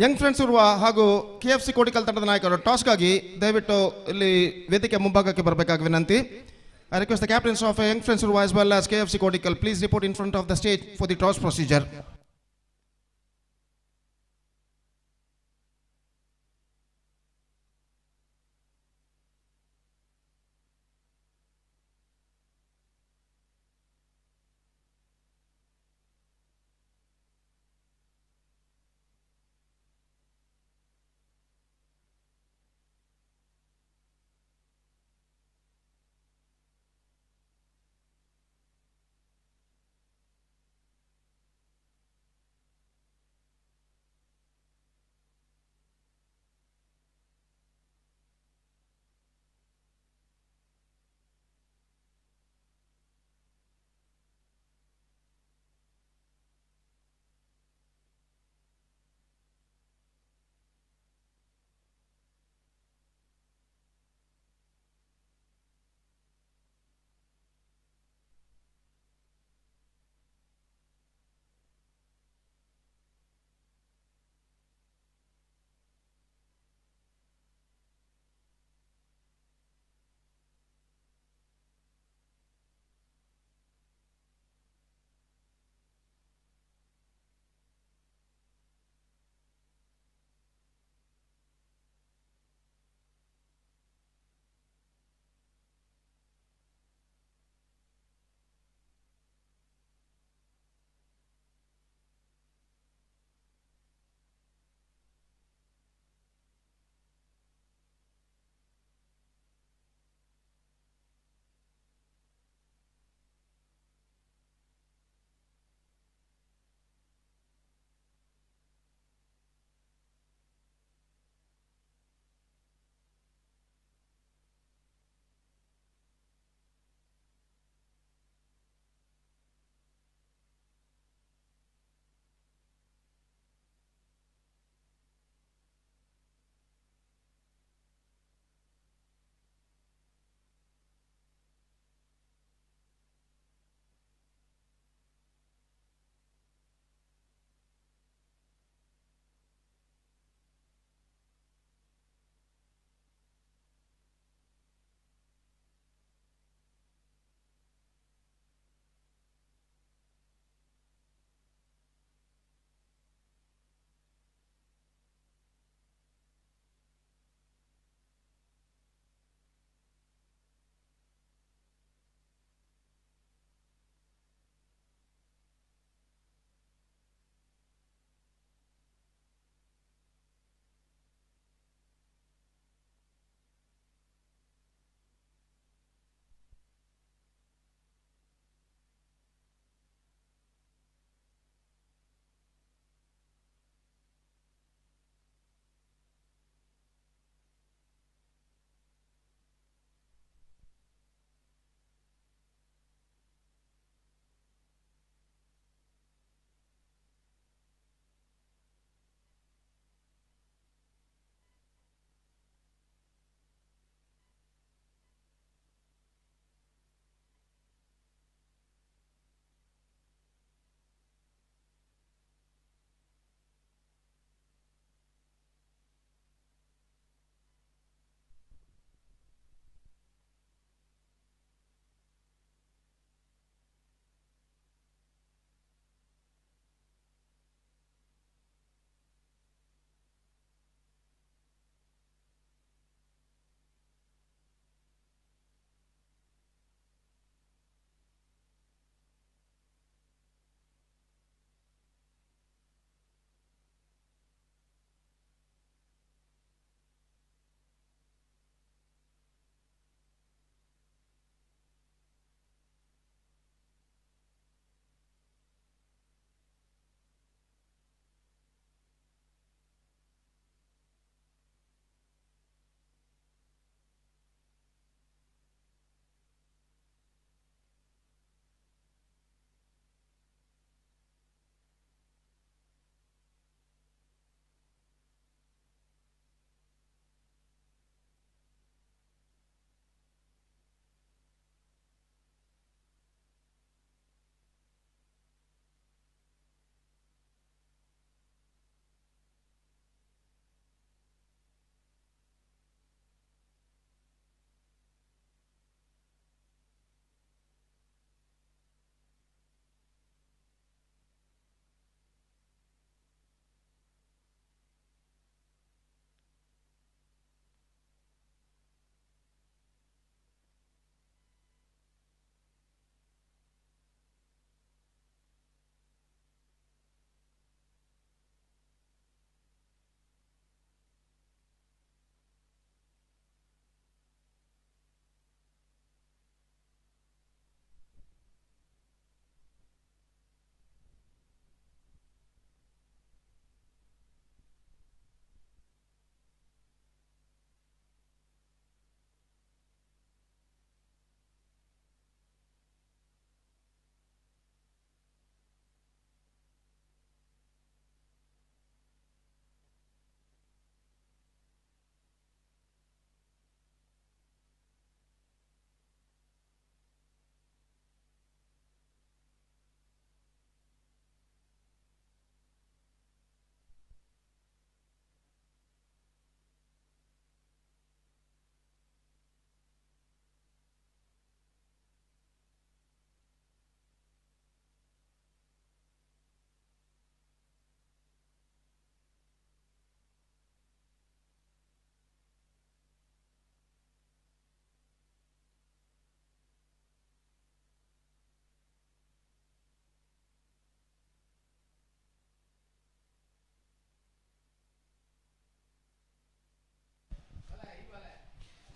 Young friends ಇರುವ ಹಾಗೂ KFC Kotikal ತಂಡದ ನಾಯಕರು ಟಾಸ್ಗಾಗಿ ದಯವಿಟ್ಟು ಇಲ್ಲಿ ವೇದಿಕೆ ಮುಂಭಾಗಕ್ಕೆ ಬರಬೇಕಾಗಿ ವಿನಂತಿ. I request the captains of Young Friends Urva as well as KFC Kotikal please report in front of the stage for the toss procedure.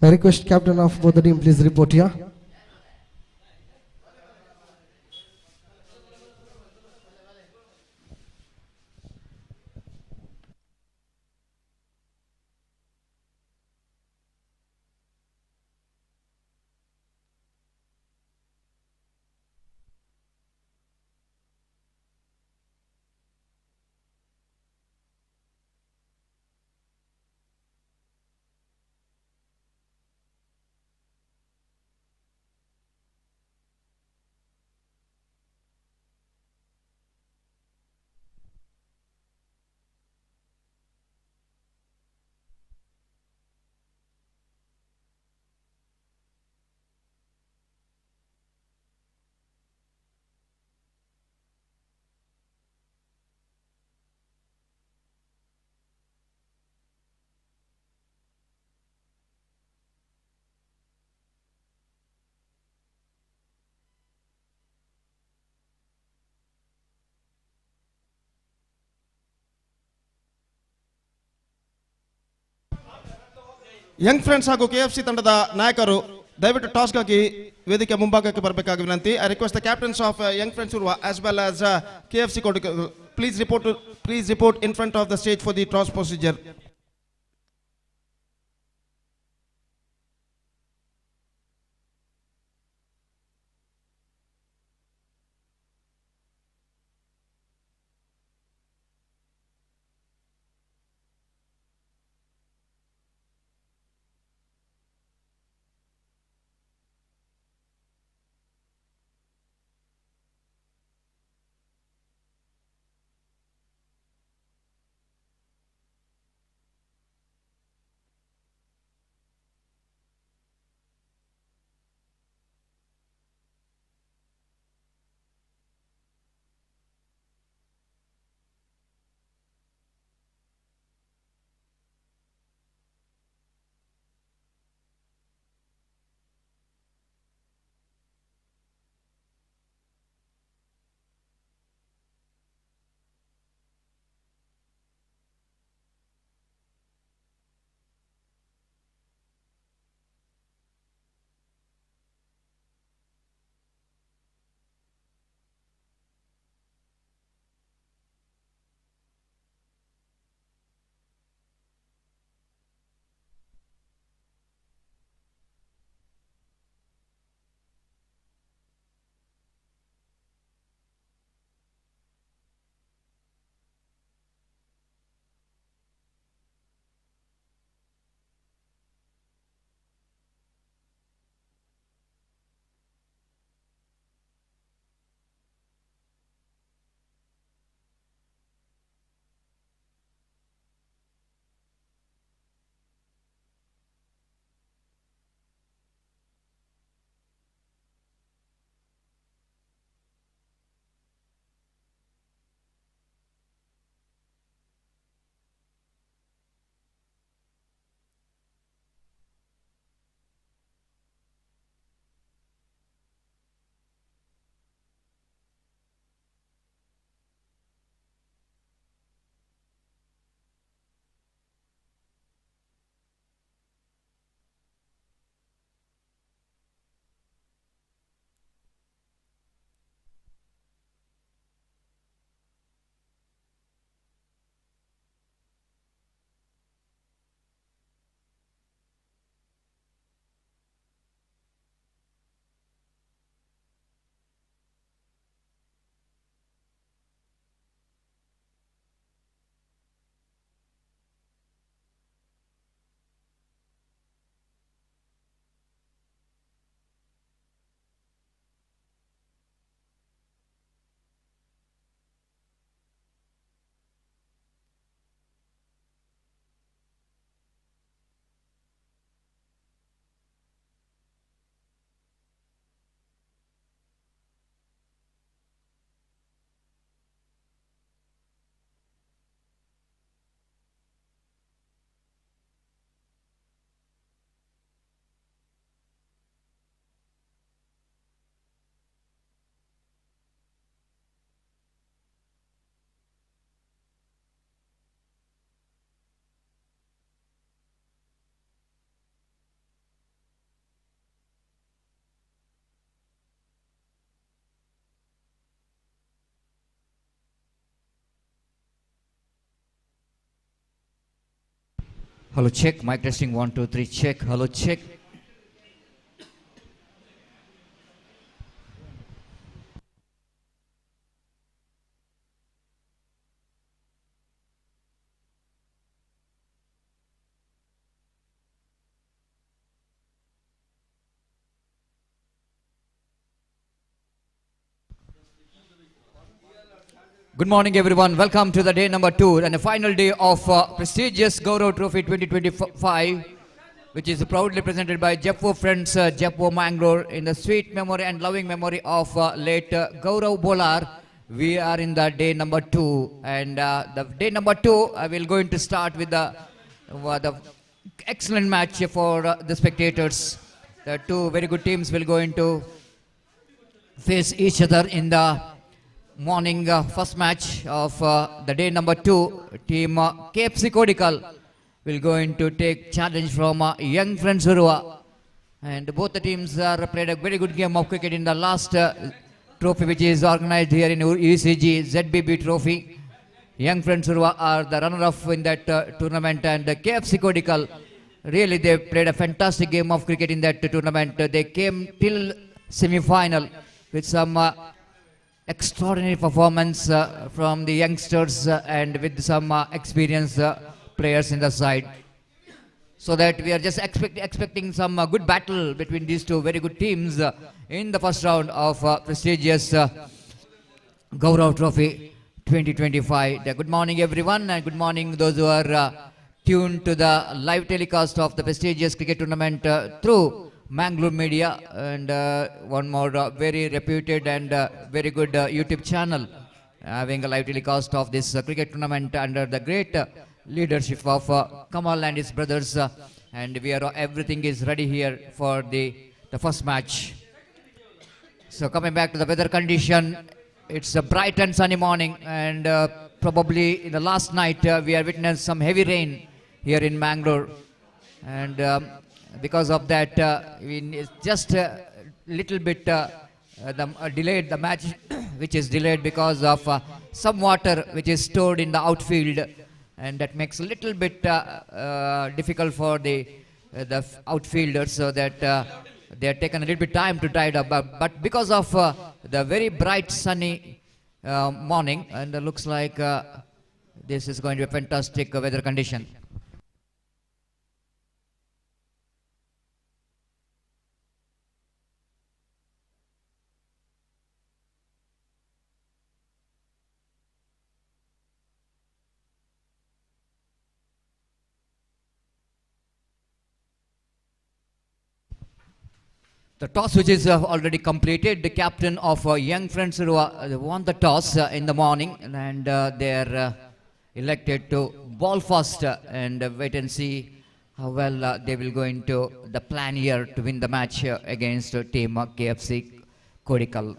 I request captain of both the team, please report here. Young friends ಹಾಗೂ KFC ತಂಡದ ನಾಯಕರು ದಯವಿಟ್ಟು ಟಾಸ್ಗಾಗಿ ವೇದಿಕೆ ಮುಂಭಾಗಕ್ಕೆ ಬರಬೇಕಾಗಿ ವಿನಂತಿ. I request the captains of young friends as well as KFC Kotikal please report in front of the stage for the toss procedure. Hello, check. Mic testing 1, 2, 3. Check. Hello, check. Good morning, everyone. Welcome to the day number 2 and the final day of prestigious Gaurav Trophy 2025, which is proudly presented by Jeppu Friends, Jeppu Mangalore, in the sweet memory and loving memory of late Gaurav Bolar. We are in the day number 2, and the day number 2, I will going to start with the excellent match for the spectators. The two very good teams will go into face each other in the morning first match of the day number 2. Team KFC Kodikal will going to take challenge from Young Friends Urua, and both the teams played a very good game of cricket in the last trophy, which is organized here in UCG ZBB Trophy. Young Friends Urua are the runner-up in that tournament, and KFC Kodikal, really they played a fantastic game of cricket in that tournament. They came till semi-final with some extraordinary performance from the youngsters and with some experienced players in the side. So that we are just expecting some good battle between these two very good teams in the first round of prestigious Gaurav Trophy 2025. Good morning, everyone, and good morning those who are tuned to the live telecast of the prestigious cricket tournament through Mangalore Media, and one more very reputed and very good YouTube channel having a live telecast of this cricket tournament under the great leadership of Kamal and his brothers, and we are everything is ready here for the first match. So coming back to the weather condition, it's a bright and sunny morning, and probably in the last night we have witnessed some heavy rain here in Mangalore, and because of that we just a little bit delayed the match which is delayed because of some water which is stored in the outfield, and that makes a little bit difficult for the outfielders, so that they are taken a little bit time to dry it up, but because of the very bright sunny morning, and it looks like this is going to be a fantastic weather condition. The toss which is already completed, the captain of Young Friends won the toss in the morning, and they are elected to ball first and wait and see how well they will go into the plan here to win the match against team KFC Kodikal.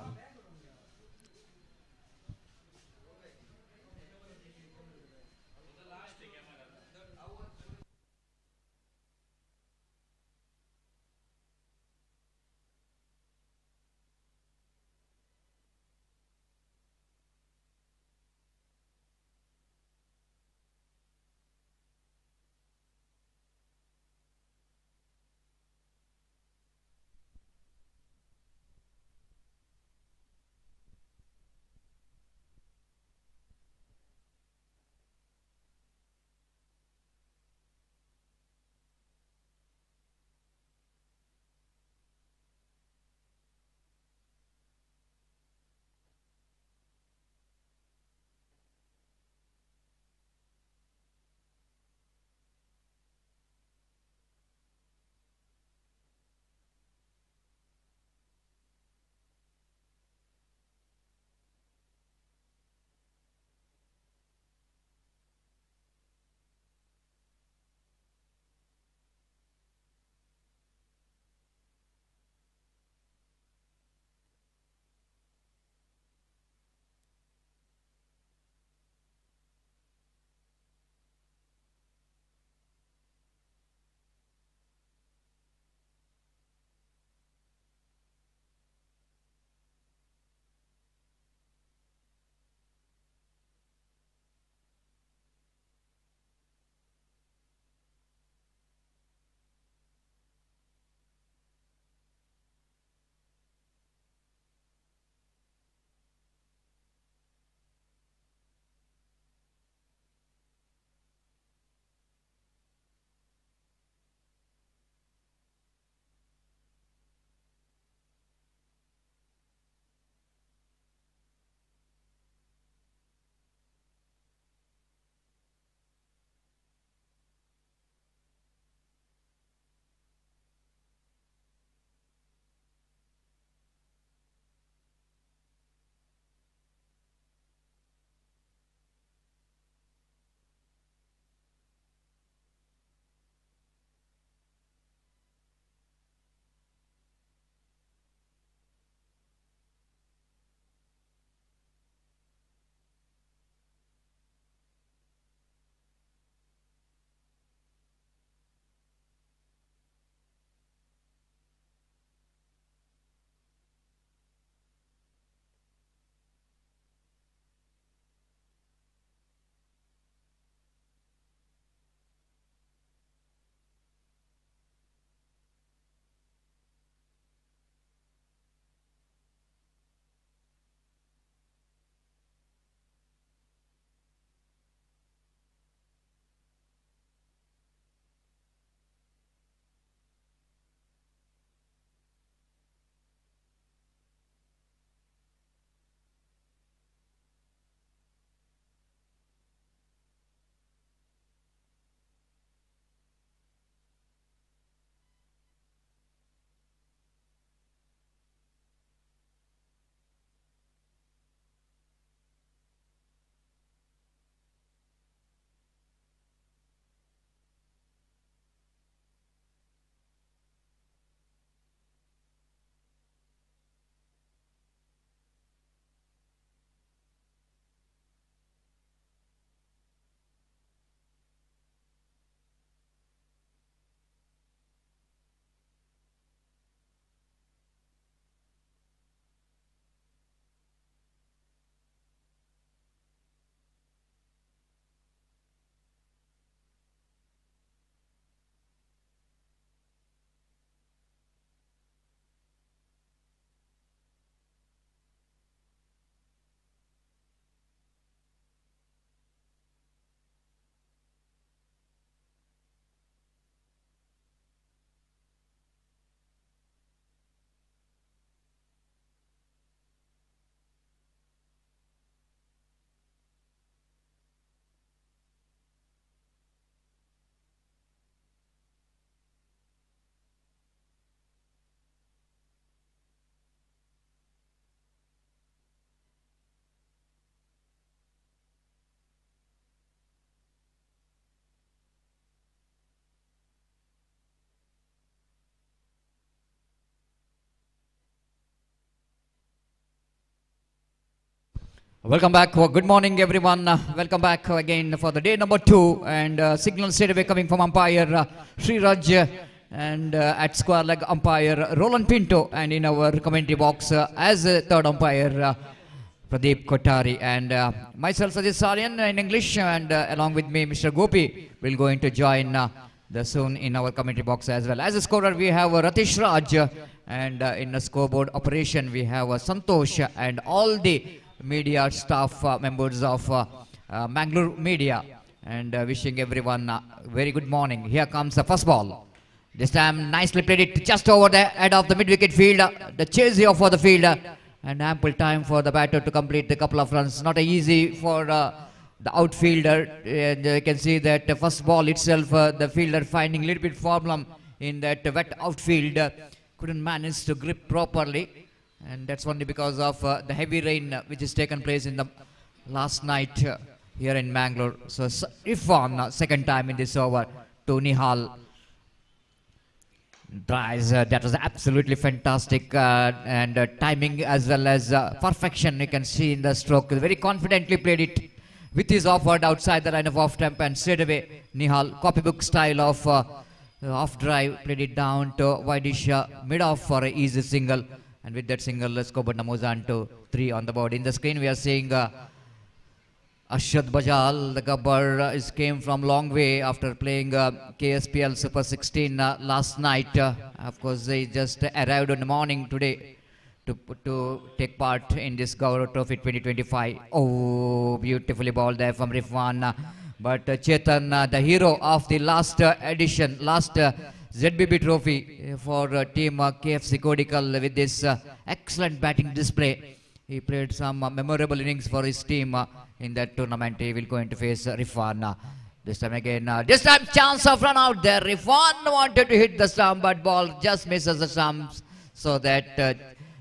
Welcome back. Good morning, everyone. Welcome back again for the day number 2. And signal straight away coming from umpire Sri Raj and at square leg umpire Roland Pinto. And in our commentary box as third umpire Pradeep Kothari. And myself, Sajid Sarian in English. And along with me, Mr. Gopi will going to join the soon in our commentary box as well. As a scorer, we have Ratish Raj. And in the scoreboard operation, we have Santosh and all the media staff members of Mangalore Media, and wishing everyone very good morning. Here comes the first ball. This time nicely played it just over the head of the mid-wicket field. The chase here for the fielder, and ample time for the batter to complete the couple of runs. Not easy for the outfielder, and you can see that the first ball itself, the fielder finding a little bit problem in that wet outfield, couldn't manage to grip properly. And that's only because of the heavy rain which has taken place in the last night here in Mangalore. So Irfan, second time in this over to Nihal. Tries, that was absolutely fantastic and timing as well as perfection you can see in the stroke. Very confidently played it with his offered outside the line of off stump, and straight away Nihal, copybook style of off drive, played it down to Widish mid off for an easy single. And with that single, let's go Namozan to 3 on the board. In the screen, we are seeing Ashad Bajal. The gabbar came from long way after playing KSPL Super 16 last night. Of course, they just arrived in the morning today to take part in this Gaurav Trophy 2025. Oh, beautifully balled there from Rifwan. But Chetan, the hero of the last edition, last ZBB trophy for team KFC Kodikal with this excellent batting display. He played some memorable innings for his team in that tournament. He will going to face Rifwan. This time again, this time chance of run out there. Rifwan wanted to hit the stump, but ball just misses the stumps, so that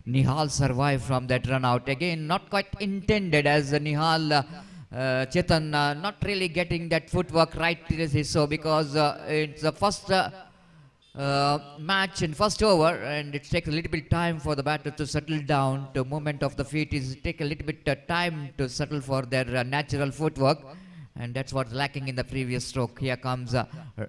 Nihal survived from that run out. Again, not quite intended, as Nihal Chetan not really getting that footwork right, so because it's the first match in first over, and it takes a little bit time for the batter to settle down. The movement of the feet is take a little bit time to settle for their natural footwork, and that's what's lacking in the previous stroke. Here comes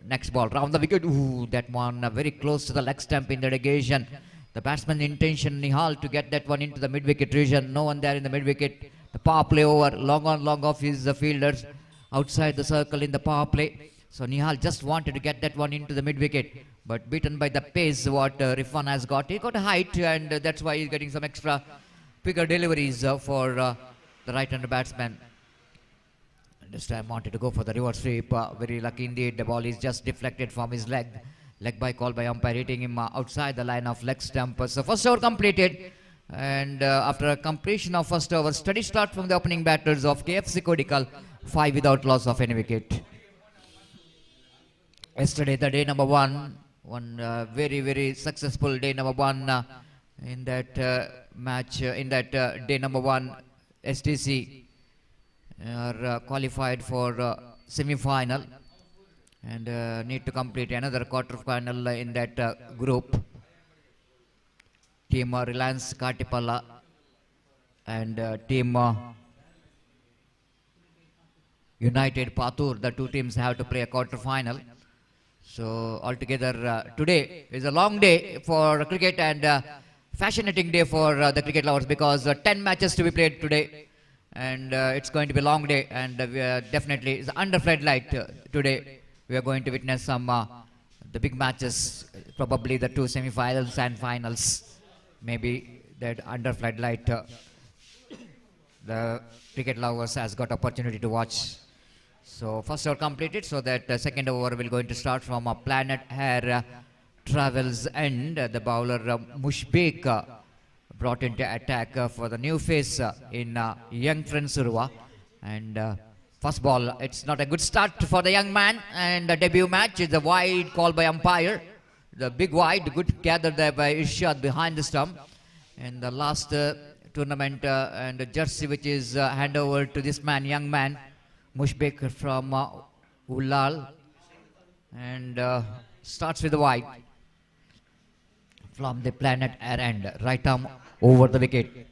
next ball round the wicket. Ooh, that one very close to the leg stump in the negation. The batsman's intention, Nihal, to get that one into the mid-wicket region. No one there in the mid-wicket. The power play over, long on long off his fielders outside the circle in the power play. So Nihal just wanted to get that one into the mid-wicket, but beaten by the pace what Rifan has got. He got a height, and that's why he's getting some extra bigger deliveries for the right-hander batsman. This time wanted to go for the reverse sweep. Very lucky indeed. The ball is just deflected from his leg. Leg by call by umpire, hitting him outside the line of leg stump. So first over completed, and after a completion of first over, steady start from the opening batters of KFC Kodikal, 5 without loss of any wicket. Yesterday, the day number 1, one very successful day number 1 in that match, in that day number 1, STC are qualified for semi-final, and need to complete another quarter-final in that group. Team Reliance Katipala and team United Patur, the two teams have to play a quarter-final. So altogether today is a long day for cricket, and fascinating day for the cricket lovers, because 10 matches to be played today, and it's going to be a long day, and we are definitely it's under floodlight today. We are going to witness some the big matches, probably the 2 semi-finals and finals, maybe that under floodlight the cricket lovers has got opportunity to watch. So first over completed, so that second over will going to start from a Planet Air Travels end. The bowler Mushbek brought into attack for the new face in young Frensurua. And first ball, it's not a good start for the young man, and the debut match is a wide call by umpire. The big wide, good gather there by Irshad behind the stump. And the last tournament and the jersey which is hand over to this man, young man, Mushbek from Ulal, and starts with the wide from the Planet Air end, right arm over the wicket.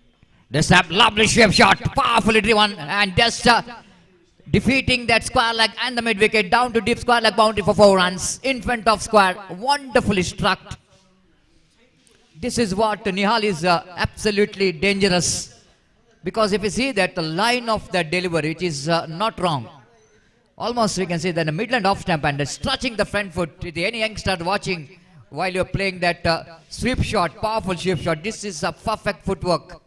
This time, lovely sweep shot, powerfully driven, and just defeating that square leg and the mid wicket down to deep square leg boundary for 4 runs in front of square. Wonderfully struck. This is what Nihal is absolutely dangerous, because if you see that the line of that delivery, which is not wrong, almost we can say that the midland off stump and stretching the front foot. With any youngster watching while you're playing that sweep shot, powerful sweep shot, this is a perfect footwork.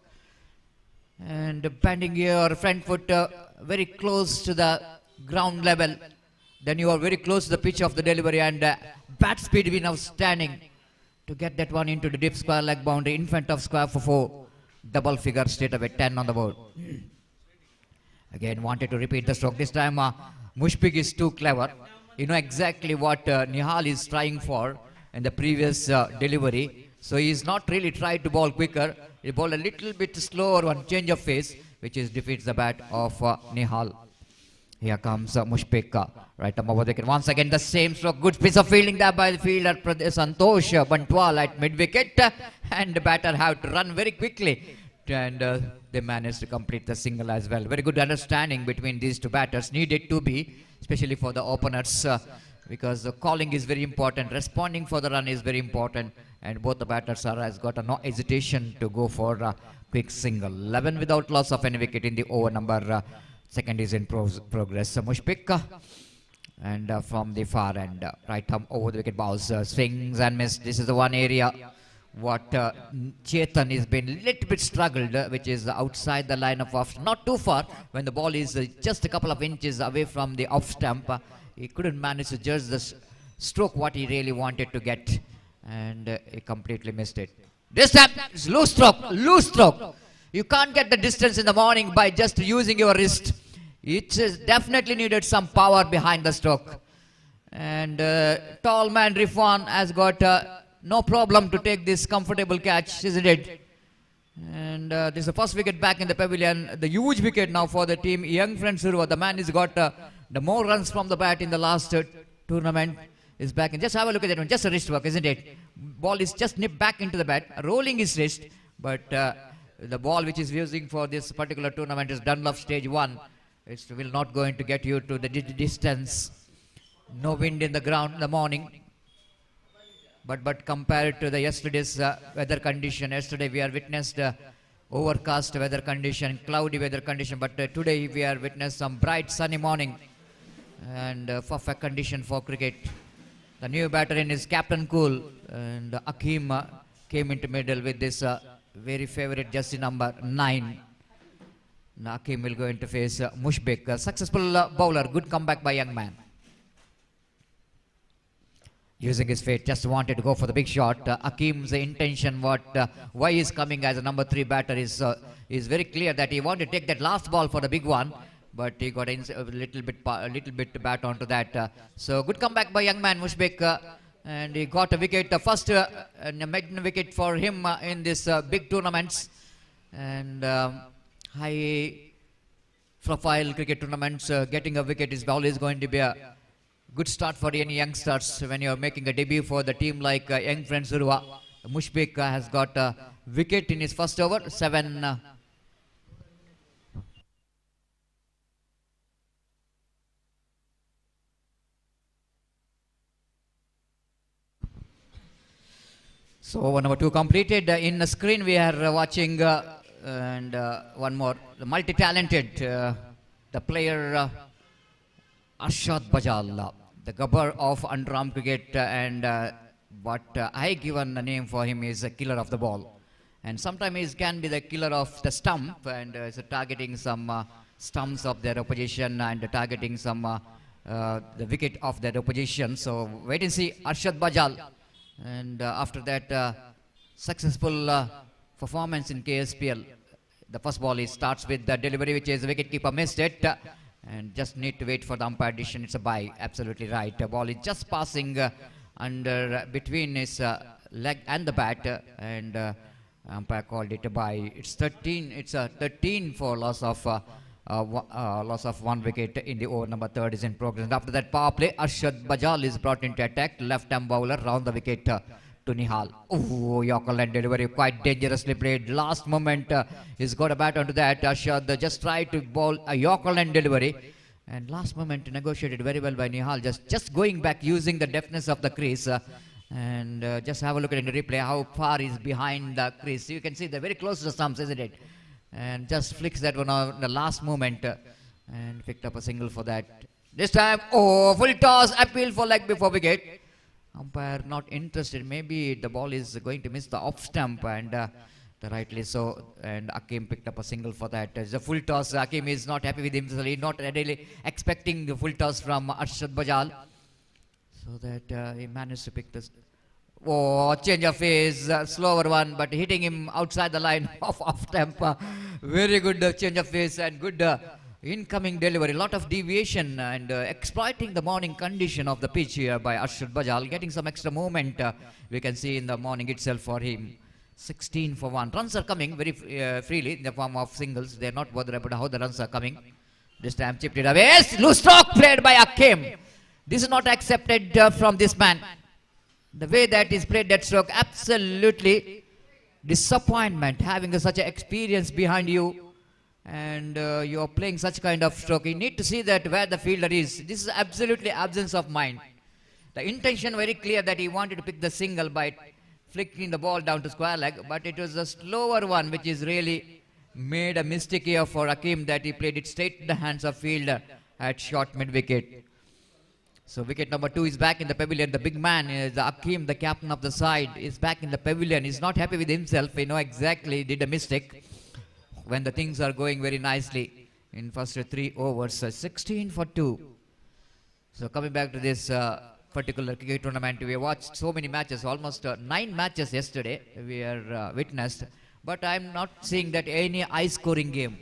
And bending your front foot very close to the ground level, then you are very close to the pitch of the delivery, and bat speed been outstanding to get that one into the deep square leg boundary in front of square for 4. Double figure straight away, 10 on the board. Again, wanted to repeat the stroke. This time, Mushfiq is too clever. You know exactly what Nihal is trying for in the previous delivery. So he's not really tried to bowl quicker. He bowled a little bit slower one, change of pace, which is defeats the bat of Nihal. Here comes Mushfiq, right arm over the wicket. Once again, the same stroke. Good piece of fielding there by the fielder Santosh Bantwal at mid wicket, and the batter have to run very quickly, and they managed to complete the single as well. Very good understanding between these two batters needed to be, especially for the openers, because the calling is very important, responding for the run is very important, and both the batters has got no hesitation to go for a quick single. 11 without loss of any wicket in the over number. Second is in progress. Mushfiq, and from the far end, right arm over the wicket, bounce, swings and miss. This is the one area what Chetan has been a little bit struggled, which is outside the line of off, not too far. When the ball is just a couple of inches away from the off stump, he couldn't manage to judge the stroke what he really wanted to get, and he completely missed it. This time it's loose stroke. You can't get the distance in the morning by just using your wrist. It is definitely needed some power behind the stroke, and tall man Rifwan has got no problem to take this comfortable catch, isn't it? And this is the first wicket back in the pavilion. The huge wicket now for the team. Young friend Surwa, the man has got the more runs from the bat in the last tournament, is back. And just have a look at that one. Just a wrist work, isn't it? Ball is just nipped back into the bat, rolling his wrist. But the ball which is using for this particular tournament is Dunlop Stage 1. It will not going to get you to the distance. No wind in the ground in the morning. But compared to the yesterday's weather condition, yesterday we are witnessed overcast weather condition, cloudy weather condition, but today we are witnessed some bright sunny morning and perfect condition for cricket. The new batter in is Captain Cool, and Akeem came into middle with this very favorite jersey number 9. Now Akeem will go into face Mushfiq, a successful bowler, good comeback by young man. Using his feet, just wanted to go for the big shot. Akeem's intention, why he's coming as a number 3 batter is very clear that he wanted to take that last ball for the big one, but he got a little bit bat onto that. So good comeback by young man Mushfiq, and he got a wicket, first maiden wicket for him in this big tournaments, and high profile cricket tournaments. Getting a wicket is always going to be a good start for any youngsters when you're making a debut for the team like young friend Surwa. Mushfiq has got a wicket in his first over, 7. So over number 2 completed. In the screen we are watching and one more, the multi-talented, the player Arshad Bajal, the gabber of underarm cricket, and what I given a name for him is a killer of the ball, and sometimes he can be the killer of the stump, and is targeting some stumps of their opposition and targeting some the wicket of their opposition. So wait and see Arshad Bajal, and after that successful performance in KSPL. The first ball starts with the delivery, which is the wicketkeeper missed it, and just need to wait for the umpire decision. It's a bye, absolutely right. The ball is just passing under between his leg and the bat, and umpire called it a bye. It's 13. It's a 13 for loss of 1 wicket in the over. Number 3 is in progress. And after that power play, Arshad Bajal is brought into attack. Left arm bowler round the wicket. to Nihal. Oh, Yorker line delivery quite dangerously played. Last moment, he's got a bat onto that. Arshad just tried to bowl a Yorker line delivery. And last moment negotiated very well by Nihal. Just going back using the deftness of the crease. And just have a look at the replay how far he's behind the crease. You can see they're very close to the stumps, isn't it? And just flicks that one out in the last moment. And picked up a single for that. This time, oh, full toss, appeal for leg before wicket. Umpire not interested. Maybe the ball is going to miss the off stump, and rightly so. And Akim picked up a single for that. It's a full toss. Akim is not happy with himself. He's not really expecting the full toss from Arshad Bajal. So that he managed to pick this. Oh, change of phase, slower one, but hitting him outside the line of off stump. Very good change of phase and good. Incoming delivery, lot of deviation and exploiting the morning condition of the pitch here by Arshad Bajal, getting some extra movement we can see in the morning itself for him. 16 for 1. Runs are coming very freely in the form of singles. They are not bothered about how the runs are coming. This time chipped it away. Yes, loose stroke played by Akim. This is not accepted from this man. The way that is played that stroke, absolutely disappointment having such an experience behind you. And you are playing such kind of stroke. You need to see that where the fielder is. This is absolutely absence of mind. The intention very clear that he wanted to pick the single by flicking the ball down to square leg, but it was a slower one which is really made a mistake here for Akim, that he played it straight in the hands of fielder at short mid wicket. So wicket number 2 is back in the pavilion. The big man is Akim, the captain of the side, is back in the pavilion. He's not happy with himself. He know exactly did a mistake when the things are going very nicely in first 3 overs. 16 for 2. So coming back to this particular cricket tournament, we watched so many matches, almost 9 matches yesterday we are witnessed, but I'm not seeing that any high scoring game.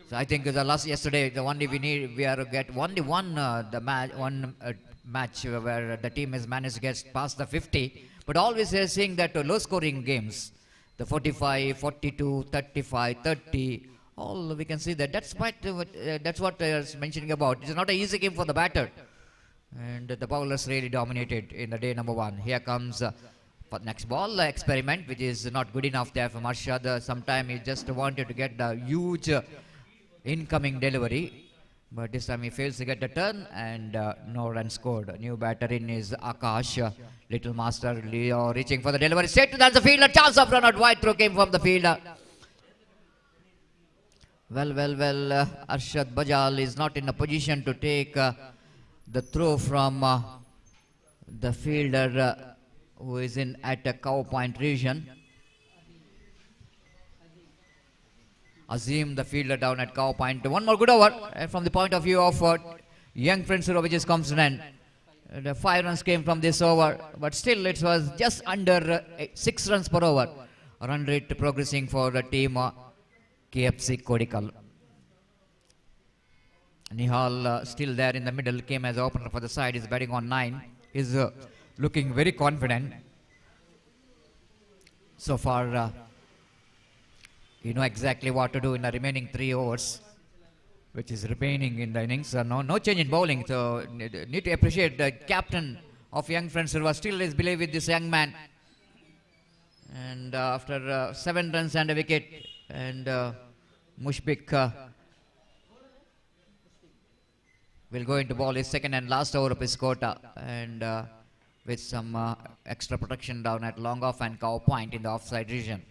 So I think yesterday the only we are get only one match where the team has managed to get past the 50, but always they are seeing that low scoring games, the 45, 42, 35, 30, all we can see that. That's what I was mentioning about. It's not an easy game for the batter, and the bowlers really dominated in the day number 1. Here comes for next ball experiment, which is not good enough there for Arshad. Sometime he just wanted to get the huge incoming delivery, but this time he fails to get the turn, and no run scored. New batter in is Akash. Little Master Leo reaching for the delivery straight to the fielder. Chance of run out. Wide throw came from the fielder. Well, Arshad Bajal is not in a position to take the throw from the fielder who is in at a cow point region. Azim, the fielder down at cow point. One more good over from the point of view of young Prince Rovages comes to an end. The 5 runs came from this over, but still it was just under 6 runs per over. Run rate progressing for the team KFC Kodikal. Nihal still there in the middle, came as opener for the side, is batting on 9. Is looking very confident. So far, you know exactly what to do in the remaining 3 overs, which is remaining in the innings. No change in bowling, so need to appreciate the captain of young Friends Silva still is believe with this young man. And after 7 runs and a wicket, and Mushbik will go into ball his second and last over of his quota, and with some extra protection down at long off and cow point in the offside region.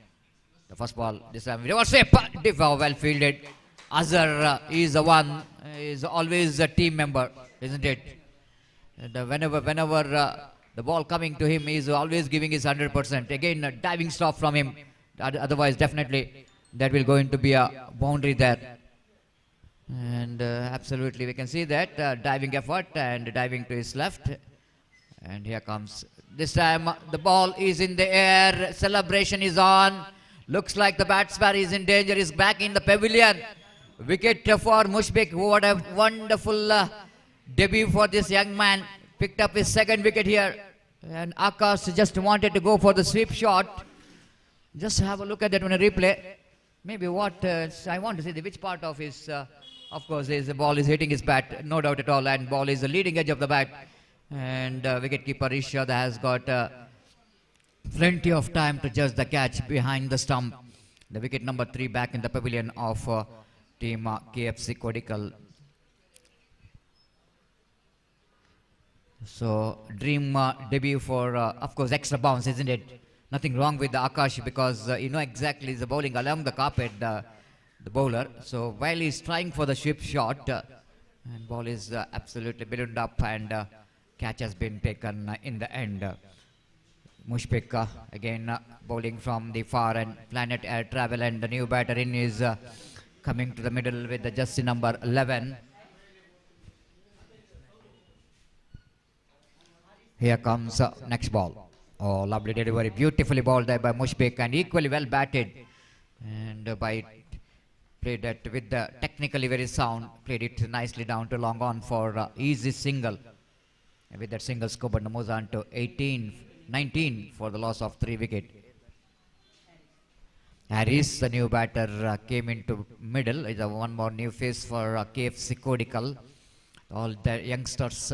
The first ball, this time reverse sweep, well fielded. Azhar is the one, is always a team member, isn't it? And whenever the ball coming to him, he is always giving his 100%. Again, a diving stop from him. Otherwise, definitely that will going to be a boundary there. And absolutely, we can see that diving effort and diving to his left. And here comes. This time, the ball is in the air. Celebration is on. Looks like the batsman is in danger, is back in the pavilion. Wicket for Mushbik. What a wonderful debut for this young man. Picked up his 2nd wicket here. And Akash just wanted to go for the sweep shot. Just have a look at that on a replay. maybe what I want to see which part of his, of course, the ball is hitting his bat, no doubt at all, and ball is the leading edge of the bat, and wicketkeeper Ishad has got plenty of time to judge the catch behind the stump. The wicket number 3 back in the pavilion of team KFC Kodikal. So dream debut for, of course, extra bounce, isn't it? Nothing wrong with the Akash because you know exactly the bowling along the carpet, the bowler. So while he's trying for the sweep shot, and ball is absolutely ballooned up, and catch has been taken in the end. Mushfiq again bowling from the far end, Planet Air Travel, and the new batter in is coming to the middle with the jersey number 11. Here comes next ball. Oh, lovely delivery, beautifully bowled there by Mushfiq, and equally well batted, and by played that with the technically very sound, played it nicely down to long on for easy single. And with that single scope, and moves on to 19 for the loss of 3 wickets. Harris, the new batter, came into middle. Is one more new face for KFC Kodikal. All the youngsters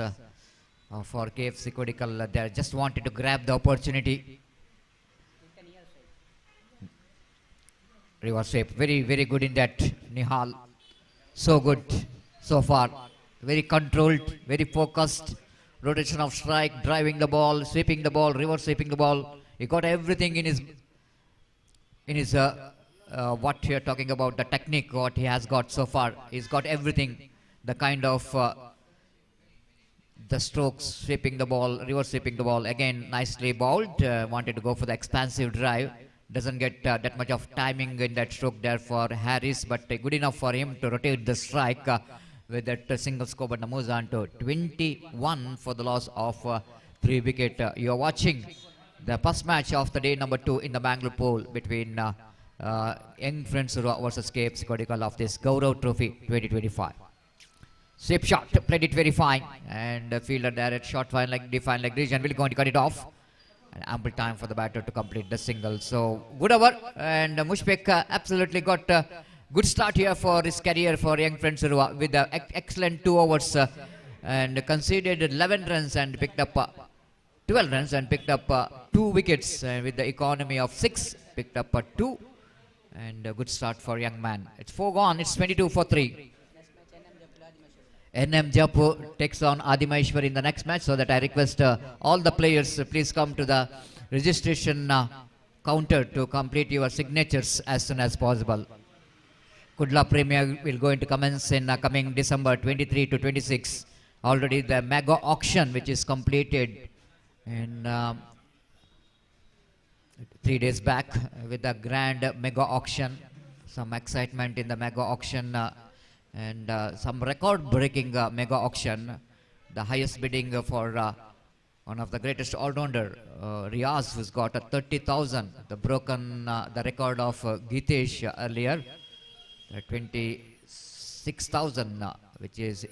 for KFC Kodikal, they just wanted to grab the opportunity. Reverse sweep, very good in that, Nihal. So good so far. Very controlled, very focused. Rotation of strike, driving the ball, sweeping the ball, reverse sweeping the ball. He got everything in his what you're talking about, the technique, what he has got so far. He's got everything, the kind of the strokes, sweeping the ball, reverse sweeping the ball. Again, nicely bowled. Wanted to go for the expansive drive. Doesn't get that much of timing in that stroke there for Harris, but good enough for him to rotate the strike with that single scope, and moves on to 21 for the loss of 3 wickets. You are watching the first match of the day number 2 in the Mangalore pool between Young Friends versus KFC Kodikal of this Gaurav Trophy 2025. Sweep shot, played it very fine, and fielder there at short fine like defined like region will going to cut it off. And ample time for the batter to complete the single. So good over, and Mushfiq absolutely got a good start here for his career for Young Friends with the excellent 2 overs and conceded 11 runs and picked up 12 runs and picked up 2 wickets with the economy of 6, picked up 2, and a good start for young man. It's 4 gone, it's 22 for 3. NM Jeppu takes on Adimeshwar in the next match, so that I request all the players please come to the registration counter to complete your signatures as soon as possible. Kudla Premier will going to commence in coming December 23 to 26. Already the mega auction which is completed in 3 days back with the grand mega auction. Some excitement in the mega auction. And some record-breaking mega auction. The highest bidding for one of the greatest all-rounder, Riaz, who's got 30,000. The broken the record of Gitesh earlier, 26,000, which is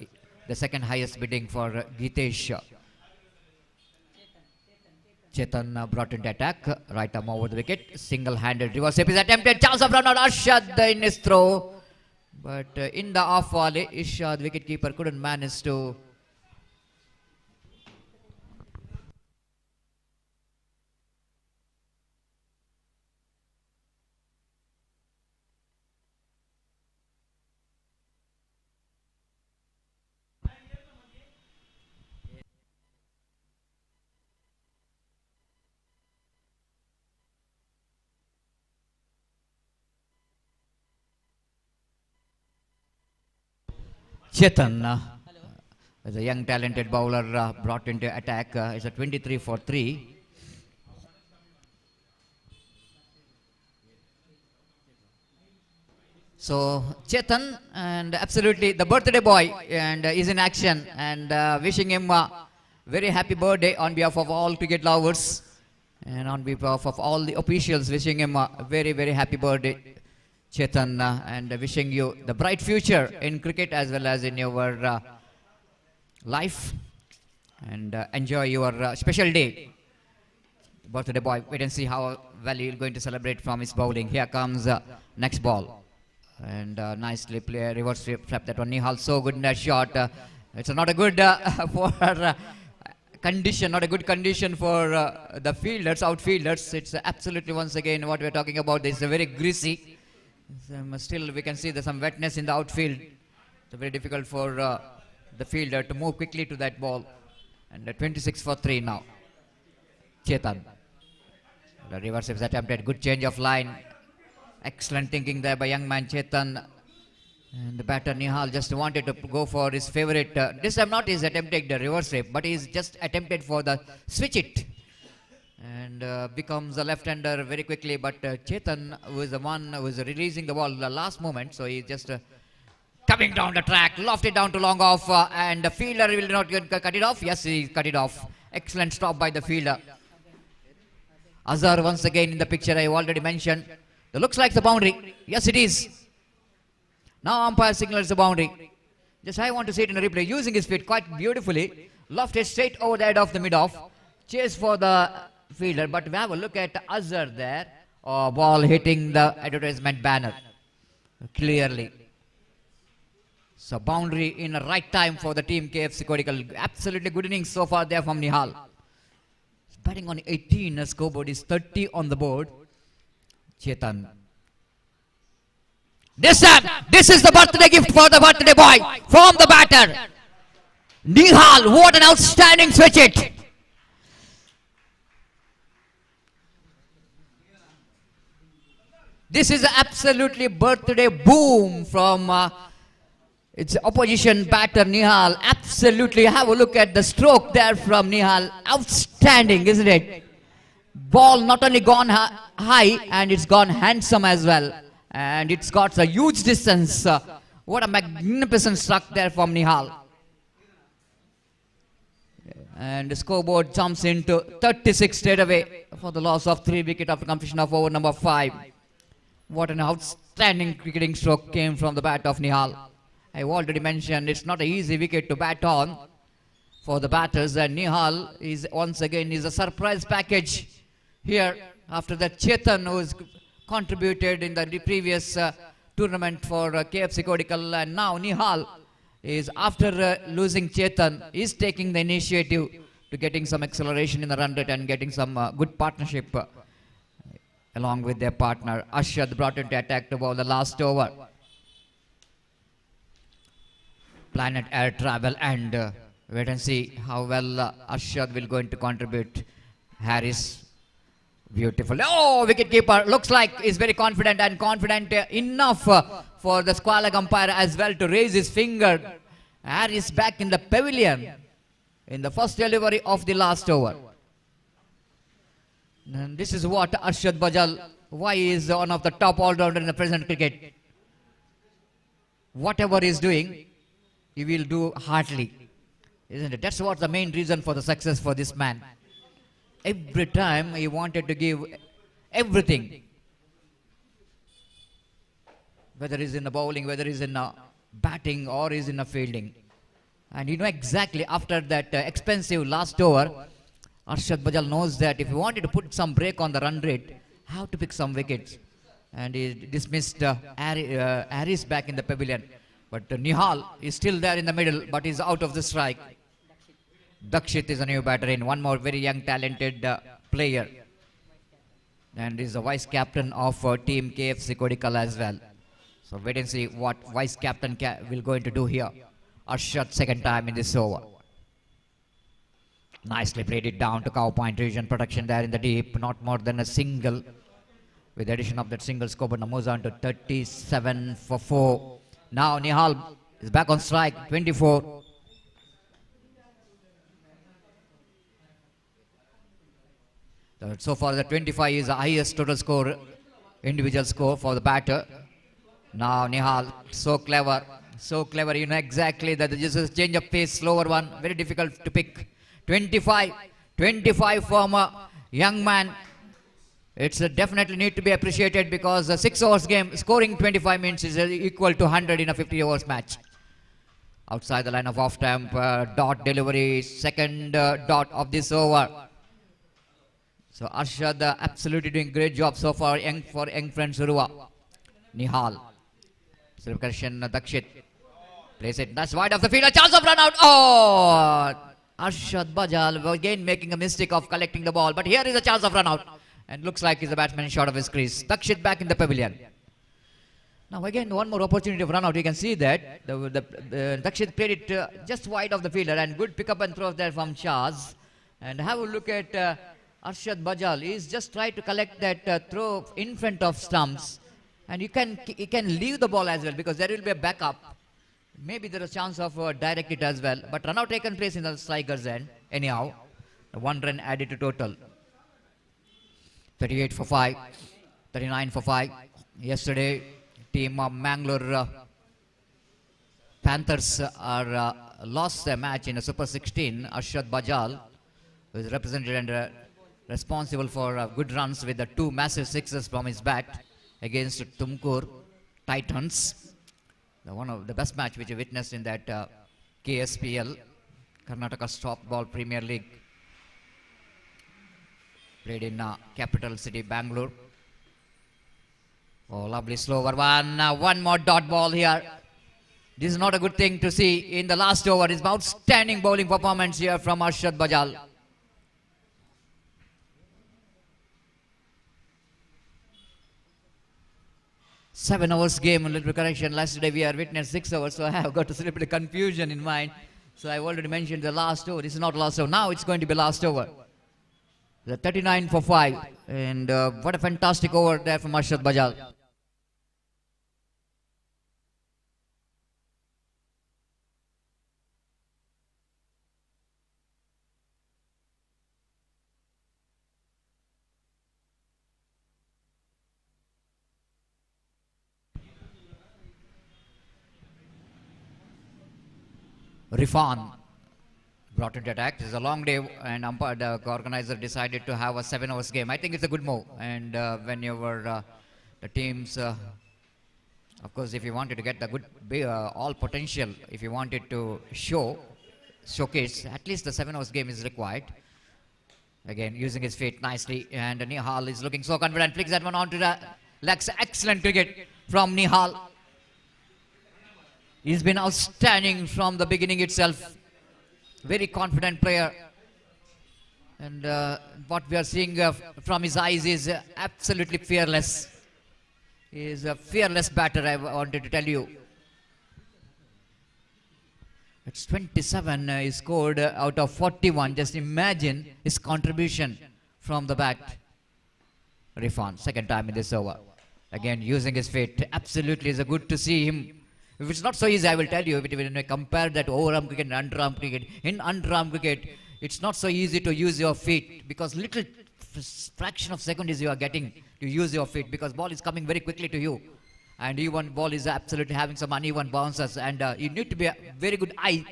the second highest bidding for Gitesh. Chetan brought into attack, right arm over the wicket, single-handed reverse sweep is attempted. Chance of run out. Arshad in his throw. But in the off volley, Ishad, wicketkeeper, couldn't manage to Chetan, as a young talented bowler brought into attack, is a 23 for 3. So Chetan, and absolutely the birthday boy, and is in action, and wishing him a very happy birthday on behalf of all cricket lovers, and on behalf of all the officials, wishing him a very happy birthday, Chetan, and wishing you the bright future in cricket as well as in your life, and enjoy your special day. birthday boy. Wait and see how well he's going to celebrate from his bowling. Here comes next ball. And nicely play, reverse flap that one. Nihal, so good in that shot. It's not a good for condition, not a good condition for the fielders, outfielders. It's absolutely, once again, what we're talking about. It's a very greasy. Still, we can see there's some wetness in the outfield. It's very difficult for the fielder to move quickly to that ball. And 26 for 3 now. Chetan. The reverse is attempted. Good change of line. Excellent thinking there by young man Chetan. And the batter Nihal just wanted to go for his favorite. This time not he's attempting the reverse rip, but he's just attempted for the switch it. And becomes a left-hander very quickly. But Chetan was the one who was releasing the ball the last moment. So he's just coming down the track, lofted down to long off. And the fielder will not cut it off. Yes, he cut it off. Excellent stop by the fielder. Azhar once again in the picture, I already mentioned. It looks like the boundary. Yes, it is. Now umpire signals the boundary. Just I want to see it in a replay. Using his feet quite beautifully. Lofted straight over the head of the mid-off. Chase for the fielder. But we have a look at Azhar there. Ball hitting the advertisement banner. Clearly. So boundary in the right time for the team KFC Kodikal. Absolutely good innings so far there from Nihal. Batting on 18. The scoreboard is 30 on the board. Chetan. This is the birthday gift for the birthday boy from the batter. Nihal, what an outstanding switch it. This is absolutely birthday boom from its opposition batter Nihal. Absolutely, have a look at the stroke there from Nihal. Outstanding, isn't it? Ball not only gone high, and it's gone handsome as well. And it's got a huge distance. What a magnificent struck there from Nihal. And the scoreboard jumps into 36 straight away for the loss of 3 wickets after completion of over number 5. What an outstanding cricketing stroke came from the bat of Nihal. I've already mentioned it's not an easy wicket to bat on for the batters. And Nihal is once again is a surprise package here after that Chetan who's contributed in the previous tournament for KFC Kodikal, and now Nihal is after losing Chetan is taking the initiative to getting some acceleration in the run rate and getting some good partnership along with their partner. Ashad brought into attack to bowl the last over. Planet air travel, and wait and see how well Ashad will going to contribute. Harris. Beautiful. Oh, wicketkeeper looks like he's very confident and confident enough for the square leg umpire as well to raise his finger. Harris back in the pavilion in the first delivery of the last over. And this is what Arshad Bajal, why he is one of the top all-rounder in the present cricket. Whatever he's doing, he will do heartily. Isn't it? That's what the main reason for the success for this man. Every time he wanted to give everything. Whether he's in the bowling, whether he's in batting or he's in a fielding. And you know exactly after that expensive last over, Arshad Bajal knows that if he wanted to put some break on the run rate, how to pick some wickets. And he dismissed Harris back in the pavilion. But Nihal is still there in the middle, but he's out of the strike. Dakshit is a new batter in. One more very young talented player. And is the vice captain of team KFC Kodikal as well. So wait and see what vice captain will going to do here. Arshad second time in this over. Nicely played it down to cow point region protection there in the deep. Not more than a single. With the addition of that single scoreboard, moves on to 37 for 4. Now Nihal is back on strike. 24. So far the 25 is the highest total score, individual score for the batter. Now Nihal, so clever, you know exactly that this is a change of pace, slower one, very difficult to pick. 25 from a young man. It's definitely need to be appreciated because a 6 hours game, scoring 25 minutes is equal to 100 in a 50 hours match. Outside the line of off stamp, dot delivery, second dot of this over. So Arshad absolutely doing great job so far for young friend Surua. Nihal. Silvercation Dakshit. Plays it. That's wide of the field. A chance of run out. Oh! Arshad Bajal again making a mistake of collecting the ball. But here is a chance of run out. And looks like he's a batsman short of his crease. Dakshit back in the pavilion. Now again one more opportunity of run out. You can see that the Dakshit played it just wide of the fielder, and good pick up and throw there from Shaz. And have a look at Arshad Bajal. He's just trying to collect that throw in front of stumps, and you can leave the ball as well because there will be a backup. Maybe there is a chance of direct it as well. But run out taken place in the striker's end. Anyhow, one run added to total. 38 for 5, 39 for 5. Yesterday, team of Mangalore Panthers are lost their match in a Super 16. Arshad Bajal, who is represented and responsible for good runs with the 2 massive sixes from his bat against Tumkur Titans. One of the best match which we witnessed in that KSPL, Karnataka Softball Premier League, played in capital city Bangalore. Oh, lovely slow over one. One more dot ball here. This is not a good thing to see in the last over. It's outstanding bowling performance here from Arshad Bajal. Seven hours game, a little correction. Last day we are witnessed 6 hours, so I have got a little bit of confusion in mind. So I already mentioned the last over. This is not last over. Now it's going to be last over. The 39 for 5. And what a fantastic over there from Arshad Bajal. Rifan brought into attack. It's a long day, and the organizer decided to have a 7 hours game. I think it's a good move. And whenever the teams, of course, if you wanted to get the good all potential, if you wanted to showcase, at least the 7 hours game is required. Again, using his feet nicely, and Nihal is looking so confident. Flicks that one onto the legs. Excellent cricket from Nihal. He's been outstanding from the beginning itself. Very confident player. And what we are seeing from his eyes is absolutely fearless. He is a fearless batter, I wanted to tell you. It's 27 he scored out of 41. Just imagine his contribution from the bat. Rifan, second time in this over. Again, using his feet. Absolutely is a good to see him. If it's not so easy, I will tell you, when I compare that overarm cricket and underarm cricket, in underarm cricket, it's not so easy to use your feet because little fraction of second is you are getting to use your feet because ball is coming very quickly to you. And even ball is absolutely having some uneven bounces, and you need to be a very good eye.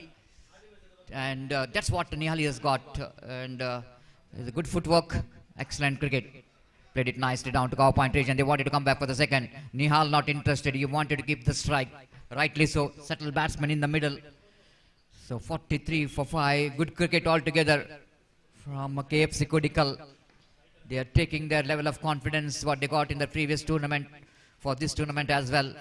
And that's what Nihal has got. And it's a good footwork, excellent cricket. Played it nicely down to cover point region. They wanted to come back for the second. Nihal not interested. He wanted to keep the strike. Rightly so. Settled batsman in the middle. So 43 for 5. Good cricket altogether from KFC Kodikal. They are taking their level of confidence what they got in the previous tournament for this tournament as well.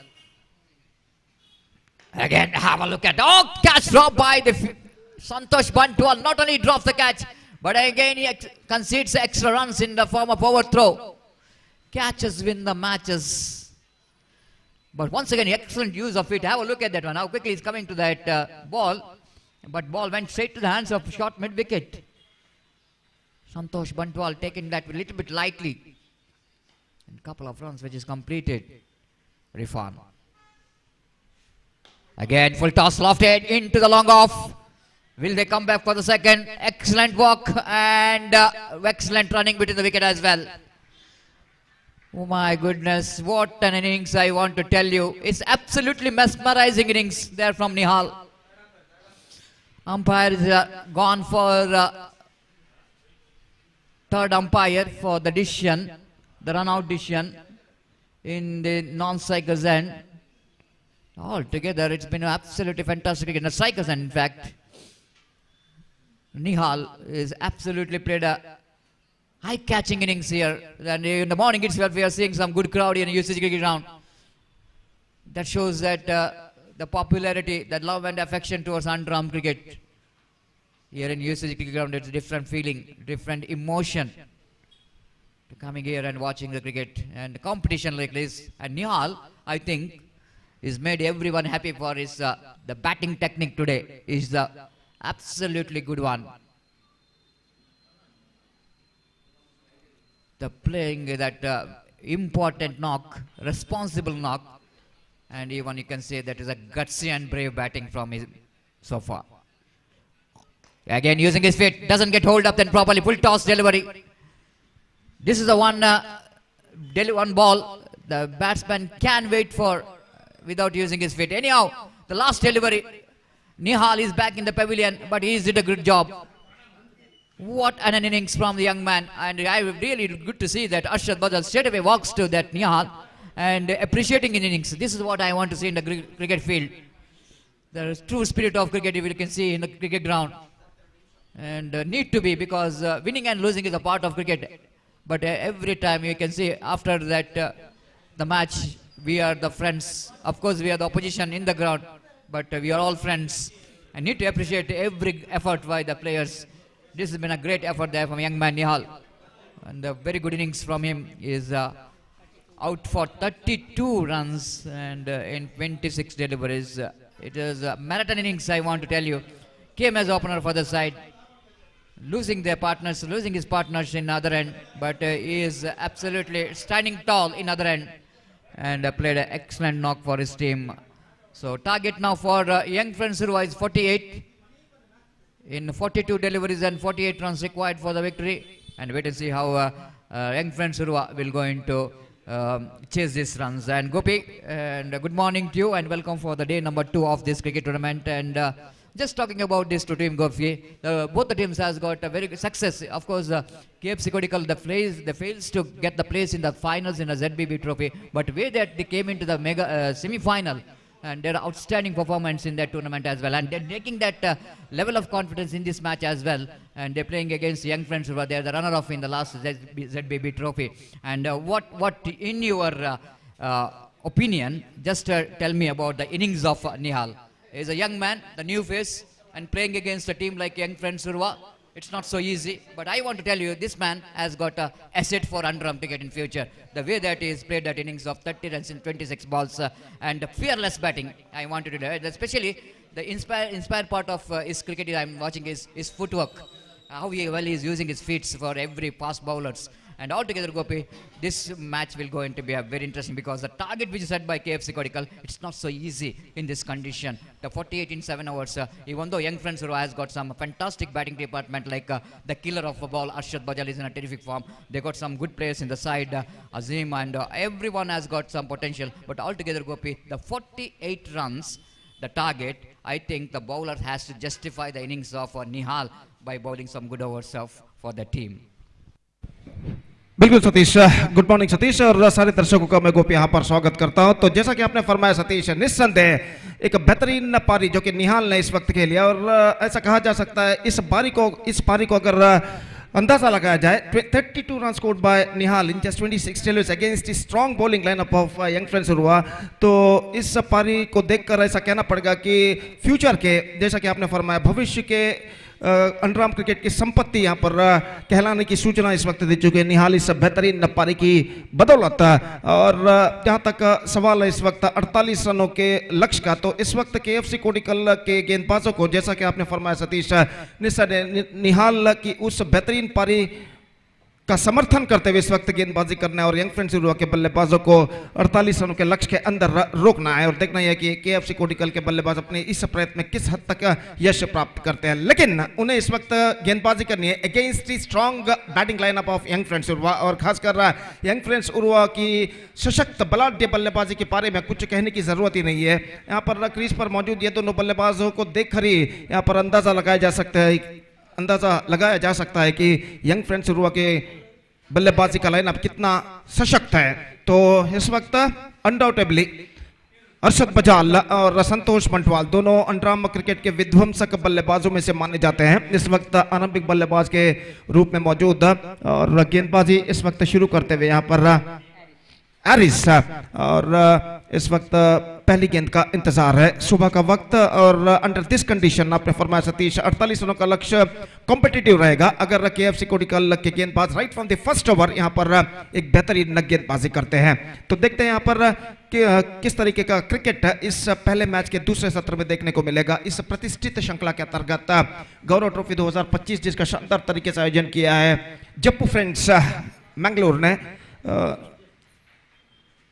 Again, have a look at catch dropped by the Santosh Bantwal. Not only drops the catch, but again he concedes extra runs in the form of overthrow. Catches win the matches. But once again, excellent use of it. Have a look at that one. How quickly he's coming to that ball. But ball went straight to the hands of short mid-wicket. Santosh Bantwal taking that a little bit lightly. And couple of runs which is completed. Rifan. Again, full toss lofted into the long off. Will they come back for the second? Excellent walk and excellent running between the wicket as well. Oh my goodness, what an innings I want to tell you. It's absolutely mesmerizing innings there from Nihal. Umpire is gone for third umpire for the decision, the run-out decision in the non-strikers end. Altogether, it's been absolutely fantastic in the strikers end, in fact. Nihal is absolutely played a eye-catching innings here. And in the morning itself, we are seeing some good crowd in UCG cricket ground. That shows that the popularity, that love and affection towards undrawn cricket. Here in UCG cricket ground, it's a different feeling, different emotion to coming here and watching the cricket and competition like this. And Nihal, I think, is made everyone happy for his the batting technique today is the absolutely good one. The playing that important knock, responsible knock, and even you can say that is a gutsy and brave batting from him so far. Again using his feet, doesn't get hold up then properly, full toss delivery. This is the one ball the batsman can wait for without using his feet. Anyhow, the last delivery, Nihal is back in the pavilion, but he did a good job. What an innings from the young man, and I really good to see that Arshad Badal straight away walks to that Nihal and appreciating in innings. This is what I want to see in the cricket field. The true spirit of cricket you can see in the cricket ground, and need to be, because winning and losing is a part of cricket. But every time you can see after that the match, we are the friends. Of course, we are the opposition in the ground, but we are all friends. I need to appreciate every effort by the players. This has been a great effort there from young man Nihal. And a very good innings from him is out for 32 runs and in 26 deliveries. It is a marathon innings, I want to tell you. Came as opener for the side. Losing his partners in other end, but he is absolutely standing tall in other end and played an excellent knock for his team. So target now for young friends Surwa is 48 in 42 deliveries and 48 runs required for the victory. And wait and see how young friends Surwa will going to chase these runs. And Gopi, and good morning to you and welcome for the day number 2 of this cricket tournament. And just talking about this to team Gopi, both the teams has got a very good success. Of course, KFC Kodikkal, they fails to get the place in the finals in the ZBB trophy, but way that they came into the mega semi-final and their outstanding performance in that tournament as well, and they're taking that level of confidence in this match as well, and they're playing against young friends who are there, the runner-up in the last ZBB trophy. And what in your opinion, just tell me about the innings of Nihal. He's a young man, the new face, and playing against a team like young friends Surwa, it's not so easy. But I want to tell you, this man has got an asset for underarm cricket in future. The way that he's played that innings of 30 runs in 26 balls and fearless batting, I wanted to do it. Especially the inspired part of his cricket I'm watching is his footwork. How well he is using his feet for every fast bowlers. And altogether, Gopi, this match will going to be very interesting, because the target which is set by KFC Kodikkal, it's not so easy in this condition. The 48 in 7 hours, even though young friends has got some fantastic batting department, like the killer of the ball, Arshad Badal, is in a terrific form. They got some good players in the side, Azim, and everyone has got some potential. But altogether, Gopi, the 48 runs, the target, I think the bowler has to justify the innings of Nihal by bowling some good overs for the team. बिल्कुल Satish, good morning Satish, और सारे दर्शकों का मैं गोपी यहाँ पर स्वागत करता हूँ। तो जैसा कि आपने फरमाया सतीश, निस्संदेह एक बेहतरीन पारी जो कि निहाल ने इस वक्त खेली, और ऐसा कहा जा सकता है इस पारी को अगर अंदाजा लगाया जाए, 32 run scored by Nihal in just 26 deliveries against strong bowling lineup of young friends हुआ, तो इस पारी को देखकर ऐसा कहना पड़ेगा कि फ्यूचर के, जैसा कि आपने फरमाया, भविष्य के अंडरआर्म क्रिकेट की संपत्ति यहाँ पर कहलाने की सूचना इस वक्त दे चुके हैं निहाल इस बेहतरीन पारी की बदौलत। और जहाँ तक सवाल है इस वक्त 48 रनों के लक्ष्य का, तो इस वक्त केएफसी कोडिकल के गेंदबाजों को, जैसा कि आपने फरमाया सतीश, निहाल की उस बेहतरीन पारी का समर्थन करते हुए इस वक्त गेंदबाजी करना है और यंग फ्रेंड्स के बल्लेबाजों को 48 रनों के लक्ष्य के अंदर रोकना है, और देखना है कि केएफसी कोडिकल के बल्लेबाज अपने इस प्रयत्न में किस हद तक यश प्राप्त करते हैं। लेकिन उन्हें इस वक्त गेंदबाजी करनी है against the strong batting lineup of young friends Urva, और खासकर यंग फ्रेंड्स उर्वा की सशक्त बलाढ्य बल्लेबाजी के बारे में कुछ कहने की जरूरत ही नहीं है। यहाँ पर क्रीज पर मौजूद ये दोनों बल्लेबाजों को देखकर ही यहाँ पर अंदाजा लगाया जा सकता है कि यंग फ्रेंड्स उर्वा के बल्लेबाजी का लाइनअप कितना सशक्त है। तो इस वक्त अनडाउटेबली अरशद बजाल और संतोष बंटवाल दोनों अंडरआर्म क्रिकेट के विध्वंसक बल्लेबाजों में से माने जाते हैं। इस वक्त आरंभिक बल्लेबाज के रूप में मौजूद और गेंदबाजी इस वक्त शुरू करते हुए यहाँ पर एरिस और इस वक्त पहली गेंद का इंतजार है। सुबह का वक्त और अंडर दिस कंडीशन आपने फरमाया सतीश 48 रनों का लक्ष्य कॉम्पिटिटिव रहेगा। अगर केएफसी कोडिकल के गेंदबाज right from the first over यहाँ पर एक बेहतरीन गेंदबाजी करते हैं तो देखते हैं यहाँ पर कि किस तरीके का क्रिकेट इस पहले मैच के दूसरे सत्र में देखने को मिलेगा। इस प्रतिष्ठित श्रृंखला के अंतर्गत गौरव ट्रॉफी 2025 जिसका शानदार तरीके से आयोजन किया है जप्पू फ्रेंड्स मैंगलोर ने,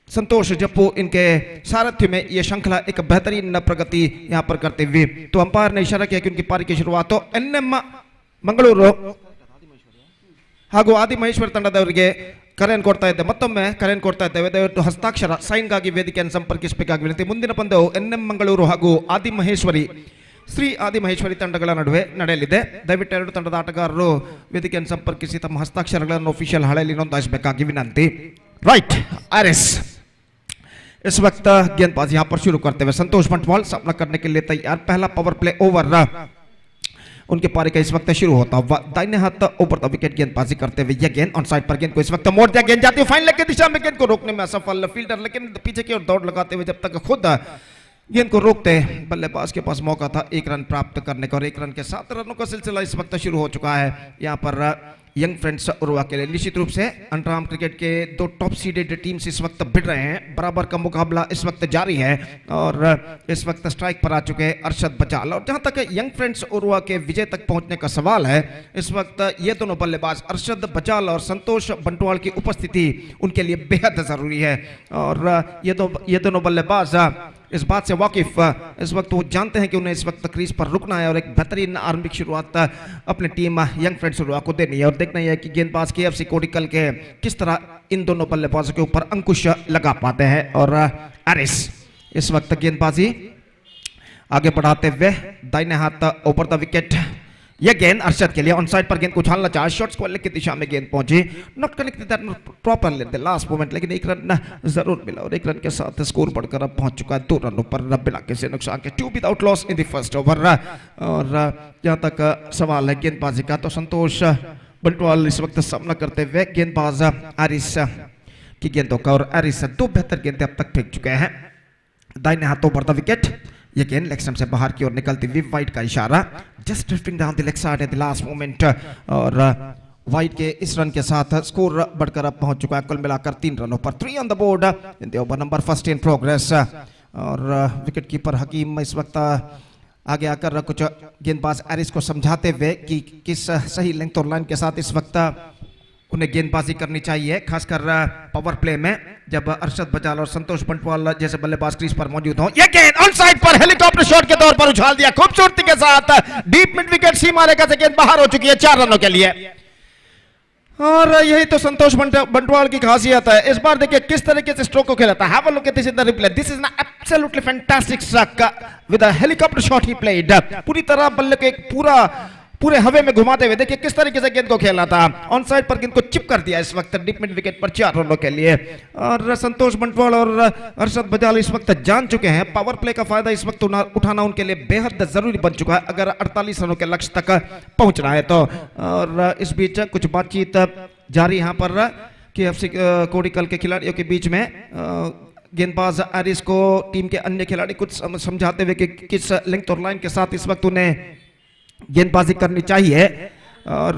संतोष जप्पू इनके सारथ्य में यह श्रृंखला एक बेहतरीन प्रगति यहां पर करते हुए तो अंपायर ने इशारा किया कि उनकी पारी की शुरुआत तो एनएम मंगलूರು ಹಾಗೂ ಆದಿ ಮಹೇಶ್ವರ ತಂಡದವರಿಗೆ ಕರೆಯನ್ನು ಕೊಡ್ತಾ ಇದ್ದೆ, ಮತ್ತೊಮ್ಮೆ ಕರೆಯನ್ನು ಕೊಡ್ತಾ ಇದ್ದೇವೆ. ದಯವಿಟ್ಟು ಹಸ್ತಾಕ್ಷರ ಸೈನ್ಗಾಗಿ ವೇದಿಕೆಯನ್ನು ಸಂಪರ್ಕಿಸಬೇಕಾಗಿ ವಿನಂತಿ. ಮುಂದಿನ ಪಂದ್ಯವು ಎನ್ಎಂ ಮಂಗಳೂರು ಹಾಗೂ ಆದಿ ಮಹೇಶ್ವರಿ ಶ್ರೀ ಆದಿ ಮಹೇಶ್ವರಿ ತಂಡಗಳ ನಡುವೆ ನಡೆಯಲಿದೆ. ದಯವಿಟ್ಟು ಎರಡು ತಂಡದ ಆಟಗಾರರು ವೇದಿಕೆಯನ್ನು ಸಂಪರ್ಕಿಸಿ ತಮ್ಮ ಹಸ್ತಾಕ್ಷರಗಳನ್ನು ऑफिशियल ಹಳೆಯಲ್ಲಿ ನೋಂದಾಯಿಸಬೇಕಾಗಿ ವಿನಂತಿ. ರೈಟ್ ಆರ್ಎಸ್ इस वक्त गेंदबाजी यहां पर शुरू करते हुए संतोष बंटवाल सामना करने के लिए तैयार। पहला पावर प्ले ओवर उनके पारी का इस वक्त शुरू होता हुआ दाहिने हाथ ऊपर द विकेट गेंदबाजी करते हुए यह गेंद ऑन साइड पर गेंद को इस वक्त मोड़ दिया, गेंद जाती है फाइन लेग की दिशा में, गेंद को रोकने में असफल फील्डर लेकिन पीछे की ओर दौड़ लगाते हुए जब तक खुद गेंद को रोकते बल्लेबाज के पास मौका था एक रन प्राप्त करने का और एक रन के 7 रनों का सिलसिला इस वक्त शुरू हो चुका है यहाँ पर यंग फ्रेंड्स उरुवा के लिए। निश्चित रूप से अंडरआर्म क्रिकेट के दो टॉप सीडेड टीम्स इस वक्त भिड़ रहे हैं, बराबर का मुकाबला इस वक्त जारी है और इस वक्त स्ट्राइक पर आ चुके हैं अरशद बजाल। और जहां तक यंग फ्रेंड्स उरुवा के विजय तक पहुंचने का सवाल है, इस वक्त ये दोनों बल्लेबाज अरशद बजाल और संतोष बंटवाल की उपस्थिति उनके लिए बेहद जरूरी है और ये दोनों बल्लेबाज इस बात से वाकिफ इस वक्त वो जानते हैं कि उन्हें इस वक्त क्रीज पर रुकना है और एक बेहतरीन आरंभिक शुरुआत अपनी टीम यंग फ्रेंड्स उरुवा को देनी है और देखना है कि गेंदबाज केएफसी कोडिकल के किस तरह इन दोनों बल्लेबाजों के ऊपर अंकुश लगा पाते हैं। और एरिस इस वक्त गेंदबाजी आगे बढ़ाते हुए दाहिने हाथ ऊपर द विकेट, यह गेंद अरशद के लिए ऑन साइड पर गेंद को उछालना चाहा, शॉट स्क्वायर की दिशा में गेंद पहुंची, not connected that properly the last moment, लेकिन एक रन जरूर मिला और एक रन के साथ स्कोर बढ़कर अब पहुंच चुका है 2 रनों पर बिना किसी नुकसान के, 2 without loss in the first over. और जहां तक सवाल है गेंदबाजी का तो संतोष बंटवाल इस वक्त सामना करते हुए गेंदबाज एरिस की गेंदों का और एरिस 2 बेहतर गेंदें अब तक फेंक चुके हैं। दाहिने हाथों पर द विकेट, ये गेंद लेग स्टंप से बाहर की ओर निकलती हुई वाइड का इशारा, just drifting down the leg side eight the last moment और वाइड के इस रन के साथ स्कोर बढ़कर अब पहुंच चुका है कुल मिलाकर 3 रनों पर, 3 on the board in the over number first in progress. और विकेट कीपर हकीम इस वक्त आगे आकर कुछ गेंदबाज एरिस को समझाते हुए कि किस सही लेंथ और लाइन के साथ इस वक्त उन्हें गेंदबाजी करनी चाहिए, खासकर पावर प्ले में जब अरशद बजाल और संतोष बंटवाल जैसे बल्लेबाज क्रीज पर मौजूद हों। यह गेंद ऑन साइड पर हेलीकॉप्टर शॉट के तौर पर उछाल दिया खूबसूरती के साथ, डीप मिड विकेट सीमा रेखा से गेंद बाहर हो चुकी है 4 रनों के लिए। और यही तो संतोष बंटवाल की खासियत है। इस बार देखिए किस तरीके से स्ट्रोक को खेला था। Have a look at this in the replay, this is an absolutely fantastic stroke with a helicopter shot he played, पूरी तरह बल्ले को एक पूरे हवे में घुमाते हुए देखिए किस तरीके से गेंद को खेला था, ऑन साइड पर गेंद को चिप कर दिया इस वक्त डीप मिड विकेट पर 4 रनों के लिए। और संतोष बंटवाल और अरशद बजाल इस वक्त जान चुके हैं पावर प्ले का फायदा इस वक्त उठाना उनके लिए बेहद जरूरी बन चुका है अगर 48 रनों के लक्ष्य तक पहुंचना है तो। और इस बीच कुछ बातचीत जारी यहाँ पर केएफसी कोडिकल के खिलाड़ियों के बीच में, गेंदबाज एरिस को टीम के अन्य खिलाड़ी कुछ समझाते हुए कि किस लेंथ और लाइन के साथ इस वक्त उन्हें गेंदबाजी करनी चाहिए। और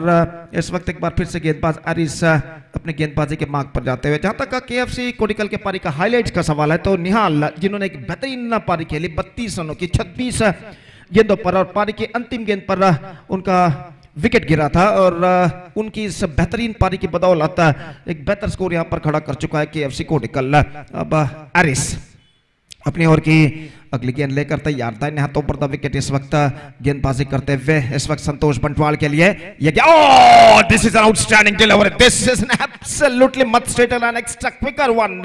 इस वक्त एक बार फिर से गेंदबाज एरिस अपने गेंदबाजी के मार्ग पर जाते हुए। जहां तक केएफसी कोडिकल के पारी का हाईलाइट्स का सवाल है तो निहाल जिन्होंने एक बेहतरीन पारी खेली 32 रनों की 26 गेंदों पर और पारी की अंतिम गेंद पर उनका विकेट गिरा था और उनकी इस बेहतरीन पारी की बदौलत एक बेहतर स्कोर यहां पर खड़ा कर चुका है केएफसी कोडिकल। अब एरिस अपनी ओर की अगली गेंद लेकर तैयार, दाहिने हाथों पर द विकेट इस वक्त गेंदबाजी करते हुए इस वक्त संतोष बंटवाल के लिए ये क्या, oh this is an outstanding delivery, this is an absolutely much straighter and extra quicker one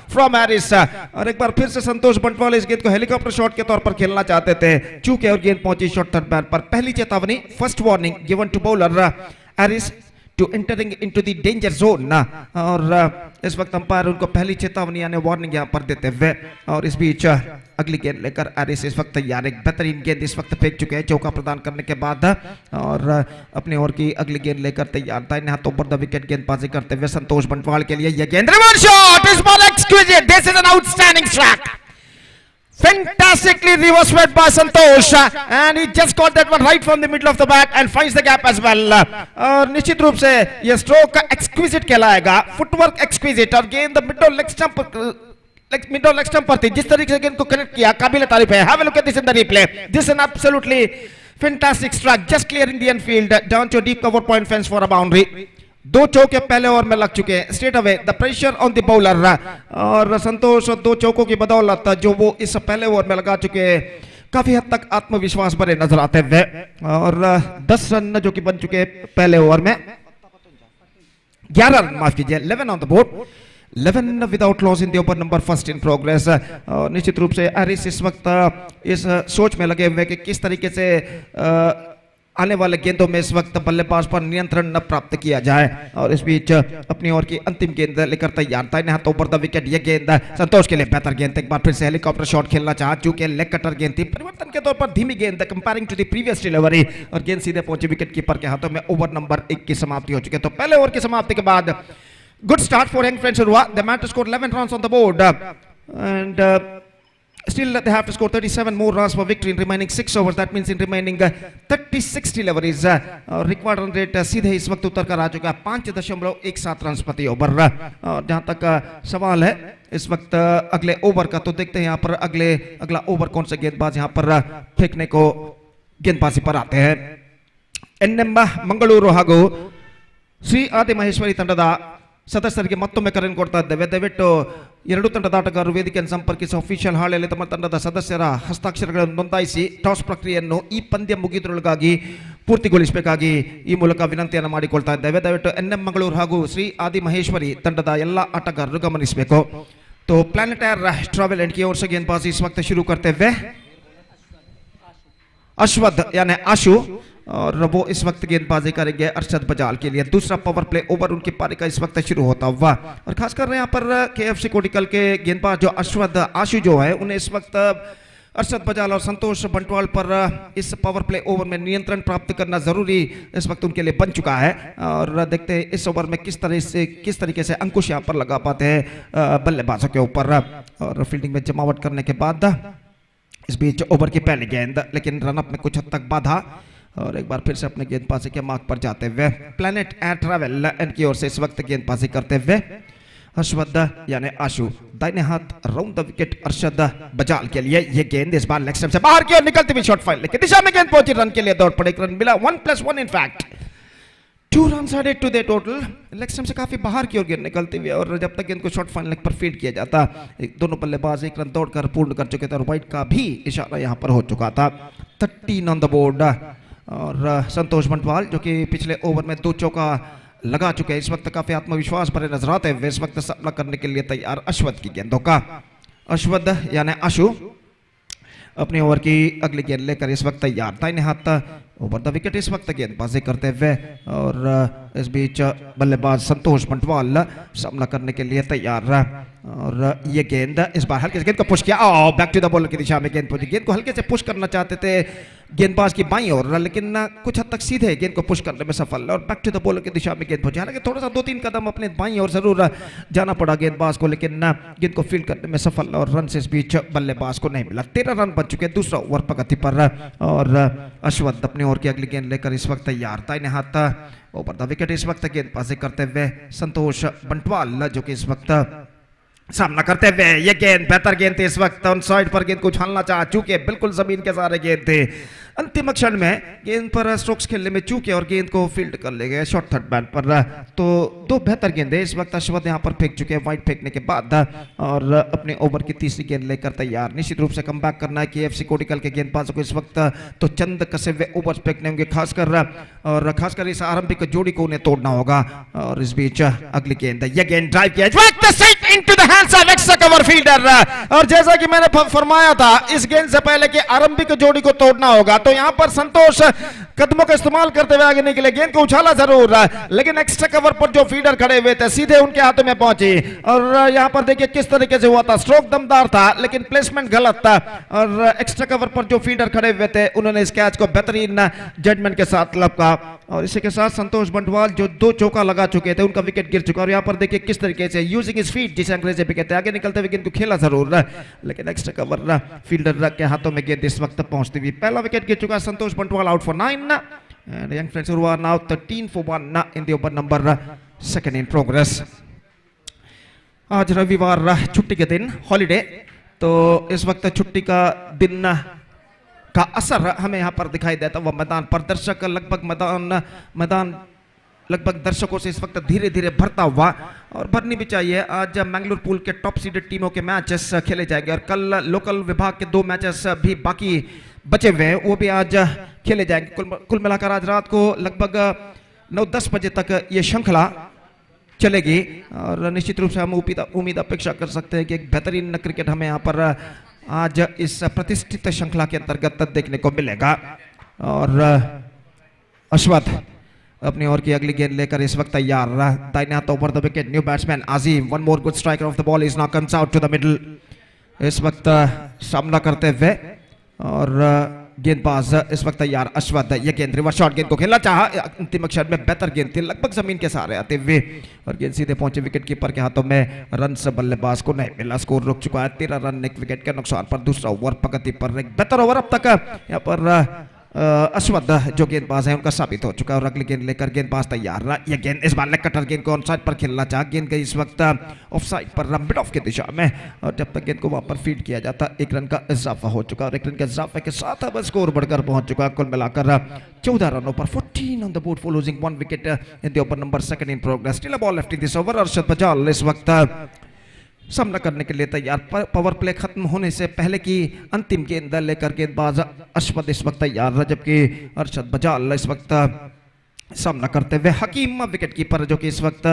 from Aris. और एक बार फिर से संतोष बंटवाल इस गेंद को हेलीकॉप्टर शॉट के तौर पर खेलना चाहते थे, चूके और गेंद पहुंची शॉर्ट थर्ड बैट पर। पहली चेतावनी, first warning given to bowler Aris to entering into the danger zone. और इस वक्त अंपायर उनको पहली चेतावनी यानी वार्निंग यहाँ पर देते हुए, और इस बीच अगली गेंद लेकर आरिस इस वक्त तैयार। एक बेहतरीन गेंद इस वक्त फेंक चुके हैं चौका प्रदान करने के बाद, और अपने ओर की अगली गेंद लेकर तैयार। दाहिने हाथों पर द विकेट गेंदबाजी करते हुए संतोष बंटवाल के लिए यह गेंद, रिवर्स शॉट, इस ball exquisite, this is an outstanding strike, fantastically reverse swept by Santosh, and he just got that one right from the middle of the bat and finds the gap as well. और निश्चित रूप से यह stroke exquisite कहलाएगा, footwork exquisite, और गेंद mid leg stump पर थी। जिस तरीके से गेंद को कनेक्ट किया, काबिल तारीफ है। Have a look at this in the replay. This is an absolutely fantastic strike, just clearing the infield down to a deep cover point fence for a boundary. दो चौके पहले ओवर में लग चुके हैं। Straight away the pressure on the bowler, और संतोष दो चौकों की बदौलत जो वो इस पहले ओवर में लगा चुके हैं, काफी हद तक आत्मविश्वास भरे नजर आते हुए, और 10 रन जो कि बन चुके पहले ओवर में, 11 रन माफ कीजिए, 11 on the board, 11 without loss in the over number first in progress. और निश्चित रूप से एरिस इस वक्त इस सोच में लगे हुए कि किस तरीके से आने वाले गेंदों में इस वक्त बल्लेबाज पर नियंत्रण न प्राप्त किया जाए, और इस बीच अपनी ओर की अंतिम गेंद लेकर तैयार। दाहिने हाथों पर द विकेट, यह गेंद संतोष के लिए बेहतर गेंद, एक बार फिर से हेलीकॉप्टर शॉट खेलना चाहा, चूंकि लेग कटर गेंद थी, परिवर्तन के तौर पर धीमी गेंद comparing to the previous delivery, और गेंद सीधे पहुंची विकेट कीपर के हाथों में। ओवर नंबर 1 की समाप्ति हो चुकी है। तो पहले ओवर की समाप्ति के बाद good start for young friends हुआ। The match score 11 runs on the board, and still they have to score 37 more runs for victory in remaining 6 overs. That means in remaining 36 deliveries. और required run rate सीधे इस वक्त उतर कर आ चुका है 5.17 run प्रति ओवर। और जहां तक सवाल है इस वक्त अगले ओवर का, तो देखते हैं यहाँ पर अगला ओवर कौन से गेंदबाज यहाँ पर फेंकने को गेंदबाजी पर आते हैं। NM मंगलूರು ಹಾಗೂ ಶ್ರೀ ಆದಿ ಮಹೇಶ್ವರಿ ತಂಡದ ಸದಸ್ಯರಿಗೆ ಮತ್ತೊಮ್ಮೆ ಕರೆ ಕೊಡ್ತಾ ಇದ್ದೇವೆ. ದಯವಿಟ್ಟು ಎರಡು ತಂಡದ ಆಟಗಾರರು ವೇದಿಕೆಯನ್ನು ಸಂಪರ್ಕಿಸಿ ಅಫಿಷಿಯಲ್ ಹಾಳೆಯಲ್ಲಿ ತಮ್ಮ ತಂಡದ ಸದಸ್ಯರ ಹಸ್ತಾಕ್ಷರಗಳನ್ನು ನೋಂದಾಯಿಸಿ ಟಾಸ್ ಪ್ರಕ್ರಿಯೆಯನ್ನು ಈ ಪಂದ್ಯ ಮುಗಿದ್ರೊಳಗಾಗಿ ಪೂರ್ತಿಗೊಳಿಸಬೇಕಾಗಿ ಈ ಮೂಲಕ ವಿನಂತಿಯನ್ನು ಮಾಡಿಕೊಳ್ತಾ ಇದ್ದೇವೆ. ದಯವಿಟ್ಟು NM ಮಂಗಳೂರು ಹಾಗೂ ಶ್ರೀ ಆದಿ ಮಹೇಶ್ವರಿ ತಂಡದ ಎಲ್ಲ ಆಟಗಾರರು ಗಮನಿಸಬೇಕು. तो प्लैनेटायर ट्रैवल एंड की ओर से गेंदबाजी इस वक्त शुरू करते हुए अश्वद यानी आशु, और वो इस वक्त गेंदबाजी करेंगे अरशद बजाल के लिए। दूसरा पावर प्ले ओवर उनकी पारी का इस वक्त शुरू होता हुआ, और खासकर यहाँ पर KFC कोटिकल के गेंदबाज जो अश्वद आशु जो है, उन्हें इस वक्त अरशद बजाल और संतोष बंटवाल पर इस पावर प्ले ओवर में नियंत्रण प्राप्त करना जरूरी इस वक्त उनके लिए बन चुका है। और देखते हैं इस ओवर में किस तरीके से अंकुश यहाँ पर लगा पाते हैं बल्लेबाजों के ऊपर। और फील्डिंग में जमावट करने के बाद इस बीच ओवर की पहली गेंद, लेकिन रनअप में कुछ हद तक बाधा, और एक बार फिर से अपने गेंदबाजी के मार्ग पर जाते हुए प्लैनेट एयर ट्रैवल इनकी ओर से इस वक्त गेंदबाजी करते हुए अश्वद यानी आशु, दाहिने हाथ राउंड द विकेट अरशद बजाल के लिए यह गेंद इस बार लेग स्टंप से बाहर की ओर निकलती हुई शॉट फाइल लेकिन दिशा में गेंद पहुंची, रन के लिए दौड़ पड़े, एक रन मिला, 1+1 in fact 2 runs added to the total। Leg stump से काफी बाहर की ओर गेंद निकलती हुई, और जब तक गेंद को शॉट फाइनल पर फीड किया जाता, दोनों बल्लेबाज एक रन दौड़कर पूर्ण कर चुके थे, और वाइड का भी इशारा यहां पर हो चुका था। 13 ऑन द बोर्ड, और संतोष बंटवाल जो कि पिछले ओवर में 2 चौका लगा चुके हैं, इस वक्त काफी आत्मविश्वास भरे नजर आते हैं, इस वक्त सामना करने के लिए तैयार अश्वद की गेंदों का। अश्वद यानी आशु अपनी ओवर की अगली गेंद लेकर इस वक्त तैयार, दाहिने हाथ ओवर द विकेट इस वक्त गेंदबाजी करते हुए, और इस बीच बल्लेबाज संतोष बंटवाल सामना करने के लिए तैयार। और ये गेंद इस बार हल्के से गेंद को पुश किया, बैक टू द बॉलर की दिशा में गेंद पहुंची, गेंद को हल्के से पुश करना चाहते थे गेंदबाज की बाईं ओर, लेकिन कुछ हद तक सीधे गेंद को पुश करने में सफल, और बैक टू द बॉलर की दिशा में गेंद पहुंची। हालांकि थोड़ा सा 2-3 कदम अपने बाईं ओर जरूर जाना पड़ा गेंदबाज को, लेकिन गेंद को फील्ड करने में सफल, और रन से इस बीच बल्लेबाज को नहीं मिला। 13 रन बन चुके, दूसरा ओवर प्रगति पर, और अश्वद अपनी ओर की अगली गेंद लेकर इस वक्त तैयार, दाहिने हाथ ओवर द विकेट इस वक्त गेंदबाजी करते हुए संतोष बंटवाल जो कि इस वक्त सामना करते हुए, ये गेंद बेहतर गेंद थी, इस वक्त ऑन साइड पर गेंद को उछालना चाहा, चूंकि बिल्कुल जमीन के सहारे गेंद थे, अंतिम क्षण में गेंद पर स्ट्रोक्स खेलने में चूके और गेंद को फील्ड कर ले गए शॉर्ट थर्ड बैट पर। तो 2 बेहतर गेंदें इस वक्त अश्वद यहाँ पर फेंक चुके हैं वाइड फेंकने के बाद, और अपने ओवर की तीसरी गेंद लेकर तैयार। निश्चित रूप से कमबैक करना है KFC कोटिकल के गेंदबाजों को इस वक्त, तो चंद कसे हुए ओवर फेंकने होंगे, खासकर इस आरंभिक जोड़ी को उन्हें तोड़ना होगा। और इस बीच अगली गेंद, यह गेंद ड्राइव किया into the hands of extra cover fielder, और जैसा कि मैंने फरमाया था इस गेंद से पहले कि आरंभिक जोड़ी को तोड़ना होगा, तो तो यहाँ पर संतोष कदमों का इस्तेमाल करते हुए आगे निकले, गेंद को उछाला जरूर, लेकिन एक्स्ट्रा कवर पर जो फील्डर खड़े हुए थे सीधे उनके हाथों में पहुंची। और यहाँ पर देखिए किस तरीके से हुआ था, स्ट्रोक दमदार था लेकिन प्लेसमेंट गलत था, और एक्स्ट्रा कवर पर जो फील्डर खड़े हुए थे उन्होंने इस कैच को बेहतरीन जजमेंट के साथ लपका। और इसी के साथ संतोष बंटवाल जो 2 चौका लगा चुके थे उनका विकेट गिर चुका। और यहाँ पर देखिए किस तरीके से यूजिंग हिज फीट, जिसे अंग्रेजी में कहते हैं, आगे निकलते हुए गेंद को खेला जरूर, लेकिन एक्स्ट्रा कवर फील्डर के हाथों में गेंद इस वक्त पहुंचती हुई। पहला विकेट गिर चुका Santosh Bantwal, out for 9, and young friends who are now 13 for 1 in the over number 2 in progress. आज रविवार छुट्टी के दिन, हॉलीडे, तो इस वक्त छुट्टी का दिन का असर हमें यहाँ पर दिखाई देता हुआ मैदान पर। दर्शक लगभग मैदान लगभग दर्शकों से इस वक्त धीरे धीरे भरता हुआ, और भरनी भी चाहिए। आज मैंगलोर पूल के टॉप सीडेड टीमों के मैचेस खेले जाएंगे, और कल लोकल विभाग के 2 मैचेस भी बाकी बचे हुए हैं, वो भी आज खेले जाएंगे। कुल मिलाकर आज रात को लगभग 9-10 बजे तक ये श्रृंखला चलेगी, और निश्चित रूप से हम उम्मीद अपेक्षा कर सकते हैं कि एक बेहतरीन क्रिकेट हमें यहाँ पर आज इस प्रतिष्ठित श्रृंखला के अंतर्गत देखने को मिलेगा। और अश्वथ अपनी ओर की अगली गेंद लेकर इस वक्त तैयार, दाहिने हाथ over the wicket, new batsman Azeem, one more good striker off the ball is now comes out to the middle, इस वक्त सामना करते हुए। और गेंदबाज इस वक्त तैयार अश्वथ, ये गेंद रिवर्स शॉट, गेंद को खेलना चाहा, अंतिम अक्षर में बेहतर गेंद थी, लगभग जमीन के सहारे आते हुए, और गेंद सीधे पहुंचे विकेट कीपर के हाथों में। रन से बल्लेबाज को नहीं मिला, स्कोर रुक चुका है 13 रन 1 विकेट के नुकसान पर। दूसरा ओवर प्रगति पर, एक बेहतर ओवर अब तक यहाँ पर अश्वथ जो गेंदबाज है उनका साबित हो चुका है। और अगली गेंद लेकर गेंदबाज तैयार, ये गेंद इस बार लेग कटर, गेंद को ऑन साइड पर खेलना चाहा, गेंद गई इस वक्त ऑफ साइड पर मिड ऑफ की दिशा में, और जब तक गेंद को वहां पर फीड किया जाता 1 रन का इजाफा हो चुका, और 1 रन के इजाफे के साथ अब स्कोर बढ़कर पहुंच चुका है कुल मिलाकर 14 रनों पर, 14 on the board for losing 1 wicket in the over number 2 in progress. Still a ball left in this over, Arshad Bajal इस वक्त सामना करने के लिए तैयार। पावर प्ले खत्म होने से पहले की अंतिम गेंद लेकर गेंदबाज अश्वथ इस वक्त तैयार, जबकि अरशद बजाल इस वक्त सामना करते हुए। हकीम विकेट कीपर जो कि इस वक्त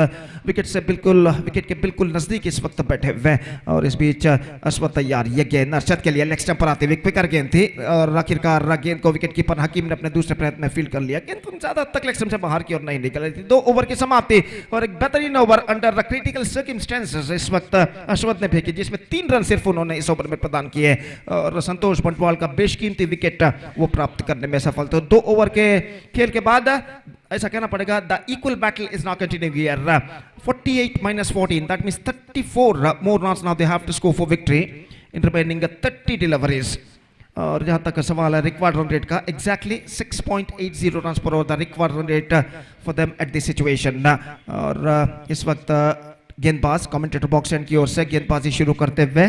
विकेट के बिल्कुल नजदीक इस वक्त बैठे हुए, और इस बीच अश्वथ तैयार, ये गेंद अरशद के लिए लेग स्टंप पर आते हुए क्विकर गेंद थी, और आखिरकार गेंद को विकेट कीपर हकीम ने अपने दूसरे प्रयत्न में फील्ड कर लिया। गेंद ज्यादा तक लेग स्टंप से बाहर की ओर नहीं निकल रही थी। 2 ओवर की समाप्ति और एक बेहतरीन ओवर अंडर क्रिटिकल सर्कमस्टेंसेस इस वक्त अश्वथ ने फेंकी, जिसमें 3 रन सिर्फ उन्होंने इस ओवर में प्रदान किए, और संतोष बंटवाल का बेशकीमती विकेट वो प्राप्त करने में सफल थे। 2 ओवर के खेल के बाद ऐसा कहना पड़ेगा, the equal battle is now continuing here, 48 - 14, that means 34 more runs now they have to score for victory in remaining 30 deliveries. और जहां तक सवाल है रिक्वायर्ड रन रेट का, एग्जैक्टली 6.80 रन्स पर over the required run rate for them at this situation. और इस वक्त गेंदबाज कमेंटेटर बॉक्स एंड की ओर से गेंदबाजी शुरू करते हुए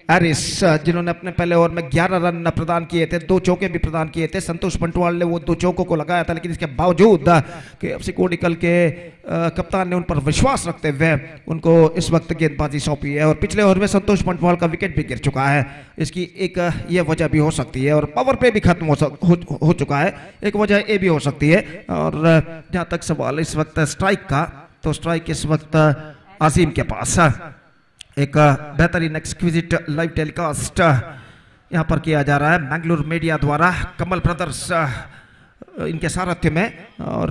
एरिस, जिन्होंने अपने पहले ओवर में 11 रन प्रदान किए थे, 2 चौके भी प्रदान किए थे। संतोष बंटवाल ने वो 2 चौकों को लगाया था, लेकिन इसके बावजूद केएफसी कोडिकल के कप्तान ने उन पर विश्वास रखते हुए उनको इस वक्त गेंदबाजी सौंपी है। और पिछले ओवर में संतोष बंटवाल का विकेट भी गिर चुका है, इसकी एक ये वजह भी हो सकती है, और पावर प्ले भी खत्म हो चुका है, एक वजह ये भी हो सकती है। और जहां तक सवाल इस वक्त स्ट्राइक का, तो स्ट्राइक इस वक्त आजीम के पास एक बेहतरीन एक्सक्विजिट लाइव टेलीकास्ट यहाँ पर किया जा रहा है मैंगलोर मीडिया द्वारा, कमल ब्रदर्स इनके सारथ्य में, और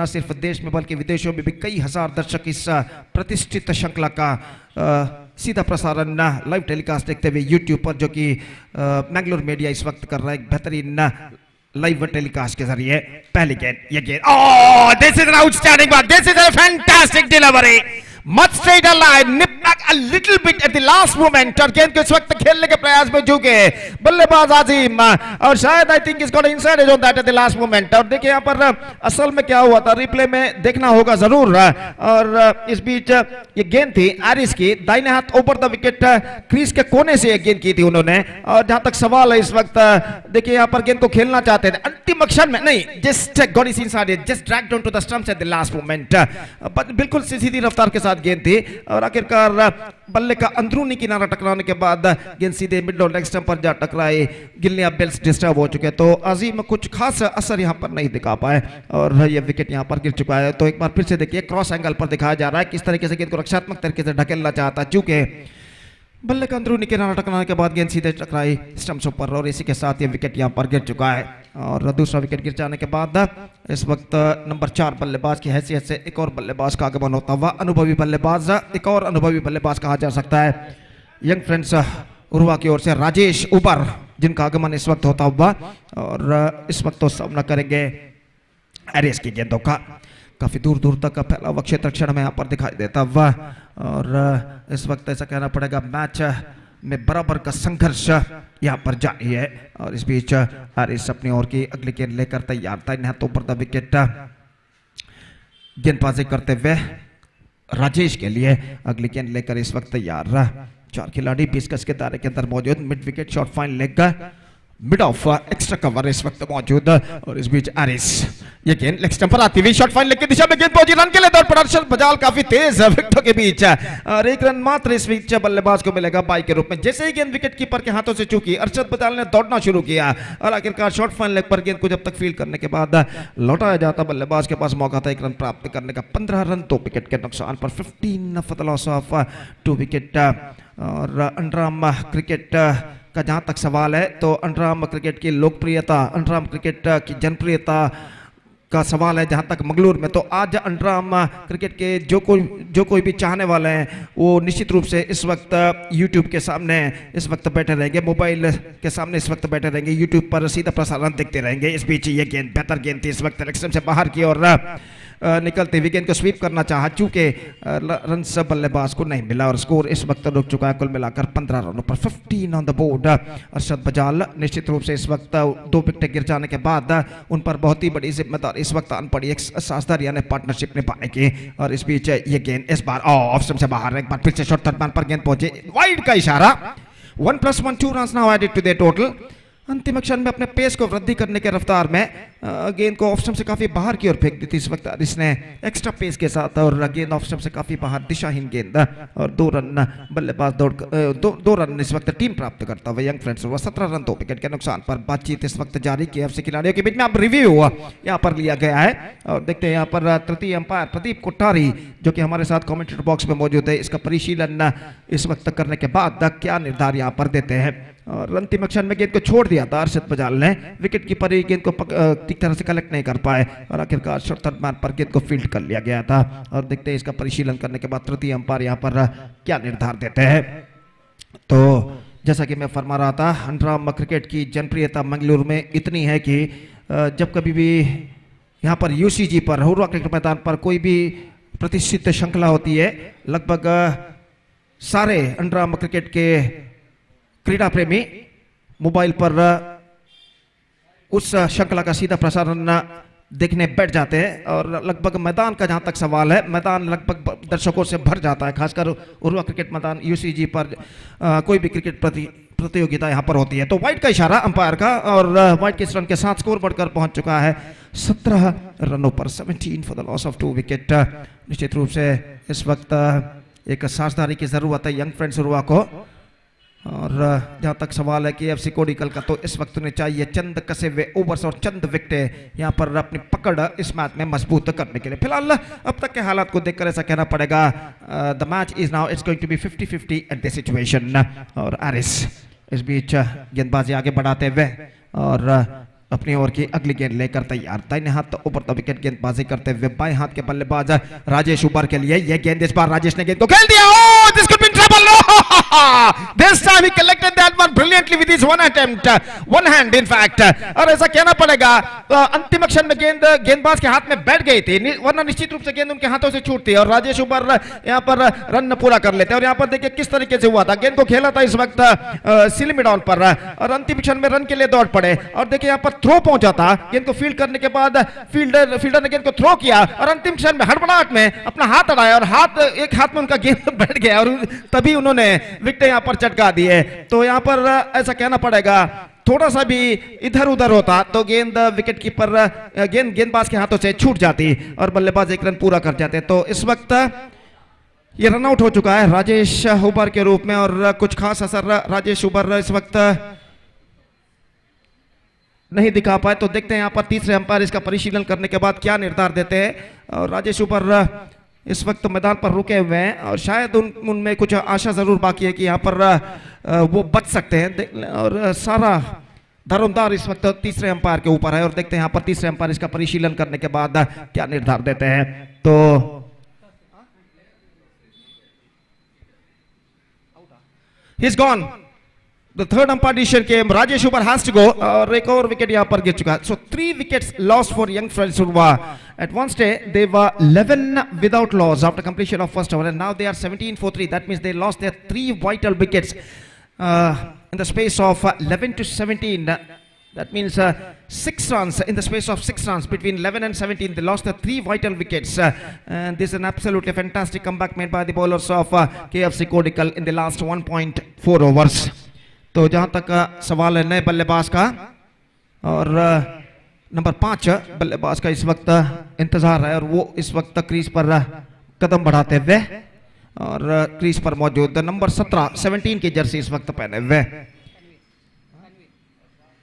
न सिर्फ देश में बल्कि विदेशों में भी कई हजार दर्शक इस प्रतिष्ठित श्रृंखला का सीधा प्रसारण लाइव टेलीकास्ट देखते हुए यूट्यूब पर, जो कि मैंगलोर मीडिया इस वक्त कर रहा है एक बेहतरीन लाइव टेलीकास्ट के जरिए। पहली गेंद, ये गेंद, ओह this is an outstanding ball, this is a fantastic delivery, much straighter line, nip back a little bit at the last moment, और गेंद को इस वक्त खेलने के प्रयास में झुके बल्लेबाज आजीम, और शायद आई थिंक इसको inside edge on that at the last moment. और देखिए यहाँ पर असल में क्या हुआ था, रिप्ले में देखना होगा जरूर। और इस बीच ये गेंद थी एरिस की, दाहिने हाथ ऊपर द विकेट क्रीज के कोने से एक गेंद की थी उन्होंने। और जहां तक सवाल है इस वक्त, देखिए यहाँ पर गेंद को खेलना चाहते थे, अंतिम अक्षर में नहीं, just got it inside, just dragged down to the stumps at the last moment, बिल्कुल सीधी रफ्तार के साथ गेंद थी, और आखिरकार बल्ले का अंदरूनी किनारा टकराने के बाद गेंद सीधे मिड और लेग स्टंप पर जा टकराई, गिल्लियां बेल्स डिस्टर्ब हो चुके, तो अजीम कुछ खास असर यहां पर नहीं दिखा पाए, और ये विकेट यहां पर गिर चुका है। तो एक बार फिर से देखिए क्रॉस एंगल पर दिखाया जा रहा है किस तरीके से गेंद को रक्षात्मक तरीके से ढकेलना चाहता, चूंकि बल्ले का अंदरूनी किनारा टकराने के बाद गेंद सीधे टकराई स्टंप्स पर और इसी के साथ ये विकेट यहाँ पर गिर चुका है। और दूसरा विकेट गिर जाने के बाद इस वक्त नंबर 4 बल्लेबाज की हैसियत से एक और बल्लेबाज का आगमन होता हुआ, अनुभवी बल्लेबाज, एक और अनुभवी बल्लेबाज कहा जा सकता है। यंग फ्रेंड्स उर्वा की ओर से राजेश उबर, जिनका आगमन इस वक्त होता हुआ और इस वक्त तो सामना करेंगे एरिस की गेंदों का। काफी दूर दूर तक का फैला हुआ क्षेत्र क्षण में यहाँ पर दिखाई देता हुआ और इस वक्त ऐसा कहना पड़ेगा मैच में बराबर का संघर्ष यहाँ पर जारी है। और इस बीच एरिस अपनी ओर की अगली गेंद लेकर तैयार था। इन हाथों पर द विकेट गेंदबाजी करते हुए राजेश के लिए अगली गेंद लेकर इस वक्त तैयार रहा। 4 खिलाड़ी 20 गज के दायरे के अंदर मौजूद। Mid wicket shot fine leg का मिड ऑफ एक्स्ट्रा कवर इस वक्त मौजूद। और इस बीच एरिस ये गेंद लेग स्टंप पर आती हुई शॉट फाइन लेग की दिशा में गेंद पहुंची, रन के लिए दौड़ पड़ा अर्शद बजाल काफी तेज विकेटों के बीच और 1 रन मात्र इस बीच बल्लेबाज को मिलेगा बाई के रूप में। जैसे ही गेंद विकेट कीपर के हाथों से चूकी, अर्शद बजाल ने दौड़ना शुरू किया और आखिरकार शॉट फाइन लेग पर गेंद को जब तक फील्ड करने के बाद लौटाया जाता, बल्लेबाज के पास मौका था 1 रन प्राप्त करने का। 15 रन 2 विकेट के नुकसान पर 15 for the loss of 2 wicket. और अंडरआर्म क्रिकेट का जहां तक सवाल है तो अंडरआर्म क्रिकेट की लोकप्रियता, अंडरआर्म क्रिकेट की जनप्रियता का सवाल है जहां तक मंगलूर में, तो आज अंडरआर्म क्रिकेट के जो कोई भी चाहने वाले हैं वो निश्चित रूप से इस वक्त यूट्यूब के सामने इस वक्त बैठे रहेंगे, मोबाइल के सामने इस वक्त बैठे रहेंगे, यूट्यूब पर सीधा प्रसारण देखते रहेंगे। इस बीच ये गेंद बेहतर गेंद थी, इस वक्त इलेक्शन से बाहर की और निकलते हुए गेंद को स्वीप करना चाहा, चूंकि रन बल्लेबाज को नहीं मिला और स्कोर इस वक्त रुक चुका है कुल मिलाकर 15 रनों पर। 15 ऑन द बोर्ड। अर्शद बजाल निश्चित रूप से इस वक्त 2 विकेट गिर जाने के बाद उन पर बहुत ही बड़ी जिम्मेदारी इस वक्त आन पड़ी, एक साझेदार यानी पार्टनरशिप निभाने की। और इस बीच ये गेंद इस बार ऑफ स्टंप से बाहर, एक बार फिर से शॉर्ट थर्ड मैन पर गेंद पहुंचे, वाइड का इशारा। 1+1 2 runs now added to the total. अंतिम क्षण में अपने पेस को वृद्धि करने के रफ्तार में गेंद को ऑफ स्टंप से काफी बाहर की ओर फेंक दी थी इस वक्त इसने एक्स्ट्रा पेस के साथ, और गेंद ऑफ स्टंप से काफी बाहर, दिशाहीन गेंद। और 2 रन बल्लेबाज दो रन इस वक्त टीम प्राप्त करता हुआ यंग फ्रेंड्स 17 रन 2 विकेट के नुकसान पर। बातचीत इस वक्त जारी KFC खिलाड़ियों के बीच में अब रिव्यू यहाँ पर लिया गया है और देखते हैं यहाँ पर तृतीय अंपायर प्रदीप कोठारी जो कि हमारे साथ कमेंटेटर बॉक्स में मौजूद है, इसका परिशीलन इस वक्त करने के बाद क्या निर्धार यहाँ पर देते हैं। और अंतिम क्षण में गेंद को छोड़ दिया था अर्शद बजाल ने, विकेट कीपर गेंद को ठीक तरह से कलेक्ट नहीं कर पाए और आखिरकार शॉर्ट थर्ड मैन पर गेंद को फील्ड कर लिया गया था। और देखते हैं इसका परिशीलन करने के बाद तृतीय अंपायर यहाँ पर क्या निर्धार देते हैं। तो जैसा कि मैं फरमा रहा था, अंडरआर्म क्रिकेट की जनप्रियता मंगलूर में इतनी है कि जब कभी भी यहाँ पर UCG पर हुर्रा क्रिकेट मैदान पर कोई भी प्रतिष्ठित श्रृंखला होती है, लगभग सारे अंडरआर्म क्रिकेट के क्रीड़ा प्रेमी मोबाइल पर उस श्रृंखला का सीधा प्रसारण देखने बैठ जाते हैं। और लगभग मैदान का जहां तक सवाल है, मैदान लगभग दर्शकों से भर जाता है, खासकर उर्वा क्रिकेट मैदान UCG पर कोई भी क्रिकेट प्रतियोगिता यहां पर होती है। तो वाइड का इशारा अंपायर का और वाइड के इस रन के साथ स्कोर बढ़कर पहुंच चुका है 17 रनों पर, 17 for the loss of 2 wicket. निश्चित रूप से इस वक्त एक साझेदारी की जरूरत है यंग फ्रेंड्स उर्वा को। और जहां तक सवाल है KFC कोडिकल का, तो इस वक्त उन्हें चाहिए चंद कसे हुए ओवर्स और चंद विकेटें यहाँ पर अपनी पकड़ इस मैच में मजबूत करने के लिए। फिलहाल अब तक के हालात को देखकर ऐसा कहना पड़ेगा the match is now it's going to be 50-50 at the situation. और एरिस इस बीच गेंदबाजी आगे बढ़ाते हुए और अपनी ओर की अगली गेंद लेकर तैयार, दाहिने हाथ ऊपर द विकेट गेंदबाजी करते हुए बाएं हाथ के बल्लेबाज राजेश उबर के लिए यह गेंद, इस बार राजेश ने गेंद को खेल दिया। Oh, this could be trouble. This time he collected that one brilliantly with his one attempt, one hand in fact. और ऐसा कहना पड़ेगा अंतिम क्षण में गेंद गेंदबाज के हाथ में बैठ गई थी, वरना निश्चित रूप से गेंद उनके हाथों से छूटती और राजेश उबर यहाँ पर रन पूरा कर लेते। और यहाँ पर देखिए किस तरीके से हुआ था, गेंद को खेला था इस वक्त सिलिमिडॉन पर और अंतिम क्षण में रन के लिए दौड़ पड़े। और देखिए यहाँ पर थ्रो पहुंचा था, गेंद को फील्ड करने के बाद फील्डर ने गेंद को थ्रो किया और अंतिम क्षण में हड़बड़ाहट में अपना हाथ अड़ाया और एक हाथ में उनका गेंद बैठ गया और तभी उन्होंने विकेट यहाँ पर चटका दिए। तो यहाँ पर ऐसा कहना पड़ेगा थोड़ा सा भी इधर उधर होता तो गेंद विकेट कीपर गेंदबाज के हाथों से छूट जाती और बल्लेबाज 1 रन पूरा कर जाते। तो इस वक्त ये रन आउट हो चुका है राजेश उबर के रूप में और कुछ खास असर राजेश उबर इस वक्त नहीं दिखा पाए। तो देखते हैं यहाँ पर तीसरे अंपायर इसका परिशीलन करने के बाद क्या निर्धार देते हैं। और राजेश उबर इस वक्त मैदान पर रुके हुए हैं और शायद उनमें कुछ आशा जरूर बाकी है कि यहाँ पर वो बच सकते हैं। और सारा धर्मदार इस वक्त तीसरे अंपायर के ऊपर है और देखते हैं यहाँ पर तीसरे अंपायर इसका परिशीलन करने के बाद क्या निर्धार देते हैं। तो he's gone. The third umpire decision came. Rajesh Ubar has to go. और एक और विकेट यहाँ पर गिर चुका है. So 3 wickets lost for young friends Urva. At one stage they were 11 without loss after completion of first over, and now they are 17 for 3. That means they lost their 3 vital wickets in the space of 11 to 17. That means 6 runs in the space of 6 runs between 11 and 17. They lost the 3 vital wickets, and this is an absolutely fantastic comeback made by the bowlers of KFC Kodikkal in the last 1.4 overs. तो जहां तक सवाल है नए बल्लेबाज का और number 5 बल्लेबाज का इस वक्त इंतजार है और वो इस वक्त क्रीज पर कदम बढ़ाते हुए और क्रीज पर मौजूद नंबर 17 की जर्सी इस वक्त पहने हुए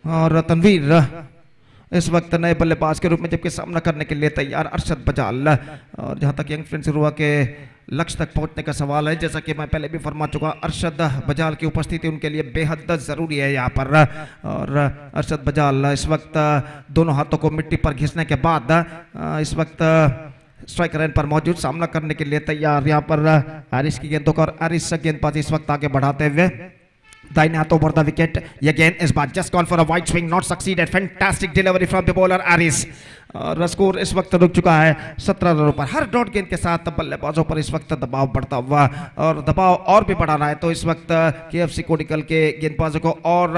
और तनवीर इस वक्त नए बल्लेबाज के रूप में जबकि सामना करने के लिए तैयार अरशद बजाल। और जहां तक यंग फ्रेंड्स हुआ के लक्ष्य तक पहुंचने का सवाल है, जैसा कि मैं पहले भी फरमा चुका, अरशद बजाल की उपस्थिति उनके लिए बेहद जरूरी है यहाँ पर। और अरशद बजाल इस वक्त दोनों हाथों को मिट्टी पर घिसने के बाद इस वक्त स्ट्राइक रेंज पर मौजूद सामना करने के लिए तैयार। यहाँ पर आरिश की गेंदों का और आरिश गेंदबाजी इस वक्त आगे बढ़ाते हुए दाहिने हाथ over the wicket. Again is but just gone for a wide swing, not succeeded. Fantastic delivery from the bowler Aris. और स्कोर इस वक्त रुक चुका है 17 रनों पर। हर डॉट गेंद के साथ बल्लेबाजों पर इस वक्त दबाव बढ़ता हुआ और दबाव और भी बढ़ाना है तो इस वक्त केएफसी कोडिकल के गेंदबाजों को और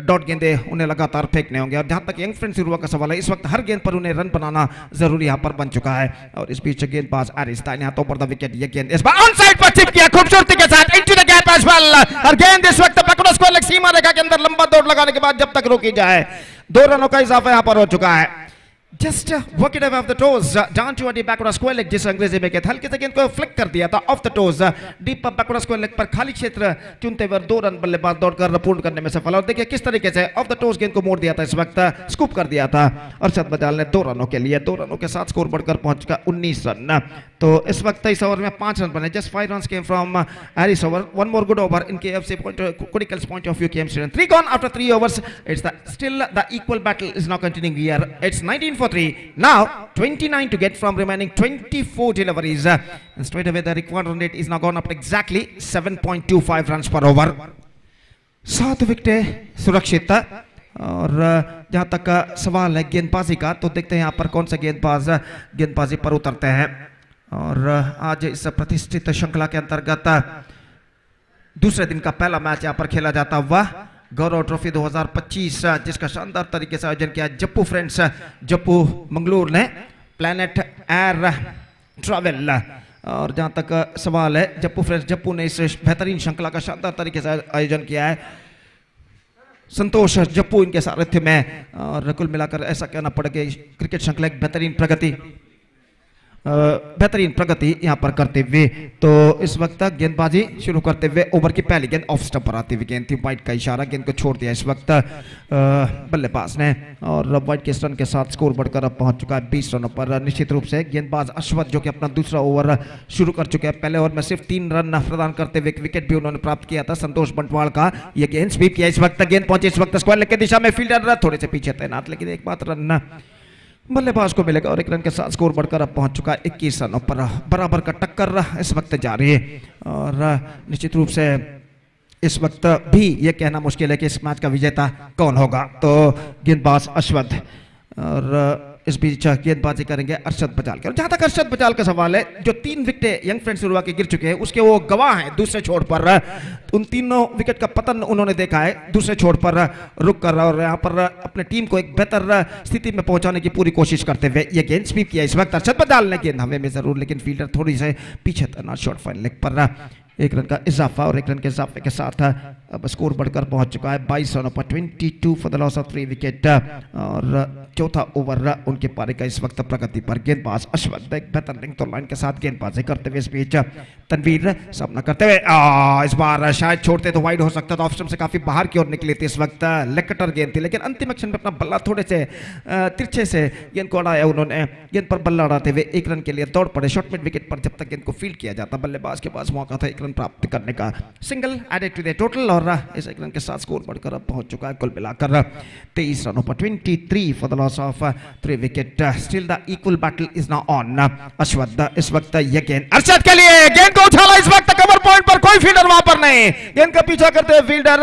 डॉट गेंदे उन्हें लगातार फेंकने होंगे। और जहां तक यंग फ्रेंड्स शुरू का सवाल है, इस वक्त हर गेंद पर उन्हें रन बनाना जरूरी यहाँ पर बन चुका है। और इस बीच गेंदबाज आरिस दाहिने हाथों पर द विकेट, ये गेंद इस बार ऑन साइड पर चिप किया खूबसूरती के साथ into the gap as well. और गेंद इस वक्त पकड़ो स्कोर लेग सीमा रेखा के अंदर लंबा दौड़ लगाने के बाद जब तक रोकी जाए 2 रनों का इजाफा यहाँ पर हो चुका है। Just work it away off the toes, down to the backward square leg जिस अंग्रेजी में कहते हैं, हल्के से गेंद को फ्लिक कर दिया था of the toes deep backward square leg पर खाली क्षेत्र चुनते हुए 2 रन बल्लेबाज दौड़कर पूर्ण करने में सफल। और देखिए किस तरीके से ऑफ द टोज गेंद को मोड़ दिया था, इस वक्त स्कूप कर दिया था अरशद बजाल ने 2 रनों के लिए। 2 रनों के साथ स्कोर बढ़कर पहुंच चुका 19 रन। तो इस वक्त इस ओवर में 5 रन बने। Just 5 runs came from Harris over. One more good over in KFC Kodikkal's point of view came straight. 3 gone after 3 overs. It's still the equal battle is now continuing here. It's 19 for 3. Now 29 to get from remaining 24 deliveries. And straight away the required run rate is now gone up to exactly 7.25 runs per over. 7 विकेटें सुरक्षित। और जहां तक सवाल है गेंदबाजी का, तो देखते हैं यहाँ पर कौन से गेंदबाज गेंदबाजी पर उतरते हैं। और आज इस प्रतिष्ठित श्रृंखला के अंतर्गत दूसरे दिन का पहला मैच यहाँ पर खेला जाता हुआ गौरव ट्रॉफी 2025 जिसका शानदार तरीके से आयोजन किया जप्पू फ्रेंड्स जप्पू मंगलोर ने प्लैनेट एयर ट्रैवल। और जहां तक सवाल है जप्पू फ्रेंड्स जप्पू ने इस बेहतरीन श्रृंखला का शानदार तरीके से आयोजन किया है, संतोष जप्पू इनके सारथ्य में। और कुल मिलाकर ऐसा कहना पड़ेगा क्रिकेट श्रृंखला एक बेहतरीन प्रगति यहाँ पर करते हुए। तो इस वक्त गेंदबाजी शुरू करते हुए ओवर की पहली गेंद ऑफ स्टंप पर आती हुई गेंद थी, वाइड का इशारा, गेंद को छोड़ दिया इस वक्त बल्लेबाज ने। और वाइड के रन के साथ स्कोर बढ़कर अब पहुंच चुका है 20 रनों पर। निश्चित रूप से गेंदबाज अश्वत जो कि अपना दूसरा ओवर शुरू कर चुके हैं, पहले ओवर में सिर्फ 3 रन प्रदान करते हुए एक विकेट भी उन्होंने प्राप्त किया था संतोष बंटवाल का। यह गेंद स्वीप किया, इस वक्त गेंद पहुंची इस वक्त स्क्वायर लेग की दिशा में, फील्डर थोड़े से पीछे तैनात, लेकिन एक बात रन बल्लेबाज को मिलेगा और 1 रन के साथ स्कोर बढ़कर अब पहुंच चुका है 21 रनों पर। बराबर का टक्कर इस वक्त जारी है। और निश्चित रूप से इस वक्त भी यह कहना मुश्किल है कि इस मैच का विजेता कौन होगा। तो गेंदबाज अश्वत और इस बीच गेंदबाजी करेंगे अरशद बजाल के। और जहां तक अरशद बजाल का सवाल है, जो 3 विकेटें यंग फ्रेंड्स शुरुआत के गिर चुके हैं उसके वो गवाह हैं दूसरे छोर पर। उन तीनों विकेट का पतन उन्होंने देखा है दूसरे छोर पर रुक कर, और यहाँ पर अपने टीम को एक बेहतर स्थिति में पहुंचाने की पूरी कोशिश करते हुए ये गेंद स्वीप किया इस वक्त अरशद बजाल ने। गेंद हवे में जरूर, लेकिन फील्डर थोड़ी से पीछे तैनात, शॉर्ट फाइन लेग पर 1 रन का इजाफा। और 1 रन के इजाफे के साथ अब स्कोर बढ़कर पहुंच चुका है 22 रनों पर 22 for the loss of 3 wicket. और चौथा ओवर उनके पारी का इस वक्त प्रगति पर। गेंदबाज अश्वथ एक बेहतर लिंक तो लाइन के साथ गेंदबाजी करते हुए इस बीच तनवीर सामना करते हुए इस बार शायद छोड़ते तो वाइड हो सकता था, ऑप्शन से काफी बाहर की ओर निकली थी इस वक्त। लेग कटर गेंद थी लेकिन अंतिम एक्शन में अपना बल्ला थोड़े से तिरछे से गेंद को अड़ाया उन्होंने। गेंद पर बल्ला अड़ाते हुए 1 रन के लिए दौड़ पड़े शॉर्ट मिड विकेट पर। जब तक गेंद को फील्ड किया जाता बल्लेबाज के पास मौका था 1 रन प्राप्त करने का। Single added to the total और इस 1 रन के साथ स्कोर बढ़कर अब पहुंच चुका है कुल मिलाकर 23 रनों पर 23 for the loss of 3 wicket. Still the equal battle is now on. Ashwath इस वक्त ये गेंद अर्शद के लिए, गेंद को उछाला इस वक्त कवर पॉइंट पर, कोई फील्डर वहां पर नहीं। गेंद का पीछा करते हुए फील्डर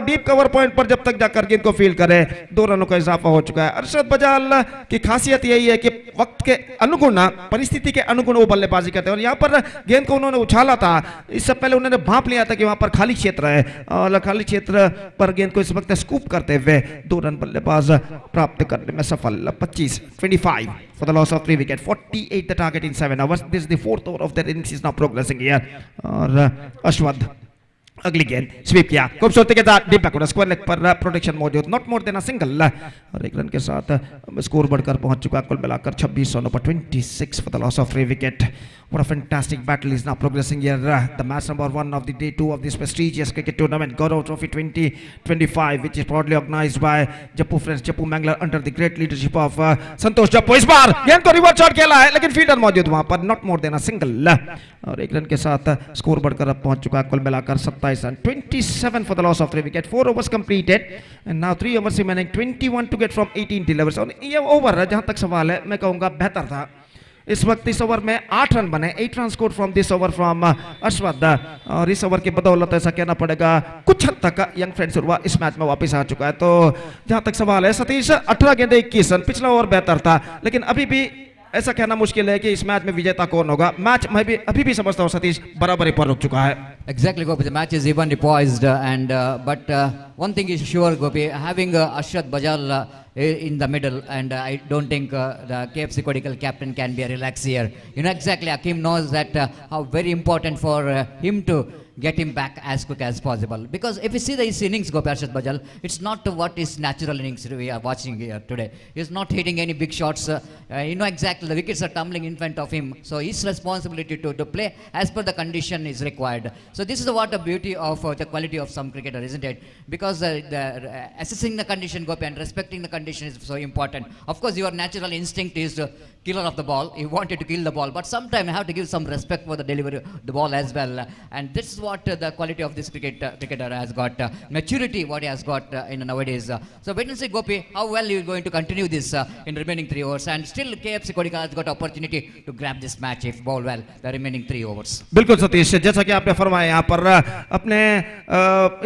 डीप कवर पॉइंट पर जब तक जाकर गेंद को फील्ड करे 2 रनों का इजाफा हो चुका है। अर्शद बजाल की खासियत यही है कि वक्त के अनुगुण, परिस्थिति के अनुगुण वो बल्लेबाजी करते हैं। और यहाँ पर गेंद को उन्होंने उछाला था, इससे पहले उन्होंने भांप लिया था कि वहां पर खाली क्षेत्र है और खाली क्षेत्र पर गेंद को इस वक्त स्कूप करते हुए 2 रन बल्लेबाज प्राप्त करने में सफल। 25 for the loss of 3 wicket, 48 the target in 7 overs. This is the 4th over of their innings is now progressing here. और अश्वथ अगली गेंद स्वीप किया खूबसूरती के साथ डीप बैकवर्ड स्क्वायर लेग पर प्रोटेक्शन मौजूद, not more than a single. और 1 रन के साथ स्कोर बढ़कर पहुंच चुका कुल मिलाकर 26 रनों पर 26 for the loss of 3 wicket. What a fantastic battle is now progressing here. The match number 1 of the day 2 of this prestigious cricket tournament, Gaurav Trophy 2025, which is proudly organized by Jeppu friends, Jeppu Mangalore under the great leadership of संतोष जप्पू। इस बार गेंद को reverse shot खेला है लेकिन fielder मौजूद वहां पर, not more than a single. और 1 रन के साथ स्कोर बढ़कर अब पहुंच चुका कुल मिलाकर 27 run, 27 for the loss of 3 wicket, 4 overs completed and now 3 overs remaining, 21 to get from 18 deliveries। और ये ओवर जहां तक सवाल है मैं कहूंगा बेहतर था। इस वक्त इस ओवर में 8 रन बने, 8 run score from this over from Ashwath. और इस ओवर की बदौलत ऐसा कहना पड़ेगा कुछ हद तक यंग फ्रेंड्स इस मैच में वापस आ चुका है। तो जहां तक सवाल है सतीश, 18 गेंदे 21 रन, पिछला ओवर बेहतर था लेकिन अभी भी ऐसा कहना मुश्किल है कि इस मैच में विजेता कौन होगा। मैच मैं भी अभी भी समझता हूं सतीश बराबरी पर रुक चुका है। Exactly, Gopi. The match is evenly poised, but one thing is sure, Gopi. Having Ashwat Bajal in the middle, and I don't think the KFC Kodigal captain can be a relax here. You know exactly. Hakim knows that how very important for him to get him back as quick as possible. Because if you see his innings, Gopi Ashwat Bajal, it's not what his natural innings we are watching here today. He's not hitting any big shots. You know exactly, the wickets are tumbling in front of him. So his responsibility to play as per the condition is required. So this is what the beauty of the quality of some cricketer, isn't it? Because assessing the condition, Gopi, and respecting the condition is so important. Of course, your natural instinct is killer of the ball. You wanted to kill the ball, but sometimes you have to give some respect for the delivery of the ball as well. And this is what the quality of this cricketer has got, maturity what he has got in nowadays. So wait and see, Gopi, how well you are going to continue this in remaining 3 overs. And still KFC Kodika has got opportunity to grab this match if ball well the remaining 3 overs. बिल्कुल सतीश, जैसा कि आपने फरमाया यहाँ पर अपने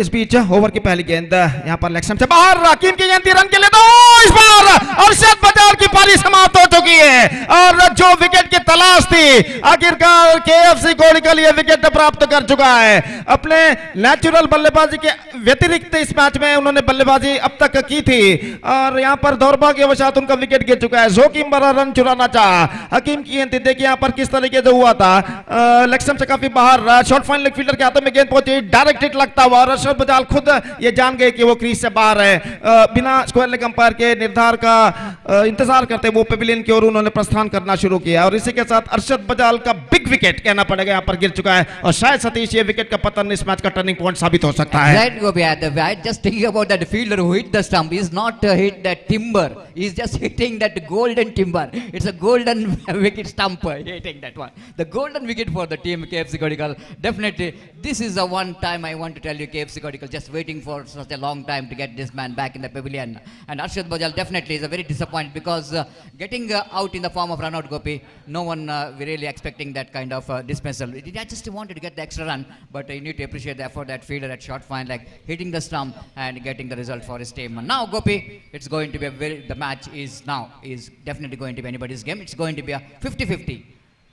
इस बीच over की पहली गेंद यहाँ पर लेग स्टंप से बाहर, हकीम की गेंद रन के लिए दो, इस बार अर्शद बजाल की पारी समाप्त हो चुकी है। और जो विकेट की तलाश थी आखिरकार केएफसी कोडिकल ये विकेट प्राप्त कर चुका है। अपने नेचुरल बल्लेबाजी के व्यतिरिक्त इस मैच में उन्होंने बल्लेबाजी अब तक की थी और यहां पर दौर्भाग्यवशात उनका विकेट गिर चुका है। जोकिम बड़ा रन चुराना चाहा, हकीम की गेंद देखिए यहां पर किस तरीके से हुआ था, लेग स्टंप से काफी बाहर, शॉर्ट फाइन लेग फील्डर के हाथों में गेंद पहुंची, डायरेक्ट हिट लगता हुआ। अर्शद बजाल खुद ये जान गए कि वो क्रीज से बाहर है, बिना स्क्वायर लेग अंपायर के निर्धार का इंतजार करते वो पेविलियन की ओर उन्होंने प्रस्थान करना शुरू किया और इसी के साथ अर्शद बजाल का बिग विकेट कहना पड़ेगा यहां पर गिर चुका है और शायद सतीश ये विकेट का पतन इस मैच का टर्निंग पॉइंट साबित हो सकता है। Right, Gopi, I just thinking about that fielder who hit the stump. He's not hit that timber. He's just hitting that golden timber. It's a golden wicket stump hitting that one. The golden wicket for the team KFC Kodigal. Definitely, this is the one time I want to tell you KFC Kodigal just waiting for such a long time to get this man back in the pavilion. And Arshad Bajal definitely is a very disappointed because getting out in the form of run out, Gopi, no one really expecting that kind of dismissal. I just wanted to get the extra run, but you need to appreciate the effort that fielder at short fine, like hitting the stump and getting the result for his team. Now, Gopi, it's going to be the match is definitely going to be anybody's game. It's going to be a 50-50.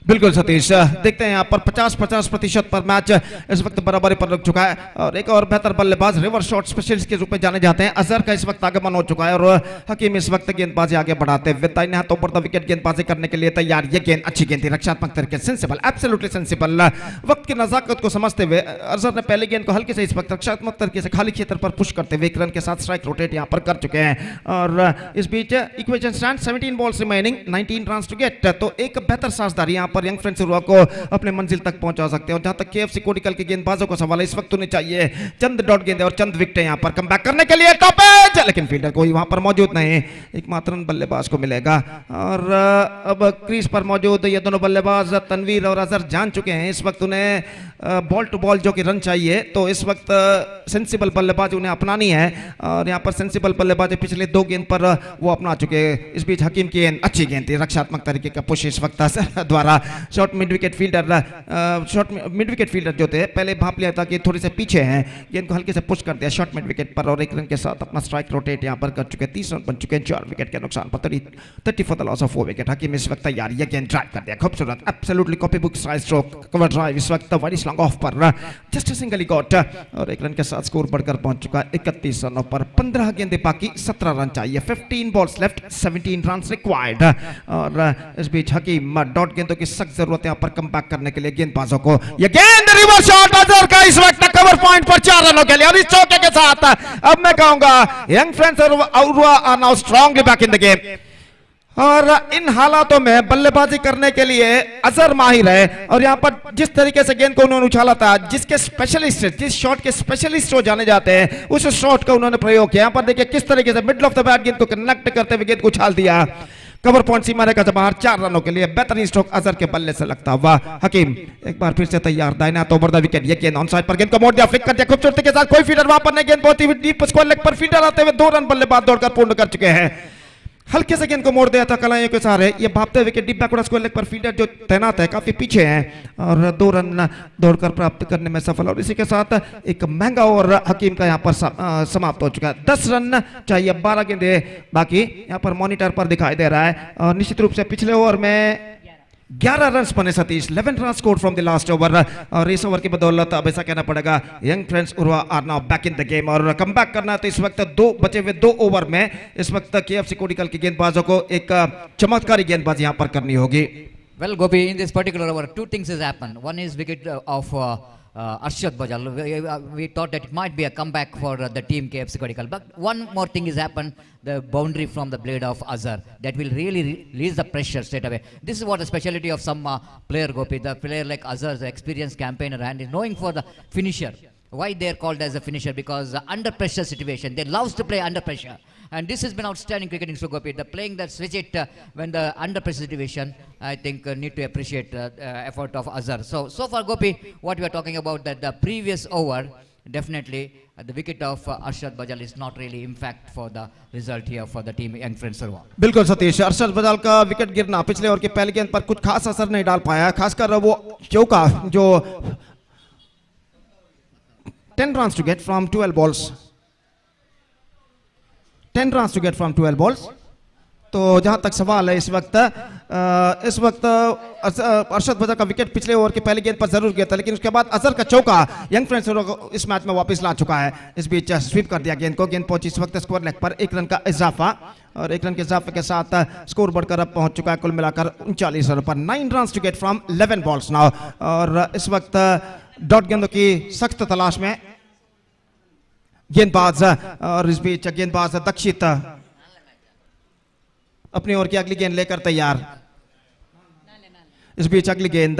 बिल्कुल सतीश, देखते हैं यहाँ पर 50-50% पर match इस वक्त बराबरी पर रुक चुका है और एक और बेहतर बल्लेबाज रिवर्स शॉट स्पेशलिस्ट के रूप में जाने जाते हैं अजहर का इस वक्त आगमन हो चुका है और हकीम इस वक्त गेंदबाजी आगे बढ़ाते हुए दाहिने हाथों पर द विकेट गेंदबाजी करने के लिए तैयार। ये गेंद अच्छी गेंद थी, रक्षात्मक तरीके सेंसिबल, एब्सोल्युटली सेंसिबल। वक्त की नजाकत को समझते हुए अजहर ने पहले गेंद को हल्के से इस वक्त रक्षात्मक तरीके से खाली क्षेत्र पर पुश करते हुए एक रन के साथ स्ट्राइक रोटेट यहाँ पर कर चुके हैं और इस बीच equation stand 17 balls remaining 19 run to get. तो एक बेहतर साझेदारी यहाँ पर यंग फ्रेंड्स को अपने मंजिल तक पहुंचा सकते हैं और जहां तक केएफसी कोडिकल के गेंदबाजों को सवाल है इस वक्त उन्हें चाहिए चंद डॉट गेंदे और चंद विकेट यहां पर कमबैक करने के लिए टॉप एज, लेकिन फील्डर कोई वहां पर मौजूद नहीं, एकमात्र बल्लेबाज को मिलेगा और अब क्रीज पर मौजूद ये दोनों बल्लेबाज तनवीर और अजहर जान चुके हैं इस वक्त उन्हें बॉल टू बॉल जो कि रन चाहिए, तो इस वक्त सेंसिबल बल्लेबाज उन्हें अपनानी है और यहां पर सेंसिबल बल्लेबाज पिछले 2 गेंद पर वो अपना चुके हैं। इस बीच हकीम की अच्छी गेंद थी, रक्षात्मक तरीके का पुश इस वक्त द्वारा शॉर्ट मिड विकेट फील्डर जो थे पहले भाप लिया था कि थोड़े से पीछे हैं, गेंद को हल्के से पुश कर दिया शॉर्ट मिड विकेट पर और एक रन के साथ अपना स्ट्राइक रोटेट यहां पर कर चुके हैं। 30 रन बन चुके हैं 4 विकेट के नुकसान पर 30 for the loss of 4 wicket. Hakeem इस वक्त तैयार, ये गेंद ड्राइव कर दिया, खूबसूरत, absolutely copy book size stroke cover drive इस वक्त वेरी स्लॉन्ग ऑफ पर जस्ट सिंगल गॉट और एक रन के साथ स्कोर बढ़कर पहुंच चुका है 31 रनों पर। 15 गेंदे बाकी, 17 रन चाहिए, 15 बॉल्स लेफ्ट, 17 रन रिक्वायर्ड और इस बीच हकीम डॉट गेंदों की सख्त जरूरत है यहाँ पर कमबैक करने के लिए गेंदबाजों को। ये गेंद रिवर्स शॉट अजहर का इस वक्त कवर पॉइंट पर 4 रनों के लिए और इस चौके के साथ अब मैं कहूंगा young friends are now strongly back in the game और इन हालातों में बल्लेबाजी करने के लिए अजहर माहिर है और यहां पर जिस तरीके से गेंद को उन्होंने उछाला था, जिसके स्पेशलिस्ट, जिस शॉट के स्पेशलिस्ट हो जाने जाते हैं उस शॉट का उन्होंने प्रयोग किया। यहां पर देखिए किस तरीके से मिडल ऑफ द बैट गेंद को कनेक्ट करते हुए गेंद को उछाल दिया, कवर पॉइंट सीमा रेखा से बाहर 4 रनों के लिए बेहतरीन स्ट्रोक अजहर के बल्ले से लगता हुआ। हकीम एक बार फिर से तैयार, दाहिना तो ओवर द विकेट, ये गेंद ऑन साइड पर गेंद को मोड़ दिया, फ्लिक कर दिया खूबसूरती के साथ, कोई फील्डर वहां पर नहीं, गेंद बहुत ही डीप स्क्वायर लेग पर फील्डर आते हुए 2 रन बल्लेबाज दौड़कर पूर्ण कर चुके हैं। हल्के से गेंद को मोड़ दिया था कलाइयों के सहारे, ये भापते हुए डीप बैकवर्ड स्क्वायर लेग पर फील्डर जो तैनात है काफी पीछे हैं और 2 रन दौड़कर प्राप्त करने में सफल और इसी के साथ एक महंगा ओवर हकीम का यहाँ पर समाप्त हो चुका है। 10 रन चाहिए, 12 गेंदे बाकी, यहाँ पर मॉनिटर पर दिखाई दे रहा है और निश्चित रूप से पिछले ओवर में 11 रन बने Satish, 11 run score from the last over और इस ओवर की बदौलत अब ऐसा कहना पड़ेगा young friends Urva are now back in the game और कम बैक करना है तो इस वक्त 2 बचे हुए 2 ओवर में इस वक्त केएफसी कोडिकल के गेंदबाजों को एक चमत्कारी गेंदबाजी यहां पर करनी होगी। Well, Gopi, in this particular over, 2 things has happened. One is wicket of Arshad Bajal. We thought that it might be a comeback for the team KFC Kodigal. But one more thing has happened, the boundary from the blade of Azhar. That will really release the pressure straight away. This is what the speciality of some player, Gopi. The player like Azhar, the experienced campaigner and is knowing for the finisher. Why they are called as a finisher? Because under pressure situation, they loves to play under pressure. And this has been outstanding cricketing, so Gopi. The playing that switch it when the under pressure situation, I think need to appreciate the effort of Azhar. So far, Gopi, what we are talking about that the previous over, definitely the wicket of Arshad Bajal is not really impact for the result here for the team Young Friends Sarwa. बिल्कुल सतीश, अरशद बजाल का wicket गिरना पिछले over के पहले गेंद पर कुछ खास असर नहीं डाल पाया, खासकर वो चौका जो 10 runs to get from 12 balls. 10 runs to get from 12 balls. तो जहां तक सवाल है इस वक्त अरशद बजाल का विकेट पिछले ओवर के पहले गेंद पर जरूर गया था, लेकिन उसके बाद अजहर का चौका यंग फ्रेंड्स को इस मैच में वापस ला चुका है। इस बीच स्वीप कर दिया गेंद को, गेंद पहुंची इस वक्त स्कोर लेग पर 1 रन का इजाफा और 1 रन के इजाफे के साथ स्कोर बढ़कर अब पहुंच चुका है कुल मिलाकर 39 रन पर। 9 run to get from 11 balls now और इस वक्त डॉट गेंदों की सख्त तलाश में गेंदबाज और इस बीच गेंदबाज दक्षित अपनी ओर की अगली गेंद लेकर तैयार। इस बीच अगली गेंद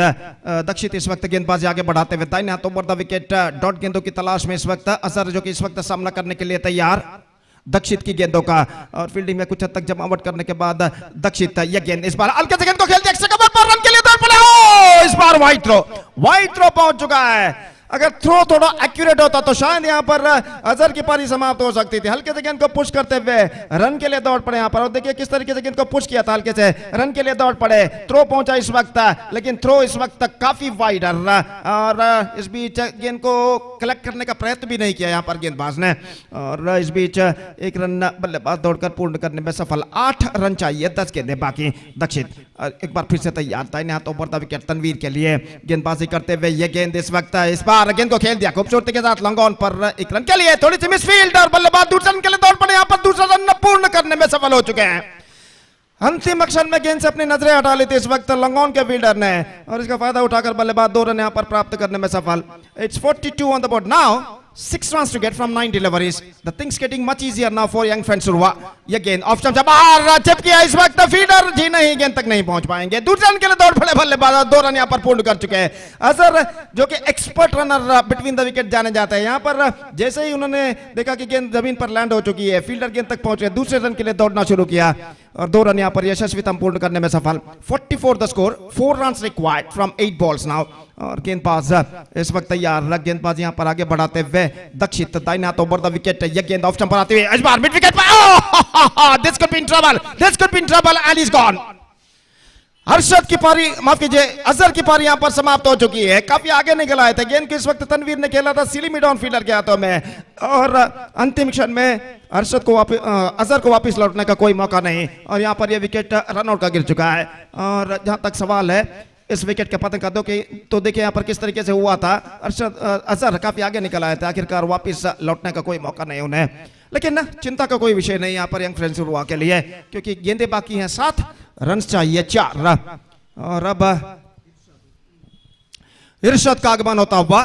दक्षित इस वक्त गेंदबाजी आगे बढ़ाते हुए दाहिने हाथों पर द विकेट डॉट गेंदों की तलाश में इस वक्त अजहर जो कि इस वक्त सामना करने के लिए तैयार दक्षित की गेंदों का और फील्डिंग में कुछ हद तक जमावट करने के बाद दक्षित यह गेंद इस बार हल्के से गेंद को खेलते एक्स्ट्रा कवर पर रन के लिए दौड़ पड़े हो, इस बार वाइड थ्रो पहुंच चुका है। अगर थ्रो थोड़ा एक्यूरेट होता तो शायद यहां पर अजहर की पारी समाप्त हो सकती थी। हल्के से गेंद को पुश करते हुए रन के लिए दौड़ पड़े यहां पर और देखिए किस तरीके से गेंद को पुश किया था, हल्के से रन के लिए दौड़ पड़े, थ्रो पहुंचा इस वक्त, लेकिन थ्रो इस वक्त काफी वाइड और इस बीच गेंद को कलेक्ट करने का प्रयत्न भी नहीं किया यहां पर गेंदबाज ने और इस बीच 1 रन बल्लेबाज दौड़कर पूर्ण करने में सफल। 8 रन चाहिए, 10 गेंदें बाकी। दक्षित एक बार फिर से तैयार, दाहिने हाथों बढ़ता विकेट तनवीर के लिए, गेंदबाजी करते हुए ये गेंद इस वक्त इस बार गेंद को खेल दिया खूबसूरती के साथ लॉन्ग ऑन पर, एक रन के लिए थोड़ी सी मिसफील्ड और बल्लेबाज दूसरे रन के लिए दौड़ पड़े, यहाँ पर दूसरा रन पूर्ण करने में सफल हो चुके हैं। अंतिम क्षण में गेंद से अपनी नजरें हटा ली थी इस वक्त लॉन्ग ऑन के फील्डर ने, और इसका फायदा उठाकर बल्लेबाज 2 रन यहाँ पर प्राप्त करने में सफल। It's 42 on the board now, 6 runs to get from 9 deliveries. The things getting much easier now for young friends Surwa. ये गेंद ऑफ स्टंप से बाहर चिप किया इस वक्त फील्डर जी नहीं, गेंद तक नहीं पहुंच पाएंगे। दूसरे रन के लिए दौड़ पड़े बल्लेबाज, 2 रन यहाँ पर पूर्ण कर चुके हैं। अजहर जो कि expert runner between the wicket जाने जाते हैं, यहाँ पर जैसे ही उन्होंने देखा कि गेंद जमीन पर लैंड हो चुकी है, फील्डर गेंद तक पहुंच गए, दूसरे रन के लिए दौड़ना शुरू किया और 2 रन यहाँ पर यशस्वीतम पूर्ण करने में सफल। 44 the score, 4 runs required from 8 balls now. और गेंदबाज इस वक्त तैयार, गेंदबाज यहाँ पर आगे बढ़ाते हुए दक्षित दाहिने हाथों बढ़ता विकेट, ये गेंद ऑफ स्टंप पर आती हुई इस बार मिड विकेट पर, this could be in trouble, this could be in trouble and is gone. Harshad की पारी, माफ कीजिए, अजहर की पारी यहाँ पर समाप्त हो चुकी है। काफी आगे निकल आए थे, गेंद को इस वक्त तनवीर ने खेला था सिली मिड ऑन फील्डर के हाथों में, और अंतिम क्षण में अरशद को वापस, अजहर को वापस लौटने का कोई मौका नहीं, और यहाँ पर यह विकेट रनआउट का गिर चुका है। और जहां तक सवाल है इस विकेट के पतन का दो कि, तो देखिए यहाँ पर किस तरीके से हुआ था। अजहर काफी आगे निकल आए थे, आखिरकार वापस लौटने का कोई मौका नहीं उन्हें, लेकिन ना चिंता का कोई विषय नहीं यहाँ पर यंग फ्रेंड्स हुआ के लिए, क्योंकि गेंदे बाकी हैं 7, रन चाहिए 4। और अब इरशाद का आगमन होता हुआ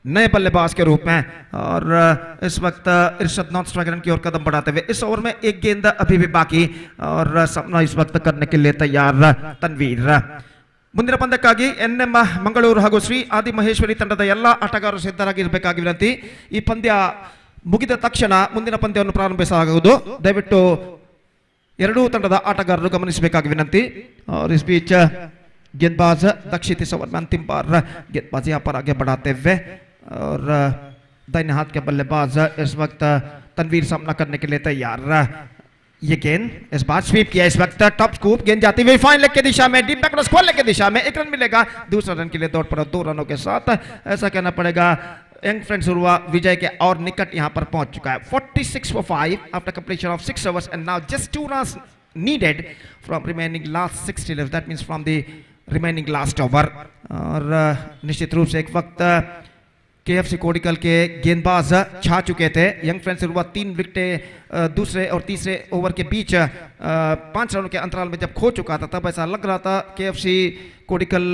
नए बल्लेबाज के रूप में, और इस वक्त इरशाद नॉन स्ट्राइक रन की ओर कदम बढ़ाते हुए, इस ओवर में एक गेंद अभी भी बाकी और सामना इस वक्त करने के लिए तैयार तनवीर। ಮುಂದಿನ ಪಂದ್ಯಕ್ಕಾಗಿ ಎನ್ಎಂ ಮಂಗಳೂರು ಹಾಗೂ ಶ್ರೀ ಆದಿ ಮಹೇಶ್ವರಿ ತಂಡದ ಎಲ್ಲ ಆಟಗಾರರು ಸಿದ್ಧರಾಗಿರಬೇಕಾಗಿ ವಿನಂತಿ। ಈ ಪಂದ್ಯ ಮುಗಿದ ತಕ್ಷಣ ಮುಂದಿನ ಪಂದ್ಯವನ್ನು ಪ್ರಾರಂಭಿಸಲಾಗುವುದು, ದಯವಿಟ್ಟು ಎರಡೂ ತಂಡದ ಆಟಗಾರರು ಗಮನಿಸಬೇಕಾಗಿ ವಿನಂತಿ। और इस बीच गेंदबाज दक्षित इस ओवर में अंतिम बार गेंदबाजी यहाँ पर आगे बढ़ाते हुए, और दाहिने हाथ के बल्लेबाज इस वक्त तनवीर सामना करने के लिए तैयार। ये गेंद इस बार स्वीप किया, इस वक्त टॉप स्कूप, गेंद जाती हुई फाइन लेग की दिशा में, डीप बैकवर्ड स्क्वायर लेग की दिशा में, 1 रन मिलेगा, दूसरा रन के लिए दौड़ पड़ा 2 रनों के साथ। ऐसा कहना पड़ेगा यंग फ्रेंड्स हुआ विजय के और निकट यहां पर पहुंच चुका है। 46 for 5 after completion of 6 overs and now just 2 runs needed from remaining last 60 left, that means from the remaining last over। और निश्चित रूप से एक वक्त केएफसी कोडिकल के गेंदबाज छा चुके थे। यंग फ्रेंड्स हुआ 3 विकेटें दूसरे और तीसरे ओवर के बीच 5 रनों के अंतराल में जब खो चुका था, तब ऐसा लग रहा था केएफसी कोडिकल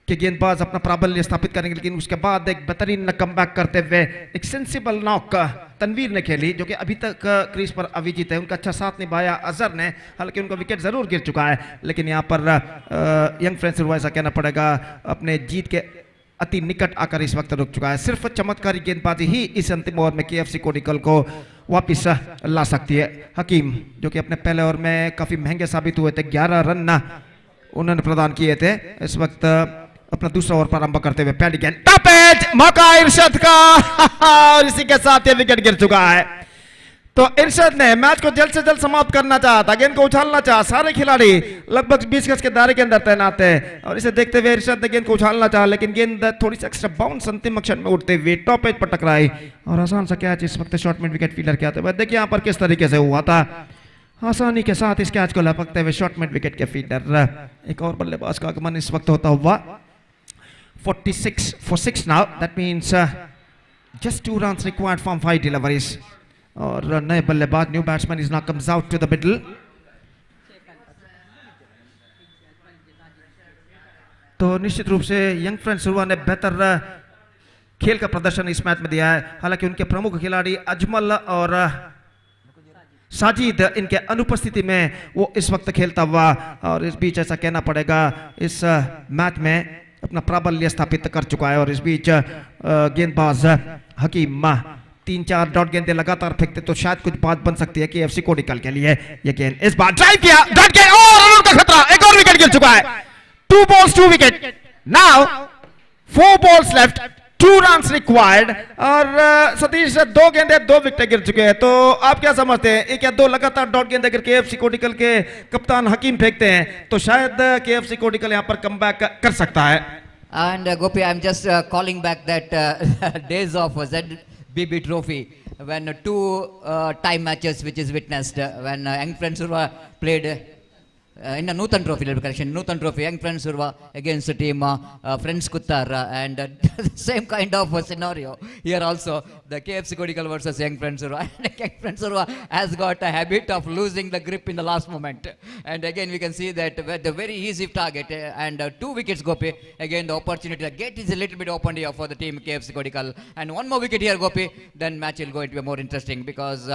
के गेंदबाज अपना प्राबल्य स्थापित करेंगे, लेकिन उसके बाद एक बेहतरीन कमबैक करते हुए एक सेंसिबल नॉक तनवीर ने खेली, जो कि अभी तक क्रीज पर अविजित है। उनका अच्छा साथ निभाया अजहर ने, हालांकि उनका विकेट जरूर गिर चुका है, लेकिन यहाँ पर यंग फ्रेंड्स हुआ ऐसा कहना पड़ेगा अपने जीत के अति निकट आकर इस वक्त रुक चुका है। सिर्फ चमत्कारी गेंदबाजी ही इस अंतिम ओवर में केएफसी कोडिकल को वापस ला सकती है। हकीम जो कि अपने पहले ओवर में काफी महंगे साबित हुए थे, 11 रन उन्होंने प्रदान किए थे, इस वक्त अपना दूसरा ओवर प्रारंभ करते हुए पहली गेंद टॉप एज, मौका इरशाद का और इसी के साथ ये विकेट गिर चुका है। तो इरशाद ने मैच को जल्द से जल्द समाप्त करना चाहा था, गेंद को उछालना चाहा, सारे खिलाड़ी लगभग 20 गज के दायरे के अंदर तैनात है, और इसे देखते हुए इरशाद ने गेंद को उछालना चाहा, लेकिन गेंद थोड़ी सी एक्स्ट्रा बाउंस अंतिम क्षण में उठते हुए टॉप एज पर टकराई, और आसान सा कैच इस वक्त शॉर्ट मिड विकेट फील्डर के आते हुए। देखिए यहाँ पर किस तरीके से हुआ था, आसानी के साथ इस कैच को लपकते हुए शॉर्ट मिड विकेट के फील्डर। एक और बल्लेबाज का आगमन इस वक्त होता हुआ। 46 for 6 now, that means just 2 runs required from 5 deliveries। और नए बल्लेबाज new batsman is now comes out to the middle. तो निश्चित रूप से यंग फ्रेंड्स हुआ ने बेहतर खेल का प्रदर्शन इस मैच में दिया है, हालांकि उनके प्रमुख खिलाड़ी अजमल और साजिद इनके अनुपस्थिति में वो इस वक्त खेलता हुआ, और इस बीच ऐसा कहना पड़ेगा इस मैच में अपना प्राबल्य स्थापित कर चुका है। और इस बीच गेंदबाज हकीम 3-4 डॉट गेंदे लगातार फेंकते तो शायद कुछ बात बन सकती है केएफसी कोडिकल के लिए। ये गेंद इस बार ड्राइव किया, डॉट गेंद और रन का खतरा, एक और विकेट गिर चुका है। 2 balls 2 wicket, now 4 balls left, 2 runs required. और सतीश 2 गेंदे 2 विकेट गिर चुके हैं, तो आप क्या समझते हैं, 1 या 2 लगातार डॉट गेंदे अगर केएफसी कोडिकल के कप्तान हकीम फेंकते हैं तो शायद केएफसी कोडिकल यहां पर कमबैक कर सकता है। And Gopi, I'm just calling back that days of ZBB trophy when 2 time matches which is witnessed when Young Friends were played in a Nutan Trophy, correction, Nutan Trophy, Young Friends Urva against the team Friends Kuttar, and the same kind of scenario here also, the KFC Kodikal versus Young Friends Urva. And Young Friends Urva has got a habit of losing the grip in the last moment, and again we can see that the very easy target and 2 wickets Gopi, again the opportunity to get is a little bit opened here for the team KFC Kodikal, and 1 more wicket here Gopi, then match will going to be more interesting, because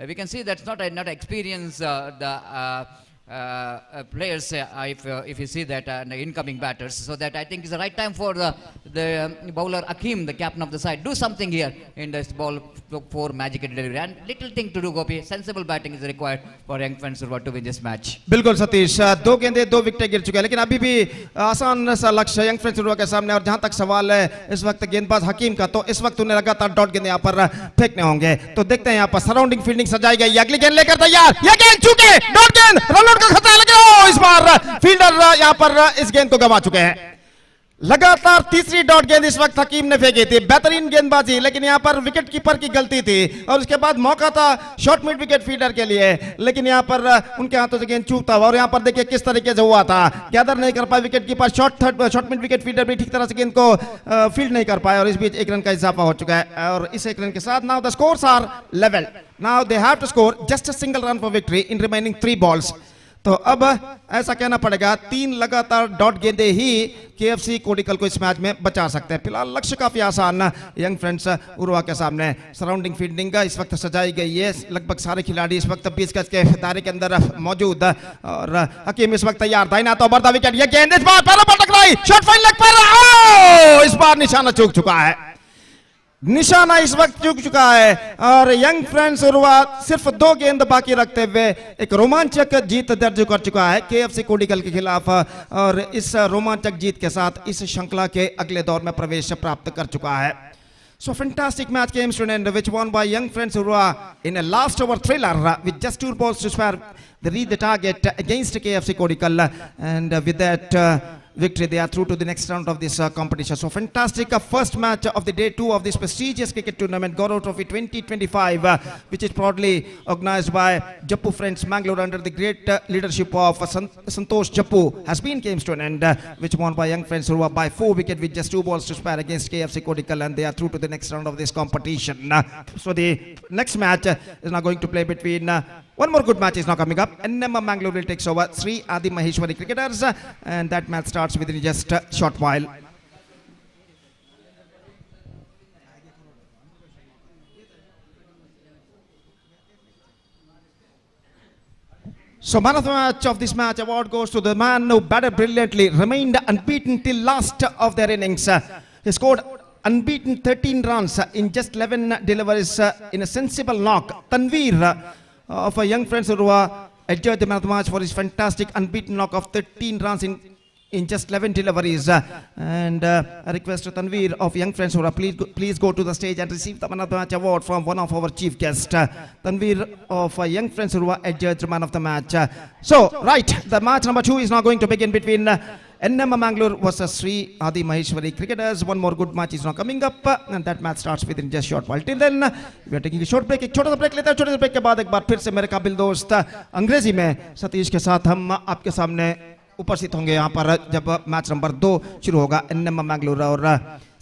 we can see that's not experience players, if you see that, the incoming batters, so that I think is the right time for the bowler Akim, the captain of the side, do something here in this ball for magic delivery, and little thing to do Gopi, sensible batting is required for Young Friends Urva to win this match. बिल्कुल सतीश, 2 गेंदे 2 विकेटें गिर चुके हैं, लेकिन अभी भी आसान सा लक्ष्य यंग फ्रेंड्स उर्वा के सामने। और जहां तक सवाल है इस वक्त गेंदबाज हकीम का, तो इस वक्त उन्हें लगातार डॉट गेंदे यहां पर फेंकने होंगे। तो देखते हैं यहां पर सराउंडिंग फील्डिंग सजाई गई, अगली गेंद लेकर तैयार, ये गेंद चूके, डॉट गेंद, रन आउट का खतरा, लेकिन इस बार फील्डर यहां पर इस गेंद को गंवा चुके हैं। लगातार तीसरी डॉट गेंद इस वक्त हकीम ने फेंकी थी, बेहतरीन गेंदबाजी, लेकिन यहां पर विकेट कीपर की गलती थी, और उसके बाद मौका था शॉर्ट मिड विकेट फील्डर के लिए, लेकिन यहां पर उनके हाथों से गेंद चूकता हुआ। और यहां पर देखिए किस तरीके से हुआ था, गैदर नहीं कर पाए wicket keeper, short mid wicket fielder भी ठीक तरह से गेंद को फील्ड नहीं कर पाए, और इस बीच 1 रन का इजाफा हो चुका है। और इस 1 रन के साथ now the scores are level, now they have to score just a single run for victory in remaining 3 balls. तो अब ऐसा कहना पड़ेगा 3 लगातार डॉट गेंदे ही केएफसी कोडिकल को इस मैच में बचा सकते हैं। फिलहाल लक्ष्य काफी आसान यंग फ्रेंड्स उर्वा के सामने। सराउंडिंग फील्डिंग इस वक्त सजाई गई है, लगभग सारे खिलाड़ी इस वक्त 20 गज के दायरे के अंदर मौजूद, और हकीम इस वक्त तैयार, दाहिना तो बरदा विकेट, ये गेंद इस बार पैरों पर टकराई, शॉर्ट फाइन लेग पर, इस बार निशाना चूक चुका है, निशाना इस वक्त चूक चुका है, और यंग फ्रेंड्स उर्वा सिर्फ 2 गेंद बाकी रखते हुए एक रोमांचक जीत दर्ज कर चुका है केएफसी कोडिकल के खिलाफ, और इस रोमांचक जीत के साथ इस श्रृंखला के अगले दौर में प्रवेश प्राप्त कर चुका है। So fantastic match came to an end, which won by Young Friends Urva in a last over thriller with just 2 balls to spare. They reached the target against KFC Kodikal, and with that victory they are through to the next round of this competition. So fantastic first match of the day 2 of this prestigious cricket tournament, Gaurav Trophy 2025, which is proudly organized by Jeppu Friends Mangalore under the great leadership of Santosh Jeppu, has been came to an end, which won by Young Friends Urva by 4 wickets with just 2 balls to spare against KFC Kodikal, and they are through to the next round of this competition. So the next match is now going to play between one more good match is now coming up. NM Mangalore will take over Sri Adi Maheshwari Cricketers, and that match starts within just a short while. So man of the match of this match award goes to the man who batted brilliantly, remained unbeaten till last of their innings. He scored unbeaten 13 runs in just 11 deliveries in a sensible knock. Tanveer of Young Friends Urva enjoyed the man of the match for his fantastic unbeaten knock of 13 runs in just 11 deliveries. And I request Tanveer of Young Friends Urva, please go to the stage and receive the man of the match award from one of our chief guests. Tanveer of Young Friends Urva enjoyed the man of the match. So, right, the match number 2 is now going to begin between NM Mangalore versus Sri Adi Maheshwari Cricketers. One more good match is now coming up, and that match starts within just short while. Till then, we are taking a short break. एक छोटा सा break लेते हैं, छोटे से break के बाद एक बार फिर से मेरे काबिल दोस्त अंग्रेजी में सतीश के साथ हम आपके सामने उपस्थित होंगे यहाँ पर जब मैच नंबर 2 शुरू होगा NM Mangalore और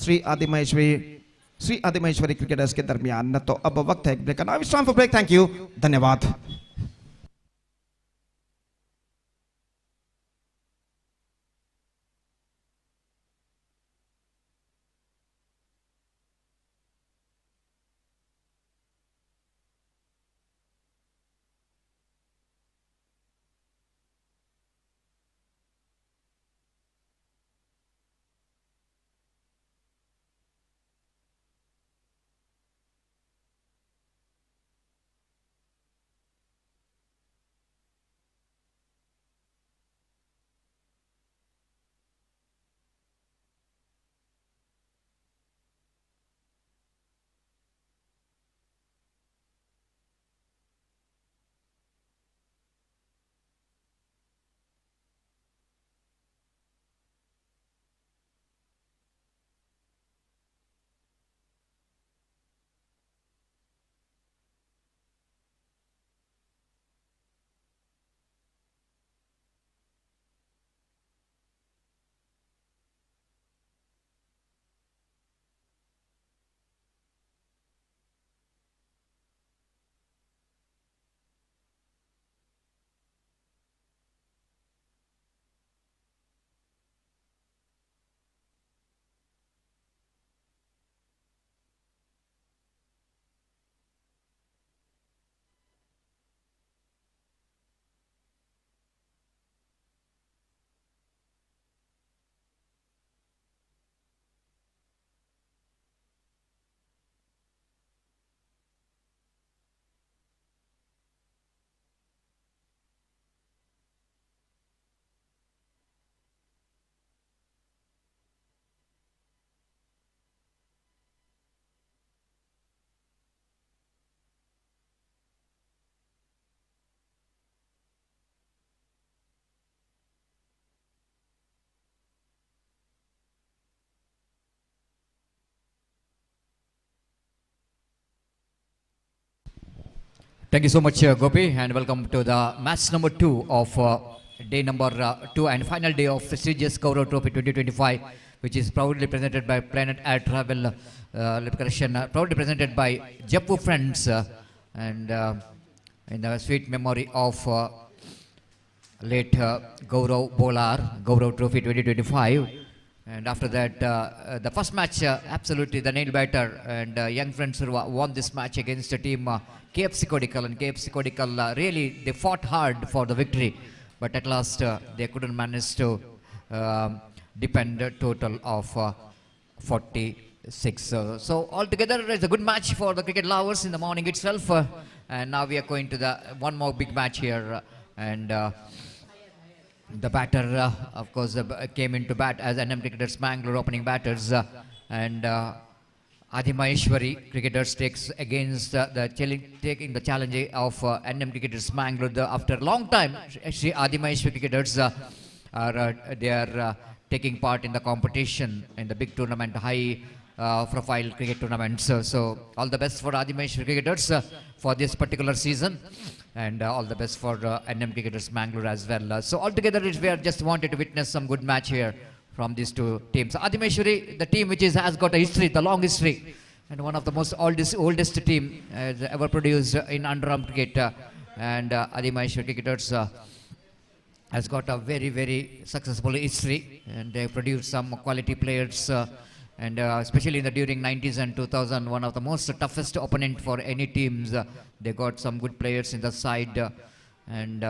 श्री आदि महेश्वरी क्रिकेटर्स के दरमियान। तो अब वक्त है एक ब्रेक का। Now it's time for break. Thank you, धन्यवाद। Thank you so much, Gopi, and welcome to the match number 2 of day number 2 and final day of prestigious Gaurav Trophy 2025, which is proudly presented by Planet Air Travel, proudly presented by Jeppu Friends, and in the sweet memory of late Gaurav Bolar, Gaurav Trophy 2025. And after that, the first match, absolutely the nail biter, and young friends who won this match against the team KFC Kodikal, and KFC Kodikal really they fought hard for the victory, but at last they couldn't manage to depend a total of 46. So altogether, it's a good match for the cricket lovers in the morning itself, and now we are going to the one more big match here, and. The batter, of course, came into bat as NM Cricketers Mangalore opening batters, and Adi Maheshwari Cricketers takes against taking the challenge of NM Cricketers Mangalore. After a long time, actually, Adi Maheshwari Cricketers are taking part in the competition in the big tournament, high profile cricket tournaments. So all the best for Adi Maheshwari Cricketers for this particular season. And all the best for NM Cricketers Mangalore as well. So altogether, we are just wanted to witness some good match here from these two teams. Adi Maheshwari, the team which has got a history, the long history, and one of the most oldest team ever produced in underarm cricket. And Adi Maheshwari Cricketers has got a very successful history, and they produced some quality players. And especially during 90s and 2000, one of the most toughest opponent for any teams. They got some good players in the side, and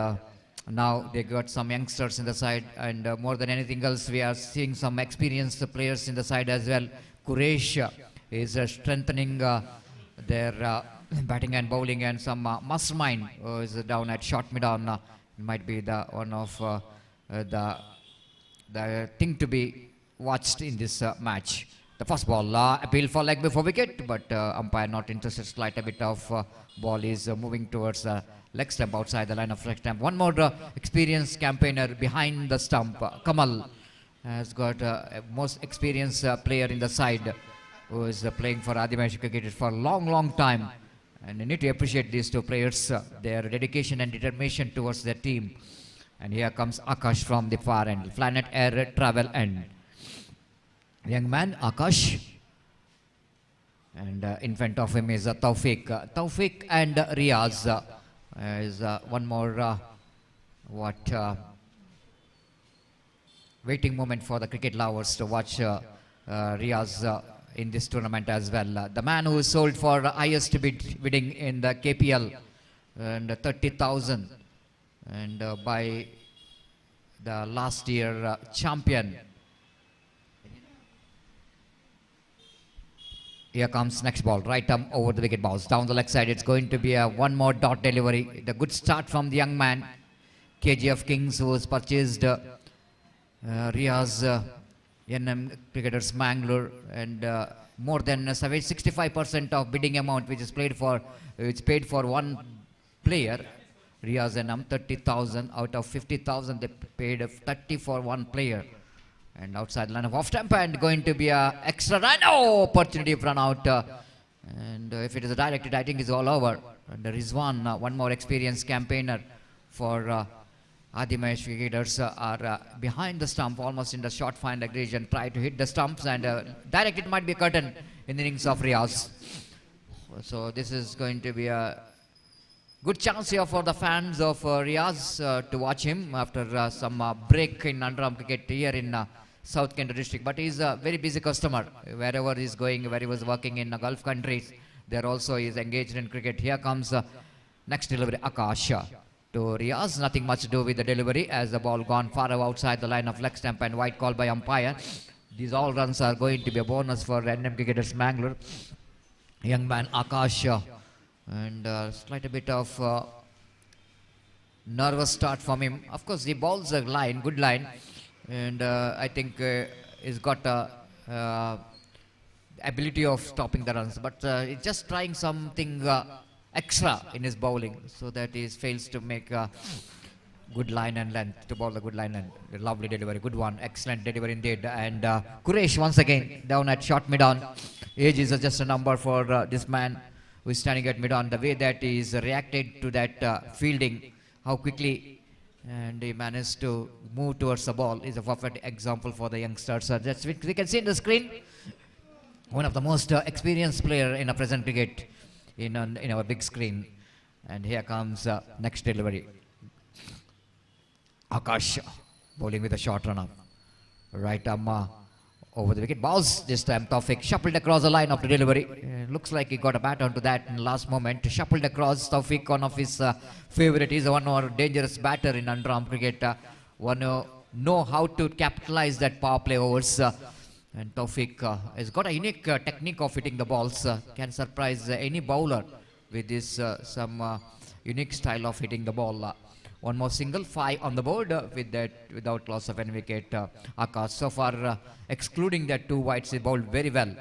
now they got some youngsters in the side, and more than anything else, we are seeing some experienced players in the side as well. Quresh is strengthening their batting and bowling, and some mastermind is down at short mid-on. Might be the one of the thing to be watched in this match. The first ball, appeal for leg before wicket, but umpire not interested. Slight a bit of ball is moving towards the leg stump outside the line of leg stump. One more experienced campaigner behind the stump. Kamal has got most experienced player in the side, who is playing for Adi Maheshwari Cricket for a long time. And you need to appreciate these two players, their dedication and determination towards their team. And here comes Akash from the far end, Planet Air Travel end. Young man Akash, and in front of him is Taufik. Taufik and Riaz is one more waiting moment for the cricket lovers to watch Riaz in this tournament as well. The man who is sold for highest bidding in the KPL, and 30,000, and by the last year champion. Here comes next ball, right arm over the wicket, balls down the leg side. It's going to be a one more dot delivery. The good start from the young man, KGF Kings, who has purchased Riaz NM Cricketers Mangalore, and more than 65% of bidding amount which is paid for one player. Riaz NM 30,000 out of 50,000. They paid 30 for one player. And outside line of off stump, and going to be a extra run. Oh, opportunity of run out. And if it is directed, I think it's all over. And there is one more experienced campaigner for Adi Maheshwari Cricketers are behind the stump, almost in the short fine leg region. Try to hit the stumps, and direct it might be a curtain in the innings of Riaz. So this is going to be a good chance here for the fans of Riaz to watch him after some break in underarm cricket here in South Kent district. But he's a very busy customer. Wherever he's going, where he was working in Gulf countries, there also he is engaged in cricket. Here comes next delivery, Akash to Riaz. Nothing much to do with the delivery, as the ball gone far outside the line of leg stump, and white call by umpire. These all runs are going to be a bonus for NM Cricketers Mangalore. Young man Akash, and slight a bit of nervous start from him. Of course, he bowls a line, good line, and I think he's got ability of stopping the runs, but he's just trying something extra in his bowling, so that he fails to make a good line and length, to bowl a good line and a lovely delivery, good one, excellent delivery indeed. And Quresh once again down at short mid-on. Age is just a number for this man, who is standing at mid-on, the way that he is reacted to that fielding, how quickly and he managed to move towards the ball is a perfect example for the youngsters. That's what we can see in the screen. One of the most experienced player in a present cricket in our big screen. And here comes next delivery. Akash bowling with a short run-up. Right arm over the wicket. Bounce this time. Tawfiq shuffled across the line of the delivery. Looks like he got a bat onto that in the last moment. Shuffled across. Tawfiq, one of his favorite. He's one more dangerous batter in under-arm cricket. One know how to capitalize that power play overs. And Tawfiq has got a unique technique of hitting the balls. Can surprise any bowler with this some unique style of hitting the ball. One more single, 5 on the board with that without loss of any wicket. Akash so far excluding that 2 wides, he bowled very well,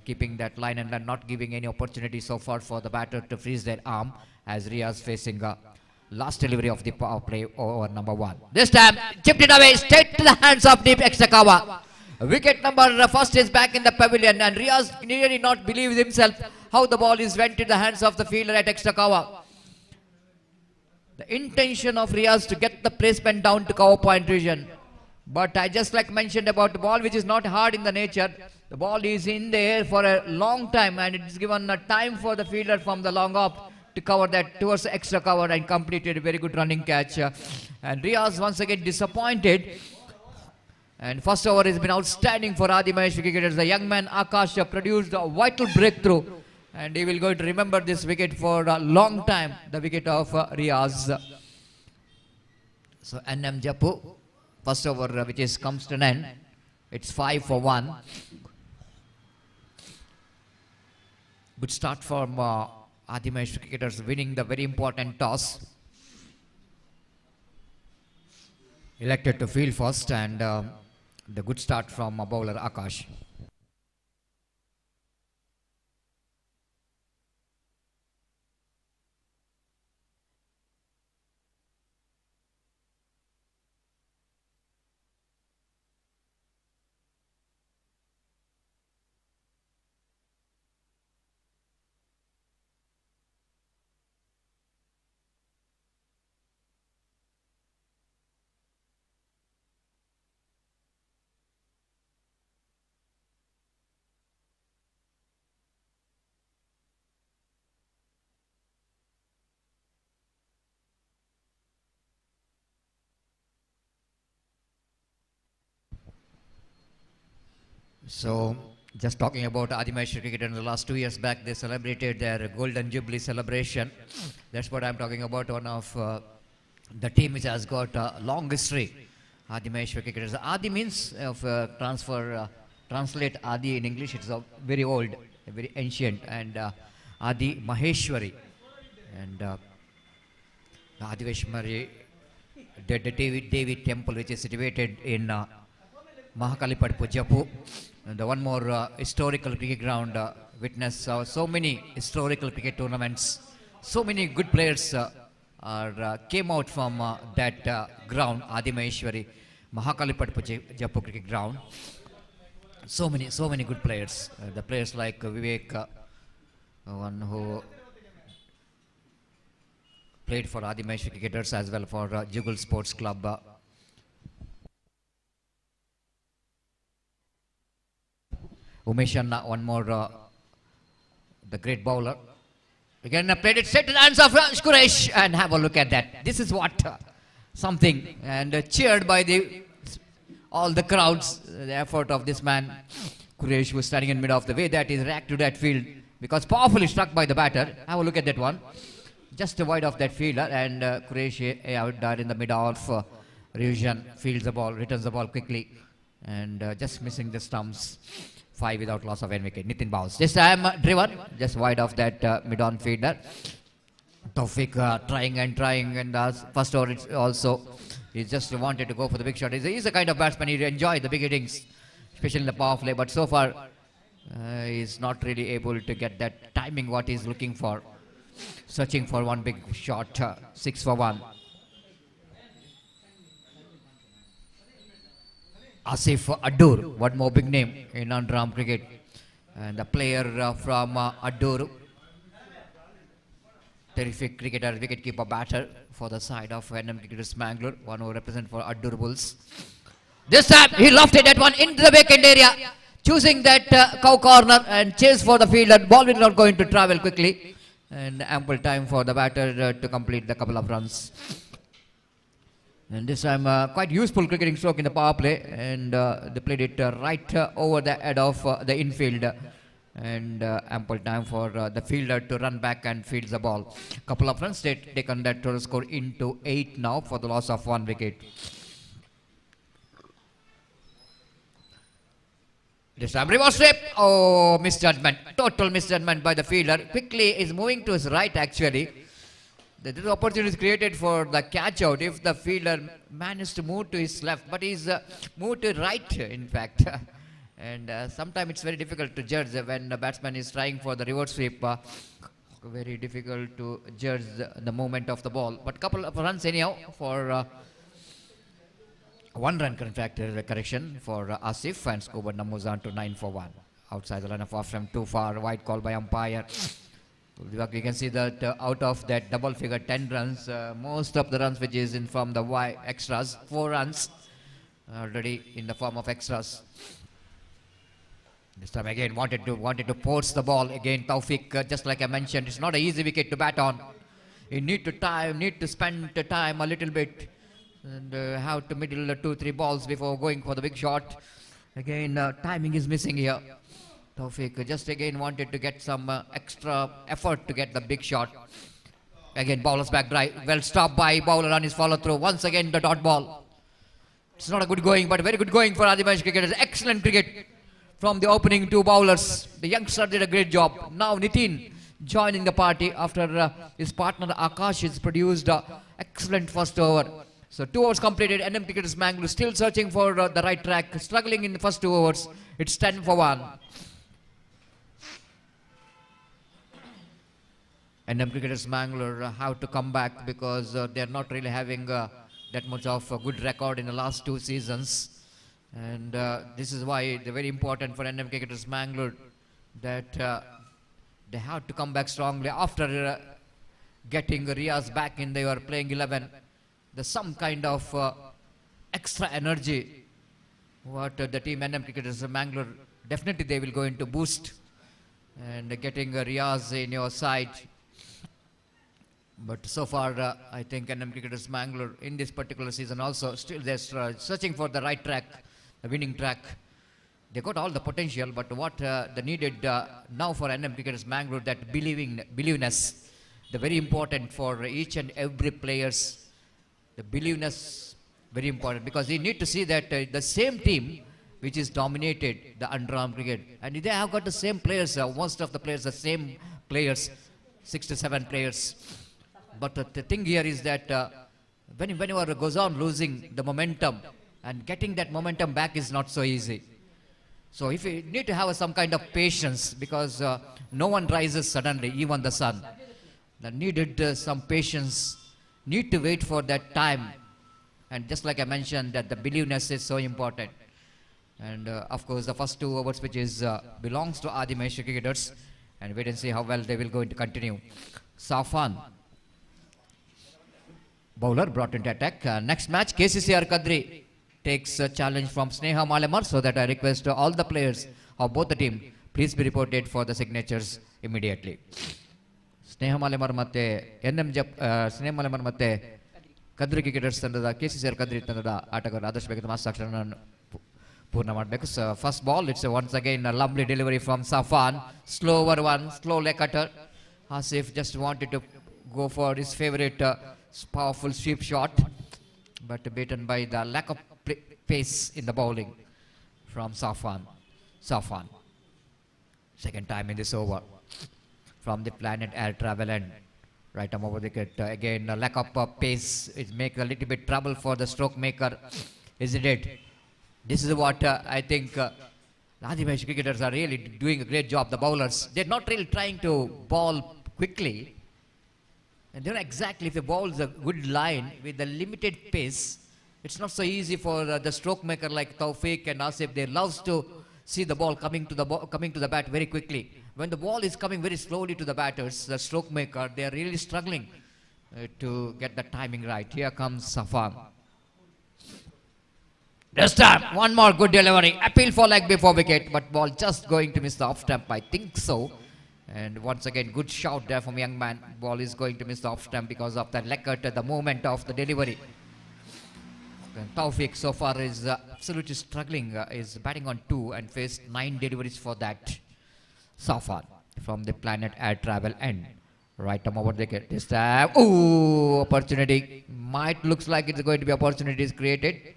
keeping that line and not giving any opportunity so far for the batter to freeze their arm as Riaz facing last delivery of the power play over number 1. This time chipped it away straight to the hands of Deep Exakawa. Wicket number first is back in the pavilion and Riaz nearly not believe himself how the ball is went to the hands of the fielder at Exakawa. The intention of Riaz to get the placement down to cover point region. But I just like mentioned about the ball which is not hard in the nature. The ball is in the air for a long time and it is given a time for the fielder from the long off to cover that towards the extra cover and completed a very good running catch. And Riaz once again disappointed. And first over has been outstanding for Adi Mahesh cricketers. The young man Akash produced a vital breakthrough. And he will going to remember this wicket for a long time, the wicket of Riaz. So NM Jeppu, first over which is comes to an end. It's 5 for 1. Good start from Adi Mahesh cricketers winning the very important toss. Elected to field first and the good start from bowler Akash. So, just talking about Adi Mahesh cricket in the last 2 years back, they celebrated their Golden Jubilee celebration. That's what I'm talking about. One of the team which has got a long history. Adi Mahesh cricketers. Adi means of translate Adi in English. It's very old, very ancient, and Adi Maheshwari, and Adi Maheshwari, the Devi temple, which is situated in Mahakalipadpu, Jeppu. And the one more historical cricket ground witness so many historical cricket tournaments. So many good players came out from that ground, Adi Maheshwari, Mahakalipadpu, Jeppu cricket ground. So many good players. The players like Vivek, one who played for Adi Mahesh cricketers as well for Jugal Sports Club. Umesh, one more, the great bowler. Again, played it straight to the hands of Quresh, and have a look at that. This is what something, and cheered by all the crowds, the effort of this man. Quresh was standing in mid of the way that is react to that field because powerfully struck by the batter. Have a look at that one. Just wide of that fielder, and Quresh out there in the mid of revision, fields the ball, returns the ball quickly, and just missing the stumps. 5 without loss of any wicket. Nitin bounce. This time driven, just wide of that mid-on fielder. Tawfiq trying, and first over also, he just wanted to go for the big shot. He's a kind of batsman, he enjoys the big innings, especially in the power play, but so far he's not really able to get that timing what he's looking for. Searching for one big shot, 6 for 1. Asif Adur, one more big name in under-arm cricket, and the player from Adur, Terrific cricketer, wicketkeeper batter for the side of NM Cricketers Mangalore, one who represent for Addur Bulls. This time he lofted that one into the vacant area, choosing that cow corner and chase for the field, and ball is not going to travel quickly, and ample time for the batter to complete the couple of runs. And this time quite useful cricketing stroke in the power play, and they played it right over the head of the infield, and ample time for the fielder to run back and field the ball. Couple of runs taken that total score into 8 now for the loss of 1 wicket. This time reverse sweep. Oh, misjudgment. Total misjudgment by the fielder. Quickly is moving to his right actually. The opportunity is created for the catch out if the fielder managed to move to his left, but he's moved to right in fact. And sometimes it's very difficult to judge when the batsman is trying for the reverse sweep. Very difficult to judge the movement of the ball. But couple of runs anyhow for 1 run correction for Asif, and scoreboard numbers on to 9 for 1. Outside the line of off from too far, wide call by umpire. You can see that out of that double figure 10 runs, most of the runs which is in from the extras, 4 runs already in the form of extras. This time again wanted to force the ball again. Taufik, just like I mentioned, it's not an easy wicket to bat on. You need to spend the time a little bit, and have to middle 2-3 balls before going for the big shot. Again, timing is missing here. Taufik just again wanted to get some extra effort to get the big shot. Again, bowler's back drive. Well stopped by bowler on his follow through. Once again, the dot ball. It's not a good going, but very good going for Adimash cricketers. Excellent cricket from the opening 2 bowlers. The youngster did a great job. Now Nitin joining the party after his partner Akash has produced excellent first over. So 2 overs completed. NM Cricketers Mangalore still searching for the right track, struggling in the first 2 overs. It's 10 for 1. NM Cricketers Mangalore have to come back because they're not really having that much of a good record in the last 2 seasons. And this is why they're very important for NM Cricketers Mangalore, that they have to come back strongly after getting Riaz back in their playing 11. There's some kind of extra energy what the team NM Cricketers Mangalore, definitely they will go into boost, and getting Riaz in your side. But so far I think NM Cricketers Mangalore in this particular season also still they're searching for the right track, the winning track. They got all the potential, but what they needed now for NM Cricketers Mangalore, that believeness, the very important for each and every players. The believeness very important, because you need to see that the same team which is dominated the underarm cricket, and they have got the same players, most of the players the same players, 6 to 7 players. But the thing here is that whenever it goes on losing the momentum, and getting that momentum back is not so easy. So if you need to have some kind of patience, because no one rises suddenly, even the sun. That needed some patience, need to wait for that time. And just like I mentioned, that the believeness is so important. And of course the first 2 overs which is belongs to Adimesh cricketers, and wait and see how well they will going to continue. Safan, bowler brought into attack. Next match, KCCR Kadri takes a challenge from Sneha Malamar, so that I request all the players of both the team, please be reported for the signatures immediately. Sneha Malamar matte NM Sneha Malamar matte Kadri cricketers ತಂಡದ KCCR Kadri ತಂಡದ ಆಟಗಾರರು ಆದಷ್ಟು ಬೇಗ mass ಸಾಕ್ಷರನ್ನು ಪೂರ್ಣ ಮಾಡಬೇಕು. So first ball, it's once again a lovely delivery from Safan, slow over one, slow leg cutter. Asif just wanted to go for his favorite powerful sweep shot, but beaten by the lack of pace in the bowling from Safan. Second time in this over from the planet air travel, and right arm over the wicket. Again, a lack of pace. It makes a little bit trouble for the stroke maker, isn't it? This is what I think Adimesh cricketers are really doing a great job. The bowlers, they're not really trying to ball quickly. And they know exactly if the ball is a good line with the limited pace, it's not so easy for the stroke maker like Taufik and Asif. They love to see the ball coming to the bat very quickly. when the ball is coming very slowly to the batters, the stroke maker, they are really struggling to get the timing right. Here comes Safan. This time, one more good delivery. Appeal for leg before wicket, but ball just going to miss the off stump. I think so. And once again, good shout there from young man. Ball is going to miss the off stump because of that leg cut at the moment of the delivery. Taufik so far is absolutely struggling. Is batting on 2 and faced 9 deliveries for that. Safan from the Planet Air Travel end. Right arm over the wicket. This time, ooh, opportunity. Might looks like it's going to be opportunities created.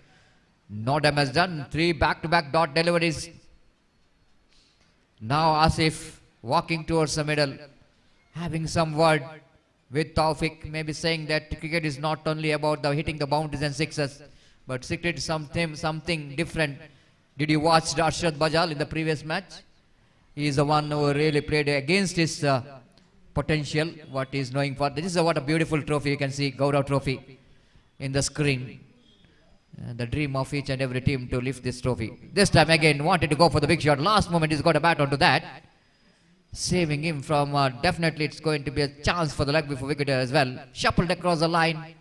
No damage done. 3 back-to-back dot deliveries. Now Asif walking towards the middle, having some word with Taufik, maybe saying that cricket is not only about the hitting the boundaries and sixes, but secret something different. Did you watch Arshad Bajal in the previous match? He is the one who really played against his potential, what he is knowing for. This is what a beautiful trophy. You can see Gaurav trophy in the screen. The dream of each and every team to lift this trophy. This time again wanted to go for the big shot. Last moment he's got a bat onto that. Saving him from definitely it's going to be a chance for the leg before wicket as well. Shuffled across the line.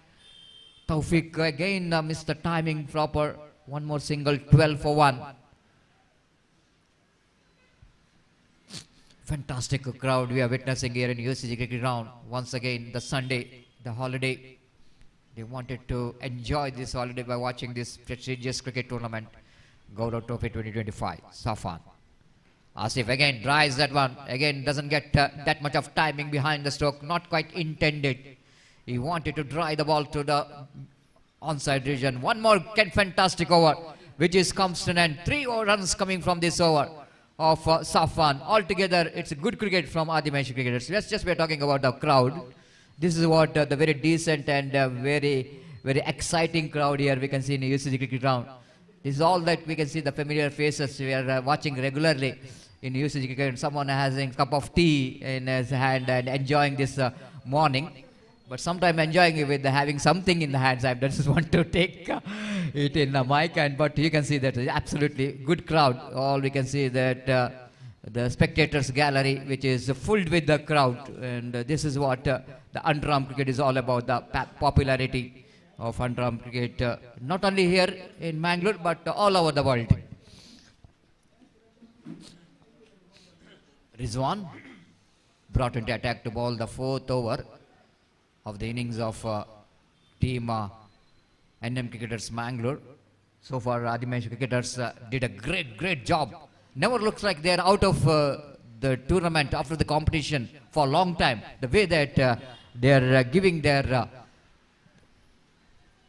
Taufik again missed the timing proper. One more single, 12 for 1. Fantastic crowd we are witnessing here in UCG Cricket Ground. Once again, the Sunday, the holiday. They wanted to enjoy this holiday by watching this prestigious cricket tournament. Gaurav Trophy 2025. Safan. Asif again drives that one. Again doesn't get that much of timing behind the stroke. Not quite intended. He wanted to drive the ball to the onside region. One more fantastic over, which is comes to an end. 3 runs coming from this over of Safan. Altogether, it's a good cricket from Adimashi cricketers. Let's just be talking about the crowd. This is what the very decent and very exciting crowd here we can see in the UCG Cricket Ground. This is all that we can see, the familiar faces we are watching regularly in UCG Cricket. Someone has a cup of tea in his hand and enjoying this morning. But sometimes enjoying it with having something in the hands. I just want to take it in the mic, but you can see that absolutely good crowd. All we can see that the spectators gallery, which is filled with the crowd, and this is what the underarm cricket is all about. The popularity of underarm cricket, not only here in Mangalore but all over the world. Rizwan brought into attack to bowl the 4th over of the innings of team NM Cricketers Mangalore. So far, Adimashi cricketers did a great job. Never looks like they are out of the tournament after the competition for a long time. The way that they are giving their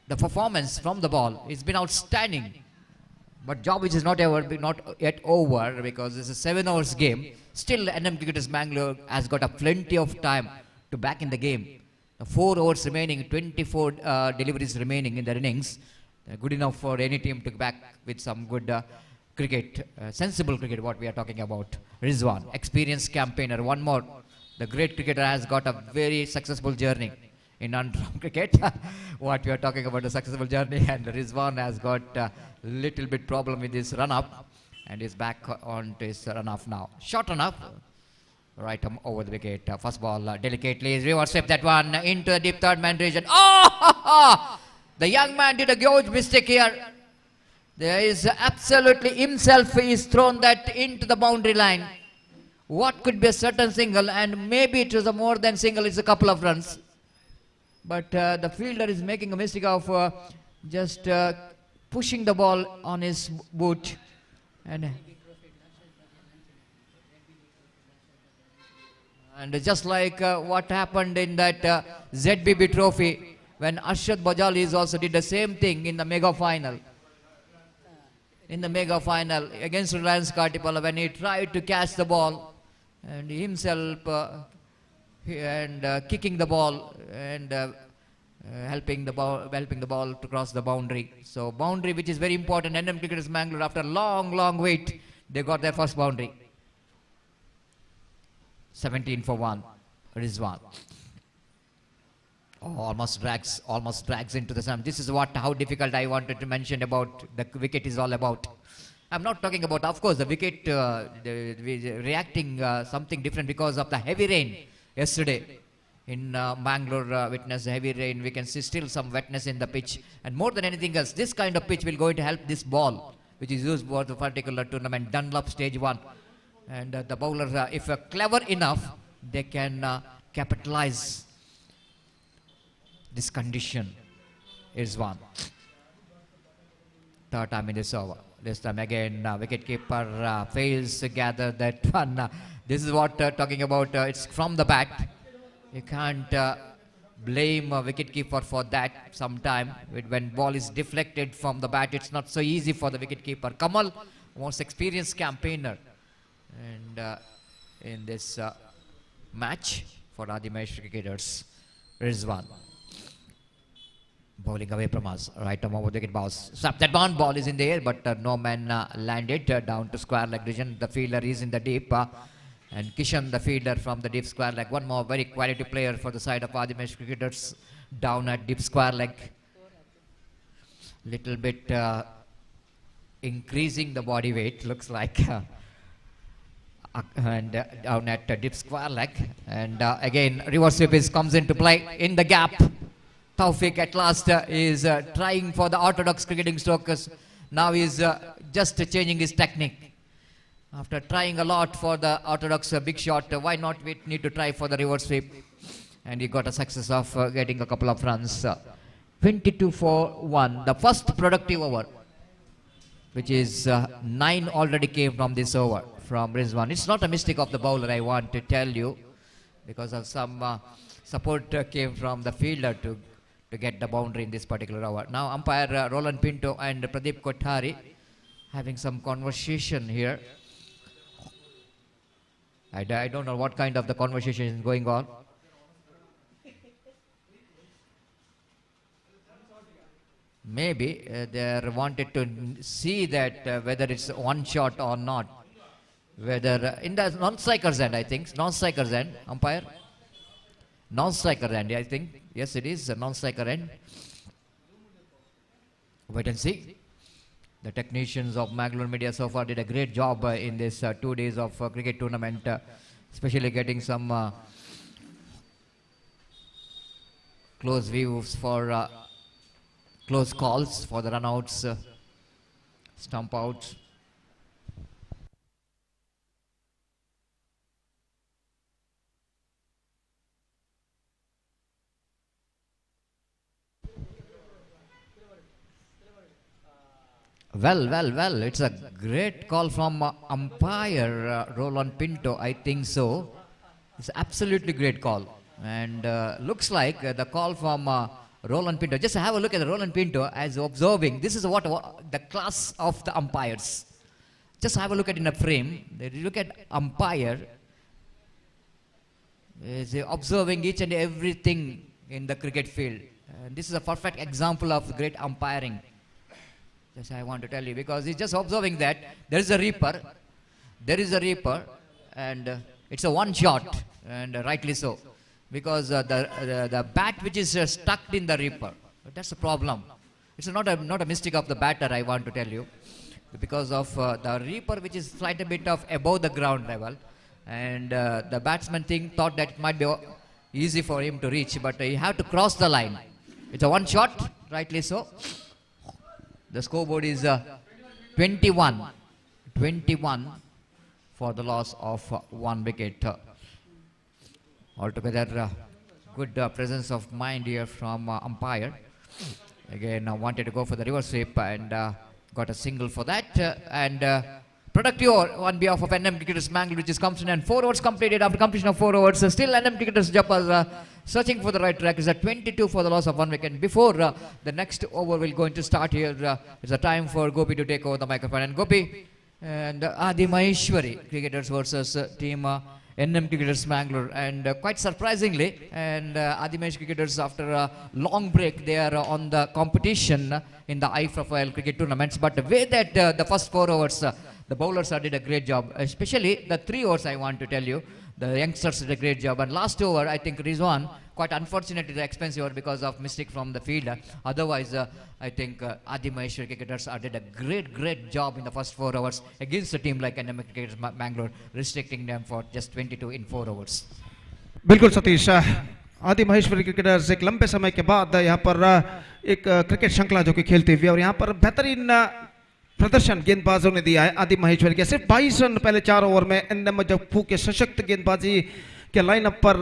the performance from the ball, it's been outstanding. But job which is not yet over, because it's a 7 hours game. Still, NM Cricketers Mangalore has got a plenty of time to back in the game. 4 overs remaining, 24 deliveries remaining in their innings. Good enough for any team to back with some good cricket, sensible cricket, what we are talking about. Rizwan, experienced campaigner, one more. The great cricketer has got a very successful journey in underarm cricket. What we are talking about, a successful journey, and Rizwan has got a little bit problem with his run-up and is back on to his run-off now. Short run-up. Right over the wicket. First ball delicately. Reverse sweep that one into the deep third man region. Oh! The young man did a huge mistake here. There is absolutely himself. He is thrown that into the boundary line. What could be a certain single, and maybe it was a more than single. It's a couple of runs. But the fielder is making a mistake of just pushing the ball on his boot. And just like what happened in that ZBB trophy, when Arshad Bajal also did the same thing in the mega final. In the mega final against Reliance Kartipala, when he tried to catch the ball and himself kicking the ball and helping the ball to cross the boundary. So boundary, which is very important. NM Cricketers Mangalore, after a long wait, they got their first boundary. 17 for 1. Rizwan. Oh, almost drags into the sun. This is how difficult I wanted to mention about the wicket is all about. I'm not talking about, of course, the wicket reacting something different because of the heavy rain yesterday. In Mangalore, witnessed heavy rain. We can see still some wetness in the pitch. And more than anything else, this kind of pitch will going to help this ball, which is used for the particular tournament, Dunlop Stage 1. And the bowlers, if clever enough, they can capitalize this condition. Is one. Third time in this over. This time again, wicketkeeper fails to gather that one. This is what talking about. It's from the bat. You can't blame a wicketkeeper for that. Sometime when ball is deflected from the bat, it's not so easy for the wicketkeeper. Kamal, most experienced campaigner, and in this match for Adimesh cricketers, Rizwan. Bowling away from us, right arm over the wicket bounce. Slap that one, ball is in the air, but no man landed down to square leg region. The fielder is in the deep, and Kishan, the fielder from the deep square leg. One more very quality player for the side of Adimesh cricketers down at deep square leg. Little bit increasing the body weight, looks like, and down at deep square leg. And again, reverse sweep comes into play in the gap. Taufik at last is trying for the orthodox cricketing strokers. Now he's just changing his technique. After trying a lot for the orthodox big shot, why not we need to try for the reverse sweep? And he got a success of getting a couple of runs. 22 for 1. The first productive over, which is 9 already came from this over from Rizwan. It's not a mistake of the bowler, I want to tell you, because of some support came from the fielder to get the boundary in this particular over. Now umpire Roland Pinto and Pradeep Kothari having some conversation here. I don't know what kind of the conversation is going on. Maybe they wanted to see that whether it's one shot or not. Whether in the non-striker's end, I think. Non-striker's end, umpire. Non-striker end, I think. Yes, it is a non-striker end. Wait and see. The technicians of Mangalore Media so far did a great job in this 2 days of cricket tournament, especially getting some close views for close calls for the runouts, stump outs. Well, it's a great call from umpire Roland Pinto, I think so. It's absolutely great call. And looks like the call from Roland Pinto. Just have a look at the Roland Pinto as observing. This is what the class of the umpires. Just have a look at in a frame. Look at umpire. Is observing each and everything in the cricket field. And this is a perfect example of great umpiring. Yes, I want to tell you, because he's just observing that there is a reaper, and it's a one shot, and rightly so, because the bat which is stuck in the reaper, that's the problem. It's not a mistake of the batter, I want to tell you, because of the reaper which is slightly bit of above the ground level, and the batsman thought that it might be easy for him to reach, but he have to cross the line. It's a one shot, rightly so. The scoreboard is 21 for the loss of 1 wicket. Altogether, good presence of mind here from umpire. Again, wanted to go for the reverse sweep and got a single for that. And productive on behalf of NM Cricketers Mangalore, which is completed and 4 overs completed. After completion of 4 overs, still NM Cricketers Jeppu searching for the right track. It's at 22 for the loss of 1 wicket. Before the next over will going to start here, it's a time for Gopi to take over the microphone. And Gopi and Adi Maheshwari cricketers versus team NM Cricketers Mangalore. And quite surprisingly, and Adi Mahesh cricketers, after a long break, they are on the competition in the high-profile cricket tournaments. But the way that the first 4 overs, the bowlers did a great job, especially the 3 overs, I want to tell you. the youngsters did a great job. And last over, I think Rizwan, quite unfortunately, the expensive over because of mistake from the fielder. Otherwise, I think Adi Maheshwari cricketers did a great job in the first 4 hours against a team like NM Cricketers Mangalore, restricting them for just 22 in 4 hours. बिल्कुल सतीश, आदि Maheshwari cricketers एक लंबे समय के बाद यहाँ पर एक क्रिकेट श्रृंखला जो कि खेलते हुए और यहाँ पर बेहतरीन प्रदर्शन गेंदबाजों ने दिया है आदि महेश्वरी के। सिर्फ 22 रन पहले 4 ओवर में एनएम जप्पू के सशक्त गेंदबाजी के लाइनअप पर,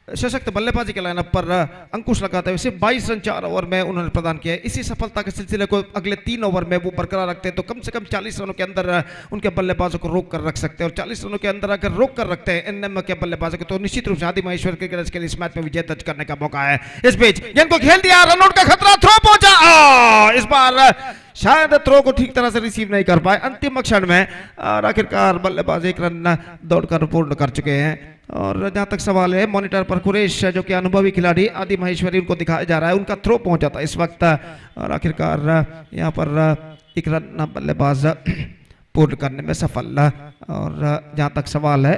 सशक्त बल्लेबाजी के लाइनअप पर अंकुश लगाते हुए सिर्फ 22 रन 4 ओवर में उन्होंने प्रदान किया। इसी सफलता के सिलसिले को अगले 3 ओवर में वो बरकरार रखते हैं तो कम से कम 40 रनों के अंदर उनके बल्लेबाजों को रोक कर रख सकते हैं, और 40 रनों के अंदर अगर रोक कर रखते हैं एनएम के बल्लेबाजों को तो निश्चित रूप से आदि महेश्वरी क्रिकेटर्स के लिए इस मैच में विजय दर्ज करने का मौका है। इस बीच गेंद को खेल दिया, रनआउट का खतरा, थ्रो पहुंचा, इस बार शायद थ्रो को ठीक तरह से रिसीव नहीं कर पाए अंतिम क्षण में, और आखिरकार बल्लेबाज एक रन दौड़कर पूर्ण कर चुके हैं। और जहां तक सवाल है, मॉनिटर पर कुरेश जो कि अनुभवी खिलाड़ी आदि महेश्वरी उनको दिखाया जा रहा है, उनका थ्रो पहुंचा था इस वक्त, और आखिरकार यहां पर एक रन बल्लेबाज पूर्ण करने में सफल। और जहां तक सवाल है,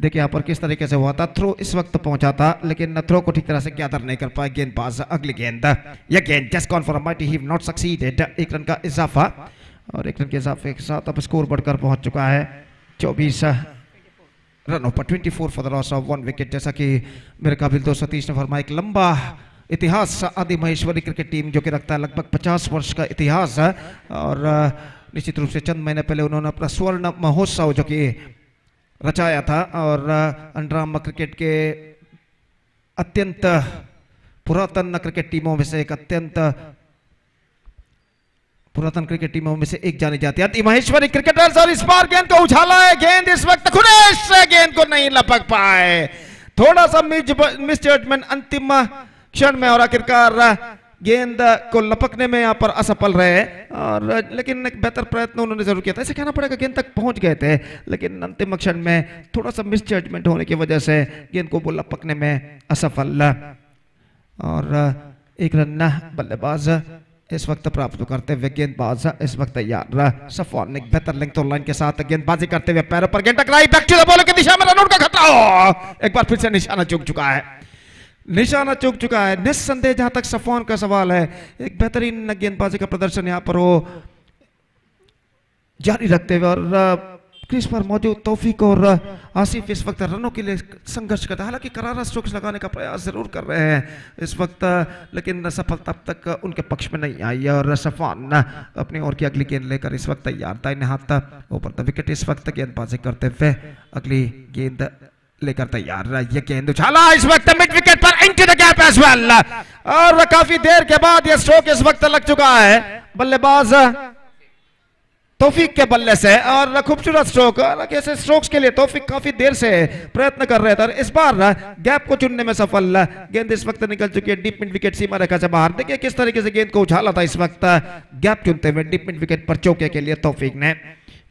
देखिए यहाँ पर किस तरीके से हुआ था, थ्रो इस वक्त पहुंचा था लेकिन थ्रो को ठीक तरह से गैदर नहीं कर पाए गेंदबाज। अगली गेंद, यह गेंद just gone for a mighty hit, not succeeded. 1 run का इजाफा, और 1 रन के इजाफे के साथ अब स्कोर बढ़कर पहुंच चुका है 24 रनों पर, 24 for the loss of 1 wicket. जैसा कि मेरे काबिल दोस्त सतीश ने फरमाया, एक लंबा इतिहास आदि महेश्वरी क्रिकेट टीम जो कि रखता है लगभग 50 वर्ष का इतिहास, और निश्चित रूप से चंद महीने पहले उन्होंने अपना स्वर्ण महोत्सव जो कि रचाया था, और अंडरआर्म क्रिकेट के अत्यंत पुरातन क्रिकेट टीमों में से एक, अत्यंत पुरातन क्रिकेट टीमों में से एक जानी जाती है आदि महेश्वरी क्रिकेटर्स। और इस बार गेंद को उछाला है, गेंद इस वक्त खुनेश से गेंद को नहीं लपक पाए, थोड़ा सा मिस जजमेंट अंतिम क्षण में, और आखिरकार गेंद को लपकने में यहाँ पर असफल रहे, और लेकिन एक बेहतर प्रयत्न उन्होंने जरूर किया था, ऐसे कहना पड़ेगा गेंद तक पहुंच गए थे, लेकिन अंतिम क्षण में थोड़ा सा मिस जजमेंट होने की वजह से गेंद को वो लपकने में असफल। और 1 रन बल्लेबाज इस वक्त प्राप्त करते हुए गेंदबाज इस वक्त तैयार। सफान एक बेहतर लिंक तो लाइन के साथ गेंदबाजी करते हुए पैरों पर गेंद टकराई, बैक टू द बॉल की दिशा में रनआउट का खतरा, एक बार फिर से निशाना चूक चुका है, निशाना चूक चुका है निस्संदेह। जहां तक सफान का सवाल है, एक बेहतरीन गेंदबाजी का प्रदर्शन यहां पर वो जारी रखते हुए, और क्रीज पर मौजूद तौफीक और आसिफ इस वक्त रनों के लिए संघर्ष करते हैं, हालांकि करारा स्ट्रोक्स लगाने का प्रयास जरूर कर रहे हैं इस वक्त, लेकिन सफलता अब तक उनके पक्ष में नहीं आई, और सफान अपनी ओर की अगली गेंद लेकर इस वक्त तैयार था, इन्हें हाथ ऊपर द विकेट इस वक्त गेंदबाजी करते हुए अगली गेंद लेकर तैयार। ये गेंद उछाला इस वक्त मिड विकेट पर, into the gap as well, और काफी देर के बाद ये स्ट्रोक इस वक्त लग चुका है बल्लेबाज तौफीक के बल्ले से, और खूबसूरत स्ट्रोक। ऐसे स्ट्रोक्स के लिए तौफीक काफी देर से प्रयत्न कर रहे थे, इस बार गैप को चुनने में सफल। गेंद इस वक्त निकल चुकी है डीप मिड विकेट सीमा रेखा से बाहर। देखिए किस तरीके से गेंद को उछाला था इस वक्त गैप चुनते हुए डीप मिड विकेट पर चौके के लिए तौफीक ने,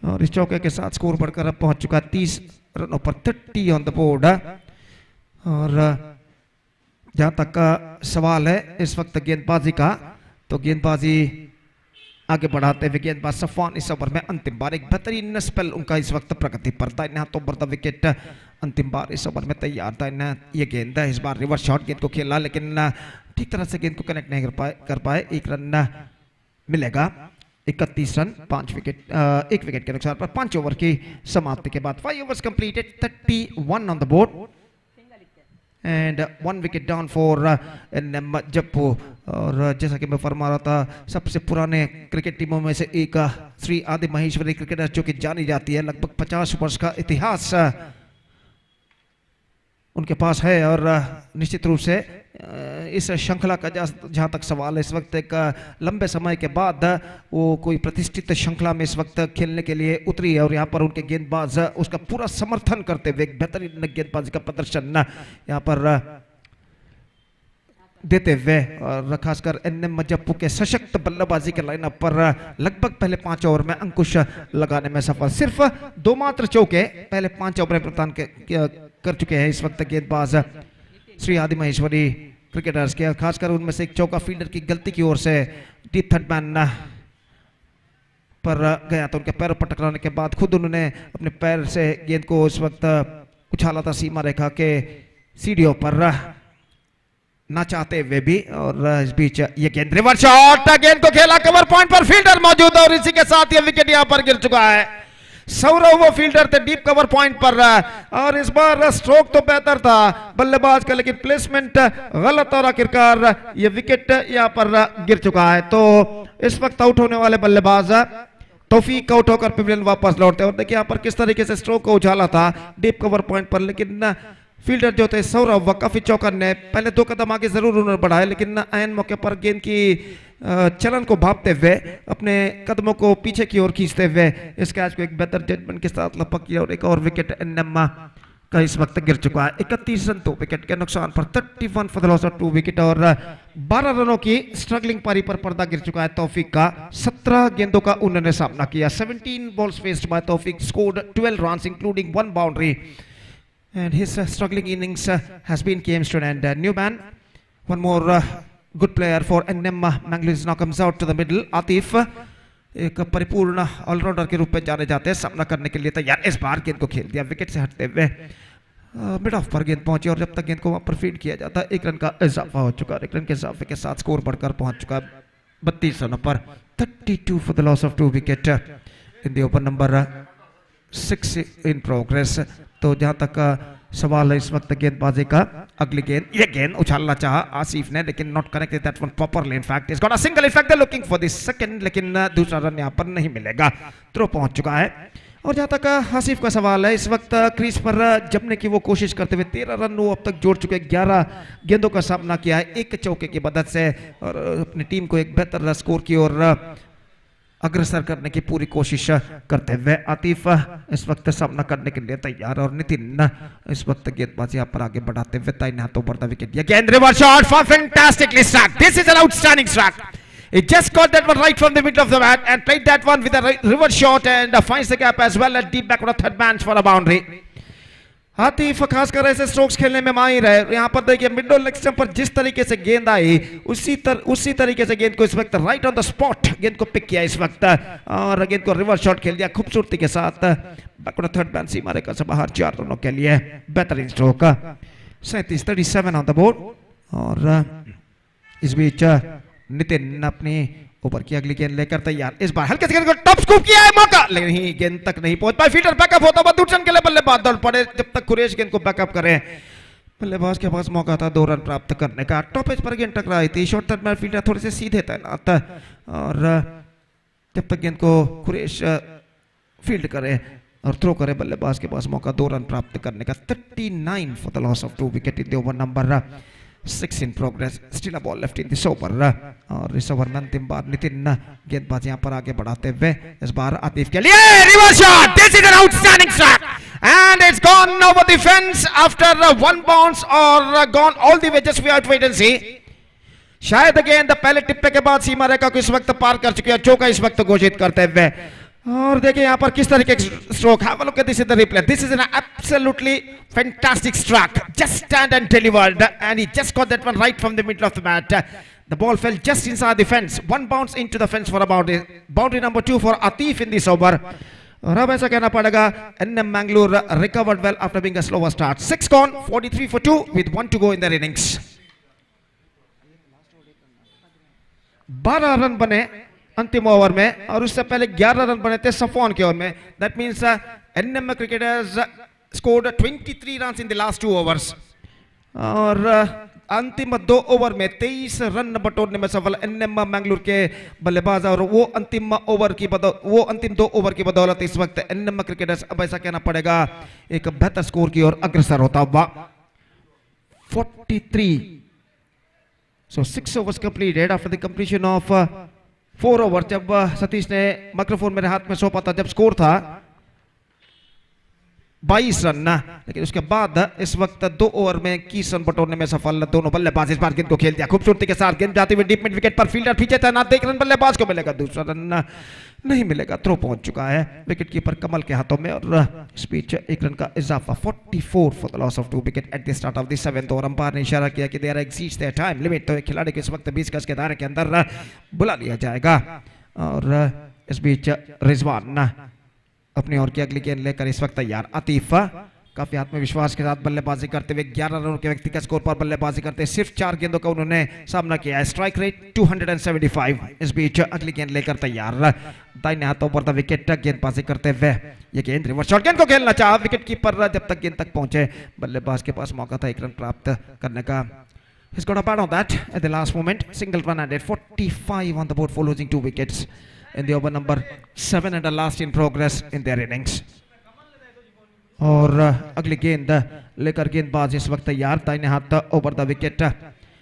और इस चौके के साथ स्कोर बढ़कर अब पहुंच चुका 30 रनों पर, 30 ऑन द बोर्ड। और जहां तक का सवाल है इस वक्त गेंदबाजी का, तो गेंदबाजी आगे बढ़ाते हुए गेंदबाज सफान इस ओवर में अंतिम बार, एक बेहतरीन स्पेल उनका इस वक्त प्रगति पर था, इन्हें तो द विकेट अंतिम बार इस ओवर में तैयार था। इन्हें ये गेंद है, इस बार रिवर्स शॉट गेंद को खेला लेकिन ठीक तरह से गेंद को कनेक्ट नहीं कर पाए। 1 रन मिलेगा, 31 रन 5 विकेट, 1 विकेट के नुकसान पर 5 ओवर की समाप्ति के बाद 5 overs completed, 31 on the board and 1 wicket down for NM Jappu. और जैसा कि मैं फरमा रहा था, सबसे पुराने क्रिकेट टीमों में से एक श्री आदि महेश्वरी क्रिकेटर जो कि जानी जाती है, लगभग 50 वर्ष का इतिहास उनके पास है, और निश्चित रूप से इस श्रृंखला का जहाँ तक सवाल है, इस वक्त एक लंबे समय के बाद वो कोई प्रतिष्ठित श्रृंखला में इस वक्त खेलने के लिए उतरी है, और यहाँ पर उनके गेंदबाज उसका पूरा समर्थन करते हुए एक बेहतरीन गेंदबाजी का प्रदर्शन यहाँ पर देते हुए, और खासकर एनएम जप्पू के सशक्त बल्लेबाजी के लाइनअप पर लगभग पहले 5 ओवर में अंकुश लगाने में सफल। सिर्फ 2 मात्र चौके पहले 5 ओवर में प्रदान कर चुके हैं इस वक्त गेंदबाज श्री आदि महेश्वरी क्रिकेटर्स के, खासकर उनमें से एक चौका फील्डर की गलती की ओर से डीप थर्ड मैन पर गया तो उनके पैरों पर टकराने के बाद खुद उन्होंने अपने पैर से गेंद को इस वक्त उछाला था सीमा रेखा के सीढ़ियों पर ना चाहते हुए भी। और इस बीच ये गेंद रिवर्स शॉट, गेंद को खेला कवर पॉइंट पर, फील्डर मौजूद है और इसी के साथ ये विकेट यहां पर गिर चुका है। सौरव वो फील्डर थे डीप कवर पॉइंट पर और इस बार स्ट्रोक तो बेहतर था बल्लेबाज का, लेकिन प्लेसमेंट गलत और आखिरकार ये विकेट यहां पर गिर चुका है। तो इस वक्त आउट होने वाले बल्लेबाज तौफीक आउट होकर पवेलियन वापस लौटते हैं। और देखिए यहाँ पर किस तरीके से स्ट्रोक को उछाला था डीप कवर पॉइंट पर, लेकिन फील्डर जो थे सौरभ काफी चौकन ने पहले 2 कदम आगे जरूर उन्होंने बढ़ाए, लेकिन ऐन मौके पर गेंद की चलन को भापते हुए अपने कदमों को पीछे की ओर खींचते हुए इस कैच को एक बेहतर जजमेंट के साथ लपक किया और एक और विकेट एनएम का इस वक्त गिर चुका है। 31 रन 2 विकेट के नुकसान पर, 31 for the loss of 2 wicket और 12 रनों की स्ट्रगलिंग पारी पर पर्दा गिर चुका है तौफीक का। 17 गेंदों का उन्होंने सामना किया। 17 balls faced by Tawfiq, scored 12 runs including 1 boundary and his struggling innings has been came to an end. New man, one more good player for NM Mangalore now comes out to the middle. Atif एक परिपूर्ण allrounder के रूप में जाने जाते हैं, सामना करने के लिए तैयार। इस बार गेंद को खेल दिया विकेट से हटते हुए, मिड ऑफ पर गेंद पहुंची और जब तक गेंद को वहां पर फीड किया जाता है 1 रन का इजाफा हो चुका है। 1 रन के इजाफे के साथ स्कोर बढ़कर पहुंच चुका है 32 रनों पर। 32 for the loss of 2 wicket in the over number 6 in progress. तो जहां तक सवाल है इस वक्त गेंदबाजी का, अगली गेंद, ये गेंद उछालना चाहा आसिफ ने लेकिन not connected that one properly. In fact is got a single, in fact they looking for the second, लेकिन दूसरा रन यहां पर नहीं मिलेगा, थ्रो पहुंच चुका है। और जहां तक आसिफ का सवाल है इस वक्त क्रीज पर जमने की वो कोशिश करते हुए 13 रन वो अब तक जोड़ चुके, 11 गेंदों का सामना किया है 1 चौके की मदद से और अपनी टीम को एक बेहतर स्कोर की ओर अग्रसर करने की पूरी कोशिश करते हुए आतिफ इस वक्त सामना करने के लिए तैयार और नितिन इस वक्त गेंदबाजी पर आगे बढ़ाते हुए दाहिने हाथों पर विकेट। ये गेंद reverse shot for fantastically strike, this is an outstanding strike, he just got that one right from the middle of the bat and played that one with a reverse shot and finds the gap as well at deep back on the third man for a boundary. Atif खासकर ऐसे strokes खेलने में माहिर है। यहाँ पर देखिए mid leg stump पर जिस तरीके से गेंद आई उसी तरीके से गेंद को इस वक्त राइट ऑन द स्पॉट गेंद को पिक किया इस वक्त और गेंद को रिवर्स शॉट खेल दिया खूबसूरती के साथ बैक ऑन थर्ड मैन सीमा रेखा से बाहर 4 रनों के लिए बेहतरीन स्ट्रोक। 37 on the board. और इस बीच नितिन अपनी ऊपर की अगली गेंद लेकर तैयार, इस बार हल्के से गेंद को टॉप स्कूप किया है मौका, लेकिन ही गेंद तक नहीं पहुंच पाए। फील्डर बैकअप होता हुआ दूसरे के लिए बल्लेबाज दौड़ पड़े जब तक कुरैश गेंद को बैकअप करे। बल्लेबाज के पास मौका था 2 रन प्राप्त करने का। टॉप एज पर गेंद टकराई थी, शॉर्ट थर्ड मैन फील्डर थोड़े से सीधे तैनात और जब तक गेंद को कुरैश फील्ड करे और थ्रो करे बल्लेबाज के पास मौका 2 रन प्राप्त करने का। 39 for the loss of 2 wicket in the over number 6 in progress, still a ball left in this over और इस ओवर में अंतिम बार नितिन गेंदबाजी यहाँ पर आगे बढ़ाते हुए इस बार आतिफ के लिए reverse shot, this is an outstanding shot and it's gone over the fence after 1 bounce और gone all the way, just we wait and see. शायद गेंद पहले टिप्पे के बाद सीमा रेखा को इस वक्त पार कर चुकी है, चौका इस वक्त घोषित करते हुए। और देखिए यहाँ पर किस तरीके का stroke, have a look at this in the replay, this is an absolutely fantastic stroke, just stand and delivered and he just got that one right from the middle of the bat. The ball fail just inside the fence, 1 bounce into the fence for a boundary number 2 for Atif in this over। और अब ऐसा कहना पड़ेगा NM Mangalore recovered well after being a slower start। 6 gone, 43 for 2 with 1 to go in their innings। 12 run बने अंतिम over में और उससे पहले 11 रन बने थे सफोन के ओवर में। That means NM cricketers scored 23 runs in the last 2 overs और अंतिम 2 ओवर में 23 रन बटोरने में सफल एनएम मैंगलोर के बल्लेबाज और वो अंतिम 2 ओवर की बदौलत इस वक्त एनएम क्रिकेटर्स अब ऐसा कहना पड़ेगा एक बेहतर स्कोर की ओर अग्रसर होता हुआ। 43, so 6 overs completed after the completion of 4 over. जब सतीश ने माइक्रोफोन मेरे हाथ में सौंपा था जब स्कोर था 22 रन, लेकिन उसके बाद इस वक्त 2 ओवर में 21 रन बटोरने में सफल दोनों बल्लेबाज। इस बार गेंद को खेल दिया खूबसूरती के साथ, गेंद जाती हुई डीप मिड विकेट पर, फील्डर पीछे तैनात, 1 रन बल्लेबाज को मिलेगा, दूसरा रन नहीं मिलेगा, थ्रो पहुंच चुका है विकेट कीपर कमल के हाथों में और स्पीच 1 रन का इजाफा। 44 for the loss of 2 wicket at the start of the 7th over. Umpire ने इशारा किया कि there exceeds their time limit, तो खिलाड़ी को इस वक्त 20 गज के दायरे के अंदर बुला लिया जाएगा और इस बीच रिजवान अपनी ओर की अगली गेंद लेकर इस वक्त तैयार। आतिफ काफी आत्मविश्वास के साथ बल्लेबाजी करते हुए 11 रनों के व्यक्तिगत स्कोर पर बल्लेबाजी करते सिर्फ 4 गेंदों का उन्होंने सामना किया है। Strike rate 275। इस बीच अगली गेंद लेकर तैयार। दाहिने हाथों पर विकेट गेंदबाजी करते हुए ये गेंद रिवर्स शॉट गेंद को खेलना चाहा विकेट कीपर जब तक गेंद तक पहुंचे बल्लेबाज के पास मौका था 1 रन प्राप्त करने का। He's got a bat on that at the last moment. Single run added. 45 on the board for losing 2 wickets in the over number 7 and the last in progress in their innings. और अगली गेंद लेकर गेंदबाज इस वक्त तैयार। दाहिने हाथ ओवर द विकेट।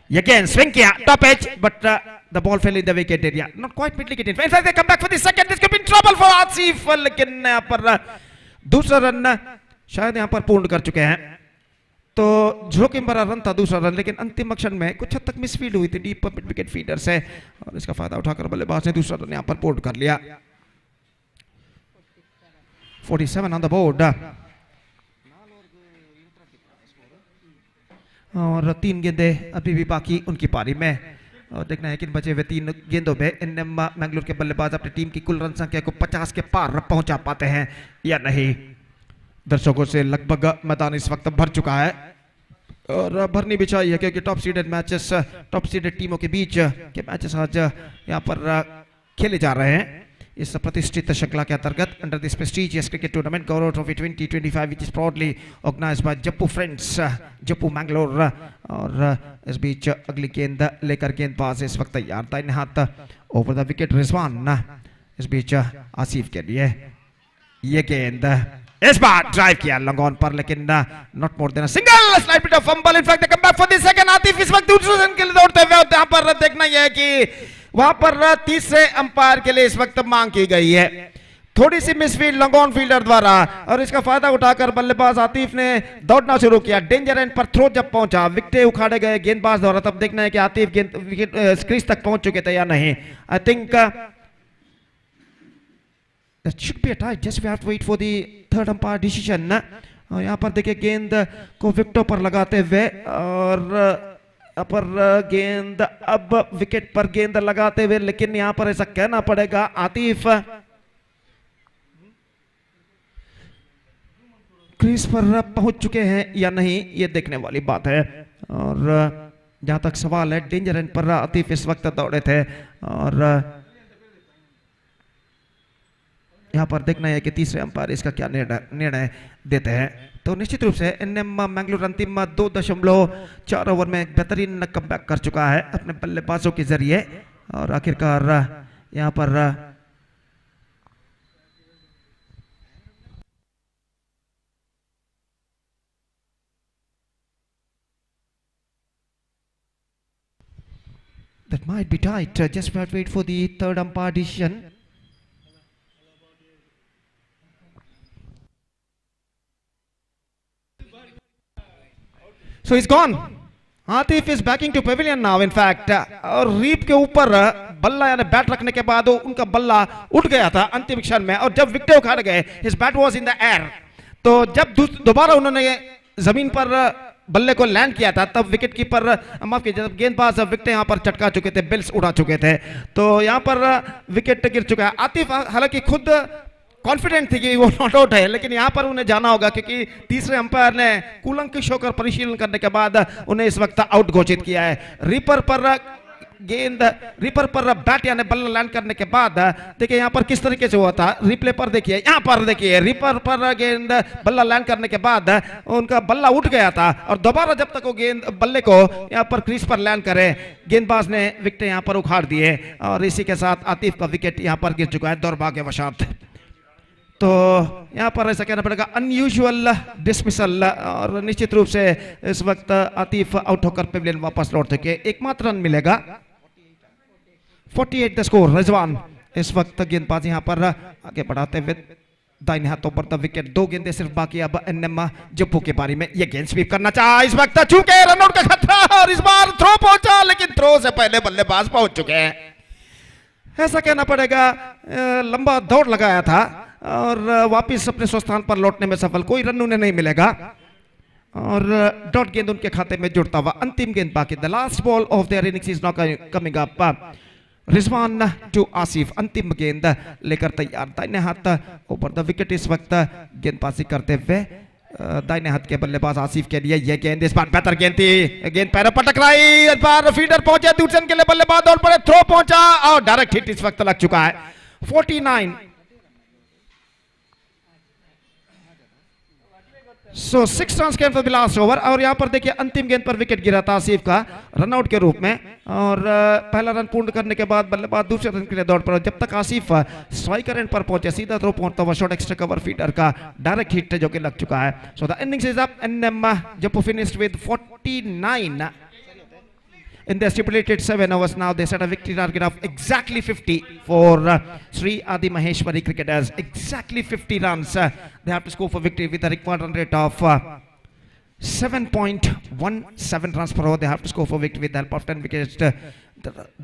ये गेंद स्विंग किया top edge but the ball fell in the wicket area. Not quite mid wicket. In fact, they come back for the second. This could be trouble for Asif, लेकिन यहाँ पर दूसरा run शायद यहाँ पर पूर्ण कर चुके हैं। तो जोखिम भरा रन था दूसरा रन, लेकिन अंतिम क्षण में कुछ हद तक मिसफील्ड हुई थी डीप मिड विकेट फील्डर से और इसका फायदा उठाकर बल्लेबाज ने दूसरा रन यहाँ पर पूर्ण कर लिया। 47 ऑन द बोर्ड और 3 गेंदें अभी भी बाकी उनकी पारी में और देखना है कि बचे हुए 3 गेंदों में इनम मैंगलोर के बल्लेबाज अपनी टीम की कुल रन संख्या को 50 के पार पहुंचा पाते हैं या नहीं। दर्शकों से लगभग मैदान इस वक्त भर चुका है और भरनी भी चाहिए क्योंकि top seeded matches, top seeded टीमों के बीच के मैचेस आज यहाँ पर खेले जा रहे हैं इस प्रतिष्ठित श्रृंखला के अंतर्गत under this prestigious cricket tournament Gaurav trophy 2025 which is proudly organised by Jappu friends Jappu Mangalore. और इस बीच अगली गेंद लेकर गेंदबाज इस वक्त तैयार। दाहिने हाथ ओवर द विकेट रिजवान। इस बीच आसिफ के लिए ये गेंद इस बार ड्राइव किया लॉन्ग ऑन पर, लेकिन not more than a single slide bit of fumble. In fact they come back for the second. Atif इस वक्त दूसरे रन के लिए दौड़ते हुए यहां पर देखना यह है कि वहां पर तीसरे अंपायर के लिए इस वक्त मांग की गई है। थोड़ी सी मिसफील्ड लॉन्ग ऑन फील्डर द्वारा और इसका फायदा उठाकर बल्लेबाज आतिफ ने दौड़ना शुरू किया। डेंजर एंड पर थ्रो जब पहुंचा विकेट उखाड़े गए गेंदबाज द्वारा, तब देखना है कि आतिफ गेंद विकेट क्रीज तक पहुंच चुके थे या नहीं। I think that should be a tie. Just we have to wait for the third umpire decision. और यहाँ पर देखिए गेंद को विकेटों पर लगाते हुए और यहाँ पर गेंद अब विकेट पर गेंद लगाते हुए, लेकिन यहाँ पर ऐसा कहना पड़ेगा आतिफ क्रीज पर पहुंच चुके हैं या नहीं, ये देखने वाली बात है। और जहां तक सवाल है डेंजर एंड पर आतिफ इस वक्त दौड़े थे और यहाँ पर देखना है कि तीसरे अंपायर इसका क्या निर्णय देते हैं। तो निश्चित रूप से इनम मैंगलोर अंतिम 2.4 ओवर में एक बेहतरीन कमबैक कर चुका है अपने बल्लेबाजों के जरिए और आखिरकार यहाँ पर that might be tight. Just have to wait for the third umpire decision. So he's gone. Atif is backing to pavilion now. In fact, और रीप के ऊपर बल्ला यानी बैट रखने के बाद उनका बल्ला उठ गया था अंतिम क्षण में और जब विकेट उखाड़ गए, his bat was in the air. तो जब दोबारा उन्होंने जमीन पर बल्ले को लैंड किया था तब विकेट कीपर माफ कीजिए जब गेंदबाज विकेट यहाँ पर चटका चुके थे, बिल्स उड़ा चुके थे, तो यहाँ पर विकेट गिर चुका है। आतिफ हालांकि खुद कॉन्फिडेंट थी कि वो नॉट आउट है, लेकिन यहाँ पर उन्हें जाना होगा क्योंकि तीसरे अंपायर ने कूलंकुश होकर परिशीलन करने के बाद उन्हें इस वक्त आउट घोषित किया है। रीपर पर बैट यानी बल्ला लैंड करने के बाद देखिए यहाँ पर किस तरीके से हुआ था, रिप्ले पर देखिए, यहाँ पर देखिए रीपर पर गेंद बल्ला लैंड करने के बाद उनका बल्ला उठ गया था और दोबारा जब तक वो गेंद बल्ले को यहाँ पर क्रीज पर लैंड करे गेंदबाज ने विकेट यहाँ पर उखाड़ दिए और इसी के साथ आतिफ का विकेट यहाँ पर गिर चुका है दुर्भाग्यवशात। तो यहाँ पर ऐसा कहना पड़ेगा अनयूजुअल डिसमिसल और निश्चित रूप से इस वक्त आतिफ आउट होकर पेविलियन वापस लौट चुके, एकमात्र रन मिलेगा। 48 द स्कोर। रिजवान इस वक्त गेंदबाज यहाँ पर आगे बढ़ाते हुए दाहिने हाथों पर द विकेट, 2 गेंदें सिर्फ बाकी अब एनएम जप्पू के बारी में। ये गेंद स्वीप करना चाहा इस वक्त, चूके रनआउट का खतरा और इस बार थ्रो पहुंचा, लेकिन थ्रो से पहले बल्लेबाज पहुंच चुके हैं। ऐसा कहना पड़ेगा लंबा दौड़ लगाया था और वापिस अपने स्वस्थान पर लौटने में सफल, कोई रन उन्हें नहीं मिलेगा और डॉट गेंद उनके खाते में जुड़ता हुआ। अंतिम गेंद बाकी, the last ball of their innings is not coming up. Rizwan to Asif अंतिम गेंद लेकर तैयार, दाहिने हाथ ऊपर द विकेट इस वक्त गेंदबाजी करते हुए दाहिने हाथ के बल्लेबाज आसिफ के लिए यह गेंद इस बार बेहतर गेंद थी, गेंद पैरों पर टकराई, इस बार फील्डर पहुंचे दूसरे के लिए बल्लेबाज दौड़ पड़े, थ्रो पहुंचा और डायरेक्ट हिट इस वक्त लग चुका है। 49 सो 6 रन के अंदर लास्ट ओवर। और यहां पर देखिए अंतिम गेंद पर विकेट गिरा था आसिफ का रनआउट के रूप में, और पहला रन पूर्ण करने के बाद बल्लेबाज दूसरे रन के लिए दौड़ पड़ा। जब तक आसिफ स्ट्राइकर एंड पर पहुंचे सीधा थ्रो पहुंचता हुआ शॉट एक्स्ट्रा कवर फील्डर का डायरेक्ट हिट जो कि लग चुका है। So the innings is up and Jeppu finished with 49 in the stipulated 7 overs. Now they set a victory target of exactly 50 for Sri Adi Maheshwari cricketers. Exactly 50 runs they have to score for victory with a required run rate of 7.17 runs per over. They have to score for victory with the help of 10 wickets.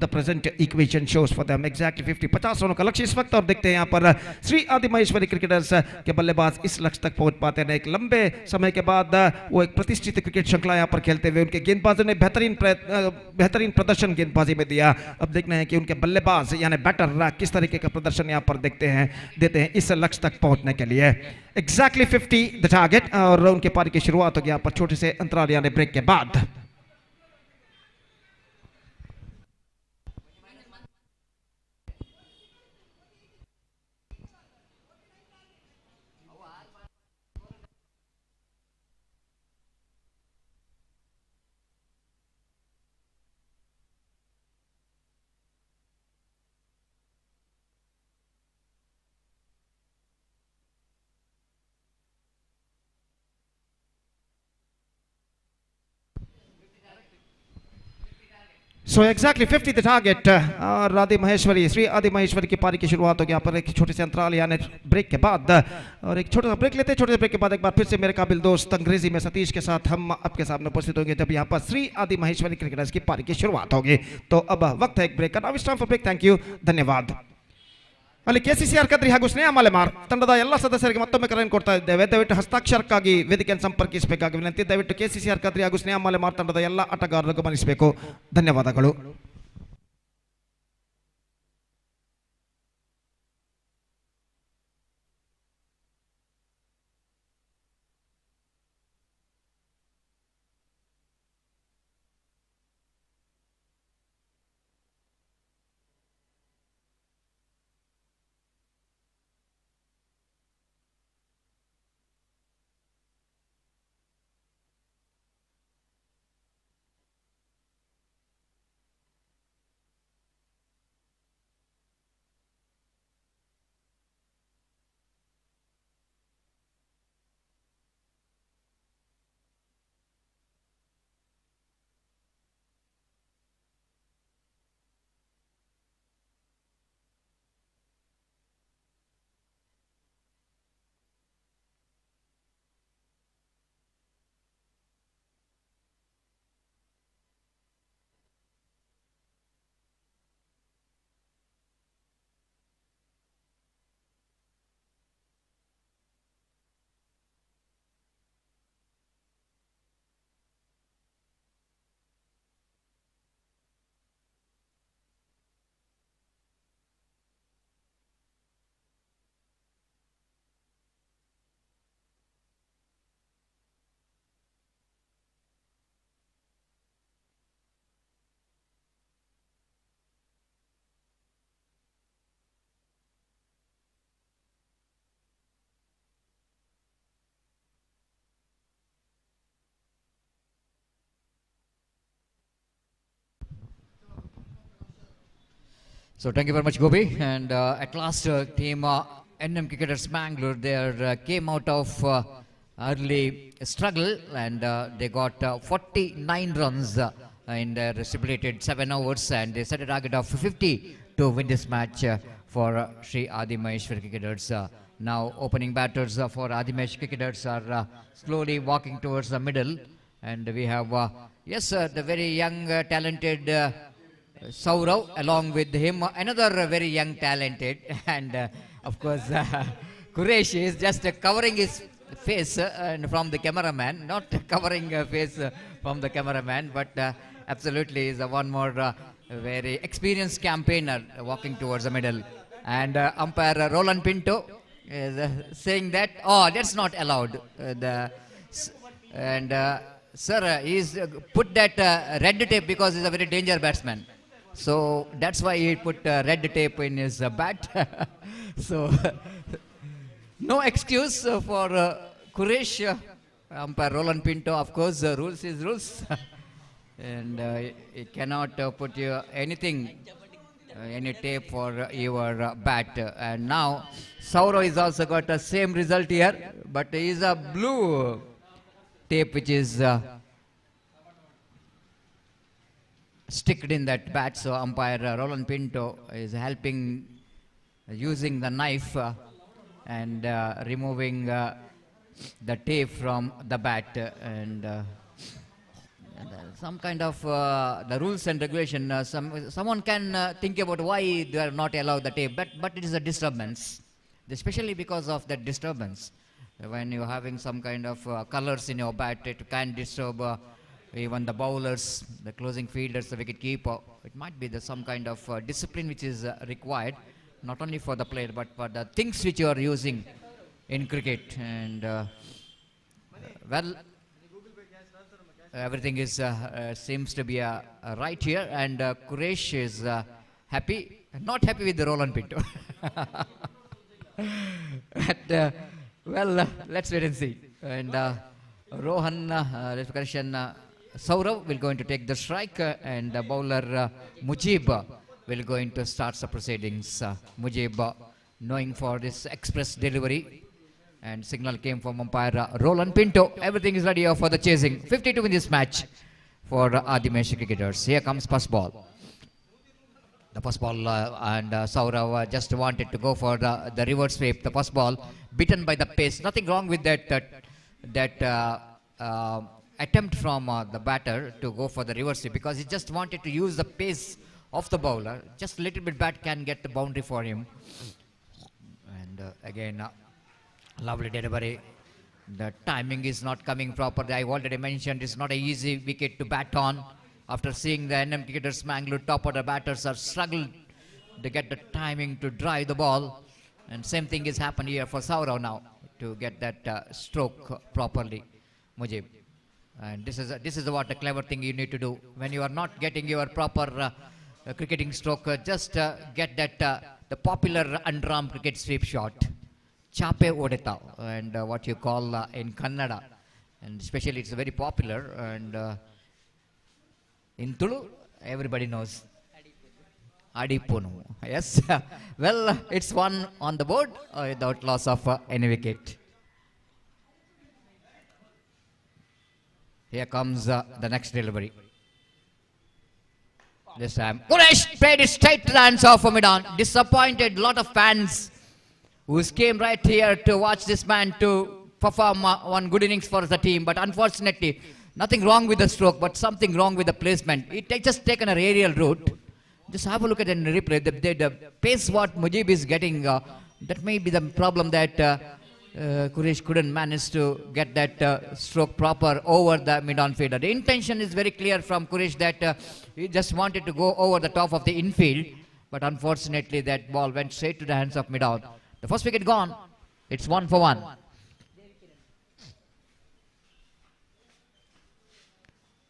The present equation shows for them exactly 50 50 रनों का लक्ष्य इस वक्त। और देखते हैं यहाँ पर श्री आदि महेश्वरी क्रिकेटर्स के बल्लेबाज इस लक्ष्य तक पहुंच पाते हैं। एक लंबे समय के बाद वो एक प्रतिष्ठित क्रिकेट श्रृंखला यहाँ पर खेलते हुए उनके गेंदबाजों ने बेहतरीन प्रदर्शन गेंदबाजी में दिया। अब देखना है कि उनके बल्लेबाज यानी बैटर किस तरीके का प्रदर्शन यहाँ पर देते हैं इस लक्ष्य तक पहुंचने के लिए। एग्जैक्टली 50 द टारगेट, और उनके पारी की शुरुआत होगी यहाँ पर छोटे से अंतराल यानी ब्रेक के बाद। So exactly 50 the target. और श्री आदि महेश्वरी की पारी की शुरुआत होगी यहाँ पर एक छोटे से अंतराल यानी ब्रेक के बाद। और एक छोटा सा ब्रेक लेते हैं, छोटे से ब्रेक के बाद एक बार फिर से मेरे काबिल दोस्त अंग्रेजी में सतीश के साथ हम आपके सामने उपस्थित होंगे जब यहाँ पर श्री आदि महेश्वरी क्रिकेटर्स की पारी की शुरुआत होगी। तो अब वक्त है एक ब्रेक का। Now it's time for break. Thank you, धन्यवाद। ಅಲ್ಲಿ ಕೆಸಿಸಿಆರ್ ಕದ್ರಿ ಹಾಗೂ ಸ್ನೇಹ ಮಲೆಮಾರ್ ತಂಡದ ಎಲ್ಲ ಸದಸ್ಯರಿಗೆ ಮತ್ತೊಮ್ಮೆ ಕರೆಯನ್ನು ಕೊಡ್ತಾ ಇದ್ದೇವೆ. ದಯವಿಟ್ಟು ಹಸ್ತಾಕ್ಷರಕ್ಕಾಗಿ ವೇದಿಕೆಯನ್ನು ಸಂಪರ್ಕಿಸಬೇಕಾಗಿ ವಿನಂತಿ. ದಯವಿಟ್ಟು ಕೆಸಿಸಿಆರ್ ಕದ್ರಿ ಹಾಗೂ ಸ್ನೇಹ ಮಲೆಮಾರ್ ತಂಡದ ಎಲ್ಲ ಆಟಗಾರರು ಗಮನಿಸಬೇಕು. ಧನ್ಯವಾದಗಳು. So thank you very much, Gopi. And at last, team NM Cricketers Mangalore, they came out of early struggle, and they got 49 runs in their stipulated 7 overs, and they set a target of 50 to win this match for Sri Adi Maheshwari Cricketers. Now opening batters for Adi Maheshwari Cricketers are slowly walking towards the middle, and we have the very young talented Saurav, along with him another very young talented, and of course Quresh is just covering his face from the cameraman, not covering face from the cameraman, but absolutely is one more a very experienced campaigner walking towards the middle. And umpire Roland Pinto is saying that, oh, that's not allowed. Sir, he's put that red tape because he's a very dangerous batsman. So that's why he put red tape in his bat. So no excuse for Quresh. Umpire Roland Pinto, of course, rules is rules. And it cannot put you anything, any tape for your bat. And now Sauro is also got the same result here, but he is a blue tape which is sticked in that bat. So umpire Roland Pinto is helping using the knife and removing the tape from the bat. And some kind of the rules and regulation, someone can think about why they are not allowed the tape, but it is a disturbance, especially because of that disturbance. When you're having some kind of colors in your bat, it can disturb even the bowlers, the closing fielders, the wicket keeper. It might be some kind of discipline which is required, not only for the player, but for the things which you are using in cricket. And well, everything is seems to be right here, and Quresh is happy, not happy with the Roland Pinto. But, well, let's wait and see. And Rohan, Saurav will going to take the strike, and bowler Mujib will going to start the proceedings. Mujib, knowing for this express delivery, and signal came from umpire Roland Pinto. Everything is ready for the chasing. 52 in this match for Adimesh cricketers. Here comes first ball. The first ball, and Saurav just wanted to go for the reverse sweep. The first ball beaten by the pace. Nothing wrong with that attempt from the batter to go for the reverse sweep, because he just wanted to use the pace of the bowler. Just a little bit bat can get the boundary for him. And again, lovely delivery. The timing is not coming properly. I already mentioned it's not an easy wicket to bat on. After seeing the NM cricketers, Mangalore top order batters are struggled to get the timing to drive the ball. And same thing is happened here for Saurav now to get that stroke properly. Mujib. And this is what a clever thing you need to do. When you are not getting your proper cricketing stroke, just get that the popular underarm cricket sweep shot. Chape Odeta, and what you call in Kannada, and especially it's very popular, and in Tulu everybody knows Adipunu. Yes. Well, it's one on the board without loss of any wicket. Here comes the next delivery. This time Quresh played it straight to the hands of Midan. Disappointed lot of fans who came right here to watch this man to perform one good innings for the team. But unfortunately, nothing wrong with the stroke, but something wrong with the placement. It just taken an aerial route. Just have a look at the replay. The pace what Mujib is getting, that may be the problem that Quresh couldn't manage to get that stroke proper over the mid-on fielder. The intention is very clear from Quresh that he just wanted to go over the top of the infield, but unfortunately that ball went straight to the hands of mid-on. The first wicket gone. It's 1 for 1.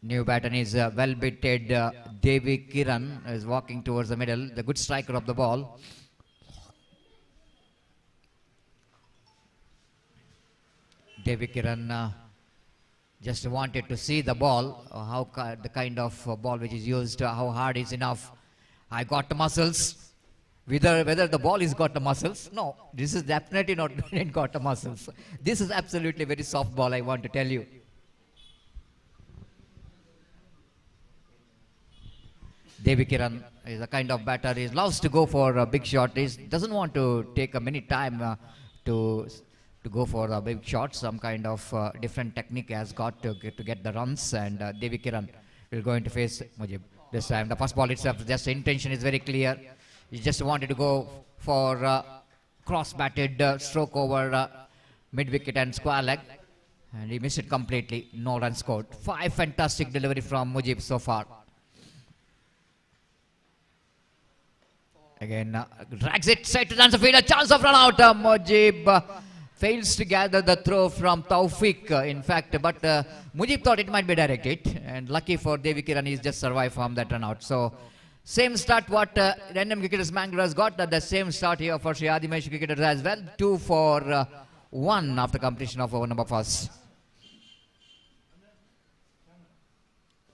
New batter is well-bitted Devi Kiran is walking towards the middle. The good striker of the ball. Devi Kiran just wanted to see the ball, how the kind of ball which is used, how hard is enough. I got the muscles. Whether the ball is got the muscles? No, this is definitely not got the muscles. This is absolutely very soft ball, I want to tell you. Devi Kiran is a kind of batter. He loves to go for a big shot. He doesn't want to take a many time to go for a big shot. Some kind of different technique has got to get the runs, and Devi Kiran will going to face Mujib this time. The first ball itself, just the intention is very clear. He just wanted to go for cross-batted stroke over mid-wicket and square leg, and he missed it completely. No run scored. 5 fantastic delivery from Mujib so far. Again, drags it straight to the answer field. A chance of run out. Mujib fails to gather the throw from Taufik, in fact. But Mujib thought it might be directed. And lucky for Devi Kiran, he's just survived from that run out. So, same start what NM Cricketers Mangalore has got. The same start here for Sri Adimesh Cricketers as well. 2 for 1 after completion of over number first.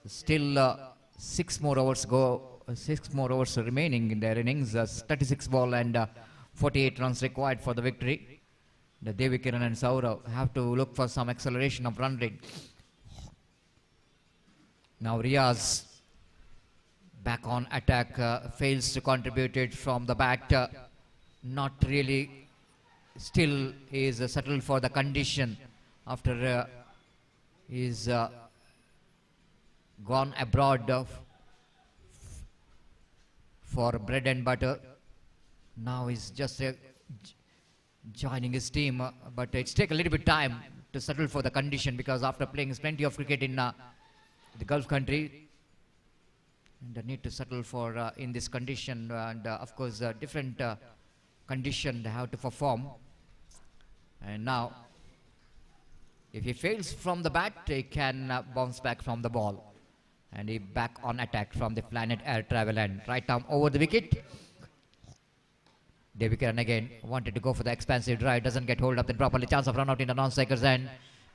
Still 6 more overs go. 6 more overs remaining in their innings. 36 ball and 48 runs required for the victory. The Devi Kiran and Saurav have to look for some acceleration of run rate. Now Riaz back on attack, fails to contribute it from the bat. Not really. Still is settled for the condition after he's gone abroad for bread and butter. Now he's just joining his team, but it's taken a little bit time to settle for the condition, because after playing plenty of cricket in the Gulf country, and the need to settle for in this condition, and of course different condition they have to perform. And now if he fails from the bat, he can bounce back from the ball. And he back on attack from the Planet Air Travel end. Right arm over the wicket. Devi Kiran again wanted to go for the expansive drive. Doesn't get hold up then properly. Chance of run out in the non-strikers end.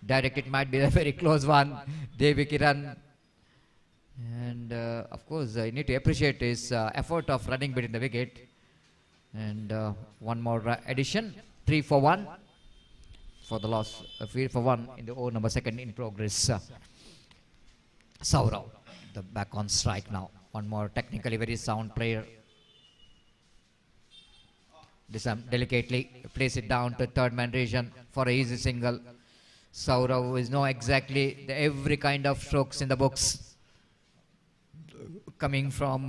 Direct, it might be a very close one. Devi Kiran. And of course, you need to appreciate his effort of running between the wicket. And one more addition. 3 for 1. For the loss. 3 for 1 in the over number second in progress. Saurav. The back on strike now. One more technically very sound player. This delicately place it down to third man region for a easy single. Saurav is know exactly every kind of strokes in the books coming from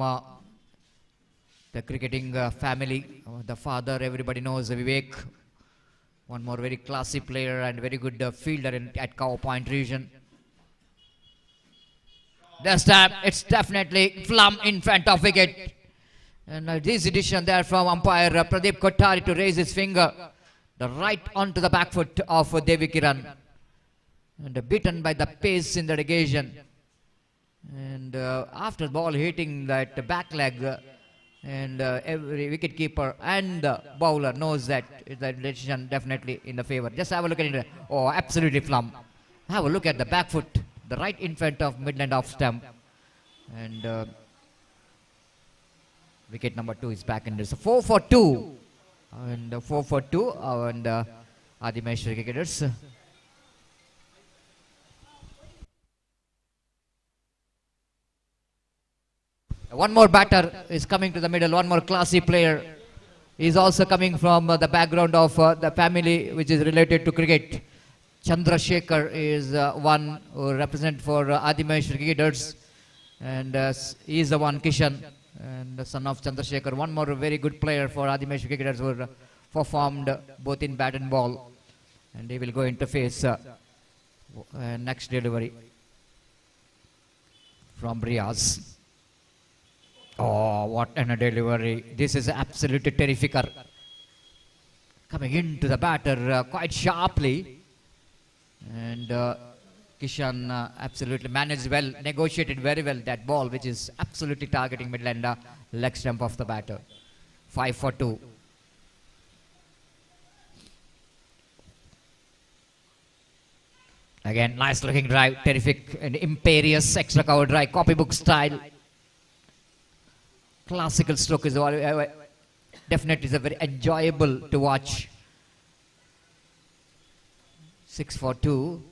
the cricketing family. The father, everybody knows, Vivek. One more very classy player and very good fielder at Cow Point region. This time it's definitely plumb in front of wicket. And this decision there from umpire Pradeep Kothari to raise his finger. The right onto the back foot of Devi Kiran. And beaten by the pace in the occasion. And after the ball hitting that back leg, and every wicket keeper and the bowler knows that the decision definitely in the favor. Just have a look at it. Oh, absolutely plumb. Have a look at the back foot. The right in front of midland off stump. And wicket number 2 is back in this. 4 for 2. And 4 for 2. And Adimesh cricketers. One more batter is coming to the middle. One more classy player. He is also coming from the background of the family which is related to cricket. Chandrasekhar is one who represents for Adimesh cricketers, and he is the one Kishan, and the son of Chandrasekhar. One more very good player for Adimesh cricketers who performed both in bat and ball, and he will go into face next delivery from Riaz. Oh, what a delivery! This is absolutely terrific. Coming into the batter quite sharply. And Kishan absolutely managed well, negotiated very well that ball, which is absolutely targeting midland leg stump of the batter. 5 for 2. Again, nice looking drive, terrific and imperious extra cover drive, copybook style. Classical stroke is definitely is a very enjoyable to watch. 6 for 2.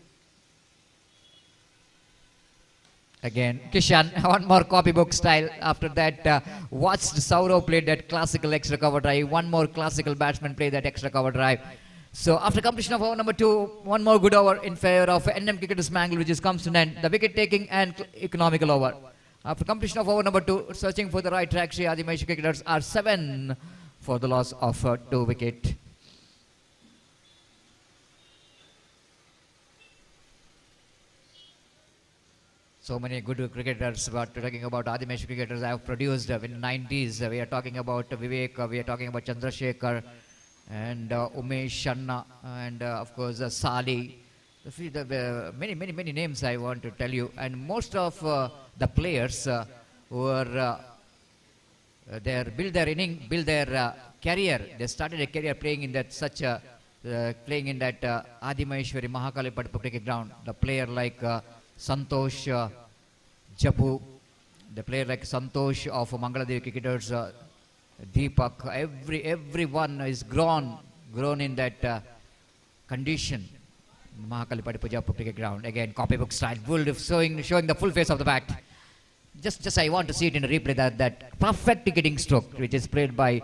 Again, Kishan, one more copybook style. After that, watched Saurav play that classical extra cover drive. One more classical batsman play that extra cover drive. So after completion of over number 2, one more good over in favor of NM Cricketers Mangalore, which is comes to an end. The wicket taking and economical over. After completion of over number 2, searching for the right track, Sri Adimesh Cricketers are 7 for the loss of 2 wicket. So many good cricketers, but talking about Adimesh cricketers I have produced in the 90s. We are talking about Vivek, we are talking about Chandrasekhar, and Umesh Shanna, and of course Sali. Many names I want to tell you. And most of the players who are build their career. They started a career playing in that playing in that Adimaheshwari Mahakalipadpa cricket ground. The player like Santosh Jeppu, the player like Santosh of Mangaladevi cricketers, Deepak, everyone is grown in that condition. Mahakalipadpa Jeppu cricket ground. Again, copybook style, showing the full face of the bat. Just I want to see it in a replay, that perfect cricketing stroke which is played by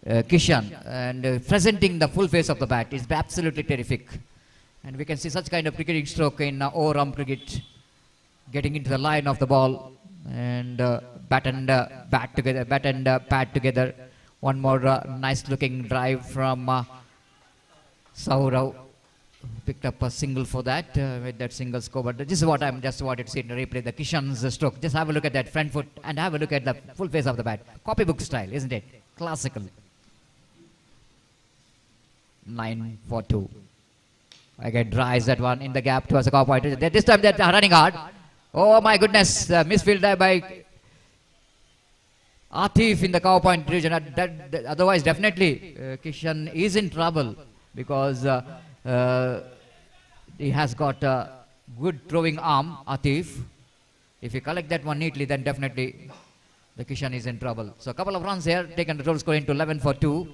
Kishan, and presenting the full face of the bat is absolutely terrific. And we can see such kind of cricketing stroke in over-arm cricket, getting into the line of the ball, and bat and pad together. One more nice looking drive from Saurav. Picked up a single for that with that single score. But this is what I'm just wanted to see in the replay, the Kishan's stroke. Just have a look at that front foot and have a look at the full face of the bat. Copybook style, isn't it? Classical. 9 for 2. Again, drives that one in the gap towards the cow point. This time they're running hard. Oh my goodness, misfield there by Atif in the cow point region. Otherwise, definitely Kishan is in trouble, because he has got a good throwing arm, Atif. If you collect that one neatly, then definitely the Kishan is in trouble. So a couple of runs here, taken the total score into 11 for 2.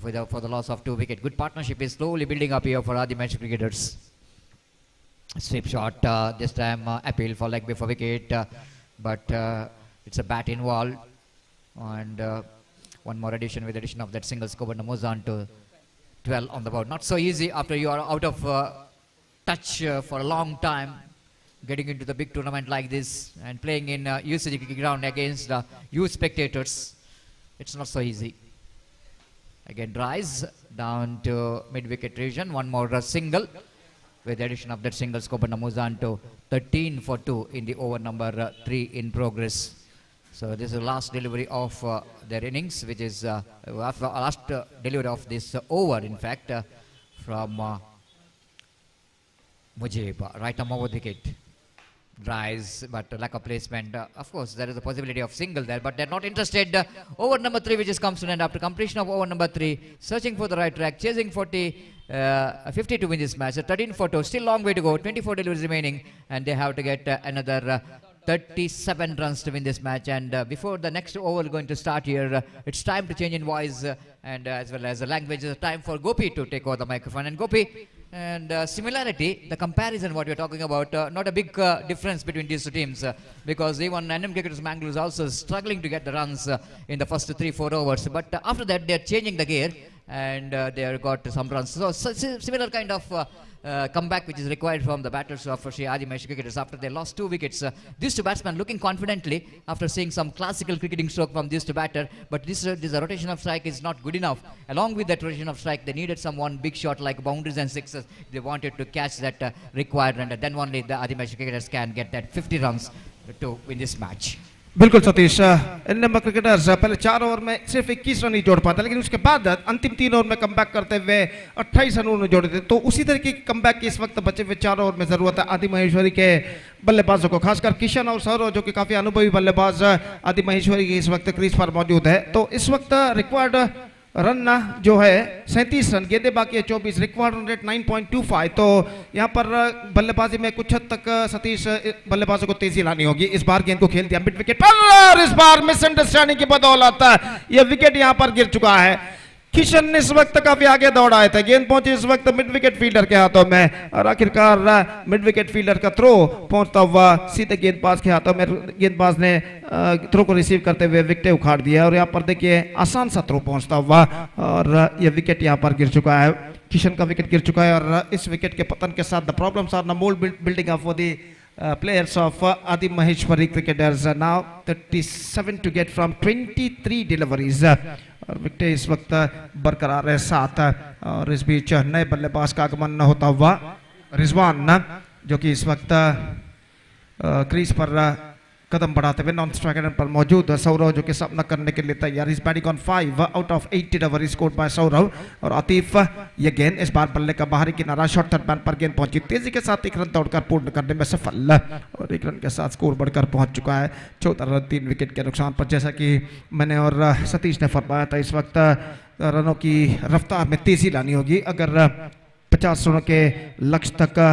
For the loss of 2 wickets. Good partnership is slowly building up here for Adimesh cricketers. Sweep shot, this time appeal for leg before wicket, but it's a bat involved. And one more addition with addition of that single score, but moves on to 12 on the board. Not so easy after you are out of touch for a long time, getting into the big tournament like this and playing in UCG cricket ground against youth spectators. It's not so easy. Again, drives down to mid-wicket region. One more single with the addition of that single scope, and moves on to 13 for 2 in the over number 3 in progress. So this is the last delivery of their innings, which is last delivery of this over, in fact, from Mujib, right arm over wicket. Drives, but lack of placement. Of course, there is a possibility of single there, but they're not interested. Over number 3, which is comes to an end after completion of over number 3, searching for the right track, chasing 50 to win this match. 13 for 2, still long way to go. 24 deliveries remaining, and they have to get another 37 runs to win this match. And before the next over going to start here, it's time to change in voice and as well as the language. It's time for Gopi to take over the microphone. And Gopi, and similarity, the comparison what we're talking about, not a big difference between these two teams, because even NM Cricketers Mangalore is also struggling to get the runs in the first 3-4 overs. But after that, they're changing the gear, and they have got some runs. So similar kind of comeback which is required from the batters of Shri Adimesh cricketers after they lost 2 wickets. These two batsmen looking confidently after seeing some classical cricketing stroke from these two batters, but this rotation of strike is not good enough. Along with that rotation of strike, they needed some one big shot like boundaries and sixes. They wanted to catch that required, and then only the Adimesh cricketers can get that 50 runs to win this match. बिल्कुल सतीश, इन number cricketers पहले 4 over में सिर्फ 21 run ही जोड़ पाते, लेकिन उसके बाद अंतिम 3 ओवर में कमबैक करते हुए 28 रन उन्होंने जोड़े थे. तो उसी तरीके की कमबैक की इस वक्त बचे हुए 4 ओवर में जरूरत है आदि महेश्वरी के बल्लेबाजों को, खासकर किशन और सौरव जो कि काफी अनुभवी बल्लेबाज आदि महेश्वरी के इस वक्त क्रीज पर मौजूद है. तो इस वक्त रिक्वायर्ड रन जो है 37 रन, गेंदे बाकी है 24, रिक्वायर्ड रन रेट 9.25. तो यहाँ पर बल्लेबाजी में कुछ हद तक सतीश बल्लेबाजों को तेजी लानी होगी. इस बार गेंद को खेल दिया मिड विकेट पर, और इस बार मिसअंडरस्टैंडिंग की बदौलत यह विकेट यहाँ पर गिर चुका है. किशन इस वक्त काफी आगे दौड़ आए थे, गेंद पहुंची इस वक्त मिड विकेट फील्डर के हाथों में, और आखिरकार मिड विकेट फील्डर का थ्रो पहुंचता हुआ सीधे गेंदबाज के हाथों में. गेंदबाज ने थ्रो को रिसीव करते हुए विकेट उखाड़ दिया, और यहाँ पर देखिए आसान सा थ्रो पहुंचता हुआ, और यह विकेट यहाँ पर गिर चुका है. किशन का विकेट गिर चुका है, और इस विकेट के पतन के साथ the problems are no more building up for the players of Adi Maheshwari cricketers. Now 37 to get from 23 deliveries. और विकेट इस वक्त बरकरार है 7, और इस बीच नए बल्लेबाज का आगमन न होता हुआ रिजवान, जो कि इस वक्त क्रीज पर कदम बढ़ाते हुए नॉन स्ट्राइक एंड पर मौजूद सौरव जो कि सामना करने के लिए तैयार इस batting on 5 out of 80 over scored by Saurav और आतिफ ये गेंद इस बार बल्ले का बाहरी किनारा शॉर्ट थर्ड मैन पर गेंद पहुंची तेजी के साथ एक रन दौड़कर पूर्ण करने में सफल और एक रन के साथ स्कोर बढ़कर पहुंच चुका है 14 रन 3 विकेट के नुकसान पर जैसा कि मैंने और सतीश ने फरमाया था इस वक्त रनों की रफ्तार में तेजी लानी होगी अगर 50 रनों के लक्ष्य तक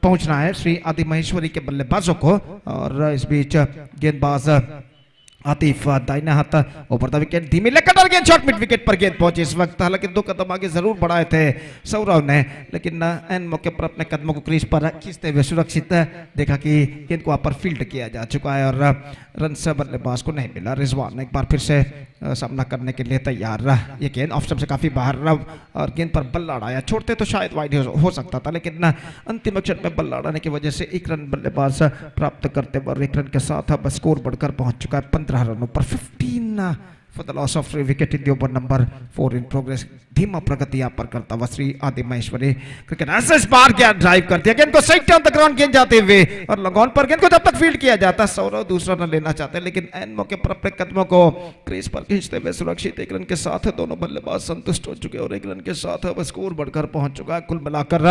पहुंचना है श्री आदि महेश्वरी के बल्लेबाजों को और इस बीच गेंदबाज आतिफ दाहिना हाथ ओवर द विकेट धीमी लेकर गेंद शॉट मिड विकेट पर गेंद पहुंची इस वक्त हालांकि 2 कदम आगे जरूर बढ़ाए थे सौरव ने लेकिन एन मौके पर अपने कदमों को क्रीज पर खींचते हुए सुरक्षित देखा कि गेंद को वहां पर फील्ड किया जा चुका है और रन से बल्लेबाज को नहीं मिला रिजवान एक बार फिर से सामना करने के लिए तैयार ये गेंद ऑफ स्टंप से काफी बाहर और गेंद पर बल्ला आया छोड़ते तो शायद वाइड हो सकता था लेकिन अंतिम क्षण में बल्ला आने की वजह से एक रन बल्लेबाज प्राप्त करते और एक रन के साथ अब स्कोर बढ़कर पहुंच चुका है 15 रनों पर 15 for the loss of 3 wicket in the over number 4 in progress धीमा प्रगति यहाँ पर करता हुआ श्री आदि महेश्वरी क्रिकेट ऐसे इस बार क्या ड्राइव करती है गेंद को सही टर्न द ग्राउंड गेंद जाते हुए और लगॉन पर गेंद को जब तक फील्ड किया जाता सौरव दूसरा रन लेना चाहते हैं लेकिन एन मौके पर अपने कदमों को क्रीज पर खींचते हुए सुरक्षित एक रन के साथ दोनों बल्लेबाज संतुष्ट हो चुके और एक रन के साथ अब स्कोर बढ़कर पहुंच चुका है कुल मिलाकर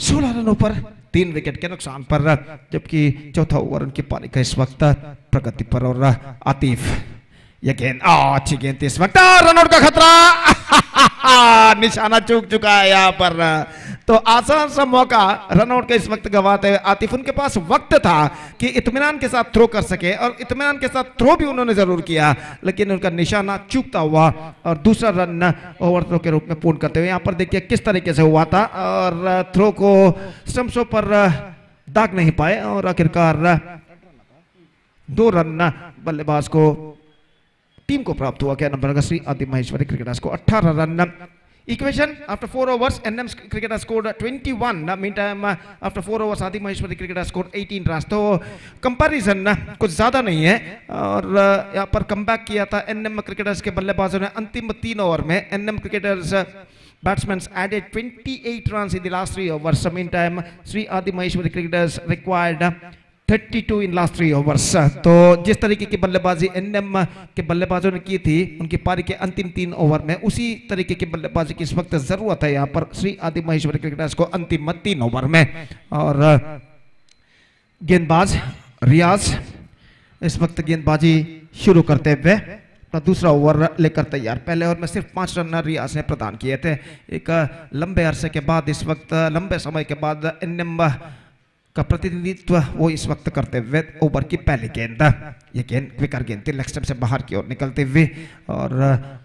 16 रनों पर 3 विकेट के नुकसान पर जबकि चौथा ओवर उनकी पारी का इस वक्त प्रगति पर और आतिफ ये गेंद अच्छी गेंद इस वक्त रनआउट का खतरा निशाना चूक चुका है यहाँ पर तो आसान सा मौका रनआउट का इस वक्त गवाते हुए आतिफ उनके पास वक्त था कि इत्मीनान के साथ थ्रो कर सके और इत्मीनान के साथ थ्रो भी उन्होंने जरूर किया लेकिन उनका निशाना चूकता हुआ और दूसरा रन ओवर थ्रो के रूप में पूर्ण करते हुए यहाँ पर देखिए किस तरीके से हुआ था और थ्रो को स्टंप्सों पर दाग नहीं पाए और आखिरकार 2 रन बल्लेबाज को टीम को प्राप्त हुआ क्या नंबर श्री आदि महेश्वरी क्रिकेटर्स को 18 run equation after 4 overs NM cricketers scored 21 meantime after 4 overs आदि महेश्वरी क्रिकेटर्स scored 18 रन तो कंपैरिजन कुछ ज्यादा नहीं है और यहाँ पर कमबैक किया था NM क्रिकेटर्स के बल्लेबाजों ने अंतिम 3 ओवर में NM cricketers batsmen added 28 runs in the last 3 overs meantime Sri Adi Maheshwari cricketers required 32 in last 3 overs तो जिस तरीके की बल्लेबाजी एनएम के बल्लेबाजों ने की थी उनकी पारी के अंतिम 3 ओवर में उसी तरीके की बल्लेबाजी की इस वक्त जरूरत है यहाँ पर श्री आदि महेश्वरी क्रिकेटर्स को अंतिम 3 ओवर में और गेंदबाज रियाज इस वक्त गेंदबाजी शुरू करते हुए अपना दूसरा ओवर लेकर तैयार पहले ओवर में सिर्फ 5 रन रियाज ने प्रदान किए थे एक लंबे अरसे के बाद इस वक्त लंबे समय के बाद एनएम का प्रतिनिधित्व वो इस वक्त करते हुए ओवर की पहली गेंद ये गेंद क्विकर गेंद थी लेग स्टंप से बाहर की ओर निकलते हुए और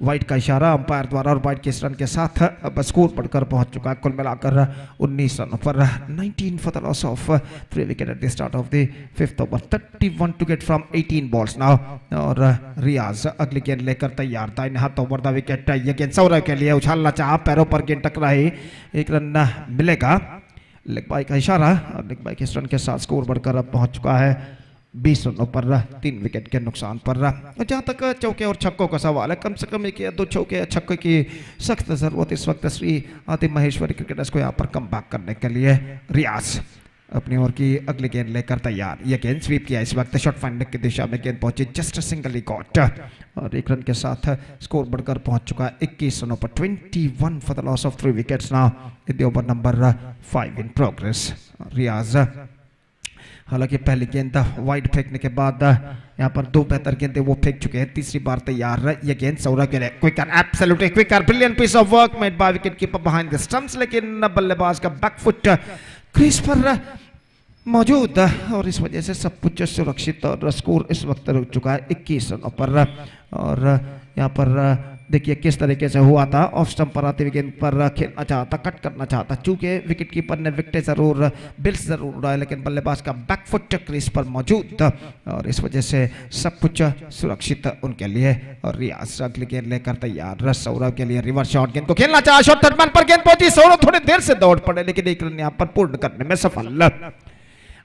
वाइड का इशारा अंपायर द्वारा और वाइड के इस रन के साथ अब स्कोर बढ़कर पहुंच चुका है कुल मिलाकर 19 रनों पर 19 for the loss of 3 wicket at the start of the 5th over 31 to get from 18 balls now और रियाज अगली गेंद लेकर तैयार था इन हाथ ओवर द विकेट ये गेंद सौरव के लिए उछालना चाहा पैरों पर गेंद टकराई एक रन मिलेगा लेग बाई का इशारा और लेग बाई के इस रन के साथ स्कोर बढ़कर अब पहुंच चुका है 20 रनों पर 3 विकेट के नुकसान पर जहां तक चौके और छक्कों का सवाल है कम से कम एक या 2 चौके या छक्के की सख्त जरूरत इस वक्त श्री आदि महेश्वरी क्रिकेटर्स को यहाँ पर कम बैक करने के लिए रियाज अपनी ओर की अगली गेंद लेकर तैयार ये गेंद स्वीप किया इस वक्त शॉट फाइंडिंग की दिशा में गेंद पहुंची जस्ट सिंगली गॉट और एक रन के साथ स्कोर बढ़कर पहुंच चुका है 21 रनों पर 21 for the loss of 3 wickets now in the over number 5 in progress Riyaz हालांकि पहली गेंद वाइड फेंकने के बाद यहाँ पर 2 बेहतर गेंदें वो फेंक चुके हैं तीसरी बार तैयार ये गेंद सौरव के लिए quicker absolutely quicker brilliant piece of work made by wicket keeper behind the stumps लेकिन बल्लेबाज का बैकफुट क्रीज पर मौजूद और इस वजह से सब कुछ सुरक्षित और स्कोर इस वक्त रुक चुका है 21 रनों पर और यहाँ पर देखिए किस तरीके से हुआ था ऑफ स्टंप पर आते हुए गेंद पर खेलना चाहता कट करना चाहता चूंकि विकेट कीपर ने विकेट जरूर बिल्स जरूर उड़ाए लेकिन बल्लेबाज का बैकफुट क्रीज पर मौजूद था और इस वजह से सब कुछ सुरक्षित उनके लिए और रियाज अगली गेंद लेकर तैयार सौरव के लिए रिवर्स शॉट गेंद को खेलना चाहा शॉट थर्ड मैन पर गेंद पहुंची सौरव थोड़ी देर से दौड़ पड़े लेकिन एक रन यहाँ पर पूर्ण करने में सफल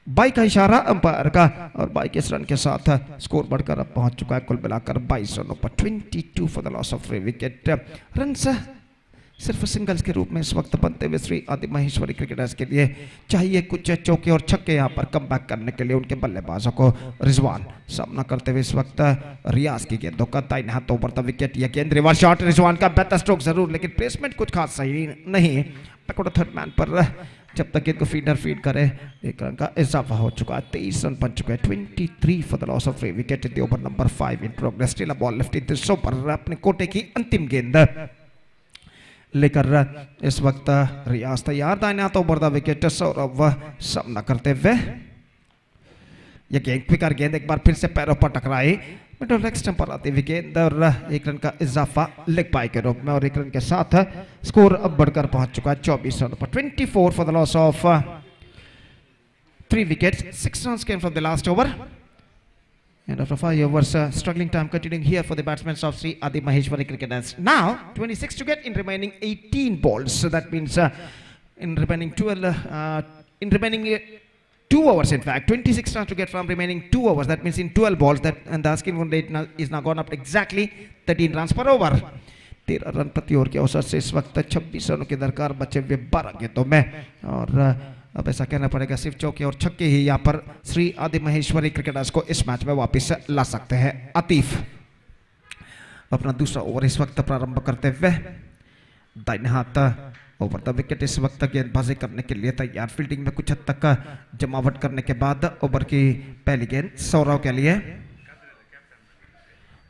बाई का इशारा अंपायर का और 22 रन के साथ स्कोर बढ़कर अब पहुंच चुका है कुल मिलाकर 22 रनों पर 22 for the loss of 3 wicket run सिर्फ सिंगल्स के रूप में इस वक्त बनते हुए श्री आदि महेश्वरी क्रिकेटर्स के लिए चाहिए कुछ चौके और छक्के यहाँ पर कम बैक करने के लिए उनके बल्लेबाजों को। रिजवान सामना करते हुए इस वक्त रियाज की गेंदों का दाहिने हाथों पर विकेट। यह गेंद रिवर्स शॉट, रिजवान का बेहतर स्ट्रोक जरूर लेकिन प्लेसमेंट कुछ खास सही नहीं। थर्ड मैन पर जब तक इनको फीडर फीड करे, एक रन का इजाफा हो चुका है। 23 रन बन चुके हैं। 23 for the loss of 3 wicket in the over number 5 in progress. Still a ball left in the show पर अपने कोटे की अंतिम गेंद लेकर इस वक्त रियाज तैयार। दाहिने हाथों पर विकेट सौरभ सामना करते हुए। यह गेंद क्विकर गेंद एक बार फिर से पैरों पर टकराई। मिडल लेग स्टंप पर आती हुई गेंद और एक रन का इजाफा लेग बाय के रूप में और एक रन के साथ स्कोर अब बढ़कर पहुंच चुका है 24 रन पर। 24 for the loss of 3 wickets. 6 runs came from the last over. And after 5 overs, struggling time continuing here for the batsmen of Sri Adi Maheshwari Cricketers. Now 26 to get in remaining 18 balls. So that means in remaining 2 hours, in fact 26 runs to get from remaining 2 hours. That means in 12 balls, that and the asking run rate is now gone up exactly 13 runs per over. 13 run प्रति over के औसत से इस वक्त 26 रनों की दरकार बचे हुए 12 गेंदों में। और अब ऐसा कहना पड़ेगा सिर्फ चौके और छक्के ही यहाँ पर श्री आदि महेश्वरी क्रिकेटर्स को इस मैच में वापस ला सकते हैं। आतिफ अपना दूसरा ओवर इस वक्त प्रारंभ करते हुए। दाहिने हाथ ओवर द विकेट इस वक्त गेंदबाजी करने के लिए तैयार। फील्डिंग में कुछ हद तक जमावट करने के बाद ओवर की पहली गेंद सौरव के लिए।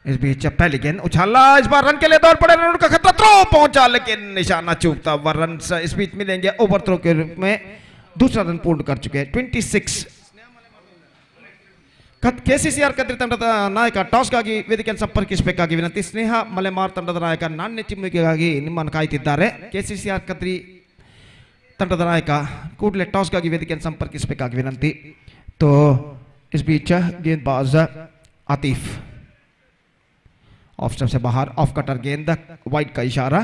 इस बीच पहली गेंद उछाला, इस बार रन के लिए दौड़ पड़े, रन का खतरा, थ्रो पहुंचा लेकिन निशाना चूकता हुआ रन इस बीच मिलेंगे ओवर थ्रो के रूप में। दूसरा रन पूर्ण कर चुके हैं। 26 ಕೆಸಿಸಿಆರ್ ಕದ್ರಿ ತಂಡದ ನಾಯಕ ಟಾಸ್ಗಾಗಿ ವೇದಿಕೆಯನ್ನು ಸಂಪರ್ಕಿಸಬೇಕಾಗಿ ವಿನಂತಿ. ಸ್ನೇಹ ಮಲೆಮಾರ್ ತಂಡದ ನಾಯಕ ನಾಣ್ಯ ಚಿಮ್ಮುಗೆಗಾಗಿ ನಿಮ್ಮನ್ನು ಕಾಯ್ತಿದ್ದಾರೆ. ಕೆಸಿಸಿಆರ್ ಕದ್ರಿ ತಂಡದ ನಾಯಕ ಕೂಡಲೇ ಟಾಸ್ಗಾಗಿ ವೇದಿಕೆಯನ್ನು ಸಂಪರ್ಕಿಸಬೇಕಾಗಿ ವಿನಂತಿ. तो इस बीच गेंदबाज आतिफ ऑफ स्टंप से बाहर, ऑफ कटर गेंद, वाइड का इशारा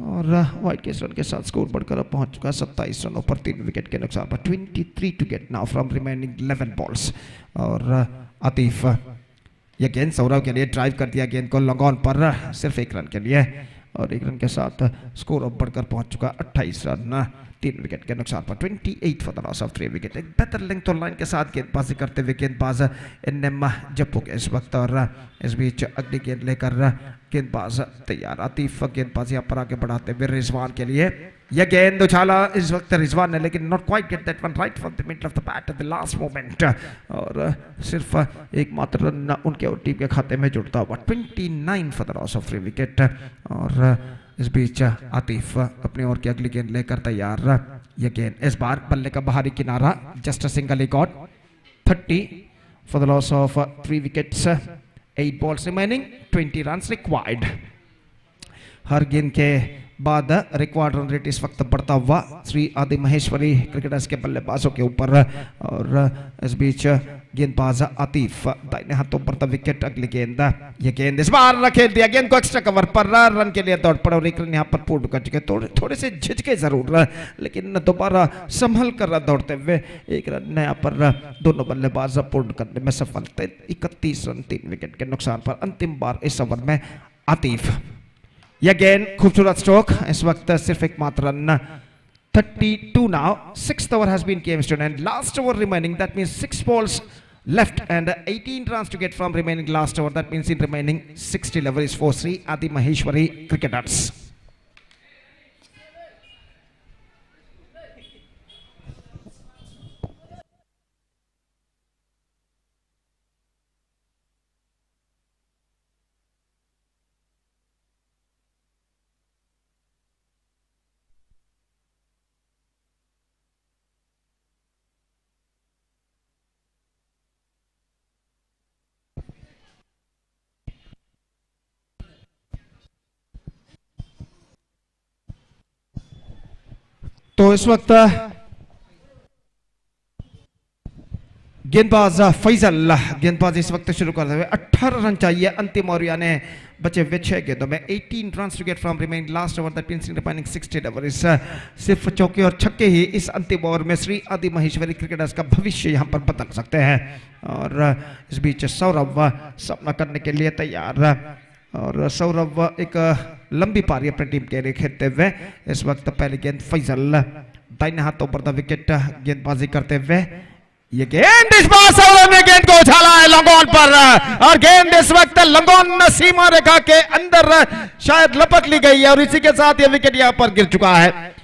और वाइड के रन के साथ स्कोर बढ़कर पहुंच चुका है 27 रनों पर 3 विकेट के नुकसान पर। 23 to get now from remaining 11 balls. और आतिफ यह गेंद सौरव के लिए ड्राइव कर दिया गेंद को लॉन्ग ऑन पर सिर्फ 1 रन के लिए और 1 रन के साथ स्कोर अब बढ़कर पहुंच चुका 28 रन 3 विकेट के नुकसान पर। 28 for the loss of 3 wicket. एक बेहतर लेंथ और लाइन के साथ गेंदबाजी करते हुए गेंदबाज एनएम जप्पू के इस वक्त। और इस बीच अगली गेंद लेकर गेंदबाज तैयार। आतिफ गेंदबाजी यहाँ पर आगे बढ़ाते हुए रिजवान के लिए। यह गेंद उछाला इस वक्त रिजवान ने लेकिन not quite get that one right from the middle of the bat eight the last moment और सिर्फ एकमात्र रन उनके और टीम के खाते में जुड़ता हुआ। 29 for the loss of 3 wicket. और इस बीच आतिफ अपनी ओर की अगली गेंद लेकर तैयार। यह गेंद इस बार बल्ले का बाहरी किनारा, just a single he got. 30 for the loss of 3 wickets. 8 balls remaining, 20 runs required. हर गेंद के बाद रिक्वायर्ड रन रेट इस वक्त बढ़ता हुआ श्री आदि महेश्वरी क्रिकेटर्स के बल्लेबाजों के ऊपर। और इस बीच गेंदबाज आतिफ दाहिने हाथों पर विकेट। अगली गेंद, यह गेंद इस बार खेल दिया गेंद को एक्स्ट्रा कवर पर, रन के लिए दौड़ पड़ा और 1 रन यहाँ पर पूर्ण कर चुके। थोड़े से झिझके जरूर लेकिन दोबारा संभल कर दौड़ते हुए 1 रन यहाँ पर दोनों बल्लेबाज पूर्ण करने में सफल थे। 31 रन 3 विकेट के नुकसान पर अंतिम बार इस ओवर में आतिफ। यह गेंद खूबसूरत स्ट्रोक, इस वक्त सिर्फ एकमात्र run. 32 now. 6th over has been came to an end. Last over remaining, that means 6 balls left and 18 runs to get from remaining last over. That means in remaining 60 overs for Sri Adi Maheshwari Cricketers. तो इस वक्त गेंदबाज फैजल गेंदबाज इस वक्त शुरू करते हुए 18 रन चाहिए अंतिम ओवर यानी बचे हुए 6 गेंदों में। 18 run to get from remaining last over, that means remaining 60 overs. सिर्फ चौके और छक्के ही इस अंतिम ओवर में श्री आदि महेश्वरी क्रिकेटर्स का भविष्य यहां पर बदल सकते हैं। और इस बीच सौरभ सामना करने के लिए तैयार और सौरभ एक लंबी पारी अपनी टीम के लिए खेलते हुए। इस वक्त पहली गेंद फैजल दाहिने हाथों पर द विकेट गेंदबाजी करते हुए। ये गेंद इस बार सौरव ने गेंद को उछाला है लॉन्ग ऑन पर और गेंद इस वक्त लॉन्ग ऑन सीमा रेखा के अंदर शायद लपक ली गई है और इसी के साथ ये विकेट यहां पर गिर चुका है।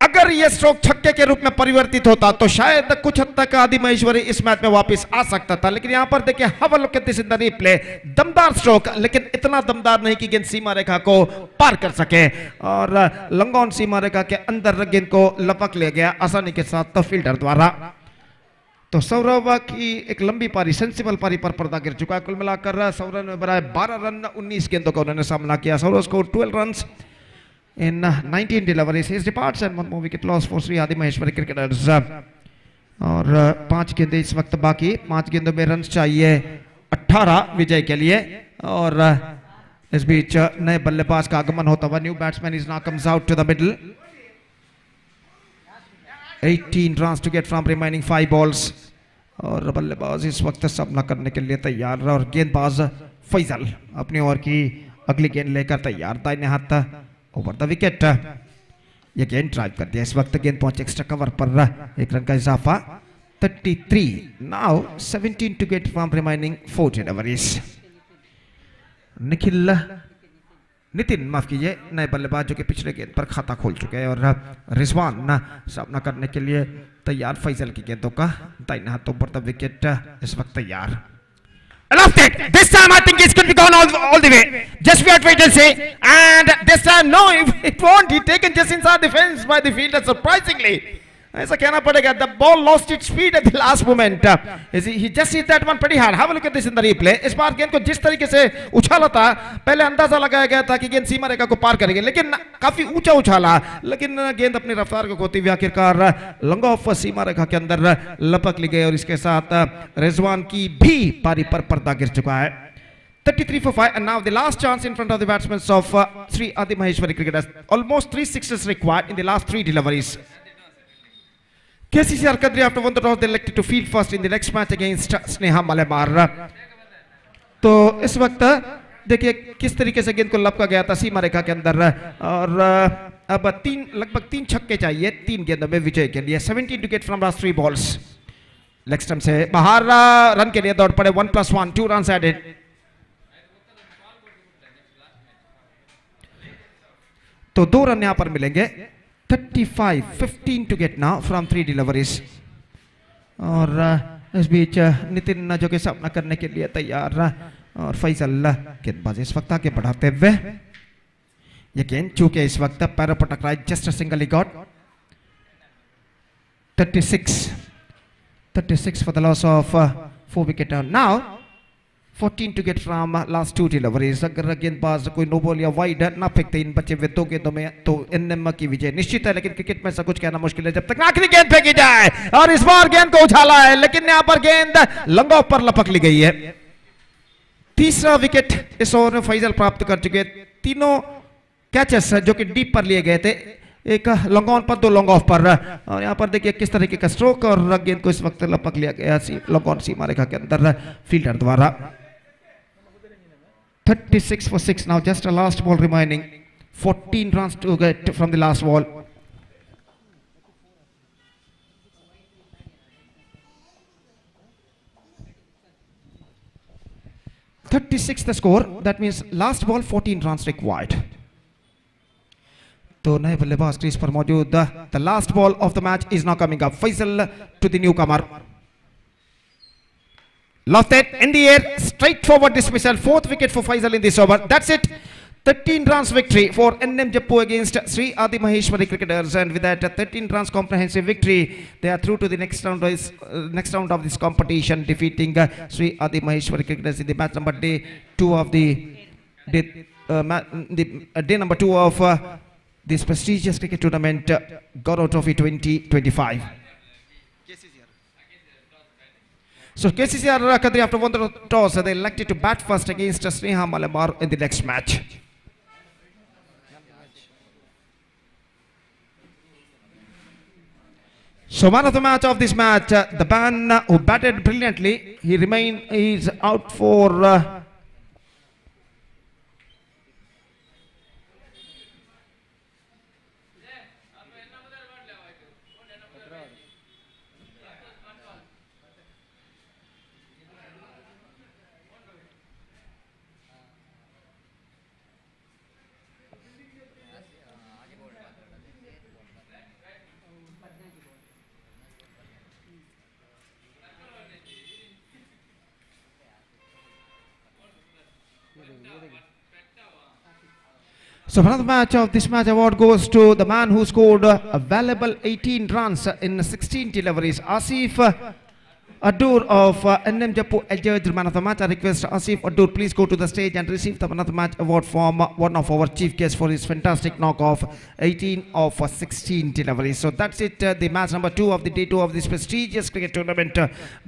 अगर ये स्ट्रोक छक्के के रूप में परिवर्तित होता तो शायद कुछ हद तक आदि महेश्वरी इस मैच में वापस आ सकता था, लेकिन यहां पर देखिए have a look at this in the replay. दमदार स्ट्रोक, लेकिन इतना दमदार नहीं कि गेंद सीमा रेखा को पार कर सके और लॉन्ग ऑन सीमा रेखा के अंदर गेंद को लपक लिया गया आसानी के साथ फील्डर द्वारा। तो सौरव की एक लंबी पारी, सेंसिबल पारी पर पर्दा गिर चुका है। कुल मिलाकर सौरव ने बनाए 12 रन, 19 गेंदों का उन्होंने सामना किया। Saurav score 12 runs in 19 deliveries. His departs and one more wicket loss for Sri Adi Maheshwari cricketers. और 5 गेंदें इस वक्त बाकी, 5 गेंदों में रन चाहिए 18 विजय के लिए। और इस बीच नए बल्लेबाज का आगमन होता हुआ। New batsman is now comes out to the middle. 18 runs to get from remaining 5 balls. और बल्लेबाज इस वक्त सामना करने के लिए तैयार और गेंदबाज फैजल अपनी ओर की अगली गेंद लेकर तैयार। दाहिने हाथ ओवर द विकेट। ये गेंद ड्राइव कर दिया। इस वक्त गेंद पहुंचे एक्स्ट्रा कवर पर, 1 रन का इजाफा। 33 now 17 to get from remaining 4 deliveries. Nitin माफ कीजिए, नए बल्लेबाज जो कि पिछले गेंद पर खाता खोल चुके हैं और रिजवान सामना करने के लिए तैयार। फैजल की गेंदों का दाहिने हाथ ओवर द विकेट इस वक्त तैयार। Left it. This time I think it's going to be gone all the way. Just we have to wait and see. And this time, no, it won't. He taken just inside the fence by the fielder, surprisingly. ऐसा कहना पड़ेगा. The ball lost its speed at the last moment. He just hit that one pretty hard. Have a look at this in the replay. इस बार गेंद को जिस तरीके से उछाला था, पहले अंदाजा लगाया गया था कि गेंद सीमा रेखा को पार करेगी, लेकिन काफी ऊंचा उछाला, लेकिन गेंद अपनी रफ्तार को खोती हुई आखिरकार लॉन्ग ऑफ सीमा रेखा के अंदर लपक ली गई और इसके साथ रिजवान की भी पारी पर पर्दा गिर चुका है। 33 for 5 and now the last chance in front of the batsmen of Sri Adi Maheshwari cricketers. Almost 3 sixes required in the last 3 deliveries. KCCR Kadri after won the toss they elected to field first in the next match against Sneha Malamar. तो इस वक्त देखिए किस तरीके से गेंद को लपका गया था सीमा रेखा के अंदर और अब लगभग 3 छक्के चाहिए 3 गेंदों में विजय के लिए। 17 to get from last 3 balls. Leg stump से बाहर रन के लिए दौड़ पड़े। 1+1 2 runs added. तो 2 रन यहां पर मिलेंगे। 35-15 to get now from 3 deliveries. और इस बीच नितिन जो कि सामना करने के लिए तैयार और फैजल गेंदबाजी इस वक्त आगे बढ़ाते हुए। ये गेंद चूंकि इस वक्त पैरों पर टकराई, just a single he got. 36 for the loss of 4 wicket down. Now 14 to get from last 2 deliveries. अगर गेंदबाज कोई नो बॉल या वाइड ना फेंकते इन बचे हुए 2 गेंदों में तो एनएम की विजय निश्चित है, लेकिन क्रिकेट में ऐसा कुछ कहना मुश्किल है जब तक आखिरी गेंद फेंकी जाए। और इस बार गेंद को उछाला है, लेकिन यहां पर गेंद लॉन्ग ऑफ पर लपक ली गई है। तीसरा विकेट इस ओवर में फैजल प्राप्त कर चुके। तीनों कैचेस जो कि डीप पर लिए गए थे, एक लॉन्ग ऑन पर 2 लॉन्ग ऑफ पर। और यहाँ पर देखिए किस तरीके का स्ट्रोक और गेंद को इस वक्त लपक लिया गया लॉन्ग ऑन सीमा रेखा के अंदर फील्डर द्वारा। 36 for 6 now, just a last ball remaining. 14 runs to get from the last ball. (36) the score. That means last ball 14 runs required. तो नए बल्लेबाज क्रीज पर मौजूद। The last ball of the match is now coming up. Faisal to the newcomer. Lost it in the air, straightforward dismissal. 4th wicket for Faisal in this over. That's it. 13 runs victory for NM Jeppu against Sri Adi Maheshwari cricketers, and with that 13 runs comprehensive victory, they are through to the next round of this competition, defeating Sri Adi Maheshwari cricketers in the match number day 2 of day number 2 of this prestigious cricket tournament, Gaurav Trophy 2025. So KCCR Kadri after won the toss, they elected to bat first against Sneha Malamar in the next match. So man of the match of this match, the man who batted brilliantly, he's out for So another match of this match award goes to the man who scored a valuable 18 runs in 16 deliveries. Asif Adur of NM Jeppu adjudged man of the match. I request Asif Adur please go to the stage and receive the man of the match award from one of our chief guests for his fantastic knock of 18 of 16 deliveries. So that's it, the match number 2 of the day 2 of this prestigious cricket tournament,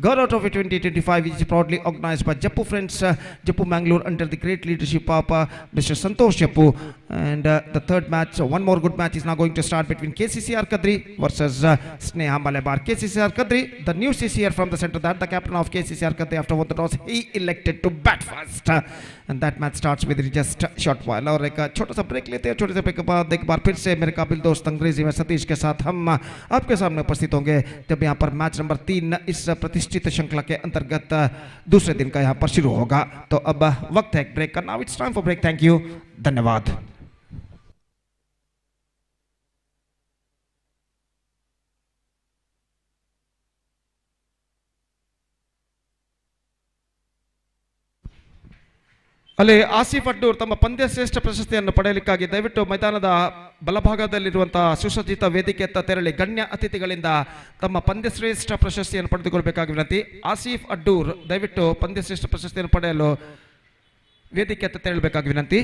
Gaurav Trophy 2025, which is proudly organized by Jeppu Friends, Jeppu Mangalore, under the great leadership of Mr. Santosh Jeppu. And the third match, one more good match is now going to start between KCCR Kadri versus Sneha Malabar. KCCR Kadri, the new CCR from the center, that the captain of KCCR Kadri, after what the toss, he elected to bat first. And that match starts within just a short while. और एक छोटा सा break लेते हैं. छोटे से break के बाद एक बार फिर से मेरे काबिल दोस्त अंग्रेजी में सतीश के साथ हम आपके सामने उपस्थित होंगे, जब यहाँ पर मैच नंबर 3 इस प्रतिष्ठित श्रृंखला के अंतर्गत दूसरे दिन का यहाँ पर शुरू होगा. तो अब वक्त है ब्रेक का. Now it's time for break. Thank you. धन्यवाद. ಅಲ್ಲಿ ಆಸಿಫ್ ಅಡ್ಡೂರ್ ತಮ್ಮ ಪಂದ್ಯ ಶ್ರೇಷ್ಠ ಪ್ರಶಸ್ತಿಯನ್ನು ಪಡೆಯಲಿಕ್ಕಾಗಿ ದಯವಿಟ್ಟು ಮೈದಾನದ ಬಲಭಾಗದಲ್ಲಿರುವಂತಹ ಸುಸಜ್ಜಿತ ವೇದಿಕೆಯತ್ತ ತೆರಳಿ ಗಣ್ಯ ಅತಿಥಿಗಳಿಂದ ತಮ್ಮ ಪಂದ್ಯ ಶ್ರೇಷ್ಠ ಪ್ರಶಸ್ತಿಯನ್ನು ಪಡೆದುಕೊಳ್ಳಬೇಕಾಗಿ ವಿನಂತಿ. ಆಸಿಫ್ ಅಡ್ಡೂರ್ ದಯವಿಟ್ಟು ಪಂದ್ಯ ಶ್ರೇಷ್ಠ ಪ್ರಶಸ್ತಿಯನ್ನು ಪಡೆಯಲು ವೇದಿಕೆಯತ್ತ ತೆರಳಬೇಕಾಗಿ ವಿನಂತಿ.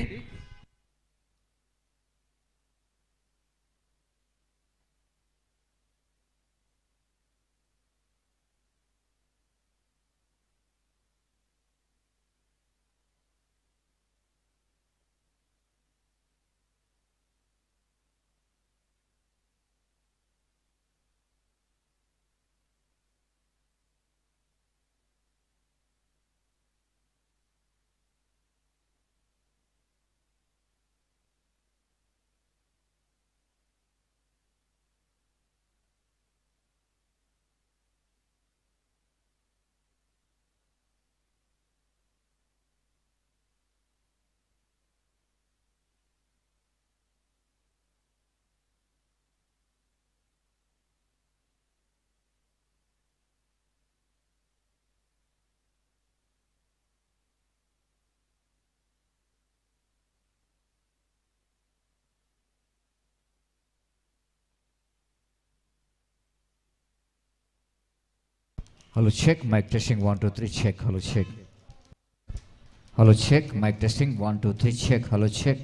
Hello, check, mic testing, 1, 2, 3, check, hello, check. Hello, check, mic testing, 1, 2, 3, check, hello, check.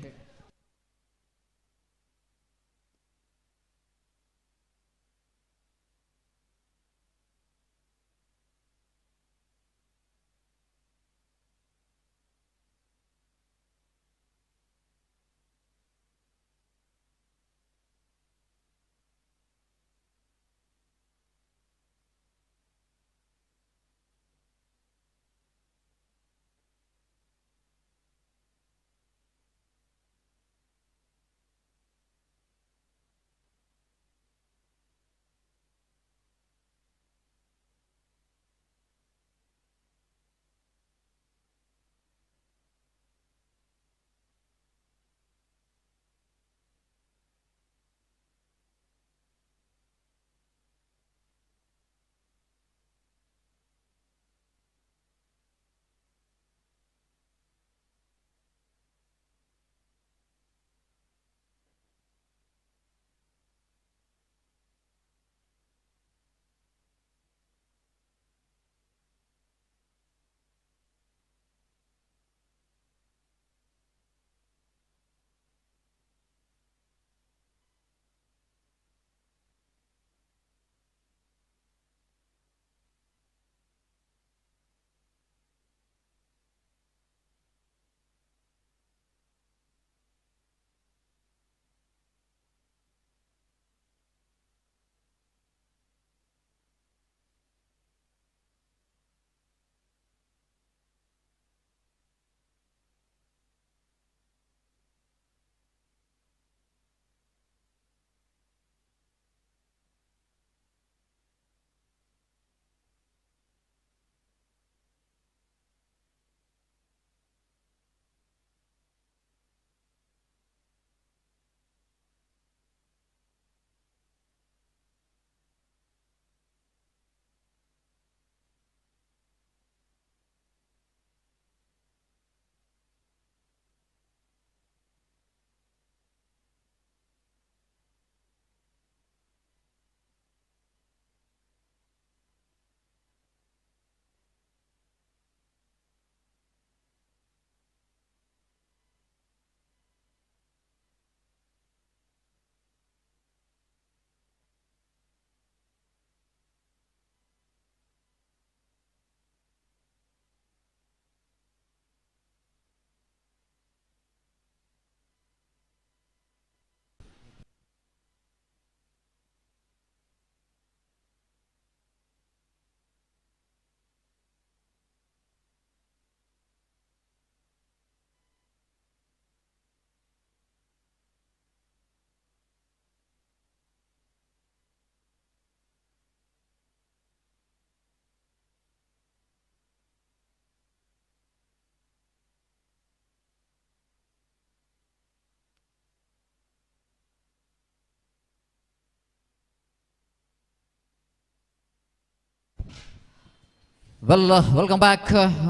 Well, welcome back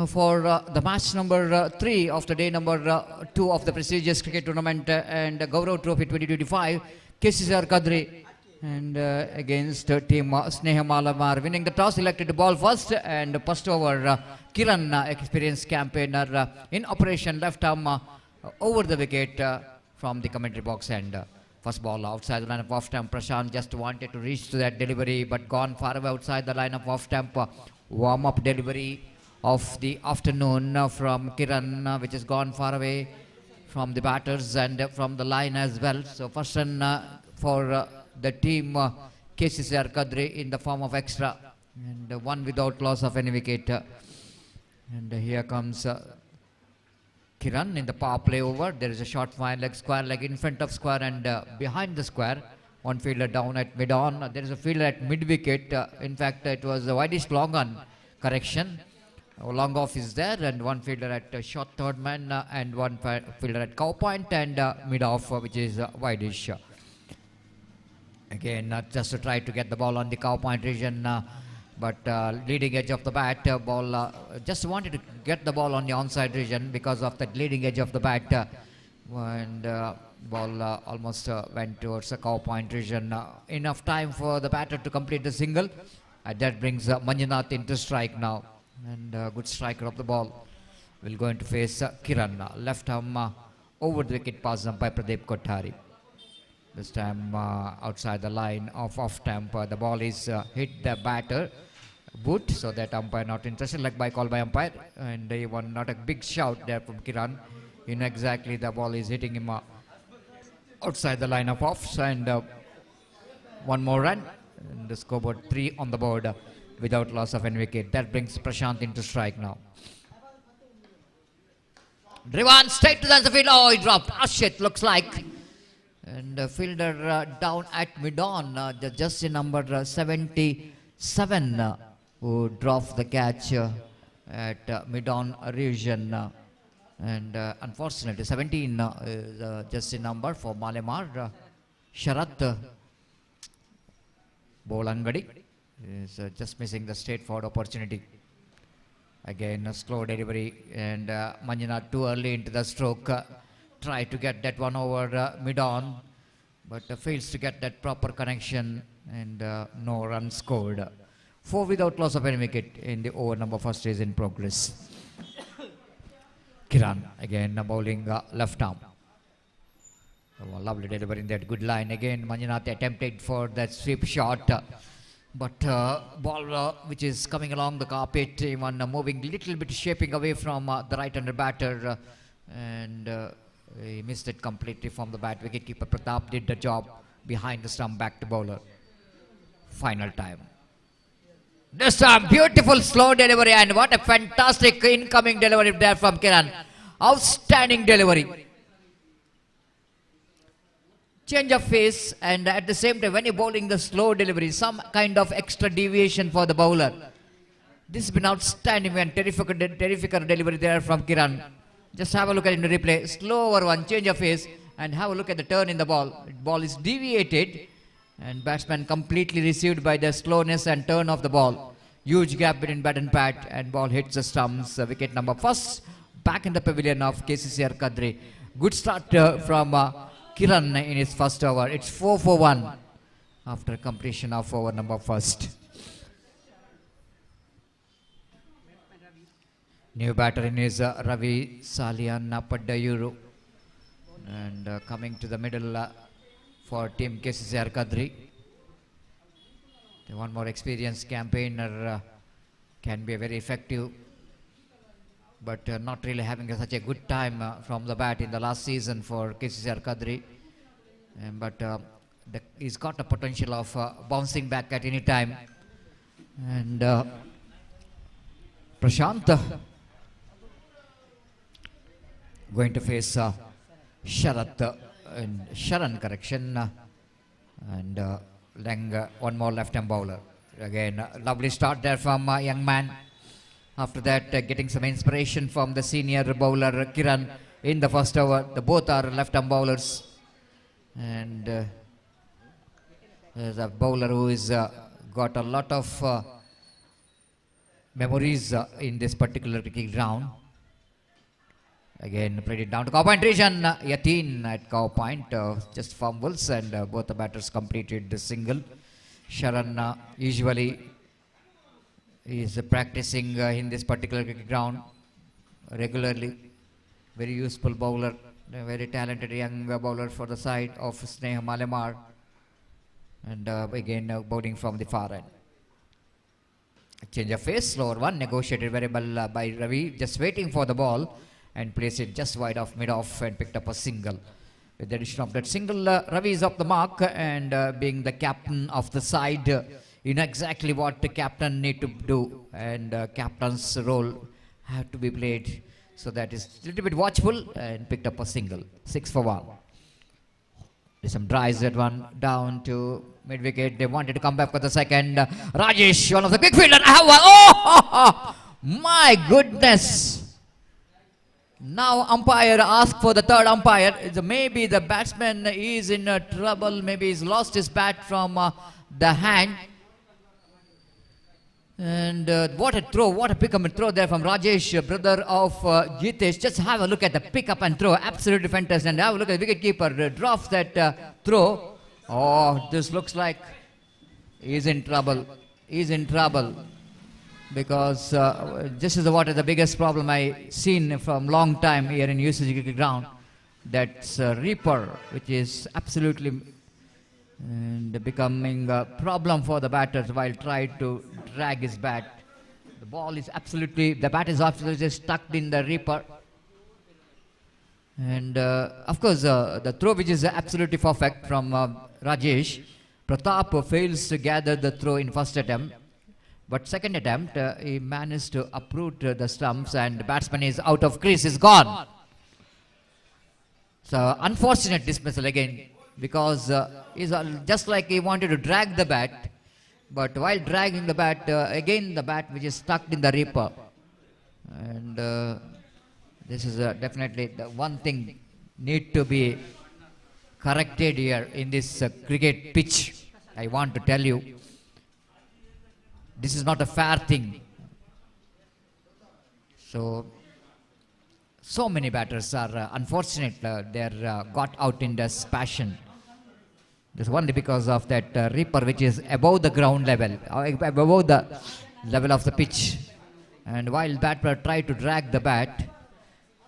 for the match number 3 of the day number 2 of the prestigious cricket tournament and Gaurav Trophy 2025. KCCR Kadri and against team Sneha Malamar winning the toss, elected to ball first and first over Kiran, experienced campaigner in operation left arm over the wicket from the commentary box and first ball outside the line of off stump. Prashant just wanted to reach to that delivery but gone far away outside the line of off stump. Warm-up delivery of the afternoon from Kiran, which has gone far away from the batters and from the line as well. So first run for the team KCCR Kadri in the form of extra and one without loss of any wicket. And here comes Kiran in the power play over. There is a short fine leg, square leg in front of square and behind the square. One fielder down at mid-on. There is a fielder at mid-wicket. In fact, it was a widest long on correction. Long off is there and one fielder at short third man and one fielder at cow point and mid-off, which is wideish. Again, just to try to get the ball on the cow point region, but leading edge of the bat, ball just wanted to get the ball on the onside region because of that leading edge of the bat. And ball almost went towards the cow point region. Enough time for the batter to complete the single. That brings Manjunath into strike now. And good striker of the ball will going to face Kiran. Left arm over the wicket pass by Pradeep Kothari. This time outside the line of off stump. The ball is hit the batter boot, so that umpire not interested, like by call by umpire. And even not a big shout there from Kiran. Exactly the ball is hitting him outside the line of offs and one more run and the scoreboard 3 on the board without loss of any wicket. That brings Prashant into strike now. Driven straight to the field. Oh, he dropped. Oh shit, looks like. And fielder down at mid-on, the jersey number 77 who dropped the catch at mid-on region. And unfortunately 17 is jersey number for Malamar. Sharat Bolangadi is just missing the straightforward opportunity. Again a slow delivery and Manjunath too early into the stroke. Try to get that one over mid-on but fails to get that proper connection and no run scored. 4 without loss of any wicket in the over number first is in progress. Kiran again bowling left arm. Oh, lovely delivery in that good line. Again Manjunath attempted for that sweep shot. But ball which is coming along the carpet, even moving little bit, shaping away from the right-hander batter and he missed it completely from the bat. Wicketkeeper Pratap did the job behind the stump, back to bowler. Final time. This time, beautiful slow delivery and what a fantastic incoming delivery there from Kiran. Outstanding delivery. Change of pace and at the same time when you're bowling the slow delivery, some kind of extra deviation for the bowler. This has been outstanding and terrific delivery there from Kiran. Just have a look at it in the replay. Slow over one, change of pace and have a look at the turn in the ball. Ball is deviated. And batsman completely received by the slowness and turn of the ball. Huge gap between bat and pad and ball hits the stumps. Wicket number first back in the pavilion of KCCR Kadri. Good start from Kiran in his first over. It's 4 for 1 after completion of over number first. New batter in is Ravi Salian Padayuru. And coming to the middle for team KCCR Kadri. One more experienced campaigner can be very effective, but not really having such a good time from the bat in the last season for KCCR Kadri. But he's got the potential of bouncing back at any time. And Prashant going to face Sharat. And Sharan correction and Leng one more left hand bowler. Again lovely start there from young man. After that getting some inspiration from the senior bowler Kiran in the first over. The both are left arm bowlers and there's a bowler who is got a lot of memories in this particular cricket ground. Again, played it down to cow point region. Yatin at cow point just fumbles, and both the batters completed the single. Sharan usually is practicing in this particular cricket ground regularly. Very useful bowler, a very talented young bowler for the side of Sneha Malamar. And again, bowling from the far end. Change of face, slower one, negotiated very well by Ravi, just waiting for the ball and placed it just wide off, mid off, and picked up a single. With the addition of that single, Ravi is off the mark, and being the captain of the side, you know exactly what the captain need to do, and captain's role have to be played. So that is a little bit watchful, and picked up a single. 6 for 1. There's some drives that one down to mid wicket. They wanted to come back for the second. Rajesh, one of the big fielders. Oh, my goodness. Now umpire asked for the third umpire. Maybe the batsman is in trouble. Maybe he's lost his bat from the hand. And what a throw, what a pick up and throw there from Rajesh, brother of Jitesh. Just have a look at the pick up and throw. Absolutely fantastic. And have a look at the wicket keeper. Drops that throw. Oh, this looks like he's in trouble. He's in trouble. Because this is what is the biggest problem I seen from long time here in UCG cricket ground. That's Reaper, which is absolutely becoming a problem for the batters while trying to drag his bat. The ball is absolutely, the bat is absolutely stuck in the Reaper. And of course, the throw which is absolutely perfect from Rajesh. Pratap fails to gather the throw in first attempt. But second attempt, he managed to uproot the stumps, and the batsman is out of crease, is gone. So unfortunate dismissal again, because he's just like he wanted to drag the bat, but while dragging the bat, again the bat which is stuck in the Reaper. And this is definitely the one thing need to be corrected here in this cricket pitch. I want to tell you. This is not a fair thing. So many batters are unfortunate. They're got out in this passion. This is only because of that Reaper which is above the ground level, above the level of the pitch. And while batter tried to drag the bat,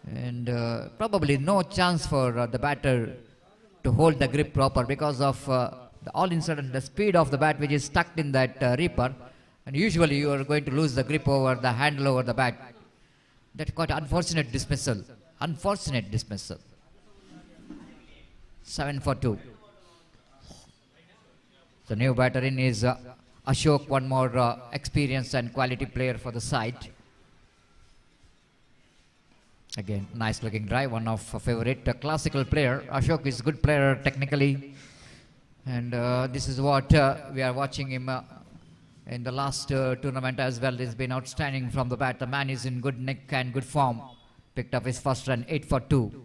and probably no chance for the batter to hold the grip proper because of all in sudden the speed of the bat which is stuck in that Reaper. And usually you are going to lose the grip over the handle over the bat. That's quite unfortunate dismissal. Unfortunate dismissal. 7 for 2. The new batter in is Ashok, one more experienced and quality player for the side. Again, nice looking drive, one of a favorite classical player. Ashok is good player technically. And this is what we are watching him in the last tournament as well. He's been outstanding from the bat. The man is in good nick and good form. Picked up his first run, 8 for 2.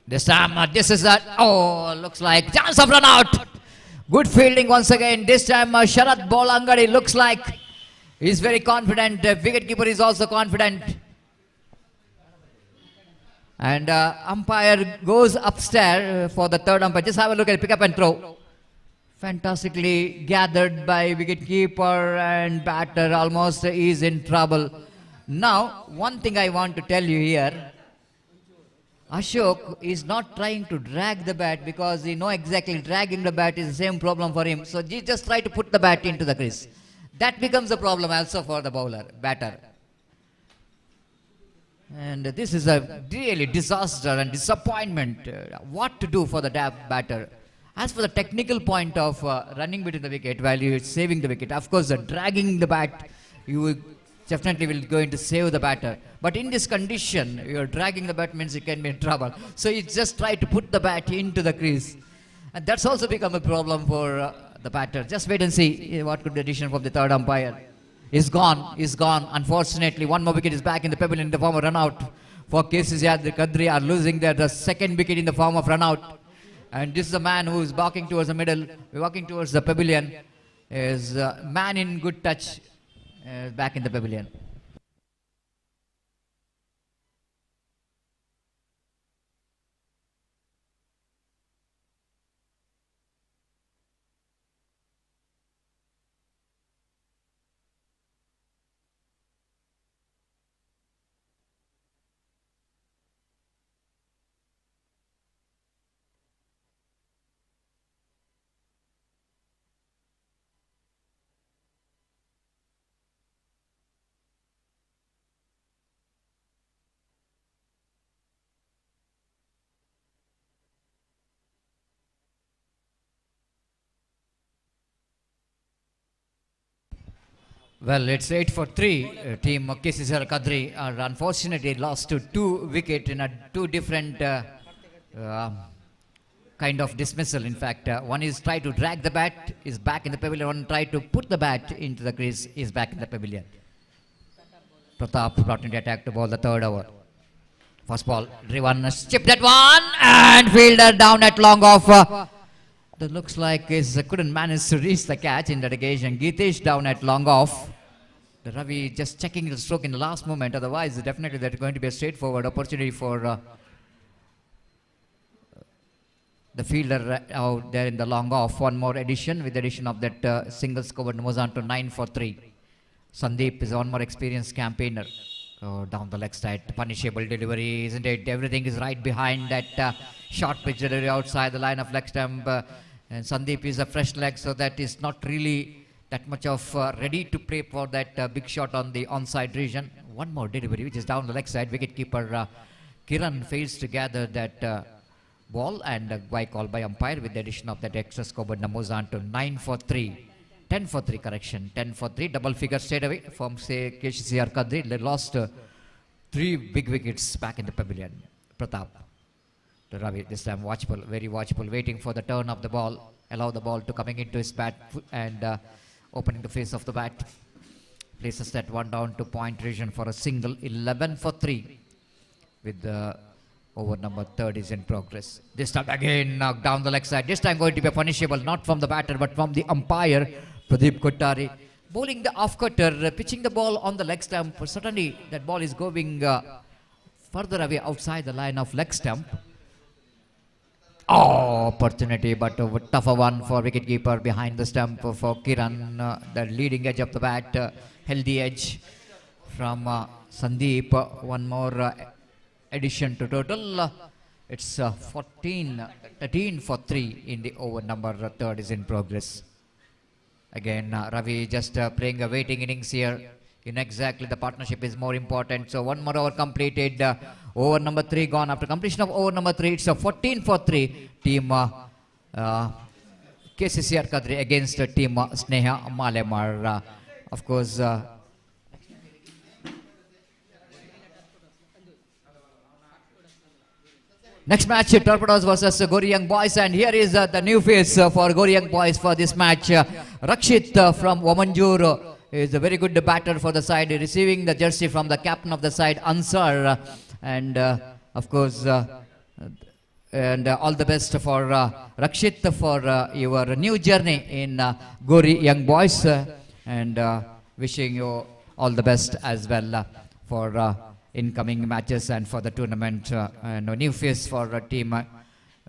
This time, this is that. Oh, looks like chance of run out. Good fielding once again. This time, Sharath Bolangadi looks like he's very confident. The wicketkeeper is also confident. And umpire goes upstairs for the third umpire. Just have a look at it. Pick up and throw. Fantastically gathered by wicketkeeper, and batter almost is in trouble. Now, one thing I want to tell you here. Ashok is not trying to drag the bat because he knows exactly dragging the bat is the same problem for him. So he just try to put the bat into the crease. That becomes a problem also for the batter. And this is a really disaster and disappointment. What to do for the batter? As for the technical point of running between the wicket while you are saving the wicket, of course, dragging the bat, you definitely will going to save the batter. But in this condition, you are dragging the bat means you can be in trouble. So you just try to put the bat into the crease. And that's also become a problem for the batter. Just wait and see what could be the addition from the third umpire. Is gone, is gone. Unfortunately, one more wicket is back in the pavilion in the form of run out. For KCC, the Kadri are losing the second wicket in the form of run out. And this is a man who is walking towards the middle, walking towards the pavilion. is man in good touch back in the pavilion. Well, it's 8 for 3. Team KCCR Kadri are unfortunately lost to 2 wickets in two different kind of dismissal. In fact, one is try to drag the bat, is back in the pavilion. One try to put the bat into the crease, is back in the pavilion. Pratap brought in the attack to ball the third over. First ball, driven, chip that one, and fielder down at long off. That looks like he couldn't manage to reach the catch in that occasion. Geetesh down at long off. The Ravi just checking the stroke in the last moment. Otherwise, definitely that's going to be a straightforward opportunity for the fielder out there in the long off. One more addition with the addition of that single scored moves on to 9 for 3. Sandeep is one more experienced campaigner. Oh, down the leg side, punishable delivery, isn't it? Everything is right behind that short pitch delivery outside the line of leg stump. And Sandeep is a fresh leg, so that is not really that much of ready to play for that big shot on the onside region. One more delivery, which is down the leg side. Wicketkeeper Kiran fails to gather that ball, and by call by umpire with the addition of that extra score, but moves on to 9 for 3. 10 for 3, correction. 10 for 3, double figure straight away from, say, KCCR Kadri. They lost 3 big wickets back in the pavilion. Pratap. To Ravi, this time watchful, very watchful, waiting for the turn of the ball, allow the ball to coming into his bat and opening the face of the bat. Places that one down to point region for a single. 11 for 3 with the over number 3 is in progress. This time again knocked down the leg side. This time going to be a punishable, not from the batter but from the umpire, Pradeep Kottari. Bowling the off-cutter, pitching the ball on the leg stump. Certainly that ball is going further away outside the line of leg stump. Oh, opportunity, but a tougher one for wicketkeeper behind the stump for Kiran. The leading edge of the bat, healthy edge from Sandeep. One more addition to total. It's 13 for 3 in the over number 3 is in progress. Again, Ravi just playing a waiting innings here. In exactly the partnership is more important. So one more over completed. Over number 3 gone. After completion of over number 3, it's a 14 for 3. Team KCCR Kadri against team Sneha Malemar. Of course, next match, Torpedoes versus Gori Young Boys, and here is the new face for Gori Young Boys for this match. Rakshit from Wamanjur is a very good batter for the side, receiving the jersey from the captain of the side, Ansar, and of course, and all the best for Rakshit for your new journey in Gori Young Boys, and wishing you all the best as well for incoming matches and for the tournament, and a new face for team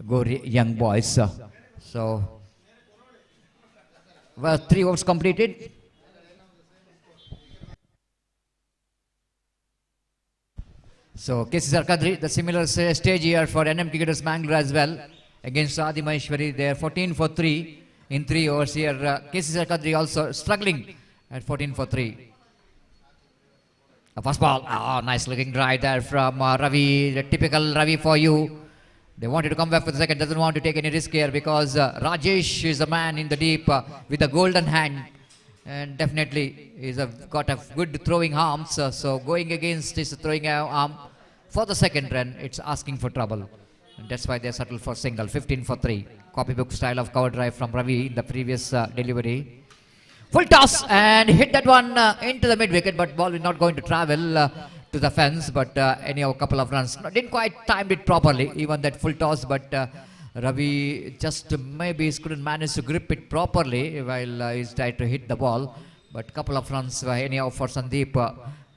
Gori Young Boys. So, well, 3 overs completed. So, KCCR Kadri, the similar stage here for NM Cricketers Mangalore as well against Adi Maheshwari. They are 14 for 3 in 3 overs here. KCCR Kadri also struggling at 14 for 3. A first ball, nice looking drive there from Ravi, the typical Ravi for you. They wanted to come back for the second, doesn't want to take any risk here because Rajesh is a man in the deep with a golden hand, and definitely he's got a good throwing arms, so going against his throwing arm for the second run, it's asking for trouble. And that's why they settled for single. 15 for 3. Copybook style of cover drive from Ravi in the previous delivery. Full toss and hit that one into the mid wicket, but ball is not going to travel to the fence, but anyhow, a couple of runs. Didn't quite time it properly, even that full toss, but Ravi just maybe couldn't manage to grip it properly while he's trying to hit the ball. But couple of runs anyhow for Sandeep.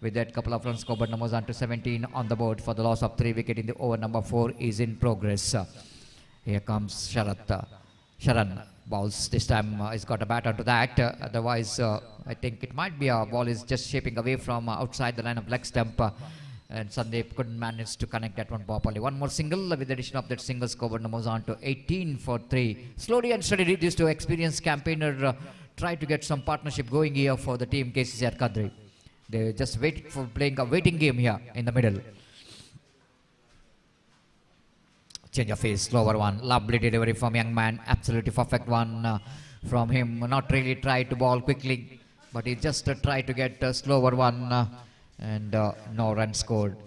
With that couple of runs scored, but moves on to 17 on the board for the loss of 3 wicket in the over number 4 is in progress. Here comes Sharan bowls. This time he's got a bat onto that. Otherwise, I think it might be a ball is just shaping away from outside the line of leg stump. And Sandeep couldn't manage to connect that one properly. One more single with the addition of that single score, but moves on to 18 for 3. Slowly and steadily, these two experienced campaigner try to get some partnership going here for the team KCCR Kadri. They just wait for playing a waiting game here in the middle. Change of pace, slower one. Lovely delivery from young man. Absolutely perfect one from him. Not really tried to ball quickly, but he just tried to get a slower one and no run scored.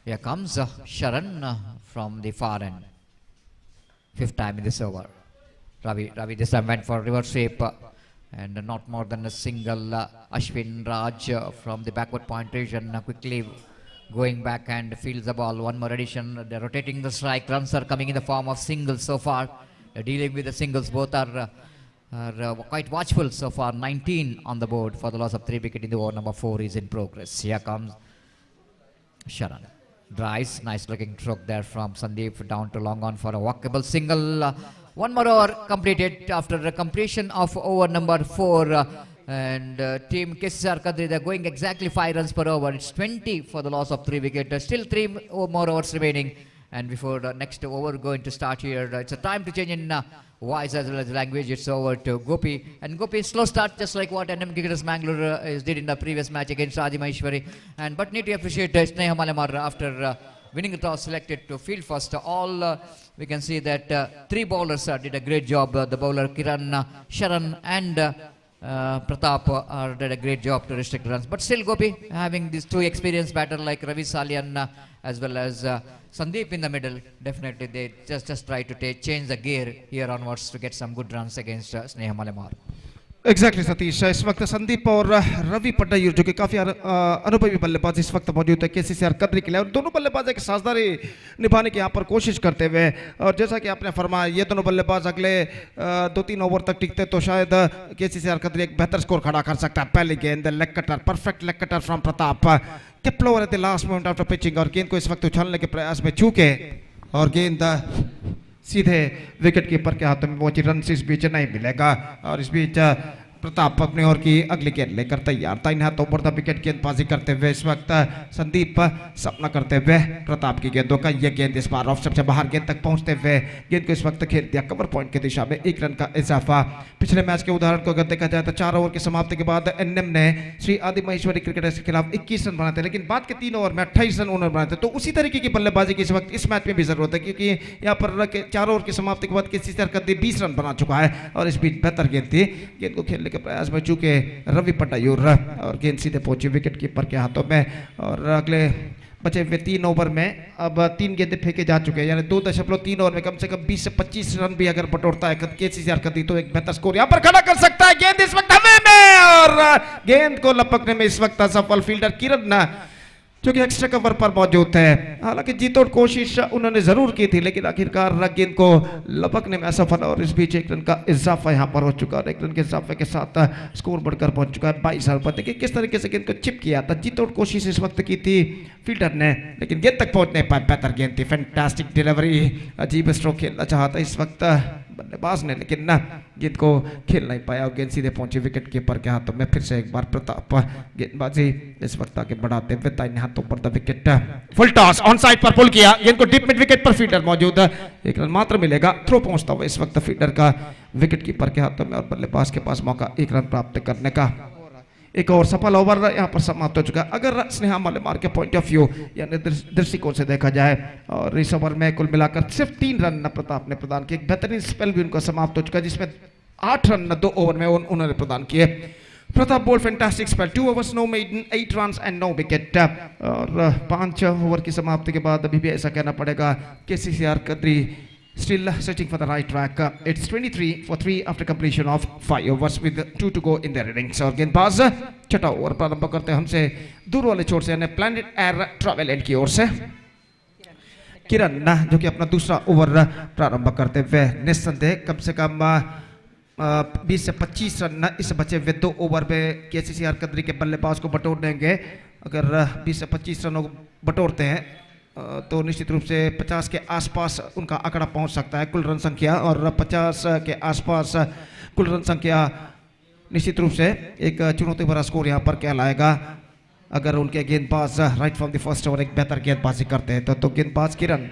Here comes Sharan from the far end. 5th time in this over. Ravi this time went for reverse sweep. And not more than a single. Ashwin Raj from the backward point region quickly going back and fields the ball. One more addition. They're rotating the strike. Runs are coming in the form of singles so far. They're dealing with the singles. Both are quite watchful so far. 19 on the board for the loss of 3 wicket in the over number 4 is in progress. Here comes Sharan. Drives. Nice looking stroke there from Sandeep down to long on for a walkable single. One more over completed after the completion of over number 4 and team KCCR Kadri, they're going exactly 5 runs per over. It's 20 for the loss of 3 wickets. Still 3 more overs remaining, and before the next over going to start here, it's a time to change in voice as well as language. It's over to Gopi, and Gopi slow start just like what NM Cricketers Mangalore did in the previous match against Adi Maheshwari. And but need to appreciate Sneha Malamar after winning the toss, selected to field first. All we can see that 3 bowlers did a great job. The bowler Kiran, Sharan and Pratap did a great job to restrict runs. But still Gopi having these 2 experienced batters like Ravi Salian as well as Sandeep in the middle. Definitely they just try to change the gear here onwards to get some good runs against Sneha Malamar. Exactly Satish, इस वक्त संदीप और रवि पट्टायूर जो कि काफ़ी अनुभवी बल्लेबाज इस वक्त मौजूद है केसीसीआर कदरी के लिए, और दोनों बल्लेबाज एक साझेदारी निभाने की यहाँ पर कोशिश करते हुए, और जैसा कि आपने फरमाया ये दोनों बल्लेबाज अगले 2-3 ओवर तक टिकते तो शायद केसीसीआर कदरी एक बेहतर स्कोर खड़ा कर सकता है. पहली गेंद leg cutter, perfect leg cutter from Pratap, kept over eight the last moment after pitching, और गेंद को इस वक्त उछालने के प्रयास में चूके और गेंद सीधे विकेट कीपर के हाथों में पहुंची. रन इस बीच नहीं मिलेगा, और इस बीच प्रताप अपने ओर की अगली गेंद लेकर तैयार था. इन हाथों पर विकेट गेंदबाजी करते हुए इस वक्त संदीप सपना करते हुए प्रताप की गेंदों का ये गेंद इस बार ऑफ सबसे बाहर गेंद तक पहुंचते हुए गेंद को इस वक्त खेल दिया कवर पॉइंट की दिशा में. 1 रन का इजाफा. पिछले मैच के उदाहरण को अगर देखा जाए तो 4 ओवर की समाप्ति के बाद एनएम ने श्री आदि महेश्वरी क्रिकेटर्स के खिलाफ 21 रन बनाए थे, लेकिन बाद के 3 ओवर में 28 रन उन्होंने बनाए थे. तो उसी तरीके की बल्लेबाजी की इस वक्त इस मैच में भी जरूरत है, क्योंकि यहाँ पर 4 ओवर की समाप्ति के बाद केसीसीआर कदरी 20 रन बना चुका है, और इस बीच बेहतर गेंद थी. गेंद को खेलने के प्रयास में चूके रवि पट्टायूर, और गेंद सीधे पहुंची विकेट कीपर के हाथों में. और अगले बचे हुए 3 ओवर में अब 3 गेंदें फेंके जा चुके हैं, यानी 2.3 ओवर में कम से कम 20 से 25 रन भी अगर बटोरता है केसीसीआर कदरी तो एक बेहतर स्कोर यहां पर खड़ा कर सकता है. गेंद इस वक्त हवा में, और गेंद को लपकने में इस वक्त असफल फील्डर किरण जो कि एक्स्ट्रा कवर पर मौजूद थे. हालांकि जीतोड़ कोशिश उन्होंने जरूर की थी, लेकिन आखिरकार गेंद को लपकने में असफल, और इस बीच 1 रन का इजाफा यहां पर हो चुका है. 1 रन के इजाफे के साथ स्कोर बढ़कर पहुंच चुका है 22 रन पर. देखिए किस तरीके से गेंद को चिप किया था. जीतोड़ कोशिश इस वक्त की थी फील्डर ने, लेकिन गेंद तक पहुंच नहीं पाया. बेहतर गेंद थी, फैंटास्टिक डिलीवरी, अजीब स्ट्रोक खेलना चाहता इस वक्त बल्लेबाज ने, लेकिन ना गेंद को खेल नहीं पाया, और गेंद सीधे पहुंची विकेट कीपर के हाथों में. फिर से एक बार प्रताप गेंदबाजी इस वक्त आगे बढ़ाते हुए दाहिने हाथों पर the wicket, full toss on side पर पुल किया. गेंद को डीप मिड विकेट पर फील्डर मौजूद है. 1 रन मात्र मिलेगा. थ्रो पहुंचता हुआ इस वक्त फील्डर का विकेट कीपर के हाथों में, और बल्लेबाज के पास मौका 1 रन प्राप्त करने का. एक और सफल ओवर यहाँ पर समाप्त हो चुका है. अगर स्नेहा मलेमार के पॉइंट ऑफ व्यू यानी दृष्टिकोण से देखा जाए, और इस ओवर में कुल मिलाकर सिर्फ 3 रन प्रताप ने प्रदान किए. एक बेहतरीन स्पेल भी उनका समाप्त हो चुका है, जिसमें 8 रन 2 ओवर में उन्होंने प्रदान किए. प्रताप बोल fantastic spell, 2 overs no maiden, 8 runs and no wicket. और 5 ओवर की समाप्ति के बाद अभी भी ऐसा कहना पड़ेगा केसीसीआर Kadiri still searching for the right track. It's 23 for 3 after completion of 5 overs with 2 to go in their innings. और गेंदबाज छठा ओवर प्रारंभ करते हैं हमसे दूर वाले छोर से, यानी प्लैनेट एयर ट्रैवल एंड की ओर से. किरण जो कि अपना दूसरा ओवर प्रारंभ करते हुए निस्संदेह कम से कम 20 से 25 रन इस बचे हुए 2 ओवर में केसीसीआर कदरी के बल्लेबाज को बटोर देंगे। अगर 20 से 25 रनों को बटोरते हैं तो निश्चित रूप से 50 के आसपास उनका आंकड़ा पहुंच सकता है कुल रन संख्या, और 50 के आसपास कुल रन संख्या निश्चित रूप से एक चुनौती भरा स्कोर यहाँ पर कहलाएगा। अगर उनके गेंदबाज right from the first over एक बेहतर गेंदबाजी करते हैं तो गेंदबाज किरण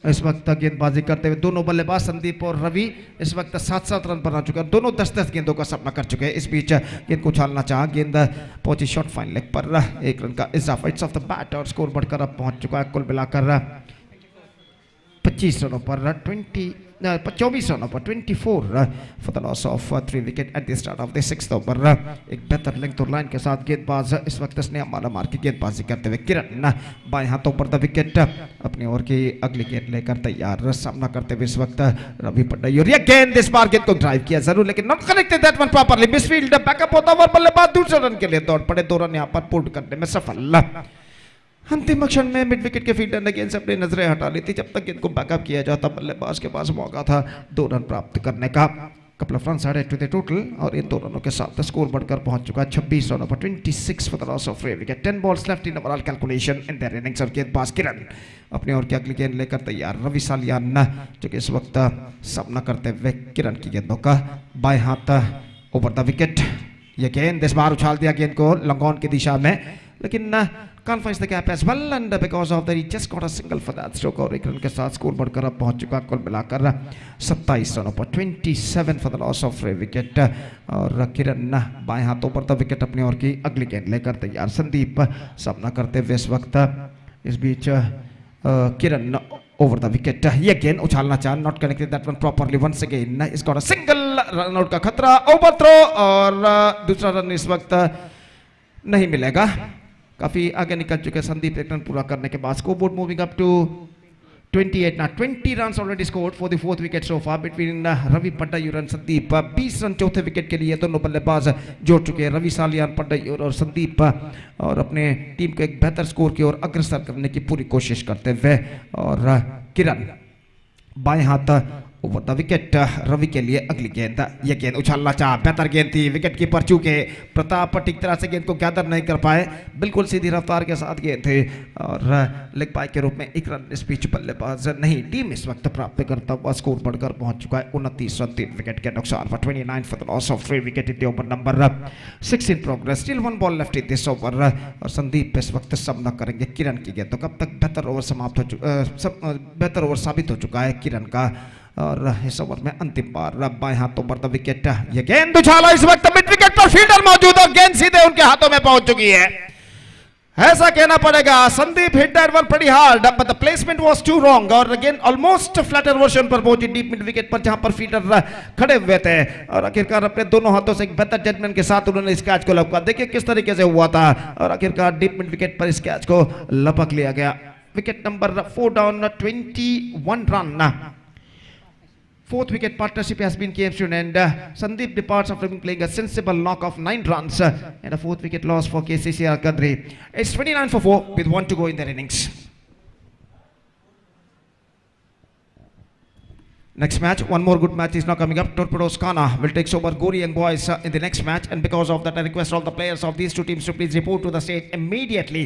इस वक्त गेंदबाजी करते हुए दोनों बल्लेबाज संदीप और रवि इस वक्त 7-7 रन बना चुके हैं। दोनों 10-10 गेंदों का सामना कर चुके हैं। इस बीच गेंद को उछालना चाहा, गेंद पहुंची शॉर्ट फाइन लेग पर 1 रन का इजाफा। इट्स ऑफ द बैट और स्कोर बढ़कर अब पहुंच चुका है कुल मिलाकर 25 रनों पर 24 रनों पर 24 for the loss of 3 wicket at the start of the 6th over. एक बेहतर लेंथ और लाइन के साथ गेंदबाज इस वक्त स्नेहा माला मार की गेंदबाजी करते हुए किरण बाएं हाथों पर द विकेट अपनी ओर की अगली गेंद लेकर तैयार सामना करते हुए इस वक्त रवि पट्टाई। और ये गेंद इस बार गेंद को ड्राइव किया जरूर लेकिन not connected that one properly. Misfield backup होता हुआ बल्लेबाज दूसरे रन के लिए दौड़ पड़े, 2 रन यहां पर पुट करने में सफल। अंतिम क्षण में मिड विकेट के फील्डर ने गेंद से अपनी नजरें हटा ली थी। जब तक गेंद को बैकअप किया जाता बल्लेबाज के पास मौका था 2 रन प्राप्त करने का। Couple of runs added to the total और इन 2 रनों के साथ स्कोर बढ़कर पहुंच चुका है 26 रनों पर 26 for the loss of 3 wicket. 10 balls left in overall calculation in their innings. और गेंदबाज किरण अपनी ओर की अगली गेंद लेकर तैयार। रवि सालियान जो कि इस वक्त सामना करते हुए किरण की गेंदों का बाएं हाथ ओवर द विकेट। यह गेंद इस बार उछाल दिया गेंद को लंगॉन की दिशा में, लेकिन can't find the gap as well and because of that he just got a single for that stroke। और 1 रन के साथ स्कोर बढ़कर अब पहुंच चुका कुल मिलाकर 27 रनों पर 27 for the loss of 3 wicket. और किरण बाएं हाथों पर द विकेट अपनी ओर की अगली गेंद लेकर तैयार। संदीप सामना करते हुए इस वक्त इस बीच किरण ओवर द विकेट। ये गेंद उछालना चाह, not connected that one properly once again. Is got a single, run out का खतरा, ओवर थ्रो और दूसरा रन इस वक्त नहीं मिलेगा। काफी आगे निकल चुके संदीप 1 रन पूरा करने के बाद। Score board moving up to 28 now 20 runs already scored for the 4th wicket so far between Ravi Pattayur और संदीप। 20 रन चौथे विकेट के लिए दोनों बल्लेबाज जोड़ चुके हैं, रवि सालियान, पट्टायूर और संदीप, और अपने टीम को एक बेहतर स्कोर की ओर अग्रसर करने की पूरी कोशिश करते हुए। और किरण बाएं हाथ ओवर द विकेट। रवि के लिए अगली गेंद, यह गेंद उछालना चाहा, बेहतर गेंद थी, विकेट कीपर चूके प्रताप ठीक तरह से गेंद को गैदर नहीं कर पाए, बिल्कुल सीधी रफ्तार के साथ गेंद थी और लेग बाय के रूप में 1 रन इस बीच बल्लेबाज नहीं टीम इस वक्त प्राप्त करता हुआ स्कोर बढ़कर पहुंच चुका है 29 रन 3 विकेट के नुकसान पर। 29 for the loss of 3 wicket in the over number 6 in progress. Still 1 ball left in this over और संदीप इस वक्त सामना करेंगे किरण की गेंद। तो कब तक बेहतर ओवर समाप्त हो बेहतर ओवर साबित हो चुका है किरण का। और इस ओवर में अंतिम बार बाएं हाथों पर द विकेट। ये गेंद उछाला इस वक्त मिड विकेट पर, फील्डर मौजूद और गेंद सीधे उनके हाथों में पहुंच चुकी है, ऐसा कहना पड़ेगा। Sandeep hit that one pretty hard but the placement was too wrong और अगेन ऑलमोस्ट फ्लैटर वर्जन पर पहुंची डीप मिड विकेट पर जहां पर फील्डर खड़े हुए थे और आखिरकार अपने दोनों हाथों से एक बेहतर जजमेंट के साथ उन्होंने इस कैच को लपका। देखिए किस तरीके से हुआ था और आखिरकार डीप मिड विकेट पर इस कैच को लपक लिया गया। Wicket number 4 down 21 run. 4th wicket partnership has been came to an end. Sandeep departs after playing a sensible knock of 9 runs and a 4th wicket loss for KCCR Kadri. It's 29 for 4 with 1 to go in their innings. Next match, one more good match is now coming up. Torpedoes Kana will take over Gori and Boys in the next match, and because of that I request all the players of these two teams to please report to the stage immediately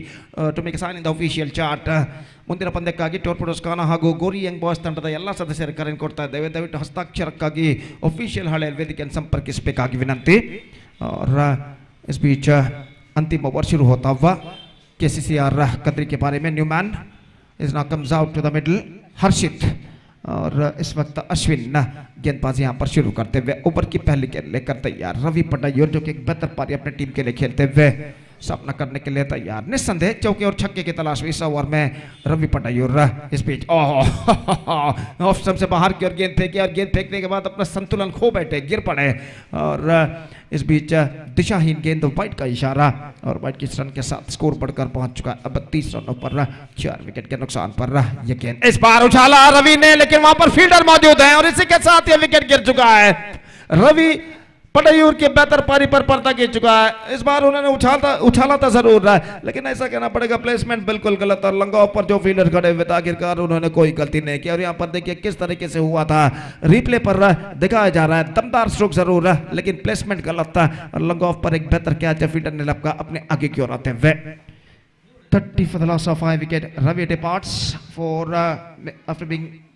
to make a sign in the official chart. ಮುಂದಿನ ಪಂದ್ಯಕ್ಕಾಗಿ ಟೋರ್ಪಿಡೋಸ್ ಕಾನ ಹಾಗೂ ಗೋರಿ Young boys ತಂಡದ ಎಲ್ಲ ಸದಸ್ಯರು ಕರೆಯನ್ನು ಕೊಡ್ತಾ ಇದ್ದೇವೆ. ದಯವಿಟ್ಟು ಹಸ್ತಾಕ್ಷರಕ್ಕಾಗಿ official हड़ेल वेदिಕೆಯನ್ನು संपर्किಸಬೇಕಾಗಿ विनंती। और इस बीच अंतिम ओवर शुरू होता हुआ केसीसीआर कतरी के बारे में Newman is now comes out to the middle. Harshit और इस वक्त अश्विन गेंदबाजी यहाँ पर शुरू करते हुए ओवर की पहली गेंद लेकर तैयार। रवि पट्टायूर जो कि एक बेहतर पारी अपने टीम के लिए खेलते हुए सामना करने के लिए तैयार। निस्संदेह चौके और छक्के की तलाश में इस ओवर में रवि पट्टायूर इस बीच ऑफ स्टंप से बाहर की ओर गेंद फेंकी और गेंद फेंकने के बाद अपना संतुलन खो बैठे, गिर पड़े। और इस बीच दिशाहीन गेंद वाइट का इशारा और वाइट की रन के साथ स्कोर बढ़कर पहुंच चुका है 32 रनों पर 4 विकेट के नुकसान पर। यह गेंद इस बार उछाला रवि ने, लेकिन वहां पर फील्डर मौजूद है और इसी के साथ यह विकेट गिर चुका है। रवि पटायूर के बेहतर पारी पर पर्दा गिर चुका है। इस बार उन्होंने उछाला था जरूर रहा है, लेकिन ऐसा कहना पड़ेगा प्लेसमेंट बिल्कुल गलत और लंगा ऊपर जो फील्डर खड़े हुए थे आखिरकार उन्होंने कोई गलती नहीं की। और यहाँ पर देखिए किस तरीके से हुआ था, रिप्ले पर दिखाया जा रहा है, दमदार स्ट्रोक जरूर है लेकिन प्लेसमेंट गलत था और लंगा ऑफ पर एक बेहतर कैच फील्डर ने लपका अपने आगे की ओर आते हुए। 30 for the loss of 5 wicket. Ravi departs for after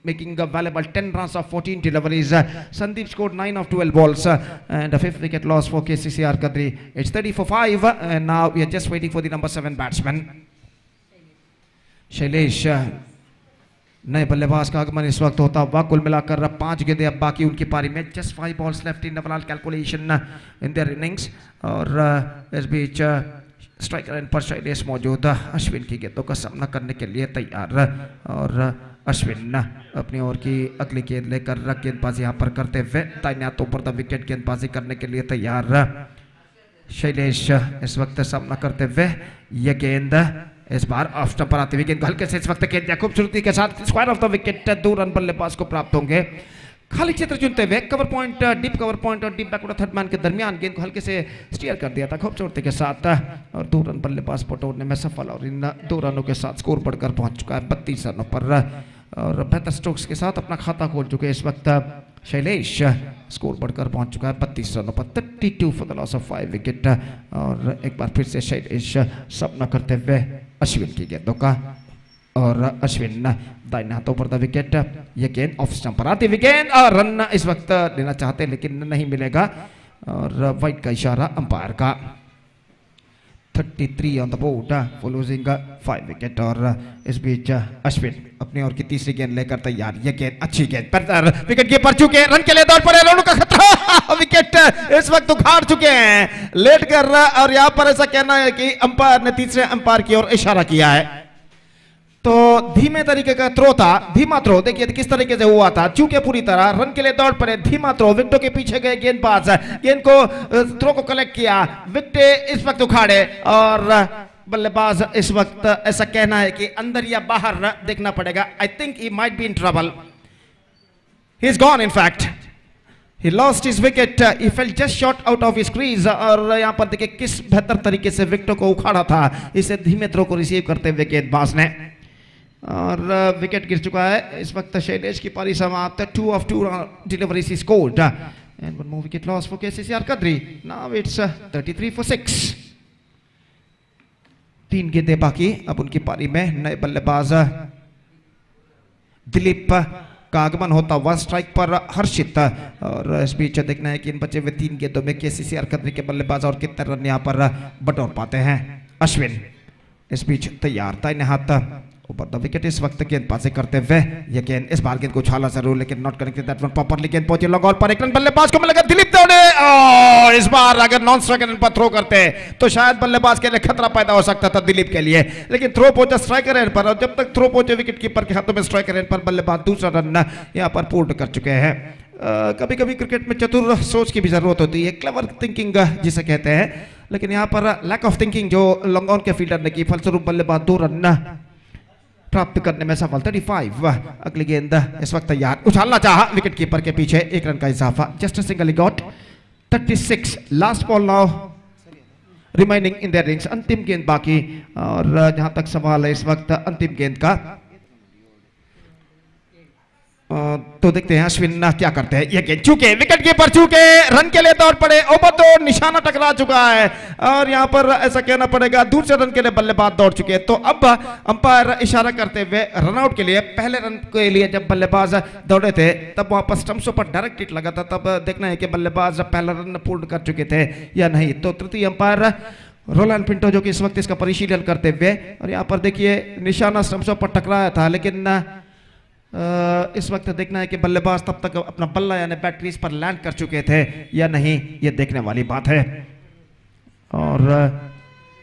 making a valuable 10 runs of 14 deliveries. Sandeep scored 9 of 12 balls and a 5th wicket loss for KCCR Kadri. It's 30 for 5 and now we are just waiting for the number 7 batsman. Shailesh नए बल्लेबाज का आगमन इस वक्त होता हुआ। कुल मिलाकर 5 गेंदें अब बाकी उनकी पारी में। Just 5 balls left in overall calculation in their innings और इस बीच स्ट्राइकर एंड पर शैलेश मौजूद। अश्विन की गेंदों का सामना करने के लिए तैयार और अश्विन अपनी ओर की अगली गेंद लेकर गेंदबाजी यहाँ पर करते हुए दाहिने हाथों पर द विकेट गेंदबाजी करने के लिए तैयार। शैलेश इस वक्त सामना करते हुए यह गेंद इस बार ऑफ स्टंप पर आती हुई गेंद हल्के से इस वक्त गेंद खूबसूरती के साथ square off the wicket 2 run बल्लेबाज को प्राप्त होंगे। खाली क्षेत्र चुनते हुए cover point, deep cover point और डीप बैकवर्ड थर्ड मैन के दरमियान गेंद को हल्के से स्टीयर कर दिया था खूबसूरती के साथ और 2 रन बल्लेबाज पटोरने में सफल और इन 2 रनों के साथ स्कोर बढ़कर पहुंच चुका है 32 रनों पर और बेहतर स्ट्रोक्स के साथ अपना खाता खोल चुके इस वक्त शैलेश। स्कोर बढ़कर पहुंच चुका है 32 रनों पर। 32 for the loss of 5 wicket और एक बार फिर से शैलेश सामना करते हुए अश्विन की गेंदों का और अश्विन दाहिने हाथों पर द विकेट। यह गेंद ऑफ स्टंप पर आती हुई गेंद और रन इस वक्त लेना चाहते लेकिन नहीं मिलेगा और वाइड का इशारा अंपायर का। 33 on the board for losing 5 wicket और इस बीच अश्विन अपनी ओर की तीसरी गेंद लेकर तैयार। यह गेंद अच्छी गेंद पर विकेट कीपर चुके रन के लिए दौड़ पड़े, रनों का खतरा विकेट इस वक्त उखाड़ चुके हैं लेट कर और यहाँ पर ऐसा कहना है कि अंपायर ने तीसरे अंपायर की ओर इशारा किया है। तो धीमे तरीके का थ्रो था, धीमा थ्रो देखिए किस तरीके से हुआ था, चूके पूरी तरह रन के लिए दौड़ पड़े, धीमा थ्रो विकेटों के पीछे गए गेंदबाज, गेंद को थ्रो को कलेक्ट किया, विकेट इस वक्त उखाड़े और बल्लेबाज इस वक्त ऐसा कहना है कि अंदर या बाहर देखना पड़ेगा। I think he might be in trouble, he is gone in fact, he lost his wicket, he fell just short out of his crease और यहाँ पर देखिए किस बेहतर तरीके से विकेटों को उखाड़ा था इसे धीमे थ्रो को रिसीव करते हुए गेंदबाज ने और विकेट गिर चुका है इस वक्त। शैलेश की पारी समाप्त, 2 of 2 deliveries he scored and 1 more wicket loss for KCCR Kadri. Now it's 33 for 6. 3 गेंदें बाकी अब उनकी पारी में। नए बल्लेबाज दिलीप का आगमन होता हुआ स्ट्राइक पर हर्षित और इस बीच देखना है कि इन बचे हुए 3 गेंदों में KCCR कदरी के बल्लेबाज और कितने रन यहाँ पर बटोर पाते हैं। अश्विन इस बीच तैयार, दाहिने हाथ ऊपर द विकेट इस वक्त गेंदबाजी करते हुए ये गेंद इस बार गेंद को उछाला जरूर लेकिन not connected that one properly. गेंद पहुंची लॉन्ग ऑन पर, एक रन बल्लेबाज को मिलेगा, दिलीप दौड़े और इस बार अगर नॉन स्ट्राइकर रन पर थ्रो करते तो शायद बल्लेबाज के लिए खतरा पैदा हो सकता था दिलीप के लिए, लेकिन थ्रो पहुंचा स्ट्राइकर एंड पर और जब तक थ्रो पहुंचे विकेट कीपर के हाथों में स्ट्राइकर एंड पर बल्लेबाज दूसरा रन यहाँ पर पूर्ण कर चुके हैं। कभी कभी क्रिकेट में चतुर सोच की भी जरूरत होती है, क्लेवर थिंकिंग जिसे कहते हैं, लेकिन यहाँ पर लैक ऑफ थिंकिंग जो लॉन्ग ऑन के फील्डर ने की, फलस्वरूप बल्लेबाज 2 रन प्राप्त करने में सफल। 35 अगली गेंद इस वक्त तैयार, उछालना चाहा विकेट कीपर के पीछे, 1 रन का इजाफा, just a single got. 36 last ball now remaining in their rings, अंतिम गेंद बाकी और जहां तक सवाल है इस वक्त अंतिम गेंद का तो देखते हैं अश्विन क्या करते हैं। ये गेंद चूके विकेट कीपर चूके रन के लिए दौड़ पड़े, ओवर तो निशाना टकरा चुका है और यहां पर ऐसा कहना पड़ेगा दूसरे रन के लिए बल्लेबाज दौड़ चुके हैं। तो अब अंपायर इशारा करते हुए रनआउट के लिए, पहले रन के लिए जब बल्लेबाज दौड़े थे तब वहां पर स्टंप्सों पर डायरेक्ट हिट लगा था, तब देखना है कि बल्लेबाज पहला रन पूर्ण कर चुके थे या नहीं। तो तृतीय अंपायर रोलैंड पिंटो जो कि इस वक्त इसका परिशीलन करते हुए और यहाँ पर देखिए निशाना स्टंप्सों पर टकराया था, लेकिन इस वक्त देखना है कि बल्लेबाज तब तक अपना बल्ला यानी बैट क्रीज पर लैंड कर चुके थे या नहीं, ये देखने वाली बात है। और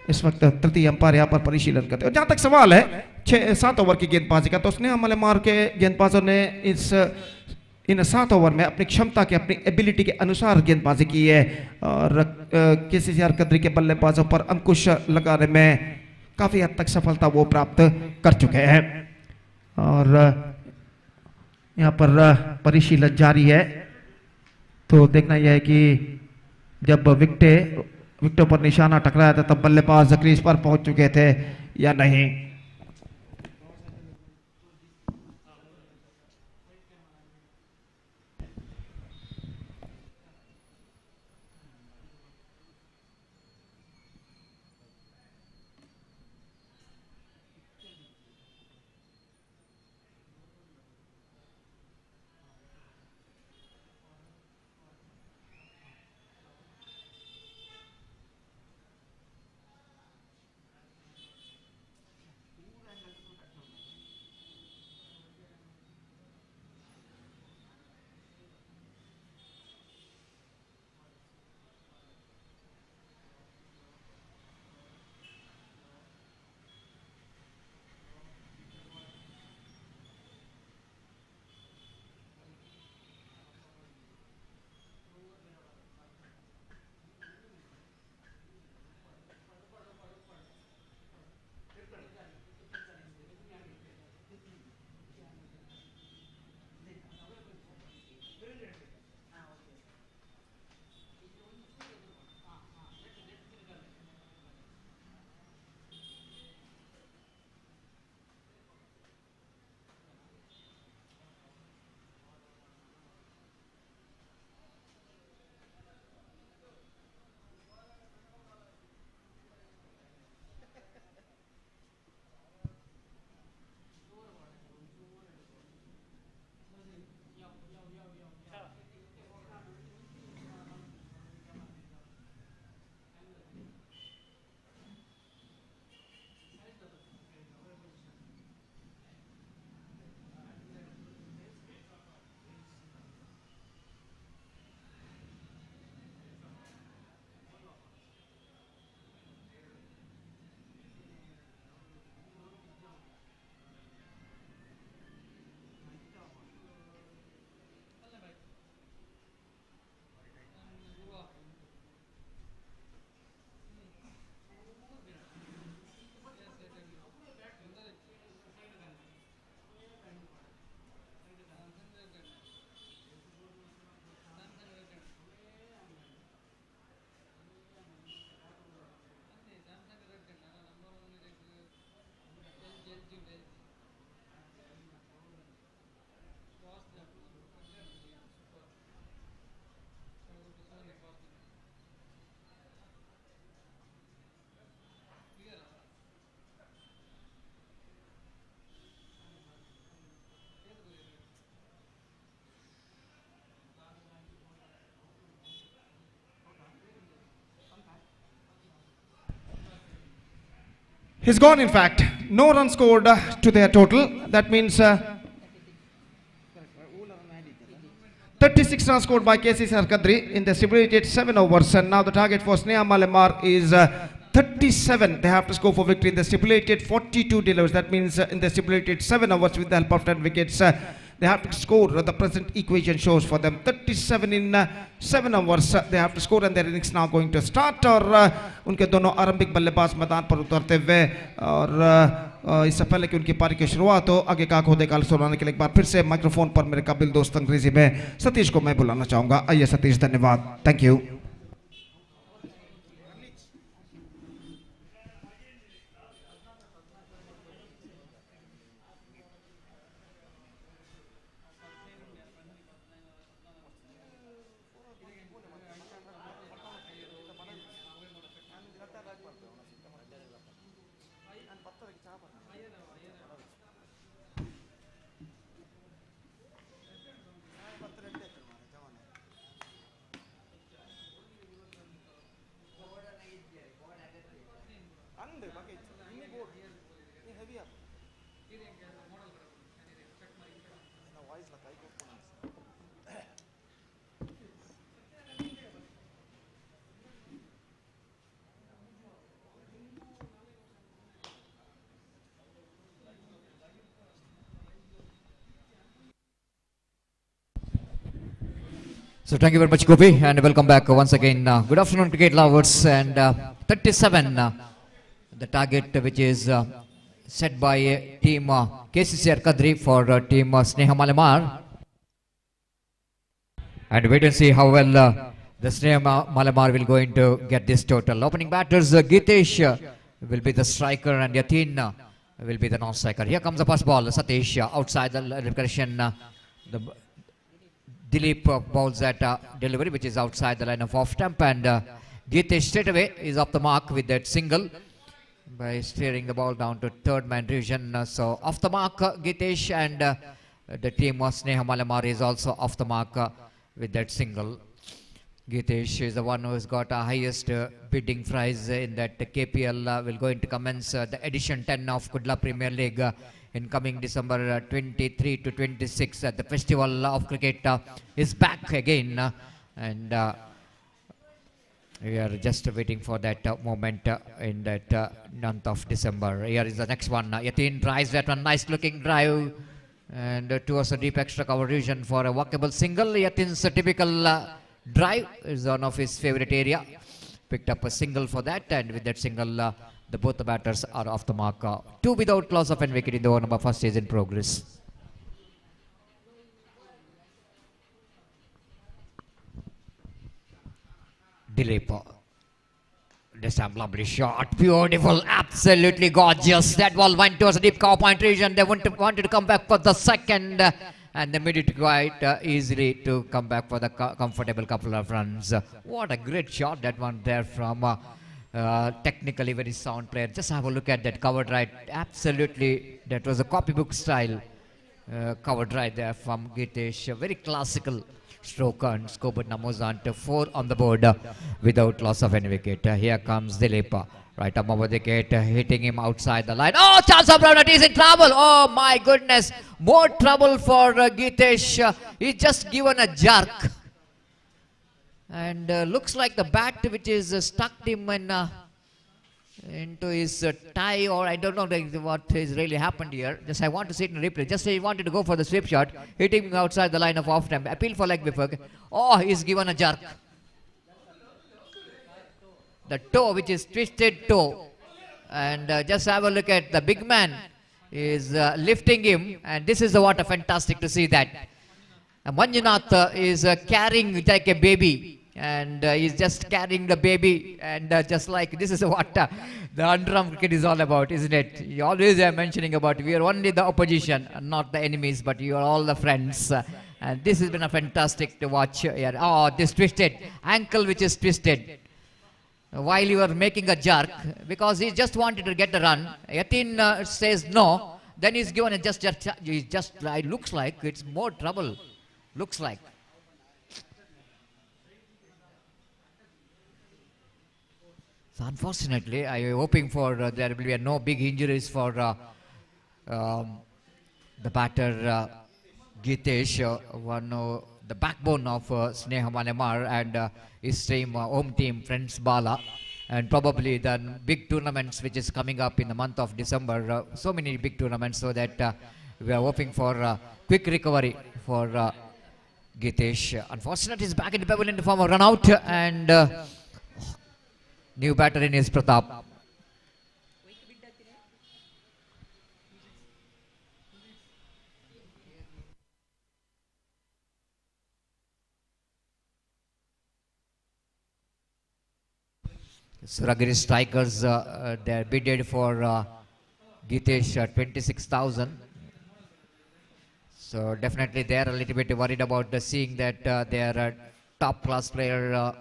इस वक्त तृतीय अंपायर यहाँ पर परिशीलन करते हैं। जहां तक सवाल है 6-7 ओवर की गेंदबाजी का, तो उसने हमले मार के गेंदबाजों ने इन 7 ओवर में अपनी क्षमता के, अपनी एबिलिटी के अनुसार गेंदबाजी की है और KCCR कदरी के बल्लेबाजों पर अंकुश लगाने में काफी हद तक सफलता वो प्राप्त कर चुके हैं। और यहाँ पर परिशीलन जारी है, तो देखना यह है कि जब विकेटों पर निशाना टकराया था तब बल्लेबाज क्रीज पर पहुंच चुके थे या नहीं। He's gone, in fact. No runs scored to their total. That means 36 runs scored by KC Sarkadri in the stipulated 7 overs. And now the target for Sneha Malemar is 37. They have to score for victory in the stipulated 42 deliveries. That means in the stipulated 7 overs with the help of 10 wickets. They have to score. The present equation shows for them 37 in 7 overs. They have to score and their innings now going to start. और उनके दोनों आरंभिक बल्लेबाज मैदान पर उतरते हुए और इससे पहले कि उनकी पारी की शुरुआत हो आगे का खोदे काल सुनाने के लिए एक बार फिर से माइक्रोफोन पर मेरे काबिल दोस्त अंग्रेजी में सतीश को मैं बुलाना चाहूँगा। आइए सतीश, धन्यवाद। Thank you. So thank you very much, Gopi, and welcome back once again. Good afternoon, cricket lovers. And 37, the target which is set by team KCCR Kadri for team Sneha Malemar. And wait and see how well The Sneha Malamar will going to get this total. Opening batters, Gitesh will be the striker and Yatin will be the non-striker. Here comes the first ball. Satish outside the direction. The Dilip bowls at delivery, which is outside the line of off stump, and Gitesh straight away is off the mark with that single by steering the ball down to third man division. So off the mark, Gitesh, and the team of Sneha Malamar is also off the mark with that single. Gitesh is the one who has got a highest bidding prize in that KPL will going to commence the edition 10 of Kudla Premier League in coming December 23 to 26 at the Festival of Cricket is back again, and we are just waiting for that moment in that month of December. Here is the next one. Yatin tries that one, nice looking drive, and towards a deep extra cover region for a walkable single. Yatin's typical drive is one of his favorite area. Picked up a single for that, and with that single, both the batters are off the mark. Two without loss of an wicket in the over number first is in progress. Dilip. This time lovely shot, beautiful, absolutely gorgeous. That ball went towards a deep cover point region. They wanted to come back for the second, and they made it quite easily to come back for the comfortable couple of runs. What a great shot that one there from technically very sound player. Just have a look at that cover drive. Absolutely, that was a copybook style cover drive there from Gitesh. Very classical stroke, and scored numbers on to 4 on the board without loss of any wicket. Here comes Dilip. Right up over the wicket, hitting him outside the line. Oh, chance of run, he's in trouble. Oh my goodness, more trouble for Gitesh. He's just given a jerk, and looks like the bat which is stuck him into his tie, or I don't know what is really happened here. Just I want to see it in replay. Just he wanted to go for the sweep shot, hitting him outside the line of off time. Appeal for leg before. Oh, he's given a jerk. The toe, which is twisted toe, and just have a look at the big man is lifting him, and this is what a fantastic to see that. Manjunath is carrying like a baby, and he's just carrying the baby, and just like this is what the underarm cricket is all about, isn't it? You always are mentioning about we are only the opposition, not the enemies, but you are all the friends. And this has been a fantastic to watch here. Oh, this twisted ankle, which is twisted while you are making a jerk, because he just wanted to get the run. Yatin says no, then he's given a just it looks like it's more trouble. Looks like. So unfortunately, I am hoping for there will be no big injuries for the batter Gitesh, the backbone of Sneha Malamar and his team, home team, Friends Bala, and probably the big tournaments which is coming up in the month of December. So many big tournaments, so that we are hoping for quick recovery for Gitesh. Unfortunately, he's back in the pavilion in the form of run out, and new batter in his Pratap. Suragiri strikers, they are bidded for Gitesh 26,000. So definitely they are a little bit worried about seeing that their top class player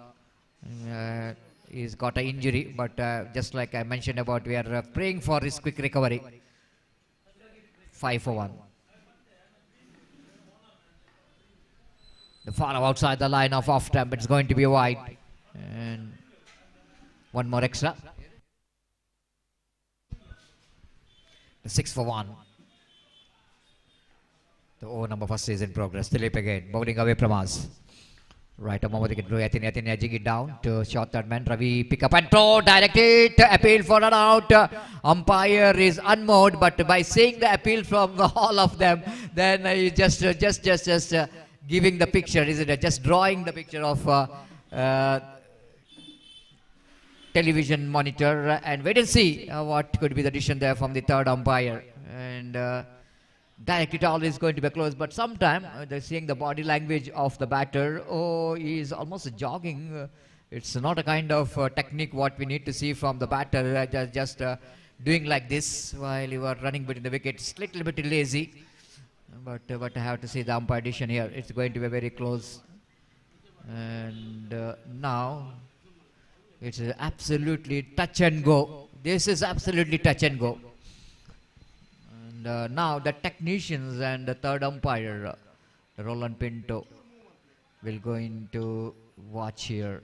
he's got an injury, but just like I mentioned about, we are praying for his quick recovery. 5 for 1. The follow outside the line of off stump, it's going to be wide, and one more extra. The 6 for 1. The over number first is in progress. Dilip again, bowling away from us. Right up over the wicket. Yatin edging it down to short third man. Ravi pick up and throw, direct it, appeal for an out. Umpire is unmoored, but by saying the appeal from all of them, then he just giving the picture, isn't it? Just drawing the picture of television monitor, and wait and see what could be the decision there from the third umpire. And direct it always going to be close, but sometime they're seeing the body language of the batter. Oh, he's almost jogging. It's not a kind of technique what we need to see from the batter. Just doing like this while you are running between the wickets. Little bit lazy, but I have to see the umpire decision here. It's going to be very close, and now it's absolutely touch and go. This is absolutely touch and go. And now the technicians and the third umpire, Roland Pinto, will going to watch here.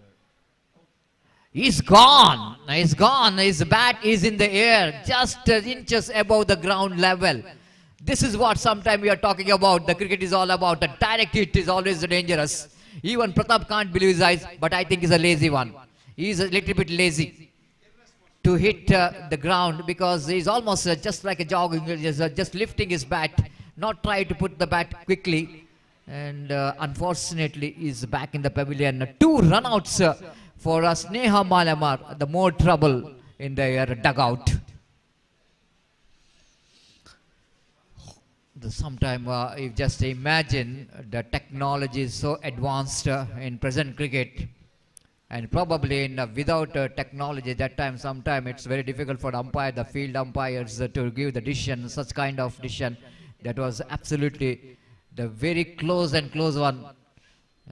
He's gone. He's gone. His bat is in the air, just inches above the ground level. This is what sometimes we are talking about. The cricket is all about. The direct hit is always dangerous. Even Pratap can't believe his eyes, but I think he's a lazy one. He's a little bit lazy to hit the ground, because he's almost just like a jogging, just lifting his bat, not try to put the bat quickly. And unfortunately, he's back in the pavilion. 2 runouts for Sneha Malamar, the more trouble in their dugout. Sometime you just imagine the technology is so advanced in present cricket. And probably without technology that time, sometime it's very difficult for the umpire, the field umpires to give the decision, such kind of decision. That was absolutely the very close and close one.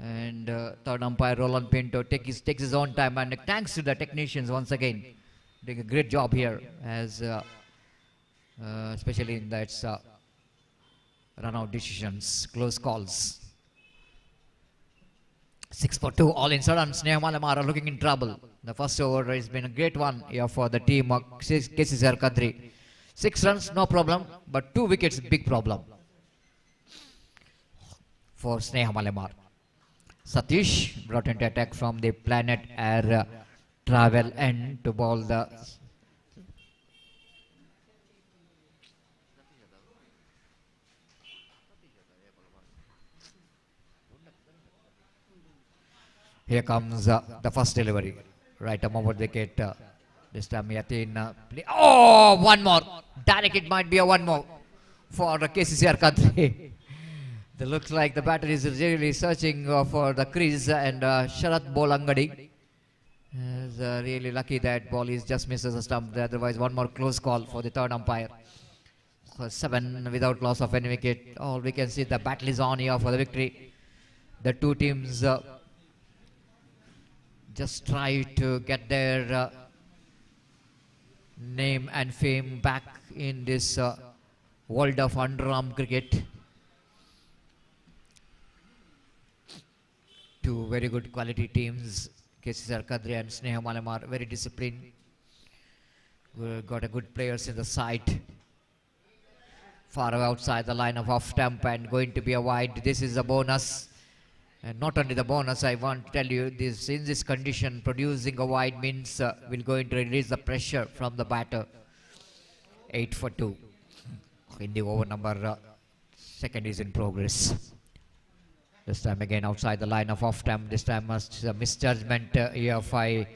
And third umpire Roland Pinto takes his own time, and thanks to the technicians once again, doing a great job here, as especially in that run-out decisions, close calls. 6 for 2, all in sudden. Sneha Malamar are looking in trouble. The first over has been a great one here for the team of KCCR Kadri. 6 runs, no problem, but 2 wickets, big problem for Sneha Malamar. Satish brought into attack from the Planet Air Travel end to bowl the Here comes the first delivery. Right over the wicket. This time Yatin. Oh, one more. Direct, it might be a one more for KCCR Kadri. It looks like the batter is really searching for the crease, and Sharat Bolangadi is really lucky that ball is just misses the stump. Otherwise, one more close call for the third umpire. 7 without loss of any wicket. All we can see, the battle is on here for the victory. The two teams just try to get their name and fame back in this world of underarm cricket. Two very good quality teams, KCCR Kadri and Sneha Malamar, very disciplined. Got a good players in the side. Far outside the line of off stump and going to be a wide. This is a bonus. And not only the bonus, I want to tell you, this in this condition, producing a wide means will going to release the pressure from the batter. 8 for 2 in the over number second is in progress. This time again outside the line of off stump. This time misjudgment here by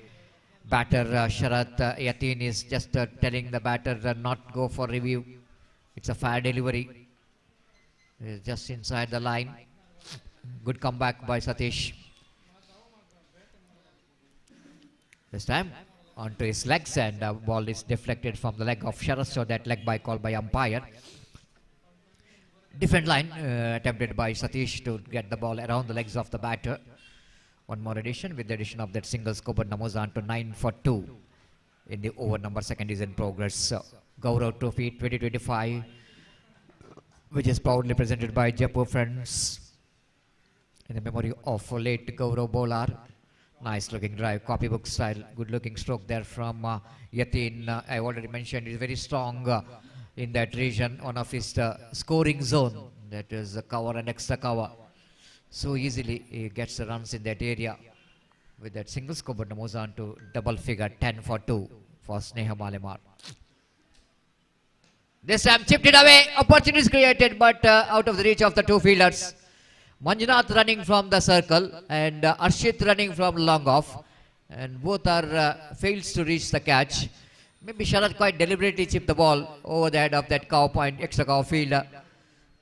batter Sharat Yatin is just telling the batter not go for review. It's a fair delivery. It's just inside the line. Good comeback by Satish. This time onto his legs, and the ball is deflected from the leg of Sharat, so that leg by call by umpire. Different line attempted by Satish to get the ball around the legs of the batter. One more addition, with the addition of that single scope, and Namoza on to 9 for 2 in the over number second is in progress. Gaurav Trophy 2025, which is proudly presented by Jeppu Friends in the memory of late Gaurav Bolar. Nice looking drive, copybook style, good looking stroke there from Yatin. I already mentioned he's very strong in that region, one of his scoring zone, that is cover and extra cover. So easily he gets the runs in that area with that single scope, but moves on to double figure. 10 for 2 for Sneha Malamar. This time chipped it away, opportunities created, but out of the reach of the two fielders. Manjunath running from the circle and Arshit running from long off, and both are fails to reach the catch. Maybe Sharat quite deliberately chipped the ball over the head of that cow point, extra cow fielder.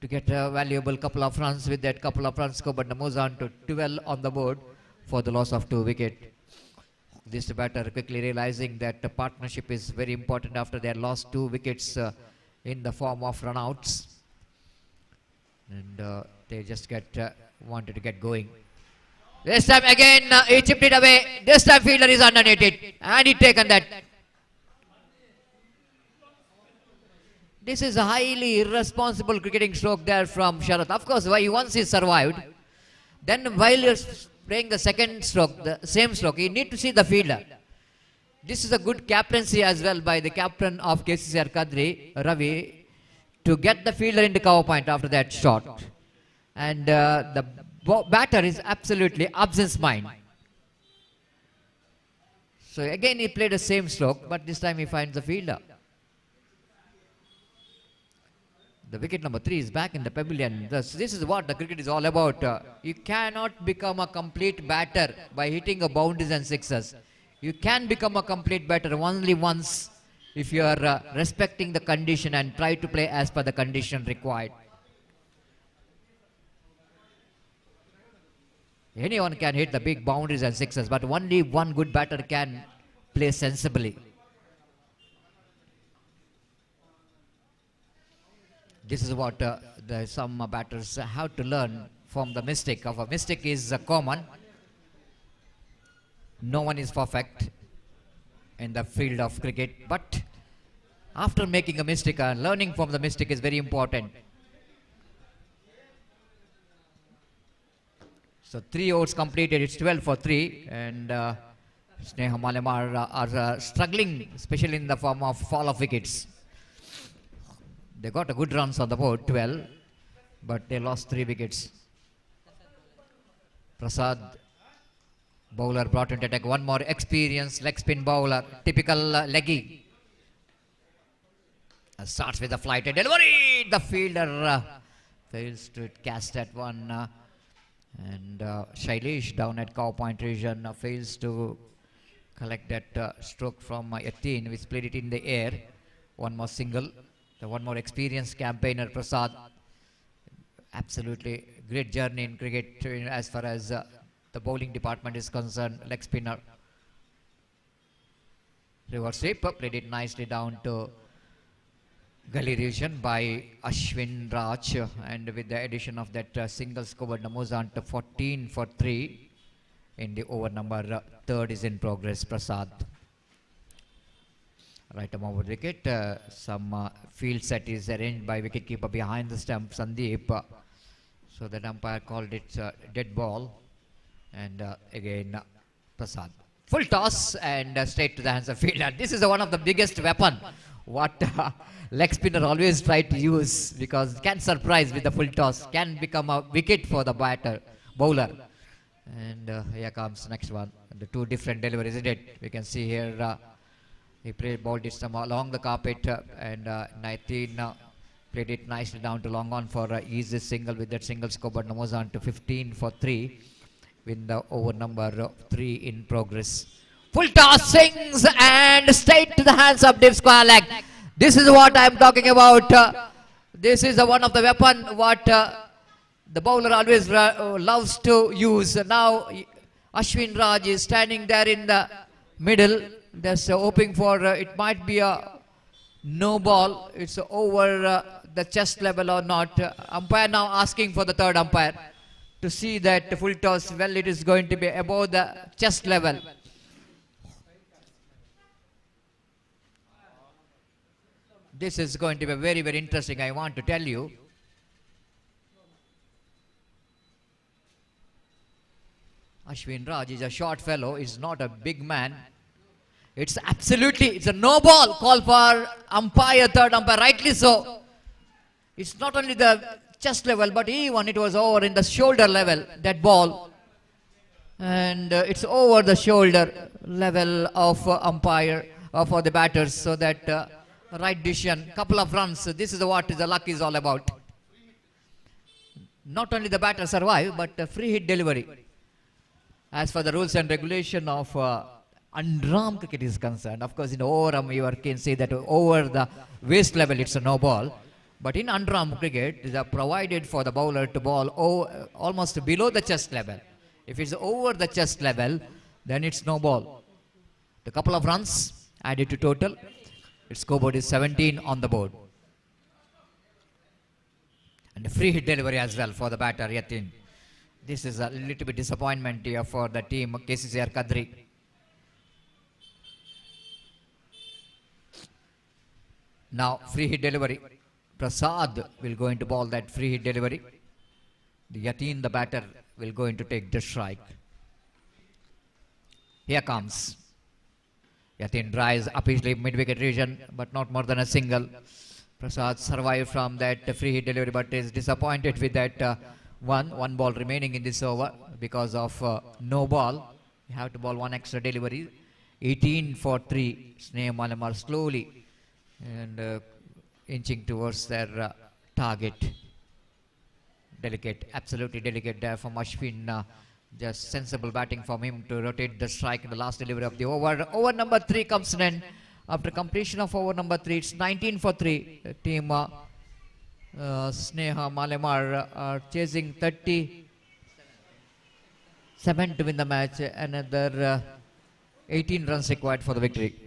to get a valuable couple of runs. With that couple of runs, Coburn moves on to 12 on the board for the loss of 2 wickets. This batter quickly realizing that the partnership is very important after they had lost 2 wickets in the form of runouts. And they just wanted to get going. This time again, he chipped it away. This time fielder is underneath it. And he taken that. This is a highly irresponsible cricketing stroke there from Sharath. Of course, once he survived, then while you're playing the second stroke, the same stroke, you need to see the fielder. This is a good captaincy as well by the captain of KCCR Kadri, Ravi, to get the fielder into cover point after that shot. And the batter is absolutely absence mind. So again he played the same stroke, but this time he finds the fielder. The wicket number 3 is back in the pavilion. This is what the cricket is all about. You cannot become a complete batter by hitting a boundaries and sixes. You can become a complete batter only once if you are respecting the condition and try to play as per the condition required. Anyone can hit the big boundaries and sixes, but only one good batter can play sensibly. This is what some batters have to learn from the mistake. A mistake is common. No one is perfect in the field of cricket, but after making a mistake, learning from the mistake is very important. So 3 overs completed, it's 12 for 3, and Sneha Malamar are struggling, especially in the form of fall of wickets. They got a good runs on the board, 12, but they lost 3 wickets. Prasad, bowler brought into attack, one more experienced leg spin bowler, typical leggy. Starts with a flight and delivery. The fielder fails to cast that one. And Shailesh down at cow point region fails to collect that stroke from Yatin, which played it in the air. One more single. The one more experienced campaigner, Prasad. Absolutely great journey in cricket as far as the bowling department is concerned. Leg spinner. Reverse sweep, played it nicely down to gully region by Ashwin Raj, and with the addition of that single score, moves on to 14 for 3 in the over number 3rd is in progress. Prasad. Right above the wicket, some field set is arranged by wicketkeeper behind the stump, Sandeep. So the umpire called it dead ball, and again Prasad. Full toss and straight to the hands of fielder. This is one of the biggest weapon what leg spinner always try to use, because can surprise with the full toss, can become a wicket for the bowler. And here comes next one. The 2 different deliveries, isn't it? We can see here he bowled it some along the carpet, and 19 played it nicely down to long on for easy single. With that single score, but moves on to 15 for 3 with the over number 3 in progress. Full toss, swings and straight to the hands of deep square leg. This is what I am talking about. This is one of the weapon what the bowler always loves to use. Now Ashwin Raj is standing there in the middle. There's hoping for it might be a no ball. It's over the chest level or not. Umpire now asking for the third umpire to see that full toss. Well, it is going to be above the chest level. This is going to be very, very interesting, I want to tell you. Ashwin Raj is a short fellow, is not a big man. It's a no ball call for umpire, third umpire, rightly so. It's not only the chest level, but even it was over in the shoulder level, that ball. And it's over the shoulder level of umpire for the batters, so that right decision, couple of runs. This is what the luck is all about. Not only the batter survive, but free hit delivery. As for the rules and regulation of underarm cricket is concerned, of course in overarm you can say that over the waist level it's a no ball, But in under-arm cricket, they are provided for the bowler to bowl almost below the chest level. If it's over the chest level, then it's no ball. The couple of runs added to total. Its scoreboard is 17 on the board. And a free hit delivery as well for the batter, Yatin. This is a little bit disappointment here for the team, KCCR Kadri. Now, free hit delivery. Prasad will go into ball that free hit delivery. The Yatin, the batter, will go into take the strike. Here comes. Yatin drives up his mid-wicket region, but not more than a single. Prasad survived from that free hit delivery, but is disappointed with that one ball remaining in this over because of no ball. You have to bowl one extra delivery. 18 for 3. Sneha Malamar slowly and inching towards their target. Delicate, absolutely delicate there from Ashwin. Just sensible batting from him to rotate the strike in the last delivery of the over. Over number 3 comes to an end. After completion of over number 3, it's 19 for 3. Team Sneha Malamar are chasing 37 to win the match. Another 18 runs required for the victory.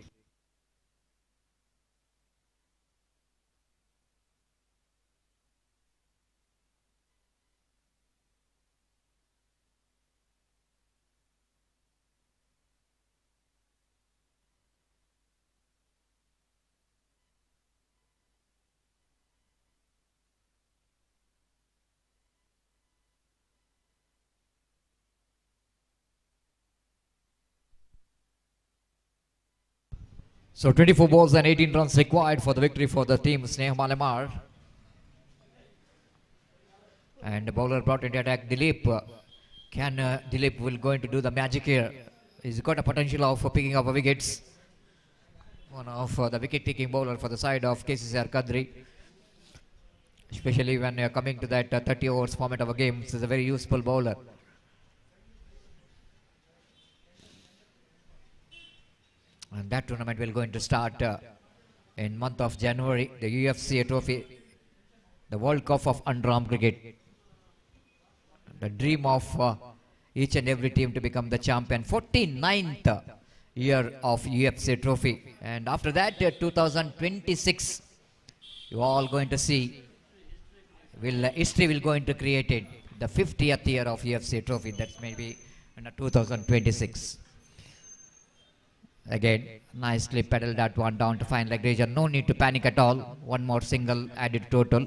So 24 balls and 18 runs required for the victory for the team Sneha Malamar. And the bowler brought into attack Dilip. Dilip will going to do the magic here? He's got a potential of picking up wickets. One of the wicket-taking bowler for the side of KCCR Kadri. Especially when you're coming to that 30 overs format of a game. This is a very useful bowler. And that tournament will going to start in month of January. The UFC trophy, the World Cup of under-arm cricket. The dream of each and every team to become the champion. 49th year of UFC trophy. And after that, 2026, you all going to see, history will going to create it. The 50th year of UFC trophy. That's maybe in 2026. Again, nicely pedaled that one down to fine leg region. No need to panic at all. One more single added total.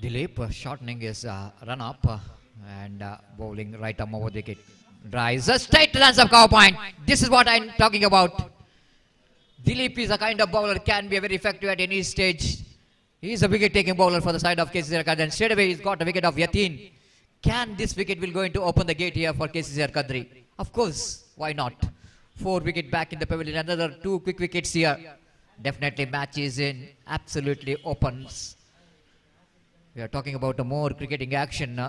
Dilip shortening his run up and bowling right arm over the wicket. Drives a straight to lands of cover point. This is what I'm talking about. Dilip is a kind of bowler, can be very effective at any stage. He is a wicket-taking bowler for the side of KCCR Kadri. And straight away he's got a wicket of Yatin. Can this wicket will going to open the gate here for KCCR Kadri? Of course, why not? 4 wicket back in the pavilion, another 2 quick wickets here. Definitely match is in, absolutely opens. We are talking about a more cricketing action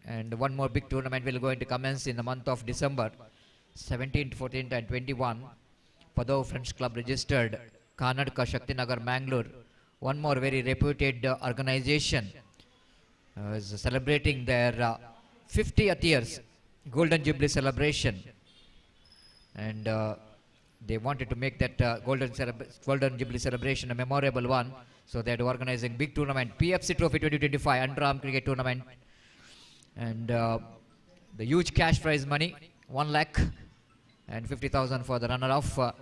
and one more big tournament will going to commence in the month of December. 17th, 14th and 21. Padov Friends Club registered, Karnataka, Shaktinagar, Mangalore. One more very reputed organization is celebrating their 50th years Golden Jubilee celebration. And they wanted to make that Golden Jubilee celebration a memorable one. So they're organizing big tournament, PFC Trophy 2025 under-arm cricket tournament. And the huge cash prize money, 1 lakh and 50,000 for the runner-up.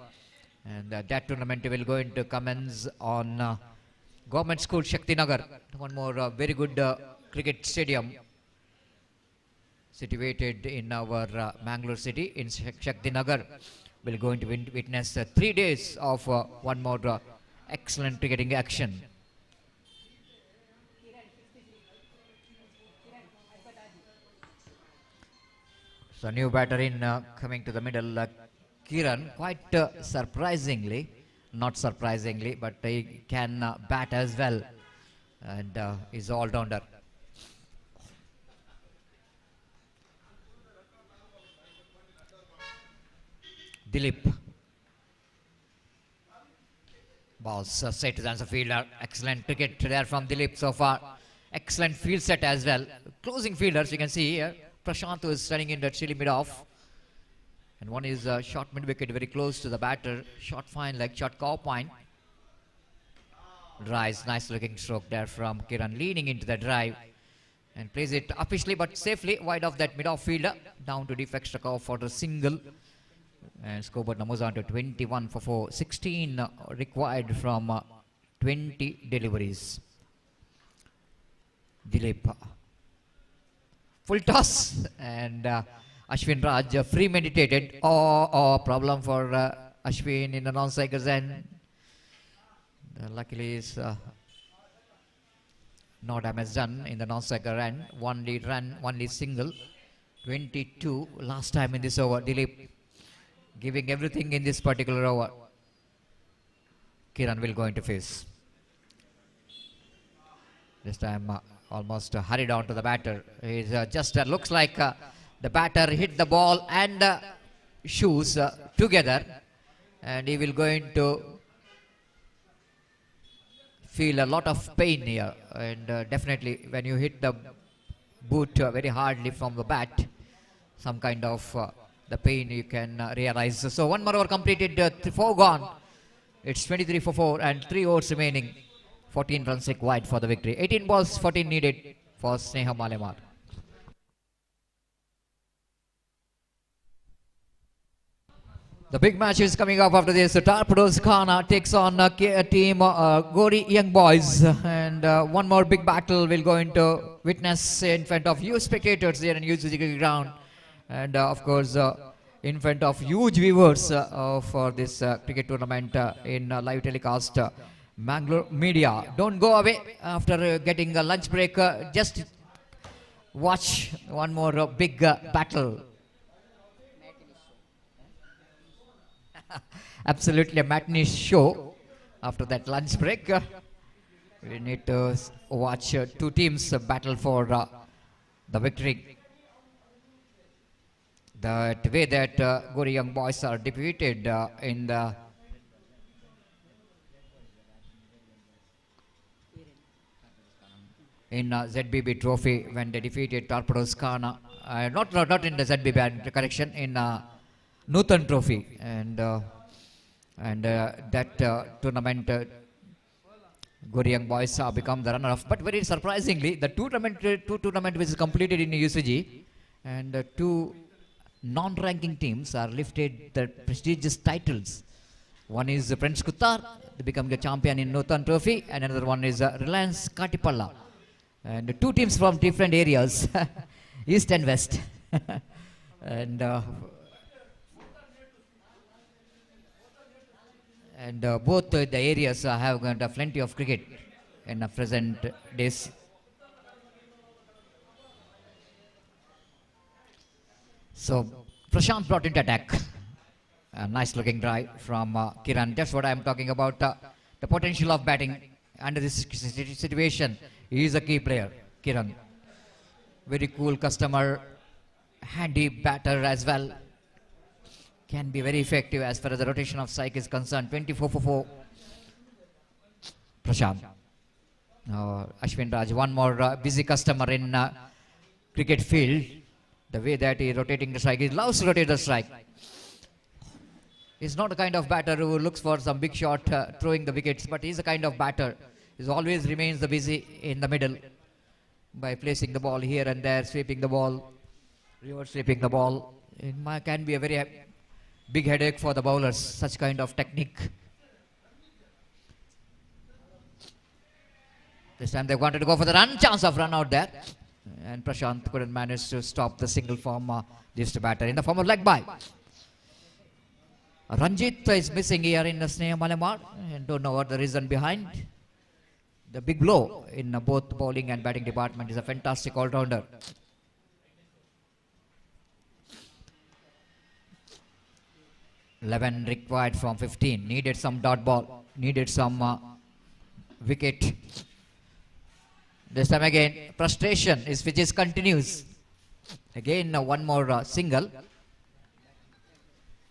And that tournament will go into commence on Government School Shaktinagar. One more very good cricket stadium situated in our Mangalore city in Shaktinagar. We're going to witness 3 days of one more excellent cricketing action. So new batter in coming to the middle, Kiran, quite surprisingly, not surprisingly, but he can bat as well and is all-rounder. Dilip. Balls set to the answer fielder. Excellent cricket there from Dilip so far. Excellent field set as well. Closing fielders, you can see here. Prashant is running in the chilly mid-off. And one is short mid-wicket, very close to the batter. Short fine leg, short cow point. Drives, nice looking stroke there from Kiran, leaning into the drive. And plays it upishly but safely wide of that mid-off fielder. Down to deep extra cover for the single. And scoreboard moves on to 21 for 4. 16 required from 20 deliveries. Dilip. Full toss. And Ashwin Raj premeditated. Problem for Ashwin in the non-strikers end. Luckily is no damage done in the non-striker end. One lead run, one lead single. 22 last time in this over. Dilip giving everything in this particular over. Kiran will go into face. This time almost hurried on to the batter. He's just looks like the batter hit the ball and shoes together, and he will going to feel a lot of pain here. And definitely when you hit the boot very hardly from the bat, some kind of the pain you can realize. So one more over completed, 4 gone. It's 23 for 4 and 3 overs remaining. 14 runs required for the victory. 18 balls, 14 needed for Sneha Malemar. The big match is coming up after this. Torpedoes Khana takes on team Gori Young Boys. And one more big battle will go into witness in front of you spectators here in UCG ground. And of course, in front of huge viewers for this cricket tournament in live telecast. Mangalore media. Don't go away after getting a lunch break. Just watch one more big battle. Absolutely a matinee show after that lunch break. We need to watch two teams battle for the victory. The way that Gori Young Boys are defeated in the ZBB trophy when they defeated Torpedoes Khana, not in the ZBB correction, in Nutan trophy, and that tournament Gori Young Boys have become the runner-up. But very surprisingly, the two tournament which is completed in UCG, and two non-ranking teams are lifted the prestigious titles. One is Prince Kuttar, they become the champion in Nutan trophy, and another one is Reliance Katipalla. And two teams from different areas, east and west. And both the areas have got plenty of cricket in the present days. So Prashant brought into attack. A nice looking drive from Kiran. That's what I'm talking about. The potential of batting under this situation. He is a key player, Kiran. Very cool customer, handy batter as well. Can be very effective as far as the rotation of strike is concerned. 24 for 4. Prashant. Ashwin Raj, one more busy customer in cricket field. The way that he is rotating the strike, he loves to rotate the strike. He's not the kind of batter who looks for some big shot throwing the wickets, but he's a kind of batter. He always remains the busy in the middle by placing the ball here and there, sweeping the ball, reverse sweeping the ball. It can be a very big headache for the bowlers, such kind of technique. This time they wanted to go for the run, chance of run out there. And Prashant couldn't manage to stop the single from this batter in the form of leg bye. Ranjit is missing here in the Sneha Malemar, and don't know what the reason behind. The big blow in both bowling and batting department. Is a fantastic all-rounder. $11 required from 15. Needed some dot ball. Needed some wicket. This time again, frustration which is continues. Again, one more single.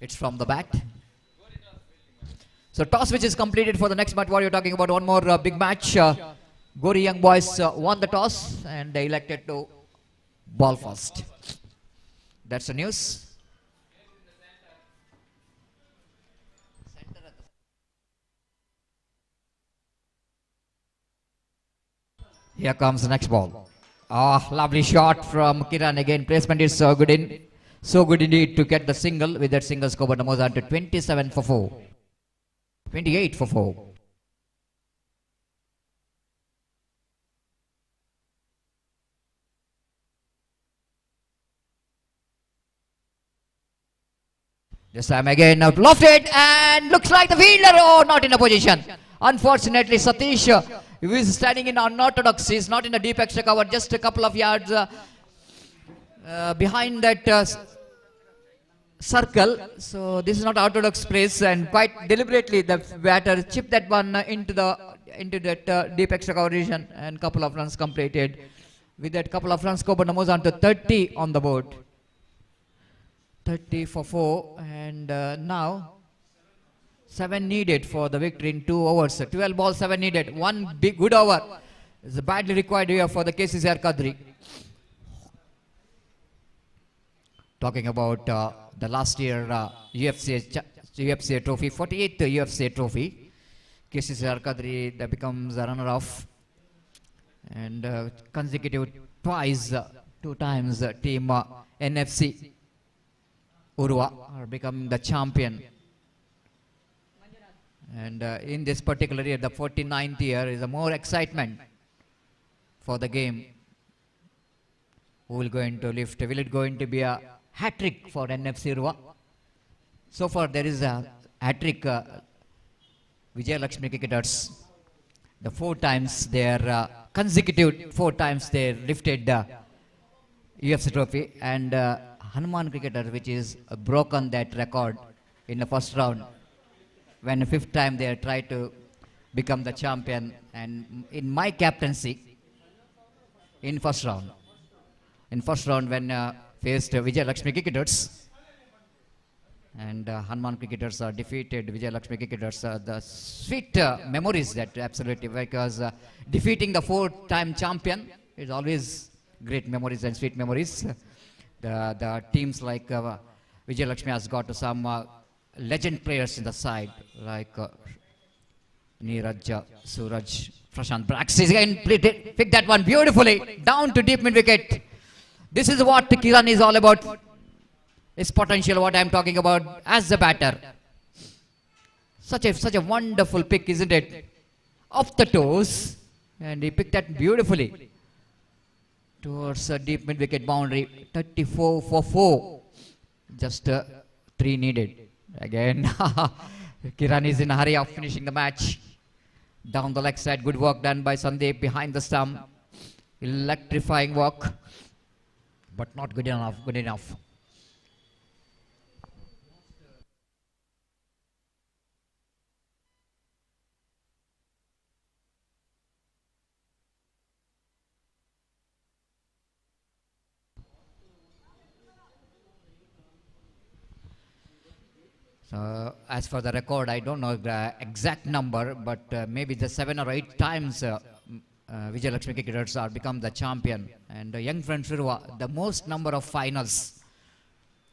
It's from the bat. So toss which is completed for the next match. What you're talking about? One more big match. Gori Young Boys won the toss and they elected to ball first. That's the news. Here comes the next ball. Ah, lovely shot from Kiran again. Placement is so good so good indeed to get the single. With that single score, but moves on to 27 for 4. 28 for 4. This time again, out lofted and looks like the fielder. Oh, not in a position. Unfortunately, Satish, who is standing in unorthodox, is not in a deep extra cover, just a couple of yards behind that circle. So this is not orthodox place, and quite deliberately the batter chipped that one into that deep extra cover region, and couple of runs completed. With that couple of runs, Coburn moves on to 30 on the board. 30 for 4, and now 7 needed for the victory in 2 overs. 12 balls, 7 needed. One big good over is badly required here for the KCCR Kadri. Talking about the last year UFC trophy, 48th UFC trophy. KCCR Kadri that becomes a runner-up, and consecutive twice, 2 times team NFC Urva are becoming the champion. And in this particular year, the 49th year, is a more excitement for the game. Who will going to lift? Will it going to be a hat-trick for NFC Urva? So far there is a hat-trick Vijay Lakshmi cricketers. The 4 times they are consecutive 4 times they lifted the UFC trophy, and Hanuman cricketer which is broken that record in the first round, when the 5th time they tried to become the champion. And in my captaincy in first round when faced Vijay Lakshmi cricketers, and Hanuman cricketers are defeated Vijay Lakshmi cricketers, the sweet memories that absolutely, because defeating the 4-time champion is always great memories and sweet memories. The teams like Vijay Lakshmi has got some legend players in the side like Neeraj, Suraj, Prashant Brax is again picked that one beautifully down to deep mid wicket. This is what Kiran is all about. His potential, what I am talking about as a batter. Such a wonderful pick, isn't it? Off the toes, and he picked that beautifully towards a deep mid wicket boundary. 34 for 4, just 3 needed. Again, Kiran is in a hurry of finishing the match. Down the leg side, good work done by Sandeep behind the stump. Electrifying work, but not good enough. Good enough. So as for the record, I don't know the exact number, but maybe the 7 or 8 times Vijay Lakshmi cricketers are become the champion, and young friend Shirwa, the most number of finals,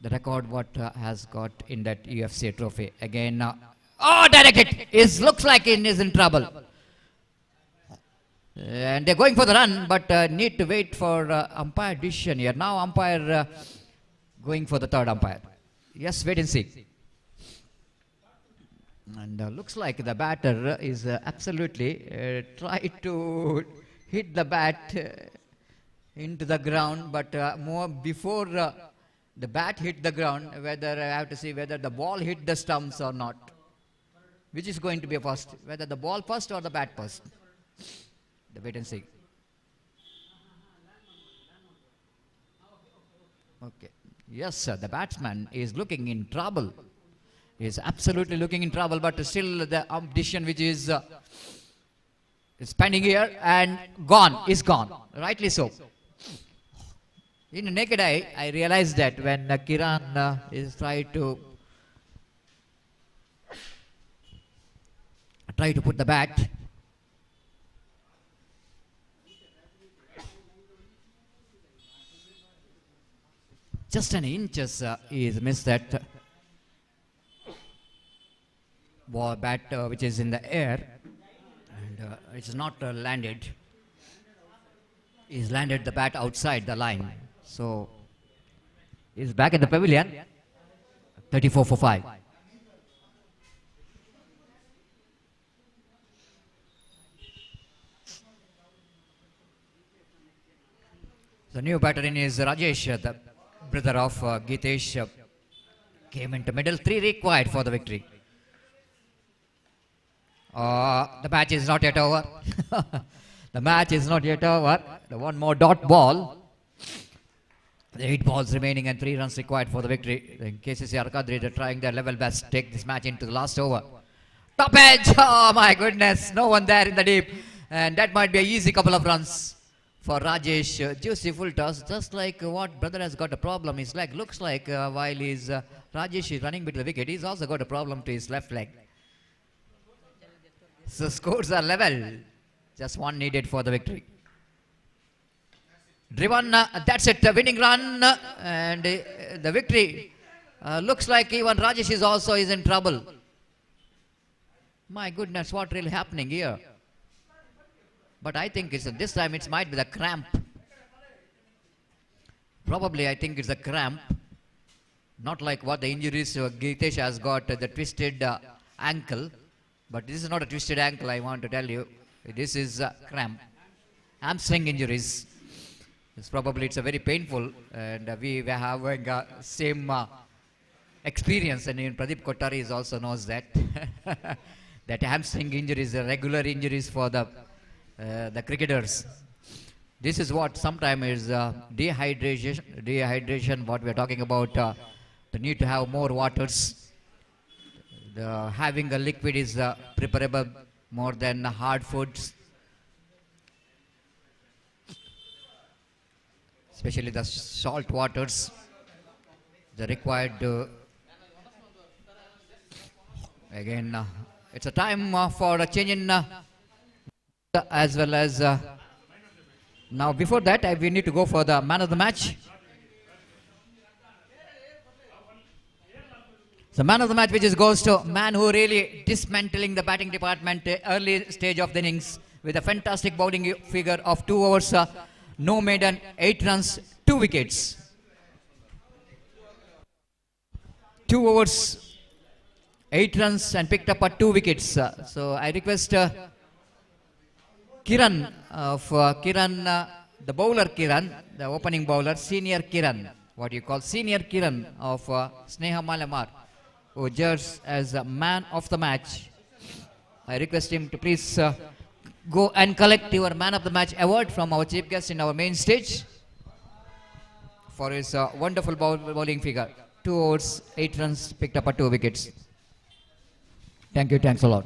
the record what has got in that UFC trophy. Again, direct hit. It looks like he is in trouble, and they're going for the run, but need to wait for umpire decision here. Now umpire going for the 3rd umpire. Yes, wait and see. And looks like the batter is absolutely try to hit the bat into the ground, but more before the bat hit the ground, whether I have to see whether the ball hit the stumps or not. Which is going to be first, whether the ball first or the bat first. The wait and see. Okay. Yes, sir, the batsman is looking in trouble. He is absolutely looking in trouble, but still the decision which is pending here and is gone. Rightly so. In the naked eye, I realized that when Kiran is trying to try to put the bat. Just an inches is missed that ball bat which is in the air, and it is not landed. He's landed the bat outside the line. So he's back in the pavilion. 34 for 5. The new batter in is Rajesh, the brother of Gitesh, came into middle. 3 required for the victory. The match is not yet over. The match is not yet over. The one more dot ball. The 8 balls remaining and 3 runs required for the victory. In KCC Arkadri, they're trying their level best to take this match into the last over. Top edge! Oh my goodness! No one there in the deep. And that might be an easy couple of runs for Rajesh. Juicy full toss. Just like what brother has got a problem. His leg looks like while Rajesh is running between the wicket, he's also got a problem to his left leg. So scores are level. Just one needed for the victory. Driven, that's it, the winning run, and the victory. Looks like even Rajesh is in trouble. My goodness, what really happening here? But I think this time it might be the cramp. Probably I think it's a cramp. Not like what the injuries Gitesh has got, the twisted ankle. But this is not a twisted ankle, I want to tell you. This is cramp. Hamstring injuries. It's a very painful, and we are having same experience, and even Pradeep Kottari also knows that. That hamstring injuries are regular injuries for the cricketers. This is what sometimes is dehydration, what we are talking about, the need to have more waters. Having a liquid is preferable more than hard foods. Especially the salt waters, the required. Again, it's a time for a change in as well as now. Before that, we need to go for the man of the match. The man of the match, which goes to man who really dismantling the batting department early stage of the innings with a fantastic bowling figure of 2 overs. No maiden, 8 runs, 2 wickets. 2 overs, 8 runs and picked up 2 wickets. So I request Kiran, the bowler Kiran, the opening bowler, senior Kiran, what you call senior Kiran of Sneha Malamar, who judged as a man of the match. I request him to please go and collect your man of the match award from our chief guest in our main stage for his wonderful bowling figure. 2 overs, 8 runs, picked up 2 wickets. Thank you, thanks a lot.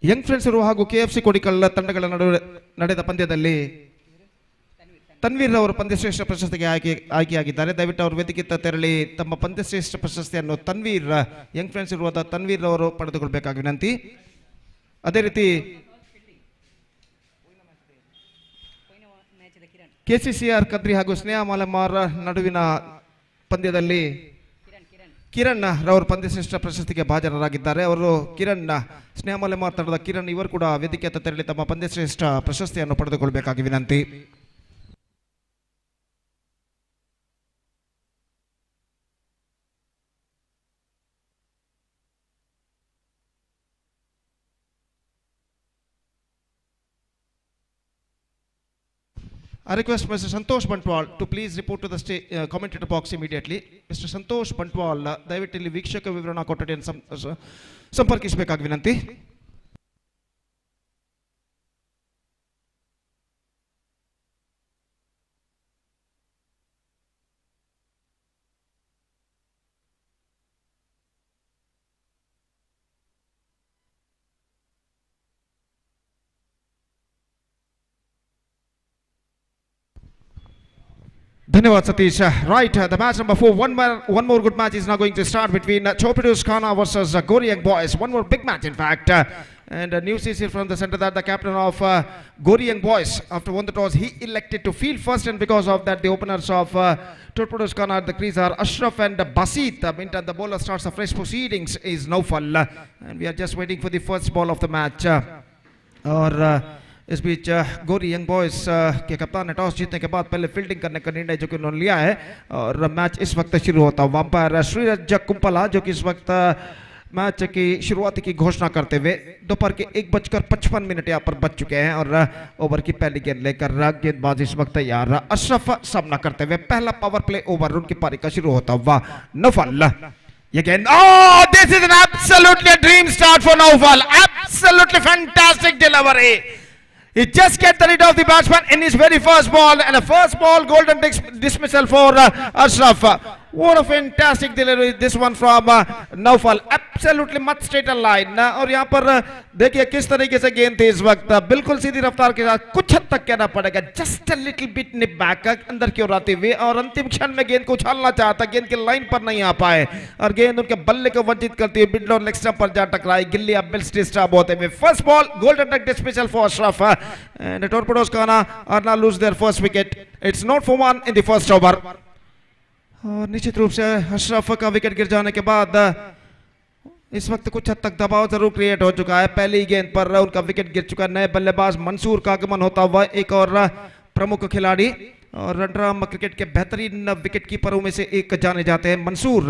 Young friends ಹಾಗೂ KFC Kodikal ತಂಡಗಳ ನಡುವೆ ನಡೆದ ಪಂದ್ಯದಲ್ಲಿ ತನ್ವೀರ್ ಅವರು ಪಂದ್ಯಶ್ರೇಷ್ಠ ಪ್ರಶಸ್ತಿಗೆ ಆಯ್ಕೆಯಾಗಿದ್ದಾರೆ. ದಯವಿಟ್ಟು ಅವರು ವೇದಿಕೆಗೆ ತೆರಳಿ ತಮ್ಮ ಪಂದ್ಯಶ್ರೇಷ್ಠ ಪ್ರಶಸ್ತಿಯನ್ನು ಯಂಗ್ ಫ್ರೆಂಡ್ಸ್ ಇರುವಂತಹ ತನ್ವೀರ್ ಅವರು ಪಡೆದುಕೊಳ್ಳಬೇಕಾಗಿ ವಿನಂತಿ. ಅದೇ ರೀತಿ KCCR ಕದ್ರಿ ಹಾಗೂ ಸ್ನೇಹ ಮಾಲೆಮಾರ್ ನಡುವಿನ ಪಂದ್ಯದಲ್ಲಿ ಕಿರಣ್ ರವರು ಪಂದ್ಯಶ್ರೇಷ್ಠ ಪ್ರಶಸ್ತಿಗೆ ಭಾಜನರಾಗಿದ್ದಾರೆ. ಅವರು ಸ್ನೇಹ ಮಾಲೆಮಾರ್ ತಂಡದ ಕಿರಣ್ ಇವರು ಕೂಡ ವೇದಿಕೆ ತೆರಳಿ ತಮ್ಮ ಪಂದ್ಯಶ್ರೇಷ್ಠ ಪ್ರಶಸ್ತಿಯನ್ನು ಪಡೆದುಕೊಳ್ಳಬೇಕಾಗಿ ವಿನಂತಿ. I request Mr. Santosh Bantwal to please report to the commentator box immediately. Mr. Santosh Bantwal, ದಯವಿಟ್ಟು ಇಲ್ಲಿ ವೀಕ್ಷಕ ವಿವರಣಾ ಕೊಠಡಿಯನ್ನು ಸಂಪರ್ಕಿಸಬೇಕಾಗಿ ವಿನಂತಿ. Dhanyawad Satish. Right, the match number 4. One more good match is now going to start between Chopidus Khana versus Goriyang Boys. One more big match, in fact. And news is here from the center that the captain of Goriyang Boys, after won the toss, he elected to field first, and because of that, the openers of Chopidus Khana at the crease are Ashraf and Basit. Meantime, the bowler starts a fresh proceedings is Naufal, and we are just waiting for the first ball of the match. इस बीच गोरी young boys के कप्तान ने toss जीतने के बाद पहले fielding करने का निर्णय जो कि उन्होंने लिया है और मैच इस वक्त शुरू होता हुआ अंपायर श्रीरज कुंपला जो कि इस वक्त मैच की शुरुआत की घोषणा करते हुए दोपहर के 1:55 यहाँ पर बच चुके हैं और ओवर की पहली गेंद लेकर गेंदबाज इस वक्त तैयार. अशरफ सामना करते हुए पहला पावर प्ले ओवर उनकी पारी का शुरू होता हुआ. नौफल ये गेंद, oh, this is an absolutely dream start for Naufal. Absolutely fantastic delivery. He just get rid of the batsman in his very first ball, and a first ball golden dismissal for Ashraf. What a fantastic delivery this one from Naufal. Absolutely much straighter line. और यहाँ पर देखिए किस तरीके से गेंद थी इस वक्त, बिल्कुल सीधी रफ्तार के साथ, कुछ हद तक कहना पड़ेगा, just a little bit nib back अंदर की ओर आती हुई, और अंतिम क्षण में गेंद को उछालना चाहता, गेंद के लाइन पर नहीं आ पाए और गेंद उनके बल्ले को वंचित करती हुई मिडल और लेग स्टंप पर जा टकराई. गिल्ली अब बिल्स डिस्टर्ब होते हुए first ball golden dismissal for Ashraf, and Torpedoes Khana are now lose their first wicket. It's not for one in the first over. और निश्चित रूप से अशरफ का विकेट गिर जाने के बाद इस वक्त कुछ हद तक दबाव जरूर क्रिएट हो चुका है. पहली गेंद पर उनका विकेट गिर चुका है. नए बल्लेबाज मंसूर का आगमन होता हुआ एक और प्रमुख खिलाड़ी और रनराम क्रिकेट के बेहतरीन विकेट कीपरों में से एक जाने जाते हैं मंसूर,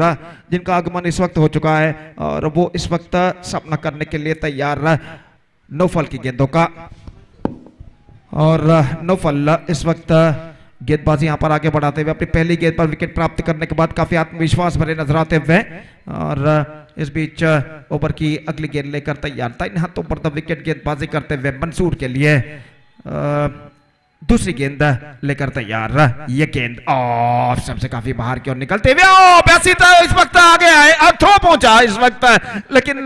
जिनका आगमन इस वक्त हो चुका है और वो इस वक्त सामना करने के लिए तैयार नौफल की गेंदों का. और नौफल इस वक्त गेंदबाजी यहाँ पर आगे बढ़ाते हुए अपनी पहली गेंद पर विकेट प्राप्त करने के बाद काफी आत्मविश्वास भरे नजर आते हुए, और इस बीच ओवर की अगली गेंद लेकर तैयार. 3 हाथों पर विकेट गेंदबाजी करते हुए मंसूर के लिए दूसरी गेंद लेकर तैयार. ये गेंद ऑफ सबसे काफी बाहर की ओर निकलते हुए इस वक्त आगे आए और थ्रो पहुंचा इस वक्त, लेकिन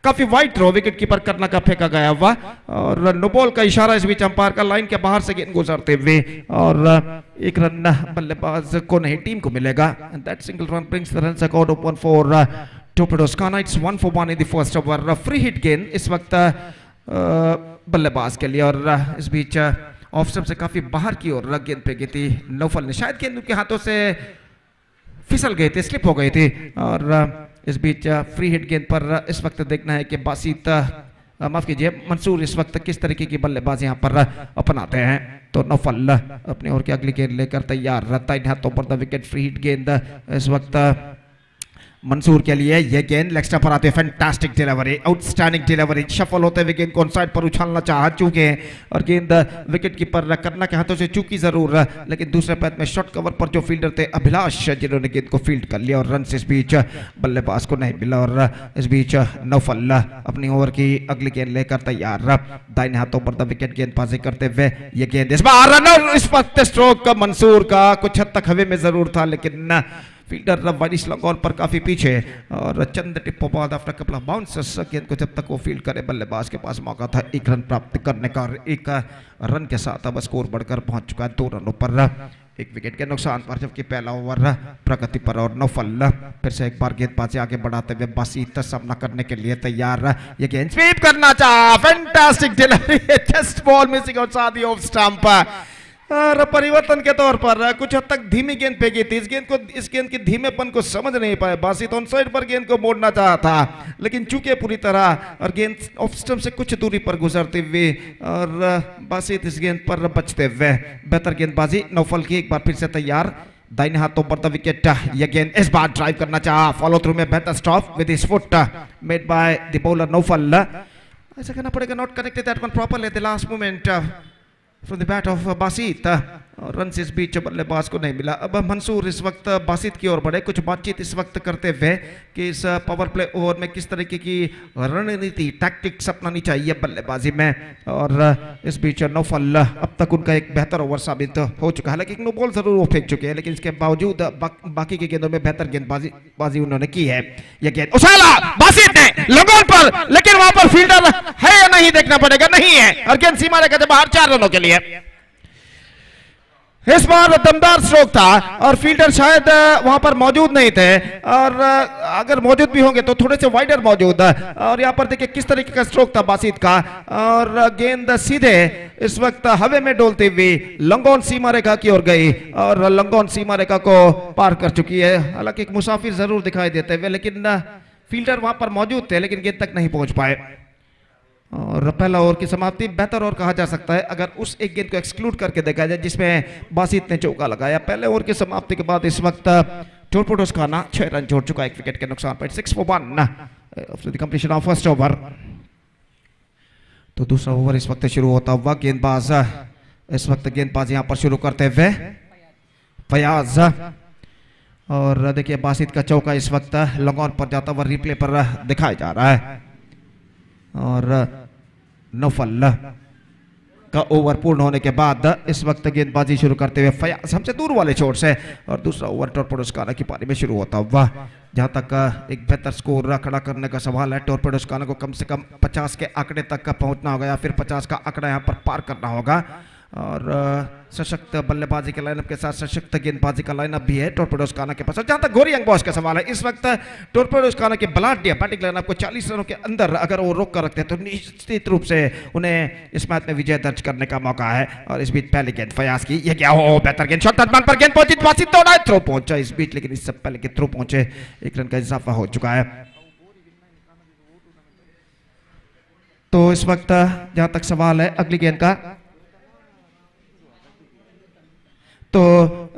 काफी वाइड थ्रो विकेट कीपर करना का फेंका गया हुआ और नो बॉल का इशारा इस बीच अंपायर का लाइन के बाहर से गेंद गुजरते हुए, और एक रन बल्लेबाज को नहीं टीम को मिलेगा. That single run brings the runs account of 1 for Torpedoes Khana. It's 1 for 1 in the first over. Free hit गेंद इस वक्त बल्लेबाज के लिए, और इस बीच ऑफ स्टंप से काफी बाहर की ओर गेंद पे गई थी नौफल ने, शायद गेंद उनके हाथों से फिसल गए थे, स्लिप हो गए थे. और इस बीच फ्री हिट गेंद पर इस वक्त देखना है कि बासित माफ कीजिए मंसूर इस वक्त किस तरीके की बल्लेबाजी यहाँ पर अपनाते हैं. तो नौफल अपने ओर की अगली गेंद लेकर तैयार रहता है. हाथों पर विकेट फ्री हिट गेंद इस वक्त मंसूर के लिए. यह गेंद लेग स्टंप पर आते हैं. Fantastic delivery, outstanding delivery. Shuffle होते हुए गेंद को ऑन साइड पर उछालना चाहा चूके और गेंद विकेट कीपर करना के हाथों से चूकी जरूर, लेकिन दूसरे पैद में शॉर्ट कवर पर जो फील्डर थे अभिलाष, जिन्होंने गेंद को फील्ड कर लिया और रन इस बीच बल्लेबाज को नहीं मिला. और इस बीच नौफल अपनी ओवर की अगली गेंद लेकर तैयार. दाहिने हाथों पर विकेट गेंदबाजी करते हुए ये गेंद इस बार रन, इस वक्त स्ट्रोक मंसूर का कुछ हद तक हवा में जरूर था, लेकिन फील्डर वाइडिश लॉन्ग ऑन पर काफी पीछे और चंद टिप्पों बाद आफ्टर कपल ऑफ बाउंसर्स गेंद को जब तक वो फील्ड करे बल्लेबाज के पास मौका था 1 रन प्राप्त करने का और 1 रन के साथ अब स्कोर बढ़कर पहुंच चुका है 2 रनों पर 1 विकेट के नुकसान पर, जबकि पहला ओवर प्रगति पर और नौफल फिर से एक बार गेंदबाजी आगे बढ़ाते हुए बासित सामना करने के लिए तैयार। ये गेंद स्वीप करना चाहा, fantastic delivery, just ball missing outside the off stump और परिवर्तन के तौर पर कुछ हद तक धीमी गेंद फेंकी थी। इस गेंद के धीमेपन को समझ नहीं पाए बासित, ऑन साइड पर गेंद को मोड़ना चाहा था लेकिन चूके पूरी तरह और गेंद ऑफ स्टंप से कुछ दूरी पर गुजरते हुए और बासित इस गेंद पर बचते हुए। बेहतर गेंदबाजी नौफल की, एक बार फिर से तैयार, दाहिने हाथों पर द विकेट। यह गेंद इस बार ड्राइव करना चाहा, फॉलो थ्रू में बेहतर stop with his foot made by the bowler Naufal. ऐसा कहना पड़ेगा, not connected that one properly eight the last moment from the bat of Basit. Run से इस बीच बल्लेबाज को नहीं मिला। अब मंसूर इस वक्त बासित की ओर बढ़े, कुछ बातचीत इस वक्त करते हुए कि इस पावर प्ले ओवर में किस तरीके की रणनीति टैक्टिक्स अपनानी चाहिए बल्लेबाजी में। और इस बीच नौफल अब तक उनका एक बेहतर ओवर साबित हो चुका है, हालांकि नो बॉल जरूर वो फेंक चुके हैं लेकिन इसके बावजूद बाकी के गेंदों में बेहतर गेंदबाजी उन्होंने की है। यह गेंद उछाला बासित ने लंगोल पर, लेकिन वहां पर फील्डर है या नहीं देखना पड़ेगा, नहीं है और गेंद सीमा रेखा से बाहर 4 रनों के लिए। इस बार दमदार स्ट्रोक था और फील्डर शायद वहां पर मौजूद नहीं थे और अगर मौजूद भी होंगे तो थोड़े से वाइडर मौजूद। और यहां पर देखिए किस तरीके का स्ट्रोक था बासित का और गेंद सीधे इस वक्त हवा में डोलती हुई लंगोन सीमा रेखा की ओर गई और लंगोन सीमा रेखा को पार कर चुकी है। हालांकि एक मुसाफिर जरूर दिखाई देते हुए लेकिन फील्डर वहां पर मौजूद थे लेकिन गेंद तक नहीं पहुंच पाए। और पहला ओवर की समाप्ति बेहतर ओवर कहा जा सकता है अगर उस एक गेंद को एक्सक्लूड करके देखा जाए जिसमें बासित ने चौका लगाया। पहले ओवर की समाप्ति के बाद इस वक्त टोरपोडोस खाना 6 रन छोड़ चुका है 1 विकेट के नुकसान पर, 6 for 1 after the completion of first over. तो दूसरा ओवर इस वक्त शुरू होता हुआ, गेंदबाज इस वक्त गेंदबाज यहां पर शुरू करते हुए फयाज और देखिए बासित का चौका इस वक्त लॉन्ग ऑन पर जाता हुआ रिप्ले पर दिखाया जा रहा है। और नौफल का ओवर पूर्ण होने के बाद इस वक्त गेंदबाजी शुरू करते हुए फयाज हमसे दूर वाले छोर से और दूसरा ओवर टोरपोडोस खाना की पारी में शुरू होता हुआ। जहां तक एक बेहतर स्कोर खड़ा करने का सवाल है, टोरपोडोस खाना को कम से कम 50 के आंकड़े तक का पहुंचना होगा या फिर 50 का आंकड़ा यहां पर पार करना होगा। और सशक्त बल्लेबाजी के लाइनअप के साथ सशक्त गेंदबाजी का लाइनअप भी है टोरपोडोस खाना के पास। जहां तक गोरियंग बॉयज का सवाल है, इस वक्त टोरपोडोस खाना के बलाढ्य बैटिंग लाइनअप को 40 रनों के अंदर अगर वो रोक कर रखते हैं तो निश्चित रूप से उन्हें इस मैच में विजय दर्ज करने का मौका है। और इस बीच पहली गेंद फयाज की, ये क्या हो, बेहतर गेंद शॉट पर गेंद पहुंची, बासित तो ना थ्रो पहुंचा इस बीच, लेकिन इससे पहले के थ्रो पहुंचे 1 रन का इजाफा हो चुका है। तो इस वक्त जहां तक सवाल है अगली गेंद का, तो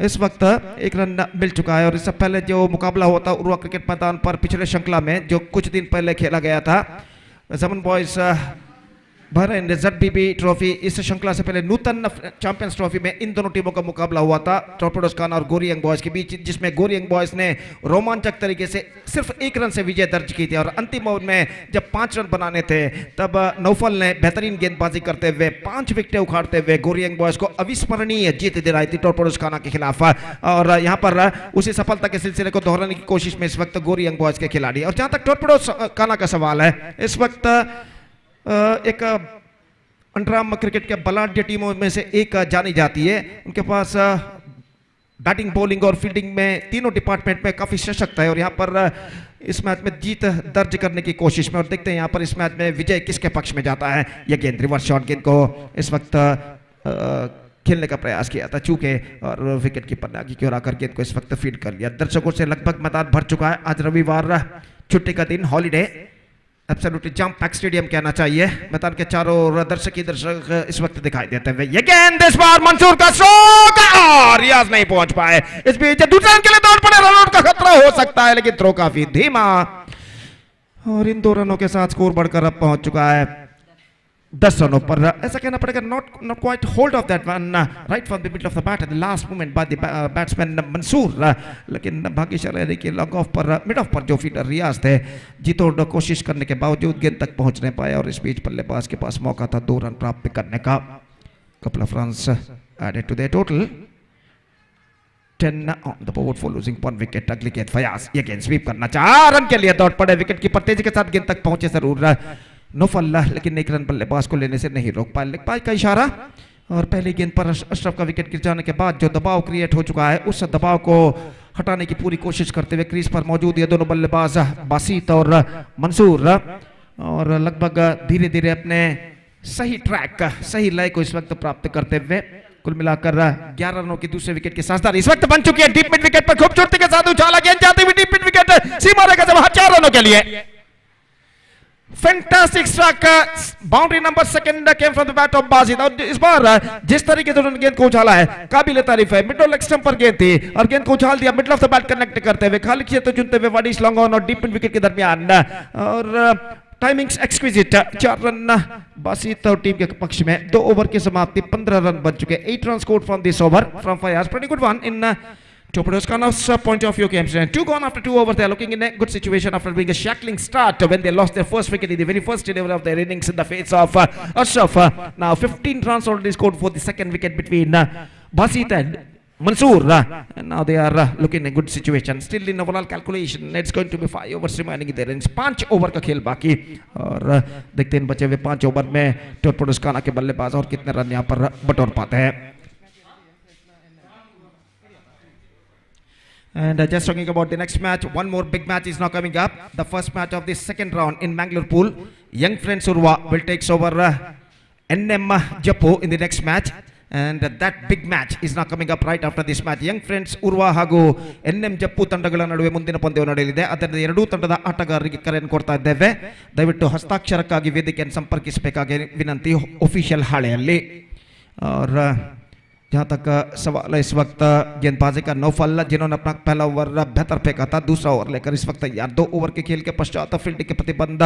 इस वक्त 1 रन मिल चुका है। और इससे पहले जो मुकाबला हुआ था उर्वा क्रिकेट मैदान पर पिछले श्रृंखला में जो कुछ दिन पहले खेला गया था, जमन बॉयज बहरीन ZBB ट्रॉफी, इस श्रृंखला से पहले नूतन चैंपियंस ट्रॉफी में इन दोनों टीमों का मुकाबला हुआ था टोरपोडोस खाना और गोरियंग बॉयज के बीच, जिसमें गोरियंग बॉयज ने रोमांचक तरीके से सिर्फ 1 रन से विजय दर्ज की थी। और अंतिम ओवर में जब 5 रन बनाने थे तब नौफल ने बेहतरीन गेंदबाजी करते हुए 5 विकेटें उखाड़ते हुए गोरियंग बॉयज को अविस्मरणीय जीत दिलाई थी टोरपोडोस खाना के खिलाफ। और यहाँ पर उसी सफलता के सिलसिले को दोहराने की कोशिश में इस वक्त गोरियंग बॉयज के खिलाड़ी। और जहां तक टोरपोडोस खाना का सवाल है, इस वक्त एक अंडरआर्म क्रिकेट के बलाढ्य टीमों में से एक जानी जाती है। उनके पास बैटिंग, बॉलिंग और फील्डिंग में तीनों डिपार्टमेंट में काफी सशक्त है। और यहाँ पर इस मैच में जीत दर्ज करने की कोशिश में, और देखते हैं यहाँ पर इस मैच में विजय किसके पक्ष में जाता है। यह गेंद रिवर्स शॉट, गेंद को इस वक्त खेलने का प्रयास किया था चूके और विकेट कीपर ने आगे की ओर आकर गेंद को इस वक्त फील्ड कर लिया। दर्शकों से लगभग मैदान भर चुका है। आज रविवार, छुट्टी का दिन, holiday, absolutely jam packed stadium कहना चाहिए। मैदान के चारों ओर दर्शक इस वक्त दिखाई देते हुए। ये गेंद इस बार मंसूर का स्ट्रोक और रियाज नहीं पहुंच पाए। इस बीच दूसरे रन के लिए दौड़ पड़े, रन आउट का खतरा हो सकता है लेकिन थ्रो काफी धीमा। और इन 2 रनों के साथ स्कोर बढ़कर अब पहुंच चुका है 10 रनों पर। ऐसा कहना पड़ेगा, not quite hold of that one right from the middle of the bat at the last moment by the batsman Mansoor. लेकिन भाग्यशाली है कि लॉन्ग ऑफ पर, मिड ऑफ पर जो फील्डर रियाज थे जीतोड़ कोशिश करने के बावजूद गेंद तक पहुंच नहीं पाए। और इस बीच बल्लेबाज के पास मौका था 2 रन प्राप्त करने का। Couple of runs added to the total. 10 on the board for losing 1 wicket. अगली गेंद फयाज, ये गेंद स्वीप करना 4 रन के लिए दौड़ पड़े, विकेट कीपर तेजी के साथ गेंद तक पहुंचे जरूर नौफल, लेकिन एक रन बल्लेबाज को लेने से नहीं रोक पाए। लेग पास का इशारा और पहली गेंद पर अशरफ का विकेट गिर जाने के बाद जो दबाव क्रिएट हो चुका है उस दबाव को हटाने की पूरी कोशिश करते हुए क्रीज पर मौजूद ये दोनों बल्लेबाज बासित और मंसूर, और लगभग धीरे धीरे अपने सही ट्रैक सही लय को इस वक्त प्राप्त करते हुए कुल मिलाकर 11 रनों की दूसरे विकेट की साझेदारी इस वक्त बन चुकी है। डीप मिड विकेट पर खूबसूरती के साथ उछाला गेंद जाती हुई डीप मिड विकेट, सीमा रेखा से बाहर 4 रनों के लिए। Fantastic strike, boundary number second came from the bat of Wajid, और इस बार जिस तरीके से उन्होंने गेंद को उछाला है काबिल तारीफ है। मिड लेग स्टंप पर गेंद थी और गेंद को उछाल दिया middle of the bat connect करते हुए, खाली क्षेत्र चुनते हुए वाडिश लॉन्ग ऑन और डीप मिड विकेट के दरमियान, और टाइमिंग्स एक्सक्विजिट। 4 रन बासित और टीम के पक्ष में। 2 ओवर की समाप्ति, 15 रन बन चुके। 8 run scored from this over from Fayaz, pretty good one in Topodo's point of view games. 2 gone after 2 overs. They are looking in a good situation after being a shackling start when they lost their first wicket in the very first delivery of their innings in the face of Ashraf. Now 15 runs already scored for the second wicket between Basit and Mansoor. And now they are looking in a good situation. Still in overall calculation, it's going to be 5 overs remaining in their innings. 5 over का खेल बाकी, और देखते हैं बचे हुए 5 over में टोपोडोस के बल्लेबाज और कितने रन यहाँ पर बटोर पाते हैं। And just talking about the next match, one more big match is now coming up. The first match of the second round in Mangalore pool. Young friends Urva will take over NM Jeppu in the next match. And that big match is now coming up right after this match. Young friends Urva ಹಾಗೂ NM Jeppu ತಂಡಗಳ ನಡುವೆ ಮುಂದಿನ ಪಂದ್ಯ ನಡೆಯಲಿದೆ. ಅದರ ಎರಡೂ ತಂಡದ ಆಟಗಾರರಿಗೆ ಕರೆಯನ್ನು ಕೊಡ್ತಾ ಇದ್ದೇವೆ. ದಯವಿಟ್ಟು ಹಸ್ತಾಕ್ಷರಕ್ಕಾಗಿ ವೇದಿಕೆಯನ್ನು ಸಂಪರ್ಕಿಸಬೇಕಾಗಿ ವಿನಂತಿ ऑफिशियल हाಳೆಯಲ್ಲಿ। और जहां तक सवाल है इस वक्त गेंदबाजी का नौफल, जिन्होंने अपना पहला ओवर बेहतर फेंका था, दूसरा ओवर लेकर इस वक्त यार 2 ओवर के खेल के पश्चात फील्डिंग के प्रतिबंध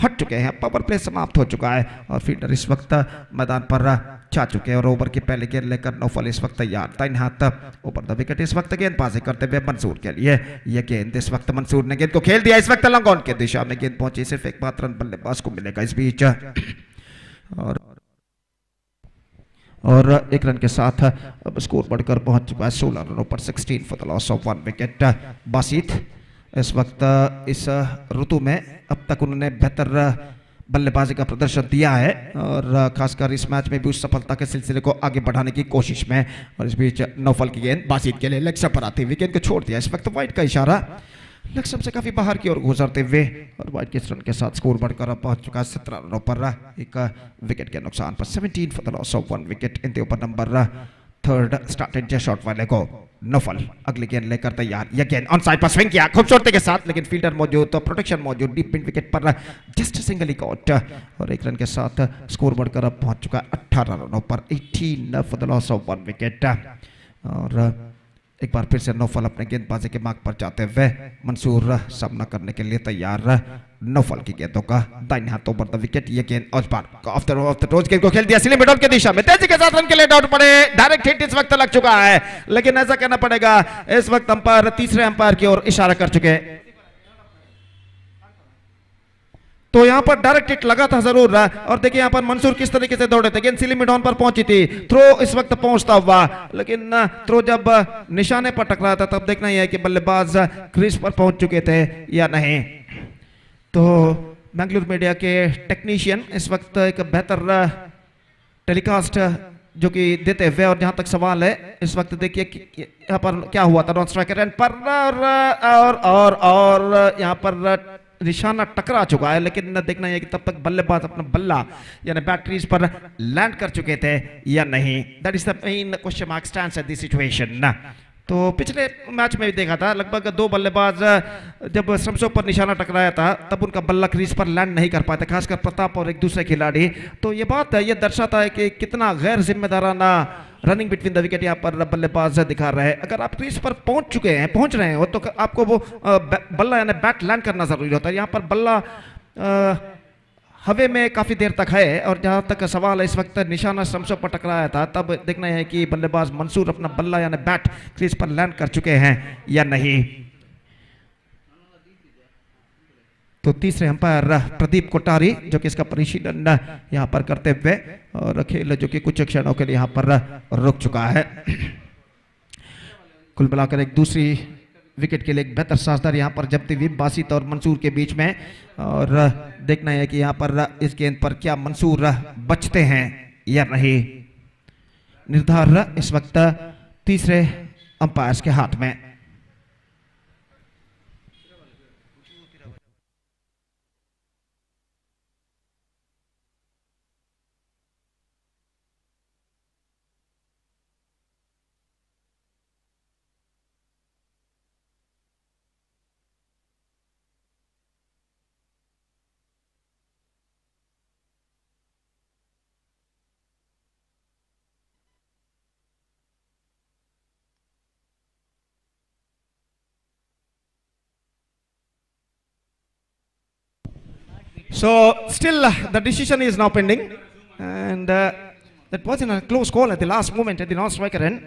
हट चुके हैं। पावर प्ले समाप्त हो चुका है और फील्डर इस वक्त मैदान पर छा चुके हैं और ओवर की पहले गेंद लेकर नौफल इस वक्त तैयार। 3 हाथ ऊपर द विकेट इस वक्त गेंदबाजी करते हुए मंसूर के लिए। यह गेंद इस वक्त मंसूर ने गेंद को खेल दिया, इस वक्त लॉन्ग ऑन की दिशा में गेंद पहुंची, सिर्फ एक मात्र रन बल्लेबाज को मिलेगा इस बीच। और 1 रन के साथ अब स्कोर बढ़कर पहुंच चुका है 16 रनों पर। 16 for the loss of 1 wicket. Basit इस वक्त इस ऋतु में अब तक उन्होंने बेहतर बल्लेबाजी का प्रदर्शन दिया है और खासकर इस मैच में भी उस सफलता के सिलसिले को आगे बढ़ाने की कोशिश में। और इस बीच नौफल की गेंद बासित के लिए लेग स्टंप पर आती हुई गेंद को छोड़ दिया, इस वक्त वाइड का इशारा, लेग स्टंप से काफी बाहर की ओर गुजरते हुए और वाइड के रन के साथ स्कोर बढ़कर अब पहुंच चुका है 17 रनों पर, एक विकेट के नुकसान पर। 17 for the loss of 1 wicket in the over number 3 started just shot वाले को। नौफल अगली गेंद लेकर तैयार, यह गेंद ऑन साइड पर स्विंग किया खूबसूरती के साथ, लेकिन फील्डर मौजूद तो प्रोटेक्शन मौजूद, डीप मिड विकेट पर जस्ट सिंगल आउट और 1 रन के साथ स्कोर बढ़कर अब पहुंच चुका है 18 रनों पर। 18 for the loss of 1 wicket. और एक बार फिर से नौफल अपने गेंदबाजी के मार्ग पर जाते हुए, मंसूर सामना करने के लिए तैयार। नौफल की गेंदों का दाहिने हाथ ओवर द विकेट, ये गेंद उस बार ऑफ द टोज गेंद को खेल दिया स्लिम मिड ऑन की दिशा में, तेजी के साथ रन के लिए डाउट पड़े, डायरेक्ट हिट इस वक्त लग चुका है, लेकिन ऐसा कहना पड़ेगा इस वक्त अंपायर तीसरे अंपायर की ओर इशारा कर चुके हैं। तो यहां पर डायरेक्ट हिट लगा था जरूर। और देखिए यहां पर मंसूर किस तरीके से दौड़े थे, गेंद सिली मिड ऑन पर पहुंची थी, थ्रो इस वक्त पहुंचता हुआ, लेकिन थ्रो जब निशाने पर टकराया था तब देखना यह है कि बल्लेबाज क्रीज पर पहुंच चुके थे या नहीं। तो बेंगलुरु मीडिया के टेक्नीशियन इस वक्त एक बेहतर टेलीकास्ट जो कि देते हुए, और जहां तक सवाल है इस वक्त देखिए यहां पर क्या हुआ था, नॉन स्ट्राइकर एंड पर और यहां पर निशाना टकरा चुका है, लेकिन देखना है कि तब तक बल्लेबाज अपना बल्ला यानी बैट क्रीज पर लैंड कर चुके थे या नहीं। That is the main question mark stands eight this situation. तो पिछले मैच में भी देखा था लगभग 2 बल्लेबाज जब स्टंप्सों पर निशाना टकराया था तब उनका बल्ला क्रीज पर लैंड नहीं कर पाते, खासकर प्रताप और एक दूसरे खिलाड़ी। तो ये बात है, ये दर्शाता है कि कितना गैर जिम्मेदाराना रनिंग बिटवीन द विकेट यहाँ पर बल्लेबाज दिखा रहे हैं। अगर आप क्रीज पर पहुंच रहे हो तो आपको वो बल्ला यानी बैट लैंड करना जरूरी होता है। यहाँ पर बल्ला हवे में काफी देर तक है, और जहां तक सवाल है इस वक्त निशाना स्टंप्सों पर टकराया था, तब देखना है कि बल्लेबाज मंसूर अपना बल्ला यानी बैट क्रीज पर लैंड कर चुके हैं या नहीं। तो तीसरे अंपायर प्रदीप कोठारी जो कि इसका परिशीलन यहां पर करते हुए, और खेल जो कि कुछ क्षणों के लिए यहां पर रुक चुका है। कुल मिलाकर एक दूसरी विकेट के लिए एक बेहतर साझेदार यहाँ पर जब्ती हुई बासित और मंसूर के बीच में, और देखना है कि यहाँ पर इस गेंद पर क्या मंसूर बचते हैं या नहीं। निर्धार इस वक्त तीसरे अंपायर के हाथ में। So still the decision is now pending, and that was in a close call at the last moment at the non-striker end.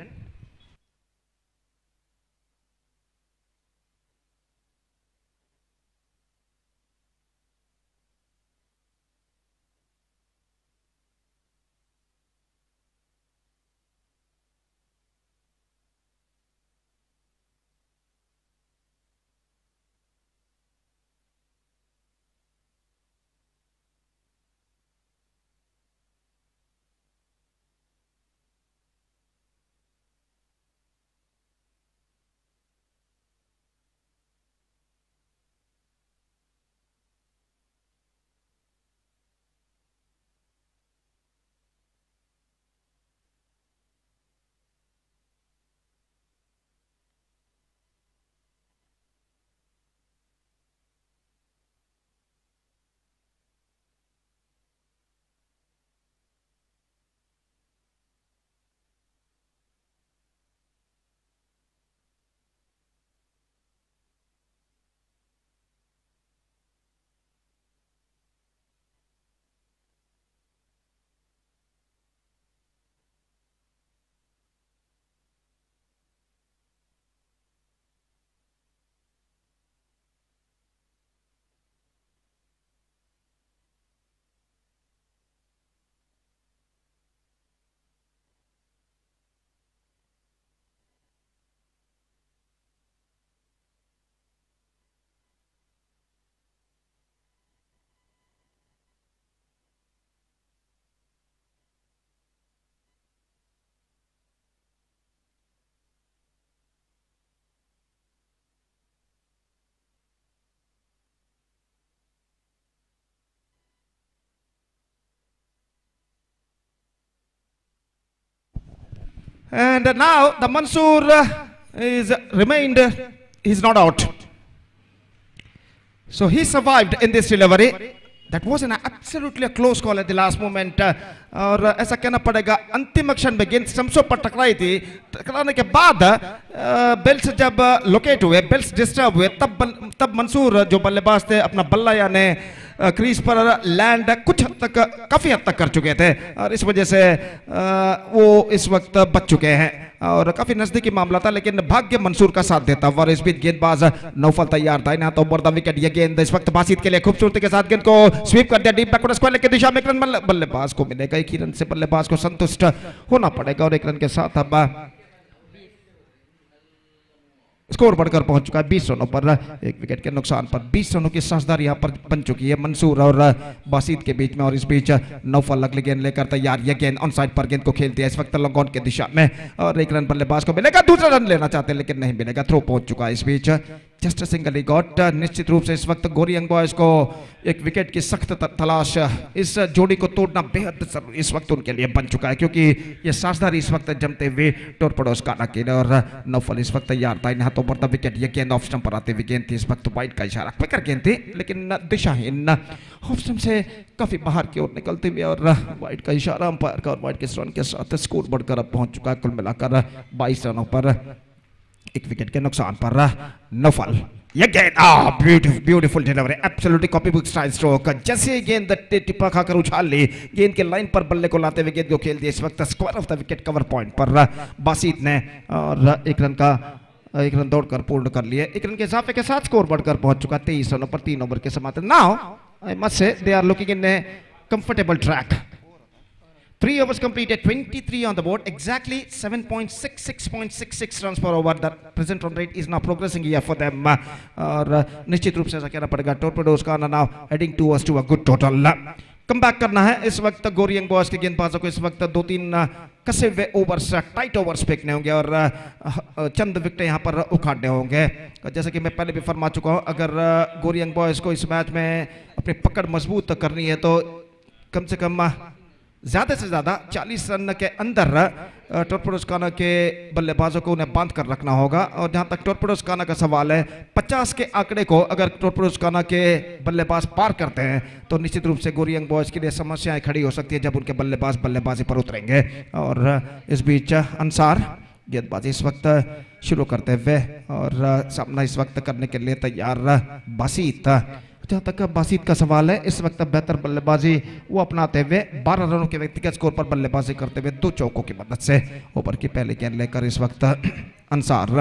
And now the Mansoor is remained, he's not out. So he survived in this delivery. That was an absolutely a close call at the last moment. और ऐसा कहना पड़ेगा अंतिम क्षण में गेंद स्टंप्सों पर टकराई थी। टकराने के बाद बेल्स जब लोकेट हुए, बेल्स डिस्टर्ब हुए, तब मंसूर जो बल्लेबाज थे अपना बल्ला यानी क्रीज पर लैंड कुछ हद तक, काफी हद तक कर चुके थे, और इस वजह से वो इस वक्त बच चुके हैं और काफी नजदीकी मामला था, लेकिन भाग्य मंसूर का साथ देता हुआ। इस बीच गेंदबाज नौफल तैयार था, ना तो ओवर द विकेट ये गेंद इस वक्त बासित के लिए खूबसूरती के साथ गेंद को स्वीप कर दिया डीप बैकवर्ड स्क्वायर की दिशा में। एक रन बल्लेबाज को मिलेगा, एक ही रन से बल्लेबाज को संतुष्ट होना पड़ेगा, और एक रन के साथ अब स्कोर बढ़कर पहुंच चुका है 20 रनों पर, एक विकेट के नुकसान पर। 20 रनों की साझेदारी यहां पर बन चुकी है मंसूर और बासित के बीच में, और इस बीच नौफल अगली गेंद लेकर तैयार। यह गेंद ऑन साइड पर गेंद को खेल दिया इस वक्त लॉन्ग ऑन की दिशा में, और एक रन बल्लेबाज को मिलेगा। दूसरा रन लेना चाहते हैं लेकिन नहीं मिलेगा, थ्रो पहुंच चुका है इस बीच। जस्ट सिंगल ही गॉट। निश्चित रूप से इस वक्त गोरियंग बॉयज को एक विकेट की सख्त तलाश, इस जोड़ी को तोड़ना बेहद जरूरी इस वक्त उनके लिए बन चुका है, क्योंकि ये साझेदारी इस वक्त जमते हुए टोरपड़ोस का अकेले, और नौफल इस वक्त तैयार था। यहाँ तो बढ़ता विकेट, ये गेंद ऑफ स्टंप पर आते हुए गेंद थी इस वक्त वाइड का इशारा, क्विकर गेंद थी लेकिन दिशाहीन, ऑफ स्टंप से काफी बाहर की ओर निकलते हुए, और वाइड का इशारा अंपायर का, और वाइड के रन के साथ स्कोर बढ़कर अब पहुंच चुका है कुल मिलाकर 22 रनों पर, एक विकेट के नुकसान पर नौफल। ये गेंद beautiful delivery, absolutely copy book style stroke. जैसे गेंद टिप्पा खाकर उछाल ली, गेंद के लाइन पर बल्ले को लाते हुए गेंद को खेल दिया इस वक्त square off the wicket cover point पर बासित ने, और एक रन दौड़कर पूर्ण कर लिए। एक रन के इजाफे के साथ स्कोर बढ़कर पहुंच चुका 23 रनों पर 3 ओवर के समाप्त। Now I must say they are looking in a comfortable track. 3 overs completed, 23 on the board, exactly 7.66 runs per over. The present run rate is now progressing here for them. और निश्चित रूप से ऐसा कहना पड़ेगा. Torpedoes का now heading towards to a good total. Come back करना है इस वक्त गोरी यंग बॉयज के गेंदबाजों को. इस वक्त 2-3 कसे हुए ओवर्स, टाइट ओवर्स फेंकने होंगे और चंद विकेट यहाँ पर उखाड़ने होंगे. जैसे कि मैं पहले भी फरमा चुका हूँ, अगर गोरी यंग बॉयज को इस मैच में अपनी पकड़ मजबूत करनी है तो कम से कम ज्यादा से ज्यादा 40 रन के अंदर टॉर्पेडोज काना के बल्लेबाजों को उन्हें बांध कर रखना होगा. और जहां तक टॉर्पेडोज काना का सवाल है, 50 के आंकड़े को अगर टॉर्पेडोज काना के बल्लेबाज पार करते हैं तो निश्चित रूप से गोरी यंग बॉयज के लिए समस्याएं खड़ी हो सकती है जब उनके बल्लेबाज बल्लेबाजी पर उतरेंगे. और इस बीच अंसार गेंदबाजी इस वक्त शुरू करते हुए और सामना इस वक्त करने के लिए तैयार बासीत. जहाँ तक बासीत का सवाल है, इस वक्त बेहतर बल्लेबाजी वो अपनाते हुए 12 रनों के व्यक्तिगत स्कोर पर बल्लेबाजी करते हुए 2 चौकों की मदद से ओवर की पहली गेंद लेकर इस वक्त अंसार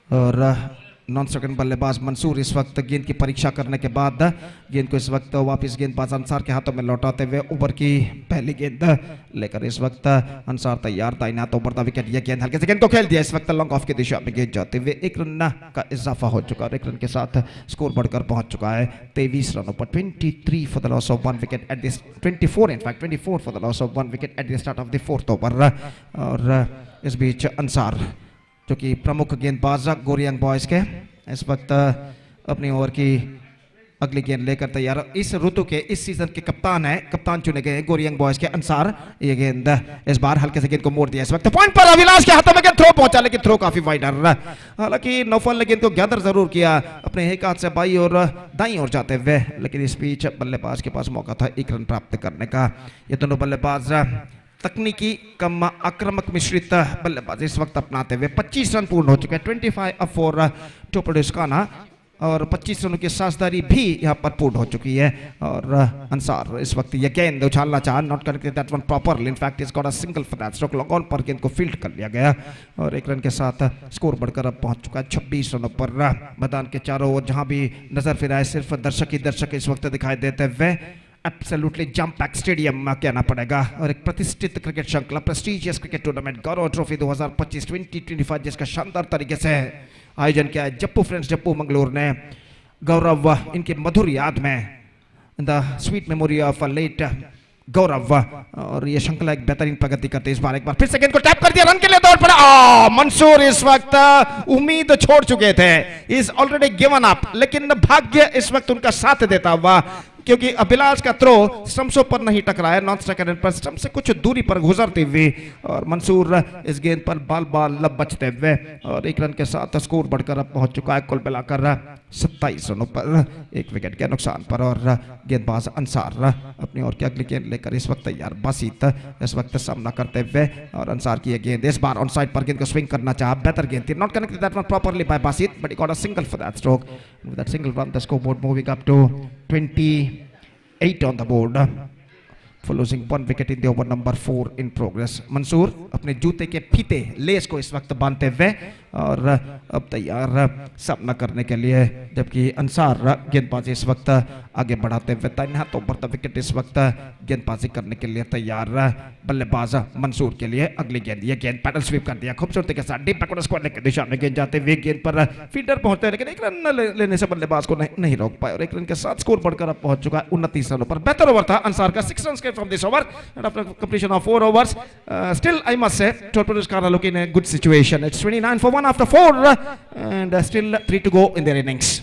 और नॉन सेकंड बल्लेबाज मंसूर इस वक्त गेंद की परीक्षा करने के बाद गेंद को इस वक्त वापस गेंदबाज अंसार के हाथों में लौटाते हुए ओवर की पहली गेंद लेकर इस वक्त अंसार तैयार. दाहिने हाथों पर विकेट. यह गेंद हल्के से गेंद को खेल दिया. इस वक्त लॉन्ग ऑफ की दिशा में गेंद जाते हुए 1 रन का इजाफा हो चुका है. 1 रन के साथ स्कोर बढ़कर पहुंच चुका है 23 रनों पर. 23 for the loss of 1 wicket at this 24 for the loss of 1 wicket at the start of the 4th over. और इस बीच अंसार जो कि प्रमुख गेंदबाज गोरी यंग बॉयज के इस वक्त अपनी ओवर की अगली गेंद लेकर तैयार. इस ऋतु के इस सीजन के कप्तान चुने गए गोरी यंग बॉयज के अंसार. ये गेंद इस बार हल्के से गेंद को मोड़ दिया. इस वक्त पॉइंट पर अविनाश के हाथों में गेंद थ्रो पहुंचा, लेकिन थ्रो काफी वाइडर. हालांकि नौफल ने गेंद को गैदर जरूर किया अपने एक हाथ से बाई और दाई ओर जाते हुए, लेकिन इस बीच बल्लेबाज के पास मौका था 1 रन प्राप्त करने का. ये दोनों बल्लेबाज तकनीकी कम आक्रामक मिश्रित बल्लेबाजी इस वक्त अपनाते हुए 25 रन पूर्ण हो चुके हैं. 25 फॉर टॉर्पेडोज काना और 25 रनों की साझेदारी भी यहाँ पर पूर्ण हो चुकी है. और अंसार इस वक्त ये गेंद उछालना चाहा, not connected that one properly. In fact is got a single for that stroke. Long on पर गेंद को फील्ड कर लिया गया और 1 रन के साथ स्कोर बढ़कर अब पहुंच चुका है 26 रनों पर. मैदान के चारों ओर जहां भी नजर फिराए सिर्फ दर्शक ही दर्शक इस वक्त दिखाई देते हुए. एब्सोल्युटली जंप पैक स्टेडियम कहना पड़ेगा और एक प्रतिष्ठित क्रिकेट श्रृंखला, prestigious cricket tournament Gaurav trophy 2025-2025 जिसका शानदार तरीके से आयोजन किया है जप्पू फ्रेंड्स जप्पू मंगलोर ने. गौरव इनके मधुर याद में the sweet memory of late Gaurav. और ये श्रृंखला एक बेहतरीन प्रगति करते इस बार. एक बार फिर से गेंद को टैप कर दिया, रन के लिए दौड़ पड़ा. मंसूर इस वक्त उम्मीद छोड़ चुके थे, इज ऑलरेडी गिवन अप, लेकिन भाग्य इस वक्त उनका साथ देता हुआ क्योंकि अभिलाष का थ्रो स्टंप्सों पर नहीं टकराया, नॉन स्ट्राइकर पर स्टंप से कुछ दूरी पर गुजरते हुए और मंसूर इस गेंद पर बाल बचते हुए और 1 रन के साथ स्कोर बढ़कर अब पहुंच चुका है कुल मिलाकर 27 रनों पर 1 विकेट के नुकसान पर. और गेंदबाज अंसार अपनी ओर की अगली गेंद लेकर इस वक्त तैयार. बासीत इस वक्त सामना करते हुए और अंसार की गेंद इस बार ऑन साइड पर गेंद को स्विंग करना चाहा, बेहतर गेंद थी, not connected that one properly by Basit, but he got a single for that stroke. With that single run the scoreboard moving up to 28 on the board for losing 1 wicket in the over number 4 in progress. Mansoor अपने जूते के फीते less को इस वक्त बांधते हुए और अब तैयार सामना करने के लिए, जबकि अंसार गेंदबाजी इस वक्त आगे बढ़ाते हुए दाहिने हाथों पर विकेट इस वक्त गेंदबाजी करने के लिए तैयार. बल्लेबाज मंसूर के लिए अगली गेंद, ये गेंद पैडल स्वीप कर दिया खूबसूरती के साथ डीप बैकवर्ड स्क्वायर की दिशा में गेंद जाते हुए गेंद पर फील्डर पहुंचते हैं, लेकिन 1 रन लेने से बल्लेबाज को नहीं रोक पाए और 1 रन के साथ स्कोर बढ़कर अब पहुंच चुका है 29 रनों पर. बेहतर ओवर था अंसार का, 6 runs from this over and after completion of 4 overs still I must say Torpedoes are looking in a good situation. It's 29 for 1 after 4 and still 3 to go in their innings.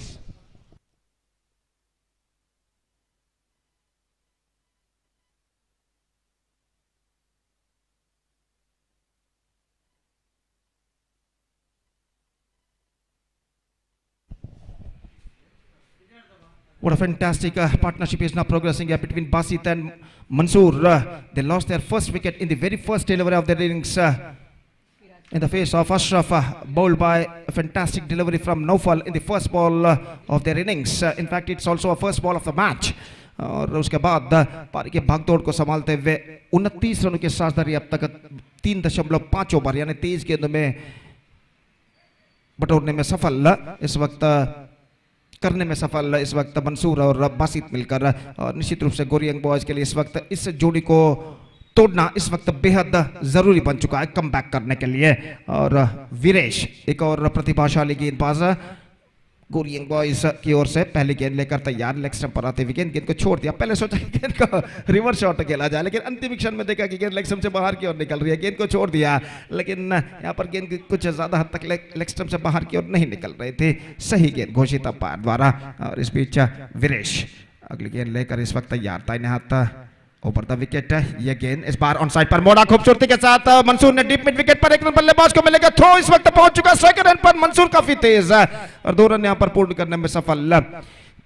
What a fantastic partnership is now progressing here between Basit and Mansoor. They lost their first wicket in the very first delivery of their innings in the face of Ashraf, bowled by a fantastic delivery from Naufal in the first ball of their innings. In fact, it's also a first ball of the match. और उसके बाद पारी के भागदौड़ को संभालते हुए 29 रनों के साझेदारी अब तक 3.5 ओवर यानी 23 गेंदों में बटोरने में सफल. इस वक्त करने में सफल इस वक्त मंसूर और बासित मिलकर, और निश्चित रूप से गोरियंग बॉयज के लिए इस वक्त इस जोड़ी को तोड़ना इस वक्त बेहद जरूरी बन चुका है कमबैक करने के लिए। और वीरेश एक और प्रतिभाशाली गेंदबाज गोरियंग बॉयज की ओर से पहली गेंद लेकर तैयार, लेग स्टंप पर आते हुए गेंद को छोड़ दिया। पहले सोचा कि गेंद को रिवर्स शॉट खेला जाए, लेकिन अंतिम क्षण में देखा कि गेंद लेग स्टंप से बाहर की ओर निकल रही है, गेंद को छोड़ दिया। लेकिन यहाँ पर गेंद कुछ ज्यादा हद तक लेग स्टंप से बाहर की ओर नहीं निकल रहे थे, सही गेंद घोषित अंपायर द्वारा। और इस बीच वीरेश अगली गेंद लेकर इस वक्त तैयार, दाहिने हाथ ऊपर द विकेट। ये गेंद इस बार ऑन साइड पर मोड़ा खूबसूरती के साथ मंसूर ने डीप मिड विकेट पर एक रन बल्लेबाज को मिलेगा। थ्रो इस वक्त पहुंच चुका, सेकंड रन पर मंसूर काफी तेज और 2 रन यहां पर पूर्ण करने में सफल।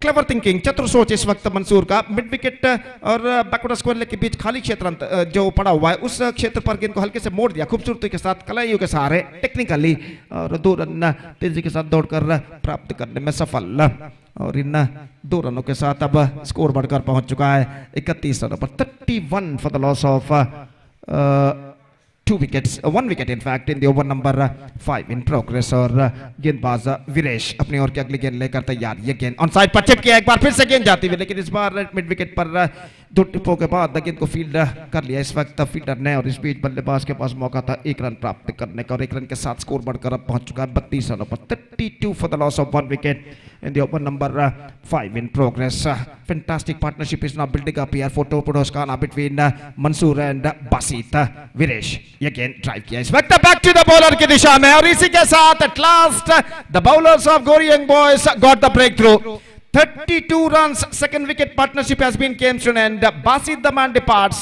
क्लेवर थिंकिंग, चतुर सोच इस वक्त मंसूर का। मिड विकेट और बैकवर्ड स्क्वायर लेग के बीच खाली क्षेत्र जो पड़ा हुआ है उस क्षेत्र पर गेंद को हल्के से मोड़ दिया खूबसूरती के साथ, कलाइयों के सहारे टेक्निकली, और 2 रन तेजी के साथ दौड़कर प्राप्त करने में सफल। और इन 2 रनों के साथ अब स्कोर बढ़कर पहुंच चुका है 31 रनों पर। 31 for the loss of 2 wickets, 1 wicket in fact in the over number 5 in progress। और गेंदबाज वीरेश अपनी ओर की अगली गेंद लेकर तैयार, ये गेंद ऑन साइड पर चिप किया, एक बार फिर से गेंद जाती हुई, लेकिन इस बार मिड विकेट पर 2 टिप्पों के बाद गेंद को फील्ड कर लिया इस वक्त फील्डर ने। और इस बीच बल्लेबाज के पास मौका था 1 रन प्राप्त करने का, और 1 रन के साथ स्कोर बढ़कर अब पहुंच चुका है 32 रनों पर। 32 for the loss of 1 wicket in the over number 5 in progress। Fantastic partnership is now building up here for torpedoes Khana between Mansoor and Basit। Viresh ये गेंद ड्राइव किया इस वक्त बैक टू द बॉलर की दिशा में, और इसी के साथ at last the bowlers of Gori young boys got the breakthrough. 32 runs, second wicket partnership has been came to an end. Basit the man departs,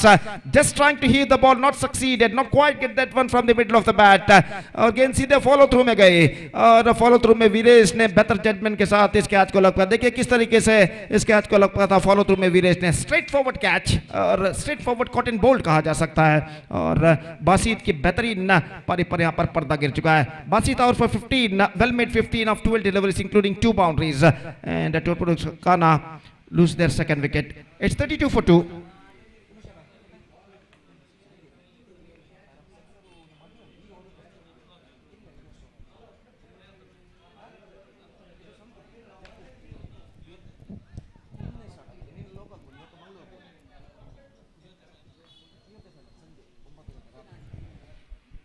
just trying to heave the ball, not succeeded, not quite get that one from the middle of the bat। और गेंद सीधे follow through में गई, और follow through में वीरेश ने बेहतर judgement के साथ इस कैच को लगता, देखिए किस तरीके से इस कैच को लगता था। फॉलो थ्रू में वीरेश ने स्ट्रेट फॉरवर्ड कैच, और straight forward caught and bowled कहा जा सकता है। और बासित की बेहतरीन पारी पर यहाँ पर पर्दा गिर चुका है। Basit out for 15, well made 15 of 12 deliveries including 2 boundaries, and Khana lose their second wicket. It's 32 for 2।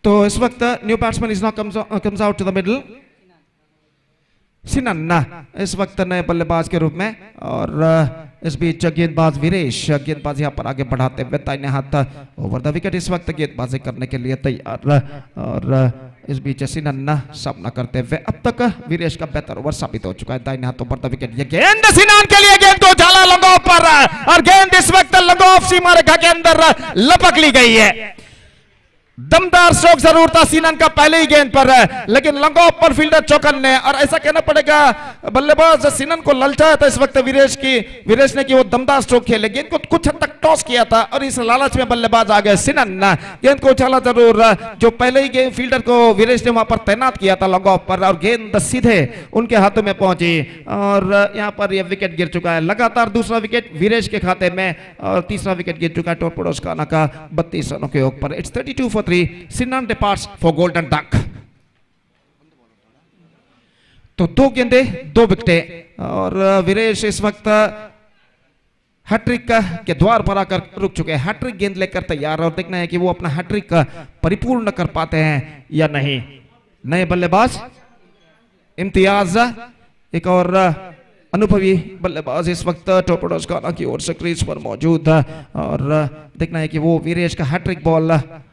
तो इस वक्त new batsman is now comes out to the middle। सिनन इस वक्त नए बल्लेबाज के रूप में, और इस बीच गेंदबाज वीरेश गेंदबाज यहाँ पर आगे बढ़ाते हुए दाहिने हाथ ओवर द विकेट इस वक्त गेंदबाजी करने के लिए तैयार। और इस बीच सिनन सामना करते हुए अब तक वीरेश का बेहतर ओवर साबित हो चुका है। दाहिने हाथ ओवर द विकेट, ये गेंद सिनन के लिए, गेंद को झाला लंगोफ पर, और गेंद इस वक्त लंगोफ सीमा रेखा के अंदर लपक ली गई है। दमदार स्ट्रोक जरूर था सीनन का पहले ही गेंद पर, लेकिन लंगॉफ पर फील्डर चौकन ने, और ऐसा कहना पड़ेगा बल्लेबाज सीनन को ललचाया था इस वक्त वीरेश ने कि वो दमदार स्ट्रोक खेले, गेंद को कुछ हद तक टॉस किया था, और इस लालच में बल्लेबाज आ गए। सीनन गेंद को उछाला जरूर, जो पहले ही गेंद फील्डर को वीरेश ने वहां पर तैनात किया था लंगॉफ पर, और गेंद सीधे उनके हाथों में पहुंची, और यहाँ पर यह विकेट गिर चुका है। लगातार दूसरा विकेट वीरेश के खाते में, और तीसरा विकेट गिर चुका है टॉर्पेडोज खाना का 32 रनों के ऊपर। It's 32 for 3। Sinan departs for golden duck. तो 2 गेंदे 2 विकेटें, और वीरेश इस वक्त हैट्रिक के द्वार पर आकर रुक चुके हैं। हैट्रिक गेंद लेकर तैयार, और देखना है कि वो अपना हैट्रिक परिपूर्ण कर पाते हैं या नहीं। नए बल्लेबाज इम्तियाज, एक और अनुभवी बल्लेबाज इस वक्त टॉर्पेडोज खाना की ओर से क्रीज पर मौजूद है, और देखना है कि वो वीरेश का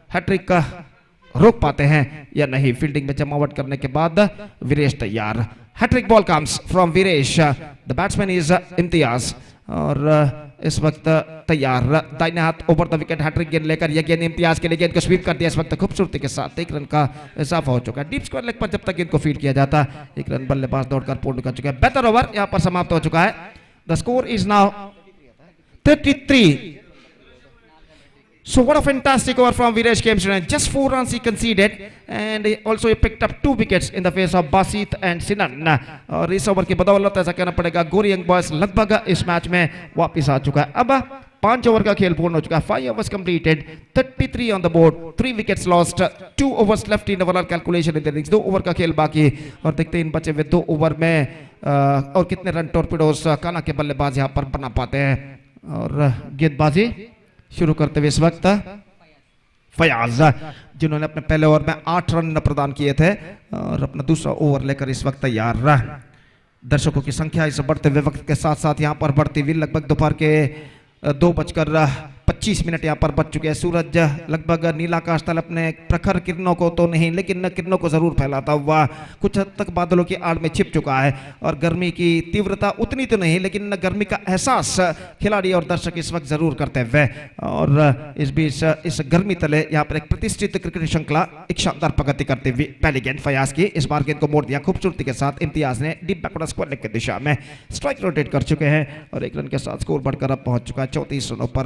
हैट्रिक का रोक पाते हैं या नहीं। फील्डिंग में जमावट करने के बाद वीरेश तैयार। Hat trick ball comes from Viresh, the batsman is Imtiaz, और इस वक्त तैयार दाहिने हाथ ओवर द विकेट हैट्रिक गेंद लेकर यह गेंद इम्तियाज के लिए, गेंद को स्वीप कर दिया इस वक्त खूबसूरती के साथ। 1 रन का इजाफा हो चुका है। डीप स्क्वायर लेग पर जब तक गेंद को फील्ड किया जाता, 1 रन बल्लेबाज दौड़कर पूर्ण कर चुका है। बेहतर ओवर यहां पर समाप्त हो चुका है। The score is now 33। So what a fantastic over from Viresh came to end. Just 4 runs he conceded, and also he picked up 2 wickets in the face of Basit and Sinan। और इस over की बदौलत ऐसा कहना पड़ेगा गोरियंग boys लगभग इस match में वापस आ चुका है। अब 5 ओवर का खेल पूर्ण हो चुका है. 5 overs completed, 33 on the board, 3 wickets lost, 2 overs left in overall calculation in the innings. 2 over का खेल बाकी और देखते हैं इन बचे हुए 2 ओवर में और कितने रन टॉर्पेडोज काना के बल्लेबाज यहाँ पर बना पाते हैं. और गेंदबाजी शुरू करते हुए इस वक्त फयाज, जिन्होंने अपने पहले ओवर में 8 रन प्रदान किए थे और अपना दूसरा ओवर लेकर इस वक्त तैयार. दर्शकों की संख्या इस बढ़ते हुए वक्त के साथ साथ यहाँ पर बढ़ती हुई. लगभग दोपहर के 2:25 यहाँ पर बच चुके हैं. सूरज लगभग नीला आकाश तल अपने प्रखर किरणों को तो नहीं लेकिन किरणों को जरूर फैलाता हुआ कुछ हद तक बादलों की आड़ में छिप चुका है. और गर्मी की तीव्रता उतनी तो नहीं लेकिन गर्मी का एहसास खिलाड़ी और दर्शक इस वक्त जरूर करते हुए. और इस बीच इस गर्मी तले यहाँ पर एक प्रतिष्ठित क्रिकेट श्रृंखला एक शानदार प्रगति करती हुई. पहली गेंद फयाज की, इस बार गेंद को मोड़ दिया खूबसूरती के साथ. इम्तियाज ने डीप बैकवर्ड स्क्वायर लेग की दिशा में स्ट्राइक रोटेट कर चुके हैं और 1 रन के साथ स्कोर बढ़कर अब पहुंच चुका है 34 रनों पर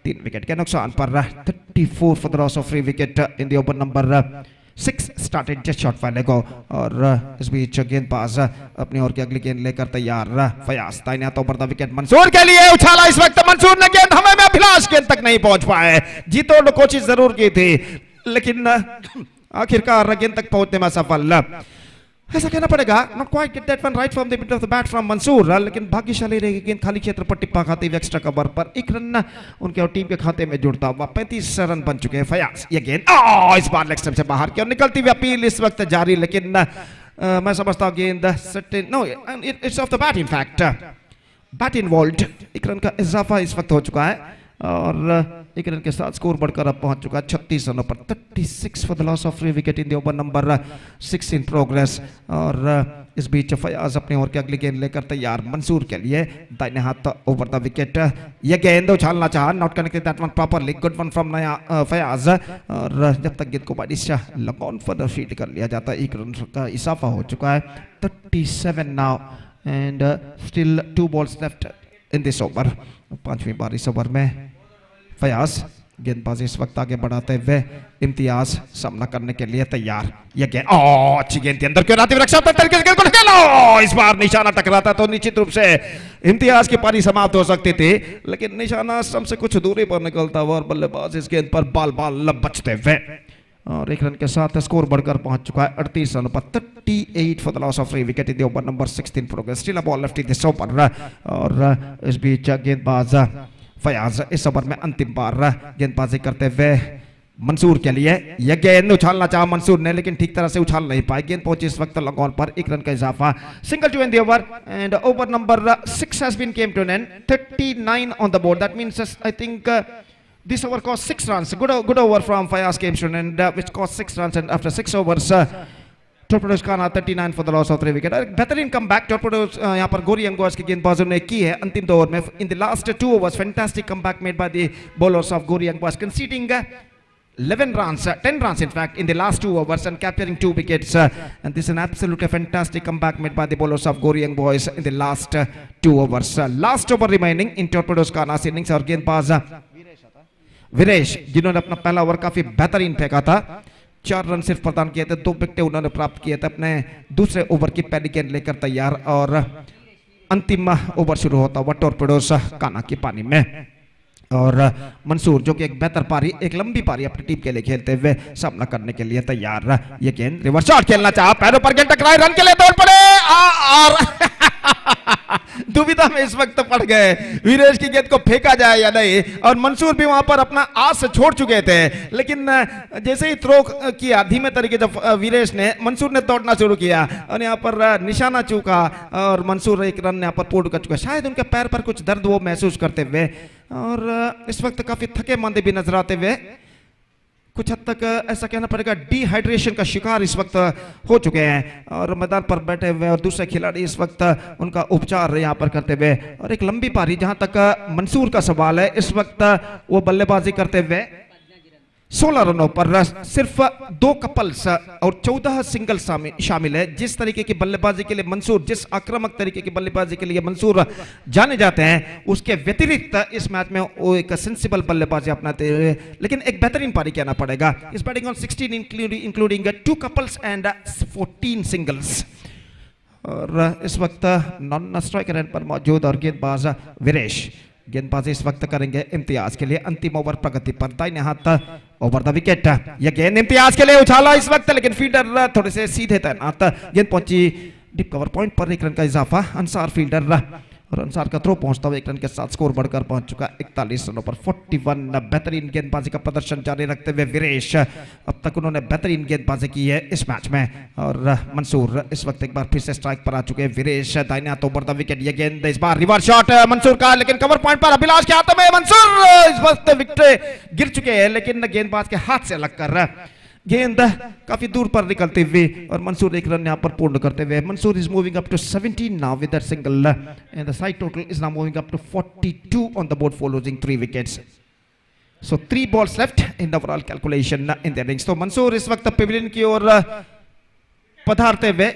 3 विकेट के नुकसान पर. 34 for the loss of 3 wicket in the over number 6 started just short while ago. और इस बीच गेंदबाज अपनी ओर की अगली गेंद लेकर तैयार. फयाज दाहिने हाथों पर विकेट मंसूर के लिए उछाला इस वक्त. मंसूर ने गेंद हमें में अभिलाष गेंद तक नहीं पहुंच पाए. जीतोड़ कोशिश जरूर की थी लेकिन आखिरकार गेंद तक पहुंचने में सफल. ऐसा कहना पड़ेगा, not quite get that one right from the mid off the bat from Mansoor. लेकिन भाग्यशाली रहेगी गेंद खाली क्षेत्र पर टिप्पा खाते हुए एक्स्ट्रा कवर पर 1 रन उनके और टीम के खाते में जुड़ता हुआ 35 रन बन चुके हैं. फयाज ये गेंद इस बार लेग स्टंप से बाहर की और निकलती हुई अपील इस वक्त जारी. लेकिन मैं समझता हूं गेंद no it's off the bat. In fact bat involved. 1 run का इजाफा इस वक्त हो चुका है और 1 रन के साथ स्कोर बढ़कर अब पहुंच चुका है 36 रनों पर. 36 for the loss of 3 wicket in the over number 6 in progress. और इस बीच फयाज अपने ओवर की अगली गेंद लेकर तैयार मंसूर के लिए. दाहिने हाथ ओवर द विकेट. यह गेंद उछालना चाहा, not connected that one properly. Good one from Fayaz. और जब तक गेंद को बारिशा लॉन्ग ऑन फॉर फील्ड कर लिया जाता है 1 रन का इजाफा हो चुका है. 37 now and still 2 balls left in this over. 5वीं बार इस ओवर में फयाज गेंदबाजी इस वक्त आगे बढ़ाते हुए. इम्तियाज सामना करने के लिए तैयार. यह गेंद अच्छी गेंद थी, अंदर क्यों आती रक्षा तरीके से गेंद को इस बार निशाना टकराता तो निश्चित रूप से इम्तियाज की पारी समाप्त हो सकती थी लेकिन निशाना स्टंप से कुछ दूरी पर निकलता हुआ और बल्लेबाज इस गेंद पर बाल बचते हुए. और 1 रन के साथ स्कोर बढ़कर पहुंच चुका है 38 रनों पर. 38 for the loss of 3 wicket in the over number 16 progress. Still a ball left in this over. और इस बीच गेंदबाज फयाज इस ओवर में अंतिम बार गेंदबाजी करते हुए मंसूर के लिए. यह गेंद उछालना चाहा मंसूर ने लेकिन ठीक तरह से उछाल नहीं पाए. गेंद पहुंची इस वक्त लॉन्ग ऑन पर. 1 रन का इजाफा. Single to end the over and over number 6 has been came to an end. 39 on the board. That means I think this over cost 6 runs. Good over from Fayaz came to an end which cost 6 runs and after 6 overs Torpedoes Khana 39 for the loss of 3 wicket. बेहतरीन comeback Torpedoes यहाँ पर गोरी अंगोज के गेंदबाजों ने की है अंतिम 2 ओवर में. In the last 2 overs fantastic comeback made by the bowlers of Gori Angwas conceding 11 runs, 10 runs in fact in the last 2 overs and capturing 2 wickets. And this is an absolutely fantastic comeback made by the bowlers of Gori Angwas in the last 2 overs. Last over remaining in Torpedoes Khana's innings और गेंदबाज विरेश जिन्होंने अपना पहला over काफी बेहतरीन फेंका था. 4 run सिर्फ प्रदान किए थे. 2 विकेट उन्होंने प्राप्त किए थे. अपने दूसरे ओवर की पहली गेंद लेकर तैयार और अंतिम ओवर शुरू होता हुआ टॉर्पेडोस काना की पानी में. और मंसूर जो कि एक बेहतर पारी, एक लंबी पारी अपनी टीम के लिए खेलते हुए सामना करने के लिए तैयार. ये गेंद रिवर्स शॉट खेलना चाहा, पैरों पर गेंद टकराई, रन के लिए दौड़ पड़े और दुविधा में इस वक्त पड़ गए वीरेश की गेंद को फेंका जाए या नहीं. और मंसूर भी वहां पर अपना आस छोड़ चुके थे लेकिन जैसे ही थ्रो किया धीमे तरीके जब वीरेश ने, मंसूर ने दौड़ना शुरू किया और यहाँ पर निशाना चूका और मंसूर 1 रन यहाँ पर पूर्ण कर चुका. शायद उनके पैर पर कुछ दर्द वो महसूस करते हुए और इस वक्त काफी थके मांदे भी नजर आते हुए. कुछ हद तक ऐसा कहना पड़ेगा डिहाइड्रेशन का शिकार इस वक्त हो चुके हैं और मैदान पर बैठे हुए और दूसरे खिलाड़ी इस वक्त उनका उपचार यहाँ पर करते हुए. और एक लंबी पारी जहां तक मंसूर का सवाल है इस वक्त वो बल्लेबाजी करते हुए 16 रनों पर सिर्फ 2 कपल्स और 14 सिंगल शामिल है. जिस तरीके की बल्लेबाजी के लिए मंसूर, जिस आक्रामक तरीके की बल्लेबाजी के लिए मंसूर जाने जाते हैं उसके व्यतिरिक्त इस मैच में वो एक सेंसिबल बल्लेबाजी अपनाते हुए लेकिन एक बेहतरीन पारी कहना पड़ेगा. इस batting on 16 including 2 couples and 14 singles. और इस वक्त नॉन स्ट्राइकर एंड पर मौजूद और गेंदबाज विरेश गेंदबाजी इस वक्त करेंगे इम्तियाज के लिए, अंतिम ओवर प्रगति पर, दाहिने हाथ ओवर द विकेट। यह गेंद इम्तियाज के लिए उछाला इस वक्त, लेकिन फील्डर थोड़े से सीधे तैनात, गेंद पहुंची डीप कवर पॉइंट पर, 1 रन का इजाफा अंसार फील्डर, और अंसार का थ्रो पहुंचता हुआ 1 रन के साथ स्कोर बढ़कर पहुंच चुका 41 रनों पर 41। बेहतरीन गेंदबाजी का प्रदर्शन जारी रखते हुए वीरेश, अब तक उन्होंने बेहतरीन गेंदबाजी की है इस मैच में, और मंसूर इस वक्त एक बार फिर से स्ट्राइक पर आ चुके हैं। वीरेश दाहिने हाथ ओवर द विकेट, ये गेंद इस बार रिवर्स शॉट मंसूर का, लेकिन कवर पॉइंट पर अभिलाष के हाथों में, मंसूर इस वक्त विकेट गिर चुके हैं, लेकिन गेंदबाज के हाथ से लगकर गेंद काफी दूर पर निकलते हुए, और मंसूर 1 रन यहां पर पूर्ण करते हुए। Mansoor is moving up to 17 now with that single, and the side total is now moving up to 42 on the board for losing 3 wickets. So 3 balls left in the overall calculation in the innings. तो मंसूर इस वक्त Pavilion की ओर पधारते हुए,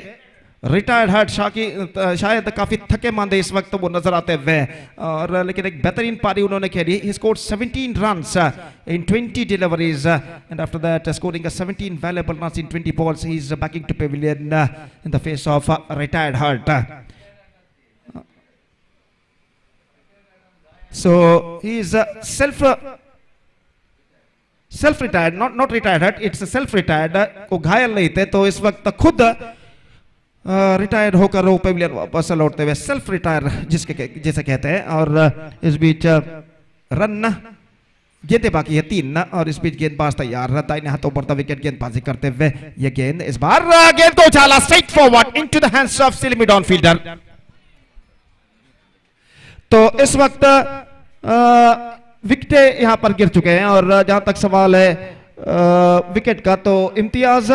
retired hurt शायद काफी थके मांदे इस वक्त वो नजर आते हुए, और लेकिन एक बेहतरीन पारी उन्होंने खेली। He scored 17 runs in 20 deliveries, and after that scoring a 17 valuable runs in 20 balls, he is backing to pavilion in the face of retired hurt. So he is self retired, not retired hurt, it's self retired, को घायल नहीं थे, तो इस वक्त खुद retired होकर वो पेविलियन वापस लौटते हुए, सेल्फ रिटायर जिसे कहते हैं। और इस बीच रन गेंदे बाकी है 3, और इस बीच गेंदबाज तैयार, दाहिने हाथों पर विकेट गेंदबाजी करते हुए, ये गेंद इस बार गेंद को उछाला straight forward into the hands of silly mid on fielder. तो इस वक्त विकेट यहां पर गिर चुके हैं, और जहां तक सवाल है विकेट का, तो इम्तियाज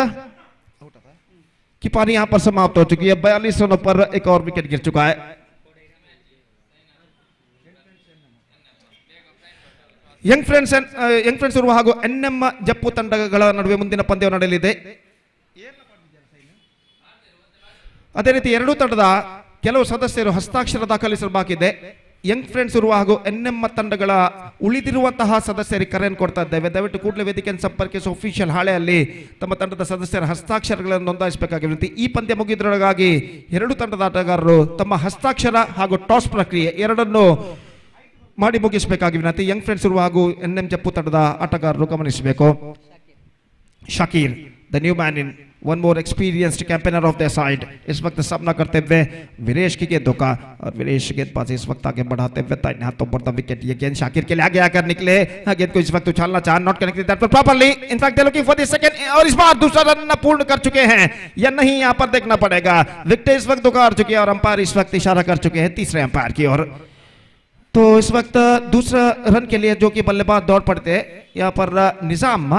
की पारी यहां पर समाप्त हो चुकी है। 42 रनों पर एक और विकेट गिर चुका है। ಯಂಗ್ ಫ್ರೆಂಡ್ಸ್ ಇರುವ ಹಾಗೂ ಎನ್ಎಂ ಜಪ್ಪು ತಂಡಗಳ ನಡುವೆ ಮುಂದಿನ ಪಂದ್ಯ ನಡೆಯಲಿದೆ. ಅದೇ ರೀತಿ ಎರಡೂ ತಂಡದ ಕೆಲವು ಸದಸ್ಯರು ಹಸ್ತಾಕ್ಷರ ದಾಖಲಿಸಲು ಬಾಕಿದೆ. ಯಂಗ್ ಫ್ರೆಂಡ್ಸ್ ಇರುವ ಹಾಗೂ ಎನ್ಎಂ ತಂಡಗಳ ಉಳಿದಿರುವಂತಹ ಸದಸ್ಯರಿಗೆ ಕರೆಯನ್ನು ಕೊಡ್ತಾ ಇದ್ದೇವೆ. ದಯವಿಟ್ಟು ಕೂಡಲೇ ವೇದಿಕೆಯನ್ನು ಸಂಪರ್ಕಿಸಿ ಅಫಿಷಿಯಲ್ ಹಾಳೆಯಲ್ಲಿ ತಮ್ಮ ತಂಡದ ಸದಸ್ಯರ ಹಸ್ತಾಕ್ಷರಗಳನ್ನು ನೋಂದಾಯಿಸಬೇಕಾಗಿ ವಿನಂತಿ. ಈ ಪಂದ್ಯ ಮುಗಿದ್ರೊಳಗಾಗಿ ಎರಡೂ ತಂಡದ ಆಟಗಾರರು ತಮ್ಮ ಹಸ್ತಾಕ್ಷರ ಹಾಗೂ ಟಾಸ್ ಪ್ರಕ್ರಿಯೆ ಎರಡನ್ನು ಮಾಡಿ ಮುಗಿಸಬೇಕಾಗಿ ವಿನಂತಿ. ಯಂಗ್ ಫ್ರೆಂಡ್ಸ್ ಇರುವ ಹಾಗೂ ಎನ್ಎಂ ಜಪ್ಪು ತಂಡದ ಆಟಗಾರರು ಗಮನಿಸಬೇಕು. Shakir the new man in one more experienced campaigner of the side इस वक्त सामना करते हुए वीरेश की गेंदों का, और वीरेश गेंदबाजी इस वक्त आगे बढ़ाते हुए दाहिने हाथों पर द विकेट. ये गेंद शाकिर के लिए आगे आकर निकले, गेंद को इस वक्त उछालना चाह, not connected that properly, in fact they looking for the second, और इस बार दूसरा रन पूर्ण कर चुके हैं या नहीं यहां पर देखना पड़ेगा. विकेट इस वक्त उखाड़ चुके हैं और अंपायर इस वक्त इशारा कर चुके हैं तीसरे अंपायर की ओर. तो इस वक्त दूसरा रन के लिए जो कि बल्लेबाज दौड़ पड़ते, यहाँ पर निजाम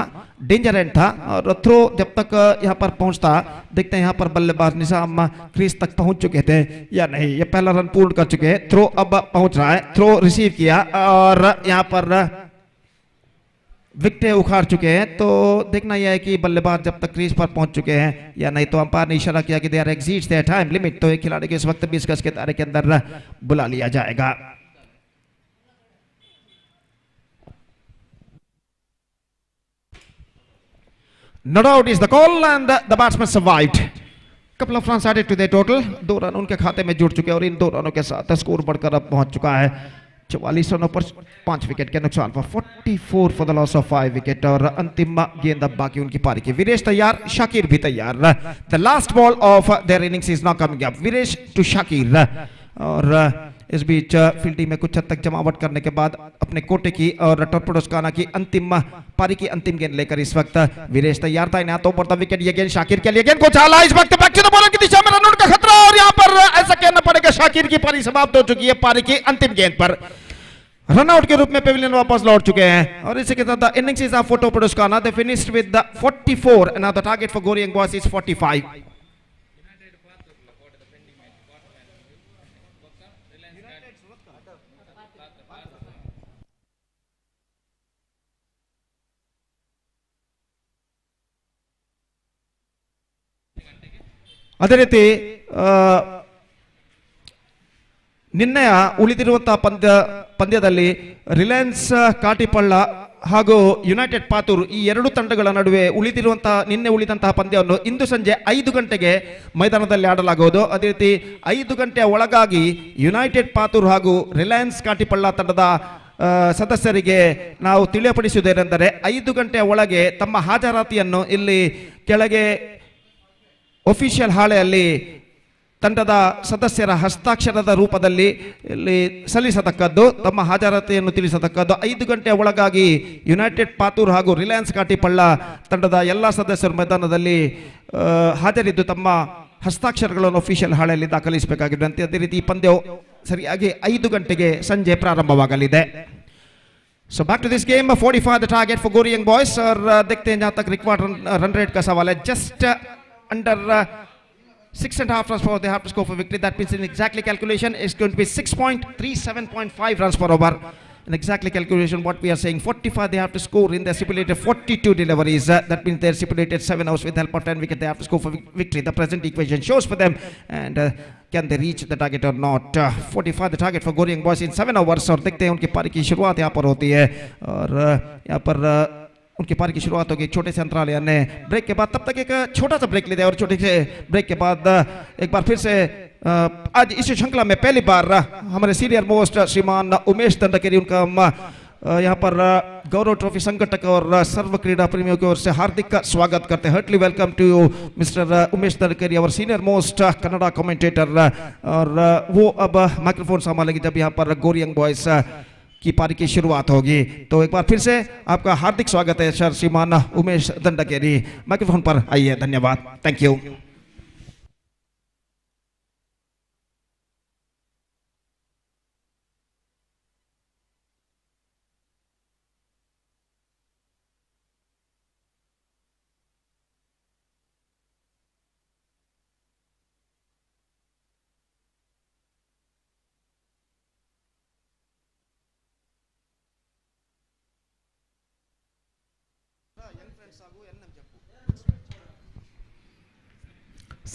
डेंजर एंड था, और थ्रो जब तक यहाँ पर पहुंचता, देखते हैं यहाँ पर बल्लेबाज निजाम क्रीज तक पहुंच चुके थे या नहीं. ये पहला रन पूर्ण कर चुके हैं. थ्रो अब पहुंच रहा है, थ्रो रिसीव किया और यहाँ पर विकेट उखाड़ चुके हैं. तो देखना यह है कि बल्लेबाज जब तक क्रीज पर पहुंच चुके हैं या नहीं. तो अंपायर ने इशारा किया कि they are exceeds their time limit, तो एक खिलाड़ी को इस वक्त 20 गज के दायरे के अंदर बुला लिया जाएगा. No doubt is the call and the batsman survived. Couple of runs added to their total. 2 run उनके खाते में जुड़ चुके हैं और इन 2 रनों के साथ स्कोर बढ़कर अब पहुंच चुका है 44 रनों पर 5 विकेट के नुकसान पर 44 for the loss of 5 wicket. और अंतिम गेंद अब बाकी उनकी पारी की. वीरेश तैयार, शाकिर भी तैयार. The last ball of their innings is now coming up. Viresh to Shakir. और इस बीच फील्डिंग में कुछ हद तक जमावट करने के बाद अपने कोटे की और टॉर्पेडोस्काना की अंतिम पारी की अंतिम गेंद लेकर इस वक्त वीरेश तैयार था. इन्हें तो बढ़ता विकेट. ये गेंद शाकिर के लिए, गेंद को छाला इस वक्त बैक टू द बॉलर की दिशा में रन आउट का खतरा, और यहां पर ऐसा कहना पड़ेगा शाकिर की पारी समाप्त हो चुकी है. पारी की अंतिम गेंद पर रन आउट के रूप में पेविलियन वापस लौट चुके हैं. और इसी के साथ इनिंग्स इज ऑफ टॉर्पेडोस्काना. They finished with 44 and the target for गोरी यंग बॉयज इज 45. ಅದೇ ರೀತಿ ನಿನ್ನೆಯ ಉಳಿದಿರುವಂತಹ ಪಂದ್ಯದಲ್ಲಿ ರಿಲಯನ್ಸ್ ಕಾಟಿಪಳ್ಳ ಹಾಗೂ ಯುನೈಟೆಡ್ ಪಾತೂರ್ ಈ ಎರಡು ತಂಡಗಳ ನಡುವೆ ನಿನ್ನೆ ಉಳಿದಂತಹ ಪಂದ್ಯವನ್ನು ಇಂದು ಸಂಜೆ 5 ಗಂಟೆಗೆ ಮೈದಾನದಲ್ಲಿ ಆಡಲಾಗುವುದು. ಅದೇ ರೀತಿ 5 ಗಂಟೆಯ ಒಳಗಾಗಿ ಯುನೈಟೆಡ್ ಪಾತೂರ್ ಹಾಗೂ ರಿಲಯನ್ಸ್ ಕಾಟಿಪಳ್ಳ ತಂಡದ ಸದಸ್ಯರಿಗೆ ನಾವು ತಿಳಿಯಪಡಿಸುವುದೇನೆಂದರೆ 5 ಗಂಟೆಯ ಒಳಗೆ ತಮ್ಮ ಹಾಜರಾತಿಯನ್ನು ಇಲ್ಲಿ ಕೆಳಗೆ ಒಫಿಷಿಯಲ್ ಹಾಳೆಯಲ್ಲಿ ತಂಡದ ಸದಸ್ಯರ ಹಸ್ತಾಕ್ಷರದ ರೂಪದಲ್ಲಿ ಇಲ್ಲಿ ಸಲ್ಲಿಸತಕ್ಕದ್ದು, ತಮ್ಮ ಹಾಜರಾತಿಯನ್ನು ತಿಳಿಸತಕ್ಕದ್ದು. 5 ಗಂಟೆಯ ಒಳಗಾಗಿ ಯುನೈಟೆಡ್ ಪಾತೂರ್ ಹಾಗೂ ರಿಲಯನ್ಸ್ ಕಾಟಿಪಳ್ಳ ತಂಡದ ಎಲ್ಲ ಸದಸ್ಯರು ಮೈದಾನದಲ್ಲಿ ಹಾಜರಿದ್ದು ತಮ್ಮ ಹಸ್ತಾಕ್ಷರಗಳನ್ನು ಅಫಿಷಿಯಲ್ ಹಾಳೆಯಲ್ಲಿ ದಾಖಲಿಸಬೇಕಾಗಿರುವಂತೆ. ಅದೇ ರೀತಿ ಈ ಪಂದ್ಯವು ಸರಿಯಾಗಿ 5 ಗಂಟೆಗೆ ಸಂಜೆ ಪ್ರಾರಂಭವಾಗಲಿದೆ. So back to this game, 45 the target for Gaurav boys. और देखते हैं जहाँ तक रिक्वायर्ड रन रेट का सवाल है. Just under 6.5 runs per over they have to score for victory. That means in exactly calculation is going to be 6.37.5 runs per over. In exactly calculation, what we are saying, 45 they have to score in their stipulated 42 deliveries. That means their stipulated 7 overs with help of 10 wickets they have to score for victory. The present equation shows for them, and can they reach the target or not? 45 the target for Gaurav boys in 7 overs. और देखते हैं उनकी पारी की शुरुआत यहाँ पर होती है, और यहाँ पर उनकी पारी की शुरुआत होगी छोटे से अंतराल यानी ब्रेक के बाद. तब तक एक छोटा सा ब्रेक लेते हैं और छोटे से ब्रेक के बाद एक बार फिर से आज इस श्रृंखला में पहली बार हमारे सीनियर मोस्ट श्रीमान उमेश दंडकेरी, उनका हम यहाँ पर गौरव ट्रॉफी संगठक और सर्व क्रीड़ा प्रेमियों की ओर से हार्दिक स्वागत करते हैं. Heartly welcome to you mister Umesh Dandakeri, our senior most Kannada commentator. और वो अब माइक्रोफोन संभालेंगे जब यहाँ पर गौरियंग बॉयज की पारी की शुरुआत होगी. तो एक बार फिर से आपका हार्दिक स्वागत है सर श्रीमान उमेश दंडकेरी. माइक्रोफोन पर आइए. धन्यवाद. Thank you.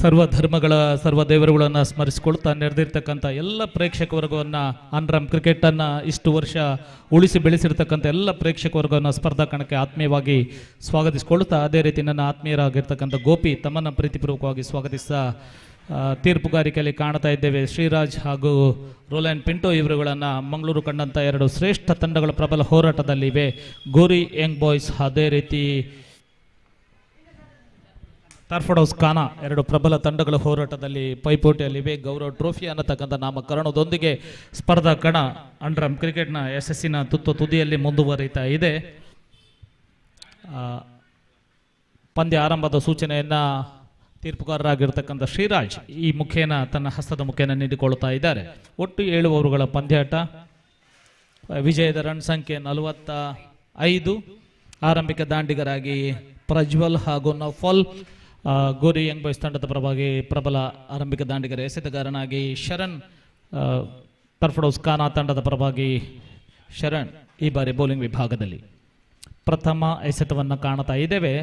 ಸರ್ವ ಧರ್ಮಗಳ ಸರ್ವ ದೇವರುಗಳನ್ನು ಸ್ಮರಿಸಿಕೊಳ್ತಾ ನೆರೆದಿರ್ತಕ್ಕಂಥ ಎಲ್ಲ ಪ್ರೇಕ್ಷಕ ವರ್ಗವನ್ನು ಅನ್ರಾಮ್ ಕ್ರಿಕೆಟನ್ನು ಇಷ್ಟು ವರ್ಷ ಉಳಿಸಿ ಬೆಳೆಸಿರ್ತಕ್ಕಂಥ ಎಲ್ಲ ಪ್ರೇಕ್ಷಕ ವರ್ಗವನ್ನು ಸ್ಪರ್ಧಾ ಕಣಕ್ಕೆ ಆತ್ಮೀಯವಾಗಿ ಸ್ವಾಗತಿಸಿಕೊಳ್ತಾ, ಅದೇ ರೀತಿ ನನ್ನ ಆತ್ಮೀಯರಾಗಿರ್ತಕ್ಕಂಥ ಗೋಪಿ ತಮ್ಮನ್ನು ಪ್ರೀತಿಪೂರ್ವಕವಾಗಿ ಸ್ವಾಗತಿಸ್ತಾ, ತೀರ್ಪುಗಾರಿಕೆಯಲ್ಲಿ ಕಾಣ್ತಾ ಇದ್ದೇವೆ ಶ್ರೀರಾಜ್ ಹಾಗೂ ರೋಲ್ಯಾಂಡ್ ಪಿಂಟೋ ಇವರುಗಳನ್ನು ಮಂಗಳೂರು ಕಂಡಂಥ ಎರಡು ಶ್ರೇಷ್ಠ ತಂಡಗಳ ಪ್ರಬಲ ಹೋರಾಟದಲ್ಲಿವೆ. ಗೋರಿ ಯಂಗ್ ಬಾಯ್ಸ್ ಅದೇ ರೀತಿ ಟರ್ಫರ್ಡ್ ಹೌಸ್ ಖಾನಾ ಎರಡು ಪ್ರಬಲ ತಂಡಗಳ ಹೋರಾಟದಲ್ಲಿ ಪೈಪೋಟಿಯಲ್ಲಿವೆ. ಗೌರವ್ ಟ್ರೋಫಿ ಅನ್ನತಕ್ಕಂಥ ನಾಮಕರಣದೊಂದಿಗೆ ಸ್ಪರ್ಧಾ ಕಣ ಅಂಡರ್ ಕ್ರಿಕೆಟ್ನ ಯಶಸ್ಸಿನ ತುದಿಯಲ್ಲಿ ಮುಂದುವರಿತಾ ಇದೆ. ಪಂದ್ಯ ಆರಂಭದ ಸೂಚನೆಯನ್ನು ತೀರ್ಪುಗಾರರಾಗಿರ್ತಕ್ಕಂಥ ಶ್ರೀರಾಜ್ ಈ ಮುಖೇನ ತನ್ನ ಹಸ್ತದ ಮುಖೇನ ನೀಡಿಕೊಳ್ತಾ ಇದ್ದಾರೆ. ಒಟ್ಟು 7 ಓವರುಗಳ ಪಂದ್ಯಾಟ. ವಿಜಯದ ರನ್ ಸಂಖ್ಯೆ 45. ಆರಂಭಿಕ ದಾಂಡಿಗರಾಗಿ ಪ್ರಜ್ವಲ್ ಹಾಗೂ ನಫಲ್. ಗೋರಿ ಯಂಗ್ ಬಾಯ್ಸ್ ತಂಡದ ಪರವಾಗಿ ಪ್ರಬಲ ಆರಂಭಿಕ ದಾಂಡಿಗರ ಎಸೆತಗಾರನಾಗಿ ಶರಣ್. ಟರ್ಫರ್ಡ್ ಹೌಸ್ ಖಾನಾ ತಂಡದ ಪರವಾಗಿ ಶರಣ್ ಈ ಬಾರಿ ಬೌಲಿಂಗ್ ವಿಭಾಗದಲ್ಲಿ ಪ್ರಥಮ ಎಸೆತವನ್ನು ಕಾಣ್ತಾ ಇದ್ದೇವೆ.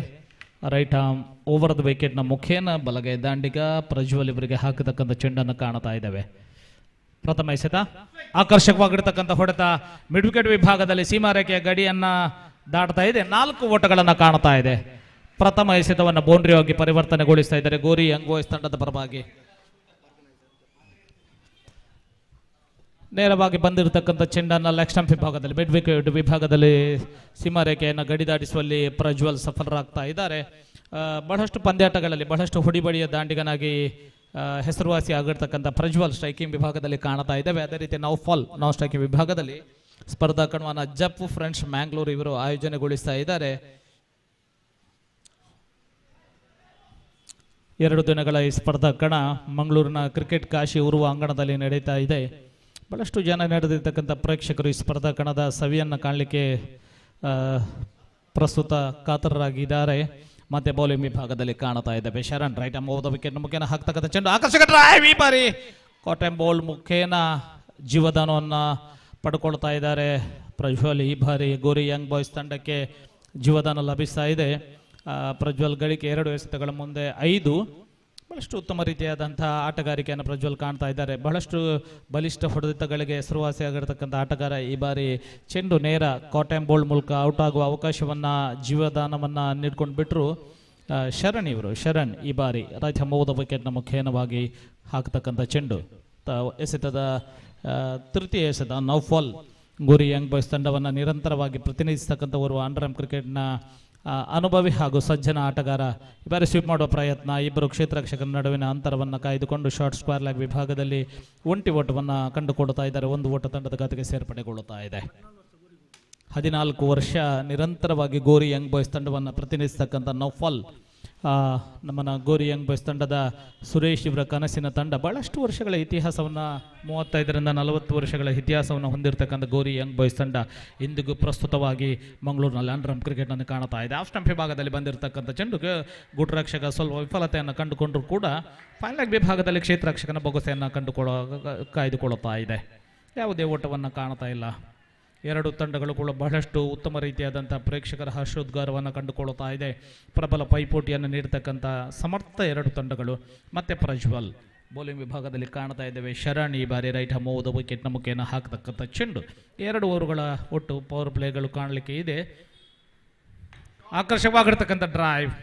ರೈಟ್ ಆರ್ಮ್ ಓವರ್ ದ ವಿಕೆಟ್ನ ಮುಖೇನ ಬಲಗೈ ದಾಂಡಿಗ ಪ್ರಜ್ವಲ್ ಇವರಿಗೆ ಹಾಕತಕ್ಕಂಥ ಚೆಂಡನ್ನು ಕಾಣ್ತಾ ಇದ್ದೇವೆ. ಪ್ರಥಮ ಎಸೆತ ಆಕರ್ಷಕವಾಗಿರ್ತಕ್ಕಂಥ ಹೊಡೆತ ಮಿಡ್ ವಿಕೆಟ್ ವಿಭಾಗದಲ್ಲಿ ಸೀಮಾರೇಖೆಯ ಗಡಿಯನ್ನ ದಾಟ್ತಾ ಇದೆ. 4 ಓಟಗಳನ್ನು ಕಾಣ್ತಾ ಇದೆ. ಪ್ರಥಮ ಎಸೆತವನ್ನು ಬೌಂಡ್ರಿ ಆಗಿ ಪರಿವರ್ತನೆಗೊಳಿಸ್ತಾ ಇದ್ದಾರೆ ಗೋರಿ ಯಂಗ್ ಬಾಯ್ಸ್ ತಂಡದ ಪರವಾಗಿ. ನೇರವಾಗಿ ಬಂದಿರತಕ್ಕಂಥ ಚೆಂಡನ್ನು ಲೆಗ್ ಸ್ಟಂಪ್ ವಿಭಾಗದಲ್ಲಿ ಮಿಡ್ ವಿಕೆಟ್ ವಿಭಾಗದಲ್ಲಿ ಸೀಮಾರೇಖೆಯನ್ನು ಗಡಿದಾಟಿಸುವಲ್ಲಿ ಪ್ರಜ್ವಲ್ ಸಫಲರಾಗ್ತಾ ಇದ್ದಾರೆ. ಬಹಳಷ್ಟು ಪಂದ್ಯಾಟಗಳಲ್ಲಿ ಬಹಳಷ್ಟು ಹೊಡಿಬಡಿಯ ದಾಂಡಿಗನಾಗಿ ಹೆಸರುವಾಸಿ ಆಗಿರ್ತಕ್ಕಂಥ ಪ್ರಜ್ವಲ್ ಸ್ಟ್ರೈಕಿಂಗ್ ವಿಭಾಗದಲ್ಲಿ ಕಾಣ್ತಾ ಇದ್ದೇವೆ. ಅದೇ ರೀತಿ ನೌಫಾಲ್ ನಾನ್ ಸ್ಟ್ರೈಕಿಂಗ್ ವಿಭಾಗದಲ್ಲಿ ಸ್ಪರ್ಧಾ ಕಣವನ್ನು ಜಪ್ಪು ಫ್ರೆಂಡ್ಸ್ ಮ್ಯಾಂಗ್ಳೂರ್ ಇವರು ಆಯೋಜನೆಗೊಳಿಸ್ತಾ ಇದ್ದಾರೆ. 2 ದಿನಗಳ ಈ ಸ್ಪರ್ಧಾ ಕಣ ಮಂಗಳೂರಿನ ಕ್ರಿಕೆಟ್ ಕಾಶಿ ಉರುವ ಅಂಗಣದಲ್ಲಿ ನಡೀತಾ ಇದೆ. ಬಹಳಷ್ಟು ಜನ ನಡೆದಿರ್ತಕ್ಕಂಥ ಪ್ರೇಕ್ಷಕರು ಈ ಸ್ಪರ್ಧಾ ಕಣದ ಸವಿಯನ್ನು ಕಾಣಲಿಕ್ಕೆ ಪ್ರಸ್ತುತ ಕಾತರರಾಗಿದ್ದಾರೆ. ಮತ್ತೆ ಬೌಲಿಂಗ್ ವಿಭಾಗದಲ್ಲಿ ಕಾಣ್ತಾ ಇದ್ದೇವೆ Sharan. Right arm over the wicket ಮುಖೇನ ಹಾಕ್ತಕ್ಕಂಥ ಚೆಂಡು ಆಕರ್ಷಕ ಡ್ರೈವ್. ಈ ಬಾರಿ ಕಾಟನ್ ಬಾಲ್ ಮುಖೇನ ಜೀವದಾನವನ್ನು ಪಡ್ಕೊಳ್ತಾ ಇದ್ದಾರೆ ಪ್ರಜ್ವಲ್. ಈ ಬಾರಿ ಗೋರಿ ಯಂಗ್ ಬಾಯ್ಸ್ ತಂಡಕ್ಕೆ ಜೀವದಾನ ಲಭಿಸ್ತಾ ಇದೆ. ಪ್ರಜ್ವಲ್ ಗಳಿಕೆ 2 ಎಸೆತಗಳ ಮುಂದೆ 5. ಬಹಳಷ್ಟು ಉತ್ತಮ ರೀತಿಯಾದಂಥ ಆಟಗಾರಿಕೆಯನ್ನು ಪ್ರಜ್ವಲ್ ಕಾಣ್ತಾ ಇದ್ದಾರೆ. ಬಹಳಷ್ಟು ಬಲಿಷ್ಠ ಹೊಡೆತಗಳಿಗೆ ಹೆಸರುವಾಸಿಯಾಗಿರ್ತಕ್ಕಂಥ ಆಟಗಾರ. ಈ ಬಾರಿ ಚೆಂಡು ನೇರ ಕಾಟ್ ಆ್ಯಂಡ್ ಬೋಲ್ಡ್ ಮೂಲಕ ಔಟ್ ಆಗುವ ಅವಕಾಶವನ್ನು ಜೀವದಾನವನ್ನು ನೀಡ್ಕೊಂಡು ಬಿಟ್ಟರು ಶರಣ್ ಈ ಬಾರಿ ರೈಟ್ ಹಂಬದ ವಿಕೆಟ್ನ ಮುಖೇನವಾಗಿ ಹಾಕತಕ್ಕಂಥ ಚೆಂಡು ಎಸೆತದ ತೃತೀಯ ಎಸೆತ ನೌಫಾಲ್. ಗೋರಿ ಯಂಗ್ ಬಾಯ್ಸ್ ತಂಡವನ್ನು ನಿರಂತರವಾಗಿ ಪ್ರತಿನಿಧಿಸ್ತಕ್ಕಂಥ ಓರ್ವ ಅಂಡರ್ ಕ್ರಿಕೆಟ್ನ ಅನುಭವಿ ಹಾಗೂ ಸಜ್ಜನ ಆಟಗಾರ. ಈ ಬಾರಿ ಸ್ವೀಪ್ ಮಾಡುವ ಪ್ರಯತ್ನ, ಇಬ್ಬರು ಕ್ಷೇತ್ರರಕ್ಷಕರ ನಡುವಿನ ಅಂತರವನ್ನು ಕಾಯ್ದುಕೊಂಡು ಶಾರ್ಟ್ ಸ್ಕ್ವೇರ್ ಲೆಗ್ ವಿಭಾಗದಲ್ಲಿ ಒಂಟಿ ಓಟವನ್ನು ಕಂಡುಕೊಳ್ತಾ ಇದ್ದಾರೆ. ಒಂದು ಓಟ ತಂಡದ ಖಾತೆಗೆ ಸೇರ್ಪಡೆಗೊಳ್ಳುತ್ತಾ ಇದೆ. 14 ವರ್ಷ ನಿರಂತರವಾಗಿ ಗೋರಿ ಯಂಗ್ ಬಾಯ್ಸ್ ತಂಡವನ್ನು ಪ್ರತಿನಿಧಿಸ್ತಕ್ಕಂಥ ನೌಫಾಲ್. ನಮ್ಮನ ಗೋರಿ ಯಂಗ್ ಬಾಯ್ಸ್ ತಂಡದ ಸುರೇಶ್ ಇವರ ಕನಸಿನ ತಂಡ. ಬಹಳಷ್ಟು ವರ್ಷಗಳ ಇತಿಹಾಸವನ್ನು 35ರಿಂದ 40 ವರ್ಷಗಳ ಇತಿಹಾಸವನ್ನು ಹೊಂದಿರತಕ್ಕಂಥ ಗೋರಿ ಯಂಗ್ ಬಾಯ್ಸ್ ತಂಡ ಇಂದಿಗೂ ಪ್ರಸ್ತುತವಾಗಿ ಮಂಗಳೂರಿನಲ್ಲಿ ಅಂಡರ್ ಕ್ರಿಕೆಟನ್ನು ಕಾಣ್ತಾ ಇದೆ. ಆಫ್ ಸ್ಟಂಪ್ ವಿಭಾಗದಲ್ಲಿ ಬಂದಿರತಕ್ಕಂಥ ಚೆಂಡುಗೆ ಗುಡ್ರಕ್ಷಕ ಸ್ವಲ್ಪ ವಿಫಲತೆಯನ್ನು ಕಂಡುಕೊಂಡರೂ ಕೂಡ ಫೈನಲ್ ಲೆಗ್ ವಿಭಾಗದಲ್ಲಿ ಕ್ಷೇತ್ರರಕ್ಷಕನ ಬೊಗಸೆಯನ್ನು ಕಾಯ್ದುಕೊಳ್ಳುತ್ತಾ ಇದೆ. ಯಾವುದೇ ಓಟವನ್ನು ಕಾಣ್ತಾ ಇಲ್ಲ. ಎರಡು ತಂಡಗಳು ಕೂಡ ಬಹಳಷ್ಟು ಉತ್ತಮ ರೀತಿಯಾದಂಥ ಪ್ರೇಕ್ಷಕರ ಹರ್ಷೋದ್ಗಾರವನ್ನು ಕಂಡುಕೊಳ್ಳುತ್ತಾ ಇದೆ. ಪ್ರಬಲ ಪೈಪೋಟಿಯನ್ನು ನೀಡತಕ್ಕಂಥ ಸಮರ್ಥ ಎರಡು ತಂಡಗಳು. ಮತ್ತೆ ಪ್ರಜ್ವಲ್ ಬೌಲಿಂಗ್ ವಿಭಾಗದಲ್ಲಿ ಕಾಣ್ತಾ ಇದ್ದೇವೆ. ಶರಣ್ ಈ ಬಾರಿ ರೈಟ್ ಹಮ್ಮದ ವಿಕೆಟ್ನ ಮುಖೇನ ಹಾಕತಕ್ಕಂಥ ಚೆಂಡು. 2 ಓವರುಗಳ ಒಟ್ಟು ಪವರ್ ಪ್ಲೇಗಳು ಕಾಣಲಿಕ್ಕೆ ಇದೆ. ಆಕರ್ಷಕವಾಗಿರ್ತಕ್ಕಂಥ ಡ್ರೈವ್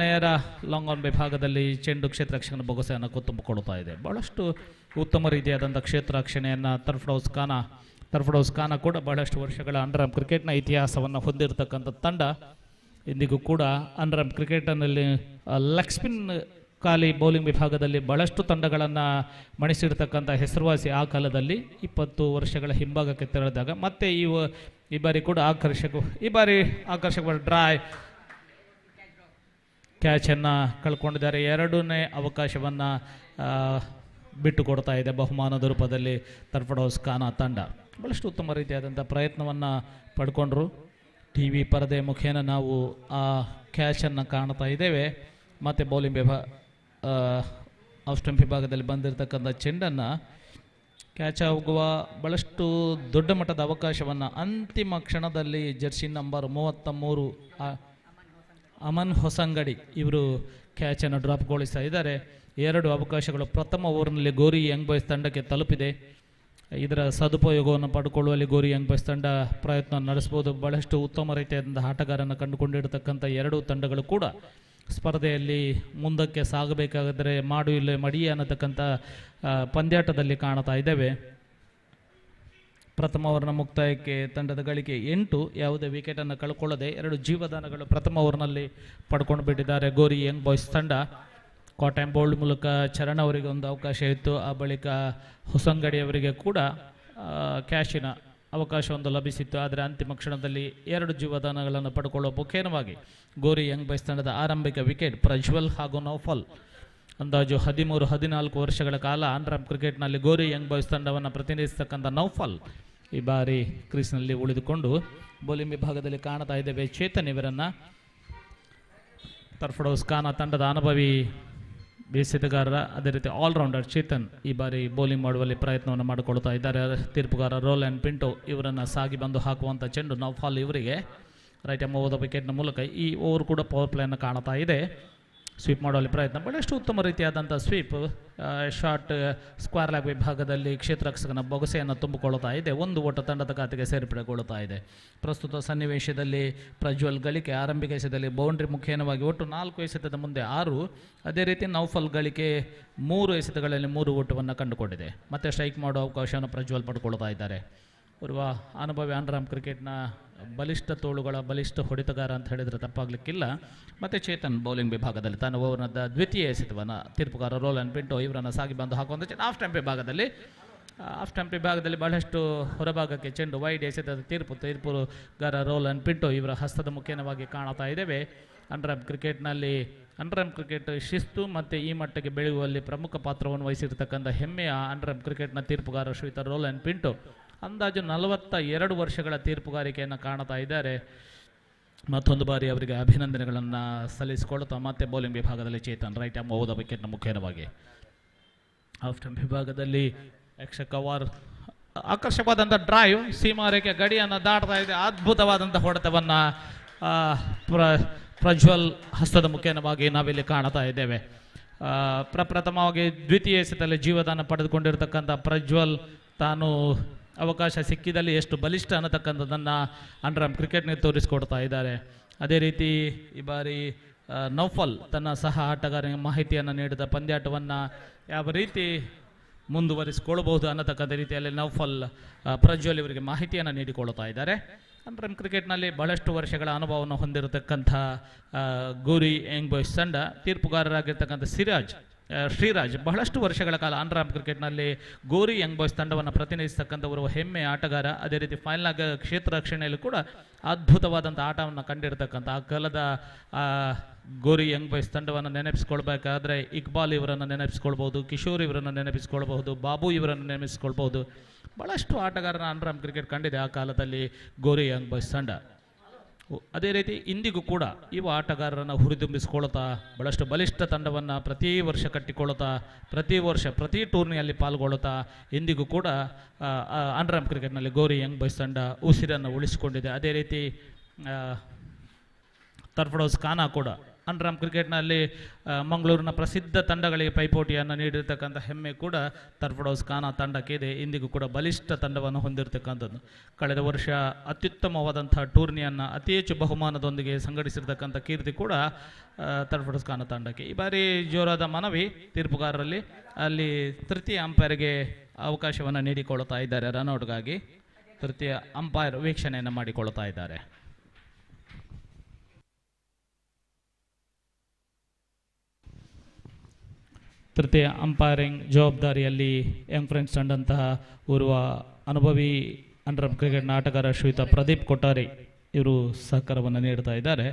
ನೇರ ಲಾಂಗ್ ಆನ್ ವಿಭಾಗದಲ್ಲಿ ಚೆಂಡು ಕ್ಷೇತ್ರರಕ್ಷಕನ ಬೊಗಸೆಯನ್ನು ತುಂಬಿಕೊಳ್ಳುತ್ತಾ ಇದೆ. ಬಹಳಷ್ಟು ಉತ್ತಮ ರೀತಿಯಾದಂಥ ಕ್ಷೇತ್ರ ರಕ್ಷಣೆಯನ್ನು ಟರ್ಫಡೌಸ್ ಖಾನ ಕೂಡ ಬಹಳಷ್ಟು ವರ್ಷಗಳ ಅಂಡರ್ ಕ್ರಿಕೆಟ್ನ ಇತಿಹಾಸವನ್ನು ಹೊಂದಿರತಕ್ಕಂಥ ತಂಡ. ಇಂದಿಗೂ ಕೂಡ ಅಂಡರ್ ಕ್ರಿಕೆಟ್ನಲ್ಲಿ ಲೆಗ್ ಸ್ಪಿನ್ ಖಾಲಿ ಬೌಲಿಂಗ್ ವಿಭಾಗದಲ್ಲಿ ಬಹಳಷ್ಟು ತಂಡಗಳನ್ನು ಮಣಿಸಿರ್ತಕ್ಕಂಥ ಹೆಸರುವಾಸಿ ಆ ಕಾಲದಲ್ಲಿ 20 ವರ್ಷಗಳ ಹಿಂಭಾಗಕ್ಕೆ ತೆರಳಿದಾಗ ಮತ್ತೆ ಈ ಬಾರಿ ಕೂಡ ಆಕರ್ಷಕ ಡ್ರೈವ್ ಕ್ಯಾಚನ್ನು ಕಳ್ಕೊಂಡಿದ್ದಾರೆ. 2ನೇ ಅವಕಾಶವನ್ನು ಬಿಟ್ಟು ಕೊಡ್ತಾ ಇದೆ ಬಹುಮಾನದ ರೂಪದಲ್ಲಿ ಟರ್ಫಡೌಸ್ ಖಾನ ತಂಡ. ಬಹಳಷ್ಟು ಉತ್ತಮ ರೀತಿಯಾದಂಥ ಪ್ರಯತ್ನವನ್ನು ಪಡ್ಕೊಂಡ್ರು. ಟಿ ವಿ ಪರದೆ ಮುಖೇನ ನಾವು ಆ ಕ್ಯಾಚನ್ನು ಕಾಣ್ತಾ ಇದ್ದೇವೆ. ಮತ್ತು ಬೌಲಿಂಗ್ ಆಫ್ ಸ್ಟಂಪ್ ವಿಭಾಗದಲ್ಲಿ ಬಂದಿರತಕ್ಕಂಥ ಚೆಂಡನ್ನು ಕ್ಯಾಚ್ ಆಗುವ ಬಹಳಷ್ಟು ದೊಡ್ಡ ಮಟ್ಟದ ಅವಕಾಶವನ್ನು ಅಂತಿಮ ಕ್ಷಣದಲ್ಲಿ ಜರ್ಸಿ ನಂಬರ್ 33 ಅಮನ್ ಹೊಸಂಗಡಿ ಇವರು ಕ್ಯಾಚನ್ನು ಡ್ರಾಪ್ಗೊಳಿಸ್ತಾ ಇದ್ದಾರೆ. 2 ಅವಕಾಶಗಳು ಪ್ರಥಮ ಓವರ್ನಲ್ಲಿ ಗೋರಿ ಯಂಗ್ ಬಾಯ್ಸ್ ತಂಡಕ್ಕೆ ತಲುಪಿದೆ. ಇದರ ಸದುಪಯೋಗವನ್ನು ಪಡ್ಕೊಳ್ಳುವಲ್ಲಿ ಗೋರಿ ಯಂಗ್ ಬಾಯ್ಸ್ ತಂಡ ಪ್ರಯತ್ನ ನಡೆಸ್ಬೋದು. ಬಹಳಷ್ಟು ಉತ್ತಮ ರೀತಿಯಾದಂಥ ಆಟಗಾರನ್ನು ಕಂಡುಕೊಂಡಿರತಕ್ಕಂಥ 2 ತಂಡಗಳು ಕೂಡ ಸ್ಪರ್ಧೆಯಲ್ಲಿ ಮುಂದಕ್ಕೆ ಸಾಗಬೇಕಾದರೆ ಮಾಡು ಇಲ್ಲೇ ಮಡಿ ಅನ್ನತಕ್ಕಂಥ ಪಂದ್ಯಾಟದಲ್ಲಿ ಕಾಣ್ತಾ ಇದ್ದೇವೆ. ಪ್ರಥಮ ಓವರ್ನ ಮುಕ್ತಾಯಕ್ಕೆ ತಂಡದ ಗಳಿಕೆ 8. ಯಾವುದೇ ವಿಕೆಟನ್ನು ಕಳ್ಕೊಳ್ಳದೆ 2 ಜೀವದಾನಗಳು ಪ್ರಥಮ ಓವರ್ನಲ್ಲಿ ಪಡ್ಕೊಂಡು ಬಿಟ್ಟಿದ್ದಾರೆ ಗೋರಿ ಯಂಗ್ ಬಾಯ್ಸ್ ತಂಡ. ಕಾಟ್ ಆ್ಯಂಡ್ ಬೋಲ್ಡ್ ಮೂಲಕ ಚರಣ್ ಅವರಿಗೆ ಒಂದು ಅವಕಾಶ ಇತ್ತು. ಆ ಬಳಿಕ ಹೊಸಂಗಡಿ ಅವರಿಗೆ ಕೂಡ ಕ್ಯಾಶಿನ ಅವಕಾಶವೊಂದು ಲಭಿಸಿತ್ತು. ಆದರೆ ಅಂತಿಮ ಕ್ಷಣದಲ್ಲಿ 2 ಜೀವದಾನಗಳನ್ನು ಪಡ್ಕೊಳ್ಳುವ ಮುಖೇನವಾಗಿ ಗೋರಿ ಯಂಗ್ ಬಾಯ್ಸ್ ತಂಡದ ಆರಂಭಿಕ ವಿಕೆಟ್ ಪ್ರಜ್ವಲ್ ಹಾಗೂ ನೌಫಾಲ್. ಅಂದಾಜು 13-14 ವರ್ಷಗಳ ಕಾಲ ಅಂಡರ್ ಕ್ರಿಕೆಟ್ನಲ್ಲಿ ಗೋರಿ ಯಂಗ್ ಬಾಯ್ಸ್ ತಂಡವನ್ನು ಪ್ರತಿನಿಧಿಸ್ತಕ್ಕಂಥ ನೌಫಾಲ್ ಈ ಬಾರಿ ಕ್ರೀಸ್ನಲ್ಲಿ ಉಳಿದುಕೊಂಡು ಬೌಲಿಂಗ್ ವಿಭಾಗದಲ್ಲಿ ಕಾಣ್ತಾ ಇದ್ದೇವೆ. ಚೇತನ್ ಇವರನ್ನು ಟರ್ಫಡೌಸ್ ಖಾನ ತಂಡದ ಅನುಭವಿ ಬೇಸೆತಗಾರರ ಅದೇ ರೀತಿ ಆಲ್ರೌಂಡರ್ ಚೇತನ್ ಈ ಬಾರಿ ಬೌಲಿಂಗ್ ಮಾಡುವಲ್ಲಿ ಪ್ರಯತ್ನವನ್ನು ಮಾಡಿಕೊಳ್ತಾ ಇದ್ದಾರೆ. ತೀರ್ಪುಗಾರ ರೋಲ್ ಆ್ಯಂಡ್ ಪಿಂಟೋ ಇವರನ್ನು ಸಾಗಿ ಬಂದು ಹಾಕುವಂಥ ಚೆಂಡು ನೌಫಾಲ್ ಇವರಿಗೆ ರೈಟ್ ಎಂಬ ವಿಕೆಟ್ನ ಮೂಲಕ ಈ ಓವರ್ ಕೂಡ ಪವರ್ ಪ್ಲೇಯನ್ನು ಕಾಣ್ತಾ ಇದೆ. ಸ್ವೀಪ್ ಮಾಡುವಲ್ಲಿ ಪ್ರಯತ್ನ, ಬಹಳಷ್ಟು ಉತ್ತಮ ರೀತಿಯಾದಂಥ ಸ್ವೀಪ್. ಶಾರ್ಟ್ ಸ್ಕ್ವೇರ್ ಲೆಗ್ ವಿಭಾಗದಲ್ಲಿ ಕ್ಷೇತ್ರರಕ್ಷಕನ ಬೊಗಸೆಯನ್ನು ತುಂಬಿಕೊಳ್ಳುತ್ತಾ ಇದೆ. 1 ಓಟ ತಂಡದ ಖಾತೆಗೆ ಸೇರ್ಪಡೆಗೊಳ್ಳುತ್ತಾ ಇದೆ. ಪ್ರಸ್ತುತ ಸನ್ನಿವೇಶದಲ್ಲಿ ಪ್ರಜ್ವಲ್ ಗಳಿಕೆ ಆರಂಭಿಕ ಎಸೆತದಲ್ಲಿ ಬೌಂಡ್ರಿ ಮುಖೇನವಾಗಿ ಒಟ್ಟು 4 ಎಸೆತದ ಮುಂದೆ 6. ಅದೇ ರೀತಿ ನೌಫಾಲ್ ಗಳಿಕೆ 3 ಎಸೆತಗಳಲ್ಲಿ 3 ಓಟವನ್ನು ಕಂಡುಕೊಂಡಿದೆ. ಮತ್ತೆ ಸ್ಟ್ರೈಕ್ ಮಾಡುವ ಅವಕಾಶವನ್ನು ಪ್ರಜ್ವಲ್ ಪಡ್ಕೊಳ್ತಾ ಇದ್ದಾರೆ. ಓರ್ವ ಅನುಭವಿ ಅಂಡರ್ ಕ್ರಿಕೆಟ್ನ ಬಲಿಷ್ಠ ತೋಳುಗಳ ಬಲಿಷ್ಠ ಹೊಡೆತಗಾರ ಅಂತ ಹೇಳಿದರೆ ತಪ್ಪಾಗಲಿಕ್ಕಿಲ್ಲ. ಮತ್ತು ಚೇತನ್ ಬೌಲಿಂಗ್ ವಿಭಾಗದಲ್ಲಿ ತನ್ನ ಓವರ್ನದ ದ್ವಿತೀಯ ಎಸೆತವನ್ನು ತೀರ್ಪುಗಾರ ರೋಲ್ ಆ್ಯಂಡ್ ಪಿಂಟೋ ಇವರನ್ನು ಸಾಗಿ ಬಂದು ಹಾಕುವಂಥ ಚೆಂಡು ಆಫ್ ಸ್ಟಂಪ್ ವಿಭಾಗದಲ್ಲಿ ಬಹಳಷ್ಟು ಹೊರಭಾಗಕ್ಕೆ ಚೆಂಡು ವೈಡ್ ಎಸೆತದ ತೀರ್ಪುಗಾರ ರೋಲ್ ಆ್ಯಂಡ್ ಪಿಂಟೋ ಇವರ ಹಸ್ತದ ಮುಖೇನವಾಗಿ ಕಾಣ್ತಾ ಇದ್ದೇವೆ. ಅಂಡರ್ ಕ್ರಿಕೆಟ್ ಶಿಸ್ತು ಮತ್ತು ಈ ಮಟ್ಟಕ್ಕೆ ಬೆಳೆಯುವಲ್ಲಿ ಪ್ರಮುಖ ಪಾತ್ರವನ್ನು ವಹಿಸಿರ್ತಕ್ಕಂಥ ಹೆಮ್ಮೆಯ ಅಂಡರ್ ಕ್ರಿಕೆಟ್ನ ತೀರ್ಪುಗಾರ ಶ್ರೀಯುತ ರೋಲ್ ಆ್ಯಂಡ್ ಪಿಂಟೋ ಅಂದಾಜು 42 ವರ್ಷಗಳ ತೀರ್ಪುಗಾರಿಕೆಯನ್ನು ಕಾಣ್ತಾ ಇದ್ದಾರೆ. ಮತ್ತೊಂದು ಬಾರಿ ಅವರಿಗೆ ಅಭಿನಂದನೆಗಳನ್ನು ಸಲ್ಲಿಸಿಕೊಳ್ತಾ ಮತ್ತೆ ಬೌಲಿಂಗ್ ವಿಭಾಗದಲ್ಲಿ ಚೇತನ್ ರೈಟ್ ಎಂಬ ವಿಕೆಟ್ನ ಮುಖೇನವಾಗಿ ಆಫ್ ಸ್ಟಂಪ್ ವಿಭಾಗದಲ್ಲಿ ಆಕರ್ಷಕವಾದಂಥ ಡ್ರೈವ್ ಸೀಮಾರೇಖೆ ಗಡಿಯನ್ನು ದಾಟ್ತಾ ಇದೆ. ಅದ್ಭುತವಾದಂಥ ಹೊಡೆತವನ್ನು ಪ್ರಜ್ವಲ್ ಹಸ್ತದ ಮುಖೇನವಾಗಿ ನಾವಿಲ್ಲಿ ಕಾಣ್ತಾ ಇದ್ದೇವೆ. ಪ್ರಪ್ರಥಮವಾಗಿ ದ್ವಿತೀಯ ಎಸೆತದಲ್ಲಿ ಜೀವದಾನ ಪಡೆದುಕೊಂಡಿರ್ತಕ್ಕಂಥ ಪ್ರಜ್ವಲ್ ತಾನು ಅವಕಾಶ ಸಿಕ್ಕಿದಲ್ಲಿ ಎಷ್ಟು ಬಲಿಷ್ಠ ಅನ್ನತಕ್ಕಂಥದ್ದನ್ನು ಅಂಡರ್ಆರ್ಮ್ ಕ್ರಿಕೆಟ್ನಲ್ಲಿ ತೋರಿಸಿಕೊಡ್ತಾ ಇದ್ದಾರೆ. ಅದೇ ರೀತಿ ಈ ಬಾರಿ ನೌಫಲ್ ತನ್ನ ಸಹ ಆಟಗಾರನಿಗೆ ಮಾಹಿತಿಯನ್ನು ನೀಡಿದ ಪಂದ್ಯಾಟವನ್ನು ಯಾವ ರೀತಿ ಮುಂದುವರಿಸಿಕೊಳ್ಬಹುದು ಅನ್ನತಕ್ಕಂಥ ರೀತಿಯಲ್ಲಿ ನೌಫಲ್ ಪ್ರಜ್ವಲ್ ಇವರಿಗೆ ಮಾಹಿತಿಯನ್ನು ನೀಡಿಕೊಳ್ತಾ ಇದ್ದಾರೆ. ಅಂಡರ್ಆರ್ಮ್ ಕ್ರಿಕೆಟ್ನಲ್ಲಿ ಬಹಳಷ್ಟು ವರ್ಷಗಳ ಅನುಭವವನ್ನು ಹೊಂದಿರತಕ್ಕಂಥ ಗೋರಿ ಯಂಗ್ ಬಾಯ್ಸ್ ತಂಡ ತೀರ್ಪುಗಾರರಾಗಿರ್ತಕ್ಕಂಥ ಶ್ರೀರಾಜ್ ಬಹಳಷ್ಟು ವರ್ಷಗಳ ಕಾಲ ಅಂಡರ್ಆರ್ಮ್ ಕ್ರಿಕೆಟ್ನಲ್ಲಿ ಗೋರಿ ಯಂಗ್ ಬಾಯ್ಸ್ ತಂಡವನ್ನು ಪ್ರತಿನಿಧಿಸ್ತಕ್ಕಂಥವರು ಹೆಮ್ಮೆಯ ಆಟಗಾರ. ಅದೇ ರೀತಿ ಫೈನಲ್ ಕ್ಷೇತ್ರ ರಕ್ಷಣೆಯಲ್ಲಿ ಕೂಡ ಅದ್ಭುತವಾದಂಥ ಆಟವನ್ನು ಕಂಡಿರ್ತಕ್ಕಂಥ ಆ ಕಾಲದ ಗೋರಿ ಯಂಗ್ ಬಾಯ್ಸ್ ತಂಡವನ್ನು ನೆನಪಿಸ್ಕೊಳ್ಬೇಕಾದ್ರೆ ಇಕ್ಬಾಲ್ ಇವರನ್ನು ನೆನಪಿಸ್ಕೊಳ್ಬೋದು, ಕಿಶೋರ್ ಇವರನ್ನು ನೆನಪಿಸ್ಕೊಳ್ಬಹುದು, ಬಾಬು ಇವರನ್ನು ನೆನಪಿಸ್ಕೊಳ್ಬಹುದು. ಭಾಳಷ್ಟು ಆಟಗಾರನ ಅಂಡರ್ಆರ್ಮ್ ಕ್ರಿಕೆಟ್ ಕಂಡಿದೆ ಆ ಕಾಲದಲ್ಲಿ ಗೋರಿ ಯಂಗ್ ಬಾಯ್ಸ್ ತಂಡ. ಅದೇ ರೀತಿ ಇಂದಿಗೂ ಕೂಡ ಇವು ಆಟಗಾರರನ್ನು ಹುರಿದುಂಬಿಸ್ಕೊಳ್ತಾ ಭಾಳಷ್ಟು ಬಲಿಷ್ಠ ತಂಡವನ್ನು ಪ್ರತಿ ವರ್ಷ ಕಟ್ಟಿಕೊಳ್ತಾ ಪ್ರತಿ ಟೂರ್ನಿಯಲ್ಲಿ ಪಾಲ್ಗೊಳ್ಳುತ್ತಾ ಇಂದಿಗೂ ಕೂಡ ಅಂಡರ್ಆರ್ಮ್ ಕ್ರಿಕೆಟ್ನಲ್ಲಿ ಗೋರಿ ಯಂಗ್ ಬಾಯ್ಸ್ ತಂಡ ಉಸಿರನ್ನು ಉಳಿಸಿಕೊಂಡಿದೆ. ಅದೇ ರೀತಿ ತರ್ಫಡೋಸ್ ಖಾನಾ ಕೂಡ ಅಂಡರ್ಆರ್ಮ್ ಕ್ರಿಕೆಟ್ನಲ್ಲಿ ಮಂಗಳೂರಿನ ಪ್ರಸಿದ್ಧ ತಂಡಗಳಿಗೆ ಪೈಪೋಟಿಯನ್ನು ನೀಡಿರ್ತಕ್ಕಂಥ ಹೆಮ್ಮೆ ಕೂಡ ತರ್ಫಡೋಸ್ ಖಾನಾ ತಂಡಕ್ಕೆ ಇದೆ. ಇಂದಿಗೂ ಕೂಡ ಬಲಿಷ್ಠ ತಂಡವನ್ನು ಹೊಂದಿರತಕ್ಕಂಥದ್ದು. ಕಳೆದ ವರ್ಷ ಅತ್ಯುತ್ತಮವಾದಂಥ ಟೂರ್ನಿಯನ್ನು ಅತಿ ಹೆಚ್ಚು ಬಹುಮಾನದೊಂದಿಗೆ ಸಂಘಟಿಸಿರ್ತಕ್ಕಂಥ ಕೀರ್ತಿ ಕೂಡ ತರ್ಫಡೋಸ್ ಖಾನಾ ತಂಡಕ್ಕೆ. ಈ ಬಾರಿ ಜೋರಾದ ಮನವಿ ತೀರ್ಪುಗಾರರಲ್ಲಿ, ಅಲ್ಲಿ ತೃತೀಯ ಅಂಪೈರ್ಗೆ ಅವಕಾಶವನ್ನು ನೀಡಿಕೊಳ್ತಾ ಇದ್ದಾರೆ. ರನ್ಔಟ್ಗಾಗಿ ತೃತೀಯ ಅಂಪೈರ್ ವೀಕ್ಷಣೆಯನ್ನು ಮಾಡಿಕೊಳ್ತಾ ಇದ್ದಾರೆ. ತೃತೀಯ ಅಂಪೈರಿಂಗ್ ಜವಾಬ್ದಾರಿಯಲ್ಲಿ ಯಂಗ್ ಫ್ರೆಂಡ್ಸ್ ತಂಡಂತಹ ಓರ್ವ ಅನುಭವಿ ಅಂಡರ್ಆರ್ಮ್ ಕ್ರಿಕೆಟ್ನ ಆಟಗಾರ ಶ್ರೀಯುತ ಪ್ರದೀಪ್ ಕೊಟ್ಟಾರಿ ಇವರು ಸಹಕಾರವನ್ನು ನೀಡ್ತಾ ಇದ್ದಾರೆ.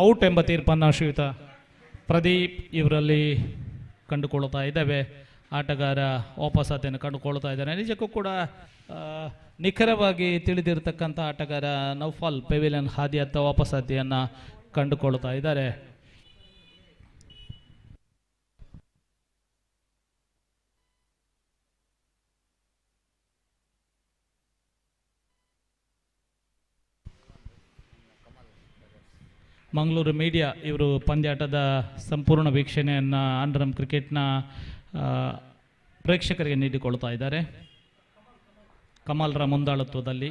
ಔಟ್ ಎಂಬ ತೀರ್ಪನ್ನು ಶ್ರೀಯುತ ಪ್ರದೀಪ್ ಇವರಲ್ಲಿ ಕಂಡುಕೊಳ್ತಾ ಇದ್ದಾವೆ. ಆಟಗಾರ ವಾಪಸಾತಿಯನ್ನು ಕಂಡುಕೊಳ್ತಾ ಇದ್ದಾರೆ. ನಿಜಕ್ಕೂ ಕೂಡ ನಿಖರವಾಗಿ ತಿಳಿದಿರತಕ್ಕಂಥ ಆಟಗಾರ ನೌಫಲ್ ಪೆವಿಲಿಯನ್ ಹಾದಿಯತ್ತ ವಾಪಸಾತಿಯನ್ನು ಕಂಡುಕೊಳ್ತಾ ಇದ್ದಾರೆ. ಮಂಗಳೂರು ಮೀಡಿಯಾ ಇವರು ಪಂದ್ಯಾಟದ ಸಂಪೂರ್ಣ ವೀಕ್ಷಣೆಯನ್ನು ಅಂಡರ್ಆರ್ಮ್ ಕ್ರಿಕೆಟ್ನ ಪ್ರೇಕ್ಷಕರಿಗೆ ನೀಡಿಕೊಳ್ತಾ ಇದ್ದಾರೆ. ಕಮಲ್ರ ಮುಂದಾಳತ್ವದಲ್ಲಿ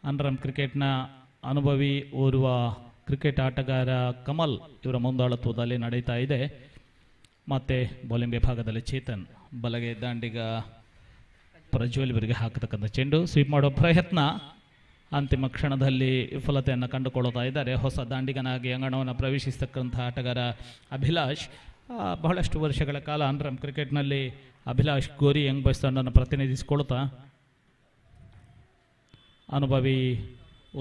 ಅಂಡರ್ಆರ್ಮ್ ಕ್ರಿಕೆಟ್ನ ಅನುಭವಿ ಓರ್ವ ಕ್ರಿಕೆಟ್ ಆಟಗಾರ ಕಮಲ್ ಇವರ ಮುಂದಾಳತ್ವದಲ್ಲಿ ನಡೀತಾ ಇದೆ. ಮತ್ತು ಬೌಲಿಂಗ್ ವಿಭಾಗದಲ್ಲಿ ಚೇತನ್, ಬಲಗೆ ದಾಂಡಿಗ ಪ್ರಜ್ವಲ್ ಇವರಿಗೆ ಹಾಕತಕ್ಕಂಥ ಚೆಂಡು ಸ್ವೀಪ್ ಮಾಡುವ ಪ್ರಯತ್ನ ಅಂತಿಮ ಕ್ಷಣದಲ್ಲಿ ವಿಫಲತೆಯನ್ನು ಕಂಡುಕೊಳ್ಳುತ್ತಾ ಇದ್ದಾರೆ. ಹೊಸ ದಾಂಡಿಗನಾಗಿ ಅಂಗಣವನ್ನು ಪ್ರವೇಶಿಸತಕ್ಕಂಥ ಆಟಗಾರ ಅಭಿಲಾಷ್ ಬಹಳಷ್ಟು ವರ್ಷಗಳ ಕಾಲ ಅಂಡರ್ಆರ್ಮ್ ಕ್ರಿಕೆಟ್ನಲ್ಲಿ ಅಭಿಲಾಷ್ ಗೋರಿ ಯಂಗ್ ಬಾಯ್ಸ್ ತಂಡವನ್ನು ಪ್ರತಿನಿಧಿಸಿಕೊಳ್ತಾ ಅನುಭವಿ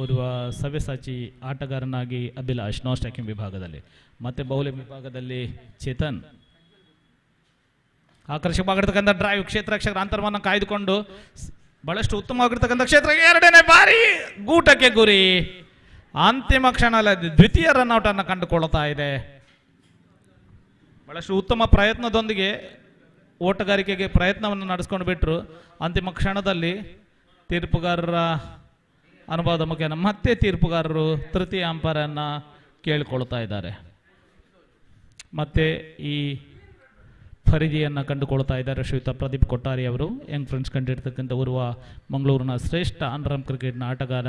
ಓರ್ವ ಸವ್ಯಸಾಚಿ ಆಟಗಾರನಾಗಿ ಅಭಿಲಾಷ್ ನಾನ್ ಸ್ಟ್ರೈಕಿಂಗ್ ವಿಭಾಗದಲ್ಲಿ, ಮತ್ತು ಬೌಲಿಂಗ್ ವಿಭಾಗದಲ್ಲಿ ಚೇತನ್ ಆಕರ್ಷಕವಾಗಿರ್ತಕ್ಕಂಥ ಡ್ರೈವ್, ಕ್ಷೇತ್ರ ರಕ್ಷಕರ ಅಂತರವನ್ನು ಕಾಯ್ದುಕೊಂಡು ಬಹಳಷ್ಟು ಉತ್ತಮವಾಗಿರ್ತಕ್ಕಂಥ ಕ್ಷೇತ್ರ, ಎರಡನೇ ಬಾರಿ ಗೂಟಕ್ಕೆ ಗುರಿ. ಅಂತಿಮ ಕ್ಷಣದಲ್ಲಿ ದ್ವಿತೀಯ ರನ್ಔಟ್ ಅನ್ನು ಕಂಡುಕೊಳ್ತಾ ಇದೆ. ಬಹಳಷ್ಟು ಉತ್ತಮ ಪ್ರಯತ್ನದೊಂದಿಗೆ ಓಟಗಾರಿಕೆಗೆ ಪ್ರಯತ್ನವನ್ನು ನಡೆಸ್ಕೊಂಡು ಬಿಟ್ಟರು. ಅಂತಿಮ ಕ್ಷಣದಲ್ಲಿ ತೀರ್ಪುಗಾರರ ಅನುಭವದ ಮುಖೇನ ಮತ್ತೆ ತೀರ್ಪುಗಾರರು ತೃತೀಯ ಅಂಪೈರನ್ನು ಕೇಳಿಕೊಳ್ತಾ ಇದ್ದಾರೆ. ಮತ್ತೆ ಈ ಖರೀದಿಯನ್ನು ಕಂಡುಕೊಳ್ತಾ ಇದ್ದಾರೆ ಶ್ರೀಯುತ ಪ್ರದೀಪ್ ಕೊಟ್ಟಾರಿ ಅವರು. ಯಂಗ್ ಫ್ರೆಂಡ್ಸ್ ಕಂಡಿರ್ತಕ್ಕಂಥ ಓರ್ವ ಮಂಗಳೂರಿನ ಶ್ರೇಷ್ಠ ಅಂಡರ್ಆರ್ಮ್ ಕ್ರಿಕೆಟ್ನ ಆಟಗಾರ.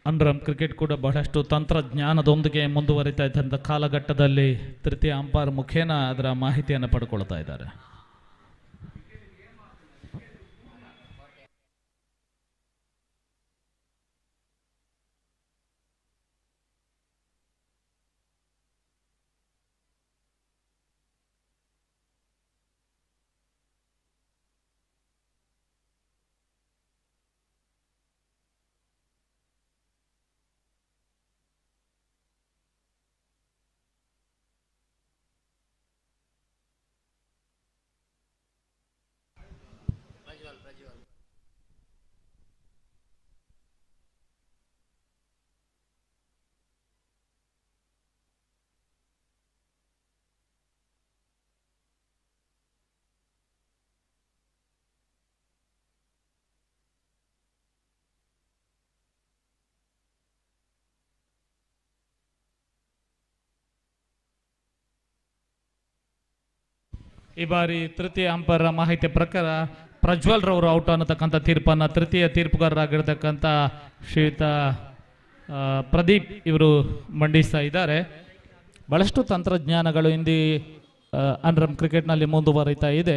ಅಂಡರ್ಆರ್ಮ್ ಕ್ರಿಕೆಟ್ ಕೂಡ ಬಹಳಷ್ಟು ತಂತ್ರಜ್ಞಾನದೊಂದಿಗೆ ಮುಂದುವರಿತಾ ಇದ್ದಂಥ ಕಾಲಘಟ್ಟದಲ್ಲಿ ತೃತೀಯ ಅಂಪೈರ್ ಮುಖೇನ ಅದರ ಮಾಹಿತಿಯನ್ನು ಪಡ್ಕೊಳ್ತಾ ಇದ್ದಾರೆ. ಈ ಬಾರಿ ತೃತೀಯ ಅಂಪೈರ್ ಮಾಹಿತಿ ಪ್ರಕಾರ ಪ್ರಜ್ವಲ್ ರವರು ಔಟ್ ಅನ್ನತಕ್ಕಂಥ ತೀರ್ಪನ್ನು ತೃತೀಯ ತೀರ್ಪುಗಾರರಾಗಿರ್ತಕ್ಕಂಥ ಶ್ರೀಯುತ ಪ್ರದೀಪ್ ಇವರು ಮಂಡಿಸ್ತಾ ಇದ್ದಾರೆ. ಬಹಳಷ್ಟು ತಂತ್ರಜ್ಞಾನಗಳು ಇಂದು ಅನ್ರಮ್ ಕ್ರಿಕೆಟ್ನಲ್ಲಿ ಮುಂದುವರಿತಾ ಇದೆ.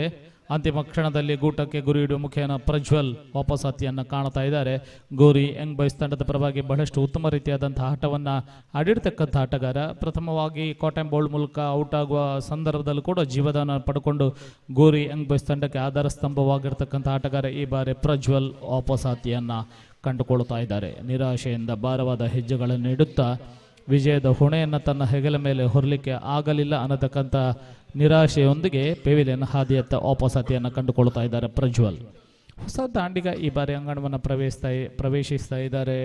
ಅಂತಿಮ ಕ್ಷಣದಲ್ಲಿ ಗೂಟಕ್ಕೆ ಗುರಿ ಇಡುವ ಮುಖೇನ ಪ್ರಜ್ವಲ್ ವಾಪಸಾತಿಯನ್ನು ಕಾಣ್ತಾ ಇದ್ದಾರೆ. ಗೋರಿ ಯಂಗ್ ಬಾಯ್ಸ್ ತಂಡದ ಪರವಾಗಿ ಬಹಳಷ್ಟು ಉತ್ತಮ ರೀತಿಯಾದಂತಹ ಆಟವನ್ನು ಆಡಿರ್ತಕ್ಕಂಥ ಆಟಗಾರ. ಪ್ರಥಮವಾಗಿ ಕಾಟನ್ ಬೌಲ್ ಮೂಲಕ ಔಟ್ ಆಗುವ ಸಂದರ್ಭದಲ್ಲೂ ಕೂಡ ಜೀವದಾನ ಪಡ್ಕೊಂಡು ಗೋರಿ ಯಂಗ್ ಬಾಯ್ಸ್ ತಂಡಕ್ಕೆ ಆಧಾರ ಸ್ತಂಭವಾಗಿರ್ತಕ್ಕಂಥ ಆಟಗಾರ ಈ ಬಾರಿ ಪ್ರಜ್ವಲ್ ವಾಪಸಾತಿಯನ್ನು ಕಂಡುಕೊಳ್ತಾ ಇದ್ದಾರೆ. ನಿರಾಶೆಯಿಂದ ಭಾರವಾದ ಹೆಜ್ಜೆಗಳನ್ನು ಇಡುತ್ತಾ ವಿಜಯದ ಹೊಣೆಯನ್ನು ತನ್ನ ಹೆಗಲ ಮೇಲೆ ಹೊರಲಿಕ್ಕೆ ಆಗಲಿಲ್ಲ ಅನ್ನತಕ್ಕಂಥ ನಿರಾಶೆಯೊಂದಿಗೆ ಪೆವಿಲಿಯನ್ ಹಾದಿಯತ್ತ ವಾಪಸಾತಿಯನ್ನು ಕಂಡುಕೊಳ್ತಾ ಇದ್ದಾರೆ ಪ್ರಜ್ವಲ್. ಹೊಸ ದಾಂಡಿಗ ಈ ಬಾರಿ ಅಂಗಣವನ್ನು ಪ್ರವೇಶಿಸ್ತಾ ಇದ್ದಾರೆ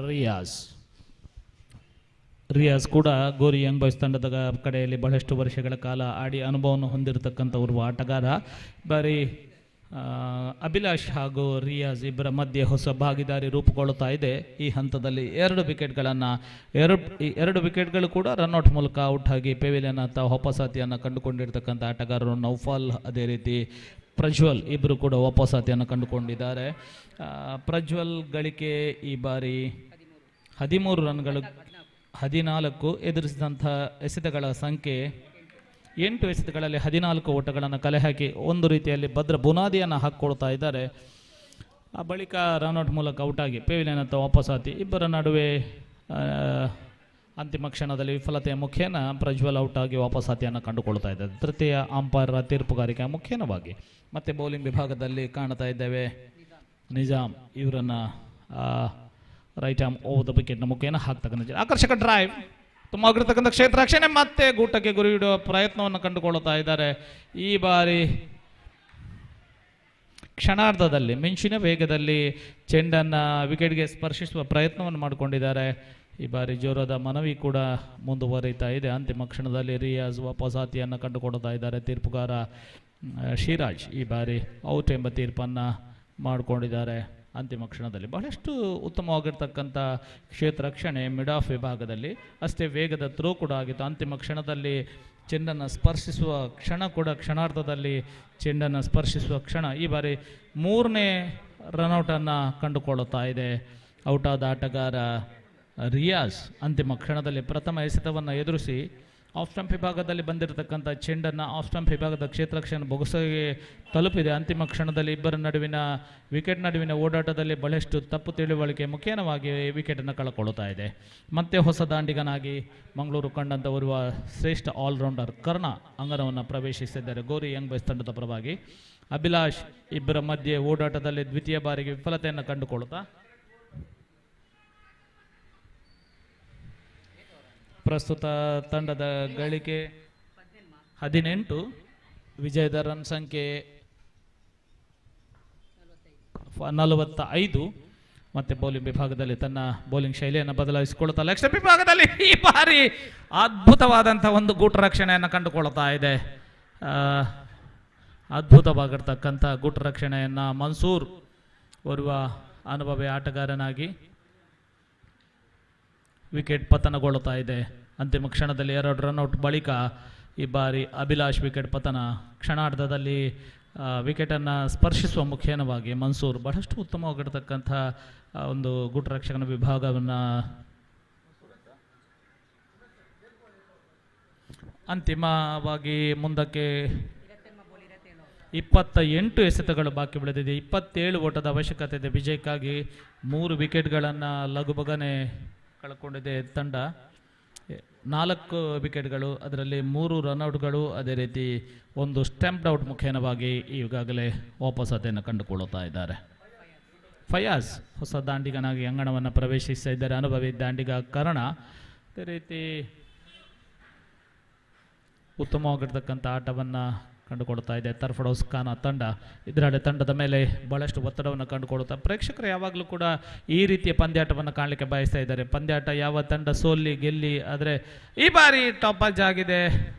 ರಿಯಾಜ್ ಕೂಡ ಗೋರಿ ಯಂಗ್ ಬಾಯ್ಸ್ ತಂಡದ ಕಡೆಯಲ್ಲಿ ಬಹಳಷ್ಟು ವರ್ಷಗಳ ಕಾಲ ಆಡಿ ಅನುಭವವನ್ನು ಹೊಂದಿರತಕ್ಕಂಥ ಓರ್ವ ಆಟಗಾರ. ಬಾರಿ ಅಭಿಲಾಷ್ ಹಾಗೂ ರಿಯಾಜ್ ಇಬ್ಬರ ಮಧ್ಯೆ ಹೊಸ ಭಾಗಿದಾರಿ ರೂಪುಗೊಳ್ಳುತ್ತಾ ಇದೆ. ಈ ಹಂತದಲ್ಲಿ ಎರಡು ವಿಕೆಟ್ಗಳು ಕೂಡ ರನ್ಔಟ್ ಮೂಲಕ ಔಟ್ ಆಗಿ ಪೆವಿಲಿಯನ್ ಅಂತ ವಾಪಸಾತಿಯನ್ನು ಕಂಡುಕೊಂಡಿರ್ತಕ್ಕಂಥ ಆಟಗಾರರು ನೌಫಾಲ್ ಅದೇ ರೀತಿ ಪ್ರಜ್ವಲ್ ಇಬ್ಬರು ಕೂಡ ವಾಪಸಾತಿಯನ್ನು ಕಂಡುಕೊಂಡಿದ್ದಾರೆ. ಪ್ರಜ್ವಲ್ ಗಳಿಕೆ ಈ ಬಾರಿ 13 ರನ್ಗಳು, 14 ಎದುರಿಸಿದಂಥ ಎಸೆತಗಳ ಸಂಖ್ಯೆ 8 ಎಸೆತಗಳಲ್ಲಿ 14 ಓಟಗಳನ್ನು ಕಲೆ ಹಾಕಿ ಒಂದು ರೀತಿಯಲ್ಲಿ ಭದ್ರ ಬುನಾದಿಯನ್ನು ಹಾಕಿಕೊಳ್ತಾ ಇದ್ದಾರೆ. ಆ ಬಳಿಕ ರನ್ಔಟ್ ಮೂಲಕ ಔಟ್ ಆಗಿ ಪೆವಿಲಿಯನ್ ಅಂತ ವಾಪಸಾತಿ ಇಬ್ಬರ ನಡುವೆ ಅಂತಿಮ ಕ್ಷಣದಲ್ಲಿ ವಿಫಲತೆಯ ಮುಖೇನ ಪ್ರಜ್ವಲ್ ಔಟ್ ಆಗಿ ವಾಪಸಾತಿಯನ್ನು ಕಂಡುಕೊಳ್ತಾ ಇದ್ದಾರೆ. ತೃತೀಯ ಅಂಪೈರ್ ತೀರ್ಪುಗಾರಿಕೆ ಮುಖೇನವಾಗಿ ಮತ್ತೆ ಬೌಲಿಂಗ್ ವಿಭಾಗದಲ್ಲಿ ಕಾಣ್ತಾ ಇದ್ದೇವೆ ನಿಜಾಮ್ ಇವರನ್ನು ರೈಟ್ ಆರ್ಮ್ ಓವರ್ ದ ವಿಕೆಟ್ನ ಮುಖೇನ ಹಾಕ್ತಕ್ಕಂಥ ಆಕರ್ಷಕ ಡ್ರೈವ್ ತುಂಬಾಗಿರ್ತಕ್ಕಂಥ ಕ್ಷೇತ್ರ ರಕ್ಷಣೆ ಮತ್ತೆ ಗೂಟಕ್ಕೆ ಗುರಿ ಇಡುವ ಪ್ರಯತ್ನವನ್ನು ಕಂಡುಕೊಳ್ಳುತ್ತಾ ಇದ್ದಾರೆ. ಈ ಬಾರಿ ಕ್ಷಣಾರ್ಧದಲ್ಲಿ ಮಿಂಚಿನ ವೇಗದಲ್ಲಿ ಚೆಂಡನ್ನು ವಿಕೆಟ್ಗೆ ಸ್ಪರ್ಶಿಸುವ ಪ್ರಯತ್ನವನ್ನು ಮಾಡಿಕೊಂಡಿದ್ದಾರೆ. ಈ ಬಾರಿ ಜೋರಾದ ಮನವಿ ಕೂಡ ಮುಂದುವರಿತಾ ಇದೆ. ಅಂತಿಮ ಕ್ಷಣದಲ್ಲಿ ರಿಯಾಜ್ ವಾಪಸಾತಿಯನ್ನು ಕಂಡುಕೊಳ್ತಾ ಇದ್ದಾರೆ. ತೀರ್ಪುಗಾರ ಶಿರಾಜ್ ಈ ಬಾರಿ ಔಟ್ ಎಂಬ ತೀರ್ಪನ್ನು ಮಾಡಿಕೊಂಡಿದ್ದಾರೆ. ಅಂತಿಮ ಕ್ಷಣದಲ್ಲಿ ಬಹಳಷ್ಟು ಉತ್ತಮವಾಗಿರ್ತಕ್ಕಂಥ ಕ್ಷೇತ್ರ ರಕ್ಷಣೆ ಮಿಡ್ ಆಫ್ ವಿಭಾಗದಲ್ಲಿ ಅಷ್ಟೇ ವೇಗದ ಥ್ರೋ ಕೂಡ ಆಗಿತ್ತು. ಅಂತಿಮ ಕ್ಷಣದಲ್ಲಿ ಚೆಂಡನ್ನು ಸ್ಪರ್ಶಿಸುವ ಕ್ಷಣ ಕೂಡ ಕ್ಷಣಾರ್ಧದಲ್ಲಿ ಚೆಂಡನ್ನು ಸ್ಪರ್ಶಿಸುವ ಕ್ಷಣ ಈ ಬಾರಿ 3ನೇ ರನ್ಔಟನ್ನು ಕಂಡುಕೊಳ್ಳುತ್ತಾ ಇದೆ. ಔಟಾದ ಆಟಗಾರ ರಿಯಾಜ್ ಅಂತಿಮ ಕ್ಷಣದಲ್ಲಿ ಪ್ರಥಮ ಎಸೆತವನ್ನು ಎದುರಿಸಿ ಆಫ್ ಸ್ಟಂಪ್ ವಿಭಾಗದಲ್ಲಿ ಬಂದಿರತಕ್ಕಂಥ ಚೆಂಡನ್ನು ಆಫ್ ಸ್ಟಂಪ್ ವಿಭಾಗದ ಕ್ಷೇತ್ರ ರಕ್ಷಣೆ ಬೊಗಸೆಗೆ ತಲುಪಿದೆ. ಅಂತಿಮ ಕ್ಷಣದಲ್ಲಿ ಇಬ್ಬರ ವಿಕೆಟ್ ನಡುವಿನ ಓಡಾಟದಲ್ಲಿ ಬಹಳಷ್ಟು ತಪ್ಪು ತಿಳುವಳಿಕೆ ಮುಖೇನವಾಗಿ ವಿಕೆಟನ್ನು ಕಳ್ಕೊಳ್ಳುತ್ತಾ ಇದೆ. ಮತ್ತೆ ಹೊಸ ದಾಂಡಿಗನಾಗಿ ಮಂಗಳೂರು ಕಂಡಂಥ ಓರ್ವ ಶ್ರೇಷ್ಠ ಆಲ್ರೌಂಡರ್ ಕರ್ಣ ಅಂಗಣವನ್ನು ಪ್ರವೇಶಿಸಿದ್ದಾರೆ ಗೋರಿ ಯಂಗ್ ಬಾಯ್ಸ್ ತಂಡದ ಪರವಾಗಿ. ಅಭಿಲಾಷ್ ಇಬ್ಬರ ಮಧ್ಯೆ ಓಡಾಟದಲ್ಲಿ ದ್ವಿತೀಯ ಬಾರಿಗೆ ವಿಫಲತೆಯನ್ನು ಕಂಡುಕೊಳ್ಳುತ್ತಾ ಪ್ರಸ್ತುತ ತಂಡದ ಗಳಿಕೆ 18, ವಿಜಯದ ರನ್ ಸಂಖ್ಯೆ 45. ಮತ್ತೆ ಬೌಲಿಂಗ್ ವಿಭಾಗದಲ್ಲಿ ತನ್ನ ಬೌಲಿಂಗ್ ಶೈಲಿಯನ್ನು ಬದಲಾಯಿಸಿಕೊಳ್ಳುತ್ತಾ ಲೆಗ್ ಸ್ಟಂಪ್ ವಿಭಾಗದಲ್ಲಿ ಈ ಬಾರಿ ಅದ್ಭುತವಾದಂಥ ಒಂದು ಗೂಟ ರಕ್ಷಣೆಯನ್ನು ಕಂಡುಕೊಳ್ತಾ ಇದೆ. ಅದ್ಭುತವಾಗಿರ್ತಕ್ಕಂಥ ಗೂಟ ರಕ್ಷಣೆಯನ್ನು ಮನ್ಸೂರ್ ಓರ್ವ ಅನುಭವಿ ಆಟಗಾರನಾಗಿ ವಿಕೆಟ್ ಪತನಗೊಳ್ಳುತ್ತಾ ಇದೆ. ಅಂತಿಮ ಕ್ಷಣದಲ್ಲಿ 2 ರನ್ಔಟ್ ಬಳಿಕ ಈ ಬಾರಿ ಅಭಿಲಾಷ್ ವಿಕೆಟ್ ಪತನ. ಕ್ಷಣಾರ್ಧದಲ್ಲಿ ವಿಕೆಟನ್ನು ಸ್ಪರ್ಶಿಸುವ ಮುಖೇನವಾಗಿ ಮನ್ಸೂರ್ ಬಹಳಷ್ಟು ಉತ್ತಮವಾಗಿರ್ತಕ್ಕಂಥ ಒಂದು ಗೂಟ ರಕ್ಷಕನ ವಿಭಾಗವನ್ನು ಅಂತಿಮವಾಗಿ ಮುಂದಕ್ಕೆ 28 ಎಸೆತಗಳು ಬಾಕಿ ಬೆಳೆದಿದೆ. 27 ಓಟದ ಅವಶ್ಯಕತೆ ಇದೆ ವಿಜಯಕ್ಕಾಗಿ. 3 ವಿಕೆಟ್ಗಳನ್ನು ಲಘುಬಗನೆ ಕಳ್ಕೊಂಡಿದೆ ತಂಡ. 4 ವಿಕೆಟ್ಗಳು, ಅದರಲ್ಲಿ 3 ರನ್ಔಟ್ಗಳು, ಅದೇ ರೀತಿ 1 ಸ್ಟಂಪ್ಡ್ ಔಟ್ ಮುಖೇನವಾಗಿ ಈಗಾಗಲೇ ವಾಪಸಾತಿಯನ್ನು ಕಂಡುಕೊಳ್ಳುತ್ತಾ ಇದ್ದಾರೆ. ಫಯಾಜ್ ಹೊಸ ದಾಂಡಿಗನಾಗಿ ಅಂಗಣವನ್ನು ಪ್ರವೇಶಿಸ್ತಾ ಇದ್ದಾರೆ. ಅನುಭವಿ ದಾಂಡಿಗ ಕರ್ಣ ಅದೇ ರೀತಿ ಉತ್ತಮವಾಗಿರ್ತಕ್ಕಂಥ ಆಟವನ್ನು ಕಂಡುಕೊಳ್ತಾ ಇದೆ. ತರ್ಫಡೋಸ್ ಖಾನ ತಂಡ ಇದರ ತಂಡದ ಮೇಲೆ ಬಹಳಷ್ಟು ಒತ್ತಡವನ್ನು ಕಂಡುಕೊಳ್ತಾ ಪ್ರೇಕ್ಷಕರು ಯಾವಾಗಲೂ ಕೂಡ ಈ ರೀತಿಯ ಪಂದ್ಯಾಟವನ್ನು ಕಾಣಲಿಕ್ಕೆ ಬಯಸ್ತಾ ಇದ್ದಾರೆ. ಪಂದ್ಯಾಟ ಯಾವ ತಂಡ ಸೋಲ್ಲಿ ಗೆಲ್ಲಿ, ಆದರೆ ಈ ಬಾರಿ ಟಾಪ್ ಅಜ್ ಆಗಿದೆ.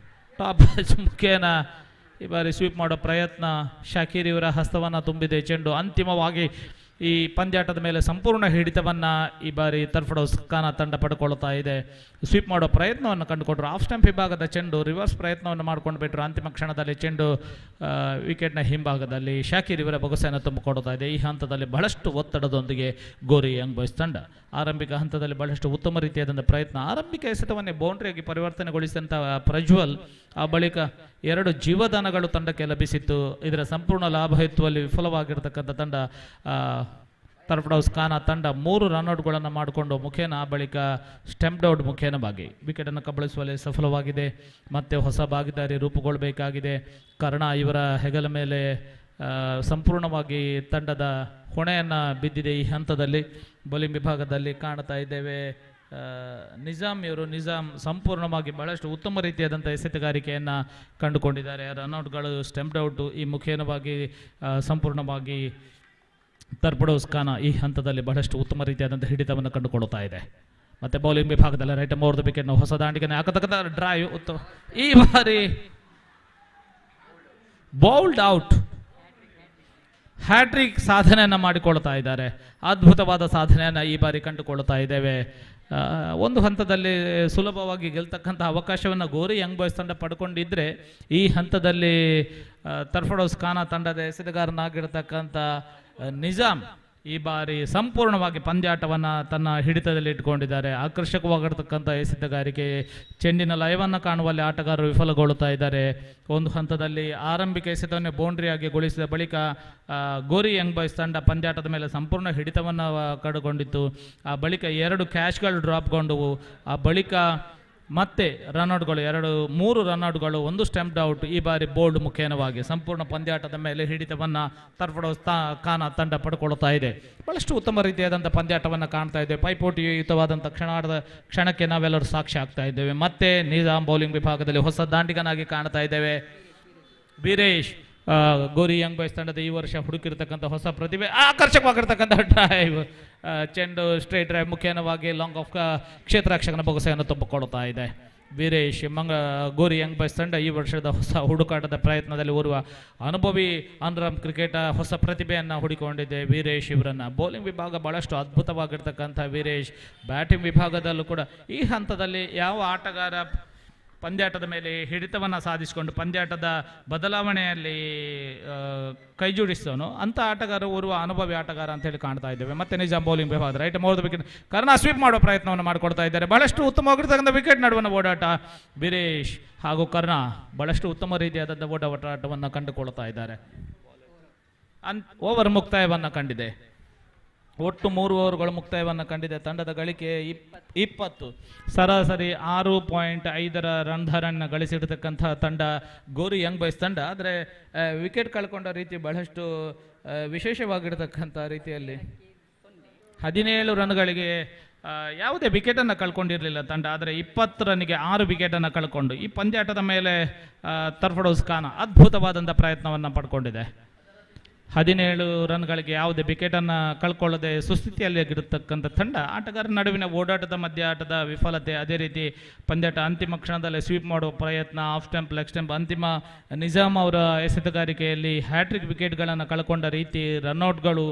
ಟಾಪ್ ಅಜ್ ಮುಖೇನ ಈ ಬಾರಿ ಸ್ವೀಪ್ ಮಾಡೋ ಪ್ರಯತ್ನ ಶಾಕೀರ್ ಇವರ ಹಸ್ತವನ್ನು ತುಂಬಿದೆ ಚೆಂಡು. ಅಂತಿಮವಾಗಿ ಈ ಪಂದ್ಯಾಟದ ಮೇಲೆ ಸಂಪೂರ್ಣ ಹಿಡಿತವನ್ನು ಈ ಬಾರಿ ತರ್ಫಡೋಸ್ ಖಾನ ತಂಡ ಪಡ್ಕೊಳ್ತಾ ಇದೆ. ಸ್ವೀಪ್ ಮಾಡೋ ಪ್ರಯತ್ನವನ್ನು ಕಂಡುಕೊಂಡ್ರು. ಆಫ್ ಸ್ಟಂಪ್ ವಿಭಾಗದ ಚೆಂಡು ರಿವರ್ಸ್ ಪ್ರಯತ್ನವನ್ನು ಮಾಡ್ಕೊಂಡು ಬಿಟ್ಟರು. ಅಂತಿಮ ಕ್ಷಣದಲ್ಲಿ ಚೆಂಡು ವಿಕೆಟ್ನ ಹಿಂಭಾಗದಲ್ಲಿ ಶಾಕಿರ್ ಇವರ ಬೊಗಸೆಯನ್ನು ತುಂಬಿಕೊಡ್ತಾ ಇದೆ. ಈ ಹಂತದಲ್ಲಿ ಬಹಳಷ್ಟು ಒತ್ತಡದೊಂದಿಗೆ ಗೋರಿ ಯಂಗ್ ಬಾಯ್ಸ್ ತಂಡ ಆರಂಭಿಕ ಹಂತದಲ್ಲಿ ಬಹಳಷ್ಟು ಉತ್ತಮ ರೀತಿಯಾದಂಥ ಪ್ರಯತ್ನ, ಆರಂಭಿಕ ಎಸೆತವನ್ನೇ ಬೌಂಡ್ರಿಯಾಗಿ ಪರಿವರ್ತನೆಗೊಳಿಸಿದಂಥ ಪ್ರಜ್ವಲ್, ಆ ಬಳಿಕ 2 ಜೀವದಾನಗಳು ತಂಡಕ್ಕೆ ಲಭಿಸಿತ್ತು. ಇದರ ಸಂಪೂರ್ಣ ಲಾಭ ಎತ್ತುವಲ್ಲಿ ವಿಫಲವಾಗಿರ್ತಕ್ಕಂಥ ತಂಡ ತರ್ಫಡೌಸ್ ಖಾನ ತಂಡ 3 ರನ್ಔಟ್ಗಳನ್ನು ಮಾಡಿಕೊಂಡು ಮುಖೇನ, ಆ ಬಳಿಕ ಸ್ಟೆಂಪ್ಡ್ ಔಟ್ ಮುಖೇನವಾಗಿ ವಿಕೆಟನ್ನು ಕಬಳಿಸುವಲ್ಲಿ ಸಫಲವಾಗಿದೆ. ಮತ್ತೆ ಹೊಸ ಭಾಗಿದಾರಿ ರೂಪುಗೊಳ್ಳಬೇಕಾಗಿದೆ. ಕರ್ಣ ಇವರ ಹೆಗಲ ಮೇಲೆ ಸಂಪೂರ್ಣವಾಗಿ ತಂಡದ ಹೊಣೆಯನ್ನು ಬಿದ್ದಿದೆ. ಈ ಹಂತದಲ್ಲಿ ಬೌಲಿಂಗ್ ವಿಭಾಗದಲ್ಲಿ ಕಾಣ್ತಾ ಇದ್ದೇವೆ ನಿಜಾಮ್ ಸಂಪೂರ್ಣವಾಗಿ ಬಹಳಷ್ಟು ಉತ್ತಮ ರೀತಿಯಾದಂಥ ಎಸೆತಗಾರಿಕೆಯನ್ನು ಕಂಡುಕೊಂಡಿದ್ದಾರೆ. ರನ್ಔಟ್ಗಳು, ಸ್ಟೆಂಪ್ಡ್ ಔಟು ಈ ಮುಖೇನವಾಗಿ ಸಂಪೂರ್ಣವಾಗಿ ತರ್ಫಡೋಸ್ ಖಾನ ಈ ಹಂತದಲ್ಲಿ ಬಹಳಷ್ಟು ಉತ್ತಮ ರೀತಿಯಾದಂಥ ಹಿಡಿತವನ್ನು ಕಂಡುಕೊಳ್ತಾ ಇದೆ. ಮತ್ತು ಬೌಲಿಂಗ್ ವಿಭಾಗದಲ್ಲಿ ರೈಟ್ ಮೋರ್ ದ ವಿಕೆಟ್ನ ಹೊಸ ದಾಂಡಿಗೆ ಹಾಕತಕ್ಕಂಥ ಡ್ರೈವ್ ಉತ್ತಮ, ಈ ಬಾರಿ ಬೌಲ್ಡ್ ಔಟ್, ಹ್ಯಾಟ್ರಿಕ್ ಸಾಧನೆಯನ್ನು ಮಾಡಿಕೊಳ್ತಾ ಇದ್ದಾರೆ. ಅದ್ಭುತವಾದ ಸಾಧನೆಯನ್ನು ಈ ಬಾರಿ ಕಂಡುಕೊಳ್ತಾ ಇದ್ದೇವೆ. ಒಂದು ಹಂತದಲ್ಲಿ ಸುಲಭವಾಗಿ ಗೆಲ್ತಕ್ಕಂಥ ಅವಕಾಶವನ್ನು ಗೋರಿ ಯಂಗ್ ಬಾಯ್ಸ್ ತಂಡ ಪಡ್ಕೊಂಡಿದ್ದರೆ, ಈ ಹಂತದಲ್ಲಿ ತರ್ಫಡೋಸ್ ಖಾನ ತಂಡದ ಎಸೆತಗಾರನಾಗಿರ್ತಕ್ಕಂಥ ನಿಜಾಮ್ ಈ ಬಾರಿ ಸಂಪೂರ್ಣವಾಗಿ ಪಂದ್ಯಾಟವನ್ನು ತನ್ನ ಹಿಡಿತದಲ್ಲಿ ಇಟ್ಕೊಂಡಿದ್ದಾರೆ. ಆಕರ್ಷಕವಾಗಿರ್ತಕ್ಕಂಥ ಎಸೆತಗಾರಿಕೆ, ಚೆಂಡಿನ ಲಯವನ್ನು ಕಾಣುವಲ್ಲಿ ಆಟಗಾರರು ವಿಫಲಗೊಳ್ಳುತ್ತಾ ಇದ್ದಾರೆ. ಒಂದು ಹಂತದಲ್ಲಿ ಆರಂಭಿಕ ಎಸೆತವನ್ನೇ ಬೌಂಡ್ರಿಯಾಗಿ ಗೊಳಿಸಿದ ಬಳಿಕ ಗೋರಿ ಯಂಗ್ ಬಾಯ್ಸ್ ತಂಡ ಪಂದ್ಯಾಟದ ಮೇಲೆ ಸಂಪೂರ್ಣ ಹಿಡಿತವನ್ನು ಕಡುಕೊಂಡಿತ್ತು. ಆ ಬಳಿಕ 2 ಕ್ಯಾಚ್ಗಳು ಡ್ರಾಪ್ಗೊಂಡವು. ಆ ಬಳಿಕ ಮತ್ತೆ ರನ್ಔಟ್ಗಳು 3 ರನ್ಔಟ್ಗಳು, 1 ಸ್ಟೆಂಪ್ಡ್ ಔಟ್. ಈ ಬಾರಿ ಬೋಲ್ಡ್ ಮುಖೇನವಾಗಿ ಸಂಪೂರ್ಣ ಪಂದ್ಯಾಟದ ಮೇಲೆ ಹಿಡಿತವನ್ನು ತರ್ಫಡೋಸ್ ಖಾನ ತಂಡ ಪಡ್ಕೊಳ್ತಾ ಇದೆ. ಬಹಳಷ್ಟು ಉತ್ತಮ ರೀತಿಯಾದಂಥ ಪಂದ್ಯಾಟವನ್ನು ಕಾಣ್ತಾ ಇದ್ದೇವೆ. ಪೈಪೋಟಿಯುತವಾದಂಥ ಕ್ಷಣಕ್ಕೆ ನಾವೆಲ್ಲರೂ ಸಾಕ್ಷಿ ಆಗ್ತಾ ಇದ್ದೇವೆ. ಮತ್ತೆ ನಿಜಾಮ್ ಬೌಲಿಂಗ್ ವಿಭಾಗದಲ್ಲಿ ಹೊಸ ದಾಂಡಿಗನಾಗಿ ಕಾಣ್ತಾ ಇದ್ದೇವೆ. ವೀರೇಶ್ ಗೋರಿ ಯಂಗ್ ಬಾಯ್ಸ್ ತಂಡದ ಈ ವರ್ಷ ಹುಡುಕಿರ್ತಕ್ಕಂಥ ಹೊಸ ಪ್ರತಿಭೆ, ಆಕರ್ಷಕವಾಗಿರ್ತಕ್ಕಂಥ ಡ್ರೈವ್, ಚೆಂಡು ಸ್ಟ್ರೈಟ್ ಡ್ರೈವ್ ಮುಖೇನವಾಗಿ ಲಾಂಗ್ ಆಫ್ ಕ್ಷೇತ್ರರಕ್ಷಕನ ಬೊಗಸೆಯನ್ನು ತುಂಬಿಕೊಳ್ತಾ ಇದೆ. ವೀರೇಶ್ ಗೋರಿ ಯಂಗ್ ಬಾಯ್ಸ್ ತಂಡ ಈ ವರ್ಷದ ಹೊಸ ಹುಡುಕಾಟದ ಪ್ರಯತ್ನದಲ್ಲಿ ಓರ್ವ ಅನುಭವಿ ಅನ್ರಮ್ ಕ್ರಿಕೆಟ್ ಹೊಸ ಪ್ರತಿಭೆಯನ್ನು ಹುಡುಕೊಂಡಿದೆ ವೀರೇಶ್ ಇವರನ್ನು. ಬೌಲಿಂಗ್ ವಿಭಾಗ ಬಹಳಷ್ಟು ಅದ್ಭುತವಾಗಿರ್ತಕ್ಕಂಥ ವೀರೇಶ್, ಬ್ಯಾಟಿಂಗ್ ವಿಭಾಗದಲ್ಲೂ ಕೂಡ ಈ ಹಂತದಲ್ಲಿ ಯಾವ ಆಟಗಾರ ಪಂದ್ಯಾಟದ ಮೇಲೆ ಹಿಡಿತವನ್ನು ಸಾಧಿಸಿಕೊಂಡು ಪಂದ್ಯಾಟದ ಬದಲಾವಣೆಯಲ್ಲಿ ಕೈ ಜೋಡಿಸ್ತವನು ಅಂಥ ಆಟಗಾರ ಓರ್ವ ಅನುಭವಿ ಆಟಗಾರ ಅಂತೇಳಿ ಕಾಣ್ತಾ ಇದ್ದೇವೆ. ಮತ್ತೆ ನಿಜಾಮ್ ಬೌಲಿಂಗ್ ವಿಭಾಗ right more the wicket, Karna sweep ಮಾಡುವ ಪ್ರಯತ್ನವನ್ನು ಮಾಡಿಕೊಡ್ತಾ ಇದ್ದಾರೆ. ಬಹಳಷ್ಟು ಉತ್ತಮವಾಗಿರ್ತಕ್ಕಂಥ ವಿಕೆಟ್ ನಡುವಣ ಓಡಾಟ, ವೀರೇಶ್ ಹಾಗೂ ಕರ್ಣ ಬಹಳಷ್ಟು ಉತ್ತಮ ರೀತಿಯಾದಂಥ ಓಡಾಟವನ್ನು ಕಂಡುಕೊಳ್ತಾ ಇದ್ದಾರೆ. ಓವರ್ ಮುಕ್ತಾಯವನ್ನು ಕಂಡಿದೆ. ಒಟ್ಟು 3 ಓವರ್ಗಳು ಮುಕ್ತಾಯವನ್ನು ಕಂಡಿದೆ. ತಂಡದ ಗಳಿಕೆ 20, ಸರಾಸರಿ 6.5 ರನ್ ಧಾರಣ ಗಳಿಸಿರ್ತಕ್ಕಂಥ ತಂಡ ಗೋರಿ ಯಂಗ್ ಬಾಯ್ಸ್ ತಂಡ. ಆದರೆ ವಿಕೆಟ್ ಕಳ್ಕೊಂಡ ರೀತಿ ಬಹಳಷ್ಟು ವಿಶೇಷವಾಗಿರ್ತಕ್ಕಂಥ ರೀತಿಯಲ್ಲಿ 17 ರನ್ಗಳಿಗೆ ಯಾವುದೇ ವಿಕೆಟನ್ನು ಕಳ್ಕೊಂಡಿರಲಿಲ್ಲ ತಂಡ. ಆದರೆ 20 ರನ್ನಿಗೆ 6 ವಿಕೆಟನ್ನು ಕಳ್ಕೊಂಡು ಈ ಪಂದ್ಯಾಟದ ಮೇಲೆ ತರ್ಫಡೋಸ್ ಖಾನ ಅದ್ಭುತವಾದಂಥ ಪ್ರಯತ್ನವನ್ನು ಪಡ್ಕೊಂಡಿದೆ. 17 ರನ್ಗಳಿಗೆ ಯಾವುದೇ ವಿಕೆಟನ್ನು ಕಳ್ಕೊಳ್ಳದೆ ಸುಸ್ಥಿತಿಯಲ್ಲಿಗಿರತಕ್ಕಂಥ ತಂಡ. ಆಟಗಾರರ ನಡುವಿನ ಓಡಾಟದ ಮಧ್ಯೆ ಆಟದ ವಿಫಲತೆ, ಅದೇ ರೀತಿ ಪಂದ್ಯಾಟ ಅಂತಿಮ ಕ್ಷಣದಲ್ಲಿ ಸ್ವೀಪ್ ಮಾಡುವ ಪ್ರಯತ್ನ, ಆಫ್ ಸ್ಟಂಪ್, ಲೆಗ್ ಸ್ಟಂಪ್, ಅಂತಿಮ ನಿಜಾಮ್ ಅವರ ಎಸೆತಗಾರಿಕೆಯಲ್ಲಿ ಹ್ಯಾಟ್ರಿಕ್ ವಿಕೆಟ್ಗಳನ್ನು ಕಳ್ಕೊಂಡ ರೀತಿ, ರನ್ಔಟ್ಗಳು,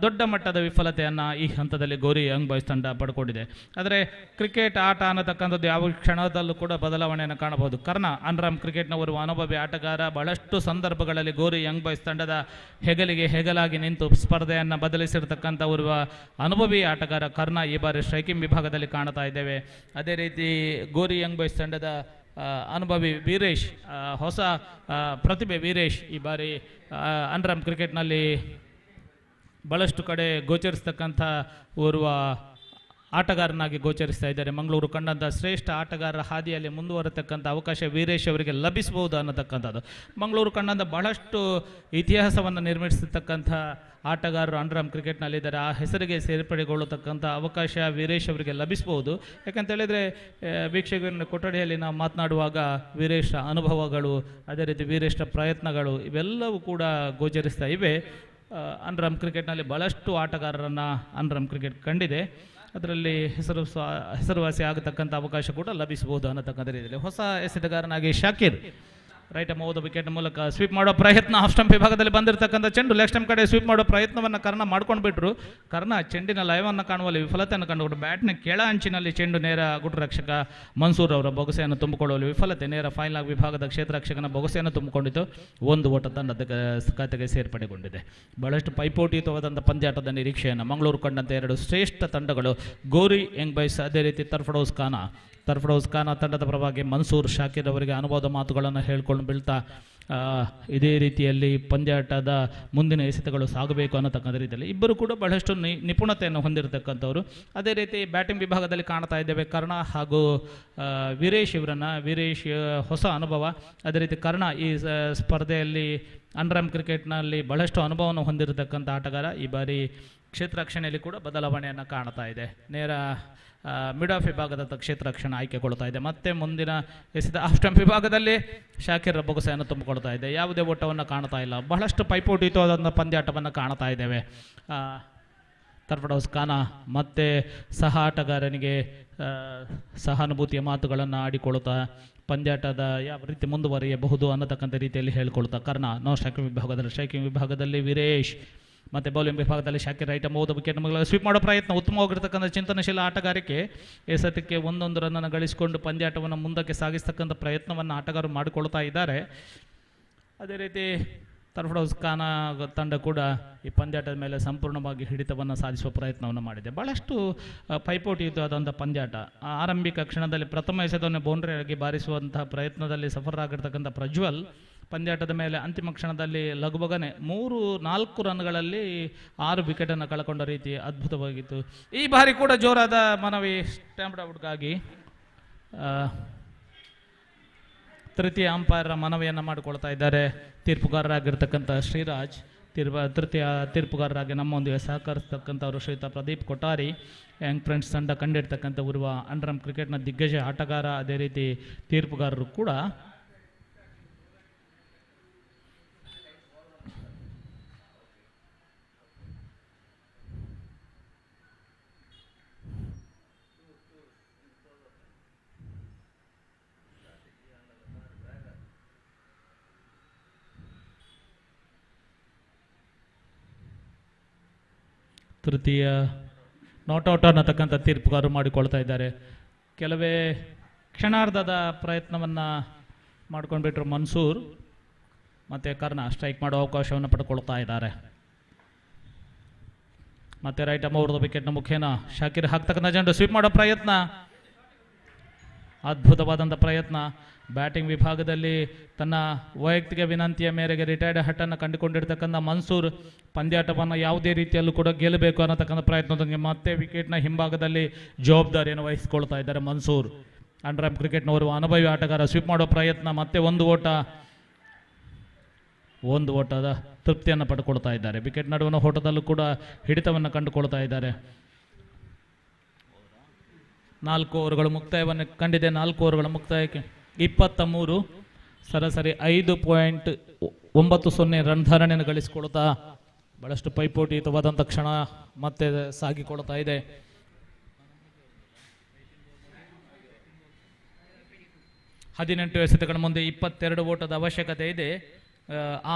ದೊಡ್ಡ ಮಟ್ಟದ ವಿಫಲತೆಯನ್ನು ಈ ಹಂತದಲ್ಲಿ ಗೋರಿ ಯಂಗ್ ಬಾಯ್ಸ್ ತಂಡ ಪಡ್ಕೊಂಡಿದೆ. ಆದರೆ ಕ್ರಿಕೆಟ್ ಆಟ ಅನ್ನತಕ್ಕಂಥದ್ದು ಯಾವ ಕ್ಷಣದಲ್ಲೂ ಕೂಡ ಬದಲಾವಣೆಯನ್ನು ಕಾಣಬಹುದು. ಕರ್ಣ ಅನ್ರಾಮ್ ಕ್ರಿಕೆಟ್ನ ಒಂದು ಅನುಭವಿ ಆಟಗಾರ. ಬಹಳಷ್ಟು ಸಂದರ್ಭಗಳಲ್ಲಿ ಗೋರಿ ಯಂಗ್ ಬಾಯ್ಸ್ ತಂಡದ ಹೆಗಲಿಗೆ ಹೆಗಲಾಗಿ ನಿಂತು ಸ್ಪರ್ಧೆಯನ್ನು ಬದಲಿಸಿರ್ತಕ್ಕಂಥ ಓರ್ವ ಅನುಭವಿ ಆಟಗಾರ ಕರ್ಣ ಈ ಬಾರಿ ಸ್ಟ್ರೈಕಿಂಗ್ ವಿಭಾಗದಲ್ಲಿ ಕಾಣ್ತಾ ಇದ್ದೇವೆ. ಅದೇ ರೀತಿ ಗೋರಿ ಯಂಗ್ ಬಾಯ್ಸ್ ತಂಡದ ಅನುಭವಿ ವೀರೇಶ್, ಹೊಸ ಪ್ರತಿಭೆ ವೀರೇಶ್ ಈ ಬಾರಿ ಅನ್ರಾಮ್ ಕ್ರಿಕೆಟ್ನಲ್ಲಿ ಬಹಳಷ್ಟು ಕಡೆ ಗೋಚರಿಸ್ತಕ್ಕಂಥ ಓರ್ವ ಆಟಗಾರನಾಗಿ ಗೋಚರಿಸ್ತಾ ಇದ್ದಾರೆ. ಮಂಗಳೂರು ಕಂಡಂಥ ಶ್ರೇಷ್ಠ ಆಟಗಾರರ ಹಾದಿಯಲ್ಲಿ ಮುಂದುವರತಕ್ಕಂಥ ಅವಕಾಶ ವೀರೇಶ್ ಅವರಿಗೆ ಲಭಿಸಬಹುದು ಅನ್ನತಕ್ಕಂಥದ್ದು. ಮಂಗಳೂರು ಕಂಡಂಥ ಬಹಳಷ್ಟು ಇತಿಹಾಸವನ್ನು ನಿರ್ಮಿಸಿರ್ತಕ್ಕಂಥ ಆಟಗಾರರು ಅನ್ರಾಮ್ ಕ್ರಿಕೆಟ್ನಲ್ಲಿದ್ದಾರೆ. ಆ ಹೆಸರಿಗೆ ಸೇರ್ಪಡೆಗೊಳ್ಳತಕ್ಕಂಥ ಅವಕಾಶ ವೀರೇಶ್ ಅವರಿಗೆ ಲಭಿಸಬಹುದು. ಯಾಕಂತೇಳಿದರೆ ವೀಕ್ಷಕರ ಕೊಠಡಿಯಲ್ಲಿ ನಾವು ಮಾತನಾಡುವಾಗ ವೀರೇಶ್ ಅನುಭವಗಳು, ಅದೇ ರೀತಿ ವೀರೇಶ್ ಪ್ರಯತ್ನಗಳು ಇವೆಲ್ಲವೂ ಕೂಡ ಗೋಚರಿಸ್ತಾ ಇವೆ. ಅನ್ರಾಮ್ ಕ್ರಿಕೆಟ್ನಲ್ಲಿ ಬಹಳಷ್ಟು ಆಟಗಾರರನ್ನು ಅನ್ರಾಮ್ ಕ್ರಿಕೆಟ್ ಕಂಡಿದೆ. ಅದರಲ್ಲಿ ಹೆಸರುವಾಸಿ ಆಗತಕ್ಕಂಥ ಅವಕಾಶ ಕೂಡ ಲಭಿಸಬಹುದು ಅನ್ನತಕ್ಕಂಥ ರೀತಿಯಲ್ಲಿ ಹೊಸ ಎಸೆತಗಾರನಾಗಿ ಶಾಕಿರ್ ರೈಟ್ ಹೋದ ವಿಕೆಟ್ ಮೂಲಕ ಸ್ವೀಪ್ ಮಾಡೋ ಪ್ರಯತ್ನ ಆಫ್ ಸ್ಟಂಪ್ ವಿಭಾಗದಲ್ಲಿ ಬಂದಿರತಕ್ಕಂಥ ಚೆಂಡು ಲೆಗ್ ಸ್ಟಂಪ್ ಕಡೆ ಸ್ವೀಪ್ ಮಾಡೋ ಪ್ರಯತ್ನವನ್ನು ಕರ್ಣ ಮಾಡ್ಕೊಂಡು ಬಿಟ್ರು. ಕರ್ಣ ಚೆಂಡಿನ ಲಯವನ್ನು ಕಾಣುವಲ್ಲಿ ವಿಫಲತೆಯನ್ನು ಕಂಡುಕೊಂಡು ಬ್ಯಾಟ್ನ ಕೆಳ ಅಂಚಿನಲ್ಲಿ ಚೆಂಡು ನೇರ ಗುಟ್ಟು ರಕ್ಷಕ ಮನ್ಸೂರ್ ಅವರ ಬೊಗಸೆಯನ್ನು ತುಂಬಿಕೊಳ್ಳುವಲ್ಲಿ ವಿಫಲತೆ. ನೇರ ಫೈನಲ್ ವಿಭಾಗದ ಕ್ಷೇತ್ರ ರಕ್ಷಕನ ಬೊಗಸೆಯನ್ನು ತುಂಬಿಕೊಂಡಿತು. ಒಂದು ಓಟ ತಂಡದ ಖಾತೆಗೆ ಸೇರ್ಪಡೆಗೊಂಡಿದೆ. ಬಹಳಷ್ಟು ಪೈಪೋಟಿಯುತವಾದಂಥ ಪಂದ್ಯಾಟದ ನಿರೀಕ್ಷೆಯನ್ನು ಮಂಗಳೂರು ಕಂಡಂತೆ ಎರಡು ಶ್ರೇಷ್ಠ ತಂಡಗಳು ಗೌರಿ ಯಂಗ್ ಬಾಯ್ಸ್, ಅದೇ ರೀತಿ ತರ್ಫಡೌಸ್ ಖಾನ ತಂಡದ ಪರವಾಗಿ ಮನ್ಸೂರ್ ಶಾಕಿರ್ ಅವರಿಗೆ ಅನುಭವದ ಮಾತುಗಳನ್ನು ಹೇಳ್ಕೊಂಡು ಬೀಳ್ತಾ ಇದೇ ರೀತಿಯಲ್ಲಿ ಪಂದ್ಯಾಟದ ಮುಂದಿನ ಎಸೆತಗಳು ಸಾಗಬೇಕು ಅನ್ನತಕ್ಕಂಥ ರೀತಿಯಲ್ಲಿ ಇಬ್ಬರು ಕೂಡ ಬಹಳಷ್ಟು ನಿಪುಣತೆಯನ್ನು ಹೊಂದಿರತಕ್ಕಂಥವ್ರು. ಅದೇ ರೀತಿ ಬ್ಯಾಟಿಂಗ್ ವಿಭಾಗದಲ್ಲಿ ಕಾಣ್ತಾ ಇದ್ದೇವೆ ಕರ್ಣ ಹಾಗೂ ವೀರೇಶ್ ವೀರೇಶ್ ಹೊಸ ಅನುಭವ. ಅದೇ ರೀತಿ ಕರ್ಣ ಈ ಸ್ಪರ್ಧೆಯಲ್ಲಿ ಅಂಡರ್ಆರ್ಮ್ ಕ್ರಿಕೆಟ್ನಲ್ಲಿ ಬಹಳಷ್ಟು ಅನುಭವವನ್ನು ಹೊಂದಿರತಕ್ಕಂಥ ಆಟಗಾರ. ಈ ಬಾರಿ ಕ್ಷೇತ್ರ ರಕ್ಷಣೆಯಲ್ಲಿ ಕೂಡ ಬದಲಾವಣೆಯನ್ನು ಕಾಣ್ತಾ ಇದೆ. ನೇರ ಮಿಡ್ ಆಫ್ ವಿಭಾಗದ ಕ್ಷೇತ್ರ ರಕ್ಷಣೆ ಆಯ್ಕೆಗೊಳ್ತಾ ಇದೆ. ಮತ್ತೆ ಮುಂದಿನ ಎಸೆದ ಆಫ್ ಸ್ಟಂಪ್ ವಿಭಾಗದಲ್ಲಿ ಶಾಕಿರ್ ಬೊಗಸೆಯನ್ನು ತುಂಬಿಕೊಳ್ತಾ ಇದೆ. ಯಾವುದೇ ಓಟವನ್ನು ಕಾಣ್ತಾ ಇಲ್ಲ. ಬಹಳಷ್ಟು ಪೈಪೋಟಿಯುತವಾದಂಥ ಪಂದ್ಯಾಟವನ್ನು ಕಾಣ್ತಾ ಇದ್ದೇವೆ. ತರ್ಫಡೌಸ್ ಖಾನ ಮತ್ತೆ ಸಹ ಆಟಗಾರನಿಗೆ ಸಹಾನುಭೂತಿಯ ಮಾತುಗಳನ್ನು ಆಡಿಕೊಳ್ತಾ ಪಂದ್ಯಾಟದ ಯಾವ ರೀತಿ ಮುಂದುವರಿಯಬಹುದು ಅನ್ನತಕ್ಕಂಥ ರೀತಿಯಲ್ಲಿ ಹೇಳ್ಕೊಳ್ತಾ ಕರ್ಣ ಸ್ಟ್ರೈಕಿಂಗ್ ವಿಭಾಗದಲ್ಲಿ ವೀರೇಶ್ ಮತ್ತು ಬೌಲಿಂಗ್ ವಿಭಾಗದಲ್ಲಿ ಶಾಕಿರ್ ರೈಟ್ ಹೋದ ವಿಕೆಟ್ ಸ್ವೀಪ್ ಮಾಡೋ ಪ್ರಯತ್ನ ಉತ್ತಮವಾಗಿರ್ತಕ್ಕಂಥ ಚಿಂತನಶೀಲ ಆಟಗಾರಿಕೆ. ಎಸೆತಕ್ಕೆ ಒಂದೊಂದು ರನ್ನನ್ನು ಗಳಿಸಿಕೊಂಡು ಪಂದ್ಯಾಟವನ್ನು ಮುಂದಕ್ಕೆ ಸಾಗಿಸ್ತಕ್ಕಂಥ ಪ್ರಯತ್ನವನ್ನು ಆಟಗಾರರು ಮಾಡಿಕೊಳ್ತಾ ಇದ್ದಾರೆ. ಅದೇ ರೀತಿ ತರ್ಫಡೌಸ್ ಖಾನ ತಂಡ ಕೂಡ ಈ ಪಂದ್ಯಾಟದ ಮೇಲೆ ಸಂಪೂರ್ಣವಾಗಿ ಹಿಡಿತವನ್ನು ಸಾಧಿಸುವ ಪ್ರಯತ್ನವನ್ನು ಮಾಡಿದೆ. ಭಾಳಷ್ಟು ಪೈಪೋಟಿಯುತವಾದಂಥ ಪಂದ್ಯಾಟ. ಆರಂಭಿಕ ಕ್ಷಣದಲ್ಲಿ ಪ್ರಥಮ ಎಸೆತವನ್ನು ಬೌಂಡ್ರಿಯಾಗಿ ಬಾರಿಸುವಂತಹ ಪ್ರಯತ್ನದಲ್ಲಿ ಸಫಲರಾಗಿರ್ತಕ್ಕಂಥ ಪ್ರಜ್ವಲ್ ಪಂದ್ಯಾಟದ ಮೇಲೆ ಅಂತಿಮ ಕ್ಷಣದಲ್ಲಿ ಲಘುಬಗನೆ 3-4 ರನ್ಗಳಲ್ಲಿ 6 ವಿಕೆಟನ್ನು ಕಳ್ಕೊಂಡ ರೀತಿ ಅದ್ಭುತವಾಗಿತ್ತು. ಈ ಬಾರಿ ಕೂಡ ಜೋರಾದ ಮನವಿ ಸ್ಟ್ಯಾಂಪ್ ಔಟ್ಗಾಗಿ ತೃತೀಯ ಅಂಪೈರ್ ಮನವಿಯನ್ನು ಮಾಡಿಕೊಳ್ತಾ ಇದ್ದಾರೆ ತೀರ್ಪುಗಾರರಾಗಿರ್ತಕ್ಕಂಥ ಶ್ರೀರಾಜ್. ತೃತೀಯ ತೀರ್ಪುಗಾರರಾಗಿ ನಮ್ಮೊಂದಿಗೆ ಸಹಕರಿಸ್ತಕ್ಕಂಥವರು ಶ್ರೀಯುತ ಪ್ರದೀಪ್ ಕೊಠಾರಿ. ಯಂಗ್ ಫ್ರೆಂಡ್ಸ್ ತಂಡ ಕಂಡಿರ್ತಕ್ಕಂಥ ಉರುವ ಅಂಡರ್ಆರ್ಮ್ ಕ್ರಿಕೆಟ್ನ ದಿಗ್ಗಜ ಆಟಗಾರ. ಅದೇ ರೀತಿ ತೀರ್ಪುಗಾರರು ಕೂಡ ತೃತೀಯ ನಾಟ್ಔಟ್ ಅನ್ನತಕ್ಕಂಥ ತೀರ್ಪುಗಾರರು ಮಾಡಿಕೊಳ್ತಾ ಇದ್ದಾರೆ. ಕೆಲವೇ ಕ್ಷಣಾರ್ಧದ ಪ್ರಯತ್ನವನ್ನು ಮಾಡ್ಕೊಂಡ್ಬಿಟ್ರು ಮನ್ಸೂರ್ ಮತ್ತು ಕರ್ಣ ಸ್ಟ್ರೈಕ್ ಮಾಡೋ ಅವಕಾಶವನ್ನು ಪಡ್ಕೊಳ್ತಾ ಇದ್ದಾರೆ. ಮತ್ತು ರೈಟ್ ಅವರದ ವಿಕೆಟ್ನ ಮುಖೇನ ಶಾಕಿರ್ ಹಾಕ್ತಕ್ಕಂಥ ಚೆಂಡು ಸ್ವೀಪ್ ಮಾಡೋ ಪ್ರಯತ್ನ, ಅದ್ಭುತವಾದಂಥ ಪ್ರಯತ್ನ. ಬ್ಯಾಟಿಂಗ್ ವಿಭಾಗದಲ್ಲಿ ತನ್ನ ವೈಯಕ್ತಿಕ ವಿನಂತಿಯ ಮೇರೆಗೆ ರಿಟೈರ್ಡ್ ಹಟ್ಟನ್ನು ಕಂಡುಕೊಂಡಿರ್ತಕ್ಕಂಥ ಮನ್ಸೂರ್ ಪಂದ್ಯಾಟವನ್ನು ಯಾವುದೇ ರೀತಿಯಲ್ಲೂ ಕೂಡ ಗೆಲ್ಲಬೇಕು ಅನ್ನತಕ್ಕಂಥ ಪ್ರಯತ್ನದೊಂದಿಗೆ ಮತ್ತೆ ವಿಕೆಟ್ನ ಹಿಂಭಾಗದಲ್ಲಿ ಜವಾಬ್ದಾರಿಯನ್ನು ವಹಿಸಿಕೊಳ್ತಾ ಇದ್ದಾರೆ ಮನ್ಸೂರ್. ಅಂಡರ್ಆರ್ಮ್ ಕ್ರಿಕೆಟ್ನವರು ಅನುಭವಿ ಆಟಗಾರ. ಸ್ವೀಪ್ ಮಾಡೋ ಪ್ರಯತ್ನ, ಮತ್ತೆ ಒಂದು ಓಟದ ತೃಪ್ತಿಯನ್ನು ಪಡ್ಕೊಳ್ತಾ ಇದ್ದಾರೆ. ವಿಕೆಟ್ ನಡುವಣ ಓಟದಲ್ಲೂ ಕೂಡ ಹಿಡಿತವನ್ನು ಕಂಡುಕೊಳ್ತಾ ಇದ್ದಾರೆ. 4 ಓವರ್ಗಳು ಮುಕ್ತಾಯವನ್ನು ಕಂಡಿದೆ. 4 ಓವರ್ಗಳ ಮುಕ್ತಾಯಕ್ಕೆ 23 ಸರಾಸರಿ 5.90 ರನ್ ಧಾರಣೆಯನ್ನು ಗಳಿಸಿಕೊಳ್ತಾ ಬಹಳಷ್ಟು ಪೈಪೋಟಿಯುತವಾದಂಥ ಕ್ಷಣ ಮತ್ತೆ ಸಾಗಿಕೊಳ್ತಾ ಇದೆ. ಹದಿನೆಂಟು ಎಸೆತಗಳ ಮುಂದೆ 22 ಓಟದ ಅವಶ್ಯಕತೆ ಇದೆ.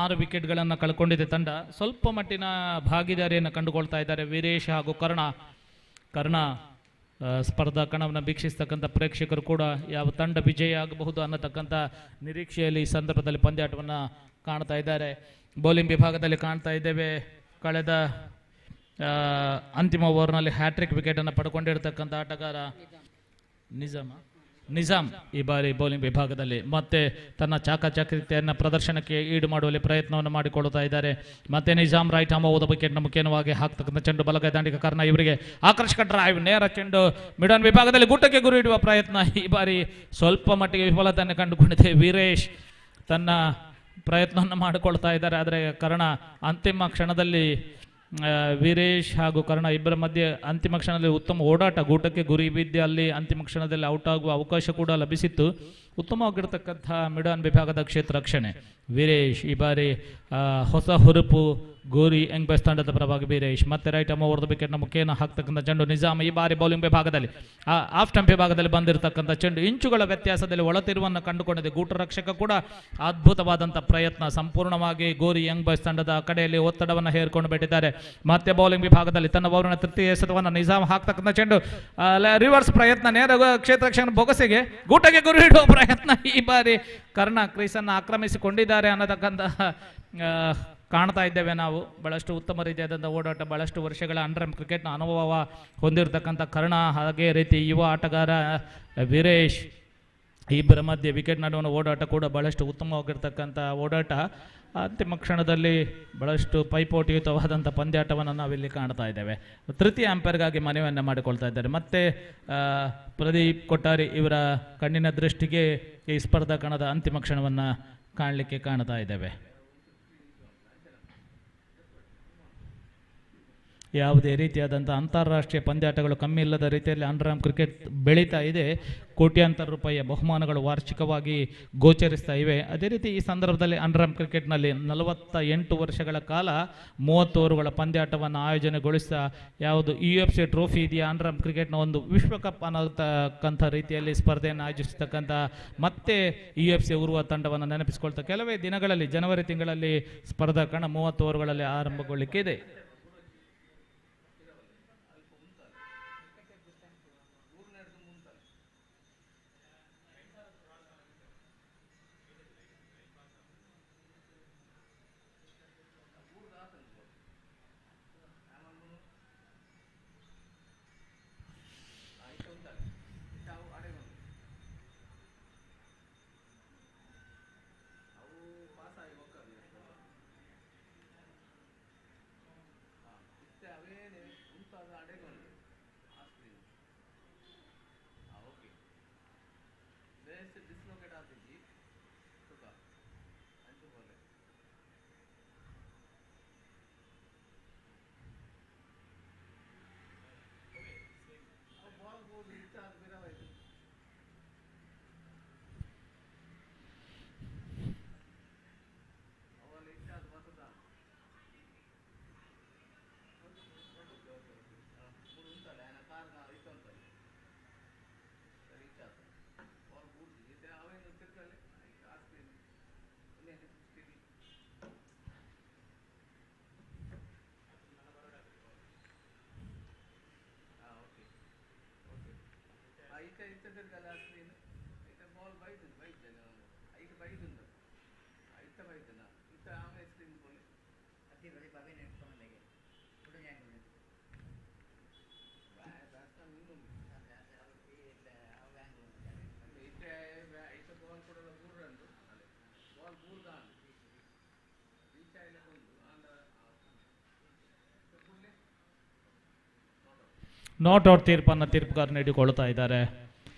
6 ವಿಕೆಟ್ಗಳನ್ನು ಕಳ್ಕೊಂಡಿದೆ ತಂಡ. ಸ್ವಲ್ಪ ಮಟ್ಟಿನ ಭಾಗಿದಾರಿಯನ್ನು ಕಂಡುಕೊಳ್ತಾ ಇದ್ದಾರೆ ವೀರೇಶ್ ಹಾಗೂ ಕರ್ಣ. ಸ್ಪರ್ಧಾ ಕಣವನ್ನು ವೀಕ್ಷಿಸ್ತಕ್ಕಂಥ ಪ್ರೇಕ್ಷಕರು ಕೂಡ ಯಾವ ತಂಡ ವಿಜಯ ಆಗಬಹುದು ಅನ್ನತಕ್ಕಂಥ ನಿರೀಕ್ಷೆಯಲ್ಲಿ ಈ ಸಂದರ್ಭದಲ್ಲಿ ಪಂದ್ಯಾಟವನ್ನು ಕಾಣ್ತಾ ಇದ್ದಾರೆ. ಬೌಲಿಂಗ್ ವಿಭಾಗದಲ್ಲಿ ಕಾಣ್ತಾ ಇದ್ದೇವೆ ಕಳೆದ ಅಂತಿಮ ಓವರ್ನಲ್ಲಿ ಹ್ಯಾಟ್ರಿಕ್ ವಿಕೆಟನ್ನು ಪಡ್ಕೊಂಡಿರ್ತಕ್ಕಂಥ ಆಟಗಾರ ನಿಜಾಮ್ ಈ ಬಾರಿ ಬೌಲಿಂಗ್ ವಿಭಾಗದಲ್ಲಿ ಮತ್ತೆ ತನ್ನ ಚಾಕಚಕ್ಯತೆಯನ್ನು ಪ್ರದರ್ಶನಕ್ಕೆ ಈಡು ಮಾಡುವಲ್ಲಿ ಪ್ರಯತ್ನವನ್ನು ಮಾಡಿಕೊಳ್ಳುತ್ತಾ ಇದ್ದಾರೆ. ಮತ್ತೆ ನಿಜಾಮ್ ರೈಟ್ ಆರ್ಮ್ ಹೋದ ವಿಕೆಟ್ನ ಮುಖ್ಯವಾಗಿ ಹಾಕ್ತಕ್ಕಂಥ ಚೆಂಡು ಬಲಗೈ ದಾಂಡಿಕ ಕಾರಣ ಇವರಿಗೆ ಆಕರ್ಷಕ ಡ್ರೈವ್, ನೇರ ಚೆಂಡು ಮಿಡನ್ ವಿಭಾಗದಲ್ಲಿ ಗುಟ್ಟಕ್ಕೆ ಗುರಿ ಇಡುವ ಪ್ರಯತ್ನ ಈ ಬಾರಿ ಸ್ವಲ್ಪ ಮಟ್ಟಿಗೆ ವಿಫಲತೆಯನ್ನು ಕಂಡುಕೊಂಡಿದೆ. ವೀರೇಶ್ ತನ್ನ ಪ್ರಯತ್ನವನ್ನು ಮಾಡಿಕೊಳ್ತಾ ಇದ್ದಾರೆ. ಆದರೆ ಕರ್ಣ ಅಂತಿಮ ಕ್ಷಣದಲ್ಲಿ ವೀರೇಶ್ ಹಾಗೂ ಕರ್ಣ ಇಬ್ಬರ ಮಧ್ಯೆ ಅಂತಿಮ ಕ್ಷಣದಲ್ಲಿ ಉತ್ತಮ ಓಡಾಟ, ಗೂಟಕ್ಕೆ ಗುರಿ ಬಿದ್ದೆ ಅಲ್ಲಿ ಅಂತಿಮ ಕ್ಷಣದಲ್ಲಿ ಔಟ್ ಆಗುವ ಅವಕಾಶ ಕೂಡ ಲಭಿಸಿತ್ತು. ಉತ್ತಮವಾಗಿರ್ತಕ್ಕಂಥ ಮಿಡನ್ ವಿಭಾಗದ ಕ್ಷೇತ್ರ ರಕ್ಷಣೆ. ವೀರೇಶ್ ಈ ಬಾರಿ ಹೊಸ ಹುರುಪು ಗೋರಿ ಯಂಗ್ ಬಾಯ್ಸ್ ತಂಡದ ಪರವಾಗಿ ವೀರೇಶ್ ಮತ್ತೆ ರೈಟ್ ಓವರ್ ದ ವಿಕೆಟ್ನ ಮುಖೇನ ಹಾಕ್ತಕ್ಕಂಥ ಚೆಂಡು ನಿಜಾಮ್ ಈ ಬಾರಿ ಬೌಲಿಂಗ್ ವಿಭಾಗದಲ್ಲಿ ಆಫ್ ಸ್ಟಂಪ್ ವಿಭಾಗದಲ್ಲಿ ಬಂದಿರತಕ್ಕಂಥ ಚೆಂಡು ಇಂಚುಗಳ ವ್ಯತ್ಯಾಸದಲ್ಲಿ ಒಳತಿರುವನ್ನು ಕಂಡುಕೊಂಡಿದೆ. ಗೂಟು ರಕ್ಷಕ ಕೂಡ ಅದ್ಭುತವಾದಂಥ ಪ್ರಯತ್ನ, ಸಂಪೂರ್ಣವಾಗಿ ಗೋರಿ ಯಂಗ್ ಬಾಯ್ಸ್ ತಂಡದ ಕಡೆಯಲ್ಲಿ ಒತ್ತಡವನ್ನು ಹೇರ್ಕೊಂಡು ಬಿಟ್ಟಿದ್ದಾರೆ. ಮತ್ತೆ ಬೌಲಿಂಗ್ ವಿಭಾಗದಲ್ಲಿ ತನ್ನ ಬೌಲಿನ ತೃತೀಯ ಎಸೆತವನ್ನು ನಿಜಾಮ್ ಹಾಕ್ತಕ್ಕಂಥ ಚೆಂಡು ರಿವರ್ಸ್ ಪ್ರಯತ್ನ, ನೇರ ಕ್ಷೇತ್ರ ರಕ್ಷಕನ ಬೊಗಸೆಗೆ ಗೂಟಗೆ ಗುರಿ ಇಡುವ ಪ್ರಯತ್ನ. ಈ ಬಾರಿ ಕರ್ಣ ಕ್ರೀಸನ್ನು ಆಕ್ರಮಿಸಿಕೊಂಡಿದ್ದಾರೆ ಅನ್ನತಕ್ಕಂಥ ಕಾಣ್ತಾ ಇದ್ದೇವೆ ನಾವು. ಬಹಳಷ್ಟು ಉತ್ತಮ ರೀತಿಯಾದಂಥ ಓಡಾಟ, ಬಹಳಷ್ಟು ವರ್ಷಗಳ ಅಂಡರ್ ಕ್ರಿಕೆಟ್ನ ಅನುಭವ ಹೊಂದಿರತಕ್ಕಂಥ ಕರ್ಣ, ಹಾಗೆ ರೀತಿ ಯುವ ಆಟಗಾರ ವೀರೇಶ್, ಇಬ್ಬರ ಮಧ್ಯೆ ವಿಕೆಟ್ ನಡುವಣ ಓಡಾಟ ಕೂಡ ಬಹಳಷ್ಟು ಉತ್ತಮವಾಗಿರ್ತಕ್ಕಂಥ ಓಡಾಟ. ಅಂತಿಮ ಕ್ಷಣದಲ್ಲಿ ಬಹಳಷ್ಟು ಪೈಪೋಟಿಯುತವಾದಂಥ ಪಂದ್ಯಾಟವನ್ನು ನಾವಿಲ್ಲಿ ಕಾಣ್ತಾ ಇದ್ದೇವೆ. ತೃತೀಯ ಅಂಪೈರ್ಗಾಗಿ ಮನವಿಯನ್ನು ಮಾಡಿಕೊಳ್ತಾ ಇದ್ದಾರೆ. ಮತ್ತೆ ಪ್ರದೀಪ್ ಕೊಟ್ಟಾರಿ ಇವರ ಕಣ್ಣಿನ ದೃಷ್ಟಿಗೆ ಈ ಸ್ಪರ್ಧಾ ಕಣದ ಅಂತಿಮ ಕ್ಷಣವನ್ನು ಕಾಣ್ತಾ ಇದ್ದೇವೆ. ಯಾವುದೇ ರೀತಿಯಾದಂಥ ಅಂತಾರಾಷ್ಟ್ರೀಯ ಪಂದ್ಯಾಟಗಳು ಕಮ್ಮಿ ಇಲ್ಲದ ರೀತಿಯಲ್ಲಿ ಅಂಡರ್ ಆರ್ಮ್ ಕ್ರಿಕೆಟ್ ಬೆಳೀತಾ ಇದೆ. ಕೋಟ್ಯಾಂತರ ರೂಪಾಯಿಯ ಬಹುಮಾನಗಳು ವಾರ್ಷಿಕವಾಗಿ ಗೋಚರಿಸ್ತಾ ಇವೆ. ಅದೇ ರೀತಿ ಈ ಸಂದರ್ಭದಲ್ಲಿ ಅಂಡರ್ ಆರ್ಮ್ ಕ್ರಿಕೆಟ್ನಲ್ಲಿ 48 ವರ್ಷಗಳ ಕಾಲ 30 ಓವರುಗಳ ಪಂದ್ಯಾಟವನ್ನು ಆಯೋಜನೆಗೊಳಿಸ್ತಾ ಯಾವುದು UFC ಟ್ರೋಫಿ ಇದೆಯಾ, ಅಂಡರ್ ಆರ್ಮ್ ಕ್ರಿಕೆಟ್ನ ಒಂದು ವಿಶ್ವಕಪ್ ಅನ್ನತಕ್ಕಂಥ ರೀತಿಯಲ್ಲಿ ಸ್ಪರ್ಧೆಯನ್ನು ಆಯೋಜಿಸತಕ್ಕಂಥ ಮತ್ತೆ UFC ಉರುವ ತಂಡವನ್ನು ನೆನಪಿಸಿಕೊಳ್ತಾ ಕೆಲವೇ ದಿನಗಳಲ್ಲಿ ಜನವರಿ ತಿಂಗಳಲ್ಲಿ ಸ್ಪರ್ಧಾ ಕಣ 30 ಓವರುಗಳಲ್ಲಿ ಆರಂಭಗೊಳ್ಳಿಕ್ಕೆ ಇದೆ. ನಾಟ್ ಔಟ್ ತೀರ್ಪನ್ನು ತೀರ್ಪುಗಾರ ನೀಡಿಕೊಳ್ಳುತ್ತಾ ಇದ್ದಾರೆ.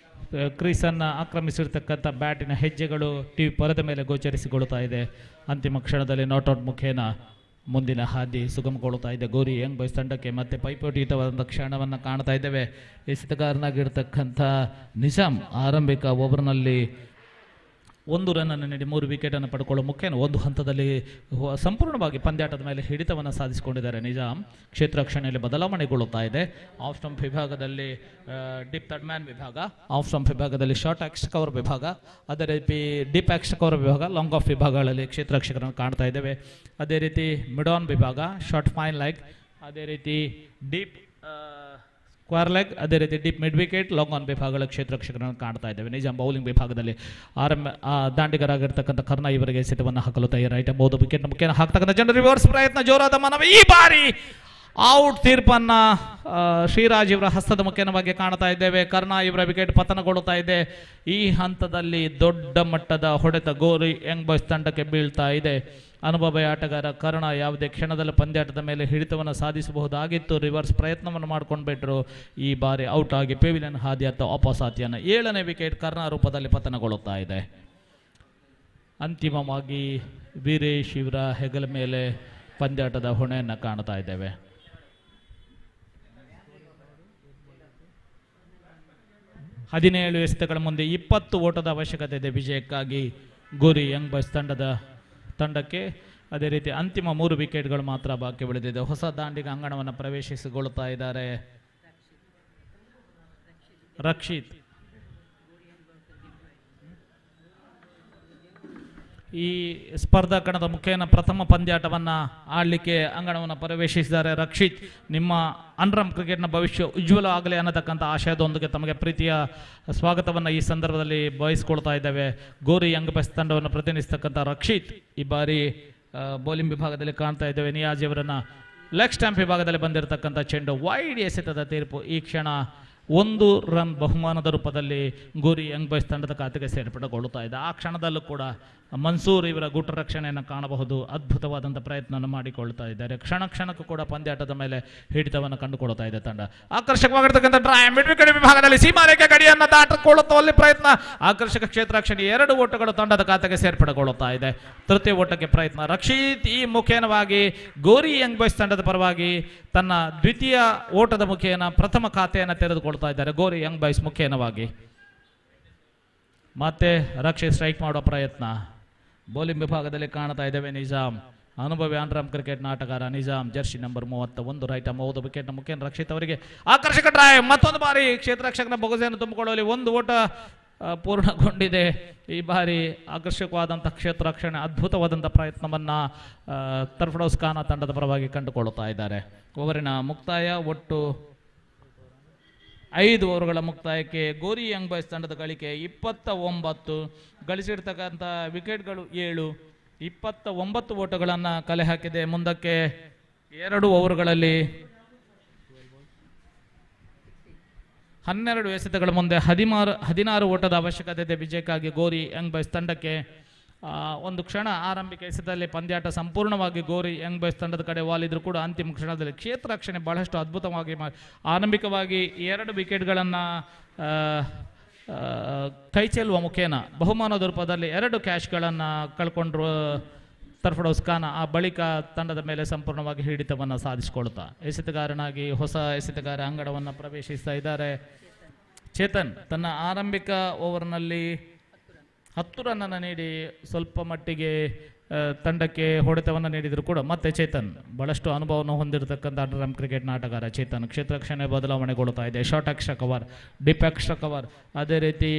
ಕ್ರೀಸನ್ನು ಆಕ್ರಮಿಸಿರ್ತಕ್ಕಂಥ ಬ್ಯಾಟಿನ ಹೆಜ್ಜೆಗಳು ಟಿವಿ ಪರದ ಮೇಲೆ ಗೋಚರಿಸಿಕೊಳ್ಳುತ್ತಾ ಇದೆ. ಅಂತಿಮ ಕ್ಷಣದಲ್ಲಿ ನಾಟ್ ಔಟ್ ಮುಖೇನ ಮುಂದಿನ ಹಾದಿ ಸುಗಮಗೊಳ್ಳುತ್ತಾ ಇದೆ ಗೋರಿ ಯಂಗ್ ಬಾಯ್ಸ್ ತಂಡಕ್ಕೆ. ಮತ್ತೆ ಪೈಪೋಟಿಯುತವಾದಂಥ ಕ್ಷಣವನ್ನು ಕಾಣ್ತಾ ಇದ್ದೇವೆ. ಎಸೆತಗಾರನಾಗಿರ್ತಕ್ಕಂಥ ನಿಜಾಮ್ ಆರಂಭಿಕ ಓವರ್ನಲ್ಲಿ 1 ರನ್ನನ್ನು ನೀಡಿ 3 ವಿಕೆಟನ್ನು ಪಡ್ಕೊಳ್ಳೋ ಮುಖೇನ ಒಂದು ಹಂತದಲ್ಲಿ ಸಂಪೂರ್ಣವಾಗಿ ಪಂದ್ಯಾಟದ ಮೇಲೆ ಹಿಡಿತವನ್ನು ಸಾಧಿಸಿಕೊಂಡಿದ್ದಾರೆ ನಿಜಾಮ್. ಕ್ಷೇತ್ರ ರಕ್ಷಣೆಯಲ್ಲಿ ಬದಲಾವಣೆಗೊಳ್ಳುತ್ತಾ ಇದೆ. ಆಫ್ ಸ್ಟಂಪ್ ವಿಭಾಗದಲ್ಲಿ ಡಿಪ್ ಥರ್ಡ್ ಮ್ಯಾನ್ ವಿಭಾಗ, ಆಫ್ ಸ್ಟಂಪ್ ವಿಭಾಗದಲ್ಲಿ ಶಾರ್ಟ್ ಆಕ್ಸ್ ಕವರ್ ವಿಭಾಗ, ಅದೇ ರೀತಿ ಡೀಪ್ ಆಕ್ಸ್ ಕವರ್ ವಿಭಾಗ, ಲಾಂಗ್ ಆಫ್ ವಿಭಾಗಗಳಲ್ಲಿ ಕ್ಷೇತ್ರ ರಕ್ಷಕರನ್ನು ಕಾಣ್ತಾ ಇದ್ದೇವೆ. ಅದೇ ರೀತಿ ಮಿಡ್ ಆನ್ ವಿಭಾಗ, ಶಾರ್ಟ್ ಫೈನ್ ಲೆಗ್, ಅದೇ ರೀತಿ ಡೀಪ್ ಸ್ಕ್ವೇರ್ ಲೆಗ್, ಅದೇ ರೀತಿ deep mid wicket, long on ವಿಭಾಗಗಳ ಕ್ಷೇತ್ರ ರಕ್ಷಕರನ್ನು ಕಾಣ್ತಾ ಇದ್ದೇವೆ. ನಿಜಾಮ್ ಬೌಲಿಂಗ್ ವಿಭಾಗದಲ್ಲಿ ದಾಂಡಿಗರಾಗಿರ್ತಕ್ಕಂಥ ಕರ್ಣ ಇವರಿಗೆ ಎಸೆತವನ್ನು ಹಾಕಲು ತಯಾರಾಯಿತಬಹುದು. ವಿಕೆಟ್ ಮುಖೇನ ಹಾಕ್ತಕ್ಕಂಥ ಜನರು ರಿವರ್ಸ್ ಪ್ರಯತ್ನ, ಜೋರಾದ ಮನವಿ, ಈ ಬಾರಿ ಔಟ್ ತೀರ್ಪನ್ನ ಶ್ರೀರಾಜ್ ಇವರ ಹಸ್ತದ ಮುಖೇನವಾಗಿ ಕಾಣ್ತಾ ಇದ್ದೇವೆ. ಕರ್ಣ ಇವರ ವಿಕೆಟ್ ಪತನಗೊಳ್ಳುತ್ತಾ ಇದೆ. ಈ ಹಂತದಲ್ಲಿ ದೊಡ್ಡ ಮಟ್ಟದ ಹೊಡೆತ ಗೋರಿ ಯಂಗ್ ಬಾಯ್ಸ್ ತಂಡಕ್ಕೆ ಬೀಳ್ತಾ ಇದೆ. ಅನುಭವಿ ಆಟಗಾರ ಕರ್ಣ ಯಾವುದೇ ಕ್ಷಣದಲ್ಲಿ ಪಂದ್ಯಾಟದ ಮೇಲೆ ಹಿಡಿತವನ್ನು ಸಾಧಿಸಬಹುದಾಗಿತ್ತು. ರಿವರ್ಸ್ ಪ್ರಯತ್ನವನ್ನು ಮಾಡ್ಕೊಂಡು ಬಿಟ್ಟರು. ಈ ಬಾರಿ ಔಟ್ ಆಗಿ ಪೆವಿಲಿಯನ್ ಹಾದಿ ಅಥವಾ ಅಪಸಾತಿಯನ್ನು 7ನೇ ವಿಕೆಟ್ ಕರ್ಣ ರೂಪದಲ್ಲಿ ಪತನಗೊಳ್ಳುತ್ತಾ ಇದೆ. ಅಂತಿಮವಾಗಿ ವೀರೇಶ್ ಇವರ ಹೆಗಲ ಮೇಲೆ ಪಂದ್ಯಾಟದ ಹೊಣೆಯನ್ನು ಕಾಣ್ತಾ ಇದ್ದೇವೆ. ಹದಿನೇಳು ಎಸೆತಗಳ ಮುಂದೆ 20 ಓಟದ ಅವಶ್ಯಕತೆ ಇದೆ ವಿಜಯಕ್ಕಾಗಿ ಗೋರಿ ಯಂಗ್ ಬಾಯ್ಸ್ ತಂಡದ ತಂಡಕ್ಕೆ. ಅದೇ ರೀತಿ ಅಂತಿಮ 3 ವಿಕೆಟ್ಗಳು ಮಾತ್ರ ಬಾಕಿ ಉಳಿದಿದೆ. ಹೊಸ ದಾಂಡಿಗ ಅಂಗಣವನ್ನು ಪ್ರವೇಶಿಸಿಕೊಳ್ತಾ ಇದ್ದಾರೆ ರಕ್ಷಿತ್. ಈ ಸ್ಪರ್ಧಾ ಕಣದ ಮುಖೇನ ಪ್ರಥಮ ಪಂದ್ಯಾಟವನ್ನು ಆಡಲಿಕ್ಕೆ ಅಂಗಣವನ್ನು ಪ್ರವೇಶಿಸಿದ್ದಾರೆ ರಕ್ಷಿತ್. ನಿಮ್ಮ ಅನ್ರಮ್ ಕ್ರಿಕೆಟ್ನ ಭವಿಷ್ಯ ಉಜ್ವಲ ಆಗಲಿ ಅನ್ನತಕ್ಕಂಥ ಆಶಯದೊಂದಿಗೆ ತಮಗೆ ಪ್ರೀತಿಯ ಸ್ವಾಗತವನ್ನು ಈ ಸಂದರ್ಭದಲ್ಲಿ ಬಯಸ್ಕೊಳ್ತಾ ಇದ್ದೇವೆ. ಗೋರಿ ಯಂಗ್ ಬಾಯ್ಸ್ ತಂಡವನ್ನು ಪ್ರತಿನಿಧಿಸ್ತಕ್ಕಂಥ ರಕ್ಷಿತ್ ಈ ಬಾರಿ ಬೌಲಿಂಗ್ ವಿಭಾಗದಲ್ಲಿ ಕಾಣ್ತಾ ಇದ್ದೇವೆ. ನಿಯಾಜಿ ಅವರನ್ನ ಲೆಗ್ ಸ್ಟ್ಯಾಂಪ್ ವಿಭಾಗದಲ್ಲಿ ಬಂದಿರತಕ್ಕಂಥ ಚೆಂಡು ವೈಡ್ ಎಸೆತದ ತೀರ್ಪು. ಈ ಕ್ಷಣ 1 ರನ್ ಬಹುಮಾನದ ರೂಪದಲ್ಲಿ ಗೋರಿ ಯಂಗ್ ಬಾಯ್ಸ್ ತಂಡದ ಖಾತೆಗೆ ಸೇರ್ಪಡೆಗೊಳ್ಳುತ್ತಾ ಇದೆ. ಆ ಕ್ಷಣದಲ್ಲೂ ಕೂಡ ಮನ್ಸೂರ್ ಇವರ ಗುಟ್ಟ ರಕ್ಷಣೆಯನ್ನು ಕಾಣಬಹುದು. ಅದ್ಭುತವಾದಂಥ ಪ್ರಯತ್ನವನ್ನು ಮಾಡಿಕೊಳ್ತಾ ಇದ್ದಾರೆ. ಕ್ಷಣಕ್ಕೂ ಕೂಡ ಪಂದ್ಯಾಟದ ಮೇಲೆ ಹಿಡಿತವನ್ನು ಕಂಡುಕೊಳ್ತಾ ಇದೆ ತಂಡ. ಆಕರ್ಷಕವಾಗಿರ್ತಕ್ಕಂಥ ಡ್ರೈವ್ ಮಿಡ್ ವಿಕೆಟ್ ವಿಭಾಗದಲ್ಲಿ ಸೀಮಾರೇಖೆ ಗಡಿಯನ್ನು ದಾಟಿಕೊಳ್ಳುತ್ತಲ್ಲಿ ಪ್ರಯತ್ನ. ಆಕರ್ಷಕ ಕ್ಷೇತ್ರ ರಕ್ಷಣೆ 2 ಓಟಗಳು ತಂಡದ ಖಾತೆಗೆ ಸೇರ್ಪಡೆಗೊಳ್ಳುತ್ತಾ ಇದೆ. ತೃತೀಯ ಓಟಕ್ಕೆ ಪ್ರಯತ್ನ. ರಕ್ಷಿತ್ ಈ ಮುಖೇನವಾಗಿ ಗೋರಿ ಯಂಗ್ ಬಾಯ್ಸ್ ತಂಡದ ಪರವಾಗಿ ತನ್ನ ದ್ವಿತೀಯ ಓಟದ ಮುಖೇನ ಪ್ರಥಮ ಖಾತೆಯನ್ನು ತೆರೆದುಕೊಳ್ತಾ ಇದ್ದಾರೆ ಗೋರಿ ಯಂಗ್ ಬಾಯ್ಸ್ ಮುಖೇನವಾಗಿ. ಮತ್ತೆ ರಕ್ಷಿತ್ ಸ್ಟ್ರೈಕ್ ಮಾಡುವ ಪ್ರಯತ್ನ. ಬೌಲಿಂಗ್ ವಿಭಾಗದಲ್ಲಿ ಕಾಣ್ತಾ ಇದ್ದೇವೆ ನಿಜಾಮ್, ಅನುಭವಿ ಆನ್ರಾಮ್ ಕ್ರಿಕೆಟ್ ಆಟಗಾರ Nizam, Jersey number 31 right arm ಓದು ವಿಕೆಟ್ ಮುಖೇನ ರಕ್ಷಿತ್ ಅವರಿಗೆ ಆಕರ್ಷಕ ಡ್ರೈವ್. ಮತ್ತೊಂದು ಬಾರಿ ಕ್ಷೇತ್ರ ರಕ್ಷಕನ ಬೊಗಸೆಯನ್ನು ತುಂಬಿಕೊಳ್ಳುವಲ್ಲಿ 1 ಓಟ ಪೂರ್ಣಗೊಂಡಿದೆ. ಈ ಬಾರಿ ಆಕರ್ಷಕವಾದಂಥ ಕ್ಷೇತ್ರ ರಕ್ಷಣೆ ಅದ್ಭುತವಾದಂಥ ಪ್ರಯತ್ನವನ್ನು ತರ್ಫಡೌಸ್ ಖಾನ ತಂಡದ ಪರವಾಗಿ ಕಂಡುಕೊಳ್ಳುತ್ತಾ ಇದ್ದಾರೆ. ಓವರಿನ ಮುಕ್ತಾಯ ಒಟ್ಟು 5 ಓವರ್ಗಳ ಮುಕ್ತಾಯಕ್ಕೆ ಗೋರಿ ಯಂಗ್ ಬಾಯ್ಸ್ ತಂಡದ ಗಳಿಕೆ 29, ಗಳಿಸಿರ್ತಕ್ಕಂಥ ವಿಕೆಟ್ಗಳು 7, 29 ಓಟಗಳನ್ನು ಕಲೆ ಹಾಕಿದೆ. ಮುಂದಕ್ಕೆ 2 ಓವರ್ಗಳಲ್ಲಿ 12 ಎಸೆತಗಳ ಮುಂದೆ 16 ಓಟದ ಅವಶ್ಯಕತೆ ಇದೆ ವಿಜಯಕ್ಕಾಗಿ ಗೋರಿ ಯಂಗ್ ಬಾಯ್ಸ್ ತಂಡಕ್ಕೆ. ಒಂದು ಕ್ಷಣ ಆರಂಭಿಕ ಎಸೆತದಲ್ಲಿ ಪಂದ್ಯಾಟ ಸಂಪೂರ್ಣವಾಗಿ ಗೋರಿ ಯಂಗ್ ಬಾಯ್ಸ್ ತಂಡದ ಕಡೆ ವಾಲಿದ್ರು ಕೂಡ ಅಂತಿಮ ಕ್ಷಣದಲ್ಲಿ ಕ್ಷೇತ್ರ ರಕ್ಷಣೆ ಬಹಳಷ್ಟು ಅದ್ಭುತವಾಗಿ ಆರಂಭಿಕವಾಗಿ 2 ವಿಕೆಟ್ಗಳನ್ನು ಕೈ ಚೆಲ್ಲುವ ಮುಖೇನ ಬಹುಮಾನದ ರೂಪದಲ್ಲಿ 2 ಕ್ಯಾಚ್ಗಳನ್ನು ಕಳ್ಕೊಂಡ್ರು ತರ್ಫಡೌಸ್ ಖಾನ. ಆ ಬಳಿಕ ತಂಡದ ಮೇಲೆ ಸಂಪೂರ್ಣವಾಗಿ ಹಿಡಿತವನ್ನು ಸಾಧಿಸಿಕೊಳ್ತಾ ಎಸೆತಗಾರನಾಗಿ ಹೊಸ ಎಸೆತಗಾರ ಅಂಗಣವನ್ನು ಪ್ರವೇಶಿಸ್ತಾ ಇದ್ದಾರೆ ಚೇತನ್. ತನ್ನ ಆರಂಭಿಕ ಓವರ್ನಲ್ಲಿ 10 ರನ್ನನ್ನು ನೀಡಿ ಸ್ವಲ್ಪ ಮಟ್ಟಿಗೆ ತಂಡಕ್ಕೆ ಹೊಡೆತವನ್ನು ನೀಡಿದರೂ ಕೂಡ ಮತ್ತೆ ಚೇತನ್ ಬಹಳಷ್ಟು ಅನುಭವವನ್ನು ಹೊಂದಿರತಕ್ಕಂಥ ಅಂಡರ್ಆರ್ಮ್ ಕ್ರಿಕೆಟ್ನ ಆಟಗಾರ ಚೇತನ್. ಕ್ಷೇತ್ರ ರಕ್ಷಣೆ ಬದಲಾವಣೆಗೊಳ್ಳುತ್ತಾ ಇದೆ. Short extra cover, deep extra cover, ಅದೇ ರೀತಿ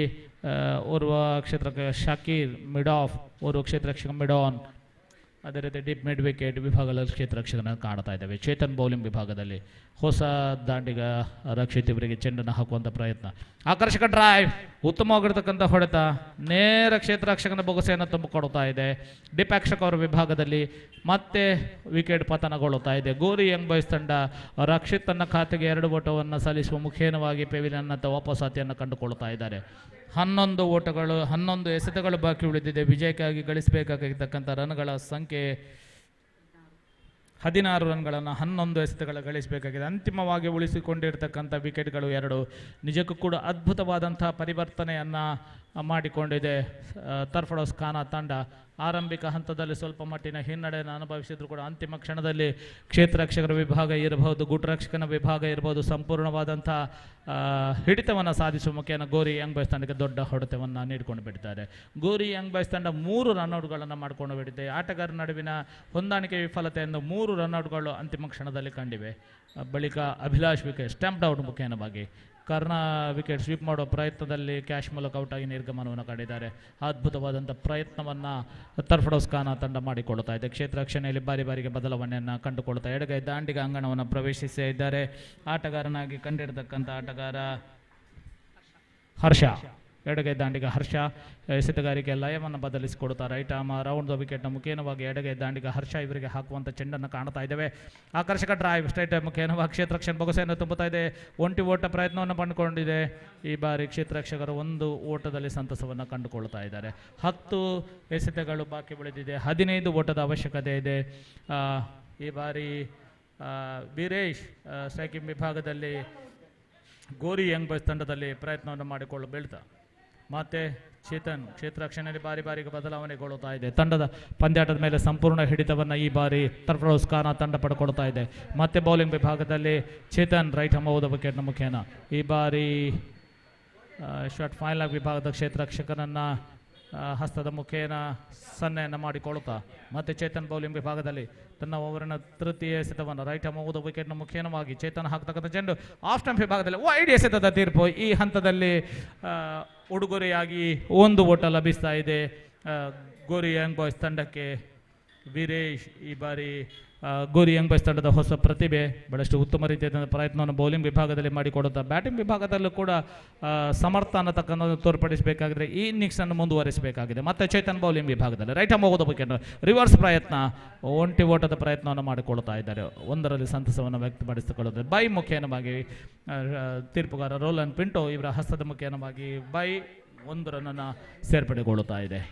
ಓರ್ವ ಕ್ಷೇತ್ರ ಶಾಕೀರ್ ಮಿಡ್ ಆಫ್, ಓರ್ವ ಕ್ಷೇತ್ರ ರಕ್ಷಕ ಮಿಡ್ ಆನ್, ಅದೇ ರೀತಿ ಡಿಪ್ ಮಿಡ್ ವಿಕೆಟ್ ವಿಭಾಗದಲ್ಲಿ ಕ್ಷೇತ್ರ ರಕ್ಷಕನ ಕಾಣ್ತಾ ಇದ್ದೇವೆ. ಚೇತನ್ ಬೌಲಿಂಗ್ ವಿಭಾಗದಲ್ಲಿ ಹೊಸ ದಾಂಡಿಗ ರಕ್ಷಿತ್ ಇವರಿಗೆ ಚೆಂಡನ್ನು ಹಾಕುವಂಥ ಪ್ರಯತ್ನ. ಆಕರ್ಷಕ ಡ್ರೈವ್, ಉತ್ತಮವಾಗಿರ್ತಕ್ಕಂಥ ಹೊಡೆತ, ನೇರ ಕ್ಷೇತ್ರ ರಕ್ಷಕನ ಬೊಗಸೆಯನ್ನು ತುಂಬಿಕೊಡ್ತಾ ಇದೆ. ಡಿಪ್ ಆಕ್ಷಕ ಅವರ ವಿಭಾಗದಲ್ಲಿ ಮತ್ತೆ ವಿಕೆಟ್ ಪತನಗೊಳ್ಳುತ್ತಾ ಇದೆ. ಗೋರಿ ಯಂಗ್ ಬಾಯ್ಸ್ ತಂಡ ರಕ್ಷಿತ್ ತನ್ನ ಖಾತೆಗೆ 2 ಓಟವನ್ನು ಸಲ್ಲಿಸುವ ಮುಖೇನವಾಗಿ ಪೆವಿಲಿಯನ್ ಅಂತ ವಾಪಸಾತಿಯನ್ನು ಕಂಡುಕೊಳ್ತಾ ಇದ್ದಾರೆ. 11 ಓಟಗಳು 11 ಎಸೆತಗಳು ಬಾಕಿ ಉಳಿದಿದೆ. ವಿಜಯಕ್ಕಾಗಿ ಗಳಿಸಬೇಕಾಗಿರ್ತಕ್ಕಂಥ ರನ್ಗಳ ಸಂಖ್ಯೆ 16 ರನ್ಗಳನ್ನು 11 ಎಸೆತಗಳು ಗಳಿಸಬೇಕಾಗಿದೆ. ಅಂತಿಮವಾಗಿ ಉಳಿಸಿಕೊಂಡಿರ್ತಕ್ಕಂಥ ವಿಕೆಟ್ಗಳು 2. ನಿಜಕ್ಕೂ ಕೂಡ ಅದ್ಭುತವಾದಂಥ ಪರಿವರ್ತನೆಯನ್ನು ಮಾಡಿಕೊಂಡಿದೆ ತರ್ಫಡೌಸ್ ಖಾನ ತಂಡ. ಆರಂಭಿಕ ಹಂತದಲ್ಲಿ ಸ್ವಲ್ಪ ಮಟ್ಟಿನ ಹಿನ್ನಡೆಯನ್ನು ಅನುಭವಿಸಿದ್ರು ಕೂಡ ಅಂತಿಮ ಕ್ಷಣದಲ್ಲಿ ಕ್ಷೇತ್ರ ರಕ್ಷಕರ ವಿಭಾಗ ಇರಬಹುದು, ಗುಟರಕ್ಷಕನ ವಿಭಾಗ ಇರಬಹುದು, ಸಂಪೂರ್ಣವಾದಂಥ ಹಿಡಿತವನ್ನು ಸಾಧಿಸುವ ಮುಖೇನ ಗೋರಿ ಯಂಗ್ ಬಾಯ್ಸ್ ತಂಡಕ್ಕೆ ದೊಡ್ಡ ಹೊಡೆತವನ್ನು ನೀಡಿಕೊಂಡು ಬಿಟ್ಟಿದ್ದಾರೆ. ಗೋರಿ ಯಂಗ್ ಬಾಯ್ಸ್ ತಂಡ 3 ರನ್ಔಟ್ಗಳನ್ನು ಮಾಡಿಕೊಂಡು ಬಿಟ್ಟಿದೆ. ಆಟಗಾರರ ನಡುವಿನ ಹೊಂದಾಣಿಕೆ ವಿಫಲತೆಯನ್ನು 3 ರನ್ಔಟ್ಗಳು ಅಂತಿಮ ಕ್ಷಣದಲ್ಲಿ ಕಂಡಿವೆ. ಬಳಿಕ ಅಭಿಲಾಷ್ ವಿಕೆಟ್ ಸ್ಟಂಪ್ಡ್ ಔಟ್ ಮುಖೇನವಾಗಿ ಕರ್ಣ ವಿಕೆಟ್ ಸ್ವೀಪ್ ಮಾಡುವ ಪ್ರಯತ್ನದಲ್ಲಿ ಕ್ಯಾಶ್ ಮೂಲಕ ಔಟ್ ಆಗಿ ನಿರ್ಗಮನವನ್ನು ಕಂಡಿದ್ದಾರೆ. ಅದ್ಭುತವಾದಂಥ ಪ್ರಯತ್ನವನ್ನು ತರ್ಫಡೌಸ್ ಖಾನ ತಂಡ ಮಾಡಿಕೊಳ್ಳುತ್ತಾ ಇದೆ. ಕ್ಷೇತ್ರ ರಕ್ಷಣೆಯಲ್ಲಿ ಬಾರಿಗೆ ಬದಲಾವಣೆಯನ್ನು ಕಂಡುಕೊಳ್ತಾ ಎಡಗೈ ದಾಂಡಿಗ ಅಂಗಣವನ್ನು ಪ್ರವೇಶಿಸಿದ್ದಾರೆ. ಆಟಗಾರನಾಗಿ ಕಂಡಿರತಕ್ಕಂಥ ಆಟಗಾರ ಹರ್ಷ, ಎಡಗೈ ದಾಂಡಿಗ ಹರ್ಷ ಎಸೆತಗಾರಿಕೆ ಲಯವನ್ನು ಬದಲಿಸಿಕೊಡುತ್ತಾ ರೈಟ್ ಆರ್ಮ್ ರೌಂಡ್ ದ ವಿಕೆಟ್ನ ಮುಖೇನವಾಗಿ ಎಡಗೈ ದಾಂಡಿಗ ಹರ್ಷ ಇವರಿಗೆ ಹಾಕುವಂಥ ಚೆಂಡನ್ನು ಕಾಣ್ತಾ ಇದ್ದೇವೆ. ಆಕರ್ಷಕ ಡ್ರೈವ್ ಸ್ಟ್ರೈಟ್ ಮುಖೇನವಾಗಿ ಕ್ಷೇತ್ರ ರಕ್ಷಣೆ ಬೊಗಸೆಯನ್ನು ತುಂಬುತ್ತಾ ಇದೆ. 1 ಓಟ ಪ್ರಯತ್ನವನ್ನು ಕಂಡುಕೊಂಡಿದೆ. ಈ ಬಾರಿ ಕ್ಷೇತ್ರ ರಕ್ಷಕರು 1 ಓಟದಲ್ಲಿ ಸಂತಸವನ್ನು ಕಂಡುಕೊಳ್ತಾ ಇದ್ದಾರೆ. 10 ಎಸೆತಗಳು ಬಾಕಿ ಉಳಿದಿದೆ. 15 ಓಟದ ಅವಶ್ಯಕತೆ ಇದೆ. ಈ ಬಾರಿ ವೀರೇಶ್ ಸ್ಟ್ರೈಕಿಂಗ್ ವಿಭಾಗದಲ್ಲಿ ಗೋರಿ ಯಂಗ್ ಬಾಯ್ಸ್ ತಂಡದಲ್ಲಿ ಪ್ರಯತ್ನವನ್ನು ಮಾಡಿಕೊಳ್ಳು ಬೀಳ್ತಾ ಮತ್ತೆ ಚೇತನ್ ಕ್ಷೇತ್ರ ರಕ್ಷಣೆಯಲ್ಲಿ ಬಾರಿಗೆ ಬದಲಾವಣೆಗೊಳ್ಳುತ್ತಾ ಇದೆ. ತಂಡದ ಪಂದ್ಯಾಟದ ಮೇಲೆ ಸಂಪೂರ್ಣ ಹಿಡಿತವನ್ನು ಈ ಬಾರಿ ತರ್ಫಡೌಸ್ ಖಾನ ತಂಡ ಪಡ್ಕೊಳ್ತಾ ಇದೆ. ಮತ್ತೆ ಬೌಲಿಂಗ್ ವಿಭಾಗದಲ್ಲಿ ಚೇತನ್ ರೈಟ್ ಹಂಬವುದ ವಿಕೆಟ್ನ ಮುಖೇನ ಈ ಬಾರಿ ಶಾರ್ಟ್ ಫೈನಲ್ ವಿಭಾಗದ ಕ್ಷೇತ್ರ ರಕ್ಷಕನನ್ನು ಹಸ್ತದ ಮುಖೇನ ಸನ್ನೆಯನ್ನು ಮಾಡಿಕೊಳ್ಳುತ್ತಾ ಮತ್ತೆ ಚೇತನ್ ಬೌಲಿಂಗ್ ವಿಭಾಗದಲ್ಲಿ ತನ್ನ ಓವರಿನ ತೃತೀಯ ಎಸೆತವನ್ನು ರೈಟ್ ಮೂಗುದ ವಿಕೆಟ್ನ ಮುಖೇನವಾಗಿ ಚೇತನ್ ಹಾಕ್ತಕ್ಕಂಥ ಚೆಂಡು ಆಫ್ ಸ್ಟಂಪ್ ವಿಭಾಗದಲ್ಲಿ ವೈಡ್ ಎಸೆತದ ತೀರ್ಪು. ಈ ಹಂತದಲ್ಲಿ ಉಡುಗೊರೆಯಾಗಿ 1 ಓಟ ಲಭಿಸ್ತಾ ಇದೆ ಗೋರಿ ಯಂಗ್ ಬಾಯ್ಸ್ ತಂಡಕ್ಕೆ. ವೀರೇಶ್ ಈ ಬಾರಿ ಗೋರಿ ಯಂಗ್ ಬಾಯ್ಸ್ ತಂಡದ ಹೊಸ ಪ್ರತಿಭೆ, ಬಹಳಷ್ಟು ಉತ್ತಮ ರೀತಿಯಾದ ಪ್ರಯತ್ನವನ್ನು ಬೌಲಿಂಗ್ ವಿಭಾಗದಲ್ಲಿ ಮಾಡಿಕೊಡುತ್ತಾ ಬ್ಯಾಟಿಂಗ್ ವಿಭಾಗದಲ್ಲೂ ಕೂಡ ಸಮರ್ಥ ಅನ್ನತಕ್ಕಂಥದ್ದು ತೋರ್ಪಡಿಸಬೇಕಾಗಿದೆ. ಈ ಇನ್ನಿಂಗ್ಸನ್ನು ಮುಂದುವರಿಸಬೇಕಾಗಿದೆ. ಮತ್ತೆ ಚೇತನ್ ಬೌಲಿಂಗ್ ವಿಭಾಗದಲ್ಲಿ ರೈಟ್ ಹೋಗೋದ ವಿಕೆಟ್ ರಿವರ್ಸ್ ಪ್ರಯತ್ನ, ಒಂಟಿ ಓಟದ ಪ್ರಯತ್ನವನ್ನು ಮಾಡಿಕೊಳ್ತಾ ಇದ್ದಾರೆ. ಒಂದರಲ್ಲಿ ಸಂತಸವನ್ನು ವ್ಯಕ್ತಪಡಿಸಿಕೊಳ್ಳುತ್ತದೆ. ಬೈ ಮುಖೇನವಾಗಿ ತೀರ್ಪುಗಾರ ರೋಲನ್ ಪಿಂಟೋ ಇವರ ಹಸ್ತದ ಮುಖೇನವಾಗಿ ಬೈ 1 ರನ್ನನ್ನು ಸೇರ್ಪಡೆಗೊಳ್ಳುತ್ತಾ ಇದೆ.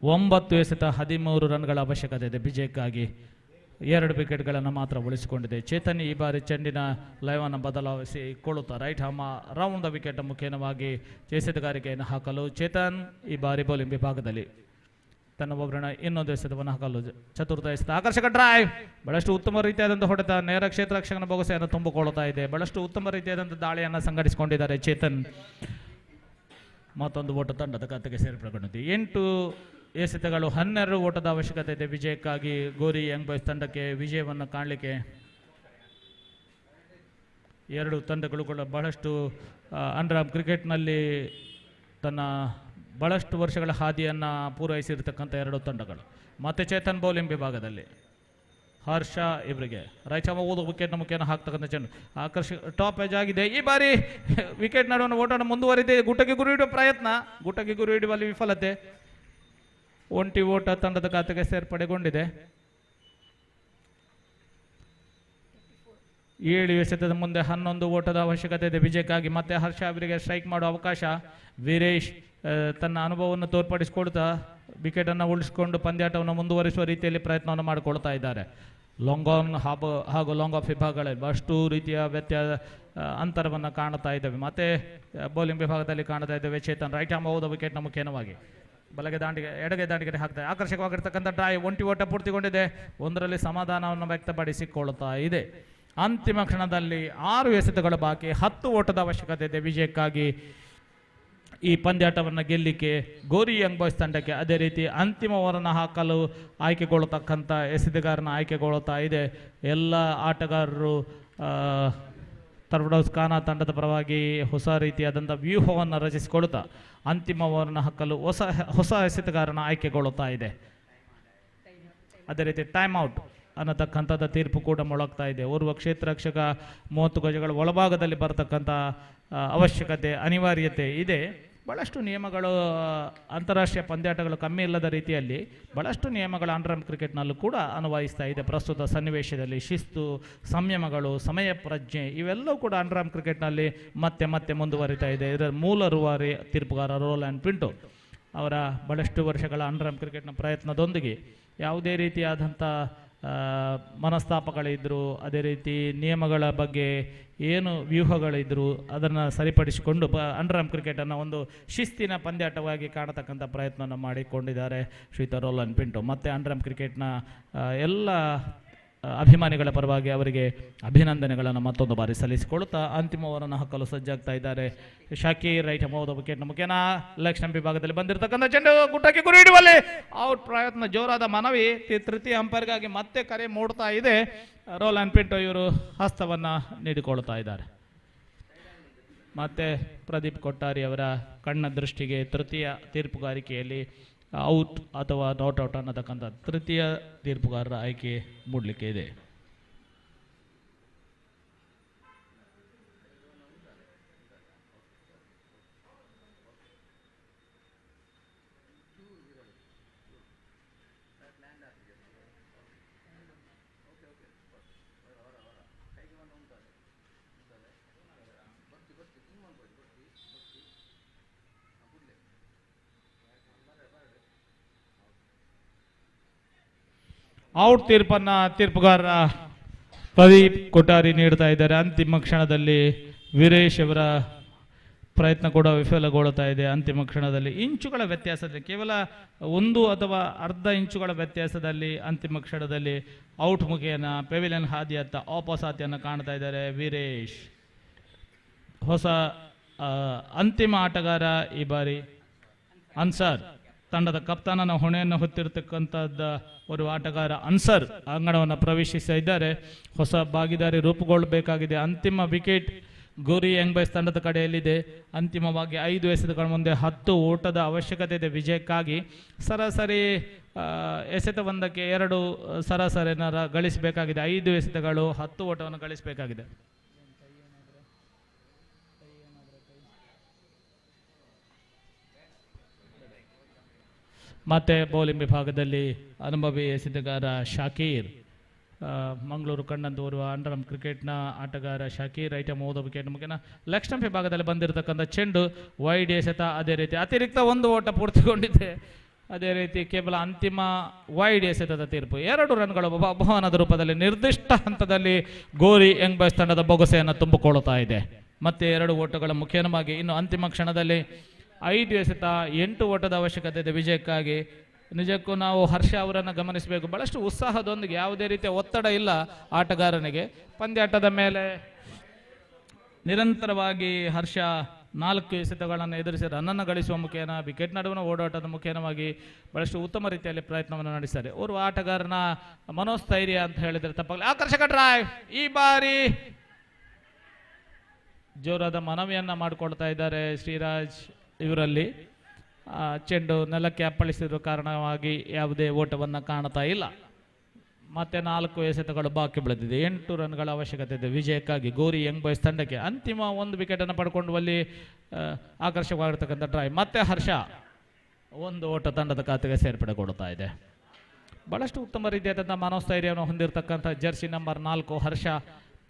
9 ಎಸೆತ 13 ರನ್ಗಳ ಅವಶ್ಯಕತೆ ಇದೆ ವಿಜಯಕ್ಕಾಗಿ. 2 ವಿಕೆಟ್ಗಳನ್ನು ಮಾತ್ರ ಉಳಿಸಿಕೊಂಡಿದೆ. ಚೇತನ್ ಈ ಬಾರಿ ಚೆಂಡಿನ ಲಯವನ್ನು ಬದಲಾಯಿಸಿಕೊಳ್ಳುತ್ತಾ ರೈಟ್ ರೌಂಡ್ ದ ವಿಕೆಟ್ ಮುಖೇನವಾಗಿ ಎಸೆತಗಾರಿಕೆಯನ್ನು ಹಾಕಲು ಚೇತನ್ ಈ ಬಾರಿ ಬೌಲಿಂಗ್ ವಿಭಾಗದಲ್ಲಿ ತನ್ನ ಒಬ್ಬರನ್ನ ಇನ್ನೊಂದು ಎಸೆತವನ್ನು ಹಾಕಲು ಚತುರ್ಥ ಎಸೆತ ಆಕರ್ಷಕ ಡ್ರೈವ್, ಬಹಳಷ್ಟು ಉತ್ತಮ ರೀತಿಯಾದಂಥ ಹೊಡೆತ, ನೇರ ಕ್ಷೇತ್ರ ರಕ್ಷಕನ ಬೊಗಸೆಯನ್ನು ತುಂಬಿಕೊಳ್ಳುತ್ತಾ ಇದೆ. ಬಹಳಷ್ಟು ಉತ್ತಮ ರೀತಿಯಾದಂಥ ದಾಳಿಯನ್ನು ಸಂಘಟಿಸಿಕೊಂಡಿದ್ದಾರೆ ಚೇತನ್. ಮತ್ತೊಂದು ಓಟ ತಂಡದ ಖಾತೆಗೆ ಸೇರ್ಪಡೆಗೊಂಡಿದೆ. 8 ಎಸೆತಗಳು 12 ಓಟದ ಅವಶ್ಯಕತೆ ಇದೆ ವಿಜಯಕ್ಕಾಗಿ. ಗೋರಿ ಯಂಗ್ ಬಾಯ್ಸ್ ತಂಡಕ್ಕೆ ವಿಜಯವನ್ನು ಕಾಣಲಿಕ್ಕೆ 2 ತಂಡಗಳು ಕೂಡ ಬಹಳಷ್ಟು ಅಂಡರ್ ಕ್ರಿಕೆಟ್ನಲ್ಲಿ ತನ್ನ ಬಹಳಷ್ಟು ವರ್ಷಗಳ ಹಾದಿಯನ್ನು ಪೂರೈಸಿರ್ತಕ್ಕಂಥ 2 ತಂಡಗಳು. ಮತ್ತೆ ಚೇತನ್ ಬೌಲಿಂಗ್ ವಿಭಾಗದಲ್ಲಿ ಹರ್ಷ ಇವರಿಗೆ ರೈಟ್ ಓದು ವಿಕೆಟ್ನ ಮುಖೇನ ಹಾಕ್ತಕ್ಕಂಥ ಚೆಂಡು ಆಕರ್ಷಕ ಟಾಪ್ ಎಜ್ ಆಗಿದೆ. ಈ ಬಾರಿ ವಿಕೆಟ್ ನಡುವಣ ಓಟನ ಮುಂದುವರಿದೆ. ಗುಟಕ್ಕೆ ಗುರಿ ಹಿಡಿಯುವ ಪ್ರಯತ್ನ, ಗುಟಕ್ಕೆ ಗುರಿ ಹಿಡಿಯುವಲ್ಲಿ ವಿಫಲತೆ. ಒಂಟಿ ಓಟ ತಂಡದ ಖಾತೆಗೆ ಸೇರ್ಪಡೆಗೊಂಡಿದೆ. 7 ಎಸೆತದ ಮುಂದೆ 11 ಓಟದ ಅವಶ್ಯಕತೆ ಇದೆ ವಿಜಯಕ್ಕಾಗಿ. ಮತ್ತೆ ಹರ್ಷ ಅವರಿಗೆ ಸ್ಟ್ರೈಕ್ ಮಾಡುವ ಅವಕಾಶ. ವೀರೇಶ್ ತನ್ನ ಅನುಭವವನ್ನು ತೋರ್ಪಡಿಸಿಕೊಳ್ತಾ ವಿಕೆಟನ್ನು ಉಳಿಸಿಕೊಂಡು ಪಂದ್ಯಾಟವನ್ನು ಮುಂದುವರಿಸುವ ರೀತಿಯಲ್ಲಿ ಪ್ರಯತ್ನವನ್ನು ಮಾಡಿಕೊಳ್ತಾ ಇದ್ದಾರೆ. ಲಾಂಗ್ ಆನ್ ಹಾಗೂ ಲಾಂಗ್ ಆಫ್ ವಿಭಾಗಗಳಲ್ಲಿ ಬಹಳಷ್ಟು ರೀತಿಯ ಅಂತರವನ್ನು ಕಾಣ್ತಾ ಇದ್ದೇವೆ. ಮತ್ತೆ ಬೌಲಿಂಗ್ ವಿಭಾಗದಲ್ಲಿ ಕಾಣ್ತಾ ಇದ್ದೇವೆ ಚೇತನ್ ರೈಟ್ ಹೋದ ವಿಕೆಟ್ನ ಮುಖೇನವಾಗಿ ಬಲಗೆ ದಾಂಡಿಗೆ ಎಡಗೆ ದಾಂಡಿಗೆ ಹಾಕ್ತಾರೆ. ಆಕರ್ಷಕವಾಗಿರ್ತಕ್ಕಂಥ ಡ್ರೈವ್, ಒಂಟಿ ಓಟ ಪೂರ್ತಿಗೊಂಡಿದೆ. 1ರಲ್ಲಿ ಸಮಾಧಾನವನ್ನು ವ್ಯಕ್ತಪಡಿಸಿಕೊಳ್ಳುತ್ತಾ ಇದೆ. ಅಂತಿಮ ಕ್ಷಣದಲ್ಲಿ 6 ಎಸೆತಗಳ ಬಾಕಿ, 10 ಓಟದ ಅವಶ್ಯಕತೆ ಇದೆ ವಿಜಯಕ್ಕಾಗಿ. ಈ ಪಂದ್ಯಾಟವನ್ನು ಗೆಲ್ಲಿಕ್ಕೆ ಗೋರಿ ಯಂಗ್ ಬಾಯ್ಸ್ ತಂಡಕ್ಕೆ ಅದೇ ರೀತಿ ಅಂತಿಮ ಓವರನ್ನು ಹಾಕಲು ಆಯ್ಕೆಗೊಳ್ಳತಕ್ಕಂಥ ಎಸೆತಗಾರನ ಆಯ್ಕೆಗೊಳ್ಳುತ್ತಾ ಇದೆ. ಎಲ್ಲ ಆಟಗಾರರು ತರ್ವಡೌಸ್ ಖಾನಾ ತಂಡದ ಪರವಾಗಿ ಹೊಸ ರೀತಿಯಾದಂಥ ವ್ಯೂಹವನ್ನು ರಚಿಸಿಕೊಳ್ಳುತ್ತಾ ಅಂತಿಮ ಓವರನ್ನು ಹಾಕಲು ಹೊಸ ಎಸೆತಗಾರನ ಆಯ್ಕೆಗೊಳ್ಳುತ್ತಾ ಇದೆ. ಅದೇ ರೀತಿ ಟೈಮ್ ಔಟ್ ಅನ್ನತಕ್ಕಂಥದ್ದು ತೀರ್ಪು ಕೂಡ ಮೊಳಗ್ತಾ ಇದೆ. ಓರ್ವ ಕ್ಷೇತ್ರ ರಕ್ಷಕ 30 ಗಜಗಳ ಒಳಭಾಗದಲ್ಲಿ ಬರತಕ್ಕಂಥ ಅವಶ್ಯಕತೆ ಅನಿವಾರ್ಯತೆ ಇದೆ. ಬಹಳಷ್ಟು ನಿಯಮಗಳು ಅಂತಾರಾಷ್ಟ್ರೀಯ ಪಂದ್ಯಾಟಗಳು ಕಮ್ಮಿ ಇಲ್ಲದ ರೀತಿಯಲ್ಲಿ ಬಹಳಷ್ಟು ನಿಯಮಗಳ ಅಂಡರ್ ಕ್ರಿಕೆಟ್ನಲ್ಲೂ ಕೂಡ ಅನ್ವಯಿಸ್ತಾ ಇದೆ. ಪ್ರಸ್ತುತ ಸನ್ನಿವೇಶದಲ್ಲಿ ಶಿಸ್ತು, ಸಂಯಮಗಳು, ಸಮಯ ಪ್ರಜ್ಞೆ ಇವೆಲ್ಲವೂ ಕೂಡ ಅಂಡರ್ ಕ್ರಿಕೆಟ್ನಲ್ಲಿ ಮತ್ತೆ ಮುಂದುವರಿತಾ ಇದೆ. ಇದರ ಮೂಲ ರೂವಾರಿ ತೀರ್ಪುಗಾರ ರೋಲ್ಯಾಂಡ್ ಪಿಂಟೋ ಅವರ ಬಹಳಷ್ಟು ವರ್ಷಗಳ ಅಂಡರ್ ಕ್ರಿಕೆಟ್ನ ಪ್ರಯತ್ನದೊಂದಿಗೆ ಯಾವುದೇ ರೀತಿಯಾದಂಥ ಮನಸ್ತಾಪಗಳಿದ್ದರೂ ಅದೇ ರೀತಿ ನಿಯಮಗಳ ಬಗ್ಗೆ ಏನು ವ್ಯೂಹಗಳಿದ್ದರೂ ಅದನ್ನು ಸರಿಪಡಿಸಿಕೊಂಡು ಅಂಡರ್ ಕ್ರಿಕೆಟನ್ನು ಒಂದು ಶಿಸ್ತಿನ ಪಂದ್ಯಾಟವಾಗಿ ಕಾಣತಕ್ಕಂಥ ಪ್ರಯತ್ನವನ್ನು ಮಾಡಿಕೊಂಡಿದ್ದಾರೆ ಶ್ರೀಯುತ ರೋಲನ್ ಪಿಂಟೋ. ಮತ್ತು ಅಂಡರ್ ಕ್ರಿಕೆಟ್ನ ಎಲ್ಲ ಅಭಿಮಾನಿಗಳ ಪರವಾಗಿ ಅವರಿಗೆ ಅಭಿನಂದನೆಗಳನ್ನು ಮತ್ತೊಂದು ಬಾರಿ ಸಲ್ಲಿಸಿಕೊಳ್ಳುತ್ತಾ ಅಂತಿಮ ಓವರನ್ನು ಹಾಕಲು ಸಜ್ಜಾಗ್ತಾ ಇದ್ದಾರೆ. ಶಾಕೀರ್ ರೈಟ್ ಹೋದ ವಿಕೆಟ್ನ ಮುಖೇನ ಲೆಗ್ ಸ್ಟಂಪ್ ವಿಭಾಗದಲ್ಲಿ ಬಂದಿರತಕ್ಕಂಥ ಚೆಂಡು ಗುಟ್ಟಕ್ಕೆ ಗುರಿ ಹಿಡಿಯುವಲ್ಲಿ ಔಟ್ ಪ್ರಯತ್ನ, ಜೋರಾದ ಮನವಿ ತೃತೀಯ ಅಂಪೈರ್ಗಾಗಿ ಮತ್ತೆ ಕರೆ ಮೂಡ್ತಾ ಇದೆ. ರೋಲನ್ ಪಿಂಟೋ ಇವರು ಹಸ್ತವನ್ನು ನೀಡಿಕೊಳ್ಳುತ್ತಾ ಇದ್ದಾರೆ. ಮತ್ತೆ ಪ್ರದೀಪ್ ಕೊಟ್ಟಾರಿ ಅವರ ಕಣ್ಣ ದೃಷ್ಟಿಗೆ ತೃತೀಯ ತೀರ್ಪುಗಾರಿಕೆಯಲ್ಲಿ ಔಟ್ ಅಥವಾ ನಾಟ್ ಔಟ್ ಅನ್ನತಕ್ಕಂಥ ತೃತೀಯ ತೀರ್ಪುಗಾರರ ಆಯ್ಕೆ ಮೂಡಲಿಕ್ಕೆ ಇದೆ. ಔಟ್ ತೀರ್ಪನ್ನು ತೀರ್ಪುಗಾರ ಪ್ರದೀಪ್ ಕೊಟ್ಟಾರಿ ನೀಡ್ತಾ ಇದ್ದಾರೆ. ಅಂತಿಮ ಕ್ಷಣದಲ್ಲಿ ವೀರೇಶ್ ಅವರ ಪ್ರಯತ್ನ ಕೂಡ ವಿಫಲಗೊಳ್ಳುತ್ತಾ ಇದೆ. ಅಂತಿಮ ಕ್ಷಣದಲ್ಲಿ ಇಂಚುಗಳ ವ್ಯತ್ಯಾಸದಲ್ಲಿ ಕೇವಲ 1 ಅಥವಾ ಅರ್ಧ ಇಂಚುಗಳ ವ್ಯತ್ಯಾಸದಲ್ಲಿ ಅಂತಿಮ ಕ್ಷಣದಲ್ಲಿ ಔಟ್ ಮುಖೇನ ಪೆವಿಲಿಯನ್ ಹಾದಿಯತ್ತ ಆಪೋಸಾತಿಯನ್ನು ಕಾಣ್ತಾ ಇದ್ದಾರೆ ವೀರೇಶ್. ಹೊಸ ಅಂತಿಮ ಆಟಗಾರ ಈ ಬಾರಿ ಅನ್ಸರ್ ತಂಡದ ಕಪ್ತಾನನ ಹೊಣೆಯನ್ನು ಹೊತ್ತಿರತಕ್ಕಂಥದ್ದ ಒಂದು ಆಟಗಾರ ಅನ್ಸರ್ ಅಂಗಣವನ್ನು ಪ್ರವೇಶಿಸ್ತಾ ಇದ್ದಾರೆ. ಹೊಸ ಭಾಗಿದಾರಿ ರೂಪುಗೊಳ್ಳಬೇಕಾಗಿದೆ. ಅಂತಿಮ ವಿಕೆಟ್ ಗೋರಿ ಯಂಗ್ ಬಾಯ್ಸ್ ತಂಡದ ಕಡೆಯಲ್ಲಿದೆ. ಅಂತಿಮವಾಗಿ 5 ಎಸೆತಗಳ ಮುಂದೆ 10 ಓಟದ ಅವಶ್ಯಕತೆ ಇದೆ ವಿಜಯಕ್ಕಾಗಿ. ಸರಾಸರಿ ಎಸೆತವೊಂದಕ್ಕೆ 2 ಸರಾಸರಿಯನ್ನು ಗಳಿಸಬೇಕಾಗಿದೆ. 5 ಎಸೆತಗಳು 10 ಓಟವನ್ನು ಗಳಿಸಬೇಕಾಗಿದೆ. ಮತ್ತು ಬೌಲಿಂಗ್ ವಿಭಾಗದಲ್ಲಿ ಅನುಭವಿ ಎಸೆತಗಾರ ಶಾಕೀರ್, ಮಂಗಳೂರು ಕಣ್ಣಂದು ಓರ್ವ ಅಂಡರ್ಆರ್ಮ್ ಕ್ರಿಕೆಟ್ನ ಆಟಗಾರ ಶಾಕೀರ್ ಐಟಮ್ 5 ವಿಕೆಟ್ ಮುಖೇನ ಲೆಗ್ ಸ್ಟಂಪ್ ವಿಭಾಗದಲ್ಲಿ ಬಂದಿರತಕ್ಕಂಥ ಚೆಂಡು ವೈಡ್ ಎಸೆತ. ಅದೇ ರೀತಿ ಅತಿರಿಕ್ತ 1 ಓಟ ಪೂರ್ತಿಗೊಂಡಿದೆ. ಅದೇ ರೀತಿ ಕೇವಲ ಅಂತಿಮ ವೈಡ್ ಎಸೆತದ ತೀರ್ಪು. 2 ರನ್ಗಳು ಬಹುಮಾನದ ರೂಪದಲ್ಲಿ ನಿರ್ದಿಷ್ಟ ಹಂತದಲ್ಲಿ ಗೋರಿ ಯಂಗ್ ಬಾಯ್ಸ್ ತಂಡದ ಬೊಗಸೆಯನ್ನು ತುಂಬಿಕೊಳ್ಳುತ್ತಾ ಇದೆ. ಮತ್ತೆ 2 ಓಟಗಳ ಮುಖೇನವಾಗಿ ಇನ್ನು ಅಂತಿಮ ಕ್ಷಣದಲ್ಲಿ 5 ಎಸೆತ 8 ಓಟದ ಅವಶ್ಯಕತೆ ಇದೆ ವಿಜಯಕ್ಕಾಗಿ. ನಿಜಕ್ಕೂ ನಾವು ಹರ್ಷ ಅವರನ್ನು ಗಮನಿಸಬೇಕು. ಬಹಳಷ್ಟು ಉತ್ಸಾಹದೊಂದಿಗೆ, ಯಾವುದೇ ರೀತಿಯ ಒತ್ತಡ ಇಲ್ಲ ಆಟಗಾರನಿಗೆ. ಪಂದ್ಯಾಟದ ಮೇಲೆ ನಿರಂತರವಾಗಿ ಹರ್ಷ 4 ಎಸೆತಗಳನ್ನು ಎದುರಿಸಿ ರನ್ನನ್ನು ಗಳಿಸುವ ಮುಖೇನ, ವಿಕೆಟ್ ನಡುವಿನ ಓಡಾಟದ ಮುಖೇನವಾಗಿ ಬಹಳಷ್ಟು ಉತ್ತಮ ರೀತಿಯಲ್ಲಿ ಪ್ರಯತ್ನವನ್ನು ನಡೆಸಿದ್ದಾರೆ. ಓರ್ವ ಆಟಗಾರನ ಮನೋಸ್ಥೈರ್ಯ ಅಂತ ಹೇಳಿದರೆ ತಪ್ಪಾಗಲಿ. ಆಕರ್ಷಕ ಡ್ರೈವ್. ಈ ಬಾರಿ ಜೋರಾದ ಮನವಿಯನ್ನು ಮಾಡಿಕೊಳ್ತಾ ಇದ್ದಾರೆ ಶ್ರೀರಾಜ್ ಇವರಲ್ಲಿ. ಚೆಂಡು ನೆಲಕ್ಕೆ ಅಪ್ಪಳಿಸಿರುವ ಕಾರಣವಾಗಿ ಯಾವುದೇ ಓಟವನ್ನು ಕಾಣ್ತಾ ಇಲ್ಲ. ಮತ್ತೆ 4 ಎಸೆತಗಳು ಬಾಕಿ ಬೆಳೆದಿದೆ. 8 ರನ್ಗಳ ಅವಶ್ಯಕತೆ ಇದೆ ವಿಜಯಕ್ಕಾಗಿ ಗೋರಿ ಯಂಗ್ ಬಾಯ್ಸ್ ತಂಡಕ್ಕೆ. ಅಂತಿಮ 1 ವಿಕೆಟನ್ನು ಪಡ್ಕೊಂಡು ಅಲ್ಲಿ ಆಕರ್ಷಕವಾಗಿರ್ತಕ್ಕಂಥ ಡ್ರೈವ್. ಮತ್ತೆ ಹರ್ಷ 1 ಓಟ ತಂಡದ ಖಾತೆಗೆ ಸೇರ್ಪಡೆಗೊಳ್ಳುತ್ತಾ ಇದೆ. ಬಹಳಷ್ಟು ಉತ್ತಮ ರೀತಿಯಾದಂಥ ಮನೋಸ್ಥೈರ್ಯವನ್ನು ಹೊಂದಿರತಕ್ಕಂಥ ಜರ್ಸಿ ನಂಬರ್ 4 ಹರ್ಷ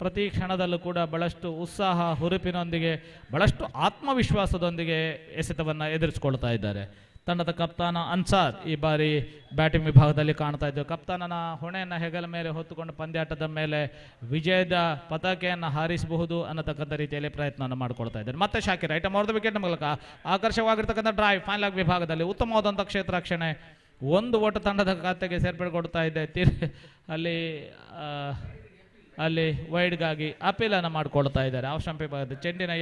ಪ್ರತಿ ಕ್ಷಣದಲ್ಲೂ ಕೂಡ ಬಹಳಷ್ಟು ಉತ್ಸಾಹ ಹುರುಪಿನೊಂದಿಗೆ, ಬಹಳಷ್ಟು ಆತ್ಮವಿಶ್ವಾಸದೊಂದಿಗೆ ಎಸೆತವನ್ನು ಎದುರಿಸಿಕೊಳ್ತಾ ಇದ್ದಾರೆ. ತಂಡದ ಕಪ್ತಾನ ಅನ್ಸಾರ್ ಈ ಬಾರಿ ಬ್ಯಾಟಿಂಗ್ ವಿಭಾಗದಲ್ಲಿ ಕಾಣ್ತಾ ಇದ್ದೇವೆ. ಕಪ್ತಾನನ ಹೊಣೆಯನ್ನು ಹೆಗಲ ಮೇಲೆ ಹೊತ್ತುಕೊಂಡು ಪಂದ್ಯಾಟದ ಮೇಲೆ ವಿಜಯದ ಪತಾಕೆಯನ್ನು ಹಾರಿಸಬಹುದು ಅನ್ನತಕ್ಕಂಥ ರೀತಿಯಲ್ಲಿ ಪ್ರಯತ್ನವನ್ನು ಮಾಡಿಕೊಳ್ತಾ ಇದ್ದಾರೆ. ಮತ್ತೆ ಶಾಕಿರ್ ಐಟಮ್ 4 ವಿಕೆಟ್ ಮೂಲಕ ಆಕರ್ಷಕವಾಗಿರ್ತಕ್ಕಂಥ ಡ್ರೈವ್. ಫೈನಲ್ ವಿಭಾಗದಲ್ಲಿ ಉತ್ತಮವಾದಂಥ ಕ್ಷೇತ್ರ ರಕ್ಷಣೆ. 1 ಓಟ ತಂಡದ ಖಾತೆಗೆ ಸೇರ್ಪಡೆಗೊಳ್ತಾ ಇದೆ. ಅಲ್ಲಿ ವೈಡ್ಗಾಗಿ ಅಪೀಲನ್ನು ಮಾಡಿಕೊಳ್ತಾ ಇದ್ದಾರೆ. ಆಫ್ ಸ್ಟಂಪ್ ವಿಭಾಗದ ಚೆಂಡಿನ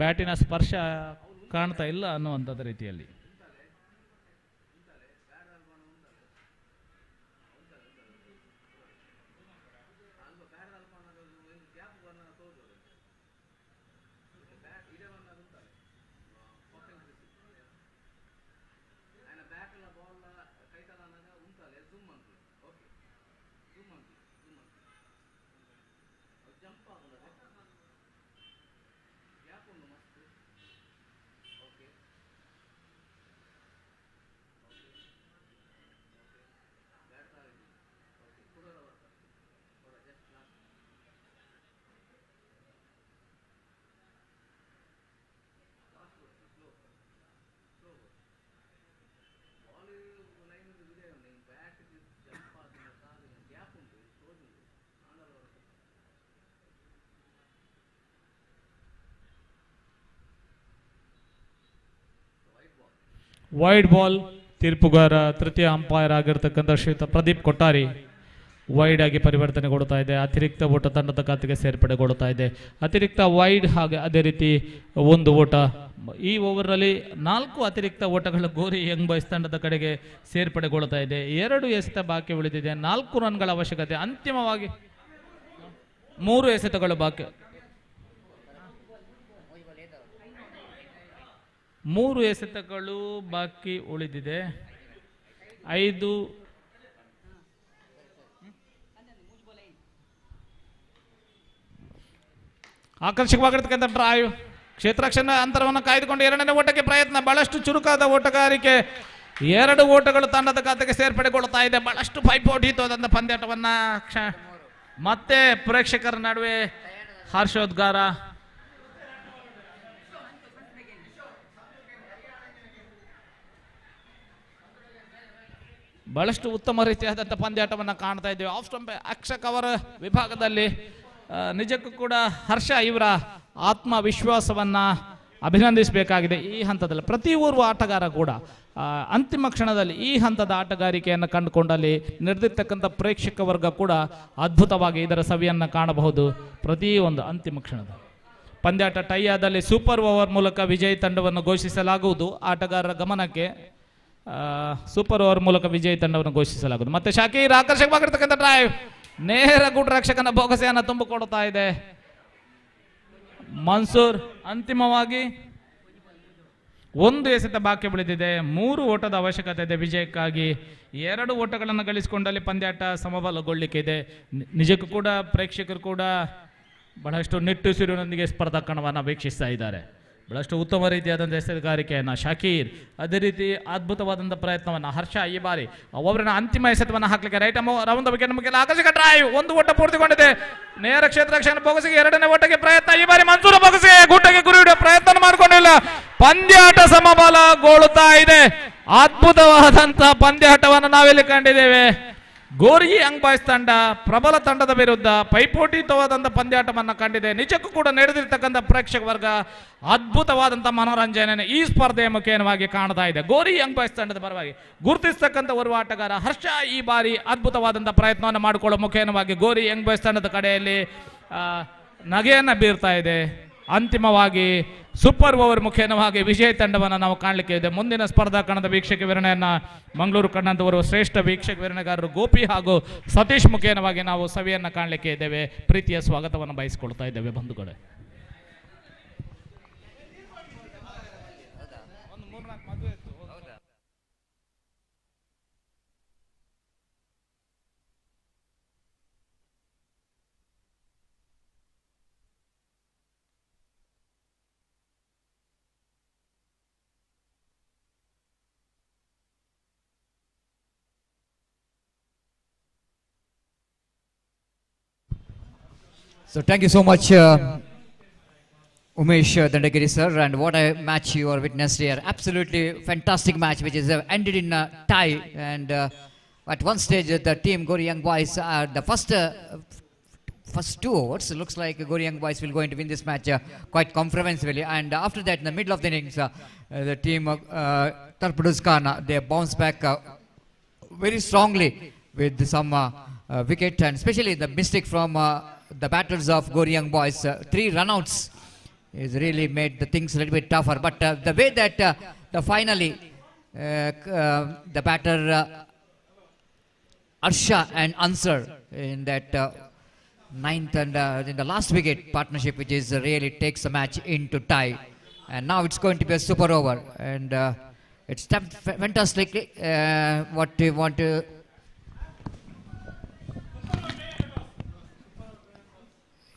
ಬ್ಯಾಟಿನ ಸ್ಪರ್ಶ ಕಾಣ್ತಾ ಇಲ್ಲ ಅನ್ನುವಂಥದ್ದು ರೀತಿಯಲ್ಲಿ. Wide ball. ತೀರ್ಪುಗಾರ ತೃತೀಯ ಅಂಪೈರ್ ಆಗಿರ್ತಕ್ಕಂಥ ಶ್ರೀಯುತ ಪ್ರದೀಪ್ ಕೊಟ್ಟಾರಿ ವೈಡ್ ಆಗಿ ಪರಿವರ್ತನೆಗೊಳ್ತಾ ಇದೆ. ಅತಿರಿಕ್ತ ಓಟ ತಂಡದ ಖಾತೆಗೆ ಸೇರ್ಪಡೆಗೊಳ್ತಾ ಇದೆ. ಅತಿರಿಕ್ತ ವೈಡ್ ಹಾಗೆ ಅದೇ ರೀತಿ 1 ಓಟ. ಈ ಓವರ್ನಲ್ಲಿ 4 ಅತಿರಿಕ್ತ ಓಟಗಳು ಗೋರಿ ಯಂಗ್ ಬಾಯ್ಸ್ ತಂಡದ ಕಡೆಗೆ ಸೇರ್ಪಡೆಗೊಳ್ತಾ ಇದೆ. 2 ಎಸೆತ ಬಾಕಿ ಉಳಿದಿದೆ. 4 ರನ್ಗಳ ಅವಶ್ಯಕತೆ. ಅಂತಿಮವಾಗಿ 3 ಎಸೆತಗಳು ಬಾಕಿ. 3 ಎಸೆತಗಳು ಬಾಕಿ ಉಳಿದಿದೆ. 5 ಆಕರ್ಷಕವಾಗಿರ್ತಕ್ಕಂಥ ಡ್ರೈವ್. ಕ್ಷೇತ್ರ ರಕ್ಷಣೆ ಅಂತರವನ್ನು ಕಾಯ್ದುಕೊಂಡು 2ನೇ ಓಟಕ್ಕೆ ಪ್ರಯತ್ನ. ಬಹಳಷ್ಟು ಚುರುಕಾದ ಓಟಗಾರಿಕೆ. 2 ಓಟಗಳು ತಂಡದ ಖಾತೆಗೆ ಸೇರ್ಪಡೆಗೊಳ್ತಾ ಇದೆ. ಬಹಳಷ್ಟು ಪೈಪೋಟಿಯುತವಾದಂಥ ಪಂದ್ಯಾಟವನ್ನ ಮತ್ತೆ ಪ್ರೇಕ್ಷಕರ ನಡುವೆ ಹರ್ಷೋದ್ಗಾರ. ಬಹಳಷ್ಟು ಉತ್ತಮ ರೀತಿಯಾದಂಥ ಪಂದ್ಯಾಟವನ್ನು ಕಾಣ್ತಾ ಇದ್ದೇವೆ. ಆಫ್ ಸ್ಟಂಪ್ ಅಕ್ಷಕ್ ಅವರ ವಿಭಾಗದಲ್ಲಿ ನಿಜಕ್ಕೂ ಕೂಡ ಹರ್ಷ ಇವರ ಆತ್ಮವಿಶ್ವಾಸವನ್ನು ಅಭಿನಂದಿಸಬೇಕಾಗಿದೆ. ಈ ಹಂತದಲ್ಲಿ ಪ್ರತಿ ಓರ್ವ ಆಟಗಾರ ಕೂಡ ಅಂತಿಮ ಕ್ಷಣದಲ್ಲಿ ಈ ಹಂತದ ಆಟಗಾರಿಕೆಯನ್ನು ಕಂಡುಕೊಂಡಲ್ಲಿ ನಡೆದಿರ್ತಕ್ಕಂಥ ಪ್ರೇಕ್ಷಕ ವರ್ಗ ಕೂಡ ಅದ್ಭುತವಾಗಿ ಇದರ ಸವಿಯನ್ನು ಕಾಣಬಹುದು. ಪ್ರತಿಯೊಂದು ಅಂತಿಮ ಕ್ಷಣದ ಪಂದ್ಯಾಟ ಟೈ ಆದಲ್ಲಿ ಸೂಪರ್ ಓವರ್ ಮೂಲಕ ವಿಜಯಿ ತಂಡವನ್ನು ಘೋಷಿಸಲಾಗುವುದು. ಆಟಗಾರರ ಗಮನಕ್ಕೆ ಸೂಪರ್ ಓವರ್ ಮೂಲಕ ವಿಜಯಿ ತಂಡವನ್ನು ಘೋಷಿಸಲಾಗುವುದು. ಮತ್ತೆ ಶಾಕೀರ್ ಆಕರ್ಷಕವಾಗಿರ್ತಕ್ಕಂಥ ಡ್ರೈವ್ ನೇರ ಗೂಡ್ ರಕ್ಷಕನ ಭೋಗಸೆಯನ್ನು ತುಂಬಿಕೊಡ್ತಾ ಇದೆ. ಮನ್ಸೂರ್ ಅಂತಿಮವಾಗಿ ಒಂದು ಎಸೆತ ಬಾಕಿ ಬೆಳೆದಿದೆ. 3 ಓಟದ ಅವಶ್ಯಕತೆ ಇದೆ ವಿಜಯಕ್ಕಾಗಿ. 2 ಓಟಗಳನ್ನು ಗಳಿಸಿಕೊಂಡಲ್ಲಿ ಪಂದ್ಯಾಟ ಸಮಬಲಗೊಳ್ಳಿಕೆ ಇದೆ. ನಿಜಕ್ಕೂ ಕೂಡ ಪ್ರೇಕ್ಷಕರು ಕೂಡ ಬಹಳಷ್ಟು ನಿಟ್ಟುಸಿರಿನೊಂದಿಗೆ ಸ್ಪರ್ಧಾ ಕಣವನ್ನು ವೀಕ್ಷಿಸ್ತಾ ಇದ್ದಾರೆ. ಬಹಳಷ್ಟು ಉತ್ತಮ ರೀತಿಯಾದಂಥ ಎಸೆಗಾರಿಕೆಯನ್ನು ಶಾಕೀರ್, ಅದೇ ರೀತಿ ಅದ್ಭುತವಾದಂಥ ಪ್ರಯತ್ನವನ್ನು ಹರ್ಷ ಈ ಬಾರಿ ಒಬ್ಬರನ್ನ ಅಂತಿಮ ಎಸೆತವನ್ನು ಹಾಕಲಿಕ್ಕೆ ರೈಟ್ ರೌಂಡ್ ವಿಕೆಟ್ ಮುಖ್ಯ ಆಕರ್ಷಕ ಡ್ರೈವ್. 1 ಓಟ ಪೂರ್ತಿಗೊಂಡಿದೆ. ನೇರ ಕ್ಷೇತ್ರ ರಕ್ಷಣೆ ಬೋಗಸಿಗೆ 2ನೇ ಓಟಕ್ಕೆ ಪ್ರಯತ್ನ. ಈ ಬಾರಿ ಮನ್ಸೂರ ಬೋಗಸಿಗೆ ಗುಡ್ಡಗೆ ಗುರಿ ಹಿಡಿಯುವ ಪ್ರಯತ್ನ ಮಾಡಿಕೊಂಡಿಲ್ಲ. ಪಂದ್ಯಾಟ ಸಮಬಲಗೊಳ್ಳುತ್ತಾ ಇದೆ. ಅದ್ಭುತವಾದಂಥ ಪಂದ್ಯಾಟವನ್ನು ನಾವಿಲ್ಲಿ ಕಂಡಿದ್ದೇವೆ. ಗೋರಿ ಯಂಗ್ ಬಾಯ್ಸ್ ತಂಡ ಪ್ರಬಲ ತಂಡದ ವಿರುದ್ಧ ಪೈಪೋಟಿತವಾದಂಥ ಪಂದ್ಯಾಟವನ್ನು ಕಂಡಿದೆ. ನಿಜಕ್ಕೂ ಕೂಡ ನಡೆದಿರ್ತಕ್ಕಂಥ ಪ್ರೇಕ್ಷಕ ವರ್ಗ ಅದ್ಭುತವಾದಂಥ ಮನೋರಂಜನೆ ಈ ಸ್ಪರ್ಧೆಯ ಮುಖೇನವಾಗಿ ಕಾಣ್ತಾ ಇದೆ. ಗೋರಿ ಯಂಗ್ ಬಾಯ್ಸ್ ತಂಡದ ಪರವಾಗಿ ಗುರುತಿಸ್ತಕ್ಕಂಥ ಓರ್ವ ಆಟಗಾರ ಹರ್ಷ ಈ ಬಾರಿ ಅದ್ಭುತವಾದಂಥ ಪ್ರಯತ್ನವನ್ನು ಮಾಡಿಕೊಳ್ಳುವ ಮುಖೇನವಾಗಿ ಗೋರಿ ಯಂಗ್ ಬಾಯ್ಸ್ ತಂಡದ ಕಡೆಯಲ್ಲಿ ನಗೆಯನ್ನು ಬೀರ್ತಾ ಇದೆ. ಅಂತಿಮವಾಗಿ ಸೂಪರ್ ಓವರ್ ಮುಖೇನವಾಗಿ ವಿಜಯ ತಂಡವನ್ನು ನಾವು ಕಾಣಲಿಕ್ಕೆ ಇದೆ. ಮುಂದಿನ ಸ್ಪರ್ಧಾ ಕಣದ ವೀಕ್ಷಕ ವಿವರಣೆಯನ್ನು ಮಂಗಳೂರು ಕಣ್ಣಂತವರು ಶ್ರೇಷ್ಠ ವೀಕ್ಷಕ ವಿವರಣೆಗಾರರು ಗೋಪಿ ಹಾಗೂ ಸತೀಶ್ ಮುಖೇನವಾಗಿ ನಾವು ಸವಿಯನ್ನು ಕಾಣಲಿಕ್ಕೆ ಇದ್ದೇವೆ. ಪ್ರೀತಿಯ ಸ್ವಾಗತವನ್ನು ಬಯಸಿಕೊಳ್ತಾ ಇದ್ದೇವೆ ಬಂಧುಗಳೇ. So thank you so much, Umesh Dandagiri sir, and what a match you are witnessed here. Absolutely fantastic match, which is ended in a tie. And at one stage, the team Gori Young Boys are the first 2 overs. It looks like Gori Young Boys will going to win this match quite comprehensively. And after that, in the middle of the innings, the team Torpedoes Khana, they bounced back very strongly with some wicket, and especially the mistake from the batters of Gori Young Boys. 3 runouts is really made the things a little bit tougher. But the way that finally the batter Arsha and Ansar in that 9th and in the last wicket partnership, which is really takes the match into tie. And now it's going to be a super over, and it's fantastically what we want to.